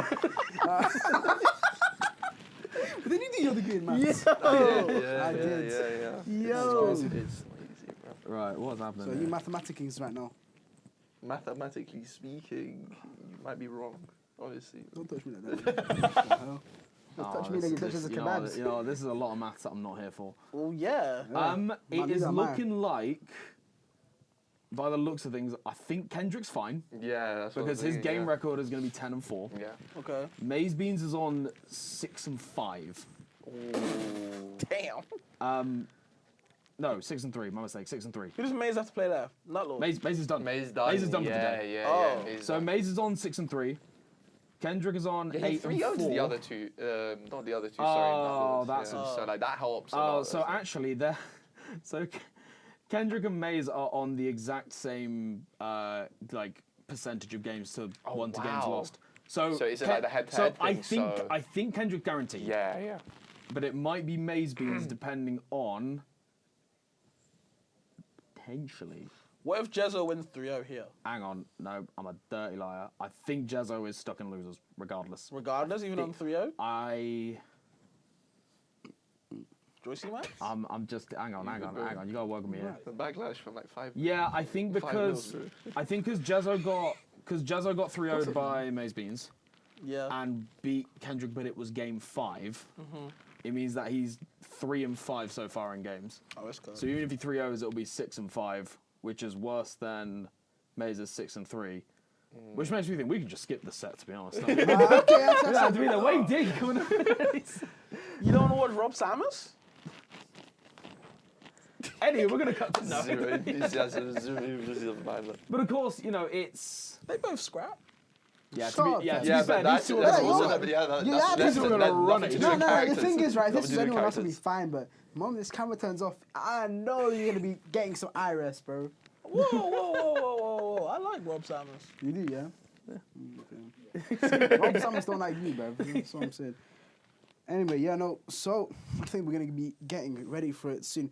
But then you do your degree in maths. I did. Yo. It's lazy, bro. Right, what's happening? So you mathematicings right now. Mathematically speaking, you might be wrong, obviously. Don't touch me like that. Don't touch me like you touch the kebabs. You know, this is a lot of maths that I'm not here for. Oh yeah. It is looking like, by the looks of things, I think Kendrick's fine. Yeah, that's because his game record is going to be 10-4. Yeah. Okay. Maze Beans is on 6-5. Damn. No, 6-3. My mistake. 6-3. Who does Maze have to play there? Nutlord. Maze is done. Maze done. Maze is done for the day. Yeah. So Maze is on 6-3. Kendrick is on 8-4. 3-0'd the other two. Not the other two. Oh, sorry. that's so like that helps. Oh, so actually, so Kendrick and Maze are on the exact same like percentage of games to won to games lost. So is it like the head-to-head thing? I think Kendrick guaranteed. Yeah. But it might be Maze Beans depending on potentially. What if Jezzo wins 3-0 here? Hang on, no, I'm a dirty liar. I think Jezzo is stuck in losers regardless. Regardless, even on 3-0? Joycey Max? I'm just hang on. You gotta work with me here. The backlash from like 5. Yeah, I think because Jezzo got 3-0'd by Maze Beans. Yeah. And beat Kendrick, but it was game 5. It means that he's 3-5 so far in games. Oh, that's good. So even if he 3-0s, it'll be 6-5, which is worse than Maze's 6-3. Which makes me think we can just skip the set, to be honest. Okay, that's be the way dig. You don't want to watch Rob Samus? Eddie, we're gonna cut this. But of course, you know it's. They both scrap. Yeah, to be fair, these two are gonna run it. No, the thing is, right, this is anyone else will be fine, but the moment this camera turns off, I know you're gonna be getting some eye rest, bro. Whoa. I like Rob Samus. You do, yeah? Rob Samus don't like you, bro. That's what I'm saying. Anyway, so I think we're gonna be getting ready for it soon.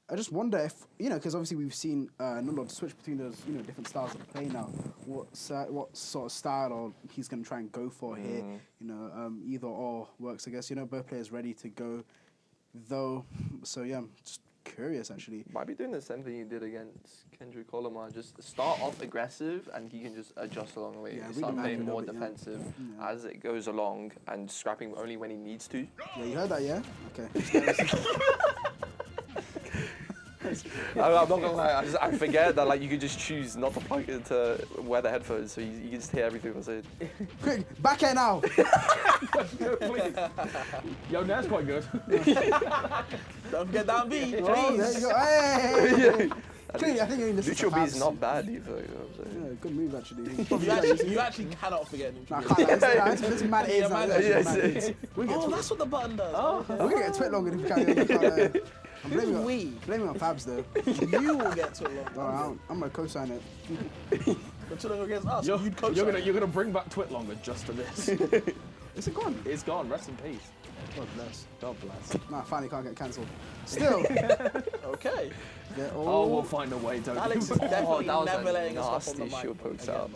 I just wonder if, because obviously we've seen Nunlord switch between those, different styles of play now. What sort of style or he's going to try and go for here? Either or works, I guess. Both players ready to go, though. So yeah, I'm just curious actually. Might be doing the same thing he did against Kendrick Coleman. Just start off aggressive and he can just adjust along the way. Yeah, Start really playing more bit, defensive as it goes along and scrapping only when he needs to. Yeah, you heard that, yeah? Okay. I'm not gonna lie, I forget that you could just choose not to plug it to wear the headphones, so you can just hear everything I'm saying. Quick, back here now! Yo, that's quite good. Don't forget down B, please. Oh, there you go. Hey! Clearly, I think you listen Neutral to B is Fabs. not bad either, you know what I'm saying? Yeah, good move actually. You actually cannot forget neutral I B. can't. It's mad aids. Oh, that's what the button does. Oh, we're gonna get Twit longer if we can't. I'm blaming on Fabs though. You will get Twit longer. Oh, I'm gonna co-sign it. But Twit longer against us. You're gonna bring back Twit longer just for this. Is it gone? It's gone. Rest in peace. God bless. God bless. Nah, finally can't get cancelled. Still. Okay. Yeah, oh, we'll find a way, don't Alex is we? definitely that was never a letting us hop on the nasty mic. shield pokes out.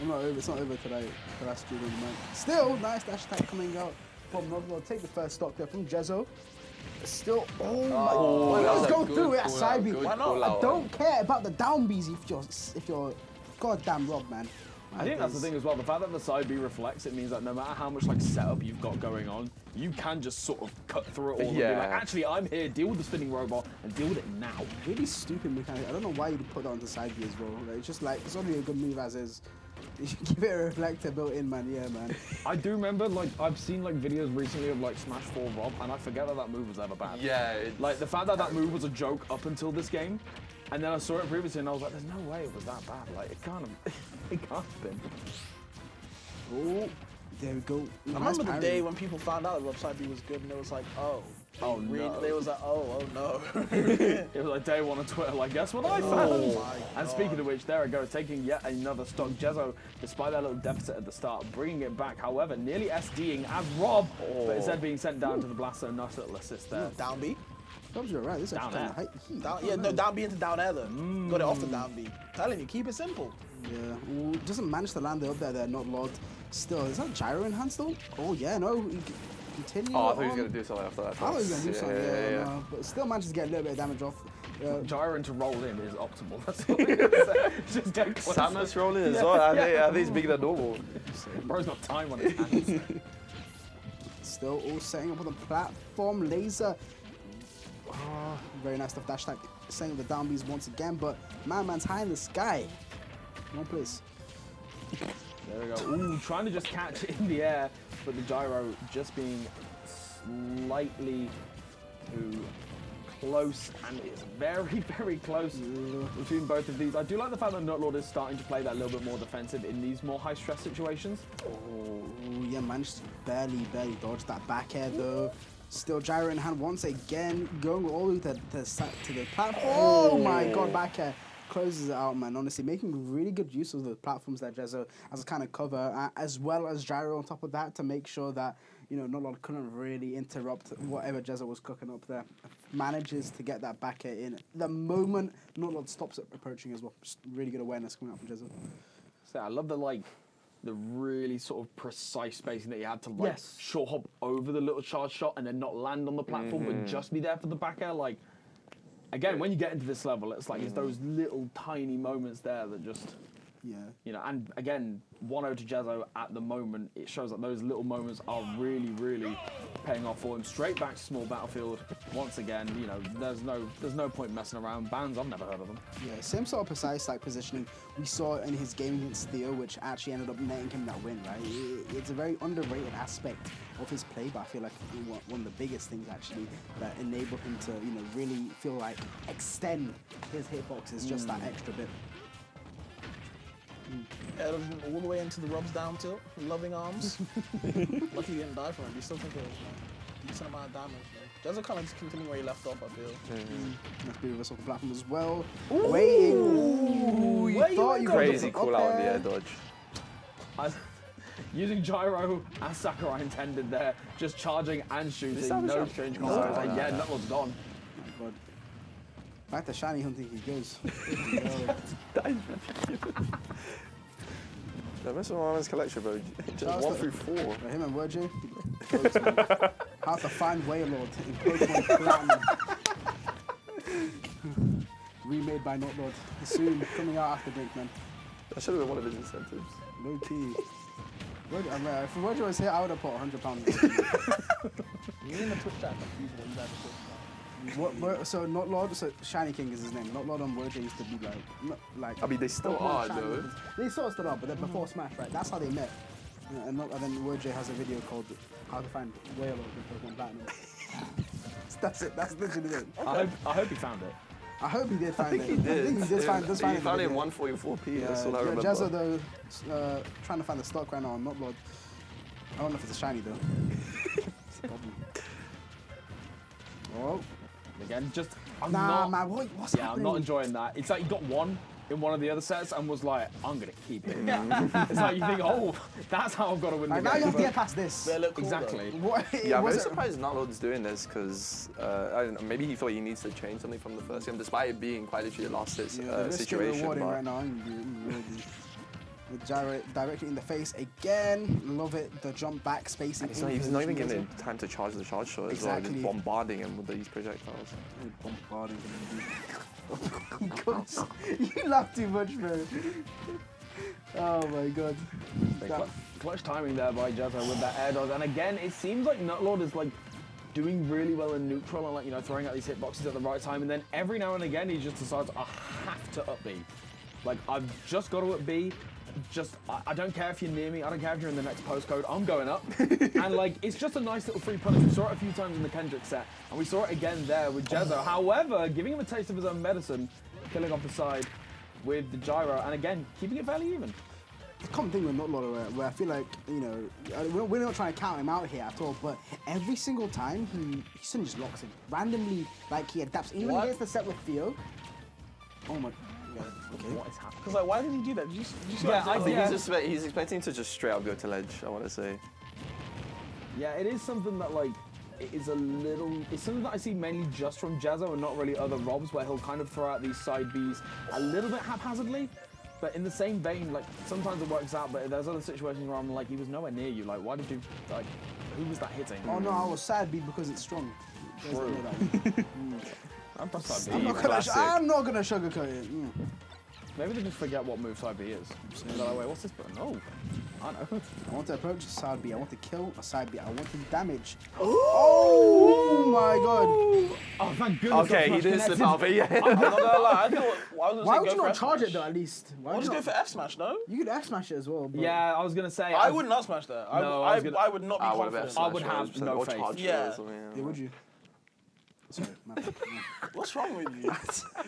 I'm not over. It's not over today. The last Julian man. Still, nice dash attack coming out from Nodlord. Take the first stock there from Jezzo. Still, oh my God! Let's go through it at side B. Why not? I don't care about the down Bs if you're goddamn Rob, man. I think that's the thing as well. The fact that the side B reflects, it means that no matter how much setup you've got going on, you can just sort of cut through it all. Yeah. And be like, actually, I'm here. Deal with the spinning robot and deal with it now. Really stupid mechanic. I don't know why you put that on the side B as well. It's just it's only a good move as is. You give it a reflector built in, man. Yeah, man. I do remember, I've seen videos recently of Smash 4 Rob, and I forget that move was ever bad. Yeah. The fact that move was a joke up until this game, and then I saw it previously, and I was like, "There's no way it was that bad. It can't have been." Oh, there we go. I remember the day when people found out that Rob side B was good, and it was like, oh. No. They was like, oh no. It was like day one on Twitter, guess what I found? And speaking of which, there it goes, taking yet another stock. Jezzo, despite that little deficit at the start, bringing it back, however, nearly SDing as Rob, but instead being sent down to the blast, so nice little assist there. Down B? Rob's you're right, this is down actually air. Down B into down air though. Got it off the down B. Telling you, keep it simple. Yeah, ooh, doesn't manage to land it up there, not logged. Still, is that gyro in hand still? Oh yeah, no. Continue. Oh, I thought he was going to do something after that. I thought he was going to do something, yeah. No, but still manages to get a little bit of damage off. Gyro to roll in is optimal. That's all I'm gonna say. Just get close. Samus rolling as well. I think it's bigger than normal. Bro's got time on his hands. Still all setting up on the platform. Laser. Oh, very nice stuff. Dash attack. Setting up the down Bs once again, but man's high in the sky. One place. There we go. Ooh, trying to just catch it in the air, but the gyro just being slightly too close, and it's very, very close between both of these. I do like the fact that Nutlord is starting to play that a little bit more defensive in these more high-stress situations. Oh, yeah, managed to barely dodge that back air, though. Still gyro in hand once again, going all the way to the platform. Oh my God, back air. Closes it out, man. Honestly, making really good use of the platforms that Jezzo as a kind of cover, as well as gyro on top of that to make sure that Nutlord couldn't really interrupt whatever Jezzo was cooking up there. Manages to get that back air in the moment Nutlord stops it approaching as well. Just really good awareness coming out from Jezzo. So I love the really sort of precise spacing that he had to short hop over the little charge shot and then not land on the platform, but just be there for the back air. Again, when you get into this level, it's it's those little tiny moments there that just, and again, 1-0 to Jezzo at the moment, it shows that those little moments are really, really paying off for him. Straight back to small battlefield. Once again, there's no point messing around. Bands, I've never heard of them. Yeah, same sort of precise positioning we saw in his game against Theo, which actually ended up netting him that win, right? It's a very underrated aspect of his play, but I feel like one of the biggest things actually that enable him to, really feel extend his hitbox is just that extra bit. All the way into the Rob's down tilt, loving arms. Lucky he didn't die from it, you still think it was a decent amount of damage. Jezzo kind of just continuing where he left off, I feel. Nice bit of us off the platform as well. Waiting. Ooh, you thought you crazy cool out in the air dodge. Using gyro as Sakurai intended there, just charging and shooting, no change. Yeah, Nutlord's gone. Oh my God. Back to shiny hunting he goes. Don't mess with my man's collection, bro. Just 1 through 4. Him and Wordjay. How to find Wailord in Pokemon Platinum. Remade by Notlord. Soon coming out after Brink, man. That should have been one of his incentives. Low key. If Wordjay was here, I would have put £100. He's in the Twitch chat. So Notlord, so Shiny King is his name. Notlord and Wordjay used to be like. I mean, they still are, though. They sort of stood up, but then before Smash, right? That's how they met. And then Wordjay has a video called "How to Find Wailord in Pokemon Platinum." That's it. That's literally it. I hope he found it. I hope he did find it. I think he did. I think he did find it. He found it in 144p. That's all I remember. Jezza though, trying to find the stock right now on Notlord. I don't know if it's a shiny though. Oh. Again, just man, what's yeah, happening? I'm not enjoying that. It's like he got one in one of the other sets and was like, I'm gonna keep it. It's like you think, oh, that's how I've got to win the game. Now you have to get past this. Exactly. Yeah, I'm very surprised Notlord's doing this because I don't know, maybe he thought he needs to change something from the first game, despite it being quite literally a last hit situation. Rewarding right now. The gyro directly in the face again. Love it. The jump back spacing. He's not even giving him time to charge the charge shot as well. Just bombarding him with these projectiles. Bombarding him. You laugh too much, bro. Oh my god. Clutch timing there by Jezza with that air dodge. And again, it seems like Notlord is like doing really well in neutral and like, you know, throwing out these hitboxes at the right time. And then every now and again, he just decides, I have to up B. Like, I've just got to up B. I don't care if you're near me, I don't care if you're in the next postcode, I'm going up. And like, it's just a nice little free punish. We saw it a few times in the Kendrick set, and we saw it again there with Jezza. However, giving him a taste of his own medicine, killing off the side with the gyro, and again, keeping it fairly even. The common thing with Notlord where I feel like, you know, we're not trying to count him out here at all, but every single time he suddenly just locks in. Randomly, like he adapts. Even when he gets the set with Theo. Oh my. Okay. What is happening? Because like, why did he do that? Did you Yeah, I think he's expecting to just straight up go to ledge, I want to say. Yeah, it is something that like, it's something that I see mainly just from Jezza and not really other Robs, where he'll kind of throw out these side Bs a little bit haphazardly. But in the same vein, like, sometimes it works out, but there's other situations where I'm like, he was nowhere near you. Like, why did you, like, who was that hitting? Oh no, I was side B because it's strong. True. I'm not gonna sugarcoat it. Maybe they just forget what move side B is. They're like, wait, what's this button? Oh, I know. I want to approach a side B. I want to kill a side B. I want to damage. Oh my god. Oh, thank goodness. Okay, he did slip out, but yeah. I'm not gonna lie. Why would you not charge it though, at least? Why would you go for F smash, no? You could F smash it as well. But Yeah, I was gonna say. I would not smash that. I would not be confident. I would have no faith. Yeah. Would you? Sorry, what's wrong with you?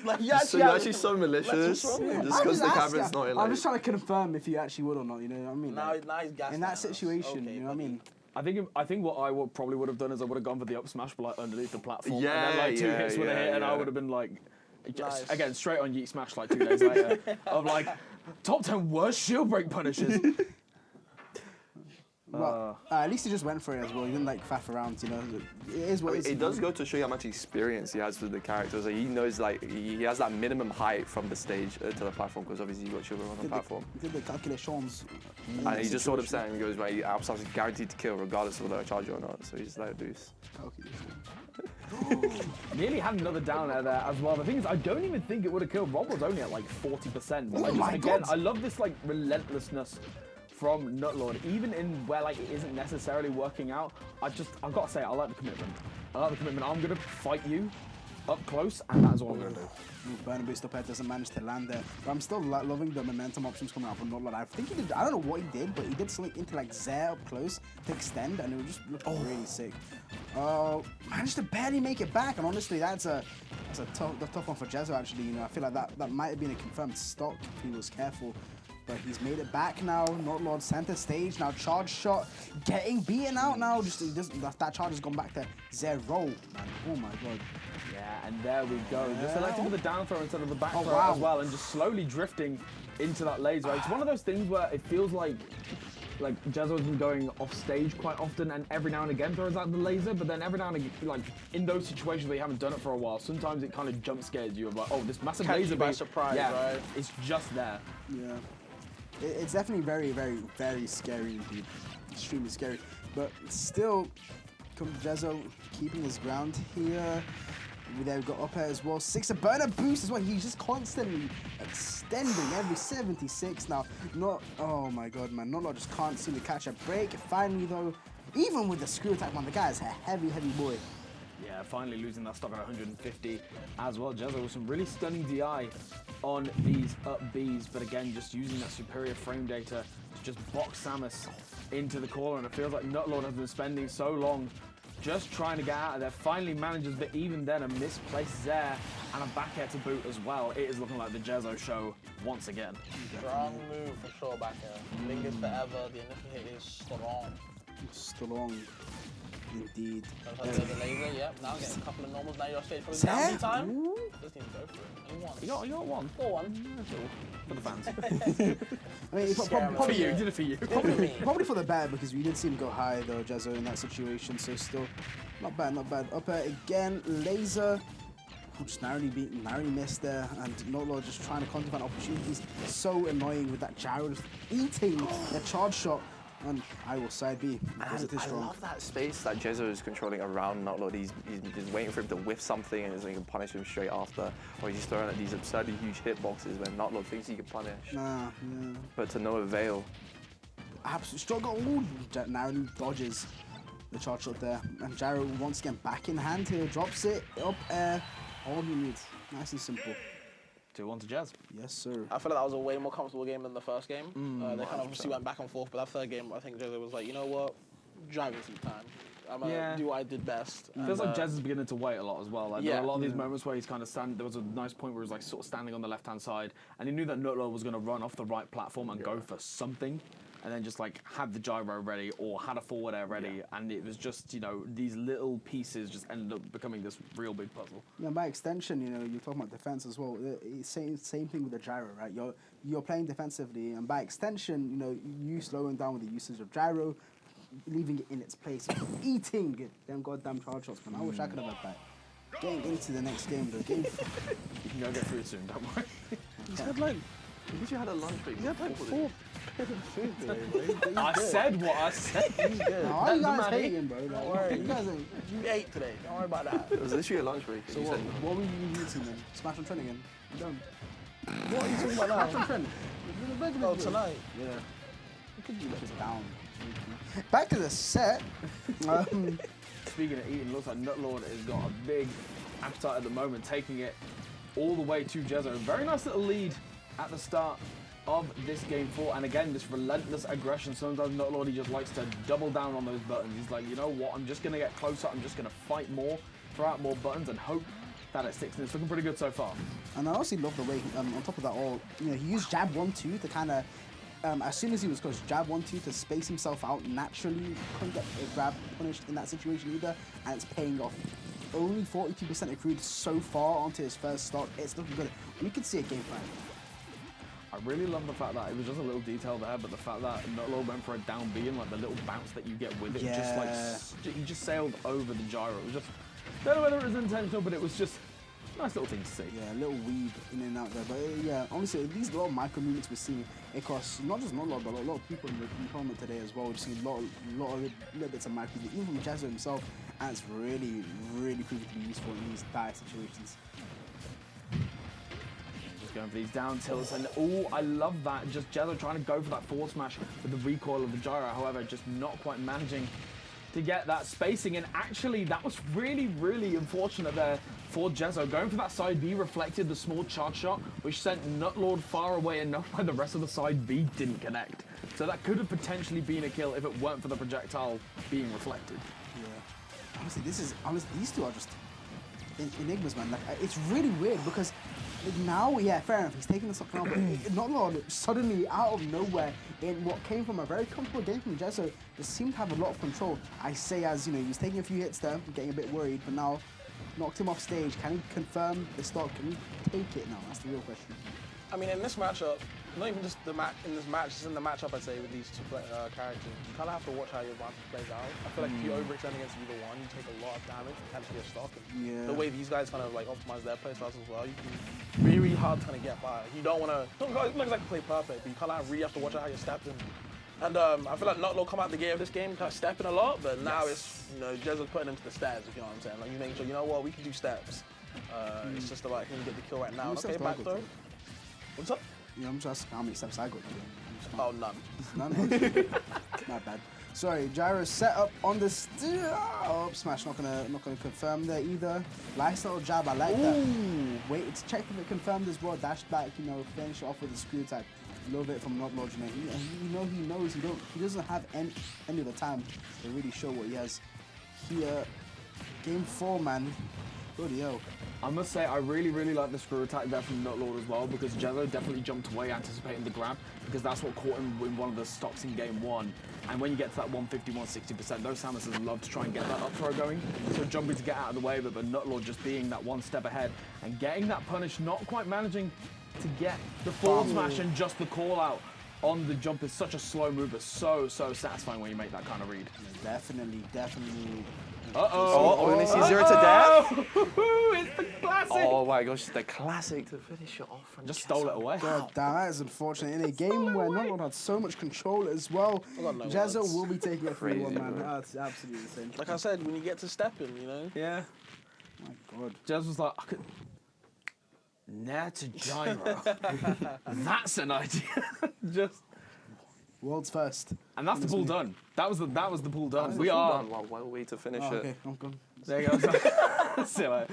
Like, you're actually so malicious. Just because the camera's not in. I'm just trying to confirm if you actually would or not. You know what I mean? Now he's gassed. In that situation, you know what I mean? I think what I probably would have done is I would have gone for the up smash, but like underneath the platform, Yeah, and then like 2 hits with a hit, and I would have been like, just, again straight on Yeet Smash like 2 days later of like top 10 worst shield break punishes. Well, at least he just went for it as well. He didn't like faff around, you know. It is what it is. It does go to show you how much experience he has with the characters. Like, he knows, like, he has that minimum height from the stage to the platform, because obviously you got children on the platform. He did the calculations. And he just sort of saying, he goes, right, Absas is guaranteed to kill regardless of whether I charge you or not. So he's just like a deuce. Nearly had another down air there as well. The thing is, I don't even think it would have killed. Rob was only at like 40%. But again, I love this like relentlessness from Notlord, even in where like it isn't necessarily working out. I've got to say, I like the commitment. I'm gonna fight you up close, and that's all I'm gonna do. Burner boost up air doesn't manage to land there, but I'm still loving the momentum options coming out from Notlord. I think he did. I don't know what he did, but he did something into like Zare up close to extend, and it was just looking really sick. Managed to barely make it back, and honestly, that's a tough one for Jezza. Actually, you know, I feel like that might have been a confirmed stock if he was careful. But he's made it back now. Notlord center stage now. Charge shot getting beaten out now. That charge has gone back to 0. Man. Oh my god. Yeah, and there we go. Just selecting for the down throw instead of the back throw as well, and just slowly drifting into that laser. It's one of those things where it feels like like Jezzo's been going off stage quite often, and every now and again throws out the laser. But then every now and again, like in those situations where you haven't done it for a while, sometimes it kind of jump scares you of like, oh, this massive laser by surprise, right? It's just there. Yeah. It's definitely very, very, very scary indeed. Extremely scary. But still, Jezzo keeping his ground here. They've got up air as well. 6 a burner boost as well. He's just constantly extending every 76 now. Oh my god, man. Not just can't seem to catch a break. Finally, though, even with the screw attack, man, the guy is a heavy boy. Yeah, finally losing that stock at 150 as well. Jezzo with some really stunning DI on these up Bs, but again, just using that superior frame data to just box Samus into the corner, and it feels like Nutlord has been spending so long just trying to get out of there. Finally manages, but even then a misplaced Zaire and a back air to boot as well. It is looking like the Jezzo show once again. Strong move for sure back air. Lingers forever. The initial hit is strong. Strong. Indeed. The laser, yep. Now getting a couple of normals. Now you're straight for the down time. Just need to go for it. And You got one. 4-1. For the fans. I mean, probably you. Did it for you. Probably for the bad, because we did see him go high though, Jezzo, in that situation. So still, not bad. Up air again, laser. Just narrowly missed there, and Nutlord just trying to contemplate opportunities. So annoying with that gyro just eating the charge shot. And I will side B because it is strong. I love that space that Jezzo is controlling around Nutlord. He's just waiting for him to whiff something and he can punish him straight after. Or he's throwing at these absurdly huge hitboxes when Nutlord thinks he can punish. Yeah. But to no avail. Absolutely struggle. Ooh, narrowly dodges the charge shot there. And Gyro once again back in hand here, drops it, up air. All he needs. Nice and simple. 2-1 to Jazz. Yes, sir. I feel like that was a way more comfortable game than the first game. They kind of obviously went back and forth, but that third game, I think Jezzo was like, you know what? Driving some time. I'm going to do what I did best. It feels like Jez is beginning to wait a lot as well. Like, there were a lot of these Yeah. moments where he's kind of there was a nice point where he was like sort of standing on the left-hand side, and he knew that Nutlord was going to run off the right platform and go for something, and then just like had the gyro ready or had a forward air ready, and it was just, you know, these little pieces just ended up becoming this real big puzzle. Yeah, by extension, you know, you're talking about defense as well. Same thing with the gyro, right? You're playing defensively, and by extension, you know, you slowing down with the usage of gyro, leaving it in its place, eating them goddamn charge shots. Man, I wish I could have had that. Getting into the next game, though. You can go get food soon, don't worry. He's had like. You had a lunch break. He had like 4 food today. I said what I said. He's good. No, you guys hating, bro. Don't worry. You ate today. Don't worry about that. It was literally a lunch break. So what were you eating then? Smash and Trent again? I'm done. What are you talking about now? Smash and Trent. Oh, tonight? Yeah. You could be just down. Back to the set. Speaking of eating, looks like Nutlord has got a big appetite at the moment, taking it all the way to Jezzo. Very nice little lead at the start of this game 4, and again, this relentless aggression. Sometimes Nutlord, he just likes to double down on those buttons. He's like, you know what, I'm just going to get closer, I'm just going to fight more, throw out more buttons, and hope that it sticks. And it's looking pretty good so far. And I also love the way, on top of that all, you know, he used jab 1-2 to kind of, as soon as he was close, jab 1-2 to space himself out naturally. Couldn't get a grab punished in that situation either, and it's paying off. Only 42% accrued so far onto his first stock. It's looking good. We could see a game plan. I really love the fact that it was just a little detail there, but the fact that Nutlord went for a down B and like the little bounce that you get with it, just like he just sailed over the gyro. It was just, don't know whether it was intentional, but it was just a nice little thing to see. Yeah, a little weave in and out there. But yeah, honestly, these little micro movements we're seeing across not just Nutlord, but a lot of people in the tournament today as well. We've seen a lot of little bits of micro movement, even from Jezzo himself, and it's really, really proving to be useful in these dire situations. Going for these down tilts, and oh, I love that. Just Jezzo trying to go for that forward smash with the recoil of the gyro, however, just not quite managing to get that spacing. And actually, that was really, really unfortunate there for Jezzo. Going for that side B reflected the small charge shot, which sent Nutlord far away enough where the rest of the side B didn't connect. So that could have potentially been a kill if it weren't for the projectile being reflected. Yeah. Honestly, these two are just enigmas, man. Like, it's really weird because now, yeah, fair enough, he's taking the stock now, but Nutlord suddenly, out of nowhere, in what came from a very comfortable game from Jezzo, just seemed to have a lot of control. I say, as you know, he was taking a few hits there, getting a bit worried, but now knocked him off stage. Can he confirm the stock? Can he take it now? That's the real question. I mean, in this matchup, not even just in this match, just in the matchup, I'd say, with these two characters, you kind of have to watch how your advantage plays out. I feel like if you overextend against either one, you take a lot of damage, potentially a stock. And the way these guys kind of like optimize their playstyles as well, you can really, really hard to kind of get by. You don't want to, not exactly play perfect, but you kind of really have to watch out how you're stepping. And I feel like Nutlo come out the gate of this game kind of stepping a lot, but now it's, you know, Jezzo's putting him to the steps, if you know what I'm saying. Like, you making sure, you know what, we can do steps. It's just about him to get the kill right now. Okay, back throw. What's up? Yeah, I'm just asking how many steps I got to do. Oh, none. None? Not bad. Sorry, gyro set up on the smash. Not gonna confirm there either. Nice little jab. I like that. Wait, it's checked if it confirmed as well. Dash back, you know, finish it off with a screw attack. Love it from Not Lodge. He knows he doesn't have any of the time to really show what he has here. Game 4, man. Bloody hell. I must say, I really like the screw attack there from Nutlord as well, because Jezzo definitely jumped away anticipating the grab, because that's what caught him in one of the stocks in game 1. And when you get to that 150, 160%, those Samuses love to try and get that up throw going. So jumping to get out of the way, but the Nutlord just being that one step ahead and getting that punish, not quite managing to get the forward smash and just the call out on the jump is such a slow move, but so satisfying when you make that kind of read. Definitely. Oh, we're gonna see 0 to death. It's the classic. Oh my gosh, the classic to finish it off. Just stole it away. God damn, that is unfortunate. In a game where Nutlord had so much control as well, Jezzo will be taking it 3-1, man. That's absolutely insane. Like I said, when you get to stepping, you know? Yeah. My God. Jezz was like, I could... Nair to gyro. That's an idea. Just... World's first. And that's the pool done. That was the pool done. We are. Well, way to finish it. Okay, I'm gone. There you go. See you later.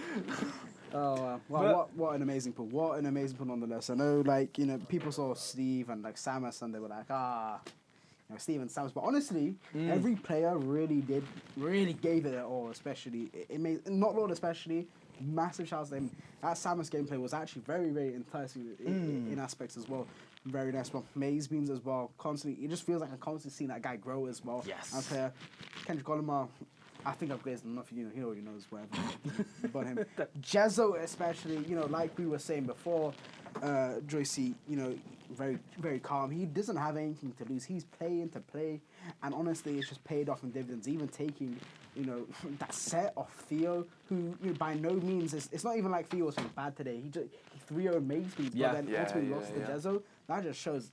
Oh, wow. What an amazing pool. What an amazing pool nonetheless. I know, like, you know, people saw Steve and, like, Samus and they were like, you know, Steve and Samus. But honestly, every player really gave it their all, especially. It made, Nutlord especially, massive shouts to him. That Samus gameplay was actually very enticing in aspects as well. Very nice one. Maze Beans as well. Constantly, it just feels like I'm constantly seeing that guy grow as well. Yes. As player. Kendrick Golimar, I think I've glazed enough. You know, he already knows whatever about him. Jezzo especially, you know, like we were saying before, Joycey, you know, very calm. He doesn't have anything to lose. He's playing to play, and honestly, it's just paid off in dividends. Even taking, you know, that set off Theo, who, you know, by no means it's not even like Theo was bad today. He 3-0 Maze Beans, but then ultimately lost to Jezzo. That just shows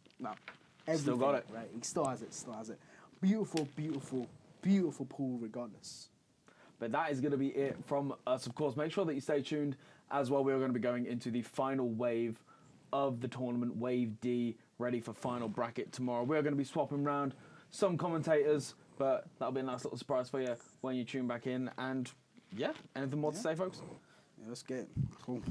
everything. Still got it. Right? He still has it. Beautiful pool regardless. But that is going to be it from us, of course. Make sure that you stay tuned as well. We're going to be going into the final wave of the tournament, Wave D, ready for final bracket tomorrow. We're going to be swapping around some commentators, but that'll be a nice little surprise for you when you tune back in. And yeah, anything more to say, folks? Yeah, let's get it. Cool.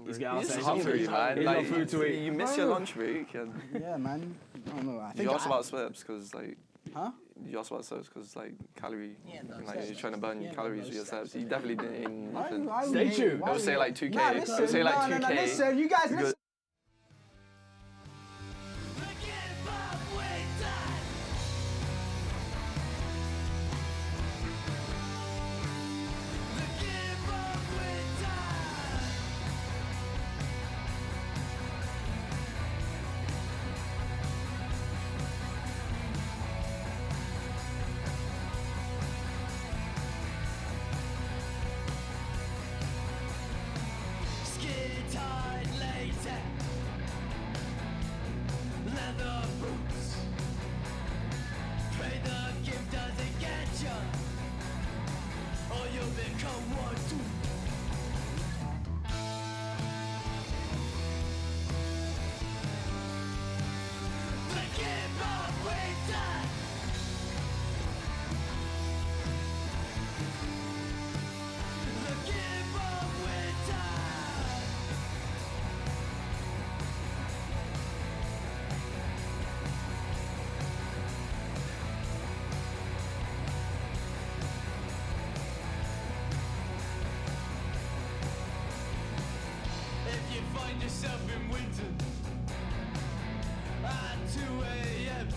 He's getting hungry, man. He's got food to eat. You miss your lunch break. Yeah, man. I don't know. I think you asked about steps because, like, huh? You asked about steps because, like, calorie. Like, you're trying to burn your calories with your steps. You definitely didn't eat nothing. Stay tuned. I would say like 2K. Nah, listen, I would say like 2K. Listen, you guys listen. Yourself in winter at 2 a.m.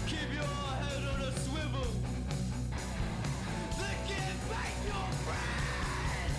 Keep your head on a swivel. Then get back your friend.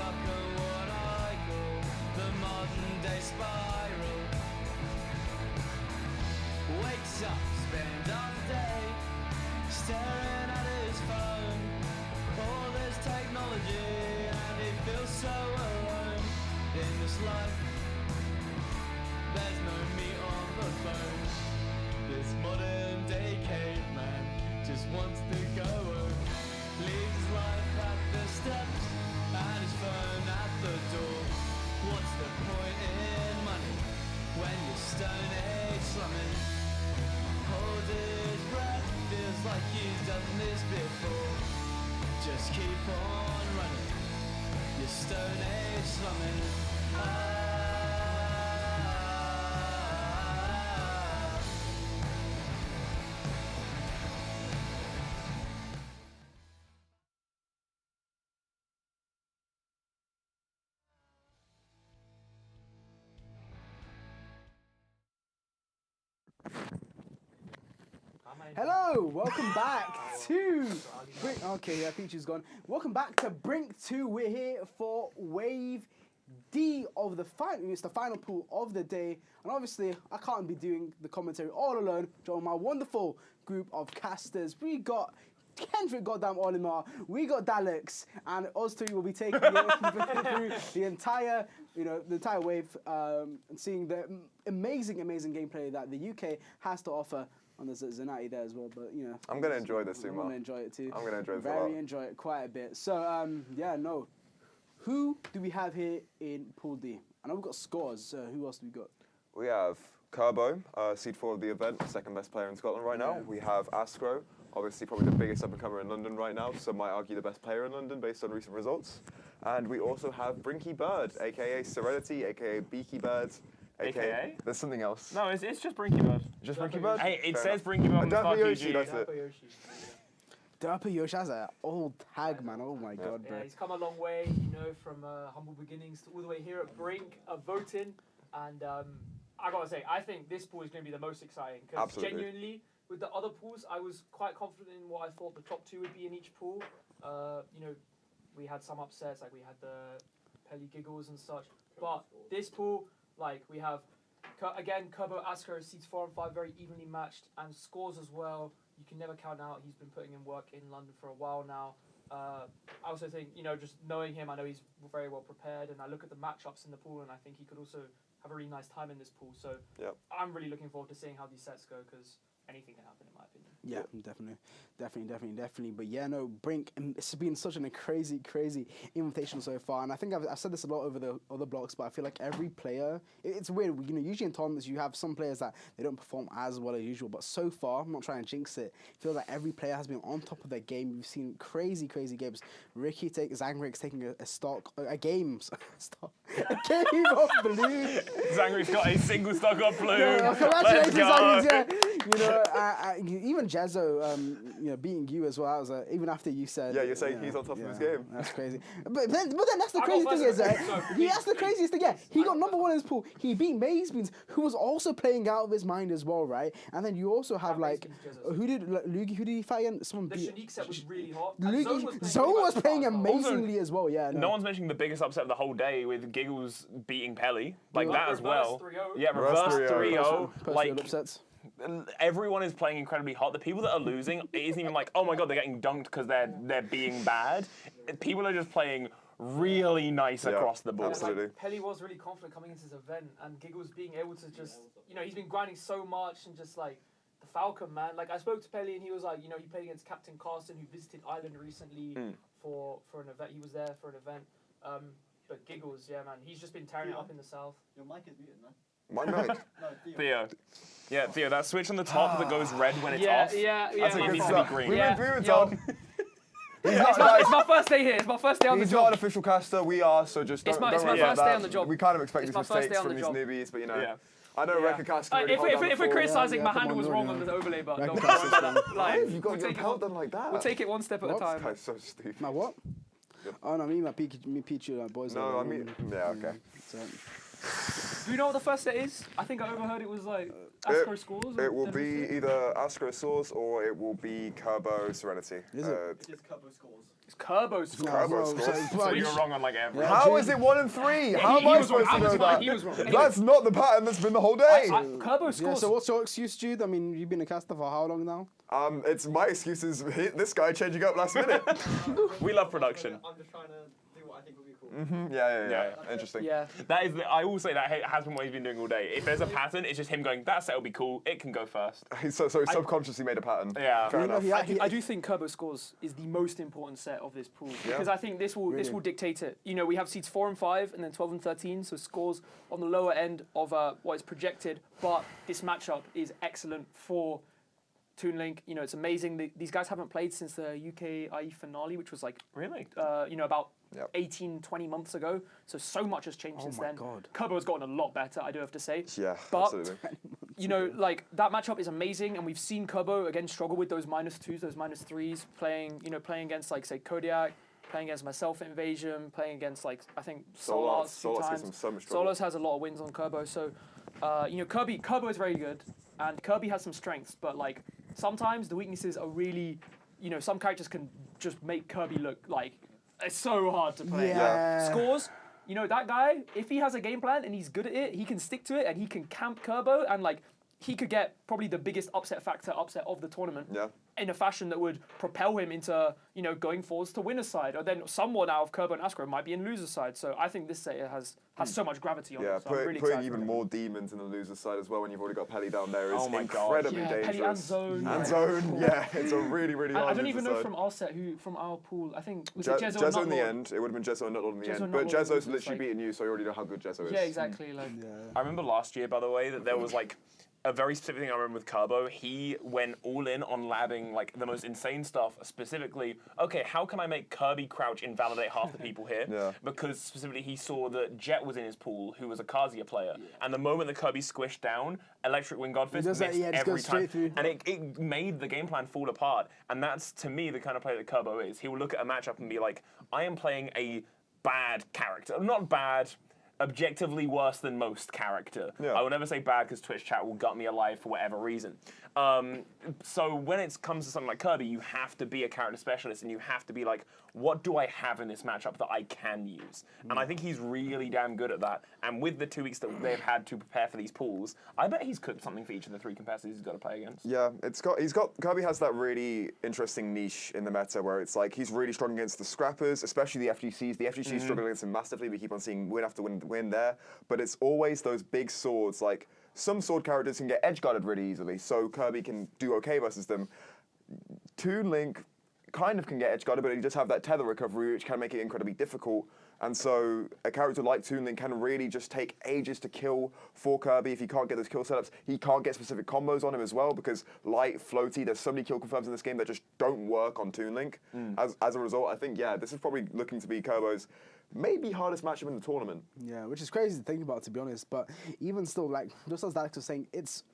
stuck in what I call the modern day spiral. Wakes up, spends all day staring at his phone. All this technology and he feels so alone in this life. There's no meat on the bone. This modern day caveman just wants to go home. Leaves his life at the steps and his phone at the door. What's the point in money when you're stone age slumming? Hold his breath, feels like he's done this before. Just keep on running, you're stone age slumming. Hello, welcome back to Brink. Okay, yeah, Peachy's gone. Welcome back to Brink 2. We're here for Wave D of the final. It's the final pool of the day, and obviously I can't be doing the commentary all alone. Join my wonderful group of casters. We got Kendrick, goddamn Olimar. We got Daleks, and us three will be taking you through the entire, the entire wave, and seeing the amazing gameplay that the UK has to offer. And there's Zanati there as well, but I'm gonna enjoy this too, I'm Mark. gonna enjoy it too. I'm gonna enjoy this a lot. Very enjoy it quite a bit. So who do we have here in Pool D? I know we've got scores. Who else do we got? We have Kerbo, seed 4 of the event, second best player in Scotland right now. We have Askro, obviously probably the biggest up-and-comer in London right now, some might argue the best player in London based on recent results. And we also have Brinky Bird, aka Serenity, aka Beaky Bird. AKA? There's something else. No, it's just Brinky Bird. Just Brinky Bird? Hey, it Fair says enough. Brinky Bird on the Dapper Star Yoshi, PG. that's it. Dapper Yoshi, that's an old tag, man. Oh my god, bro. Yeah, he's come a long way, from humble beginnings to all the way here at Brink, voting. And I gotta say, I think this pool is going to be the most exciting. Because genuinely, with the other pools, I was quite confident in what I thought the top 2 would be in each pool. We had some upsets, like we had the Pelly Giggles and such. But this pool, we have, again, Kerbo Asker seats 4 and 5 very evenly matched, and scores as well. You can never count out. He's been putting in work in London for a while now. I also think, just knowing him, I know he's very well prepared, and I look at the matchups in the pool, and I think he could also have a really nice time in this pool. So I'm really looking forward to seeing how these sets go, because anything can happen in my opinion. Yeah, definitely. But yeah, no, Brink, it's been such a crazy invitation so far. And I think I've said this a lot over the other blocks, but I feel like every player, it's weird, usually in tournaments you have some players that they don't perform as well as usual. But so far, I'm not trying to jinx it, I feel like every player has been on top of their game. We've seen crazy games. Zangrik's taking a game of blue. Zangrik's got a single stock of blue. Yeah, congratulations, Zangrik's, even Jezzo, beating you as well. Even after you said. Yeah, you're saying he's on top of his game. That's crazy. But then that's the crazy thing is, that's the craziest thing. Yeah, he got number 1 in his pool. He beat Mazebeans, who was also playing out of his mind as well, right? And then you also have who did he fight again? Someone the Shanique set was really hot. Zone was playing amazingly as well. Yeah. No one's mentioning the biggest upset of the whole day with Giggles beating Pelly, that as well. 3-0. Yeah, reverse 3-0. Upsets. Everyone is playing incredibly hot. The people that are losing, it isn't even like, oh my god, they're getting dunked because they're being bad. People are just playing really nice across the board. Absolutely. Pelly was really confident coming into this event, and Giggles being able to just, he's been grinding so much, and just the Falcon, man. I spoke to Pelly, and he was like, he played against Captain Carson, who visited Ireland recently for an event. He was there for an event. But Giggles, yeah, man, he's just been tearing it up in the south. Your mic is muted, man. My mic? No, Theo. Yeah, Theo, that switch on the top that goes red when it's off. That's it needs to be green. We were told. It's my first day here. It's my first day on the job. He's not an official caster. We are, so just don't It's my worry first about day that. on the job. We kind of expect these It's my first mistakes day on from the these job. newbies, but I know Rekka can If we're criticizing, my handle was wrong on the overlay, but don't worry about that. You've got your account done like that. We'll take it one step at a time. This guy's so stupid. My what? Oh no, me Pichu, boys. No, I mean, yeah, okay. Do you know what the first set is? I think I overheard it was Askro scores. It will be either Askro scores or it will be Kerbo Serenity. Is it? It is Kerbo scores. It's Kerbo scores. Kerbo scores. So you're wrong on like every. How is it 1 and 3? How am I supposed to know that? He was wrong. That's not the pattern that's been the whole day. Kerbo scores. Yeah, so what's your excuse, Jude? I mean, you've been a caster for how long now? It's my excuse is this guy changing up last minute. We love production. I'm just trying to do what I think would be cool. Yeah. Interesting. Yeah. That is. I will say that has been what he's been doing all day. If there's a pattern, it's just him going, that set will be cool. It can go first. So he subconsciously made a pattern. Yeah. Fair enough. I do think Kerbo scores is the most important set of this pool because I think this will dictate it. You know, we have seeds 4 and 5 and then 12 and 13, so scores on the lower end of what is projected. But this matchup is excellent for Toon Link. You know, it's amazing. These guys haven't played since the UK IE finale, which was like about 18, 20 months ago. So much has changed since then. Kerbo has gotten a lot better, I do have to say. Yeah, but, absolutely. You know, like that matchup is amazing, and we've seen Kerbo again struggle with those -2s, those -3s, playing against like say Kodiak, playing against myself at Invasion, playing against like I think Solas a few times. Solas has a lot of wins on Kerbo, so you know Kerbo is very good, and Kirby has some strengths, but like sometimes the weaknesses are really, you know, some characters can just make Kirby look like it's so hard to play. Yeah. Scores, you know, that guy, if he has a game plan and he's good at it, he can stick to it and he can camp Kerbo and like he could get probably the biggest upset of the tournament. Yeah. In a fashion that would propel him into, you know, going forwards to winner's side, or then someone out of Kerbo and Ascro might be in loser's side. So I think this set has so much gravity on it. So I'm really putting excited even more demons in the loser's side as well when you've already got Pelly down there is incredibly dangerous. Pelly and Zone. And Zone, yeah, it's a really hard. I don't even know from our set from our pool. I think was it Jezzo Jezzo and in the Nutlord? end. It would have been Jezzo and Nutlord in the Jezzo end. and But Nutlord Jezzo's was literally like- beaten you, so you already know how good Jezzo is. Yeah, exactly. Like, I remember last year, by the way, that there was like a very specific thing I remember with Kerbo. He went all in on labbing like the most insane stuff. Specifically, okay, how can I make Kirby crouch invalidate half the people here? Yeah. Because specifically he saw that Jet was in his pool, who was a Kazuya player, and the moment that Kirby squished down, Electric Wing Godfist does that, missed yeah, just every goes straight time, through. and it made the game plan fall apart. And that's to me the kind of player that Kerbo is. He will look at a matchup and be like, I am playing a bad character, not bad. Objectively worse than most character. Yeah. I will never say bad because Twitch chat will gut me alive for whatever reason. So when it comes to something like Kirby, you have to be a character specialist and you have to be like, what do I have in this matchup that I can use? And I think he's really damn good at that. And with the 2 weeks that they've had to prepare for these pools, I bet he's cooked something for each of the 3 competitors he's got to play against. Yeah, Kirby has that really interesting niche in the meta where it's like he's really strong against the scrappers, especially the FGCs. The FGCs struggle against him massively. We keep on seeing win after win there, but it's always those big swords. Like some sword characters can get edge guarded really easily, so Kirby can do okay versus them. Toon Link kind of can get edge guarded, but he does have that tether recovery, which can make it incredibly difficult. And so a character like Toon Link can really just take ages to kill for Kirby if he can't get those kill setups. He can't get specific combos on him as well because light, floaty, there's so many kill confirms in this game that just don't work on Toon Link. As a result, I think, yeah, this is probably looking to be Kerbo's maybe hardest matchup in the tournament. Yeah, which is crazy to think about, to be honest. But even still, like, just as Dax was saying,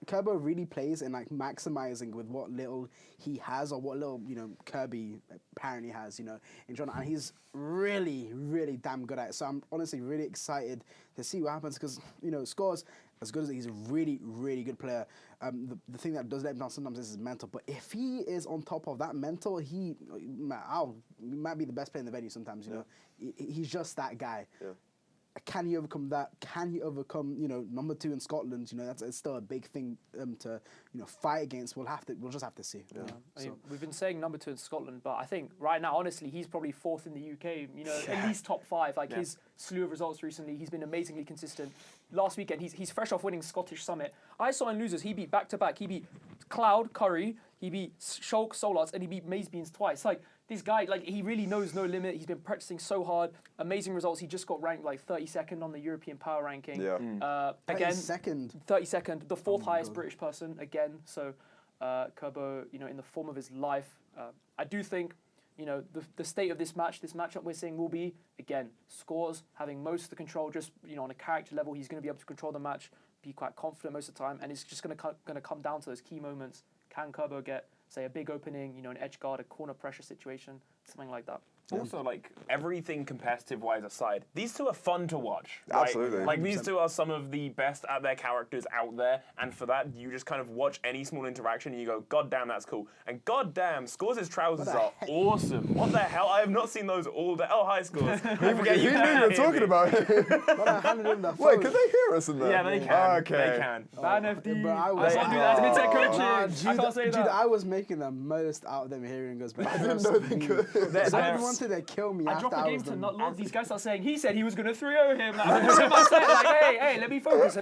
Kerbo really plays in, like, maximizing with what little he has or what little, you know, Kirby apparently has, you know, in Toronto. And he's really, really damn good at it. So I'm honestly really excited to see what happens because, you know, Scores, as good as he's a really, really good player. The thing that does let him down sometimes is his mental. But if he is on top of that mental, he might be the best player in the venue sometimes, you know. He's just that guy. Yeah. Can he overcome that? Can he overcome, you know, number 2 in Scotland? You know, it's still a big thing to, you know, fight against. We'll just have to see. Yeah. I mean, we've been saying number 2 in Scotland, but I think right now, honestly, he's probably 4th in the UK. You know, at least top 5. Like his slew of results recently, he's been amazingly consistent. Last weekend, he's fresh off winning Scottish Summit. I saw in losers, he beat back-to-back. He beat Cloud, Curry, he beat Shulk, Solarts, and he beat Maze Beans twice. Like, this guy, like, he really knows no limit. He's been practicing so hard. Amazing results. He just got ranked, like, 32nd on the European Power Ranking. Yeah. Again, 32nd, the 4th highest British person, again. So, Kerbo, you know, in the form of his life. I do think, you know, the state of this matchup we're seeing will be, again, Scores having most of the control, just, you know, on a character level. He's going to be able to control the match, be quite confident most of the time, and it's just going to come down to those key moments. Can Kerbo get say, a big opening, you know, an edge guard, a corner pressure situation, something like that. Also, like, everything competitive-wise aside, these two are fun to watch. Right? Absolutely. Like, these two are some of the best at their characters out there, and for that, you just kind of watch any small interaction and you go, God damn, that's cool. And god damn, Scores' trousers are awesome. What the hell? I have not seen those all day. Oh, hi, Scores. Who knew you were talking about? Wait, can they hear us in there? Yeah, they can. Okay. They can. Ban FD. But I Let's not do that. It's mid-tech coaching. I can't say Dude, that. I was making the most out of them hearing us. But I didn't know they could. Someone wanted to kill me I after dropped the I game was to done. not launch. These guys start saying he said he was going to 3-0 him. Like, I'm just in my set, like, hey, let me focus.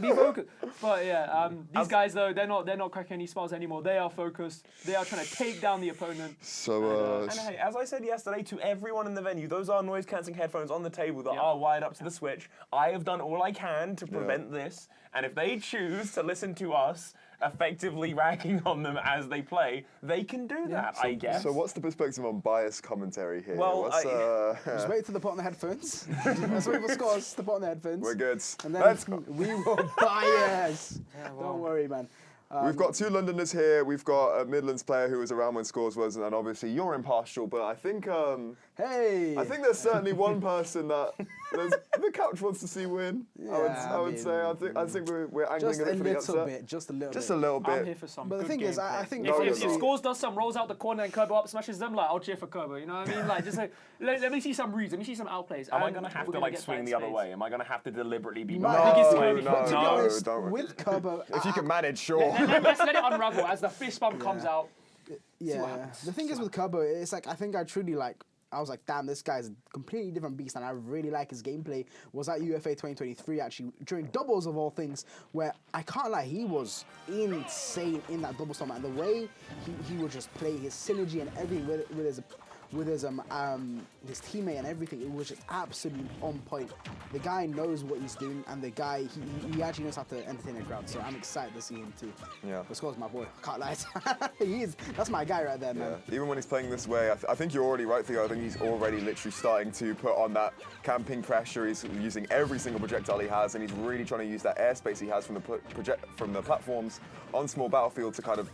But yeah, these guys though, they're not cracking any smiles anymore. They are focused. They are trying to take down the opponent. So, and hey, as I said yesterday to everyone in the venue, those are noise-cancelling headphones on the table that are wired up to the switch. I have done all I can to prevent this, and if they choose to listen to us effectively ragging on them as they play, they can do that, I guess. So what's the perspective on biased commentary here? Well, just wait till they put on the headphones. Let's wait for Scores to put on the headphones. We're good. And then we will bias. Don't worry, man. We've got two Londoners here. We've got a Midlands player who was around when Scores was, and obviously you're impartial. But I think, I think there's certainly one person that the couch wants to see win. Yeah, I would say. I think we're angling a bit for the upset. Just a little bit. Just a little bit. I'm here for some. But the thing is, I think if Scores does some rolls out the corner and Kerbo up smashes them, like I'll cheer for Kerbo. You know what I mean? Like just like let me see some reads. Let me see some outplays. Am I gonna have to like swing the other way? Am I gonna have to deliberately be? No, don't. With Kerbo, if you can manage, sure. Let's let it unravel as the fist bump comes out. Yeah. The thing is with Kerbo, it's like I think I truly like. I was like, damn, this guy's a completely different beast, and I really like his gameplay. Was at UFA 2023, actually, during doubles of all things, where I can't lie, he was insane in that double storm, and the way he would just play his synergy and everything with his teammate and everything, it was just absolutely on point. The guy knows what he's doing, and the guy, he actually knows how to entertain a crowd, so I'm excited to see him too. Yeah. The Score's my boy, I can't lie. That's my guy right there, man. Yeah. Even when he's playing this way, I think you're already right, Theo. I think he's already literally starting to put on that camping pressure. He's using every single projectile he has, and he's really trying to use that airspace he has from the platforms on small battlefield to kind of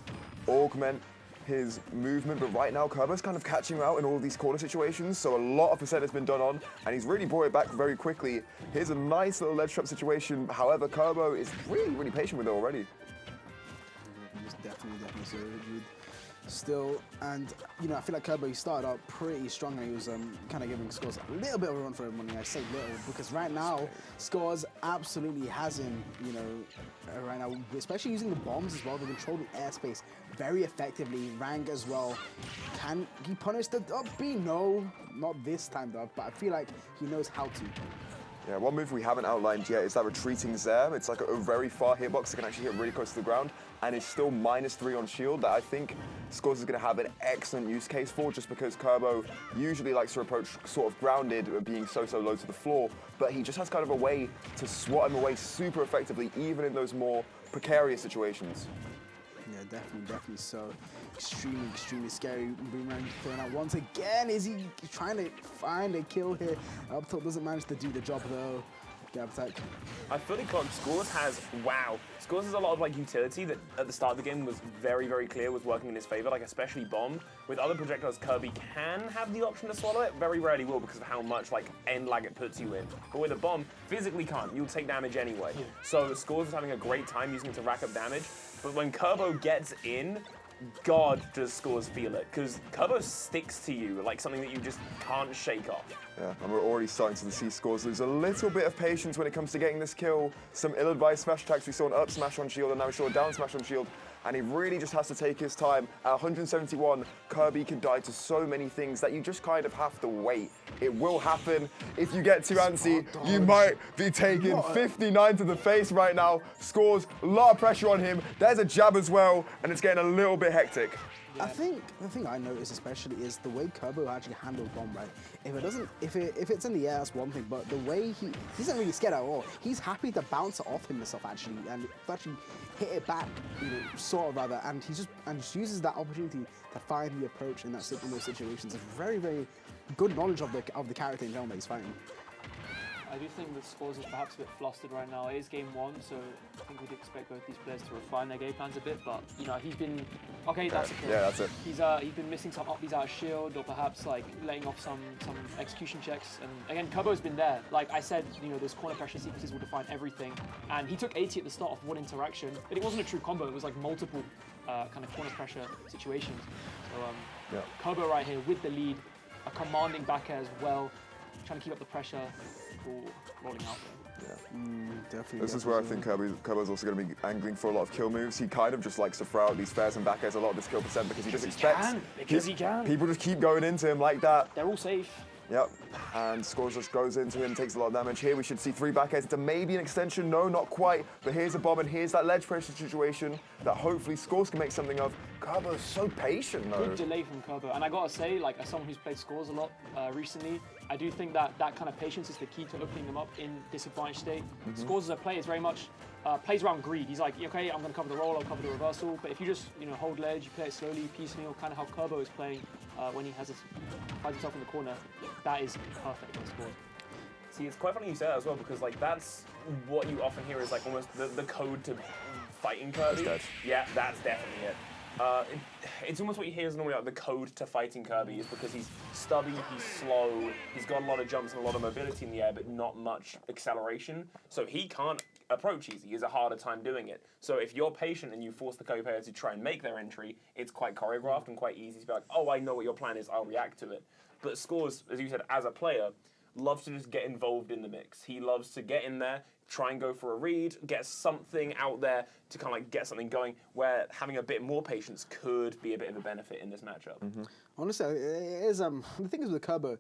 augment his movement. But right now, Kerbo's kind of catching him out in all of these corner situations, so a lot of percent has been done on, and he's really brought it back very quickly. Here's a nice little ledge trap situation. However, Kerbo is really patient with it already. He's definitely so good. Still, and you know, I feel like Kerbo, he started out pretty strong, and he was kind of giving Scores a little bit of a run for his money. I say little because right now Scores absolutely has him, you know, right now, especially using the bombs as well. They control the airspace very effectively. Rang as well. Can he punish the up B? No, not this time though, but I feel like he knows how to. Yeah, one move we haven't outlined yet is that retreating Zem. It's like a very far hitbox that can actually hit really close to the ground, and is still -3 on shield that I think Scores is going to have an excellent use case for, just because Kerbo usually likes to approach sort of grounded, being so low to the floor, but he just has kind of a way to swat him away super effectively, even in those more precarious situations. Yeah, definitely so. Extremely scary. Boomerang throwing out once again. Is he trying to find a kill here? Up top doesn't manage to do the job though. Gab attack. I fully caught Scores has Scores has a lot of like utility that at the start of the game was very clear was working in his favor, like especially bomb. With other projectiles, Kirby can have the option to swallow it, very rarely will because of how much like end lag it puts you in. But with a bomb, physically can't. You'll take damage anyway. So Scores is having a great time using it to rack up damage. But when Kerbo gets in, God, does Scores feel it, because Kerbo sticks to you like something that you just can't shake off. Yeah, and we're already starting to see Scores lose a little bit of patience when it comes to getting this kill. Some ill-advised smash attacks. We saw an up smash on shield, and now we saw a down smash on shield. And he really just has to take his time. At 171, Kirby can die to so many things that you just kind of have to wait. It will happen. If you get too antsy, you might be taking 59 to the face right now. Scores, a lot of pressure on him. There's a jab as well, and it's getting a little bit hectic. I think the thing I noticed especially is the way Kerbo actually handled bomb, right? If it's in the air, that's one thing, but the way he's not really scared at all. He's happy to bounce it off himself actually, and actually hit it back, you know, sort of rather, and he just uses that opportunity to find the approach in those situations. It's very good knowledge of the character in general that he's fighting. I do think that Scores is perhaps a bit flustered right now. It is game 1, so I think we'd expect both these players to refine their game plans a bit. But you know, he's been okay. That's a kill. Yeah, that's it. He's been missing some upbeats out of shield, or perhaps like letting off some execution checks. And again, Kobo's been there. Like I said, you know, those corner pressure sequences will define everything. And he took 80 at the start of one interaction, but it wasn't a true combo. It was like multiple kind of corner pressure situations. So Kobo right here with the lead, a commanding back air as well, trying to keep up the pressure before rolling out there. Definitely. This is where I think Kobo's also going to be angling for a lot of kill moves. He kind of just likes to throw out these fairs and back airs a lot of this kill percent because he just expects he can. People just keep going into him like that. They're all safe. Yep, and Scores just goes into him, takes a lot of damage. Here we should see 3 back airs into maybe an extension. No, not quite. But here's a bomb, and here's that ledge pressure situation that hopefully Scores can make something of. Kobo's so patient, though. Good delay from Kobo. And I gotta say, like, as someone who's played Scores a lot recently, I do think that that kind of patience is the key to opening them up in disadvantaged state. Scores as a player is very much plays around greed. He's like, okay, I'm gonna cover the roll, I'll cover the reversal. But if you just, you know, hold ledge, you play it slowly, piecemeal, kind of how Kobo is playing when he finds himself in the corner, that is perfect for Scores. See, it's quite funny you say that as well, because like that's what you often hear is like almost the code to fighting Kirby. Yeah, that's definitely it. It's almost what you hear is normally like the code to fighting Kirby is because he's stubby, he's slow, he's got a lot of jumps and a lot of mobility in the air, but not much acceleration. So he can't approach easy. He has a harder time doing it. So if you're patient and you force the Kirby player to try and make their entry, it's quite choreographed and quite easy to be like, oh, I know what your plan is, I'll react to it. But Scores, as you said, as a player, loves to just get involved in the mix. He loves to get in there, try and go for a read, get something out there to kind of like get something going, where having a bit more patience could be a bit of a benefit in this matchup. Honestly, it is, the thing is with Kobo,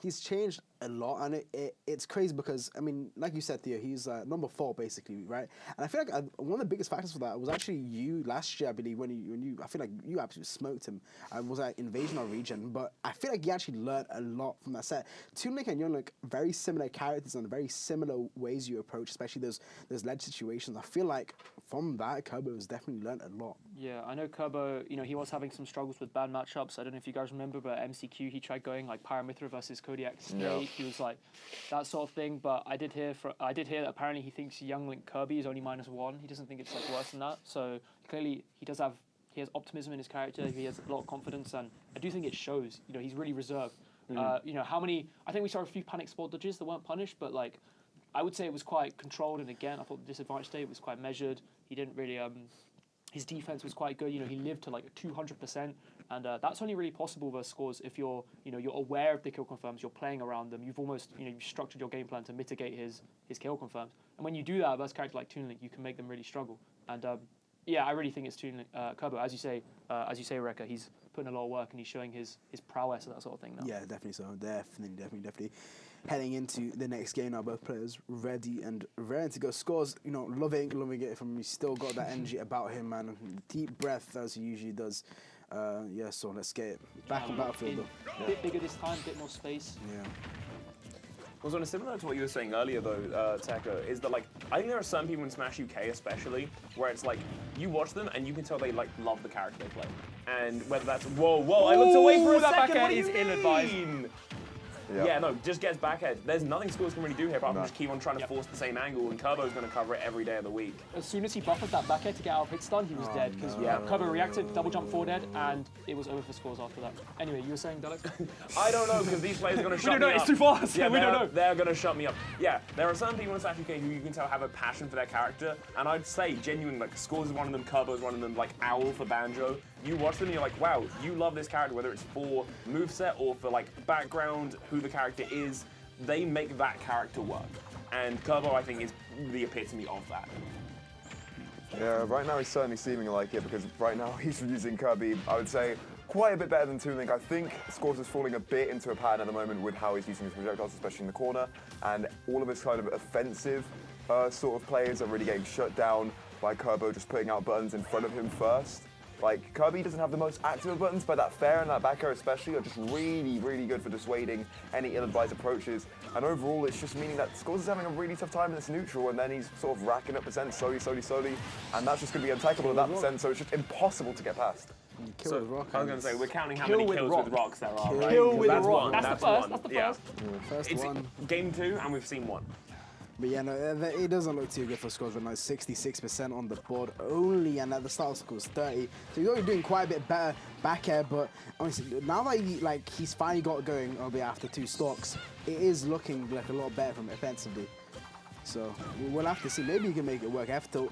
he's changed a lot, and it's crazy because, I mean, like you said, Theo, he's number 4 basically, right? And I feel like one of the biggest factors for that was actually you last year, I believe, when you I feel like you absolutely smoked him. Was that Invasion or Region? But I feel like he actually learned a lot from that set. Toon Link and Young Link, very similar characters and very similar ways you approach, especially those ledge situations. I feel like from that, Kobo has definitely learned a lot. Yeah, I know Kobo, you know, he was having some struggles with bad matchups. I don't know if you guys remember, but MCQ, he tried going like Pyramithra versus Kodiak Snake. He was like that sort of thing. But I did hear that apparently he thinks Young Link Kirby is only -1. He doesn't think it's like worse than that. So clearly he has optimism in his character. He has a lot of confidence, and I do think it shows. You know, he's really reserved. You know, I think we saw a few panic sport dodges that weren't punished, but like I would say it was quite controlled. And again, I thought the disadvantage state was quite measured. He didn't really his defense was quite good. You know, he lived to like 200%, and that's only really possible versus Scores if you're aware of the kill confirms, you're playing around them. You've almost, you've structured your game plan to mitigate his kill confirms. And when you do that versus characters like Toon Link, you can make them really struggle. And yeah, I really think it's Toon Link, Kobo, as you say, Rekka, he's putting a lot of work and he's showing his prowess and that sort of thing now. Yeah, definitely so. Definitely. Heading into the next game now, both players ready and raring to go. Scores, you know, loving it from him. He's still got that energy about him, man. Deep breath as he usually does. Yeah, so let's get it back on Battlefield. A bit bigger this time, a bit more space. Yeah. Well, so similar to what you were saying earlier, though, Tekka, is that like I think there are some people in Smash UK, especially, where it's like you watch them and you can tell they like love the character they play, and whether that's whoa, I looked away for a second. What do you mean? Yeah, no, just gets backhead. There's nothing Scores can really do here apart from just keep on trying to force the same angle, and Kobo's going to cover it every day of the week. As soon as he buffered that backhead to get out of hit stun, he was dead, because Kobo reacted, double jump forward dead, and it was over for Scores after that. Anyway, you were saying, Dalek? I don't know, because these players are going to shut me up. We don't know, it's too fast. Yeah, we don't know. They're going to shut me up. Yeah, there are some people in Smash UK who you can tell have a passion for their character, and I'd say genuinely, like, Scores is one of them, Kobo is one of them, like Owl for Banjo. You watch them and you're like, wow, you love this character, whether it's for moveset or for like background, who the character is, they make that character work. And Kobo, I think, is the epitome of that. Yeah, right now he's certainly seeming like it, because right now he's using Kirby, I would say, quite a bit better than Toon Link. I think Scores is falling a bit into a pattern at the moment with how he's using his projectiles, especially in the corner, and all of his kind of offensive sort of players are really getting shut down by Kobo just putting out buttons in front of him first. Like, Kirby doesn't have the most active buttons, but that fair and that back air especially are just really, really good for dissuading any ill-advised approaches. And overall, it's just meaning that Scores is having a really tough time in this neutral, and then he's sort of racking up percent slowly, and that's just going to be untackable at that percent, so it's just impossible to get past. Kill with rock. I was going to say, we're counting how Kill many with kills rock. with rocks there are, right? Kill with That's rock. one. That's the first. That's the Yeah. first. First It's one. game 2, and we've seen 1. But yeah, no, it doesn't look too good for Scores right now. 66% on the board only, and at the start of school was 30. So he's already doing quite a bit better back air, but honestly, now that he's finally got going, albeit after 2 stocks, it is looking like a lot better from offensively. So we'll have to see. Maybe he can make it work. F-tilt.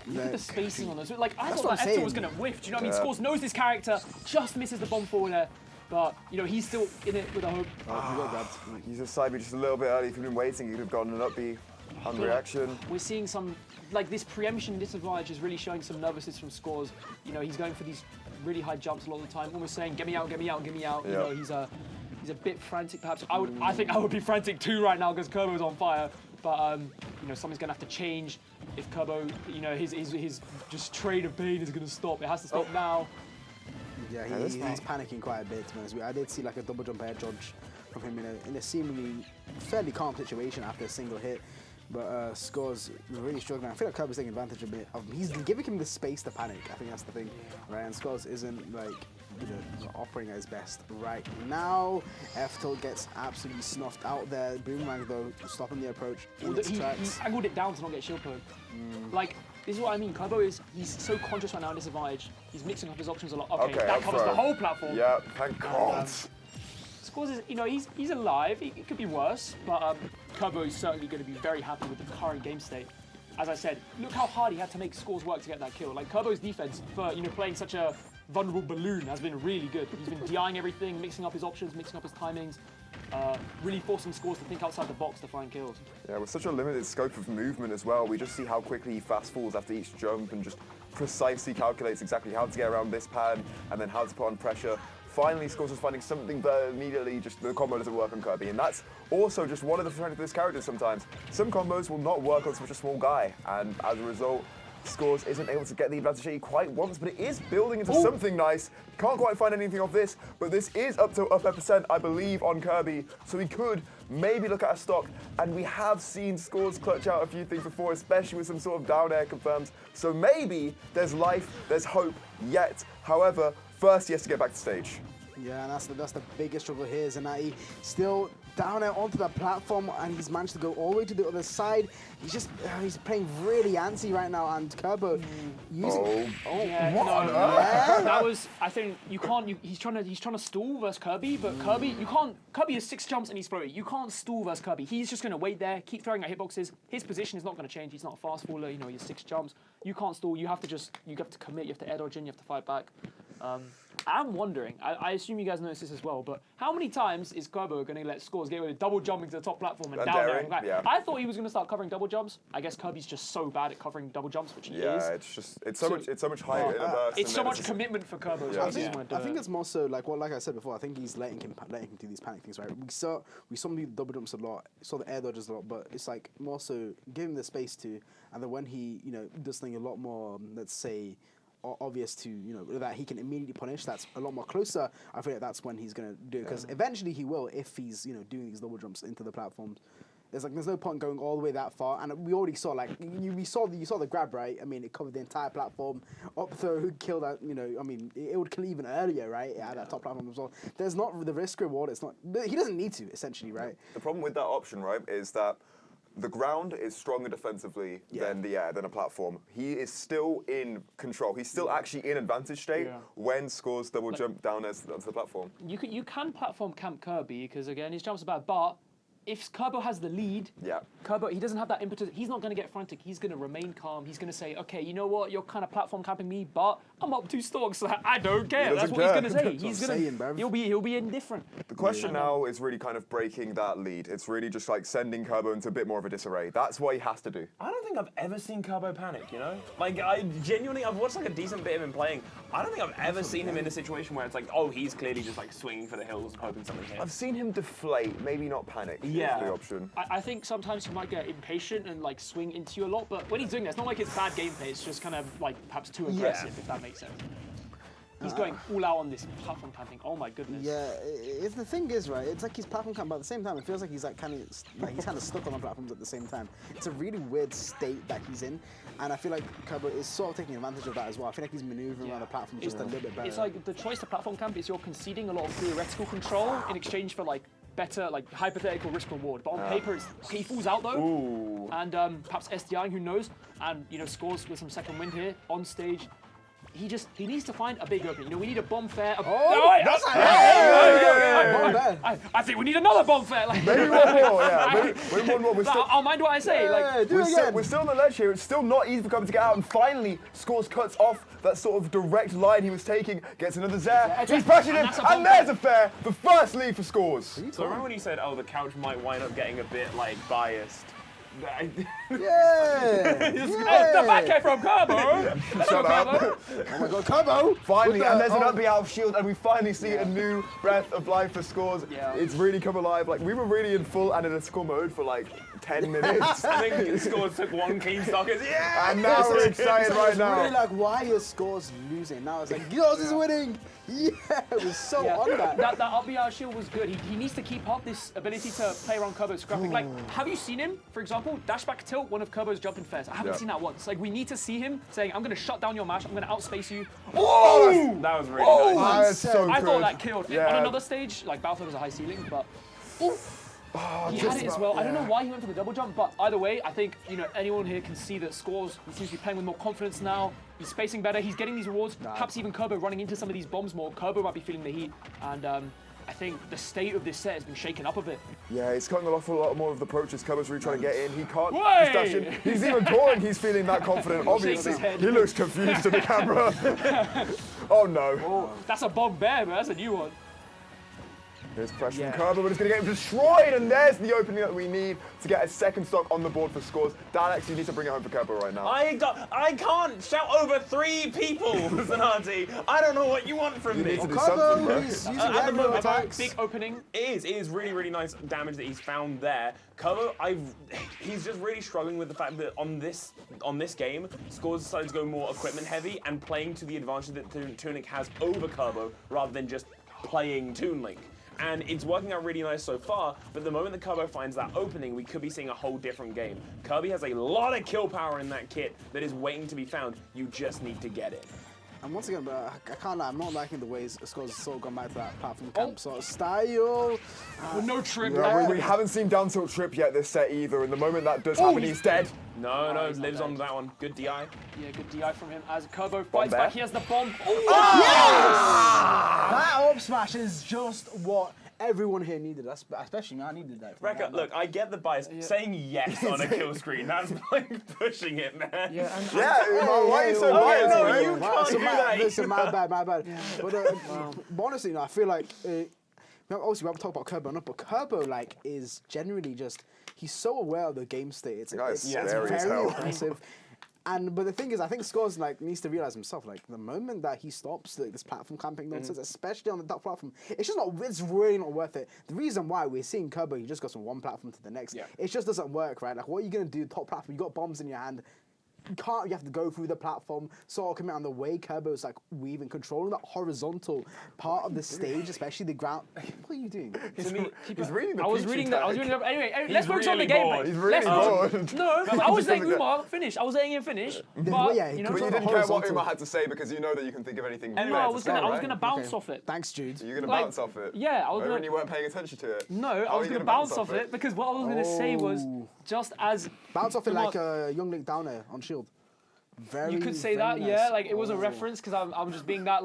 Look at the spacing on those. Like, I That's thought what that I'm F-tilt was saying. going to whiff. Do you know what I mean? Scores knows this character, just misses the bomb forward air. But, you know, he's still in it with a hope. Oh, he got grabbed. He's a side B just a little bit early. If he'd been waiting, he could have gotten an up B on reaction. We're seeing some, like, this preemption disadvantage is really showing some nervousness from Scores. You know, he's going for these really high jumps a lot of the time, almost saying, get me out, get me out, get me out. You know, he's a bit frantic, perhaps. I think I would be frantic too right now because Kerbo's on fire. But, you know, something's going to have to change if Kerbo, you know, his just trade of pain is going to stop. It has to stop now. Yeah, he's panicking quite a bit, to be honest. I did see like a double jump air dodge from him in a seemingly fairly calm situation after a single hit. But Scores really struggling. I feel like Kerbo's taking advantage a bit of him. He's giving him the space to panic. I think that's the thing, right? And Scores isn't like, you know, operating at his best right now. F-tilt gets absolutely snuffed out there. Boomerang though, stopping the approach in its tracks. He angled it down to not get shield poke. Like, this is what I mean. Kerbo he's so conscious right now in disadvantage. He's mixing up his options a lot. Okay, that covers the whole platform. Yeah, thank God. Scores is, you know, he's alive. It could be worse, but Kerbo is certainly going to be very happy with the current game state. As I said, look how hard he had to make Scores work to get that kill. Like, Kerbo's defense for, you know, playing such a vulnerable balloon has been really good. He's been DIing everything, mixing up his options, mixing up his timings, really forcing Scores to think outside the box to find kills. Yeah, with such a limited scope of movement as well, we just see how quickly he fast falls after each jump and just precisely calculates exactly how to get around this pan and then how to put on pressure. Finally, Scores is finding something, but immediately just the combo doesn't work on Kirby. And that's also just one of the strengths of this character sometimes. Some combos will not work on such a small guy, and as a result, Scores isn't able to get the advantage that he quite wants, but it is building into something nice. Can't quite find anything of this, but this is up to up percent, I believe, on Kirby, so we could maybe look at a stock, and we have seen Scores clutch out a few things before, especially with some sort of down air confirms, so maybe there's life, there's hope yet. However, first he has to get back to stage. Yeah, and that's the biggest struggle here, is that he still down there onto the platform, and he's managed to go all the way to the other side. He's just he's playing really antsy right now, and Kerbo using That was, I think you can't. He's trying to stall versus Kirby, but Kirby Kirby has 6 jumps and he's floating. You can't stall versus Kirby. He's just going to wait there, keep throwing at hitboxes. His position is not going to change. He's not a fast faller. You know, he has 6 jumps. You can't stall. You have to commit. You have to air dodge in. You have to fight back. I'm wondering, I assume you guys noticed this as well, but how many times is Kerbo going to let Scores get away with double jumping to the top platform and down there? Yeah. I thought he was going to start covering double jumps. I guess Kirby's just so bad at covering double jumps, which he is. Yeah, it's so much higher in a burst. It's so much commitment for Kerbo. Yeah. I think it's more so like I said before. I think he's letting him do these panic things, right? We saw him do double jumps a lot, saw the air dodges a lot, but it's like more so giving the space to, and then when he does something a lot more, let's say, obvious to that he can immediately punish, that's a lot more closer. I feel like that's when he's gonna do it, because eventually he will, if he's doing these double jumps into the platforms. There's no point going all the way that far, and we already saw you saw the grab, right? I mean, it covered the entire platform. Up throw killed that. I mean, it would kill even earlier, right? At that top platform as well. There's not the risk reward. It's not. He doesn't need to, essentially, right? The problem with that option, right, is that the ground is stronger defensively than the air, than a platform. He is still in control. He's still actually in advantage state when Scores double jump down onto the platform. You can platform camp Kirby, because again his jumps are bad, but if Kerbo has the lead, Kerbo, he doesn't have that impetus. He's not going to get frantic. He's going to remain calm. He's going to say, okay, you know what? You're kind of platform camping me, but I'm up 2 stocks. So I don't care. That's what he's going to say. He's going to. He'll be indifferent. The question now is really kind of breaking that lead. It's really just like sending Kerbo into a bit more of a disarray. That's what he has to do. I don't think I've ever seen Kerbo panic. Like I genuinely, I've watched like a decent bit of him playing. I don't think I've ever seen him in a situation where it's like, oh, he's clearly just like swinging for the hills and hoping something hits. I've seen him deflate, maybe not panic. Yeah. The option. I think sometimes he might get impatient and like swing into you a lot, but when he's doing that, it's not like it's bad gameplay. It's just kind of like perhaps too aggressive, if that makes sense. He's going all out on this platform camping. Oh my goodness. Yeah, if the thing is, right, it's like he's platform camping, but at the same time, it feels like he's like kind of stuck on the platforms at the same time. It's a really weird state that he's in, and I feel like Kerbo is sort of taking advantage of that as well. I feel like he's maneuvering around the platform just a little bit better. It's like the choice to platform camp is you're conceding a lot of theoretical control in exchange for like better, like hypothetical risk reward. But on paper, he falls out though, and perhaps SDI, who knows, and scores with some second wind here on stage. He needs to find a big opening. We need a bomb fair. I think we need another bomb fair. Like, maybe one more, yeah. Maybe one more. I'll mind what I say. We're still on the ledge here. It's still not easy for Kerbo to get out. And finally, Scores cuts off that sort of direct line he was taking, gets another Zaire. He's pressured him, and there's a fair. The first lead for Scores. So remember when you said, the couch might wind up getting a bit like biased? Yeah! The back air from Kerbo! Shut up. Oh my god, Kerbo! Finally, and there's an up B out of shield, and we finally see a new breath of life for Scores. Yeah. It's really come alive. Like, we were really in full analytical mode for like 10 minutes. I think Scores took one clean stock. And now we're excited right now. Really like, why is Scores losing? Now it's like, Scores is winning! Yeah, it was so on that. That up B out shield was good. He needs to keep up this ability to play around Kerbo scrapping. Like, have you seen him, for example, dash back tilt one of Kerbo's jumping fairs? I haven't seen that once. Like, we need to see him saying, I'm going to shut down your mash, I'm going to outspace you. Oh! That was really nice. So I good. thought that killed. Yeah. On another stage, like, Battlefield was a high ceiling, but he had it as well. I don't know why he went for the double jump, but either way, I think anyone here can see that Scores seems to be playing with more confidence now. He's spacing better. He's getting these rewards. Perhaps even Kerbo running into some of these bombs more. Kerbo might be feeling the heat, and I think the state of this set has been shaken up a bit. Yeah, he's cutting off a lot more of the approaches. Kerbo's really trying to get in. He can't just dash in. He's even calling. He's feeling that confident, obviously. He looks confused to the camera. Oh no. Oh, that's a bomb bear, but that's a new one. There's pressure from Kerbo, but it's going to get him destroyed, and there's the opening that we need to get a second stock on the board for Scores. Dalex, you need to bring it home for Kerbo right now. I can't shout over 3 people, Zanardi. I don't know what you want from me. You need to do something, bro. He's using aggro attacks. Big opening. It is really, really nice damage that he's found there. Kerbo, he's just really struggling with the fact that on this game, Scores decided to go more equipment heavy and playing to the advantage that Tunic has over Kerbo rather than just playing Toon Link. And it's working out really nice so far, but the moment that Kerbo finds that opening, we could be seeing a whole different game. Kirby has a lot of kill power in that kit that is waiting to be found. You just need to get it. And once again, I can't lie, I'm not liking the ways Scores has sort of gone back to that platform camp sort of style. No trip. Yeah, we haven't seen down tilt trip yet this set either, and the moment that does happen, he's dead. No, lives on that one. Good DI. Yeah, good DI from him as Kerbo fights back. He has the bomb. That up smash is just what everyone here needed, especially me. I needed that. Rekka, look, I get the bias. Saying yes on a kill screen, that's like pushing it, man. Yeah, why are you so biased, no, man? you can't do that. Listen, my bad. Yeah. But honestly, I feel like, obviously we haven't talked about Kerbo enough, but Kerbo is generally just, he's so aware of the game state. It's very impressive. But the thing is, I think Scores needs to realize himself, the moment that he stops this platform camping nonsense, especially on the top platform, it's really not worth it. The reason why we're seeing Kerbo, he just goes from one platform to the next. Yeah. It just doesn't work, right? What are you gonna do? Top platform, you got bombs in your hand. You have to go through the platform, sort of coming on the way. Kerbo is weaving, controlling that horizontal part of the stage, especially the ground. What are you doing? He's reading the I was reading that. Anyway, let's focus on the gameplay. He's really bored. No, I was letting Umar finish. I was letting him finish. But you didn't care what Umar had to say because you know that you can think of anything. No, I was gonna bounce off it. Thanks, Jude. You're gonna bounce off it. Yeah, I was gonna. When you weren't paying attention to it. No, I was gonna bounce off it because what I was gonna say was just as bounce off it like a Young Link down there on Shield. You could say that, nice. yeah. It was a reference because I'm just being that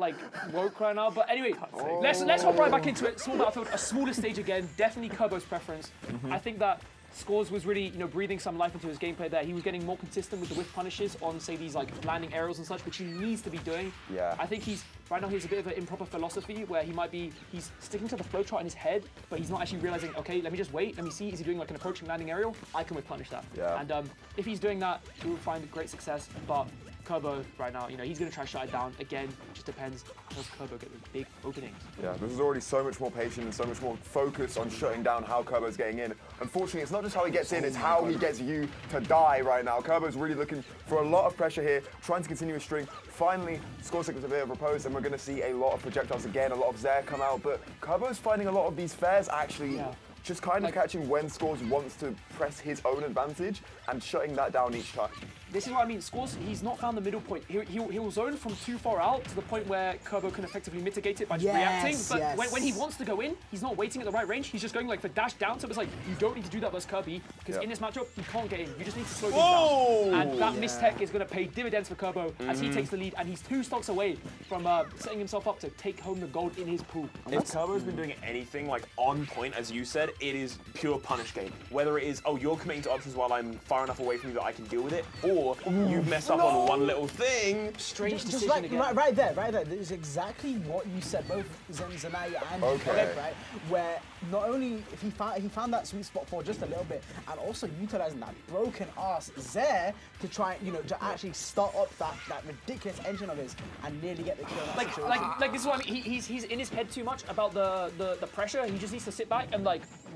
woke right now. But anyway, let's hop right back into it. Small Battlefield, a smaller stage again. Definitely Kerbo's preference. I think that Scores was really breathing some life into his gameplay there. He was getting more consistent with the whiff punishes on say these landing aerials and such, which he needs to be doing. Yeah. I think right now he's a bit of an improper philosophy where he's sticking to the flowchart in his head, but he's not actually realizing, okay, let me just wait, let me see, is he doing an approaching landing aerial? I can whiff punish that. Yeah. And if he's doing that, he will find great success. But Kerbo right now, he's going to try to shut it down again. Just depends. Does Kerbo get the big openings? Yeah, there's already so much more patience and so much more focus on shutting down how Kerbo's getting in. Unfortunately, it's not just how he gets in, it's how he gets you to die right now. Kerbo's really looking for a lot of pressure here, trying to continue his string. Finally, scores a bit of repose, and we're going to see a lot of projectiles again, a lot of Zaire come out, but Kerbo's finding a lot of these fares actually just kind of catching when Scores wants to press his own advantage and shutting that down each time. This is what I mean. Scores, he's not found the middle point. He'll zone from too far out to the point where Kerbo can effectively mitigate it by just reacting. But when he wants to go in, he's not waiting at the right range. He's just going like for dash down. So it's like, you don't need to do that versus Kirby, because in this matchup, he can't get in. You just need to slow things down. And that mistech is going to pay dividends for Kerbo as he takes the lead, and he's 2 stocks away from setting himself up to take home the gold in his pool. If Kerbo's been doing anything like on point, as you said, it is pure punish game. Whether it is, oh, you're committing to options while I'm far enough away from you that I can deal with it, or you've messed up on one little thing. Strange just like right there. This is exactly what you said, both Zanaya and Brink, right? Where not only if he found that sweet spot for just a little bit, and also utilizing that broken ass there to try, to actually start up that ridiculous engine of his and nearly get the kill. Like this is what I mean. He's in his head too much about the pressure. He just needs to sit back and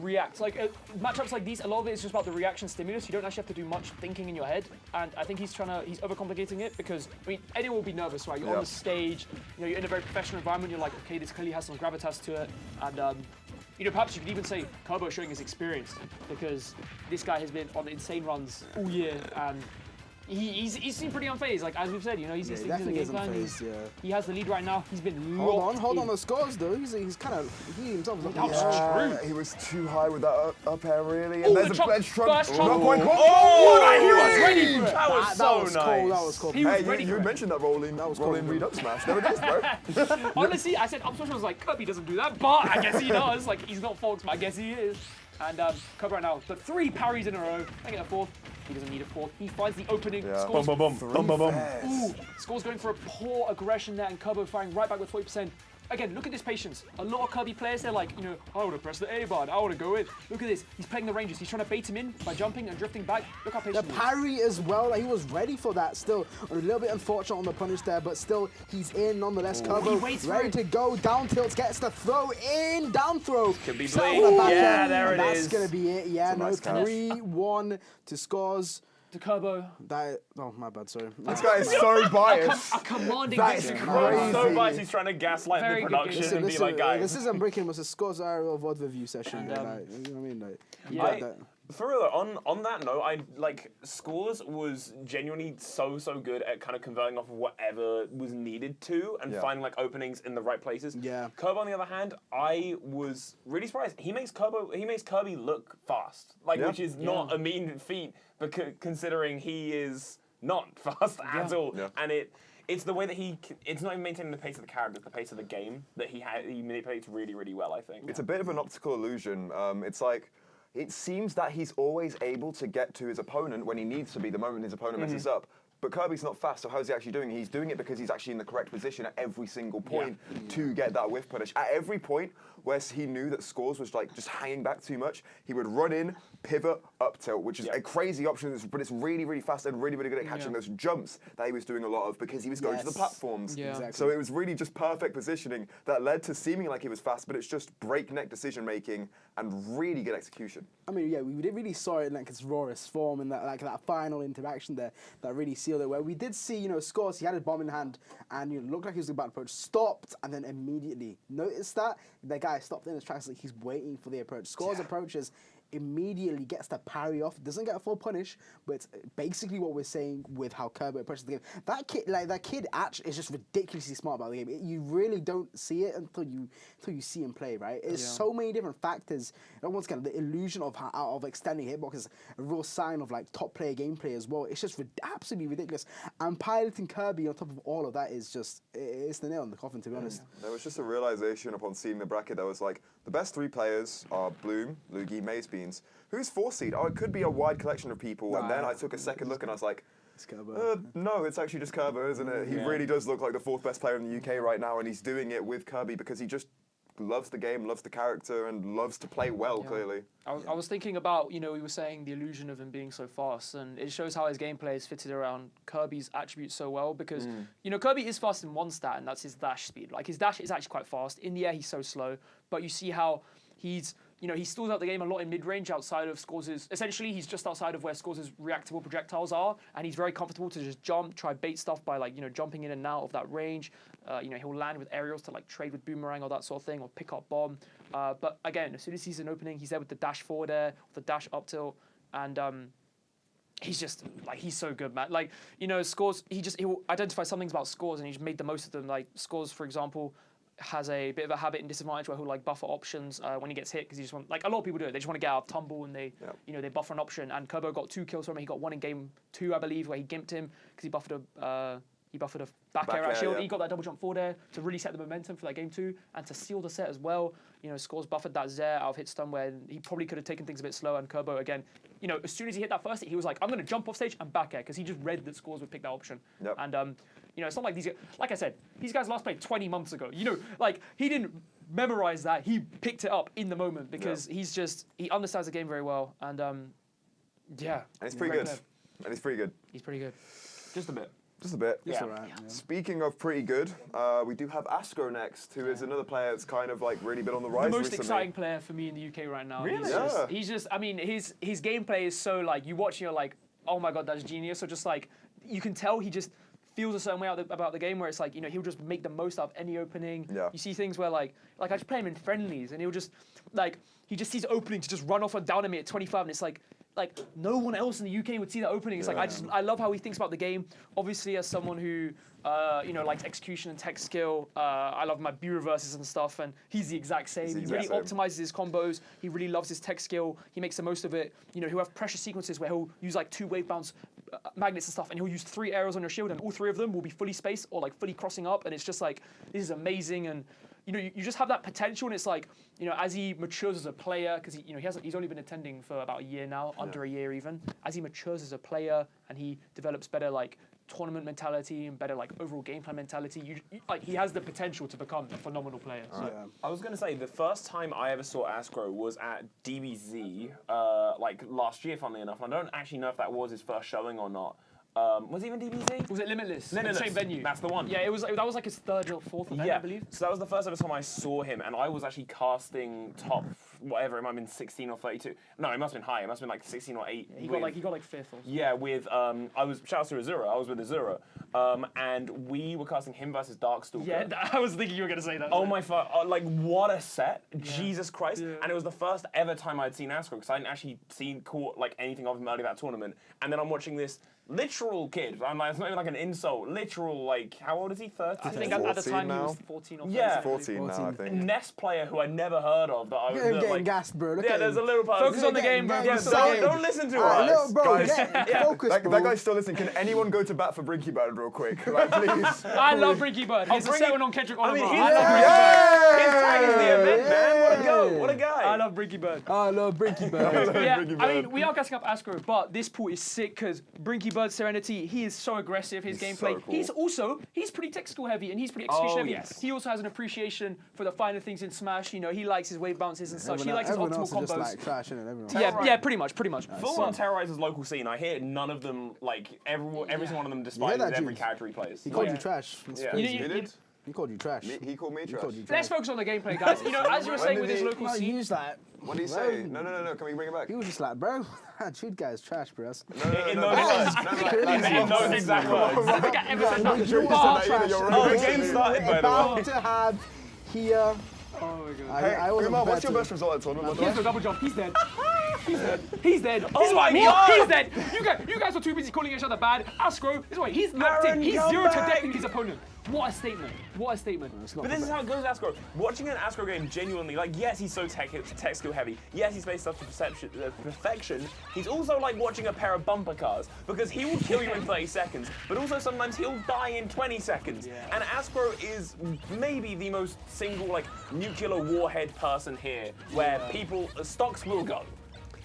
react. Matchups like these, a lot of it is just about the reaction stimulus. You don't actually have to do much thinking in your head, and I think he's overcomplicating it, because anyone will be nervous, right? You're on the stage, you're in a very professional environment. You're like, okay, this clearly has some gravitas to it, and perhaps you could even say Kerbo showing his experience, because this guy has been on insane runs all year, and he's seen pretty unfazed. Like as we've said, he's thinking of the game plan. He has the lead right now. He's been hold on the scores though. He himself he was too high with that up air really. And there's a ledge trump. He was ready for it. That was so nice. That was cool. He was ready you for it. mentioned that rolling read up smash. There it is, bro. Honestly, I said up smash. I was like, Kirby doesn't do that, but I guess he does. Like he's not Fox, but I guess he is. And Kerbo right now, but 3 parries in a row. I get a 4th. He doesn't need a 4th. He finds the opening. Scores. Ooh, Scores going for a poor aggression there, and Kerbo firing right back with 40%. Again, look at this patience. A lot of Kirby players, they're like, I want to press the A button. I want to go in. Look at this. He's playing the ranges. He's trying to bait him in by jumping and drifting back. Look how patient he is. The parry as well. He was ready for that still. A little bit unfortunate on the punish there, but still, he's in nonetheless. Kerbo ready to go. Down tilt, gets the throw in. Down throw. Could be Blink. Yeah, there it is. That's going to be it. Yeah, no, 3-1 to Scores. To Kerbo. Oh, my bad, sorry. This guy is so biased. A commanding That is victory. crazy. So biased, he's trying to gaslight Very the good production game. and be like, guys. This isn't breaking, it was a Scores of VOD review session. And, you know what I mean? Yeah. For real, on that note, Scores was genuinely so good at kind of converting off of whatever was needed to and finding openings in the right places. Yeah. Kerbo, on the other hand, I was really surprised. He makes Kirby look fast, which is not a mean feat, because considering he is not fast at all, and it's the way that it's not even maintaining the pace of the character, it's the pace of the game that he manipulates really, really well, I think. It's a bit of an optical illusion. It's like, it seems that he's always able to get to his opponent when he needs to be, the moment his opponent messes up. But Kirby's not fast, so how's he actually doing it? He's doing it because he's actually in the correct position at every single point to get that whiff punish. At every point where he knew that Scores was just hanging back too much, he would run in, pivot, up tilt, which is a crazy option, but it's really, really fast and really, really good at catching those jumps that he was doing a lot of because he was going to the platforms. Yeah. Exactly. So it was really just perfect positioning that led to seeming like he was fast, but it's just breakneck decision making and really good execution. I mean, yeah, we really saw it in its rawest form, and that final interaction there that really sealed it. Where we did see, Scores, he had his bomb in hand, and looked like he was about to approach, stopped, and then immediately noticed that the guy stopped in his tracks, like he's waiting for the approach. Scores approaches, immediately gets the parry off, doesn't get a full punish, but it's basically what we're saying with how Kerbo approaches the game. That kid actually is just ridiculously smart about the game. You really don't see it until you see him play, right? It's so many different factors. And once again, the illusion of extending hitbox is a real sign of top player gameplay as well. It's just absolutely ridiculous. And piloting Kirby on top of all of that is just, it's the nail in the coffin, to be honest. There was just a realization upon seeing the bracket that was the best 3 players are Bloom, Lugi, Maze Beans. Who's 4th seed? Oh, it could be a wide collection of people. And then I took a second look and I was like, no, it's actually just Kerbo, isn't it? He really does look like the 4th best player in the UK right now, and he's doing it with Kirby because he just loves the game, loves the character, and loves to play well, clearly. I was thinking about, we were saying the illusion of him being so fast, and it shows how his gameplay is fitted around Kirby's attributes so well, because, Kirby is fast in one stat, and that's his dash speed. Like, his dash is actually quite fast. In the air, he's so slow, but you see how he's, he stalls out the game a lot in mid-range outside of Scores'. Essentially, he's just outside of where Scores' reactable projectiles are, and he's very comfortable to just jump, try bait stuff by jumping in and out of that range. He'll land with aerials to trade with boomerang or that sort of thing, or pick up bomb. But again, as soon as he's an opening, he's there with the dash forward air, the dash up tilt, and he's just he's so good, man. Scores. He'll identify some things about Scores, and he's made the most of them. Scores, for example, has a bit of a habit and disadvantage where he'll buffer options when he gets hit, because he just want, a lot of people do it. They just want to get out of tumble, and they they buffer an option. And Kerbo got 2 kills from him. He got 1 in game 2, I believe, where he gimped him because he buffered a back air at shield. Yeah. He got that double jump forward air to really set the momentum for that game 2 and to seal the set as well. Scores buffered that Zaire out of hit stun where he probably could have taken things a bit slower. And Kerbo again, as soon as he hit that first hit, he was like, I'm going to jump off stage and back air, because he just read that Scores would pick that option. Yep. And it's not like these guys, like I said, these guys last played 20 months ago. He didn't memorize that. He picked it up in the moment because he understands the game very well. And And he's pretty good. And he's pretty good. He's pretty good. Just a bit. Just a bit. It's all right. Speaking of pretty good, we do have Astro next, who is another player that's kind of really been on the rise recently. The most recently. exciting player for me in the UK right now. Really? He's just, his gameplay is so you watch and you're like, oh my god, that's genius. Or just you can tell he just feels a certain way about the game where it's he'll just make the most out of any opening. Yeah. You see things where I just play him in friendlies and he'll just he just sees opening to just run off and down at me at 25, and it's like no one else in the UK would see that opening. It's I love how he thinks about the game. Obviously, as someone who likes execution and tech skill, I love my B reverses and stuff, and he's the exact same. He really optimizes his combos. He really loves his tech skill. He makes the most of it. He'll have pressure sequences where he'll use 2 wave bounce magnets and stuff, and he'll use 3 arrows on your shield, and all 3 of them will be fully spaced or fully crossing up, and it's just this is amazing. And you just have that potential, and it's as he matures as a player, because he's only been attending for about a year now, under a year even. As he matures as a player and he develops better tournament mentality and better overall gameplay mentality, he has the potential to become a phenomenal player. So. Yeah. I was gonna say the first time I ever saw Astro was at DBZ, last year, funnily enough. I don't actually know if that was his first showing or not. Was it even DBZ? Was it Limitless? Limitless. Same venue. That's the one. Yeah, that was his 3rd or 4th event, I believe. So that was the first ever time I saw him, and I was actually casting top, whatever, it might have been 16 or 32. No, it must have been higher. It must have been 16 or 8. He got 5th or something. Yeah, with, shout out to Azura, I was with Azura. And we were casting him versus Darkstalker. Yeah, I was thinking you were going to say that. Oh my what a set. Yeah. Jesus Christ. Yeah. And it was the first ever time I'd seen Astro, because I hadn't actually caught anything of him early that tournament. And then I'm watching this literal kid. It's not even an insult. Literal, how old is he? 13? I think at the time now? He was 14 or 13. Yeah. 14 now, I think. Nest player who I never heard of. That I was getting gassed, bro. There's a little part. Focus on the game, bro. Don't listen to us. Bro, focus, bro. That guy's still listening. Can anyone go to bat for Brinky Bird real quick? Please. I love Brinky Bird. He's a 7 on Kendrick Oliver. I love Brinky Bird. His tag is the event, man. What a go. What a guy. I love Brinky Bird. I love Brinky Bird. We are gassing up Astro, but this pool is sick because Brinky Bird Serenity, he is so aggressive, his gameplay. So cool. He's pretty tech skill heavy and he's pretty execution heavy. Yes. He also has an appreciation for the finer things in Smash. He likes his wave bounces and such. He likes his optimal combos. Just trash, innit? Yeah, pretty much. Full on terrorizes local scene. I hear none of them, every single one of them despises every character he plays. He called you trash. He called you trash. He called me trash. Let's focus on the gameplay, guys. As you were saying with his local scene. Use that. What did he say? No. Can we bring it back? He was just bro, that Jude guy is trash, bro. In those exact words. I think I ever said that. The game started, by the way. About to have here. Oh my god. Hey, Umar, what's your best result at tournament? Here's the double jump. He's dead. He's dead. Oh my god! He's dead. You guys are too busy calling each other bad. Astro, he's locked in. He's 0 to death in his opponent. What a statement. But this is how it goes with Astro. Watching an Astro game genuinely, yes, he's so tech skill heavy. Yes, he's made stuff to perfection. He's also like watching a pair of bumper cars, because he will kill you in 30 seconds, but also sometimes he'll die in 20 seconds. Yeah. And Astro is maybe the most single nuclear warhead person here, where stocks will go.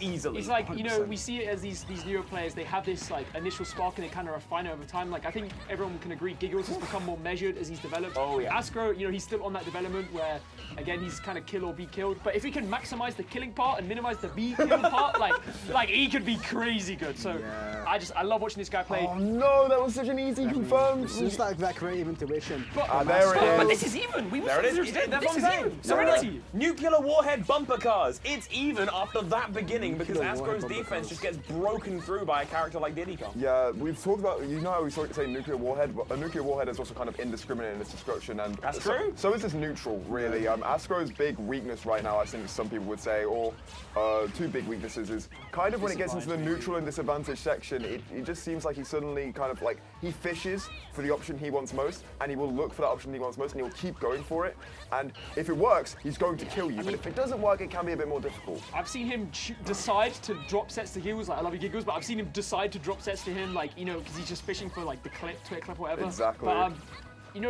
Easily. It's like, 100%. we see it as these newer players, they have this like initial spark and they kind of refine it over time. Like I think everyone can agree Giggles has become more measured as he's developed. Oh, yeah. Astro, he's still on that development where, again, he's kind of kill or be killed. But if he can maximize the killing part and minimize the be killed part, like he could be crazy good. So I love watching this guy play. Oh no, that was such an easy confirm. It's just like that creative intuition. But, there it is. But this is even. There it is. That's what I'm saying. Serenity. Nuclear warhead bumper cars. It's even after that beginning because Astro's defense just gets broken through by a character like Diddy Kong. Yeah, we've talked about, how we say nuclear warhead, but a nuclear warhead is also kind of indiscriminate in its destruction. And that's true. So is this neutral, really. Astro's big weakness right now, I think some people would say, or two big weaknesses, is kind of when it gets into the neutral and disadvantaged section, it just seems like he suddenly kind of like, he fishes for the option he wants most, and he will look for that option he wants most, and he'll keep going for it. And if it works, he's going to kill you. But if it doesn't work, it can be a bit more difficult. I've seen him decide to drop sets to Giggles, like I love you Giggles, but I've seen him decide to drop sets to him, like, because he's just fishing for like the clip, Twitter clip, or whatever. Exactly. But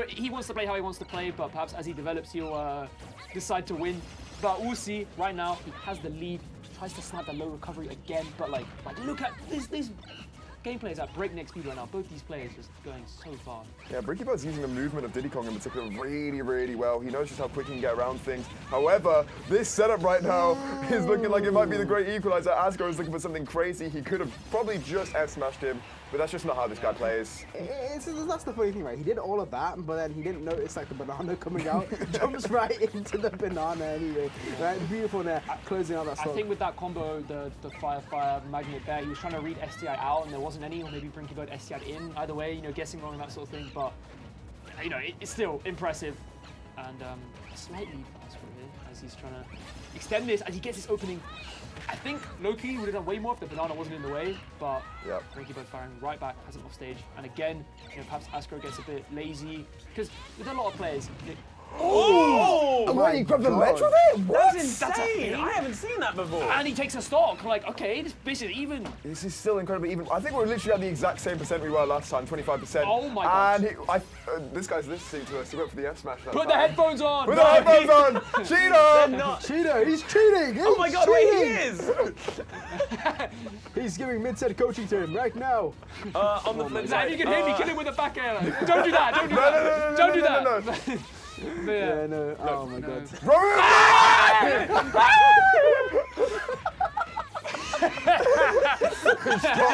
he wants to play how he wants to play, but perhaps as he develops, he'll decide to win. But we'll see. Right now, he has the lead. Tries to snap the low recovery again, but like look at this gameplay is at breakneck speed right now. Both these players just going so fast. Yeah, Brinky Bird's using the movement of Diddy Kong in particular really, really well. He knows just how quick he can get around things. However, this setup right now is looking like it might be the great equalizer. Asgo is looking for something crazy. He could have probably just F-smashed him, but that's just not how this guy plays. That's the funny thing, right? He did all of that, but then he didn't notice like the banana coming out. Jumps right into the banana anyway. Right, beautiful there, closing out that stock. I think with that combo, the fire magnet there, he was trying to read STI out and there wasn't any, or maybe Brinky Bird STI'd in. Either way, guessing wrong and that sort of thing. But it's still impressive, and slightly faster here as he's trying to extend this as he gets his opening. I think Loki would have done way more if the banana wasn't in the way, but Brinky Bird firing right back, has him off stage. And again, perhaps Astro gets a bit lazy, because with a lot of players, Oh! Wait, he grabbed the ledge with it? What? That's insane! I haven't seen that before. And he takes a stock. Like, okay, this is even. This is still incredibly even. I think we're literally at the exact same percent we were last time, 25%. Oh my god. And this guy's listening to us. He went for the F smash. Put the headphones on! Put the headphones on! Cheater! Cheater! He's cheating! Oh my god, wait, he is! He's giving mid-set coaching to him right now. On the flip side. If you can hit me, kill him with a back air. Don't do that, don't do that. Don't do that. Yeah, no. Oh my god. Stop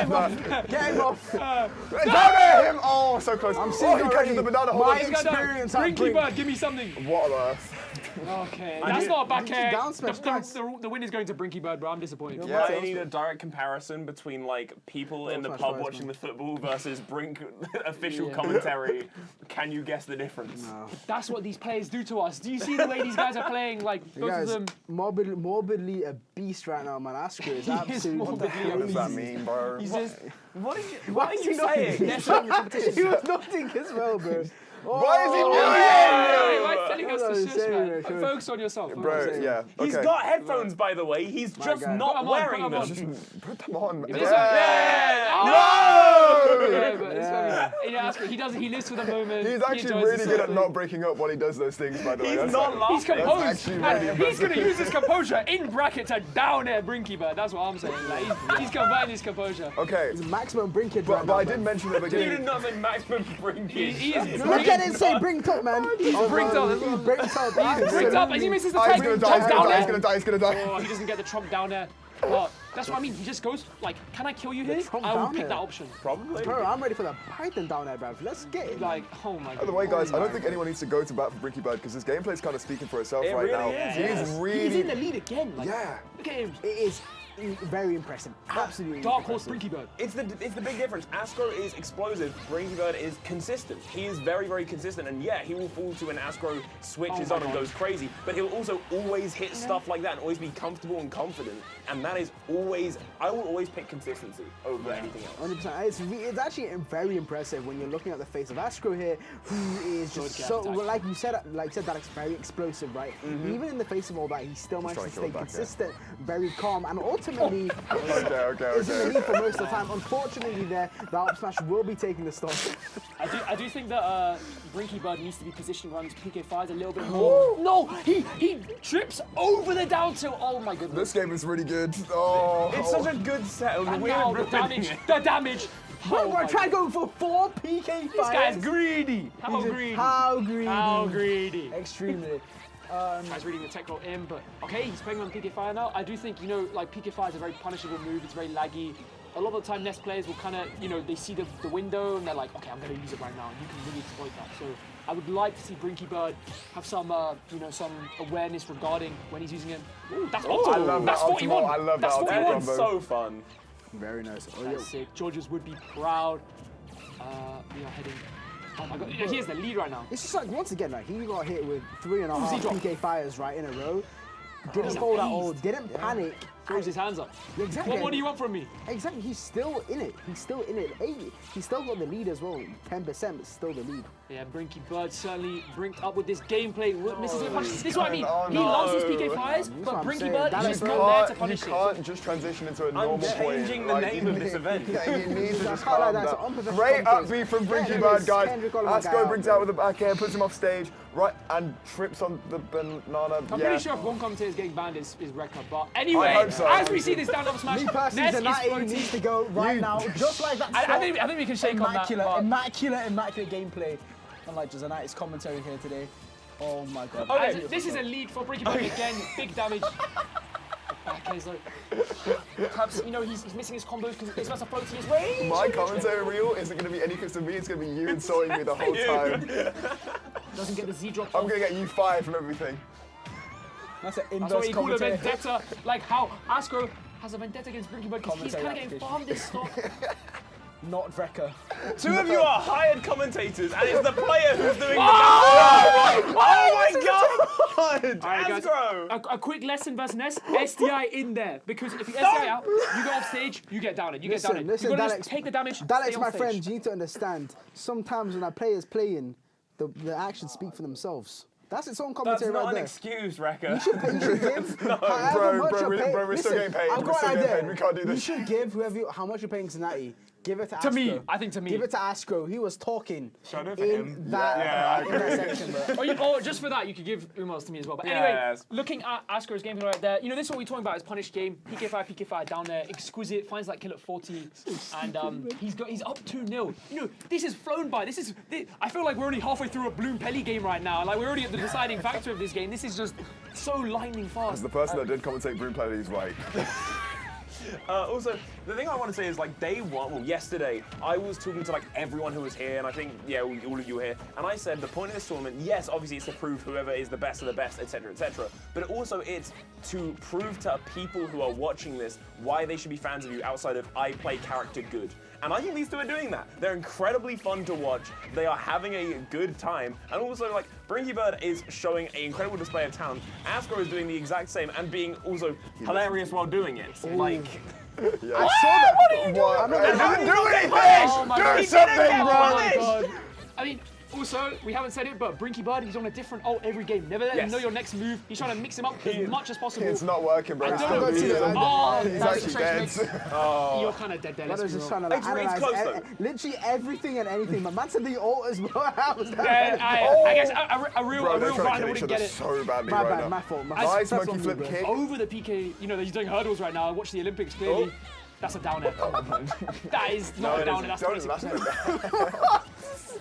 that. Get him off. Don't him! Oh, so close. I'm seeing he catches the banana. Hold my on. experience at Brinky Brink. Bird, give me something. What on earth? Okay, that's not a back air. Down smash, nice. The win is going to Brinky Bird, bro. I'm disappointed. Yeah, I need a direct comparison between like people in the pub watching the football versus Brink official commentary. Can you guess the difference? No. That's what these players do to us. Do you see the way these guys are playing? Like both of them. Morbidly a beast right now, man. Astro is absolutely morbidly What does that mean, bro? He's just. What are you saying? He was nodding as well, bro. Why is he doing Why are you it? telling us to shush, man? Focus on yourself. Bro, yeah. He's okay. got headphones, by the way. He's just not wearing them. Put them on. Yeah! No! Yeah, but it's funny. Astro, he lives for the moment. He's actually really good at not breaking up while he does those things, by the way. He's not laughing. He's composed. actually really And he's going to use his composure in bracket to down air Brinky Bird. That's what I'm saying. Like, he's combining his composure. Okay. He's maximum Brinkage But, right but now. I did mention at the You did beginning. not say maximum Brinky. He is Look at it say Brink top, man. He's Brinked up. He's brinked up. He's brinked up as he misses the Oh, he's tag. gonna die, Jumps he's down gonna die, he's there. gonna die, he's gonna die. Oh, he doesn't get the trump down there. But that's what I mean. He just goes like, can I kill you here? trump I will down pick there. that option. Probably. Bro, I'm ready for the Python down there, bruv. Let's get it. Like, oh my god. By the way, guys, I don't think anyone needs to go to bat for Brinky Bird because his gameplay's kind of speaking for itself It right really now. is, He yes. is really. He's in the lead again. Like, Yeah. look at him. It is very impressive. Absolutely. Dark horse impressive. Brinky Bird. It's the big difference. Astro is explosive. Brinky Bird is consistent. He is very, very consistent. And yeah, he will fall to an Astro switches on and goes crazy. But he'll also always hit stuff like that and always be comfortable and confident. And that is always, I will always pick consistency over anything else. 100%. It's actually very impressive when you're looking at the face of Astro here, who is just so, well, like you said, Alex, very explosive, right? Even in the face of all that, he still managed to stay consistent, very calm, and ultimately in the lead. Is in the lead for most of the time. Unfortunately, there, the up smash will be taking the stock. I do think that Brinky Bird needs to be positioned around his PK5s a little bit more. No, he trips over the down tilt. Oh my goodness. This game is really good. Oh, it's such a good set. And now the damage. Bro, try going for 4 PK5s. This guy's greedy. How greedy? How greedy? How greedy? Extremely. Tries reading the tech roll in, but okay, he's playing on PK5 now. I do think, you know, like PK5 is a very punishable move. It's very laggy. A lot of the time, Nest players will kind of, you know, they see the window and they're like, okay, I'm going to use it right now. You can really exploit that. So I would like to see Brinky Bird have some, you know, some awareness regarding when he's using it. Ooh, that's optimal. I love that's that what you want. I love that's that what you ultimate want. combo. So fun. Very nice. That's sick. Georges would be proud. We are heading. Oh my god, he has the lead right now. It's just like, once again, like, he got hit with 3.5 drop. PK fires right in a row. Didn't fold at all, didn't panic. Throws his hands up. Yeah, exactly. What do you want from me? Exactly, he's still in it. He's still in it. Hey, he's still got the lead as well. 10%, but still the lead. Yeah, Brinky Bird certainly brinked up with this gameplay. Misses the punches. This is what I mean. He loves his PK fires, but Brinky Bird is not there to punish You it. can't just transition into a normal I'm changing the name of this event. Yeah, you need to just can't calm like that. down. It's an Great unprofessional up B from Yeah, Brinky it Bird, is. guys. Kendrick Oliver guy Asco out brings there. out with the back air, puts him off stage, right, and trips on the banana. I'm pretty sure if one commentator is getting banned, is Rekka. But anyway, I hope so. as we see this down up smash, Me personally, Ness is Zanati floating. needs to go right now, just like that. I think we can shake on that. Immaculate gameplay. Unlike Zanati's commentary here today. Oh my god. Okay, this is a lead for Brinky Bird again. Big damage. Okay, so perhaps, you know, he's missing his combos because it's about to float to his range. My commentary reel isn't going to be any close to me, it's going to be you insulting me the whole time. Doesn't get the Z drop. I'm going to get you fired from everything. That's an That's what inverse you call a commentary. vendetta. Like how Astro has a vendetta against Brinky Bird because he's kind of getting farmed this stock. Not Rekka. Two of you are hired commentators, and it's the player who's doing the Oh my god! All right, guys. Astro! A quick lesson versus Ness. SDI in there because if you SDI out, you go off stage, you get down it. You get down it. Listen, you gotta Daleks, just take the damage. Daleks, stay on my stage. friend, you need to understand. Sometimes when a player's playing, the actions speak for themselves. That's its own That's commentary not right an there. excuse, Rekka. You should give however much you're paying. we're still getting paid. I've We're got still an getting idea. paid. We can't do You this. should give how much you're paying Zanati. Give it to Astro. To me, I think to me. Give it to Astro. He was talking Shout out for in him. that, in that section, bro. Or just for that, you could give Umars to me as well. But anyway, looking at Asco's gameplay right there, you know, this is what we're talking about is punish game. PK5 down there, exquisite, finds that kill at 40, and he's up 2-0. You know, this is flown by. I feel like we're only halfway through a Bloom Pelly game right now. Like, we're already at the deciding factor of this game. This is just so lightning fast. As the person that did commentate Broom Play, he's right. Also, the thing I want to say is, like, day one, well, yesterday, I was talking to, like, everyone who was here, and I think, yeah, all of you were here, and I said the point of this tournament, yes, obviously it's to prove whoever is the best of the best, etc., but also it's to prove to people who are watching this why they should be fans of you outside of I play character good. And I think these two are doing that. They're incredibly fun to watch. They are having a good time. And also, like, Brinky Bird is showing an incredible display of talent. Astro is doing the exact same and being also hilarious while doing it. Like, Yeah. I saw that. What are you doing? What? I didn't do anything! Oh my God. Do He something, didn't get bro! punished. Oh my God. I mean, also, we haven't said it, but Brinky Bird, he's on a different ult every game. Never let him know your next move. He's trying to mix him up as much as possible. It's not working, bro. I It's don't still know. losing. Oh, He's that's actually frustrating. dead. You're kind of dead there. Man Let's was be just real. trying to like, It's close, analyze literally everything and anything. My man said the ult as well. How was that? Yeah, I guess a real Bro, they're grinder trying to kill wouldn't each get other it. so badly My right bad, now. my fault. Nice That's monkey on me, flip bro. kick. Over the PK, you know, he's doing hurdles right now. Watch the Olympics clearly. That's a down air. Come on, man. That is not a down air. That's Don't 26%.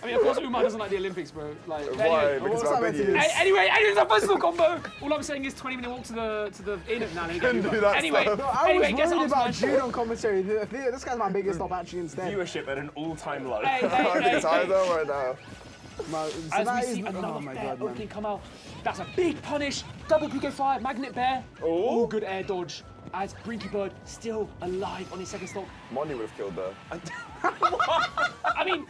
I mean, of course, Umar doesn't like the Olympics, bro. Like, Why? anyway, Because what's how that big he meant to is. Anyway, it's a personal combo. All I'm saying is 20-minute walk to the in of now. Couldn't do that Anyway, stuff. No, I anyway, was guess worried on about smash. Jude on commentary. This guy's my biggest stop actually instead. viewership at an all-time low. Hey, I think it's higher though right now. As we see another fair opening come out. That's a big punish. Double PK5, Magnet Bear. Oh, good air dodge. As Brinky Bird still alive on his second stock. Money would have killed there. I mean,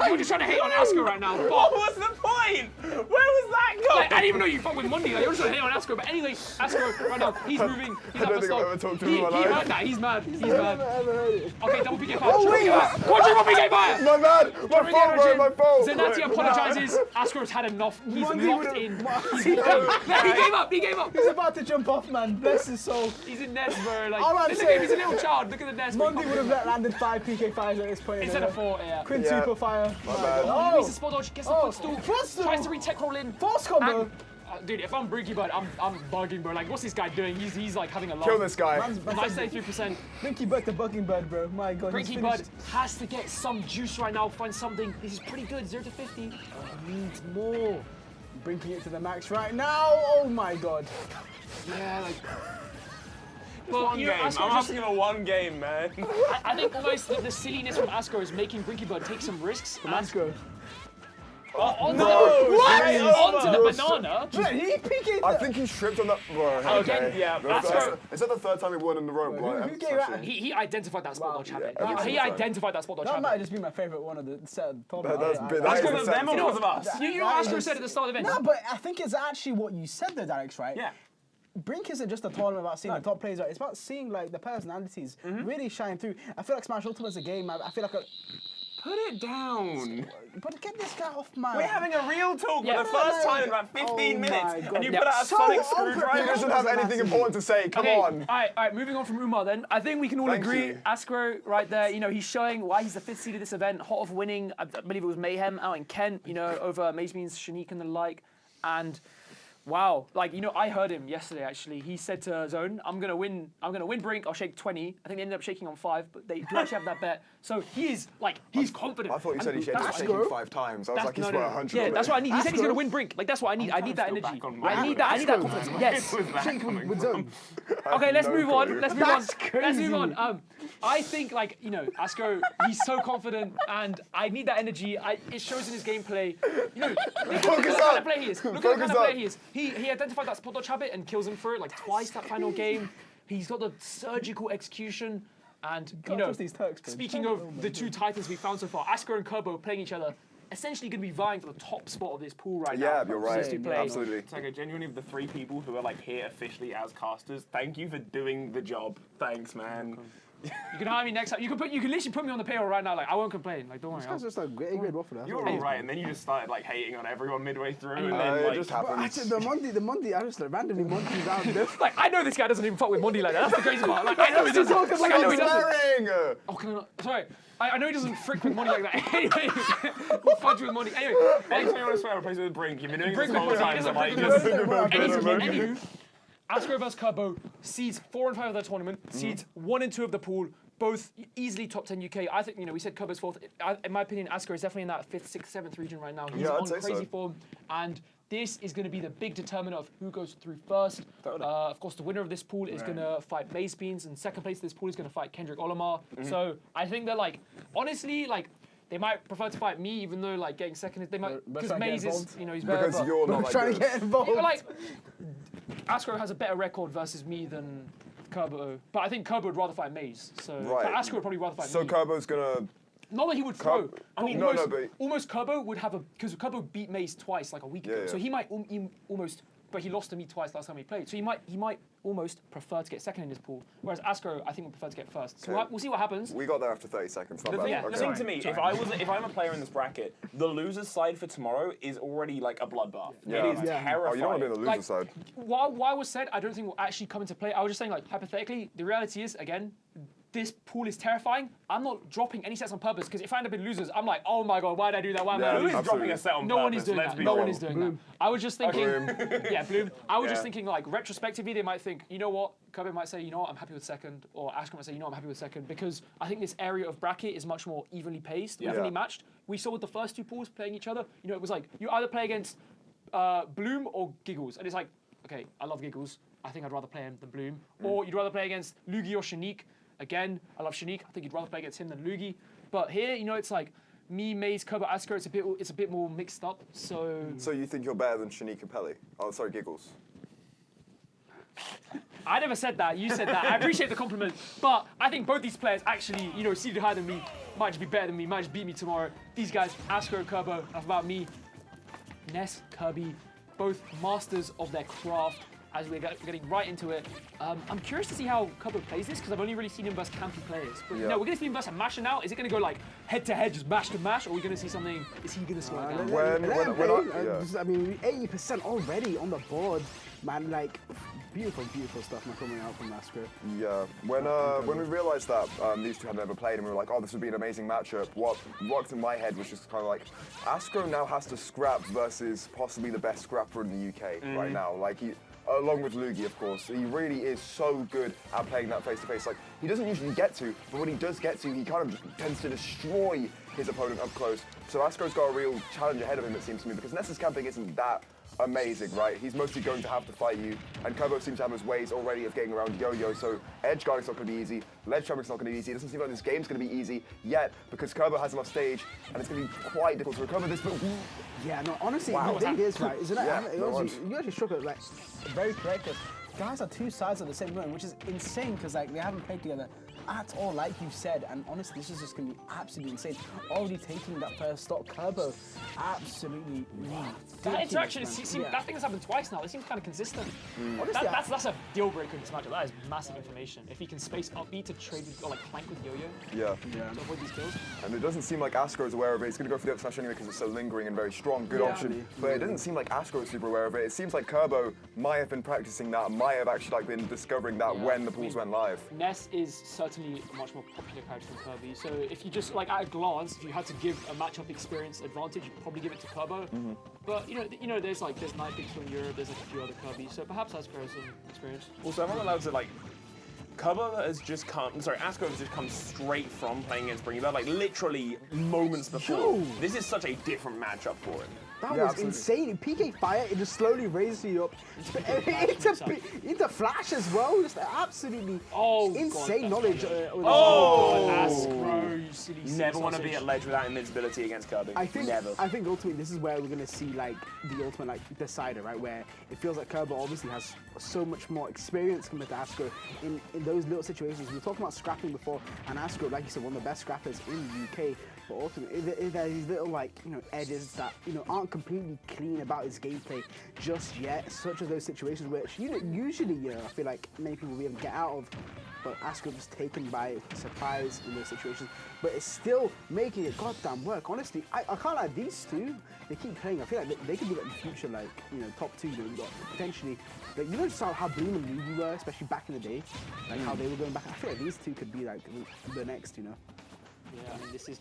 you're just trying to hate on Asco right now. But What was the point? Where was that going? like, I didn't even know you fuck with Monday. Like, you're just trying to hate on Asco. But anyway, Asco right now, he's moving. He's I don't up a think I've stock. ever talked to He him in my life. heard that. He's mad. He's mad. Ever heard it? Okay, double PK5. Oh, wait, Quadruple PK5. My bad! My fault, bro, my fault! Zenati apologizes. Asco's had enough. He's Monday locked would've- in. Monday He's locked in. He gave up. up. He gave up. He's about to jump off, man. Bless his soul. He's in nest, bro. Like, All I'm look at saying- him. He's a little child. Look at the nest. Mondi would have landed 5 PK5s at this point. Instead of 4, yeah. Quinn super fire. My bad. Oh, he misses the spot dodge. Gets the footstool. Footstool. Tries to re-tech roll in. Force combo. And, dude, if I'm Brinky Bud, I'm bugging, bro. Like, what's this guy doing? He's like having a laugh. Kill this guy. Nice 33%. Brinky Bud the bugging bird, bro. My God. Brinky Bud has to get some juice right now, find something. This is pretty good, 0 to 50. Needs more. Brinking it to the max right now. Oh my God. Yeah, like. Well, one game. I'm asking for one game, man. I think almost the silliness from Askro is making Brinky Bud take some risks. From Askro. Onto What? the banana. Man, he PK'd I think he tripped on that. Bro, Again, yeah. Is that the third time he won in the row? Who gave that? He identified that spot dodge habit. every He single time. identified that spot dodge That habit. might just be my favorite one of the set of the tournament. That's because of them or because of us? You Askro said at the start of the event. No, but I think it's actually what you said there, Darix, right? Yeah. Brink isn't just a tournament about seeing the top players, right? It's about seeing like the personalities really shine through. I feel like Smash Ultimate's a game. I feel like Put it down. But get this guy off, man. We're having a real talk Yeah. for the first time in about 15 minutes, and you put out a sonic He screwdriver. doesn't have anything important to say. Come on. All right, moving on from Umar then. I think we can all Thank agree, you. Askro right there, you know, he's showing why he's the 5th seed of this event, hot of winning, I believe it was Mayhem out in Kent, you know, over Maze Beans, Shanique and the like. And wow, like, you know, I heard him yesterday actually. He said to Zone, I'm gonna win Brink, I'll shake 20. I think they ended up shaking on 5, but they do actually have that bet. So he is like, he's confident. I thought you said he That's- shaking 5 times. I was like, he's worth 100. Yeah, that's what I need. He said he's gonna win Brink. Like, that's what I need. I need that energy. I need that confidence. Yes. with Zone. Okay, let's move on. clue. Let's move on. That's Let's move crazy. on. I think, like, you know, Askro, he's so confident, and I need that energy. It shows in his gameplay. You know, look at the kind of player he is. Look at the kind of player he is. He identified that spot dodge habit and kills him for it, like, twice that final game. He's got the surgical execution. And, you know, speaking of the two titans we found so far, Askro and Kerbo playing each other, essentially going to be vying for the top spot of this pool right now. Yeah, you're right. Absolutely. It's like genuinely of the 3 people who are like here officially as casters. Thank you for doing the job. Thanks, man. You can hire me next time. You can literally put me on the payroll right now. Like, I won't complain. Like, don't worry. This guy's just a grade waffle. You were alright, and then you just started like hating on everyone midway through, and it then like just happens. Actually, the Mondi, I just like, randomly Mondi around. Like, I know this guy doesn't even fuck with Mondi like that. That's the crazy part. Like, I know he doesn't. Like, I know he doesn't. Oh, can I not? Sorry. I know he doesn't frick with Mondi like that. Anyway, we'll fudge with Mondi. Anyway. Anytime you want to swear, replace it with Brink. You've been doing Brink this the whole with Mondi. time. He So doesn't like, frick with just... Anywho, Askro vs Kerbo, seeds 4 and 5 of the tournament, seeds 1 and 2 of the pool, both easily top 10 UK. I think, you know, we said Kerbo's 4th. In my opinion, Askro is definitely in that 5th, 6th, 7th region right now. He's on crazy form, and this is going to be the big determinant of who goes through first. Of course, the winner of this pool is going to fight Maze Beans, and second place of this pool is going to fight Kendrick Olimar. So I think that, like, honestly, like, they might prefer to fight me, even though, like, getting second is, they might, because Maze is, you know, he's better. Because you're not trying to get involved. Yeah, but, like, Askro has a better record versus me than Kerbo, but I think Kerbo would rather fight Maze. So Right. but Askro would probably rather fight me. So Kerbo's gonna. Not that he would throw. I mean, No, almost Kerbo would have a, because Kerbo beat Maze twice, like a week ago. Yeah. So he might almost, but he lost to me twice last time we played. So he might almost prefer to get second in this pool, whereas Askro, I think, would prefer to get first. So Okay. we'll see what happens. We got there after 30 seconds. Not The bad. thing, Yeah, the thing to me, if I'm a player in this bracket, the loser's side for tomorrow is already like a bloodbath. Yeah. It is terrifying. Oh, you don't want to be on the loser side. Why was said, I don't think will actually come into play. I was just saying, like, hypothetically, the reality is, again, this pool is terrifying. I'm not dropping any sets on purpose, because if I end up in losers, I'm like, oh my god, why did I do that? Why am I Who losing? is dropping a set on No purpose? one is doing Let's that. be No real. one is doing that. I was just thinking, yeah, Bloom. I was just Yeah. thinking, like, retrospectively, they might think, you know what, Kirby might say, you know what, I'm happy with second, or Ashkan might say, you know what, I'm happy with second, because I think this area of bracket is much more evenly paced, evenly matched. We saw with the first two pools playing each other, you know, it was like, you either play against Bloom or Giggles, and it's like, okay, I love Giggles, I think I'd rather play him than Bloom, or you'd rather play against Lugi or Shanique. Again, I love Shanique. I think you'd rather play against him than Lugi. But here, you know, it's like me, Maze, Kerbo, Askro. It's a bit more mixed up. So. So you think you're better than Shanique and Pelly? Oh, sorry, Giggles. I never said that. You said that. I appreciate the compliment, but I think both these players actually, you know, seeded higher than me, might just be better than me, might just beat me tomorrow. These guys, Askro, Kerbo, enough about me. Ness, Kirby, both masters of their craft. As we're getting right into it, I'm curious to see how Kerbo plays this, because I've only really seen him versus campy players. But no, we're going to see him versus a Masher now. Is it going to go like head-to-head, just mash to mash, or are we going to see something, is he going to slow it down? I mean, 80% already on the board. Man, like, beautiful stuff man, coming out from Astro. Yeah, when we realised that these two had never played and we were like, oh, this would be an amazing matchup, what worked in my head was just kind of like, Astro now has to scrap versus possibly the best scrapper in the UK right now. Like, along with Lugi, of course. He really is so good at playing that face-to-face. Like, he doesn't usually get to, but when he does get to, he kind of tends to destroy his opponent up close. So Astro's got a real challenge ahead of him, it seems to me, because Ness's camping isn't that amazing, right? He's mostly going to have to fight you, and Kerbo seems to have his ways already of getting around Yo-Yo, so edge guarding's not going to be easy, ledge trapping's not going to be easy. It doesn't seem like this game's going to be easy yet, because Kerbo has him off stage, and it's going to be quite difficult to recover this, but... Yeah, no, honestly, the thing is, right, isn't it? You actually struck it, like, very correct, because guys are two sides of the same coin, which is insane, because, like, they haven't played together at all, like you said, and honestly, this is just going to be absolutely insane. Already taking that first stop, Kerbo, absolutely. That interaction, that thing has happened twice now. It seems kind of consistent. Honestly, that's a deal breaker in this matchup. That is massive information. If he can space up B to trade with, or like flank with Yo-Yo, to avoid these kills. And it doesn't seem like Astro is aware of it. He's going to go for the up smash anyway because it's so lingering and very strong. Good option. But it doesn't seem like Astro is super aware of it. It seems like Kerbo might have been practicing that, might have actually like been discovering that when the pools went live. Ness is certainly a much more popular character than Kirby. So if you just like at a glance, if you had to give a matchup experience advantage, you'd probably give it to Kerbo. But you know, there's Night Pixel in Europe. There's like a few other Kirby. So perhaps Astro has some experience. Also, I'm not allowed to like. Kerbo has just come. Sorry, Astro has just come straight from playing against Brink. Like literally moments before. This is such a different matchup for him. That was insane. PK Fire, it just slowly raises you up into Flash as well. Just absolutely insane knowledge. Astro, you silly never want to be at ledge without invincibility against Kirby. I think ultimately this is where we're gonna see like the ultimate like decider, right? Where it feels like Kerbo obviously has so much more experience compared to Astro in those little situations. We were talking about scrapping before, and Astro, like you said, one of the best scrappers in the UK. But ultimately, there's these little like edges that aren't completely clean about his gameplay just yet. Such as those situations which usually I feel like many people will be able to get out of. But Astro was taken by surprise in those situations. But it's still making it goddamn work. Honestly, I can't like these two. They keep playing. I feel like they could be like the future, like top two. Potentially, like just how Bloom and Lugi were, especially back in the day, like how they were going back. I feel like these two could be like the next. Yeah, I mean, this is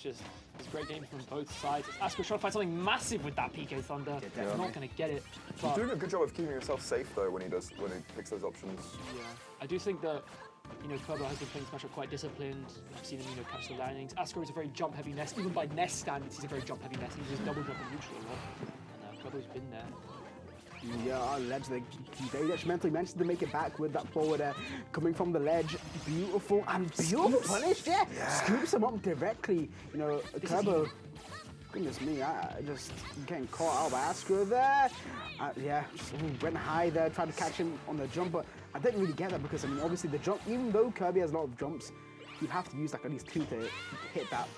great game from both sides. Astro trying to find something massive with that PK Thunder. He's not going to get it. He's doing a good job of keeping himself safe though when he picks those options. Yeah, I do think that Kerbo has been playing this matchup quite disciplined. I've seen him catch the landings. Astro is a very jump heavy Ness. Even by Ness standards, he's a very jump heavy Ness. He just double jump and neutral a lot. And Kerbo's been there. Yeah, ledge. They detrimentally managed to make it back with that forward air coming from the ledge. Beautiful and beautiful punish. Yeah, scoops him up directly. Kerbo. Goodness me, I just getting caught out by Astro there. Went high there, tried to catch him on the jump, but I didn't really get that because obviously the jump. Even though Kirby has a lot of jumps, you'd have to use like at least two to hit that.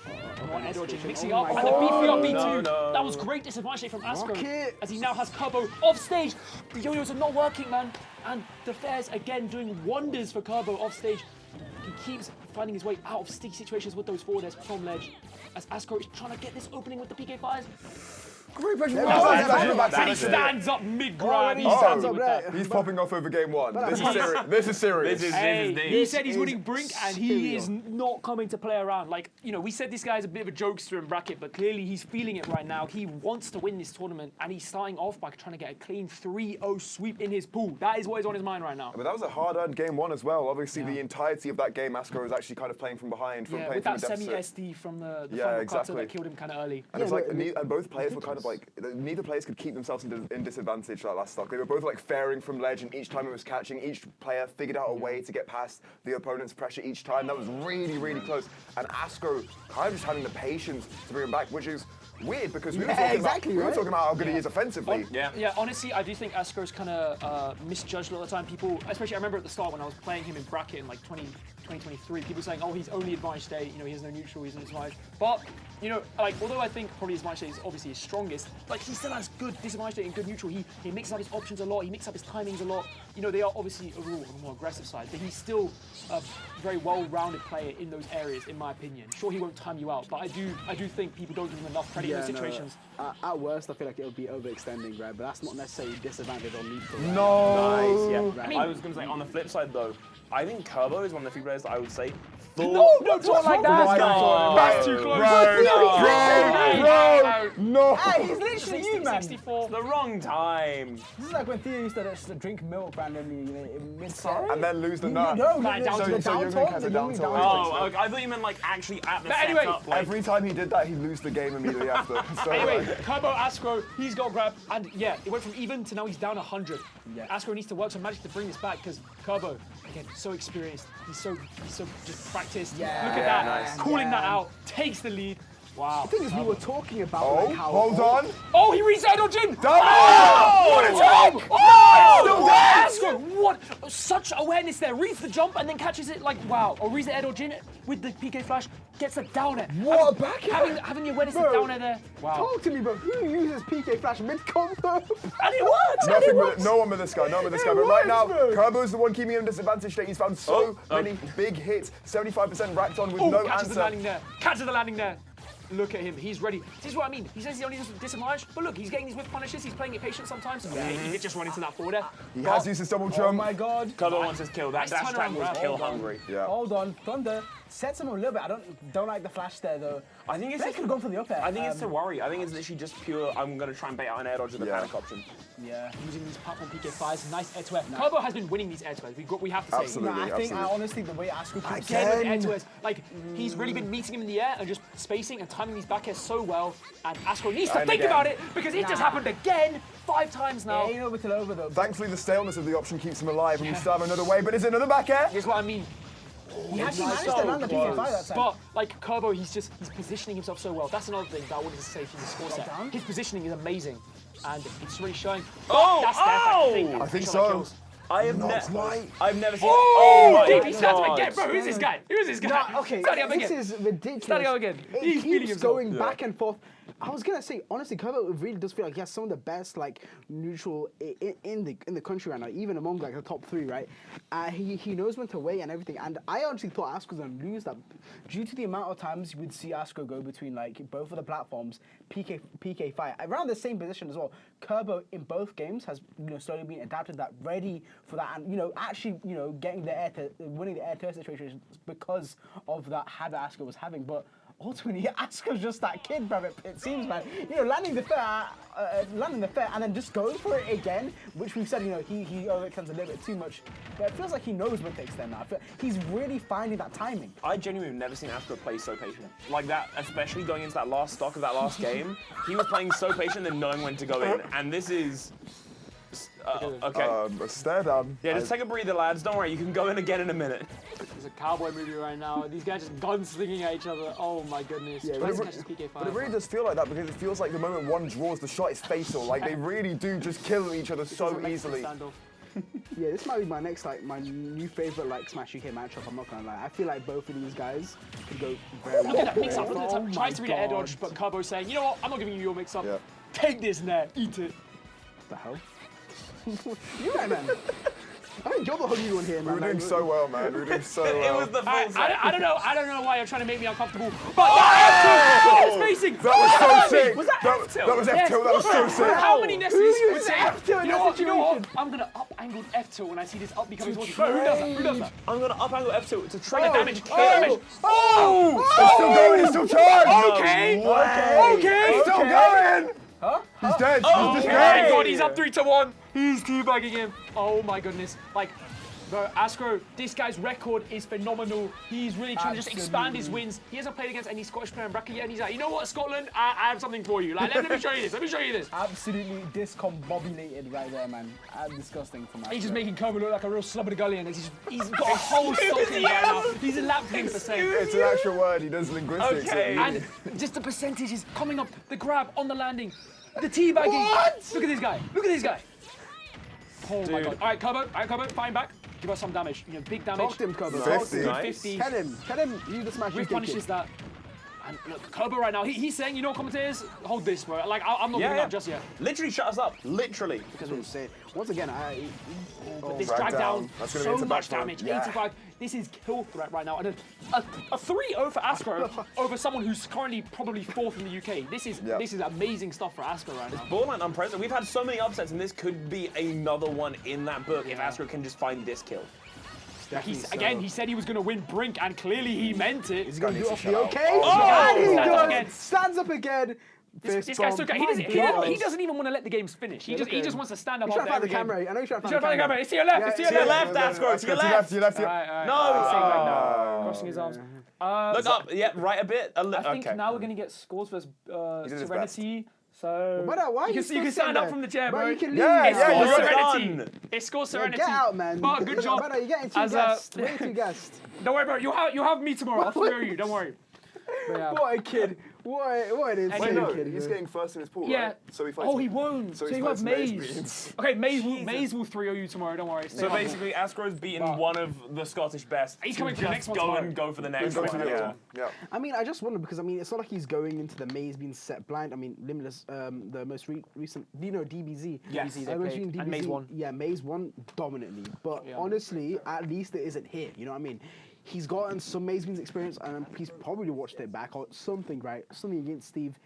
Mixing up and the beefy up B2. That was great disadvantage from Astro as he now has Kerbo off stage. The yo-yos are not working, man, and the fairs again doing wonders for Kerbo off stage. He keeps finding his way out of sticky situations with those forward airs from ledge as Astro is trying to get this opening with the PK fires. Great pressure. He stands up mid-grab. He's popping off over game one. This is serious. He said he's winning Brink, and he is not coming to play around. Like, we said this guy's a bit of a jokester in bracket, but clearly he's feeling it right now. He wants to win this tournament, and he's starting off by trying to get a clean 3-0 sweep in his pool. That is what is on his mind right now. But that was a hard-earned game one as well. Obviously, the entirety of that game, Astro was actually kind of playing from behind, playing with from that semi-SD from the final cutter that killed him kind of early. And it's like, and both players were kind of like, neither players could keep themselves in disadvantage that last stock. They were both like faring from ledge, and each time it was catching, each player figured out a way to get past the opponent's pressure each time. That was really, really close. And Astro kind of just having the patience to bring him back, which is weird because we were talking about how good he is offensively. Yeah, honestly, I do think Astro's kind of misjudged a lot of the time. People, especially I remember at the start when I was playing him in bracket in like 2023, people saying, oh, he's only advantage state, he has no neutral, he's an advantage. But, although I think probably his advantage state is obviously his strongest, like he still has good disadvantage state and good neutral. He mixes up his options a lot, he mixes up his timings a lot. They are obviously overall on the more aggressive side, but he's still a very well-rounded player in those areas, in my opinion. Sure, he won't time you out, but I do think people don't give him enough credit in those situations. At worst, I feel like it would be overextending, right? But that's not necessarily disadvantage or neutral. Right? Nice, yeah. Right. I was going to say, on the flip side, though, I think Kerbo is one of the few players that I would say. No, talk like that. That's too close. No. Hey, he's literally you, man. 64. The wrong time. This is like when Theo used to just drink milk randomly, you know, in mid-set. And then lose the nut. No, Right, down to the so you're going to catch a down tilt. Oh, I thought you meant like actually at the setup. Like, every time he did that, he'd lose the game immediately after. So Anyway, Kerbo, Astro, he's got grab, and yeah, it went from even to now he's down 100. Yeah. Astro needs to work some magic to bring this back because Kerbo, again, so experienced. He's so just practiced. Yeah. Look at that, Nice. calling that out, takes the lead. Wow. The thing is, we were talking about Oh, like how. hold on. Oh, he reset Jin! What a jump! Oh! Astro, what? Such awareness there. Reads the jump and then catches it like, wow. Or reads the Edo Jin with the PK flash, gets a down air. What a back air! Having the awareness of down air there. Wow. Talk to me, bro. Who uses PK flash mid-combo? And it works! No one with this guy, no one with this guy. But right now, Kerbo's the one keeping him in disadvantage state. He's found so many big hits, 75% racked on with no catches answer. the landing there. Catches the landing there. Look at him, he's ready. This is what I mean. He says he only does disadvantage, but look, he's getting these whiff punishes, he's playing it patient sometimes. He did just run into that forward air. He has used his double jump. Oh my god. Kerbo wants his kill. That Nice dash attack turnaround was grab. kill hungry. Yeah. Hold on, Thunder sets him a little bit. I don't like the flash there though. I think it's They could have gone for the up air. I think it's to worry. I think it's literally just pure. I'm going to try and bait out an air dodge with the panic option. Yeah. Using these platform PK5s, nice air to air. Kerbo has been winning these air to airs. We have to say. Absolutely. I think I honestly the way Astro keeps Again with the air to airs, like he's really been meeting him in the air and just spacing and timing these back airs so well. And Astro needs to think about it because it just happened again 5 times now. Yeah, you know it's over though. Thankfully, the staleness of the option keeps him alive, and we still have another way. But is it another back air? Here's what I mean. He actually managed to land the PK5 that time. But like Kerbo, he's positioning himself so well. That's another thing that I wanted to say from the score set. His positioning is amazing, and it's really showing. That's I think so. I've never seen. Oh, my DP God. again, bro. Who's this guy? Who's this guy? No, okay, Starting up this again. is ridiculous. Starting up again. It He's feeling keeps himself. going back and forth. I was gonna say honestly, Kerbo really does feel like he has some of the best like neutral in the country right now, even among like the top 3, right? He knows when to wait and everything. And I actually thought Astro was gonna lose that due to the amount of times you would see Astro go between like both of the platforms, PK fight around the same position as well. Kerbo in both games has slowly been adapted that, ready for that, and actually getting the winning the air to situation because of that habit Astro was having, but. Ultimately, Astro's just that kid, bro. It seems, man. Landing the fair, and then just going for it again, which we've said, he overextends a little bit too much. But it feels like he knows when to extend now. He's really finding that timing. I genuinely have never seen Astro play so patient. Like that, especially going into that last stock of that last game. He was playing so patient and knowing when to go in. And this is... okay. A stare down. Yeah, just take a breather, lads. Don't worry, you can go in again in a minute. It's a cowboy movie right now. These guys just gunslinging at each other. Oh my goodness. Yeah, but it really does feel like that because it feels like the moment one draws, the shot is fatal. Like they really do just kill each other so easily. Yeah, this might be my next, my new favorite, Smash UK matchup. I'm not gonna lie. I feel like both of these guys could go very well. Look at that mix-up. Look at the time. Tries to read an air dodge, but Kerbo's saying, you know what? I'm not giving you your mix-up. Yeah. Take this now. Eat it. What the hell? You right, man. I think you're the holy one here, man. We were doing so well, man. We were doing so well. It was the full set. I don't know why you're trying to make me uncomfortable. But that spacing. That was so sick. Was that F-tilt? That was F-tilt. That was so sick. How many Nesses would say F-tilt in that you know what? situation? I'm gonna up angle F-tilt when I see this up becoming towards Who does that? Who does that? I'm going to up angle F2 to trade Damage. damage. Oh! It's still going. It's still charged. Okay. It's still going. Huh? He's dead. Oh He's just my dead. god, he's up 3-1. He's teabagging him. Oh my goodness. Bro, Astro, this guy's record is phenomenal. He's really trying to just expand his wins. He hasn't played against any Scottish player in bracket yet, and he's like, you know what, Scotland, I have something for you. Let me show you this. Let me show you this. Absolutely discombobulated right there, man. Disgusting for my. He's just making Kerbo look like a real slobbergullion. He's got a whole sock in there now. He's a lap thing for saying. It's an actual word. He does linguistics. Okay. And just the percentages coming up, the grab on the landing, the teabagging. Look at this guy. Look at this guy. Oh my god. All right, Kerbo, fine back. Give us some damage. Big damage. Talk to him, Kerbo. 50. Good 50. Tell him. Use the Smash Whiff UK punishes kick. that. And look, Kerbo right now, he's saying, you know, commentators, hold this, bro. Like, I'm not giving up just yet. Literally shut us up. Literally. Because what I'm saying. Once again, but this drag down, so much damage. 85. This is kill threat right now. And a 3-0 for Askro over someone who's currently probably 4th in the UK. This is amazing stuff for Askro right now. It's borderline unprecedented. We've had so many upsets, and this could be another one in that book if Askro can just find this kill. Again, he said he was going to win Brink, and clearly he meant it. He's going to do off the OK. Oh! He does. Stands up again. This guy's so good. He doesn't even want to let the games finish. He just wants to stand up. He's trying to find the camera. I know he's trying to find the camera. It's to your left. It's to your left. Askro. To your left. To your left. No. Crossing his arms. Look up. Yeah, right a bit. I think now we're going to get scores versus Serenity. So why you can stand up from the chair, bro. You can leave. Serenity. It scores Serenity. Get out, man. But good job. Brother, you're getting too gassed. Way too gassed. Don't worry, bro. You have me tomorrow. I'll throw you. Don't worry. What a kid. What an insane kid. He's getting first in his pool, yeah. right? So he fights. Oh, he won't. So you have Maze. Okay, Maze will 3-0 you tomorrow. Don't worry. So basically, Askro's beaten one of the Scottish best. He's coming for the next one. Go for the next one. Yeah. I mean, I just wonder because it's not like he's going into the maze being set blind. I mean, Limitless, the most recent, do you know DBZ? Yes. DBZ, and Maze won. Yeah, Maze won dominantly. But honestly, at least it isn't here. You know what I mean? He's gotten some Maze Beans experience, and he's probably watched it back or something, right? Something against Steve.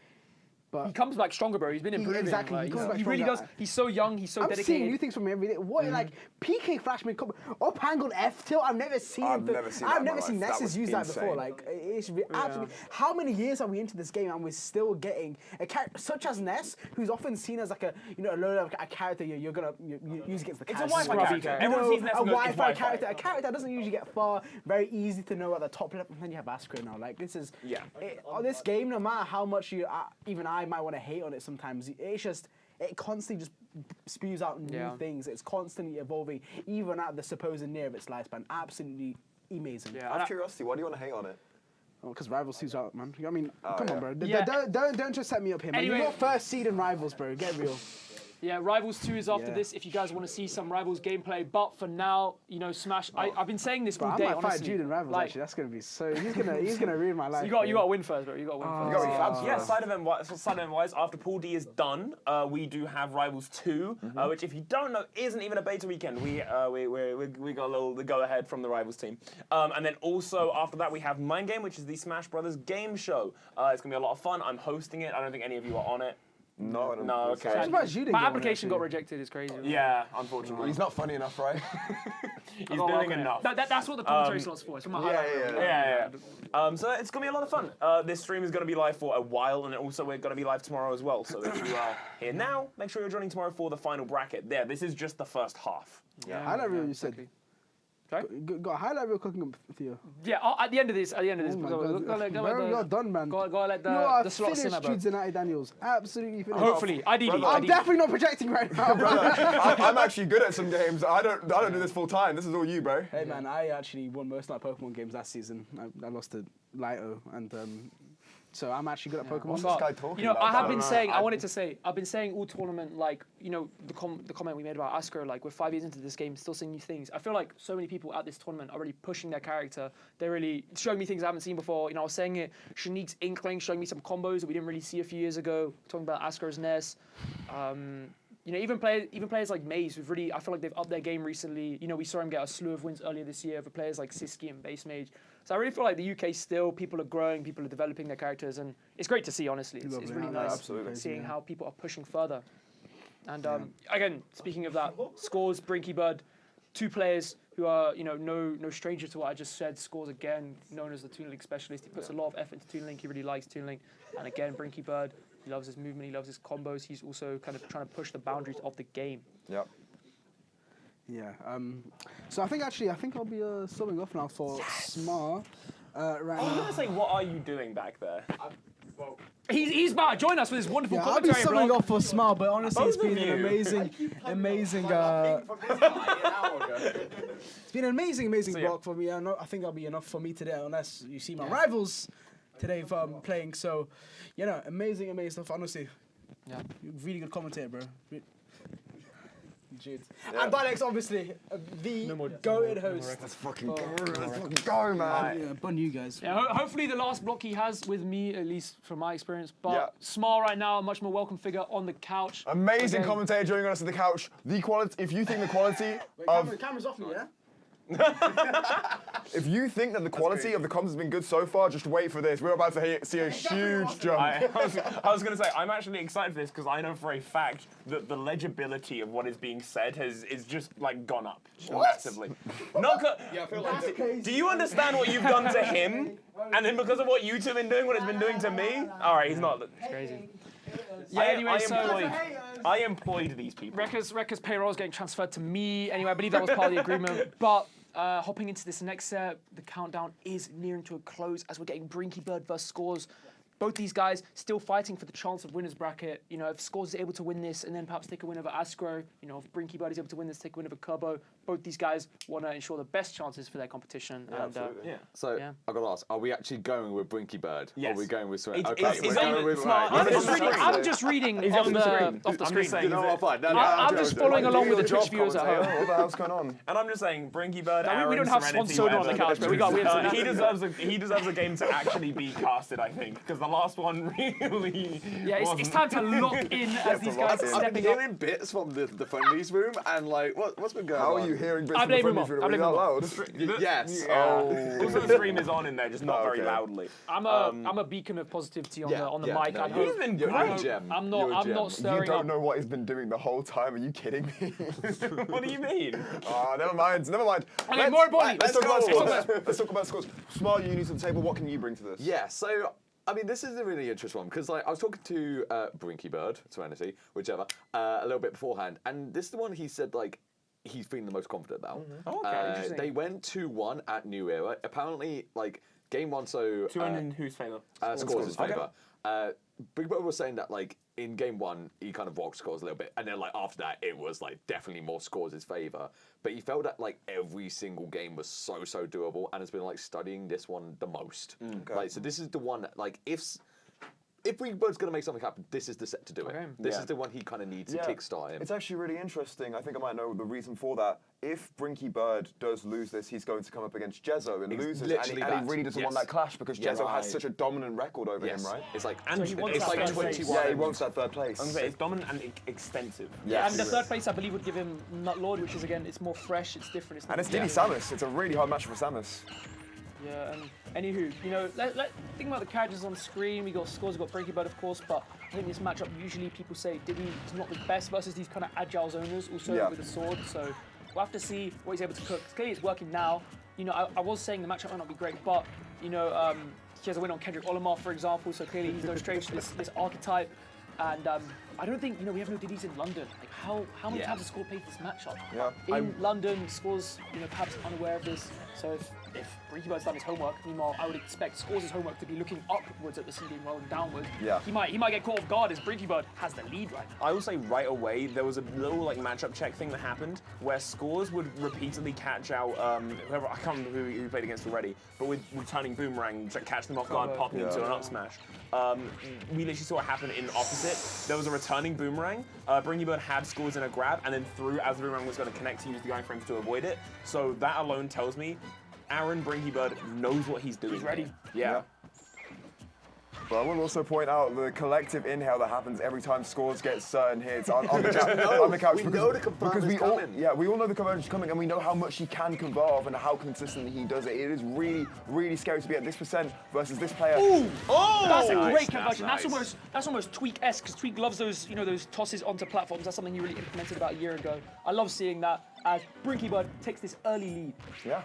But he comes back stronger, bro. He's been improving. Exactly. Like, he comes back he stronger. really does. He's so young. He's so dedicated. I'm seeing new things from him every day. What like PK Flashman up angled F tilt? I've never seen. I've never seen Nessus use that before. Like it's absolutely. How many years are we into this game and we're still getting a character such as Ness, who's often seen as like a low level a character you're gonna use against the character. It's a Wi-Fi character. Everyone sees Ness a and goes, it's Wi-Fi character. A character that doesn't usually get far. Very easy to know at the top level. And then you have Askro now. Like this is on this game. No matter how much even I might want to hate on it. Sometimes it's just it constantly just spews out new things. It's constantly evolving, even at the supposed near of its lifespan. Absolutely amazing. Yeah. Out of curiosity, why do you want to hate on it? Because Rivals 2's out, man. I mean, come on, bro. Don't just set me up here, man. Anyway, you're not first seed in Rivals, bro. Get real. Yeah, Rivals 2 is after this. If you guys want to see some Rivals gameplay, but for now, Smash. I've been saying this all day. I might fight Jude in Rivals. Actually, that's gonna be so. He's gonna ruin my life. You got to win first, bro. You got to win first. Yeah, side event wise, after Pool D is done, we do have Rivals 2, which if you don't know, isn't even a beta weekend. We got a little the go ahead from the Rivals team, and then also after that we have Mind Game, which is the Smash Brothers game show. It's gonna be a lot of fun. I'm hosting it. I don't think any of you are on it. No, okay. I'm surprised you didn't My application got rejected. It's crazy. Yeah, unfortunately. He's not funny enough, right? He's doing enough. That's what the commentary slot's for. It's from a highlight reel. So it's going to be a lot of fun. This stream is going to be live for a while, and also we're going to be live tomorrow as well. So if you are here now, make sure you're joining tomorrow for the final bracket. This is just the first half. Yeah, highlight reel you said. Got a highlight reel cooking up for you. Yeah, at the end of this. You're done, man. Go let the slot finished, simmer, bro. Jude Zanatti Daniels. Absolutely finished. Hopefully, ideally. I'm definitely not projecting right now, bro. I'm actually good at some games. I don't do this full time. This is all you, bro. Hey, man, I actually won most of my Pokemon games last season. I lost to Lito, and so I'm actually good at Pokemon. What's this guy talking about? I have been saying. I've been saying all tournament, like the comment we made about Askro, like we're 5 years into this game, still seeing new things. I feel like so many people at this tournament are really pushing their character. They're really showing me things I haven't seen before. I was saying it. Shanique's Inkling showing me some combos that we didn't really see a few years ago. Talking about Askro's Ness. Even players like Maze, who've really, I feel like they've upped their game recently. We saw him get a slew of wins earlier this year over players like Siski and Base Mage. So I really feel like the UK still, people are growing, people are developing their characters, and it's great to see, honestly. It's really nice seeing how people are pushing further. And again, speaking of that, Scores, Brinky Bird, 2 players who are, no stranger to what I just said. Scores again, known as the Toon Link specialist. He puts a lot of effort into Toon Link. He really likes Toon Link. And again, Brinky Bird, he loves his movement, he loves his combos. He's also kind of trying to push the boundaries of the game. Yep. Yeah. So I think I'll be subbing off now for Smar. Right now. I was going to say, what are you doing back there? He's about to join us with his wonderful commentary. I'll be subbing off for Smar, but honestly, it's been an amazing. It's been an amazing block for me. I think that'll be enough for me today, unless you see my rivals today playing. So, amazing stuff. Honestly, really good commentator, bro. Jude. And Balex, obviously, the goated host. Let's fucking go. Let's fucking go, man. Yeah, bun you guys. Yeah, hopefully the last block he has with me, at least from my experience. But Small right now, a much more welcome figure on the couch. Amazing commentator joining us at the couch. The quality. If you think the quality Camera's off me, yeah? If you think that the quality of the comms has been good so far, just wait for this. We're about to see a huge jump. I was going to say, I'm actually excited for this because I know for a fact that the legibility of what is being said is just like gone up massively. Not I feel like do you understand what you've done to him? And then because of what you two have been doing, what it's been doing to me? All right, he's not. It's crazy. Yeah, anyway, I employed these people. Rekka's payroll is getting transferred to me. Anyway, I believe that was part of the agreement. But hopping into this next set, the countdown is nearing to a close as we're getting Brinky Bird versus Scores. Both these guys still fighting for the chance of winner's bracket. You know, if Scores is able to win this and then perhaps take a win over Askro, you know, if Brinky Bird is able to win this, take a win over Kerbo, both these guys want to ensure the best chances for their competition. Yeah, absolutely. So I've got to ask, are we actually going with Brinky Bird? Yes. Or are we going with Sweat? I'm just reading off the screen. I'm just following along with the Twitch viewers at home. What the hell's going on? And I'm just saying, Brinky Bird, we don't have Soda on the couch, but we have he deserves a game to actually be casted, I think, because the last one really. Yeah, it's time to lock in as these guys are stepping up. I've been hearing bits from the friendlies room, and like, what's been going on? How are you hearing bits I from the blame friendlies room? Out loud? Yes. Also, the stream is on in there, just not very loudly. I'm a beacon of positivity on the mic. No, He's been great. I'm not stirring You don't up. know what he's been doing the whole time. Are you kidding me? What do you mean? Never mind. Okay, more importantly, let's talk about Scores. Smart, you need to the table. What can you bring to this? Yeah, so I mean, this is a really interesting one because like I was talking to Brinky Bird, Serenity, whichever, a little bit beforehand, and this is the one he said like he's feeling the most confident about. Oh, okay, interesting. They went 2-1 at New Era. Apparently, like game one, so 2-1 in whose favour? Scores' favour. Big Bird was saying that like in game one he kind of walked Scores a little bit, and then like after that it was like definitely more Scores' favour. But he felt that like every single game was so doable, and has been like studying this one the most. Like so, this is the one that like if Big Bird's going to make something happen, this is the set to do it. This is the one he kind of needs to kickstart him. It's actually really interesting. I think I might know the reason for that. If Brinky Bird does lose this, he's going to come up against Jezzo and loses, and he really doesn't want that clash because Jezzo has such a dominant record over him, right? It's like he wants it's like that 21. Yeah, he wants that third place. It's dominant and extensive. Yeah, and the third place I believe would give him Nut Lord, which is again it's more fresh, it's different. And it's Diddy Samus. It's a really hard match for Samus. Yeah, and anywho, you know, think about the characters on screen. We got Scores, we got Brinky Bird, of course, but I think this matchup usually people say Diddy is not the best versus these kind of agile zoners, also with a sword. So we'll have to see what he's able to cook. Clearly, it's working now. You know, I was saying the matchup might not be great, but you know, he has a win on Kendrick Olimar, for example. So clearly, he's no stranger to this archetype. And I don't think, you know, we have no Diddy's in London. Like, how many times has Score played this matchup? Yeah. In London, Scores, you know, perhaps unaware of this. So if Brinky Bird's done his homework, meanwhile, I would expect Scores' homework to be looking upwards at the CD rather than downwards. Yeah. He might get caught off guard as Brinky Bird has the lead right now. I will say right away, there was a little like matchup check thing that happened where Scores would repeatedly catch out whoever, I can't remember who he played against already, but with turning Boomerang to catch them off guard, popping into an up smash. We literally saw it happen in opposite. There was a returning Boomerang. Brinky Bird had Scores in a grab and then threw as the Boomerang was going to connect to use the iframes to avoid it. So that alone tells me Aaron Brinky Bird knows what he's doing. He's ready. Yeah. But I will also point out the collective inhale that happens every time Scores get certain hits on the couch. We know the conversion is coming. We all know the conversion is coming, and we know how much he can convert and how consistently he does it. It is really scary to be at this percent versus this player. Ooh! Oh! That's a great conversion. That's almost Tweak-esque, because Tweak loves those tosses onto platforms. That's something he really implemented about a year ago. I love seeing that as Brinky Bird takes this early lead. Yeah.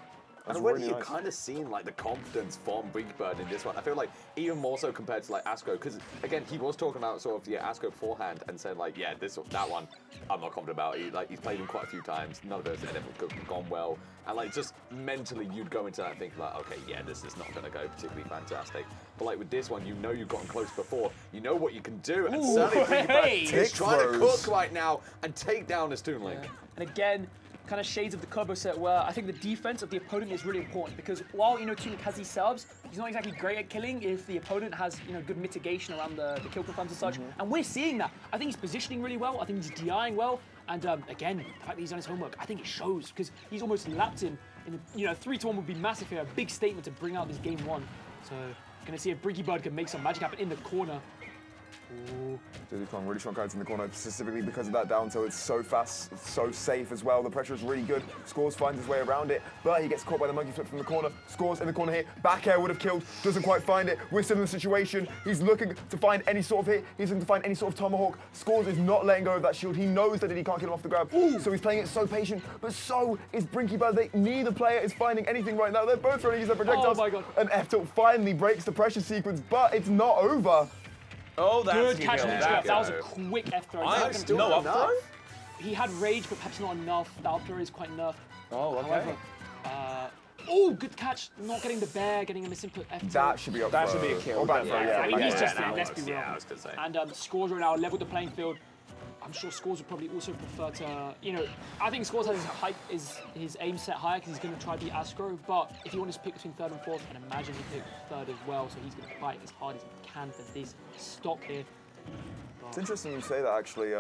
And already you've kind of seen like the confidence from Brinky Bird in this one. I feel like even more so compared to like Askro, because again he was talking about sort of Askro beforehand and said like that one I'm not confident about. He's played him quite a few times. None of those have ever gone well. And like just mentally you'd go into that thinking like, okay, this is not going to go particularly fantastic. But like with this one, you know you've gotten close before. You know what you can do. And certainly Brinky Bird is trying to cook right now and take down this Toon Link. Yeah. And again, kind of shades of the Kerbo set where I think the defense of the opponent is really important because while, you know, Toon Link has these subs, he's not exactly great at killing if the opponent has, you know, good mitigation around the kill confirms and such. And we're seeing that. I think he's positioning really well. I think he's DIing well. And again, the fact that he's done his homework, I think it shows because he's almost lapped him. In a 3-1 would be massive here, a big statement to bring out this game 1. So gonna see if Brinky Bird can make some magic happen in the corner. Ooh. Really strong cards in the corner, specifically because of that down tilt. It's so fast, it's so safe as well. The pressure is really good. Scores finds his way around it, but he gets caught by the monkey flip from the corner. Scores in the corner here. Back air would have killed, doesn't quite find it. We're still in the situation. He's looking to find any sort of hit. He's looking to find any sort of tomahawk. Scores is not letting go of that shield. He knows that he can't get him off the grab. Ooh. So he's playing it so patient, but so is Brinky Bird. Neither player is finding anything right now. They're both trying to use their projectiles. Oh my God. And F tilt finally breaks the pressure sequence, but it's not over. Oh, that's good catch from That was a quick F throw. No up throw? He had rage, but perhaps not enough. The up throw is quite nerfed. Oh, okay. However, good catch. Not getting the bear, getting a misinput F throw. That should be up That should be a kill. Or back throw, yeah. I mean, he's just in, let's be real. Yeah, I was going to say. And Scores right now leveled the playing field. I'm sure Scores would probably also prefer to, I think Scores has his aim set higher because he's going to try to beat Astro, but if he wanted to pick between 3rd and 4th, and imagine he picked 3rd as well, so he's going to fight as hard as he can for this stock here. It's interesting you say that, actually.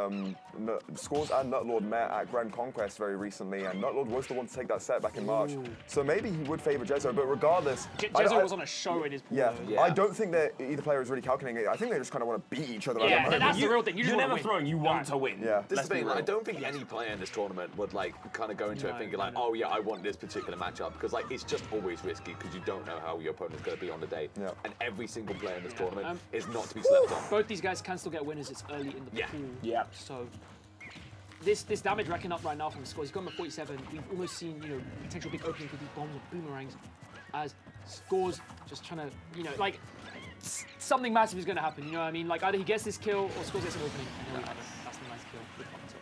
Scores and Nutlord met at Grand Conquest very recently, and Nutlord was the one to take that set back in March. So maybe he would favour Jezzo, but regardless... Jezzo was on a show in his pool. Yeah, I don't think that either player is really calculating it. I think they just kind of want to beat each other. Yeah, that's the real thing. You're never throwing, you want to win. Yeah. This is the thing, I don't think any player in this tournament would kind of go into it thinking oh yeah, I want this particular matchup, because it's just always risky because you don't know how your opponent's going to be on the day. Yeah. And every single player in this tournament is not to be slept on. Both these guys can still get winners. It's early in the pool. Yeah. So this damage racking up right now from Scores. He's got him at 47. We've almost seen potential big openings with these bombs or boomerangs, as Scores just trying to something massive is going to happen. You know what I mean? Either he gets this kill or Scores gets an opening. And then we have it. That's the nice kill. Good button tilt.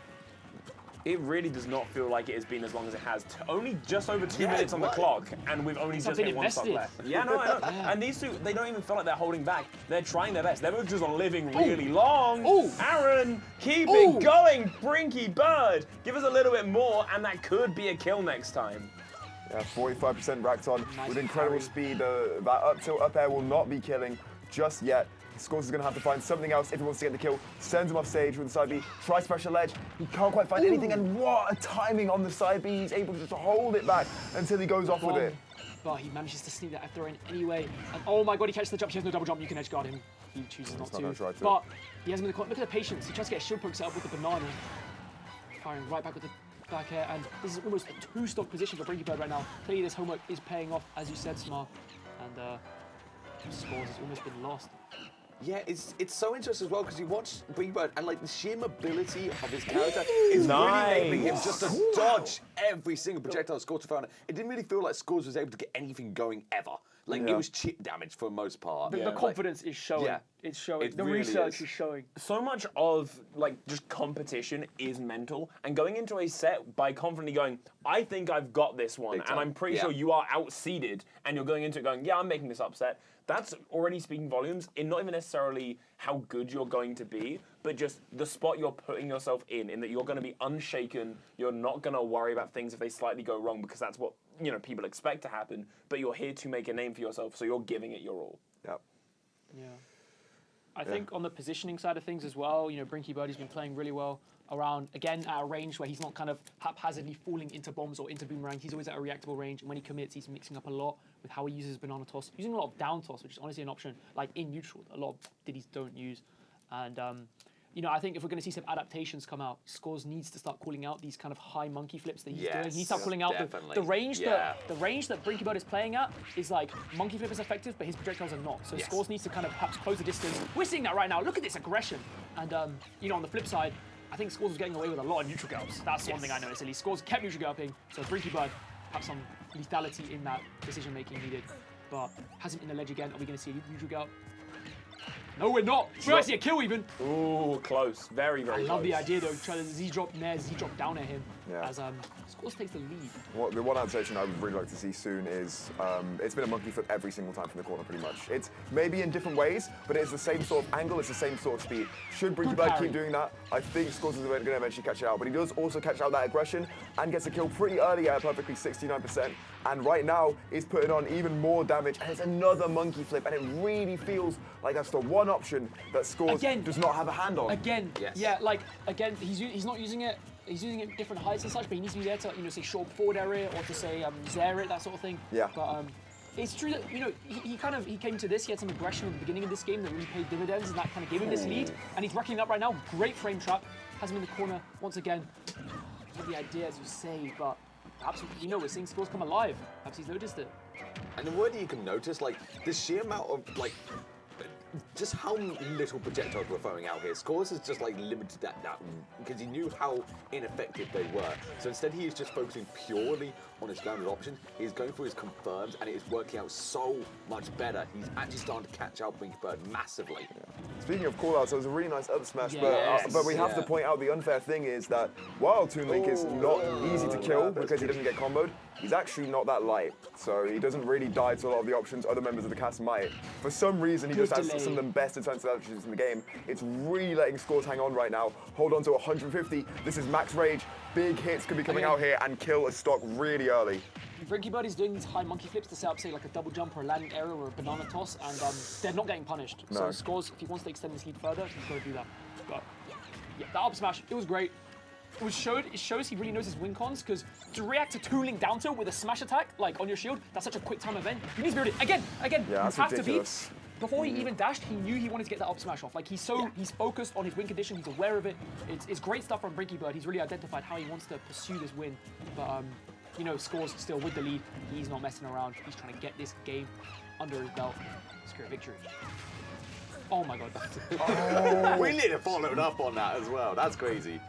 It really does not feel like it has been as long as it has. Only just over 2 minutes on the clock, and we've only just hit 1 stock left. Yeah, no, I know. And these two, they don't even feel like they're holding back. They're trying their best. They're both just living really long. Ooh. Aaron, keep it going, Brinky Bird. Give us a little bit more, and that could be a kill next time. Yeah, 45% racked on with incredible speed. That up tilt up air will not be killing just yet. Scores is going to have to find something else if he wants to get the kill. Sends him off stage with the side B, tries to pressure ledge. He can't quite find anything, and what a timing on the side B. He's able to just hold it back until he goes off with it. But he manages to sneak that F throw in anyway. And oh my God, he catches the jump. He has no double jump. You can edge guard him. He chooses not to. But he has him in the corner. Look at the patience. He tries to get a shield poke set up with the banana. Firing right back with the back air. And this is almost a 2-stock position for Brinky Bird right now. Clearly this homework is paying off, as you said, Smar. And Scores has almost been lost. Yeah, it's so interesting as well because you watch Brinky Bird and the sheer mobility of his character is really enabling him just to dodge every single projectile Scores found. It didn't really feel like Scores was able to get anything going ever. It was chip damage for the most part. The confidence is showing. Yeah. It's showing. It The really research is. is showing. So much of just competition is mental, and going into a set by confidently going, I think I've got this one, and I'm pretty sure you are outseeded, and you're going into it going, yeah, I'm making this upset. That's already speaking volumes in not even necessarily how good you're going to be, but just the spot you're putting yourself in that you're going to be unshaken. You're not going to worry about things if they slightly go wrong because that's what people expect to happen. But you're here to make a name for yourself, so you're giving it your all. Yep. Yeah. I think on the positioning side of things as well, Brinky Birdie's been playing really well around, again, at a range where he's not kind of haphazardly falling into bombs or into boomerangs. He's always at a reactable range, and when he commits, he's mixing up a lot with how he uses banana toss, using a lot of down toss, which is honestly an option, in neutral, a lot of Diddies don't use. And, I think if we're going to see some adaptations come out, Scores needs to start calling out these kind of high monkey flips that he's doing. He needs to start calling out the range that Brinky Bird is playing at is monkey flip is effective, but his projectiles are not. So Scores needs to kind of perhaps close the distance. We're seeing that right now. Look at this aggression. And on the flip side, I think Scores was getting away with a lot of neutral girls. That's one thing I noticed. At least Scores kept neutral girlping, so Brinky Bird have some lethality in that decision making needed, but has him in the ledge again. Are we going to see a neutral girl? No, we're not. We might see a kill even. Ooh, close. Very, very close. I love the idea though. Try to Z-drop Nair, Z-drop down at him as Scores takes the lead. The one adaptation I would really like to see soon is, it's been a monkey flip every single time from the corner pretty much. It's maybe in different ways, but it's the same sort of angle, it's the same sort of speed. Should Brinky Bird keep doing that, I think Scores is going to eventually catch it out, but he does also catch out that aggression and gets a kill pretty early at perfectly 69%. And right now, he's putting on even more damage, and it's another monkey flip, and it really feels like that's the one option that Scores does not have a hand on. Again, he's not using it he's using it at different heights and such, but he needs to be there to, say short forward area or to say zare it, that sort of thing. Yeah. But it's true that, he came to this, he had some aggression at the beginning of this game that really paid dividends, and that kind of gave him this lead. And he's racking up right now. Great frame trap. Has him in the corner once again. Not the idea, as you say, but perhaps, we're seeing scores come alive. Perhaps he's noticed it. And the word you can notice, like, the sheer amount of, like, just how little projectiles we're throwing out here. Scores has just like limited that because he knew how ineffective they were. So instead he is just focusing purely on his grounded options. He's going for his confirms and it is working out so much better. He's actually starting to catch out Brinky massively. Speaking of callouts, it was a really nice up smash, Yes. but we have to point out the unfair thing is that while Toon Link is not easy to kill because he doesn't get comboed, he's actually not that light. So he doesn't really die to a lot of the options other members of the cast might. For some reason, he just has some of the best defensive actions in the game. It's really letting scores hang on right now. Hold on to 150. This is max rage. Big hits could be coming out here and kill a stock really early. Brinky is doing these high monkey flips to set up, say, like a double jump or a landing area or a banana toss, and they're not getting punished. No. So Scores, if he wants to extend this lead further, he's got to do that. But yeah, that up smash, it was great. It shows he really knows his win cons, because to react to Toon Link down tilt with a smash attack, like on your shield, that's such a quick time event. He needs to be ready. Again, Yeah, you that's have ridiculous. to beat. Before he even dashed, he knew he wanted to get that up smash off. Like he's focused on his win condition, he's aware of it. It's great stuff from Brinky Bird. He's really identified how he wants to pursue this win. But Scores still with the lead. He's not messing around. He's trying to get this game under his belt. Secure a victory. Oh my god. We need to follow it up on that as well. That's crazy.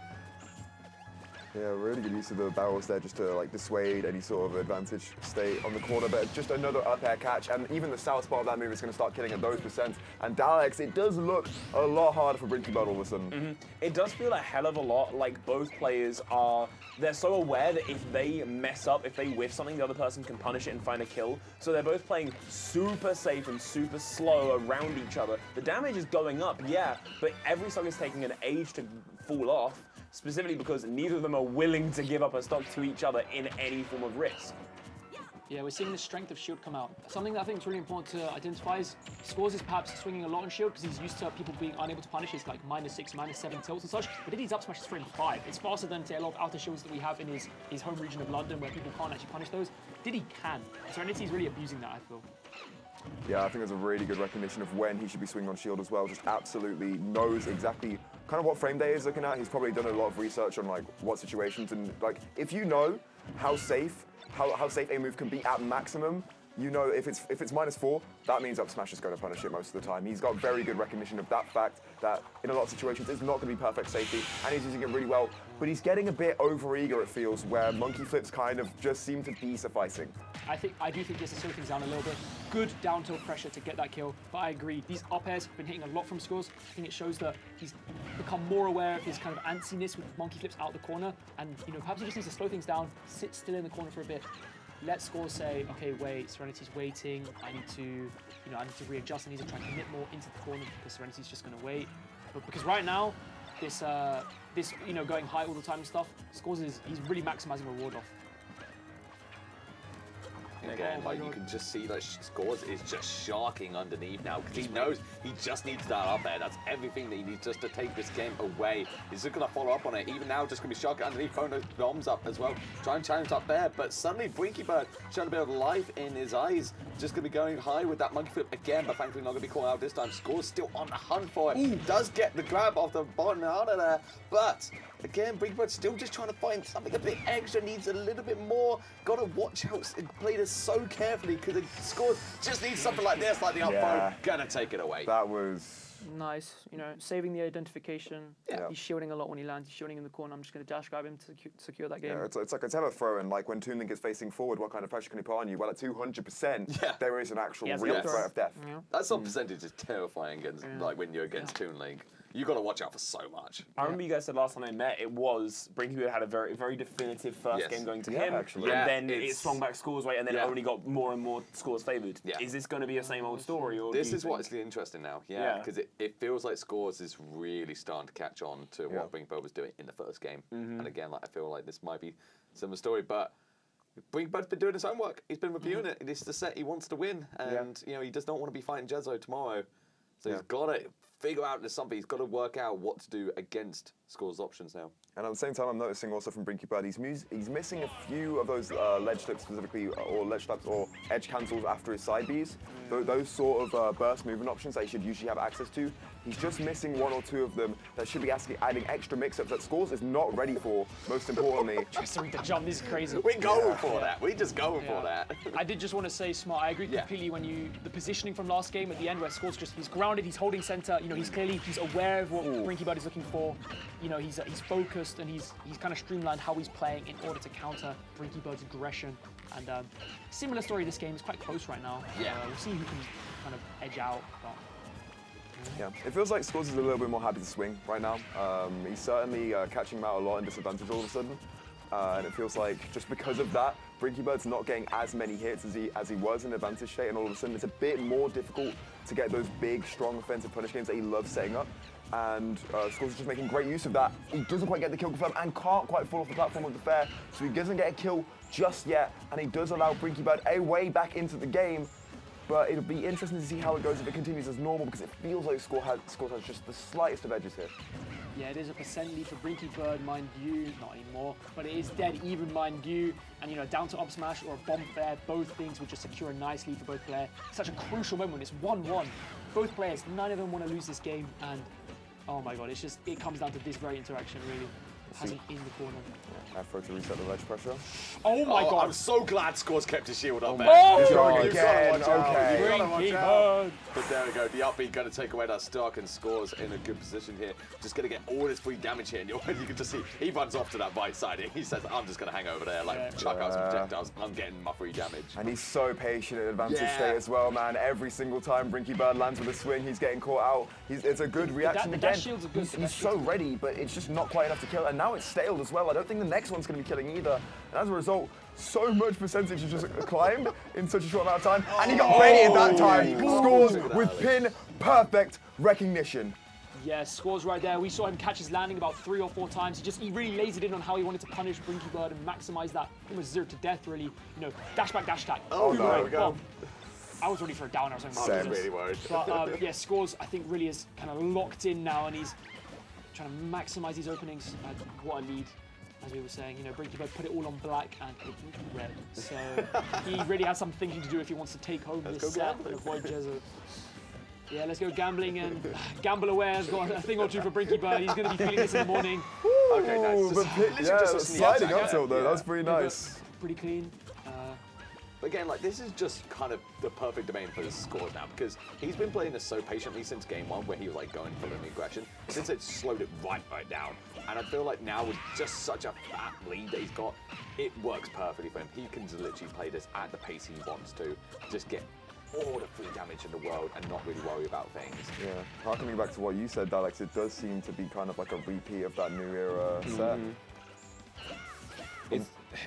Yeah, really good use of the barrels there just to like dissuade any sort of advantage state on the corner, but just another up air catch, and even the southpaw of that move is going to start killing at those percents. And Daleks, it does look a lot harder for Brinky Bird all of a sudden. It does feel a hell of a lot like both players they're so aware that if they mess up, if they whiff something, the other person can punish it and find a kill. So they're both playing super safe and super slow around each other. The damage is going up, yeah, but every stock is taking an age to fall off, specifically because neither of them are willing to give up a stock to each other in any form of risk. Yeah, we're seeing the strength of shield come out. Something that I think is really important to identify is Scores is perhaps swinging a lot on shield because he's used to people being unable to punish his like -6, -7 tilts and such, but Diddy's up smash is frame 5. It's faster than say, a lot of outer shields that we have in his home region of London where people can't actually punish those. Diddy can. Serenity's really abusing that, I feel. Yeah, I think there's a really good recognition of when he should be swinging on shield as well. Just absolutely knows exactly kind of what frame day he's looking at. He's probably done a lot of research on like what situations, and like if you know how safe a move can be at maximum, you know if it's -4, that means up smash is going to punish it most of the time. He's got very good recognition of that fact that in a lot of situations it's not going to be perfect safety, and he's using it really well. But he's getting a bit over-eager, it feels, where monkey flips kind of just seem to be sufficing. I do think this has slowed things down a little bit. Good down tilt pressure to get that kill, but I agree. These up airs have been hitting a lot from Scores. I think it shows that he's become more aware of his kind of antsiness with monkey flips out the corner, and perhaps he just needs to slow things down, sit still in the corner for a bit. Let Scores say, okay, wait, Serenity's waiting. I need to readjust. I need to try and commit more into the corner because Serenity's just going to wait. But because right now, this going high all the time and stuff, Scores he's really maximizing reward off. Again, like you can just see that Scores is just sharking underneath now because he knows he just needs that up air. That's everything that he needs just to take this game away. He's just going to follow up on it. Even now, just going to be sharking underneath, throwing those bombs up as well. Try and challenge up there, but suddenly Brinky Bird showing a bit of life in his eyes. Just going to be going high with that monkey flip again, but thankfully not going to be caught out this time. Scores still on the hunt for it. Ooh. Does get the grab off the bottom out of there, but again, Brinky Bird still just trying to find something a bit extra, needs a little bit more. Got to watch out and play this so carefully because it Scores just needs something like this, like the up throw. Gonna take it away. That was nice, saving the identification. Yeah. He's shielding a lot when he lands. He's shielding in the corner. I'm just going to dash grab him to secure that game. Yeah, it's like a tether throw, and like when Toon Link is facing forward, what kind of pressure can he put on you? Well, at 200%, there is an actual real threat of death. Yeah. That sort of percentage is terrifying against like when you're against Toon Link. You got to watch out for so much. I remember you guys said last time they met, it was Brinky Bird had a very, very definitive first game going to him, actually. and then it swung back Scores way, and then only got more and more Scores favoured. Yeah. Is this going to be a same old story? Or This is what's interesting now, because it feels like Scores is really starting to catch on to what Brinky Bird was doing in the first game. And again, I feel like this might be a similar story, but Brinky Bird's been doing his homework. He's been reviewing it. It's the set he wants to win, and he does not want to be fighting Jezzo tomorrow. So he's got to figure out there's something. He's got to work out what to do against Score's options now. And at the same time, I'm noticing also from Brinky Bird, he's missing a few of those ledge slips specifically, or ledge slaps or edge cancels after his side Bs. Those sort of burst movement options that he should usually have access to. He's just missing 1 or 2 of them that should be adding extra mix-ups that Scores is not ready for, most importantly. Just to read the jump, this is crazy. We're going for that. We just going for that. I did just want to say, Smart, I agree completely when the positioning from last game at the end where Scores he's grounded, he's holding center, you know, he's aware of what Brinky Bird is looking for. You know, he's focused and he's kind of streamlined how he's playing in order to counter Brinky Bird's aggression. And similar story this game, is quite close right now. Yeah. We'll see who can kind of edge out. But yeah, it feels like Scores is a little bit more happy to swing right now. He's certainly catching him out a lot in disadvantage all of a sudden. And it feels like just because of that, Brinky Bird's not getting as many hits as he was in advantage state, and all of a sudden it's a bit more difficult to get those big, strong offensive punish games that he loves setting up. And Scores is just making great use of that. He doesn't quite get the kill confirmed and can't quite fall off the platform with the fair, so he doesn't get a kill just yet, and he does allow Brinky Bird a way back into the game. But it'll be interesting to see how it goes if it continues as normal, because it feels like Scores has just the slightest of edges here. yeah, it is a percent lead for Brinky Bird, mind you, not anymore, but it is dead even, mind you. And you know, down to up smash or a bomb fair, both things would just secure a nice lead for both players. Such a crucial moment when it's 1-1. Both players, none of them want to lose this game, and oh my god, it comes down to this very interaction, really. Has him in the corner. Afro to reset the ledge pressure. Oh my god. I'm so glad Scores kept his shield up there. Oh, he's going You've again. got to watch out. Okay. You've got to watch out. But there we go. The upbeat going to take away that stock, and Scores in a good position here. Just going to get all this free damage here. And you can just see he runs off to that right side. He says, I'm just going to hang over there, like chuck out some projectiles. I'm getting my free damage. And he's so patient at advantage state as well, man. Every single time Brinky Bird lands with a swing, he's getting caught out. It's a good reaction the again. dash shield's a good He's so ready, but it's just not quite enough to kill. And now it's staled as well. I don't think the next one's going to be killing either. And as a result, so much percentage has just climbed in such a short amount of time. And he got ready at that time. Scores with pin perfect recognition. Yeah, Scores right there. We saw him catch his landing about 3 or 4 times. He really lays it in on how he wanted to punish Brinky Bird and maximize that almost 0 to death, really. You know, dash back, dash attack. Oh, no. There we go. I was ready for a downer. I was like, I'm really worried. But yeah, Scores, I think, really is kind of locked in now, and he's trying to maximize these openings. What a lead, as we were saying. You know, Brinky Bird put it all on black and it red. So he really has some thinking to do if he wants to take home this set and avoid Jezza. Yeah, let's go gambling, and Gamble Aware has got a thing or two for Brinky Bird. He's going to be feeling this in the morning. Okay, nice. Just sliding up tilt though, that's pretty nice. Pretty clean. But again, like, this is just kind of the perfect domain for his Scores now, because he's been playing this so patiently since game 1, where he was like going for the aggression. Since it slowed it right down, and I feel like now with just such a fat lead that he's got, it works perfectly for him. He can literally play this at the pace he wants to, just get all the free damage in the world and not really worry about things. Yeah, harkening back to what you said, Daleks, it does seem to be kind of like a repeat of that new era set.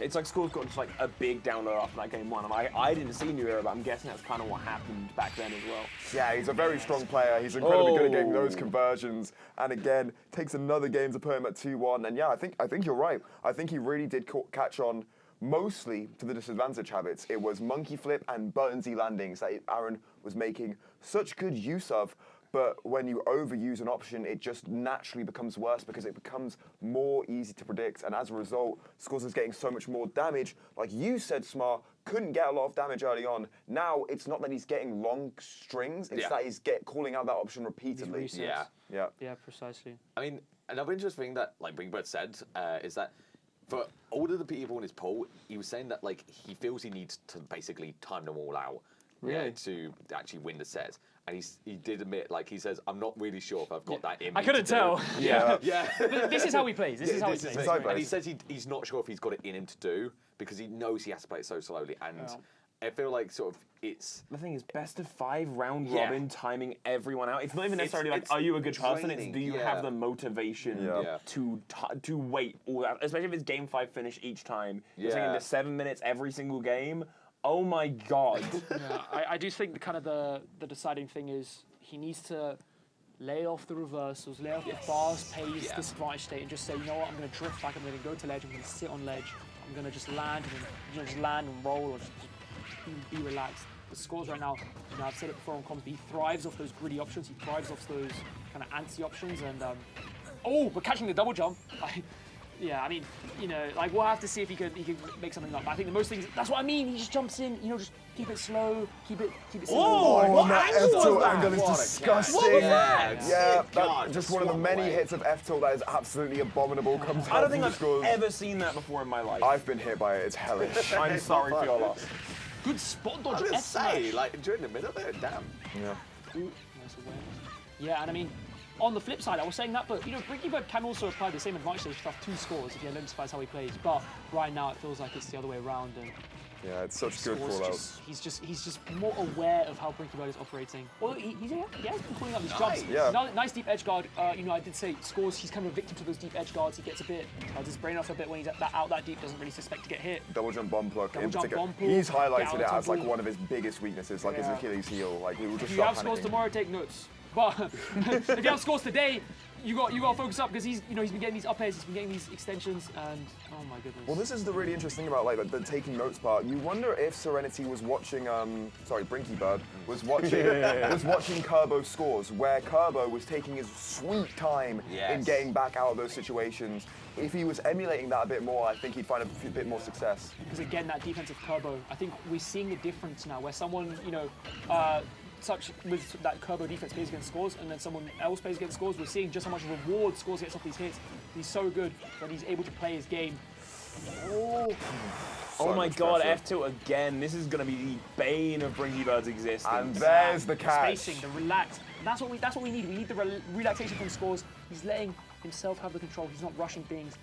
It's like Scores got just like a big down low after that game 1, and I didn't see New Era, but I'm guessing that's kind of what happened back then as well. Yeah, he's a very strong player. He's incredibly good at getting those conversions, and again takes another game to put him at 2-1. And yeah, I think you're right. I think he really did catch on mostly to the disadvantage habits. It was monkey flip and button Z landings that Aaron was making such good use of. But when you overuse an option, it just naturally becomes worse because it becomes more easy to predict. And as a result, Scores is getting so much more damage. Like you said, Smar, couldn't get a lot of damage early on. Now, it's not that he's getting long strings, it's that he's calling out that option repeatedly. Yeah, precisely. I mean, another interesting thing that, like Brink Bird said, is that for all of the people in his pool, he was saying that, like, he feels he needs to basically time them all out to actually win the set. And he did admit, like, he says, I'm not really sure if I've got that in me. I couldn't tell. Yeah. This is how he plays. This is how he plays. And he says he's not sure if he's got it in him to do, because he knows he has to play it so slowly. And I feel like sort of it's... The thing is, best of 5 round robin, timing everyone out. It's not even necessarily like, are you a good person? It's do you have the motivation to wait all that, especially if it's game 5 finish each time. You're saying into 7 minutes every single game. Oh my god. I do think the deciding thing is he needs to lay off the reversals, lay off the fast pace, disadvantage state, and just say, you know what, I'm going to drift back, I'm going to go to ledge, I'm going to sit on ledge, I'm going to just land and just land and roll, or just be relaxed. The Scores right now, you know, I've said it before on comms, but he thrives off those greedy options. He thrives off those kind of antsy options. And but catching the double jump, yeah, I mean, you know, like we'll have to see if he could make something up. But I think the most things, that's what I mean. He just jumps in, you know, just keep it slow, keep it slow. Oh, what that F-tilt angle is disgusting. What was that? Yeah, just one of the many hits of F-tilt that is absolutely abominable. Comes I don't think out I've Scores. ever seen that before in my life. I've been hit by it. It's hellish. I'm sorry for your loss. Good spot dodge. I was gonna say, like during the middle there, damn. Yeah. Ooh, nice awareness. Yeah, and I mean, on the flip side, I was saying that, but you know, VGBoot can also apply the same advantage to stuff 2 scores if he identifies how he plays. But right now, it feels like it's the other way around. And yeah, it's such good call outs. He's just more aware of how BrinkyBoot is operating. Well, he has been calling out these jumps. Yeah. Nice deep edge guard. You know, I did say Scores. He's kind of a victim to those deep edge guards. He gets a bit his brain off a bit when he's out that deep. Doesn't really suspect to get hit. Double jump bomb pluck Double in jump particular. bomb pull, He's highlighted down it as like temple. one of his biggest weaknesses, like his Achilles heel. Like we will just If you stop have Scores panicking. tomorrow, take notes. But if you have Scores today, you got to focus up because he's been getting these up airs, he's been getting these extensions, and oh my goodness. Well, this is the really interesting thing about like the taking notes part. You wonder if Serenity was watching, BrinkyBoot was watching Kerbo's Scores, where Kerbo was taking his sweet time in getting back out of those situations. If he was emulating that a bit more, I think he'd find a bit more success. Because again, that defensive Kerbo, I think we're seeing the difference now, where someone, you know, such with that Kerbo defense plays against Scores, and then someone else plays against Scores, we're seeing just how much reward Scores gets off these hits. He's so good that he's able to play his game. Oh my god, F-tilt again. This is going to be the bane of BrinkyBoot's existence. And there's the catch. Spacing, the relax. That's what we need. We need the relaxation from Scores. He's letting himself have the control. He's not rushing things.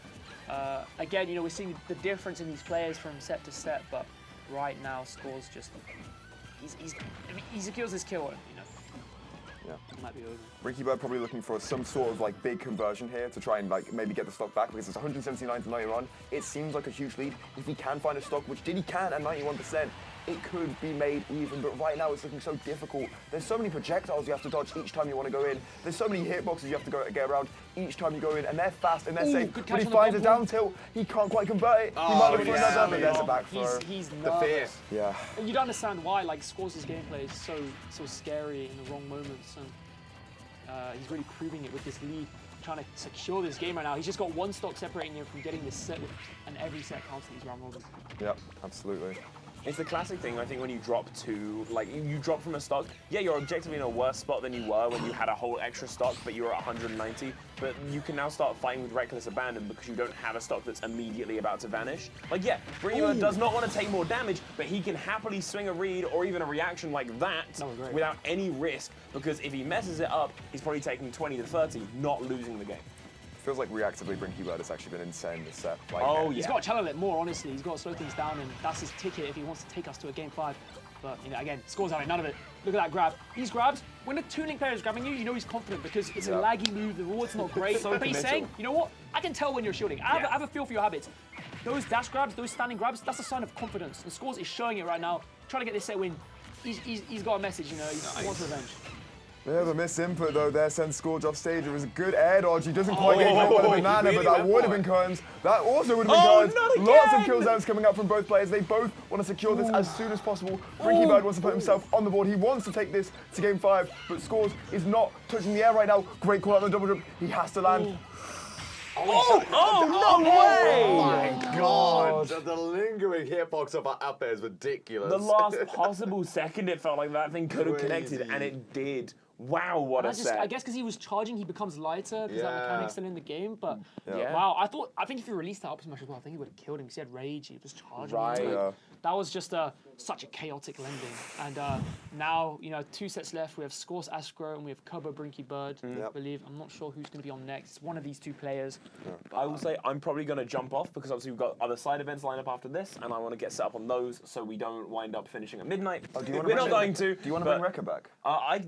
Again, you know, we're seeing the difference in these players from set to set, but right now, Scores just... he secures this kill, you know. Yeah. It might be over. BrinkyBoot probably looking for some sort of like big conversion here to try and like maybe get the stock back, because it's 179 to 91. It seems like a huge lead. If he can find a stock, which he can at 91%, it could be made even, but right now it's looking so difficult. There's so many projectiles you have to dodge each time you want to go in. There's so many hitboxes you have to get around each time you go in, and they're fast and they're safe. When he finds a down tilt, he can't quite convert it. He might look for another, but there's a back throw. He's the fear. Yeah. And you don't understand why, like, Scores' gameplay is so scary in the wrong moments, and he's really proving it with this lead, trying to secure this game right now. He's just got one stock separating him from getting this set, and every set counts in these round robins. Yep, absolutely. It's the classic thing, I think, when you drop to, like, you drop from a stock, yeah, you're objectively in a worse spot than you were when you had a whole extra stock, but you were at 190, but you can now start fighting with reckless abandon because you don't have a stock that's immediately about to vanish. Like, yeah, BrinkyBoot does not want to take more damage, but he can happily swing a read or even a reaction like that without any risk, because if he messes it up, he's probably taking 20 to 30, not losing the game. Feels like reactively BrinkyBoot has actually been insane this set. Like, He's got to channel it more, honestly. He's got to slow things down, and that's his ticket if he wants to take us to a game 5. But, you know, again, Scores out of none of it. Look at that grab. These grabs, when a 2-link player is grabbing you, you know he's confident because it's a laggy move, the reward's not great. But he's saying, you know what? I can tell when you're shielding. I have a feel for your habits. Those dash grabs, those standing grabs, that's a sign of confidence. And Scores is showing it right now. Trying to get this set win. He's got a message, you know, he wants revenge. Bit of a misinput though there, sends Scourge off stage. It was a good air dodge. He doesn't quite get hit with a banana, really but that would have been Kearns. That also would have been Kearns. Lots of kills outs coming up from both players. They both want to secure this as soon as possible. BrinkyBoot wants to put himself on the board. He wants to take this to game 5, but Scores is not touching the air right now. Great call out on the double jump. He has to land. No way! Oh my god! The lingering hitbox of up there is ridiculous. The last possible second it felt like that thing could have connected, and it did. Wow, what a set. I guess because he was charging, he becomes lighter because that mechanic's still in the game. But Yeah. wow, I think if he released that up smash as well, I think he would have killed him because he had rage. He was charging. Right. That was just such a chaotic landing. And now, you know, 2 sets left. We have Scores Astro and we have Kerbo BrinkyBoot. I believe. I'm not sure who's going to be on next. It's one of these 2 players. I will say I'm probably going to jump off because obviously we've got other side events lined up after this, and I want to get set up on those so we don't wind up finishing at midnight. We're not going to. Do you want to bring Rekka back?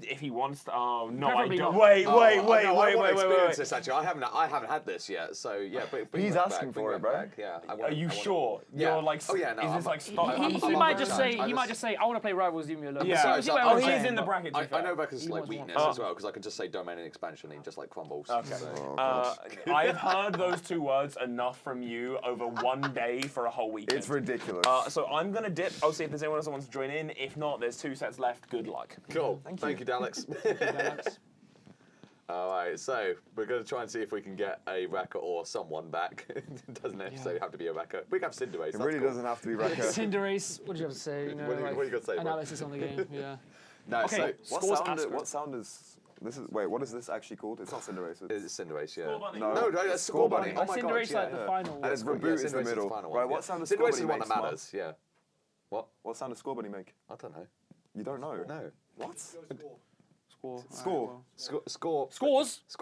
If he wants to. Oh no, Preferably I don't. not. Wait. I want to experience this actually. I haven't had this yet, so yeah. But He's asking for it, bro. Yeah. Are you sure? Yeah. You're like. Oh yeah. No. Is this like stock? He might just just say, I want to play Rivals, leave me alone. Yeah. See what He's in the bracket. I know Becca's like weakness as well because I could just say domain and expansion and he just like crumbles. Okay. So. I've heard those 2 words enough from you over one day for a whole weekend. It's ridiculous. So I'm gonna dip. I'll see if there's anyone else that wants to join in. If not, there's 2 sets left. Good luck. Cool. Thank you, Daleks. All right, so we're going to try and see if we can get a Rekka or someone back. It doesn't necessarily have to be a Rekka. We can have Cinderace. It really doesn't have to be Rekka. Cinderace, what do you have to say? You know, what do you got to say? Analysis on the game, yeah. No, okay, so what sound is... Wait, what is this actually called? It's not Cinderace. It's Cinderace, yeah. No, that's Score Bunny. Oh my Cinderace god, like the final. And it's Reboot is the middle. Right, what sound does Score Bunny make? Cinderace is the one that matters, yeah. What sound does Score Bunny make? I don't know. You don't know? No. What? Score. Scores is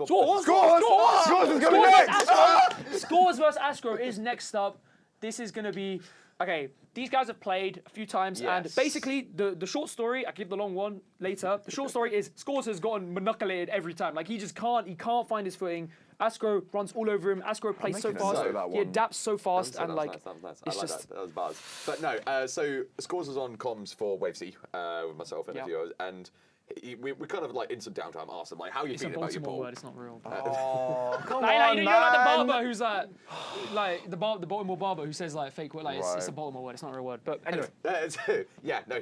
Scores versus Astro is next up. This is going to be... Okay, these guys have played a few times, and basically, the short story, I give the long one later, the short story is Scores has gotten manipulated every time. Like, he can't find his footing. Astro runs all over him. Astro plays so fast. He adapts so fast, and like, it's just... That was buzz. But no, so Scores was on comms for Wave C with myself and a few others, and we kind of like in some downtime asked him like, how are you feeling about your ball? Word, it's not real. Oh, come like, on, you're like the barber who's like the Baltimore barber who says like fake word, like it's a Baltimore word, it's not a real word. But anyway.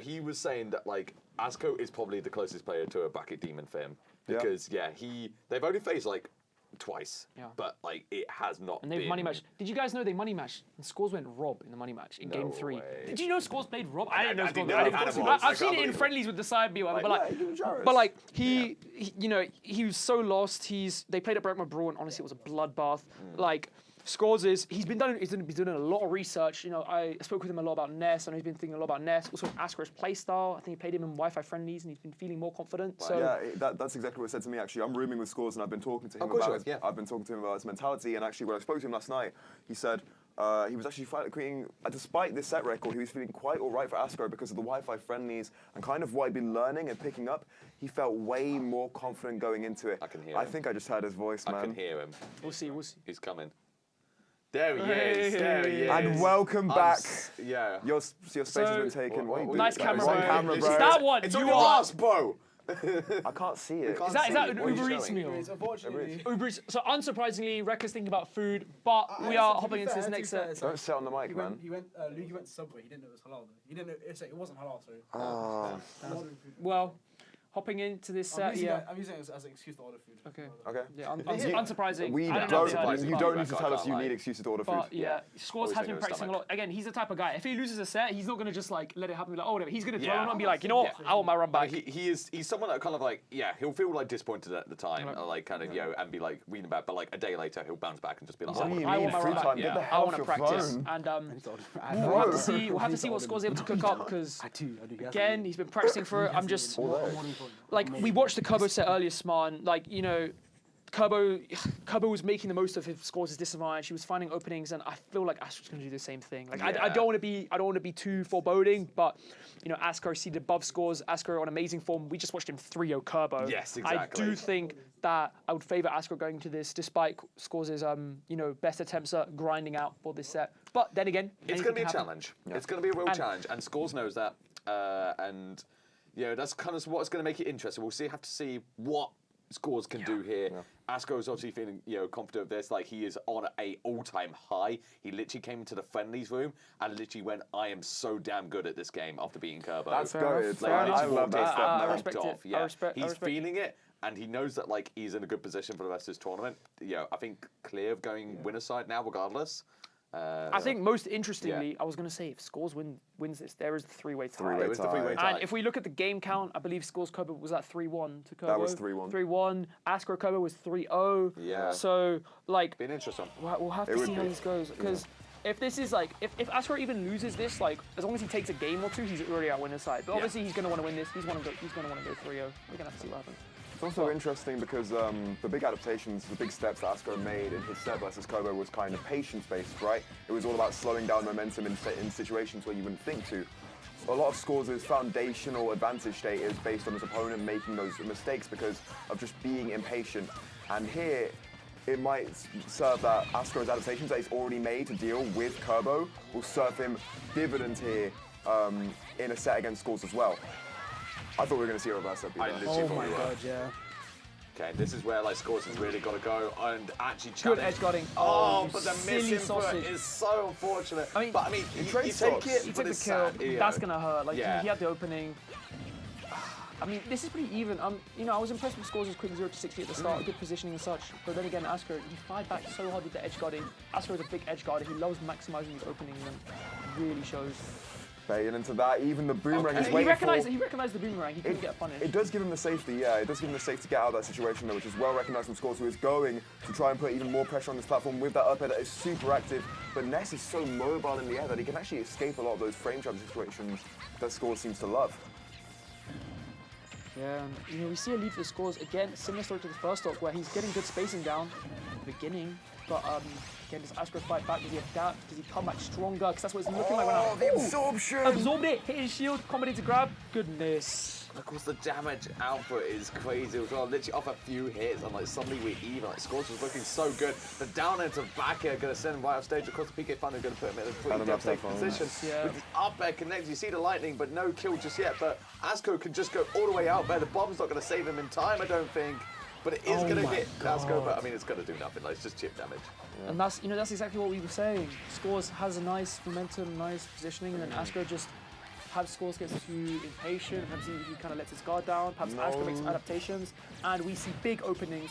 He was saying that like Asco is probably the closest player to a bracket demon for him because they've only faced like twice, but like it has not. And they've money matched. Did you guys know they money matched? And Scores went Rob in the money match in game 3. Did you know Scores played Rob? I didn't know Scores. I've seen it in friendlies with the side B, but like he you know, he was so lost. They played at Breakman Brawl, and honestly, it was a bloodbath. Like. Scores he's been doing a lot of research. You know, I spoke with him a lot about Ness. I know he's been thinking a lot about Ness. Also, Asker's playstyle. I think he played him in Wi-Fi friendlies, and he's been feeling more confident. So that's exactly what he said to me. Actually, I'm rooming with Scores, and I've been talking to him about his mentality. And actually, when I spoke to him last night, he said he was actually feeling, despite this set record, he was feeling quite all right for Asker because of the Wi-Fi friendlies and kind of what he'd been learning and picking up. He felt way more confident going into it. I can hear him. I think I just heard his voice, man. I can hear him. We'll see. He's coming. There he is. And welcome back. Your space has been taken. Nice camera, bro. Camera, bro. That one. It's on your ass, bro. I can't see it. Is that an Uber Eats meal? Uber Eats. So unsurprisingly, Rekka's thinking about food, but we are hopping into this next set. Don't sit on the mic, man. Luigi went to Subway. He didn't know it was halal. He didn't know it wasn't halal. So. Well. Hopping into this set, I'm using it as an excuse to order food. Okay. Yeah, unsurprising. You don't need to tell us you need excuses to order food. But yeah, Scores has been practicing a lot. Again, he's the type of guy. If he loses a set, he's not going to just like let it happen. Like, oh, whatever. He's going to throw it on and be like, you know what? I want my run back. He's someone that kind of like, he'll feel like disappointed at the time, like kind of, and be like reading back. But like a day later, he'll bounce back and just be like, I want my run back. I want to practice. And we'll have to see what Scores able to cook up because again, he's been practicing for it. I'm just like we watched the Kerbo set earlier, Smarn. Like, you know, Kerbo was making the most of his Scores' disadvantage. She was finding openings, and I feel like Asker's going to do the same thing. Like, I don't want to be too foreboding, but you know, Asker seated above Scores. Asker on amazing form. We just watched him 3-0 Kerbo. Yes, exactly. I do think that I would favour Asker going to this, despite Scores' best attempts at grinding out for this set. But then again, it's going to be a challenge. Yeah. It's going to be a real challenge, and Scores knows that, and. That's kind of what's going to make it interesting. We'll have to see what Scores can do here. Asko is obviously feeling, confident of this. Like, he is on an all-time high. He literally came into the friendlies room and literally went, I am so damn good at this game after beating Kerbo. That's good. I love that. I respect it. He's feeling it, and he knows that, like, he's in a good position for the rest of his tournament. I think clear of going winner's side now, regardless. I think most interestingly, I was going to say, if Scores wins this, there is the three-way tie. And if we look at the game count, I believe Scores Kerbo was at 3-1 to Kerbo. That was 3-1. 3-1. Asker Kerbo was 3-0. Yeah. So, like... Been interesting. We'll have to see how this goes. Because if this is like... If Asker even loses this, like, as long as he takes a game or two, he's already at winner's side. But obviously, he's going to want to win this. He's going to want to go 3-0. We're going to have to see what happens. It's also interesting because the big adaptations, the big steps that Asko made in his set versus Kerbo was kind of patience-based, right? It was all about slowing down momentum in situations where you wouldn't think to. A lot of Scores' foundational advantage state is based on his opponent making those mistakes because of just being impatient. And here, it might serve that Asko's adaptations that he's already made to deal with Kerbo will serve him dividends here in a set against Scores as well. I thought we were going to see a reverse up. Oh my god, yeah. Okay, this is where like Scores has really got to go and actually Good challenge. edge guarding. Oh, you but the silly missing foot sausage. is so unfortunate. I mean, but I mean, you take it, He but took the it's kill. sad, you That's know. gonna hurt. Like Yeah. he had the opening. I mean, this is pretty even. You know, I was impressed with Scores' quick 0 to 60 at the start, good positioning and such. But then again, Askro, he fired back so hard with the edge guarding. Askro is a big edge guarder. He loves maximizing his openings and really shows. Baiting into that, even the boomerang is He waiting recognized for... the boomerang. He couldn't get a punish. It does give him the safety, yeah. It does give him the safety to get out of that situation, though, which is well recognized from Scores, who is going to try and put even more pressure on this platform with that up air that is super active. But Ness is so mobile in the air that he can actually escape a lot of those frame trap situations that Scores seems to love. Yeah, and, you know, we see a lead for Scores again, similar story to the first stock, where he's getting good spacing down at the beginning. But again, does Askro fight back? Does he adapt? Does he come back stronger? Because that's what it's looking like right now. The absorption! Absorbed it, hit his shield, combined to grab. Goodness. Of course, the damage output is crazy as well. Literally off a few hits, and like suddenly we're even. Like Scores was looking so good. The down air to back air going to send him right off stage. Of course, the PK Thunder going to put him in a pretty devastating position. Yeah. With the up air connects, you see the lightning, but no kill just yet. But Askro can just go all the way out there. The bomb's not going to save him in time, I don't think. But it is going to hit Askro. But I mean, it's going to do nothing. Like it's just chip damage. Yeah. And that's exactly what we were saying. Scores has a nice momentum, nice positioning, and then Askro just. Perhaps Scores gets too impatient, perhaps he kind of lets his guard down, perhaps Askro makes adaptations, and we see big openings.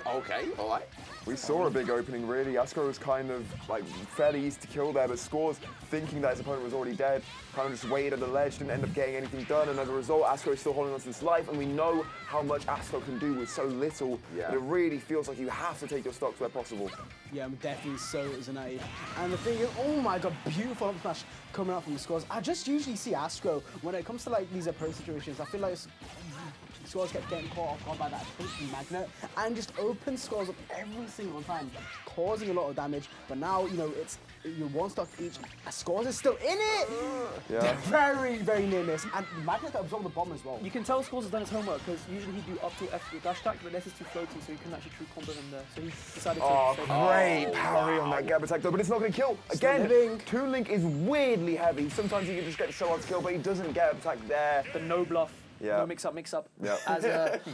Okay, all right. We saw a big opening, really. Askro was kind of like fairly easy to kill there, but Scores, thinking that his opponent was already dead, kind of just waited at the ledge, didn't end up getting anything done, and as a result, Askro is still holding on to his life, and we know how much Askro can do with so little, that it really feels like you have to take your stocks where possible. Yeah, I'm definitely so Zanated. And the thing is, oh my god, beautiful up smash coming out from the Scores. I just usually see Askro when it comes to like these approach situations. I feel like Scores kept getting caught off guard by that approach magnet and just open Scores up every single time, causing a lot of damage. But now, you know, it's you're one stock each. Scores is still in it! Yeah. Very, very near miss. And Magnet absorbed the bomb as well. You can tell Scores has done his homework because usually he'd do up to F with dash attack, but this is too floaty, so he couldn't actually true combo him there. So he decided to. Great parry on that gap attack though, but it's not going to kill. Again, Toon Link is weirdly heavy. Sometimes he can just get so hard to kill, but he doesn't get attack there. The no bluff. Yeah. No mix up. Yeah. As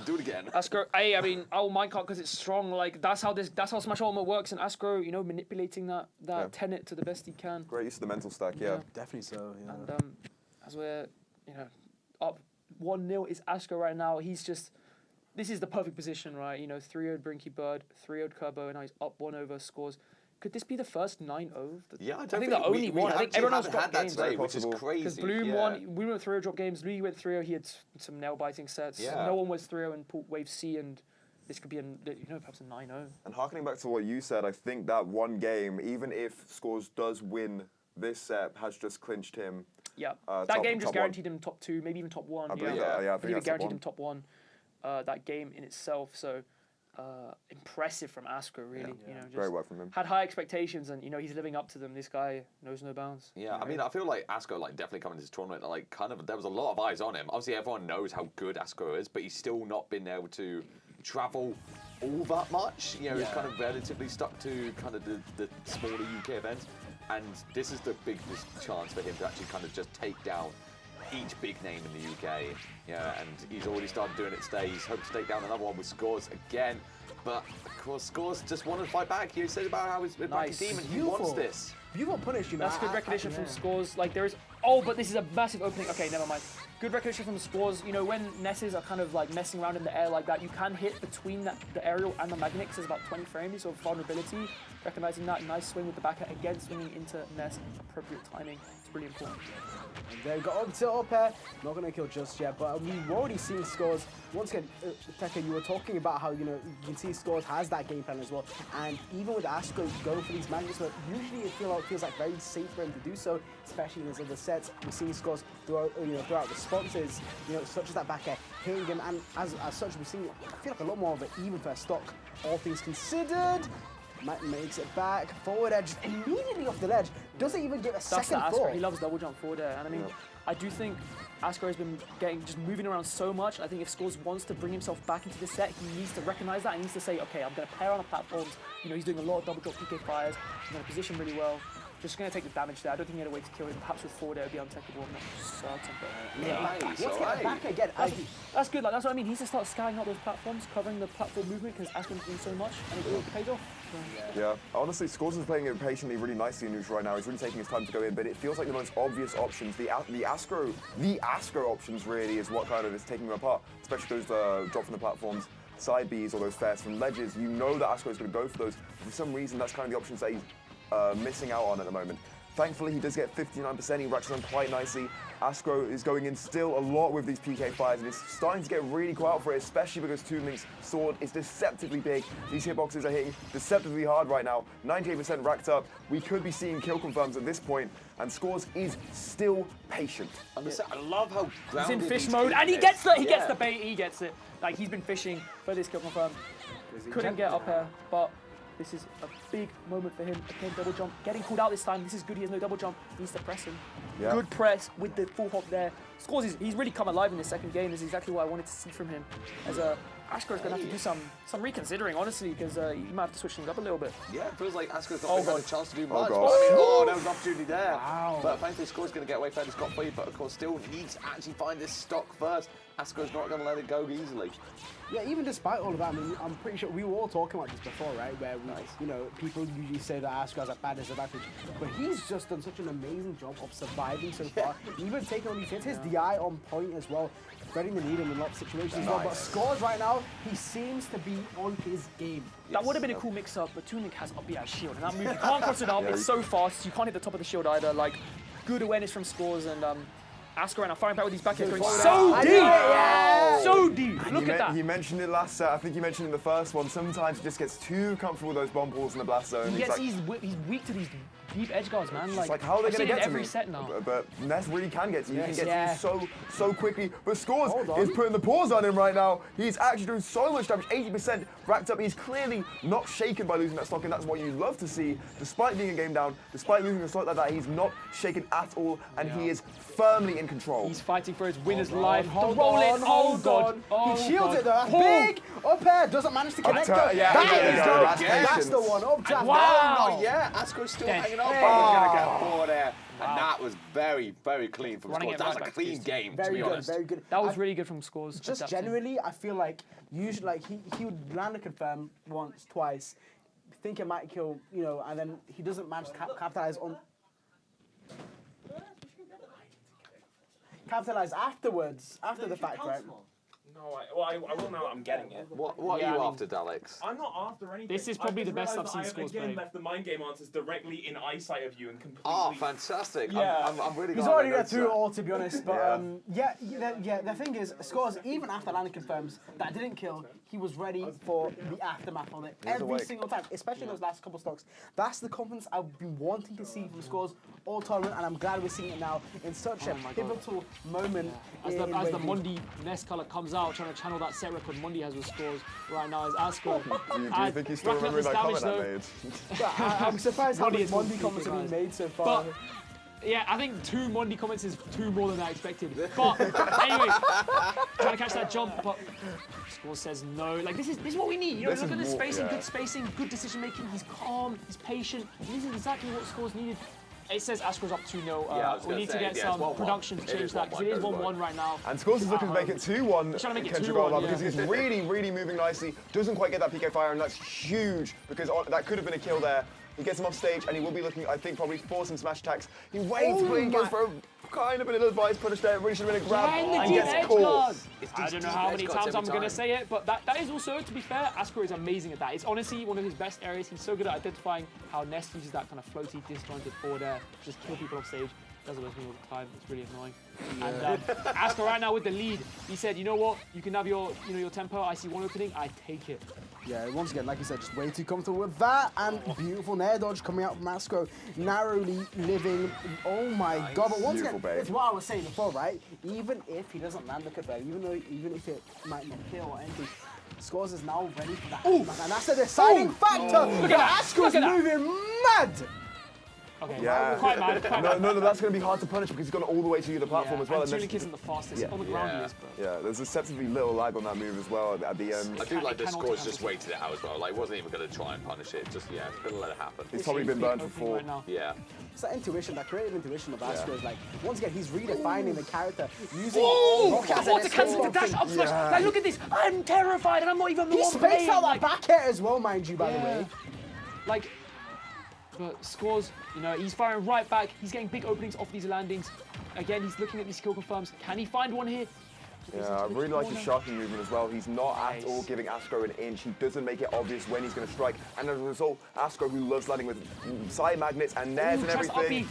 do it again. Askro, I mean, minecart because it's strong. Like that's how Smash Ultimate works. And Askro, you know, manipulating that tenet to the best he can. Great use of the mental stack. Yeah. Definitely so. Yeah. And as we're up 1-0 is Askro right now. He's just. This is the perfect position, right? You know, 3-0'd Brinky Bird, 3-0'd Kerbo, and now he's up 1 over Scores. Could this be the first 9-0? Yeah, I think the only one. I think everyone else dropped games. Today, which is crazy. Because Bloom won. We went 3-0 drop games. Louis went 3-0. He had some nail-biting sets. Yeah. No one was 3-0 in Wave C, and this could be perhaps a 9-0. And harkening back to what you said, I think that one game, even if Scores does win this set, has just clinched him. Yeah. That game just guaranteed him top 2, maybe even top 1. I believe yeah. I I believe think it guaranteed him top 1. That game in itself. So. Impressive from Askro, really. You know, just great work from him. Had high expectations, and you know he's living up to them. This guy knows no bounds. Yeah, I mean, I feel like Askro definitely coming to this tournament. Like, kind of, there was a lot of eyes on him. Obviously, everyone knows how good Askro is, but he's still not been able to travel all that much. You know, he's kind of relatively stuck to kind of the smaller UK events, and this is the biggest chance for him to actually kind of just take down each big name in the UK, and he's already started doing it today. He's hoping to take down another one with Scores again, but of course Scores just wanted to fight back. He said about how he's been back a demon. He wants this. Beautiful punish, you know. That's good recognition from Scores. Like there is, but this is a massive opening. Okay, never mind. Good recognition from the Scores. You know, when Nesses are kind of like messing around in the air like that, you can hit between the aerial and the Magnix. There's about 20 frames of vulnerability. Recognizing that, nice swing with the back air, again swinging into Ness. Appropriate timing. It's really important. And there we go, up to up air. Not going to kill just yet, but we've already seen Scores. Once again, Tekka, you were talking about how, you know, you can see Scores has that game plan as well. And even with Askro going for these magnets, but usually it feels like very safe for him to do so, especially in his other sets. We've seen Scores throughout responses, you know, such as that back air, hitting him. And as such, we've seen, I feel like a lot more of an even first stock, all things considered. Makes it back, forward edge, immediately off the ledge. Doesn't even give a second thought. He loves double jump forward air. And I mean, I do think Askro has been just moving around so much. I think if Scores wants to bring himself back into the set, he needs to recognize that. He needs to say, okay, I'm going to pair on the platforms. You know, he's doing a lot of double drop PK fires. He's going to position really well. Just going to take the damage there. I don't think he had a way to kill him. Perhaps with forward air would be untechable. I'm not certain. But Let's get back again. That's good. Like, that's what I mean. He needs to start scouting out those platforms, covering the platform movement, because Aspen's doing so much, and it pays off. Yeah, honestly, Scores is playing it patiently really nicely in neutral right now. He's really taking his time to go in, but it feels like the most obvious options, the Astro options really is what kind of is taking him apart, especially those drop from the platforms, side Bs or those fairs from ledges. You know that Astro is going to go for those. For some reason, that's kind of the options that he's missing out on at the moment. Thankfully, he does get 59%. He racks them quite nicely. Astro is going in still a lot with these PK fires, and he's starting to get really quiet for it, especially because Toon Link's sword is deceptively big. These hitboxes are hitting deceptively hard right now. 98% racked up. We could be seeing kill confirms at this point, and Scores is still patient. I love how he's in fish mode, and he gets the bait. He gets it. Like, he's been fishing for this kill confirm. Couldn't get up here, but this is a big moment for him. Again, double jump. Getting called out this time. This is good. He has no double jump. He needs to press him. Yeah. Good press with the full hop there. Scores, he's really come alive in the second game. This is exactly what I wanted to see from him. As Ashkar's going to have to do some reconsidering, honestly, because he might have to switch things up a little bit. Yeah, it feels like Ashkar's not had a chance to do much. There was an opportunity there. Wow. But thankfully, Score's going to get away fairly scot-free, but of course, still needs to actually find this stock first. Asco's not going to let it go easily. Yeah, even despite all of that, I mean, I'm pretty sure we were all talking about this before, right? Where we, you know, people usually say that Asco has a bad disadvantage, but he's just done such an amazing job of surviving so far. Even taking on these hits, his DI on point as well, threading the needle in a lot of situations as well. But Scores right now, he seems to be on his game. That would have been a cool mix-up, but Toon Link has up a shield, and that move, you can't cross it up. It's so fast, you can't hit the top of the shield either. Like, good awareness from Scores, and Asker right now firing back with these back air going so deep! Yeah. So deep! Look at that! He mentioned it last set, I think he mentioned it in the first one. Sometimes he just gets too comfortable with those bomb balls in the blast zone. He's weak to these deep edge guards, man. Like how are they going to get to every me? set now. But Ness really can get to you. He can get to you so quickly. But Scores is putting the paws on him right now. He's actually doing so much damage, 80% racked up. He's clearly not shaken by losing that stock, and that's what you love to see. Despite being a game down, despite losing a stock like that, he's not shaken at all, and he is firmly in control. He's fighting for his winner's life. The roll in. Oh god. He shields it though. That's big. Up air doesn't manage to connect. That's the one. Up draft. Wow. Yeah, Asco's still hanging on. Gonna get forward there. And that was very, very clean from Scores. That was a clean game, to be honest. Very good. That was really good from Scores. Just generally, I feel like usually, like he would land a confirm once, twice, think it might kill, you know, and then he doesn't manage to capitalize afterwards, after the fact, right? No, I will now that I'm getting it. What are you after, Daleks? I'm not after anything. This is probably the best I've seen Scores play. Again, left the mind game answers directly in eyesight of you and completely. Oh, fantastic! Yeah, I'm really. He's already got through it all, to be honest. But the thing is, Scores, even after landing confirms that didn't kill, he was ready for the aftermath of it every single time, especially in those last couple stocks. That's the confidence I've been wanting to see from Scores all tournament, and I'm glad we're seeing it now in such a pivotal moment. As the Mundi Ness colour comes out, trying to channel that set record Mundi has with Scores right now as Asco. Do you think he's still remembering that comment I made? I'm surprised how much Mundi comments have been made so far. But, yeah, I think 2 Mundi comments is 2 more than I expected. But anyway, trying to catch that jump, but Scores says no. Like this is what we need. You know, look at the spacing, good spacing, good decision making. He's calm, he's patient. This is exactly what Scores needed. It says Asco's up 2-0. We need to get some production to change that because it is 1-1 right now. And Scores is looking to make it 2-1. He's trying to make it Kendrick 2-1 because he's really, really moving nicely. Doesn't quite get that PK fire, and that's huge because that could have been a kill there. He gets him off stage, and he will be looking, I think, probably for some smash attacks. He waits, but he goes for a kind of an ill-advised punish there. It really should have been a grab, and gets caught. I don't know how many times I'm going to say it, but that is also, to be fair, Asco is amazing at that. It's honestly one of his best areas. He's so good at identifying how Ness uses that kind of floaty, disjointed forward air, just kill people off stage. Does it with me all the time. It's really annoying. Yeah. And Asco right now with the lead. He said, you know what? You can have your tempo. I see one opening. I take it. Yeah, once again, like you said, just way too comfortable with that, and beautiful nair dodge coming out from Asco, narrowly living. Oh my god! But once again, it's what I was saying before, right? Even if he doesn't land the confirm, even if it might not kill or anything, Scores is now ready for that. And that's the deciding factor. Look at that! Asco's moving mad. Okay, Yeah. quite mad. No, that's going to be hard to punish because he's gone all the way to the other platform as well. And Tunic isn't the fastest. On the ground he is, but... Yeah, there's deceptively little lag on that move as well at the end. I do like the Scores just waited it out as well. Like, wasn't even going to try and punish it. Just, yeah, going to let it happen. He's probably been burned before. Right now. Yeah. It's that intuition, that creative intuition of Astro is like, once again, he's redefining the character using rock as What to cancel the dash up smash. Like, look at this. I'm terrified and I'm not even the He one spaced playing. out that back air as well, mind you, by the way. Like, but Scores, you know, he's firing right back. He's getting big openings off these landings. Again, he's looking at these skill confirms. Can he find one here? Yeah, I really like his sharking movement as well. He's not at all giving Astro an inch. He doesn't make it obvious when he's going to strike. And as a result, Astro, who loves landing with side magnets and nairs and everything,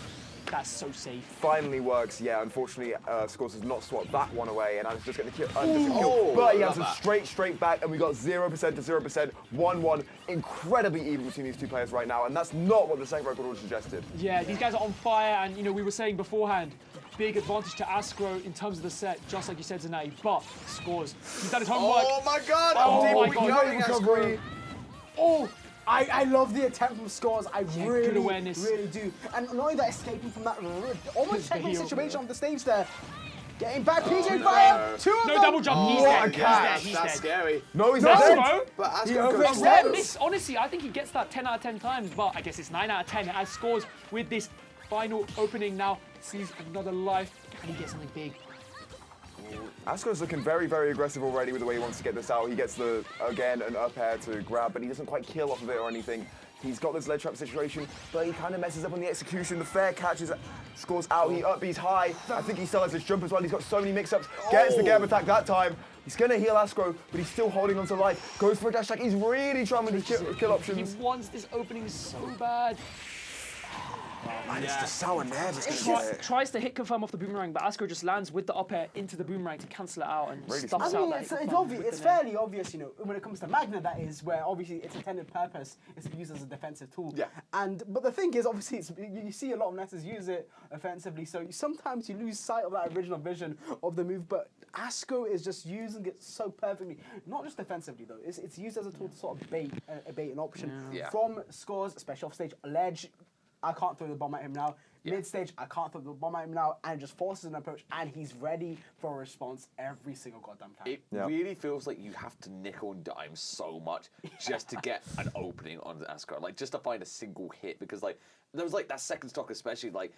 that's so safe. Finally works. Yeah, unfortunately, Scores has not swapped that one away, and I was just getting the kill. But he has a straight back, and we got 0% to 0%, 1-1. Incredibly even between these two players right now, and that's not what the second record was suggested. Yeah, these guys are on fire, and you know we were saying beforehand, big advantage to Astro in terms of the set, just like you said, Zanati. But Scores, he's done his homework. Oh my God! Oh my God! Recovery. Oh. I love the attempt from Scores. I really do. And not only that, escaping from that almost checkmate situation on the stage there. Getting back, PJ Fire, two of them. No double jump, he's dead. He's That's scary. No, he's not dead. But Honestly, I think he gets that 10 out of 10 times, but I guess it's 9 out of 10 as Scores with this final opening now sees another life, and he gets something big. Asco's looking very, very aggressive already with the way he wants to get this out. He gets again, an up air to grab, but he doesn't quite kill off of it or anything. He's got this ledge trap situation, but he kind of messes up on the execution. The fair catches, Scores out, he up, he's high. I think he still has his jump as well. He's got so many mix-ups. Gets the game attack that time. He's going to heal Astro, but he's still holding on to life. Goes for a dash attack. He's really trying with the kill options. He wants this opening so bad. Man, it's the sour nerves. Tries to hit confirm off the boomerang, but Astro just lands with the up air into the boomerang to cancel it out and stuffs out that hit confirm. It's fairly obvious, you know, when it comes to Magna, that is, where obviously its intended purpose is to be used as a defensive tool. Yeah. But the thing is, obviously, you see a lot of netters use it offensively, so sometimes you lose sight of that original vision of the move, but Astro is just using it so perfectly. Not just defensively, though. It's used as a tool to sort of bait an option. Yeah. From Scores, especially off stage, ledge, I can't throw the bomb at him now. Mid-stage, I can't throw the bomb at him now, and just forces an approach, and he's ready for a response every single goddamn time. It really feels like you have to nickel and dime so much just to get an opening on Ascar, like just to find a single hit, because like there was like that second stock especially, like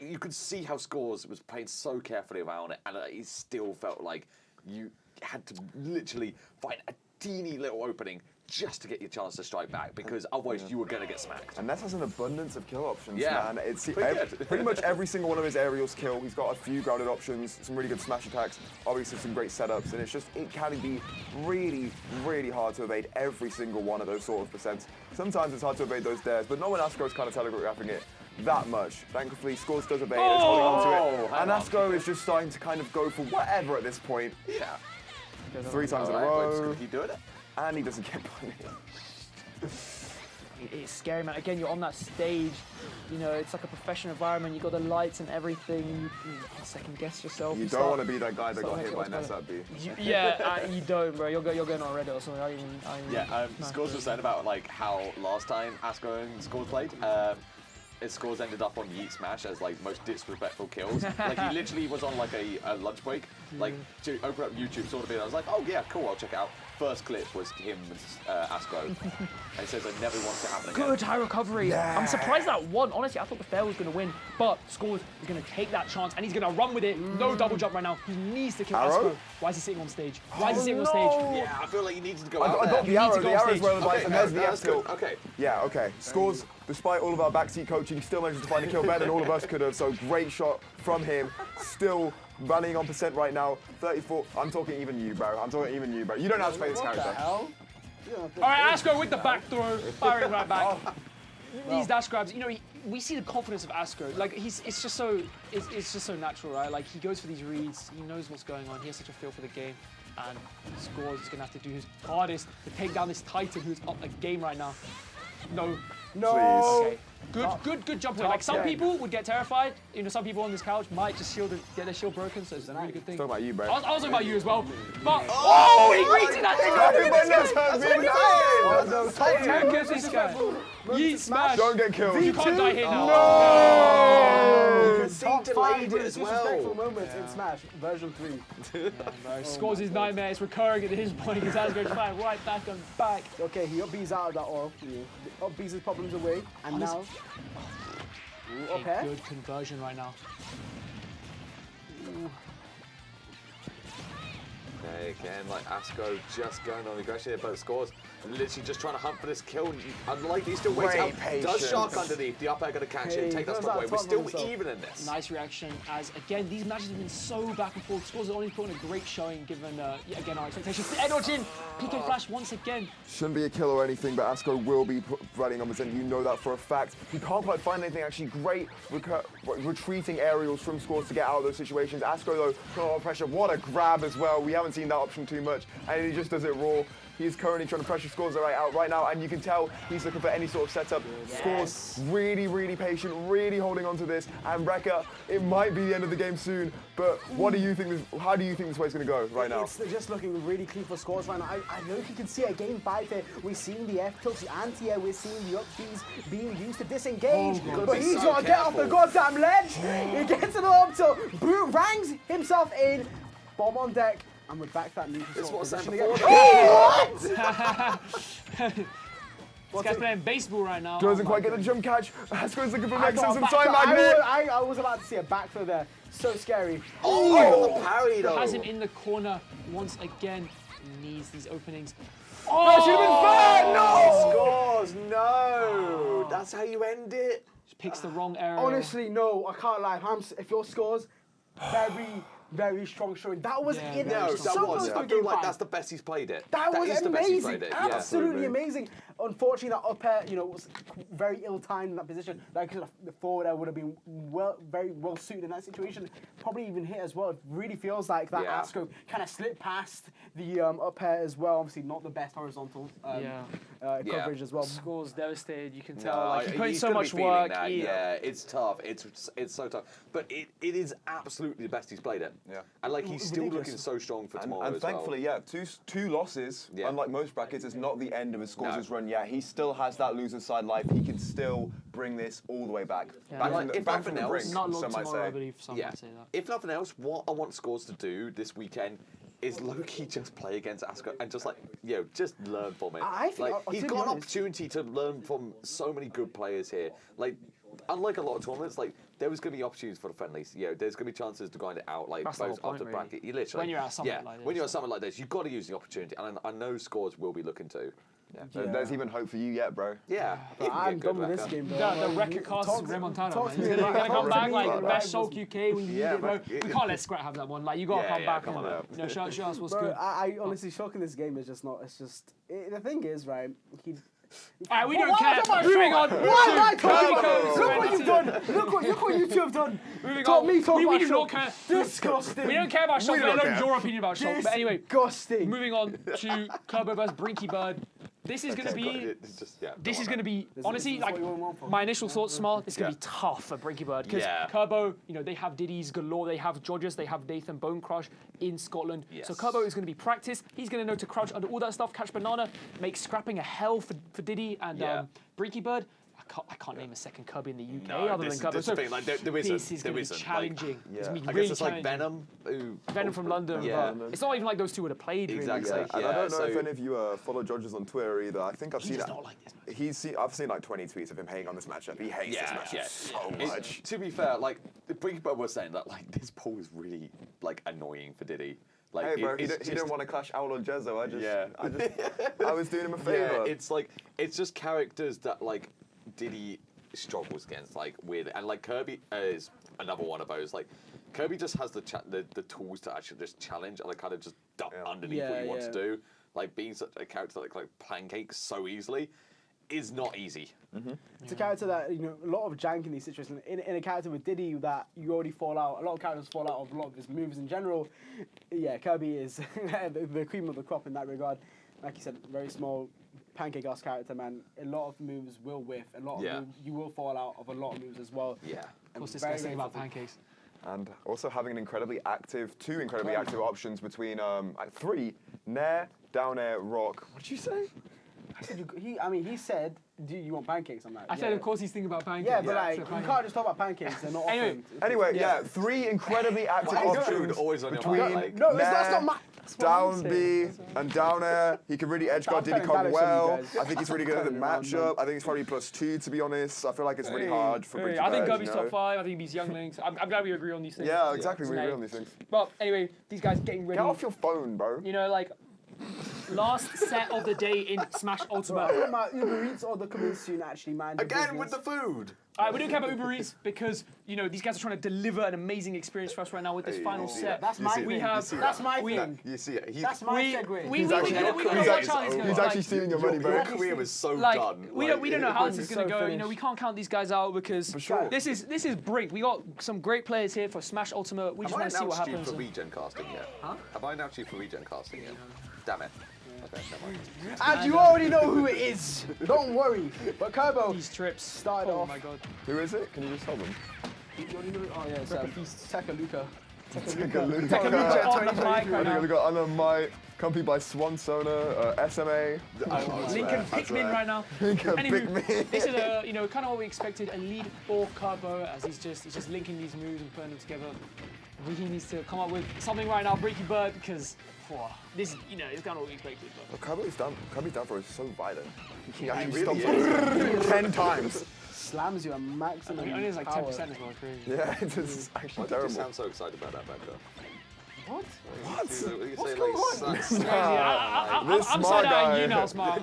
you could see how Scores was playing so carefully around it, and it still felt like you had to literally find a teeny little opening just to get your chance to strike back, because otherwise you were going to get smacked. And Ness has an abundance of kill options, Yeah. man. It's pretty much every single one of his aerials kill. He's got a few grounded options, some really good smash attacks, obviously some great setups, and it can be really, really hard to evade every single one of those sort of percents. Sometimes it's hard to evade those dares, but no one Asco is kind of telegraphing it that much. Thankfully, Scores does evade, it's holding on to it. And Asco is just starting to kind of go for whatever at this point. Yeah. 3 times in a We're just row. going to keep doing it. And he doesn't get punished. It's scary, man. Again, you're on that stage. You know, it's like a professional environment. You got the lights and everything. You can't second guess yourself. You don't want to be that guy that got hit by Ness at B. You don't, bro. You're going on Reddit or something. Scores was saying about like how last time Asco and Scores played. His Scores ended up on Yeet Smash as like most disrespectful kills. Like he literally was on like a lunch break, like to open up YouTube sort of bit. I was like, oh yeah, cool, I'll check it out. First clip was him with Asco, and he says I never want to happen again. Good high recovery. Yeah. I'm surprised that won. Honestly, I thought the fair was going to win, but Scores is going to take that chance and he's going to run with it. No double jump right now. He needs to kill Asco. Why is he sitting on stage? Why is he sitting on stage? Yeah, I feel like he needs to go I out got there. the arrow's well advised, and there's the that's F kill. good. Okay. Yeah, okay. Scores, despite all of our backseat coaching, still manages to find a kill better than all of us could have, so great shot from him. Still running on percent right now, 34. I'm talking even you, bro. You don't know how to play this character. What the hell? All right, Asco with the back throw, firing right back. These dash grabs, you know, we see the confidence of Asco. Like it's just so natural, right? Like he goes for these reads, he knows what's going on. He has such a feel for the game, and Scores is gonna have to do his hardest to take down this Titan who's up a game right now. No, No. Please. Okay. Good jump here. Like some people would get terrified. You know, some people on this couch might just get their shield broken, so it's a really good thing. Talking about you, bro. I was talking about you as well. But he reached that Top 10 kills this guy. Yeet smash. Don't get killed. You can't die here now. No! Top 5 it as well. disrespectful moments in Smash version 3. Scores his nightmare. It's recurring at his point. His hands going right back and back. Okay, he up B's out of that oil. Up B's his problems away, and now. Up air. Good conversion right now. Okay, again, like Asco just going on the aggression here, but scores literally just trying to hunt for this kill. Unlikely, he's still waiting out. Does Shark underneath, the up air going to catch him, take that stock away. We're still even in this. Nice reaction as, again, these matches have been so back and forth. Scores are only put in a great showing given, yet again, our expectations. Edge in, PK Flash once again. Shouldn't be a kill or anything, but Asco will be running numbers in. You know that for a fact. He can't quite find anything actually great retreating aerials from Scores to get out of those situations. Asco, though, put a lot of pressure. What a grab as well. We haven't seen that option too much, and he just does it raw. He's currently trying to pressure Scores right now, and you can tell he's looking for any sort of setup. Yes. Scores really, really patient, really holding on to this. And Rekka, it might be the end of the game soon, but what do you think? How do you think this way's going to go right now? It's just looking really clean for Scores right now. I know you can see a game 5 here. We're seeing the F tilts, the anti-air. We're seeing the up keys being used to disengage. But he's got to get off the goddamn ledge. He gets an up tilt, rangs himself in. Bomb on deck. And we're back to that neutral. This was position before. Oh, This guy's playing baseball right now. Doesn't quite get the jump catch. Asco's looking for Nexus and Time Magnet. I was about to see a backflip there. So scary. Oh, the parry though. Has him in the corner once again. He needs these openings. Oh, that should have been fair. No! Scores, no. That's how you end it. Just picks the wrong area. Honestly, no, I can't lie. If your Scores, very strong showing. That was in there. No, that was. I feel like that's the best he's played it. That was is amazing. The best he's played it. Absolutely amazing. Unfortunately, that up air, was very ill-timed in that position. Like the forward air would have been very well suited in that situation. Probably even hit as well. It really feels like that Asco kind of slipped past the up air as well. Obviously, not the best horizontal coverage as well. Scores devastated. You can tell. He put in so much work. Yeah, it's tough. It's so tough. But it is absolutely the best he's played it. Yeah. And he's still looking so strong for tomorrow. And thankfully, two losses. Yeah. Unlike most brackets, it's not the end of his Scores' run. Yeah, he still has that loser side life. He can still bring this all the way back. Yeah. Back from the brink, not long some tomorrow, might say. I believe some might say that. If nothing else, what I want Scores to do this weekend is low-key just play against Asco and just just learn from it. I think he's got an opportunity to learn from so many good players here. Unlike a lot of tournaments, there was going to be opportunities for the friendlies. There's going to be chances to grind it out, That's both the whole after point, bracket. really. You literally, when you're at something like this. When you're at something like this, you've got to use the opportunity, and I know Scores will be looking to. There's even hope for you yet, bro. Yeah. I'm done with this game, bro. The record cast is Remontana. He's going to come back like the best Shulk UK when you need it, bro. We can't let Scrat have that one. You got to come back and show us what's good. I honestly, Shulk in this game is just not. It's just the thing is, right? Alright, we don't care. Moving on. Why am I talking about? Look what you've done. Look what you two have done. Moving on. We do not care. Disgusting. We don't care about Shulk. I know your opinion about Shulk. But anyway, disgusting. Moving on to Kerbo versus Brinky Bird. This is going to be. This is going to be honestly my initial thoughts. Smart. This is going to be tough for Brinky Bird because Kerbo, they have Diddy's galore. They have Jodgers. They have Nathan Bone Crush in Scotland. Yes. So Kerbo is going to be practiced. He's going to know to crouch under all that stuff, catch banana, make scrapping a hell for Diddy and Brinky Bird. I can't name a second Kirby in the UK other than Kirby. So there isn't. This is going to be challenging. It's going to be I really guess it's challenging. Venom. From London. Yeah. It's not even like those two would have played. Exactly. Really. And I don't know if any of you follow Judges on Twitter either. I think I've seen it. Not like this I've seen 20 tweets of him hating on this matchup. He hates this matchup so much. To be fair, the Brink was saying that this poll is really annoying for Diddy. Hey bro, he didn't want to clash Owl or Jezzo. I was doing him a favor. Yeah, it's just characters that Diddy struggles against, weird, and Kirby is another one of those. Kirby just has the tools to actually just challenge and kind of just duck underneath what you want to do. Being such a character that pancakes so easily is not easy. It's a character that a lot of jank in these situations. In a character with Diddy that you already fall out. A lot of characters fall out of a lot of his moves in general. Yeah, Kirby is the cream of the crop in that regard. Like you said, very small. Pancake-ass character, man. A lot of moves will whiff. A lot of moves, you will fall out of a lot of moves as well. Yeah. Of course, this guy's thinking about pancakes. And also having two incredibly active options between 3, Nair, down air, rock. What did you say? I said he said, do you want pancakes? I'm like, I said, of course he's thinking about pancakes. Yeah, but like, you can't just talk about pancakes. They're not Anyway, 3 incredibly active options between No, that's not my... down B and down air. He can really edge guard Diddy Kong well. I think he's really good at the matchup. I think he's probably +2, to be honest. I feel like it's really hard for Brink. I think Kirby's top 5. I think he beats Young Links. I'm glad we agree on these things. Yeah, exactly. We agree on these things. But anyway, these guys getting ready. Get off your phone, bro. You know, like, last set of the day in Smash Ultimate. My Uber Eats order coming soon, actually, man. Again with the food. Alright, we don't care about Uber Eats because, you know, these guys are trying to deliver an amazing experience for us right now with this final set. That's my thing. That's my thing. You see it. That's my segue. He's actually stealing your money, bro. Your career was so done. We don't know how this is going to go. You know, we can't count these guys out because this is Brink. We got some great players here for Smash Ultimate. We just want to see what happens. Have I announced you for regen casting yet? Huh? Have I announced you for regen casting yet? Damn it. Okay, never mind. And you already know who it is. Don't worry. But Kerbo, these trips started off. Oh my god. Who is it? Can you just tell them? Oh yeah, it's Tekka Luka. Tekka Luka. Tekka We got Under Might, accompanied by Swan Sona, SMA. Lincoln Pikmin right now. Lincoln Anywho, Pikmin. this is kind of what we expected. A lead for Kerbo as he's just linking these moves and putting them together. He needs to come up with something right now, Breaky Bird, because this, you know, it's kind of what we expected. Kirby's down for is so violent. He actually really stops 10 times. Slams you at maximum. Only has like 10% as well, crazy. Yeah, it's actually Why terrible. did you sound so excited about that, Becca? What? What's going on? I'm smart side guy. You now, Smart.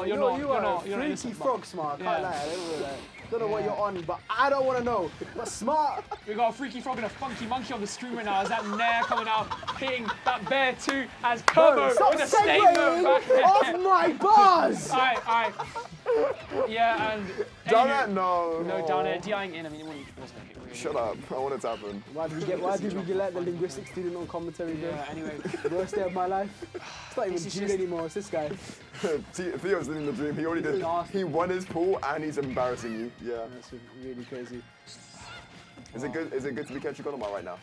You're not. Freaky frog, Smart. Can't lie. Don't know what you're on, but I don't want to know. But Smart. We got a Freaky Frog and a Funky Monkey on the screen right now. As that Nair coming out, hitting that bear too. As Kerbo with a statement back off my bars. Alright. Yeah, and Down it? No. No, down it. DIing in. I mean, it wasn't okay. Shut up. I want it to happen. Why did we let the linguistics student on commentary? Yeah. Anyway, worst day of my life. It's not even June anymore. It's this guy. Theo's living the dream. He already did. He won his pool and he's embarrassing you. Yeah. That's really crazy. Is it good? Is it good to be Kendrick Lamar right now?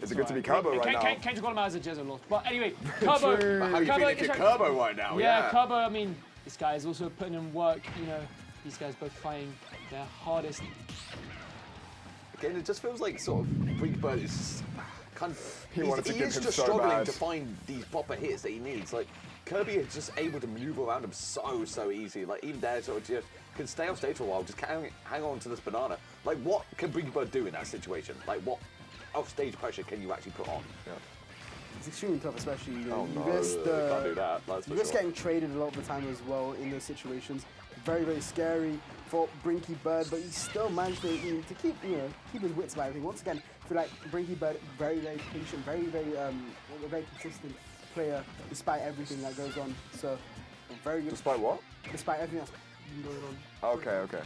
Is it good to be Kerbo right now? Kendrick Lamar has a Jezzo loss. But anyway, Kerbo. How are you feeling to Kerbo right now? Yeah, Kerbo. I mean, this guy is also putting in work. You know, these guys both fighting their hardest. Again, it just feels like sort of Brink Bird is kind of. He is just so struggling bad to find these proper hits that he needs. Like Kirby is just able to maneuver around him so easy. Like even there, sort of just can stay off stage for a while, just hang on to this banana. Like what can Brink Bird do in that situation? Like what off stage pressure can you actually put on? Yeah. It's extremely tough, especially you can't do that. That's you risk getting traded a lot of the time as well in those situations. Very scary for Brinky Bird, but he still managed to keep his wits about everything. Once again, I feel like Brinky Bird very patient, very consistent player despite everything that goes on. So very good. Despite what? Despite everything that's been going on. Okay.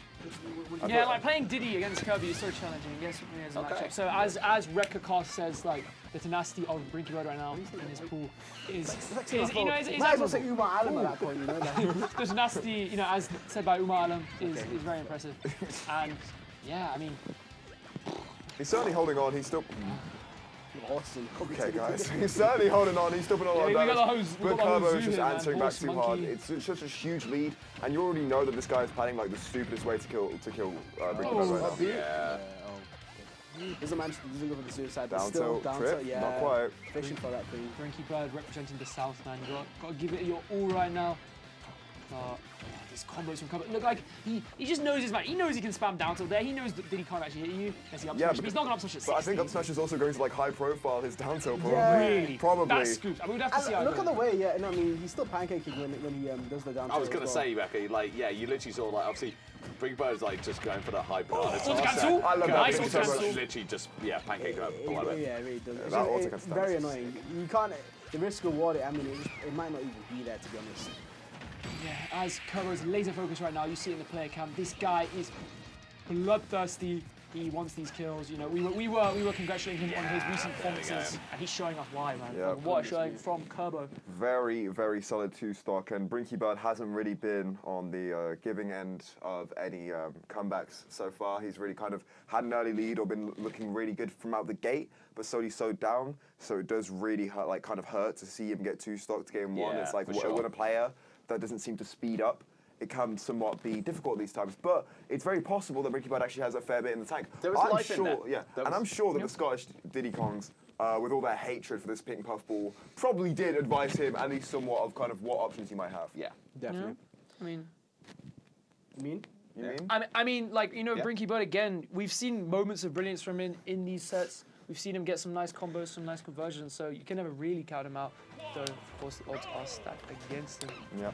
Yeah, like playing Diddy against Kirby is so challenging. Yes, as a matchup. So as Rekka says, like the tenacity of Brinky Bird right now in his pool is might as well say Umar Alam at that point, you know. Like. The tenacity, you know, as said by Umar Alam, is very impressive. And yeah, I mean, he's certainly holding on. He's still. Awesome. Okay, guys. He's certainly holding on. He's still putting on a lot of damage. But Kerbo is just answering back too hard. It's such a huge lead, and you already know that this guy is planning like the stupidest way to kill Brinky Bird right now. Yeah. Doesn't go for the suicide. Down still, tilt, trip, yeah. not quite. Fishing for that thing. Brinky Bird representing the South, man. You got to give it your all right now. These combos from Kerbo. Look, like he just knows his match. He knows he can spam down tilt there. He knows that he can't actually hit you. He up smash, but he's not going to up smash at 60. But I think up smash is also going to like high profile his down tilt probably. Yeah. Really? Probably. That's scoops. I mean, we'd have to see how look at the way, yeah. No, I mean, he's still pancaking when he does the down tilt. I was going to say, Becky, like, yeah, you literally saw, like, obviously, Brink Bird's like just going for that high banana. Auto cancel. I love nice that. Auto cancel. Literally just, pancake up below it. Yeah, it really does. That auto It's cancel very is- annoying. You can't, the risk reward, I mean, it might not even be there, to be honest. Yeah, as Kerbo's laser focused right now, you see it in the player cam. This guy is bloodthirsty He wants these kills. You know, we were congratulating him on his recent performances, and he's showing us why, man. Yeah. Like, what a showing from Kerbo. Very, very solid 2-stock, and Brinky Bird hasn't really been on the giving end of any comebacks so far. He's really kind of had an early lead or been looking really good from out the gate, but slowly slowed down. So it does really hurt, like kind of hurt to see him get 2-stocked game one. It's like when a player that doesn't seem to speed up, it can somewhat be difficult these times, but it's very possible that Brinky Bird actually has a fair bit in the tank. There was life in there. Yeah, and I'm sure that the Scottish Diddy Kongs, with all their hatred for this pink puff ball, probably did advise him at least somewhat of kind of what options he might have. Yeah, definitely. I mean, You mean? I mean, like, you know, Brinky Bird, again, we've seen moments of brilliance from him in these sets. We've seen him get some nice combos, some nice conversions, so you can never really count him out. Though, of course, the odds are stacked against him. Yeah.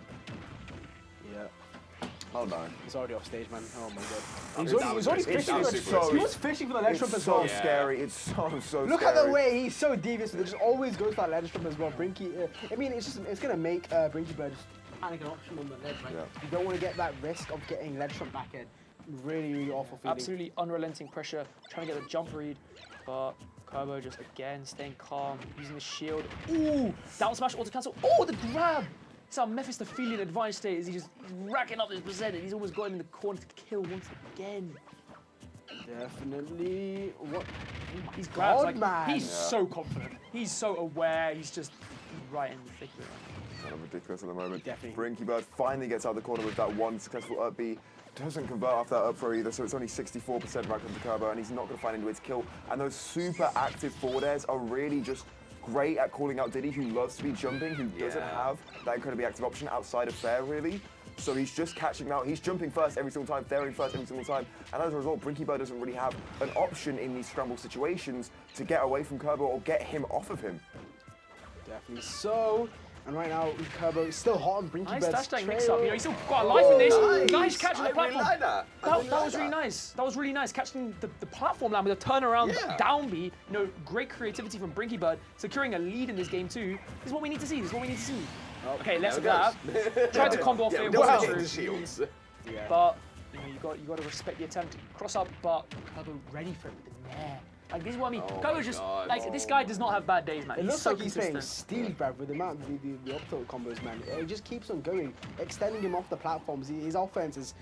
Hold on. He's already off stage, man. Oh my god. He's already fishing. He was fishing for the ledge trump as well. It's so scary. It's so scary. Look at the way he's so devious. He just always goes for that ledge trump as well. Brinky. I mean, it's gonna make Brinky Bird just panic an option on the ledge. Right? Yeah. You don't want to get that risk of getting ledge trump back in. Really, really awful feeling. Absolutely unrelenting pressure, trying to get the jump read, but Kerbo just again staying calm, using the shield. Ooh, down smash, auto cancel. Oh, the grab! It's our Mephistophelian advantage state as he's just racking up this percentage. He's almost got him in the corner to kill once again. Definitely. What? These grabs, God, man. He's so confident. He's so aware. He's just right in the thick of it. Kind of ridiculous at the moment. Definitely. Brinky Bird finally gets out of the corner with that one successful up B. Doesn't convert off that up throw either, so it's only 64% back onto Kerbo, and he's not going to find any way to kill. And those super active forward airs are really just great at calling out Diddy, who loves to be jumping, who doesn't have that incredibly active option outside of fair, really. So he's just catching out. He's jumping first every single time, fairing first every single time. And as a result, Brinky Bird doesn't really have an option in these scramble situations to get away from Kerbo or get him off of him. Definitely so. And right now, Kerbo is still hot on Brinky Bird's Nice dash trail. mix up. You know, he's still got a life in this. Nice catch on the platform. Really like that. That was really nice. That was really nice. Catching the platform line with a turnaround down B. You know, great creativity from Brinky Bird. Securing a lead in this game too. This is what we need to see. This is what we need to see. Okay, let's grab. Tried to combo off it. Wasn't true. Shields. But you know, you got to respect the attempt. Cross up, but Kerbo ready for it with the nair. Like, this is what I mean. Kerbo's just, like, this guy does not have bad days, man. It He's looks so like he's playing consistent. Steve, bruv, with the amount of the up tilt combos, man. It just keeps on going, extending him off the platforms. His offense is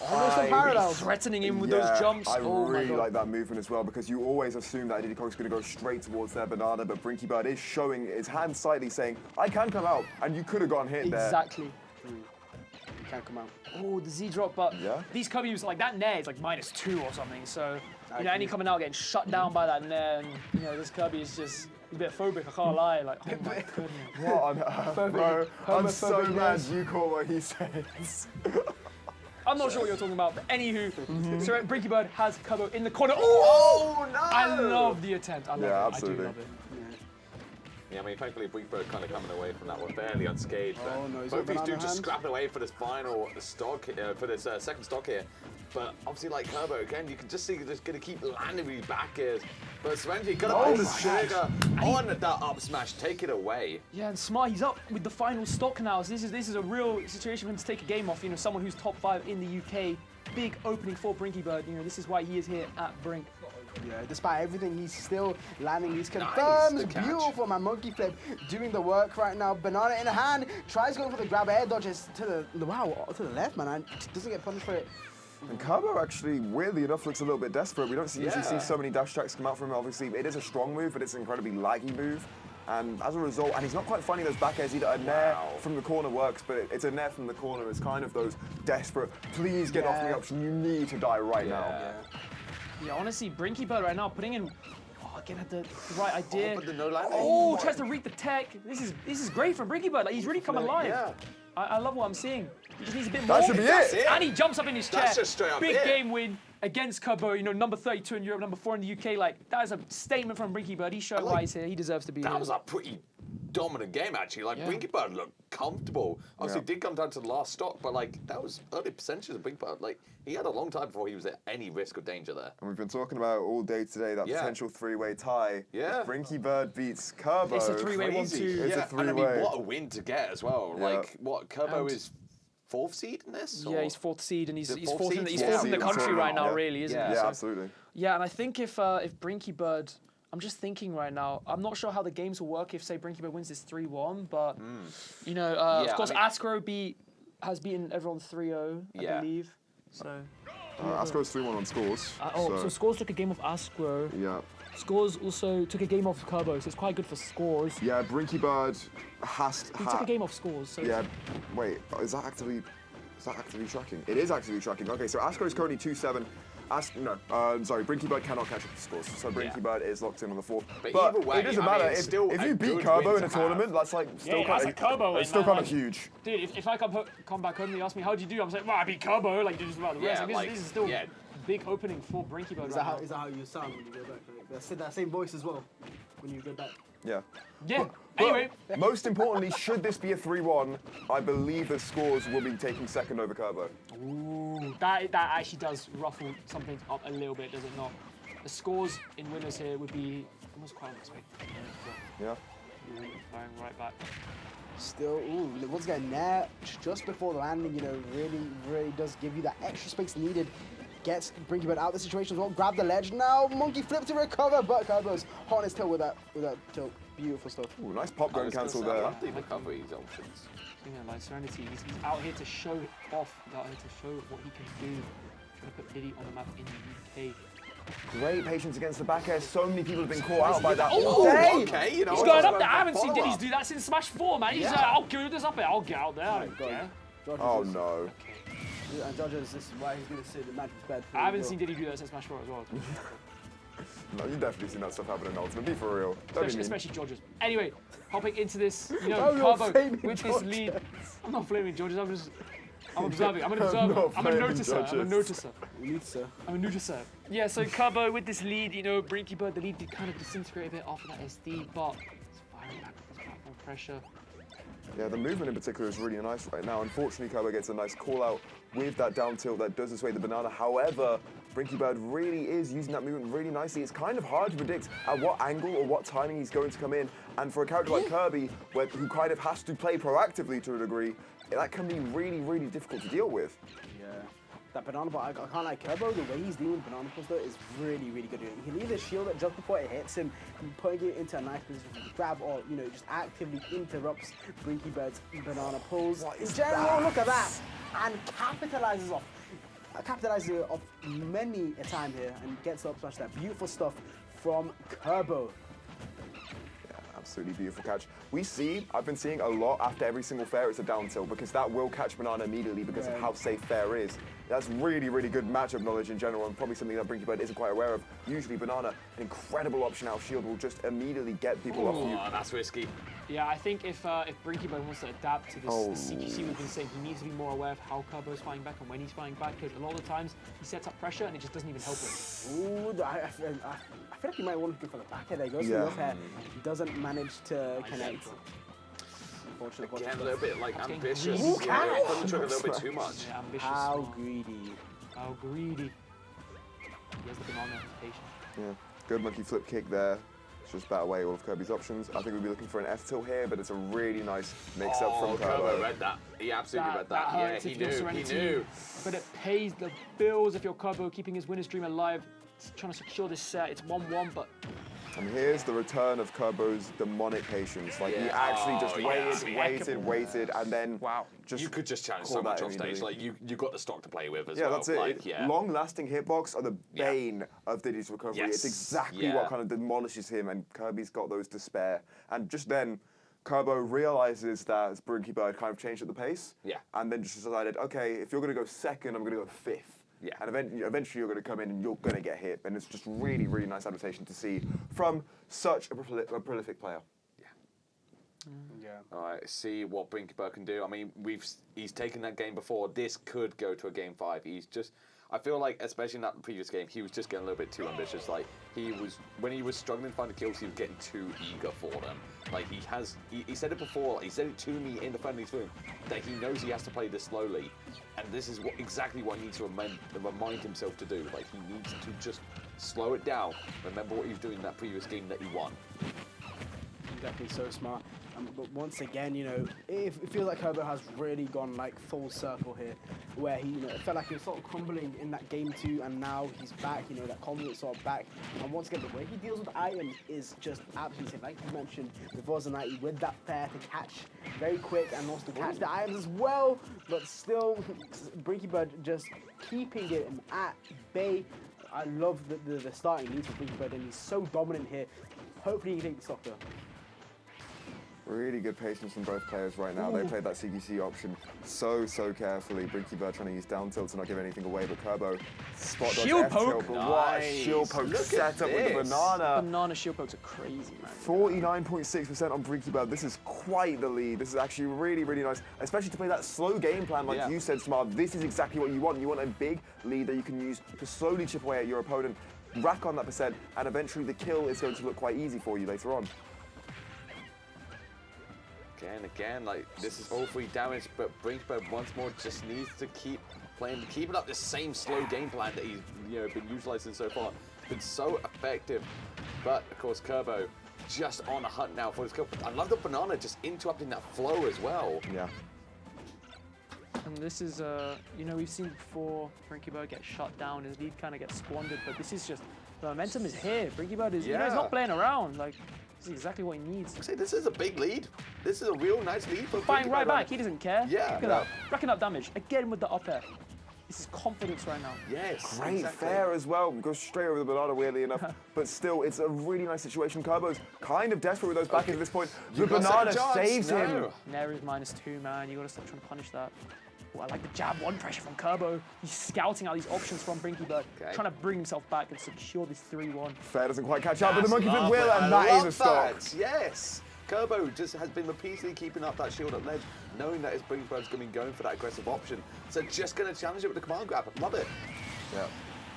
almost unparalleled. Threatening him with those jumps. I Oh my really God. like that movement as well, because you always assume that Diddy Kong's going to go straight towards their banana, but Brinky Bird is showing his hand slightly saying, I can come out, and you could have gotten hit there. Exactly. He can't come out. Oh, the Z drop, but these Kirby's like that nair is like -2 or something. So you know, any coming out getting shut down by that nair, and you know this Kirby is just a bit phobic. I can't lie. Like, oh my goodness. What on earth, bro? I'm so glad you caught what he says. I'm not sure what you're talking about, but anywho, so Brinky Bird has Kerbo in the corner. Oh no! I love the attempt. I love it. Absolutely. I do love it. Yeah, I mean, thankfully, Brink Bird kind of coming away from that one fairly unscathed. Oh, no, he's both got these banana dudes just hand. scrapping away for this final stock, for this second stock here. But obviously, like Kerbo, again, you can just see just going to keep landing these back airs. But Serenity going to pull the trigger on that up smash, take it away. Yeah, and Smart, he's up with the final stock now. So this is a real situation for him to take a game off. You know, someone who's top 5 in the UK. Big opening for Brinky Bird. You know, this is why he is here at Brink. Yeah, despite everything, he's still landing these confirms. Beautiful, man. Monkey flip doing the work right now. Banana in hand, tries going for the grab, air dodges to the left, man, and doesn't get punished for it. And Kerbo actually, weirdly enough, looks a little bit desperate. We don't usually see so many dash tracks come out from him. Obviously, it is a strong move, but it's an incredibly laggy move. And as a result, and he's not quite finding those back airs either. A nair from the corner works, but it's a nair from the corner. It's kind of those desperate, please get off the option. You need to die right now. Yeah, honestly, Brinky Bird right now putting in. Oh, again, had the right idea. But the no landing. Oh, tries to read the tech. This is great from Brinky Bird. Like, he's really come alive. Yeah. I love what I'm seeing. He just needs a bit more. That should be it. And he jumps up in his chair. That's just straight up Big it. game win against Kerbo. You know, number 32 in Europe, number 4 in the UK. Like, that is a statement from Brinky Bird. He showed why he's here. He deserves to be here. That was a pretty dominant game, actually. Like, Brinky Bird looked comfortable. Obviously, it did come down to the last stock, but, like, that was early percentages of Brinky Bird. Like, he had a long time before he was at any risk of danger there. And we've been talking about all day today that potential three-way tie. Yeah. If Brinky Bird beats Kerbo. It's a three-way 1-2. It's a And I three-way. mean, what a win to get as well. Yeah. Like, what Kerbo is 4th seed in this? Yeah, or? he's 4th seed, and he's fourth fourth, seed? he's Yeah. fourth in the country right now, really, isn't he? Yeah, So- absolutely. Yeah, and I think if Brinky Bird, I'm just thinking right now, I'm not sure how the games will work if, say, Brinky Bird wins this 3-1, but, you know, Yeah, of course, I mean- Askro has beaten everyone 3-0, I Yeah. believe. So. Asco's 3-1 on scores. So Scores took a game of Askro. Yeah. Scores also took a game off Kerbo, so it's quite good for Scores. Yeah, Brinky Bird has... He took a game off Scores. So Yeah, wait, is that actively tracking? It is actively tracking. Okay, so Asco is currently 2-7. Sorry, Brinky Bird cannot catch up to scores, so Brinky Bird is locked in on the 4th. But either way, it doesn't I mean, matter, it's if still you a beat good Kerbo win in a to tournament, that's like still that's a Kerbo win, it's still man. kind of huge. Dude, if I come back home and they ask me, how'd you do? I'm like, well, I beat Kerbo, like, just about the rest. Like, this is still a big opening for Brinky Bird. Is that how you sound when you go back? Like, said that same voice as well when you go back. Yeah. Yeah. Anyway. Most importantly, should this be a 3-1, I believe that Scores will be taking second over Kerbo. Ooh, that actually does ruffle something up a little bit, does it not? The Scores in winners here would be almost quite unexpected. Yeah. Firing right back. Still, once again, Nair just before the landing, you know, really does give you that extra space needed. Gets Brinky Bird out of the situation as well. Grab the ledge now. Monkey flip to recover, but Kerbo's hot on his tail with that tilt. Beautiful stuff. Ooh, nice pop gun cancel there. I love the recovery options. Like Serenity, he's out here to show it off. He's out here to show what he can do. Trying to put Diddy on the map in the UK. Great patience against the back air. So many people have been caught out by that Oh, all day. Okay, you know. He's going up there. I haven't seen Diddy's do that since Smash 4, man. He's like, I'll give this up there. I'll get out there. I don't care. Oh no. And Judges, this is why he's going to say the match was bad. I haven't seen Diddy do that since Smash 4 as well. No, you've definitely seen that stuff happen in Ultimate. Be for real. Especially Georges. Anyway, hopping into this, you know, Oh, you're Kerbo flaming with this lead. I'm not flaming Georges. I'm observing. I'm an I'm observer. not I'm a flaming noticer. I'm a Georges. noticer. I'm a noticer. Yeah, so Kerbo with this lead, you know, Brinky Bird, the lead did kind of disintegrate a bit after that SD, but it's firing back with this platform pressure. Yeah, the movement in particular is really nice right now. Unfortunately, Kerbo gets a nice call out with that down tilt that does dissuade the banana. However, Brinky Bird really is using that movement really nicely. It's kind of hard to predict at what angle or what timing he's going to come in. And for a character like Kirby, who kind of has to play proactively to a degree, that can be really difficult to deal with. Yeah. That banana ball, I can't like Kerbo, the way he's dealing with banana pulls though is really good. He can either shield it just before it hits him and putting it into a nice position to grab, or, you know, just actively interrupts Brinky Bird's banana pulls. In general, look at that! And capitalizes off many a time here and gets the up smash. That beautiful stuff from Kerbo. Absolutely beautiful catch. I've been seeing a lot after every single fair it's a down tilt, because that will catch banana immediately because of how safe fair is. That's really good matchup knowledge in general, and probably something that Brinky Bird isn't quite aware of. Usually banana, an incredible option out shield, will just immediately get people off you. Oh, that's risky. Yeah, I think if Brinky Bird wants to adapt to this CQC we've been saying, he needs to be more aware of how Kerbo's fighting back and when he's fighting back, because a lot of the times he sets up pressure and it just doesn't even help him. Ooh, I feel like he might want to go for the back here. There he goes for the up air. He doesn't manage to connect. Unfortunately, Again, a little bit like ambitious. Ooh, Yeah, pulling the trigger a little bit too much. Yeah, ambitious. How greedy. How greedy. He has the banana patient. Yeah, good monkey flip kick there. It's just bat away all of Kirby's options. I think we'll be looking for an F tilt here, but it's a really nice mix-up from Kerbo. Kerbo read that. He absolutely read that. Yeah, he knew. But it pays the bills if you're Kerbo, keeping his winner's dream alive. It's trying to secure this set. It's 1-1, but... And here's the return of Kerbo's demonic patience. Like, he actually just waited, and then just you could just challenge so much on stage. Like, you got the stock to play with as yeah, well. That's it. Like, Long-lasting hitbox are the bane of Diddy's recovery. Yes. It's exactly what kind of demolishes him, and Kirby's got those to spare. And just then, Kerbo realizes that Brinky Bird kind of changed at the pace. Yeah. And then just decided, okay, if you're going to go second, I'm going to go fifth. Yeah. And eventually you're going to come in and you're going to get hit. And it's just really nice adaptation to see from such a prolific player. Yeah. All right, see what Brinky Bird can do. I mean, he's taken that game before. This could go to a game 5. I feel like, especially in that previous game, he was just getting a little bit too ambitious. Like, when he was struggling to find the kills, he was getting too eager for them. Like, he said it before, he said it to me in the friendlies room, that he knows he has to play this slowly. And this is exactly what he needs to remind himself to do. Like, he needs to just slow it down. Remember what he was doing in that previous game that he won. definitely so smart. But once again, you know, it feels like Kerbo has really gone like full circle here, where he, you know, it felt like he was sort of crumbling in that game 2, and now he's back. You know, that confidence sort of back. And once again, the way he deals with items is just absolutely insane. Like you mentioned before tonight, with that fair to catch very quick and also to catch the items as well. But still, Brinky Bird just keeping it at bay. I love the starting lead for Brinky Bird, and he's so dominant here. Hopefully he can take the stock though. Really good patience from both players right now. They played that CQC option so carefully. Brinky Bird trying to use down tilt to not give anything away, but Kerbo spot dodge Shield F poke. tilt, but what a shield poke set up with the banana. Banana shield pokes are crazy, man. 49.6% on Brinky Bird. This is quite the lead. This is actually really nice, especially to play that slow game plan like you said, Smart. This is exactly what you want. You want a big lead that you can use to slowly chip away at your opponent, rack on that percent, and eventually the kill is going to look quite easy for you later on. Again, like this is all free damage, but Brinkbird once more just needs to keep playing, keeping up the same slow game plan that he's been utilizing so far. Been so effective, but of course Kerbo just on a hunt now for his kill. I love the banana just interrupting that flow as well. Yeah. And this is, you know, we've seen before Brinky Bird get shut down, his lead kind of gets squandered, but this is just, the momentum is here. Brinky Bird is, you know, he's not playing around. Like, this is exactly what he needs. See, this is a big lead. This is a real nice lead for Fighting right back, he doesn't care. Yeah. Look at that, racking up damage, again with the up air. This is confidence right now. Yes, Great fair as well. Goes straight over the banana, weirdly enough. But still, it's a really nice situation. Kerbo's kind of desperate with those back ends at this point. The banana saves him. Nair is -2, man. You gotta stop trying to punish that. Oh, I like the jab one pressure from Kerbo. He's scouting out these options from Brinky Bird, trying to bring himself back and secure this 3-1. Fair doesn't quite catch up, but the monkey flip will, and that is a stock. Yes. Kerbo just has been repeatedly keeping up that shield at ledge, knowing that his Brinky Bird's going to be going for that aggressive option. So just going to challenge it with the command grab. Love it. Yeah.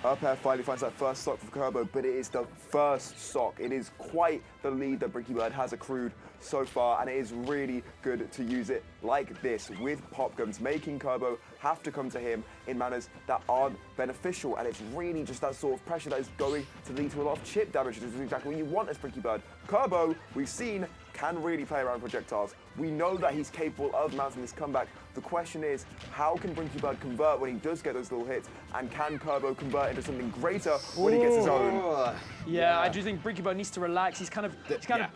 Up air finally finds that first stock for Kerbo, but it is the first stock. It is quite the lead that Brinky Bird has accrued so far, and it is really good to use it like this with pop guns, making Kerbo have to come to him in manners that aren't beneficial, and it's really just that sort of pressure that is going to lead to a lot of chip damage, which is exactly what you want as Brinky Bird. Kerbo, we've seen, can really play around projectiles. We know that he's capable of mounting this comeback. The question is, how can Brinky Bird convert when he does get those little hits, and can Kerbo convert into something greater when he gets his own? Yeah, I do think Brinky Bird needs to relax. He's kind of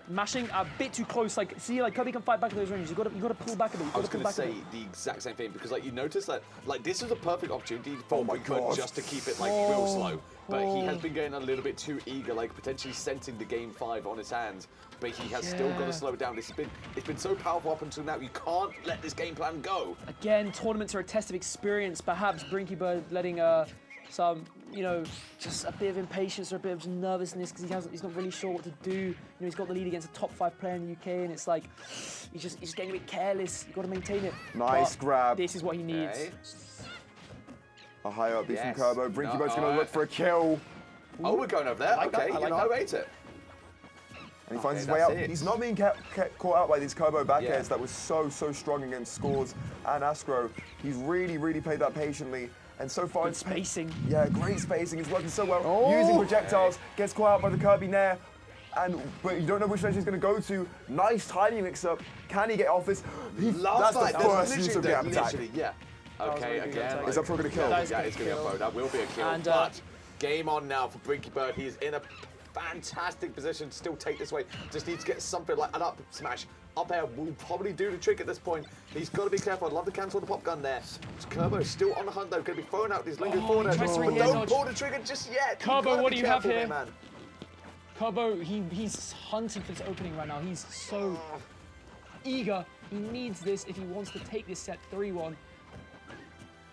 mashing a bit too close. Like, see, like Kirby can fight back at those ranges. You got to pull back a bit. I was going to say the exact same thing, because like you notice that like this is a perfect opportunity for Brinky Bird just to keep it like real slow. But he has been getting a little bit too eager, like potentially sensing the game 5 on his hands. But he has still got to slow it down. It's been so powerful up until now. You can't let this game plan go. Again, tournaments are a test of experience. Perhaps Brinky Bird letting some, you know, just a bit of impatience or a bit of nervousness because he's not really sure what to do. You know, he's got the lead against a top 5 player in the UK, and it's like he's just getting a bit careless. You've got to maintain it. Nice grab. This is what he needs. Okay. A high up beat from Kerbo. Brinky Bird's going to look for a kill. Oh, we're going over there. Okay, I rate it. And he finds his way out. He's not being caught out by these Kerbo back airs that was so strong against Scores and Askro. He's really played that patiently. And so far, good spacing. Yeah, great spacing. He's working so well. Using projectiles, gets caught out by the Kirby Nair. But you don't know which edge he's going to go to. Nice timing mix-up. Can he get off this? That's the first use of gap attack. Yeah. Okay, again. Is that for going to kill? Yeah, it's going to be a throw. That will be a kill. And, but game on now for Brinky Bird. He's in a fantastic position to still take this away. Just needs to get something like an up smash. Up air will probably do the trick at this point. He's got to be careful. I'd love to cancel the pop gun there. Kerbo is still on the hunt though. Going to be throwing out these lingering forward edge. But don't pull the trigger just yet. Kerbo, what do you have here? Kerbo, he's hunting for this opening right now. He's so eager. He needs this if he wants to take this set 3-1.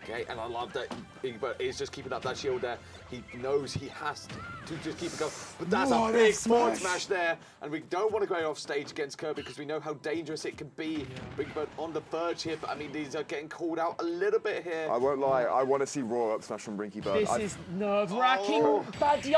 Okay, and I love that Egbert is just keeping up that shield there. He knows he has to just keep it going. But that's a big forward smash there. And we don't want to go off stage against Kirby because we know how dangerous it can be. Egbert on the verge here, but I mean, these are getting called out a little bit here. I won't lie, I want to see raw up smash from Brinky Bird. This is nerve-wracking. Bad DI.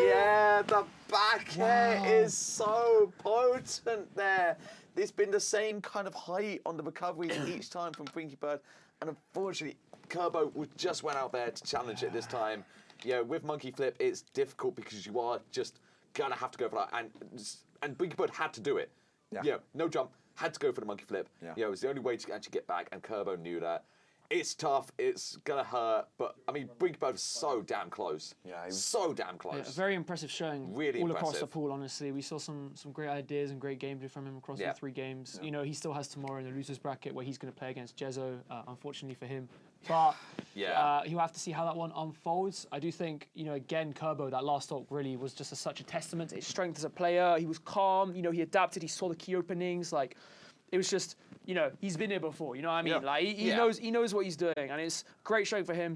Yeah, the back air is so potent there. It's been the same kind of height on the recoveries each time from Brinky Bird. And unfortunately, Kerbo just went out there to challenge it this time. Yeah, with Monkey Flip, it's difficult because you are just gonna have to go for that. And Brink had to do it. Yeah. No jump, had to go for the monkey flip. Yeah. It was the only way to actually get back, and Kerbo knew that. It's tough, it's gonna hurt, but I mean, Brink was so damn close. Yeah, he was so damn close. Yeah, very impressive showing really all impressive. Across the pool, honestly. We saw some great ideas and great gameplay from him across all 3 games. You know, he still has tomorrow in the losers bracket where he's going to play against Jezzo, unfortunately for him. But he'll have to see how that one unfolds. I do think, you know, again, Kerbo, that last talk really was just such a testament to his strength as a player. He was calm, you know, he adapted, he saw the key openings, like, it was just, you know, he's been here before, you know what I mean? Like, he knows what he's doing, and it's great showing for him.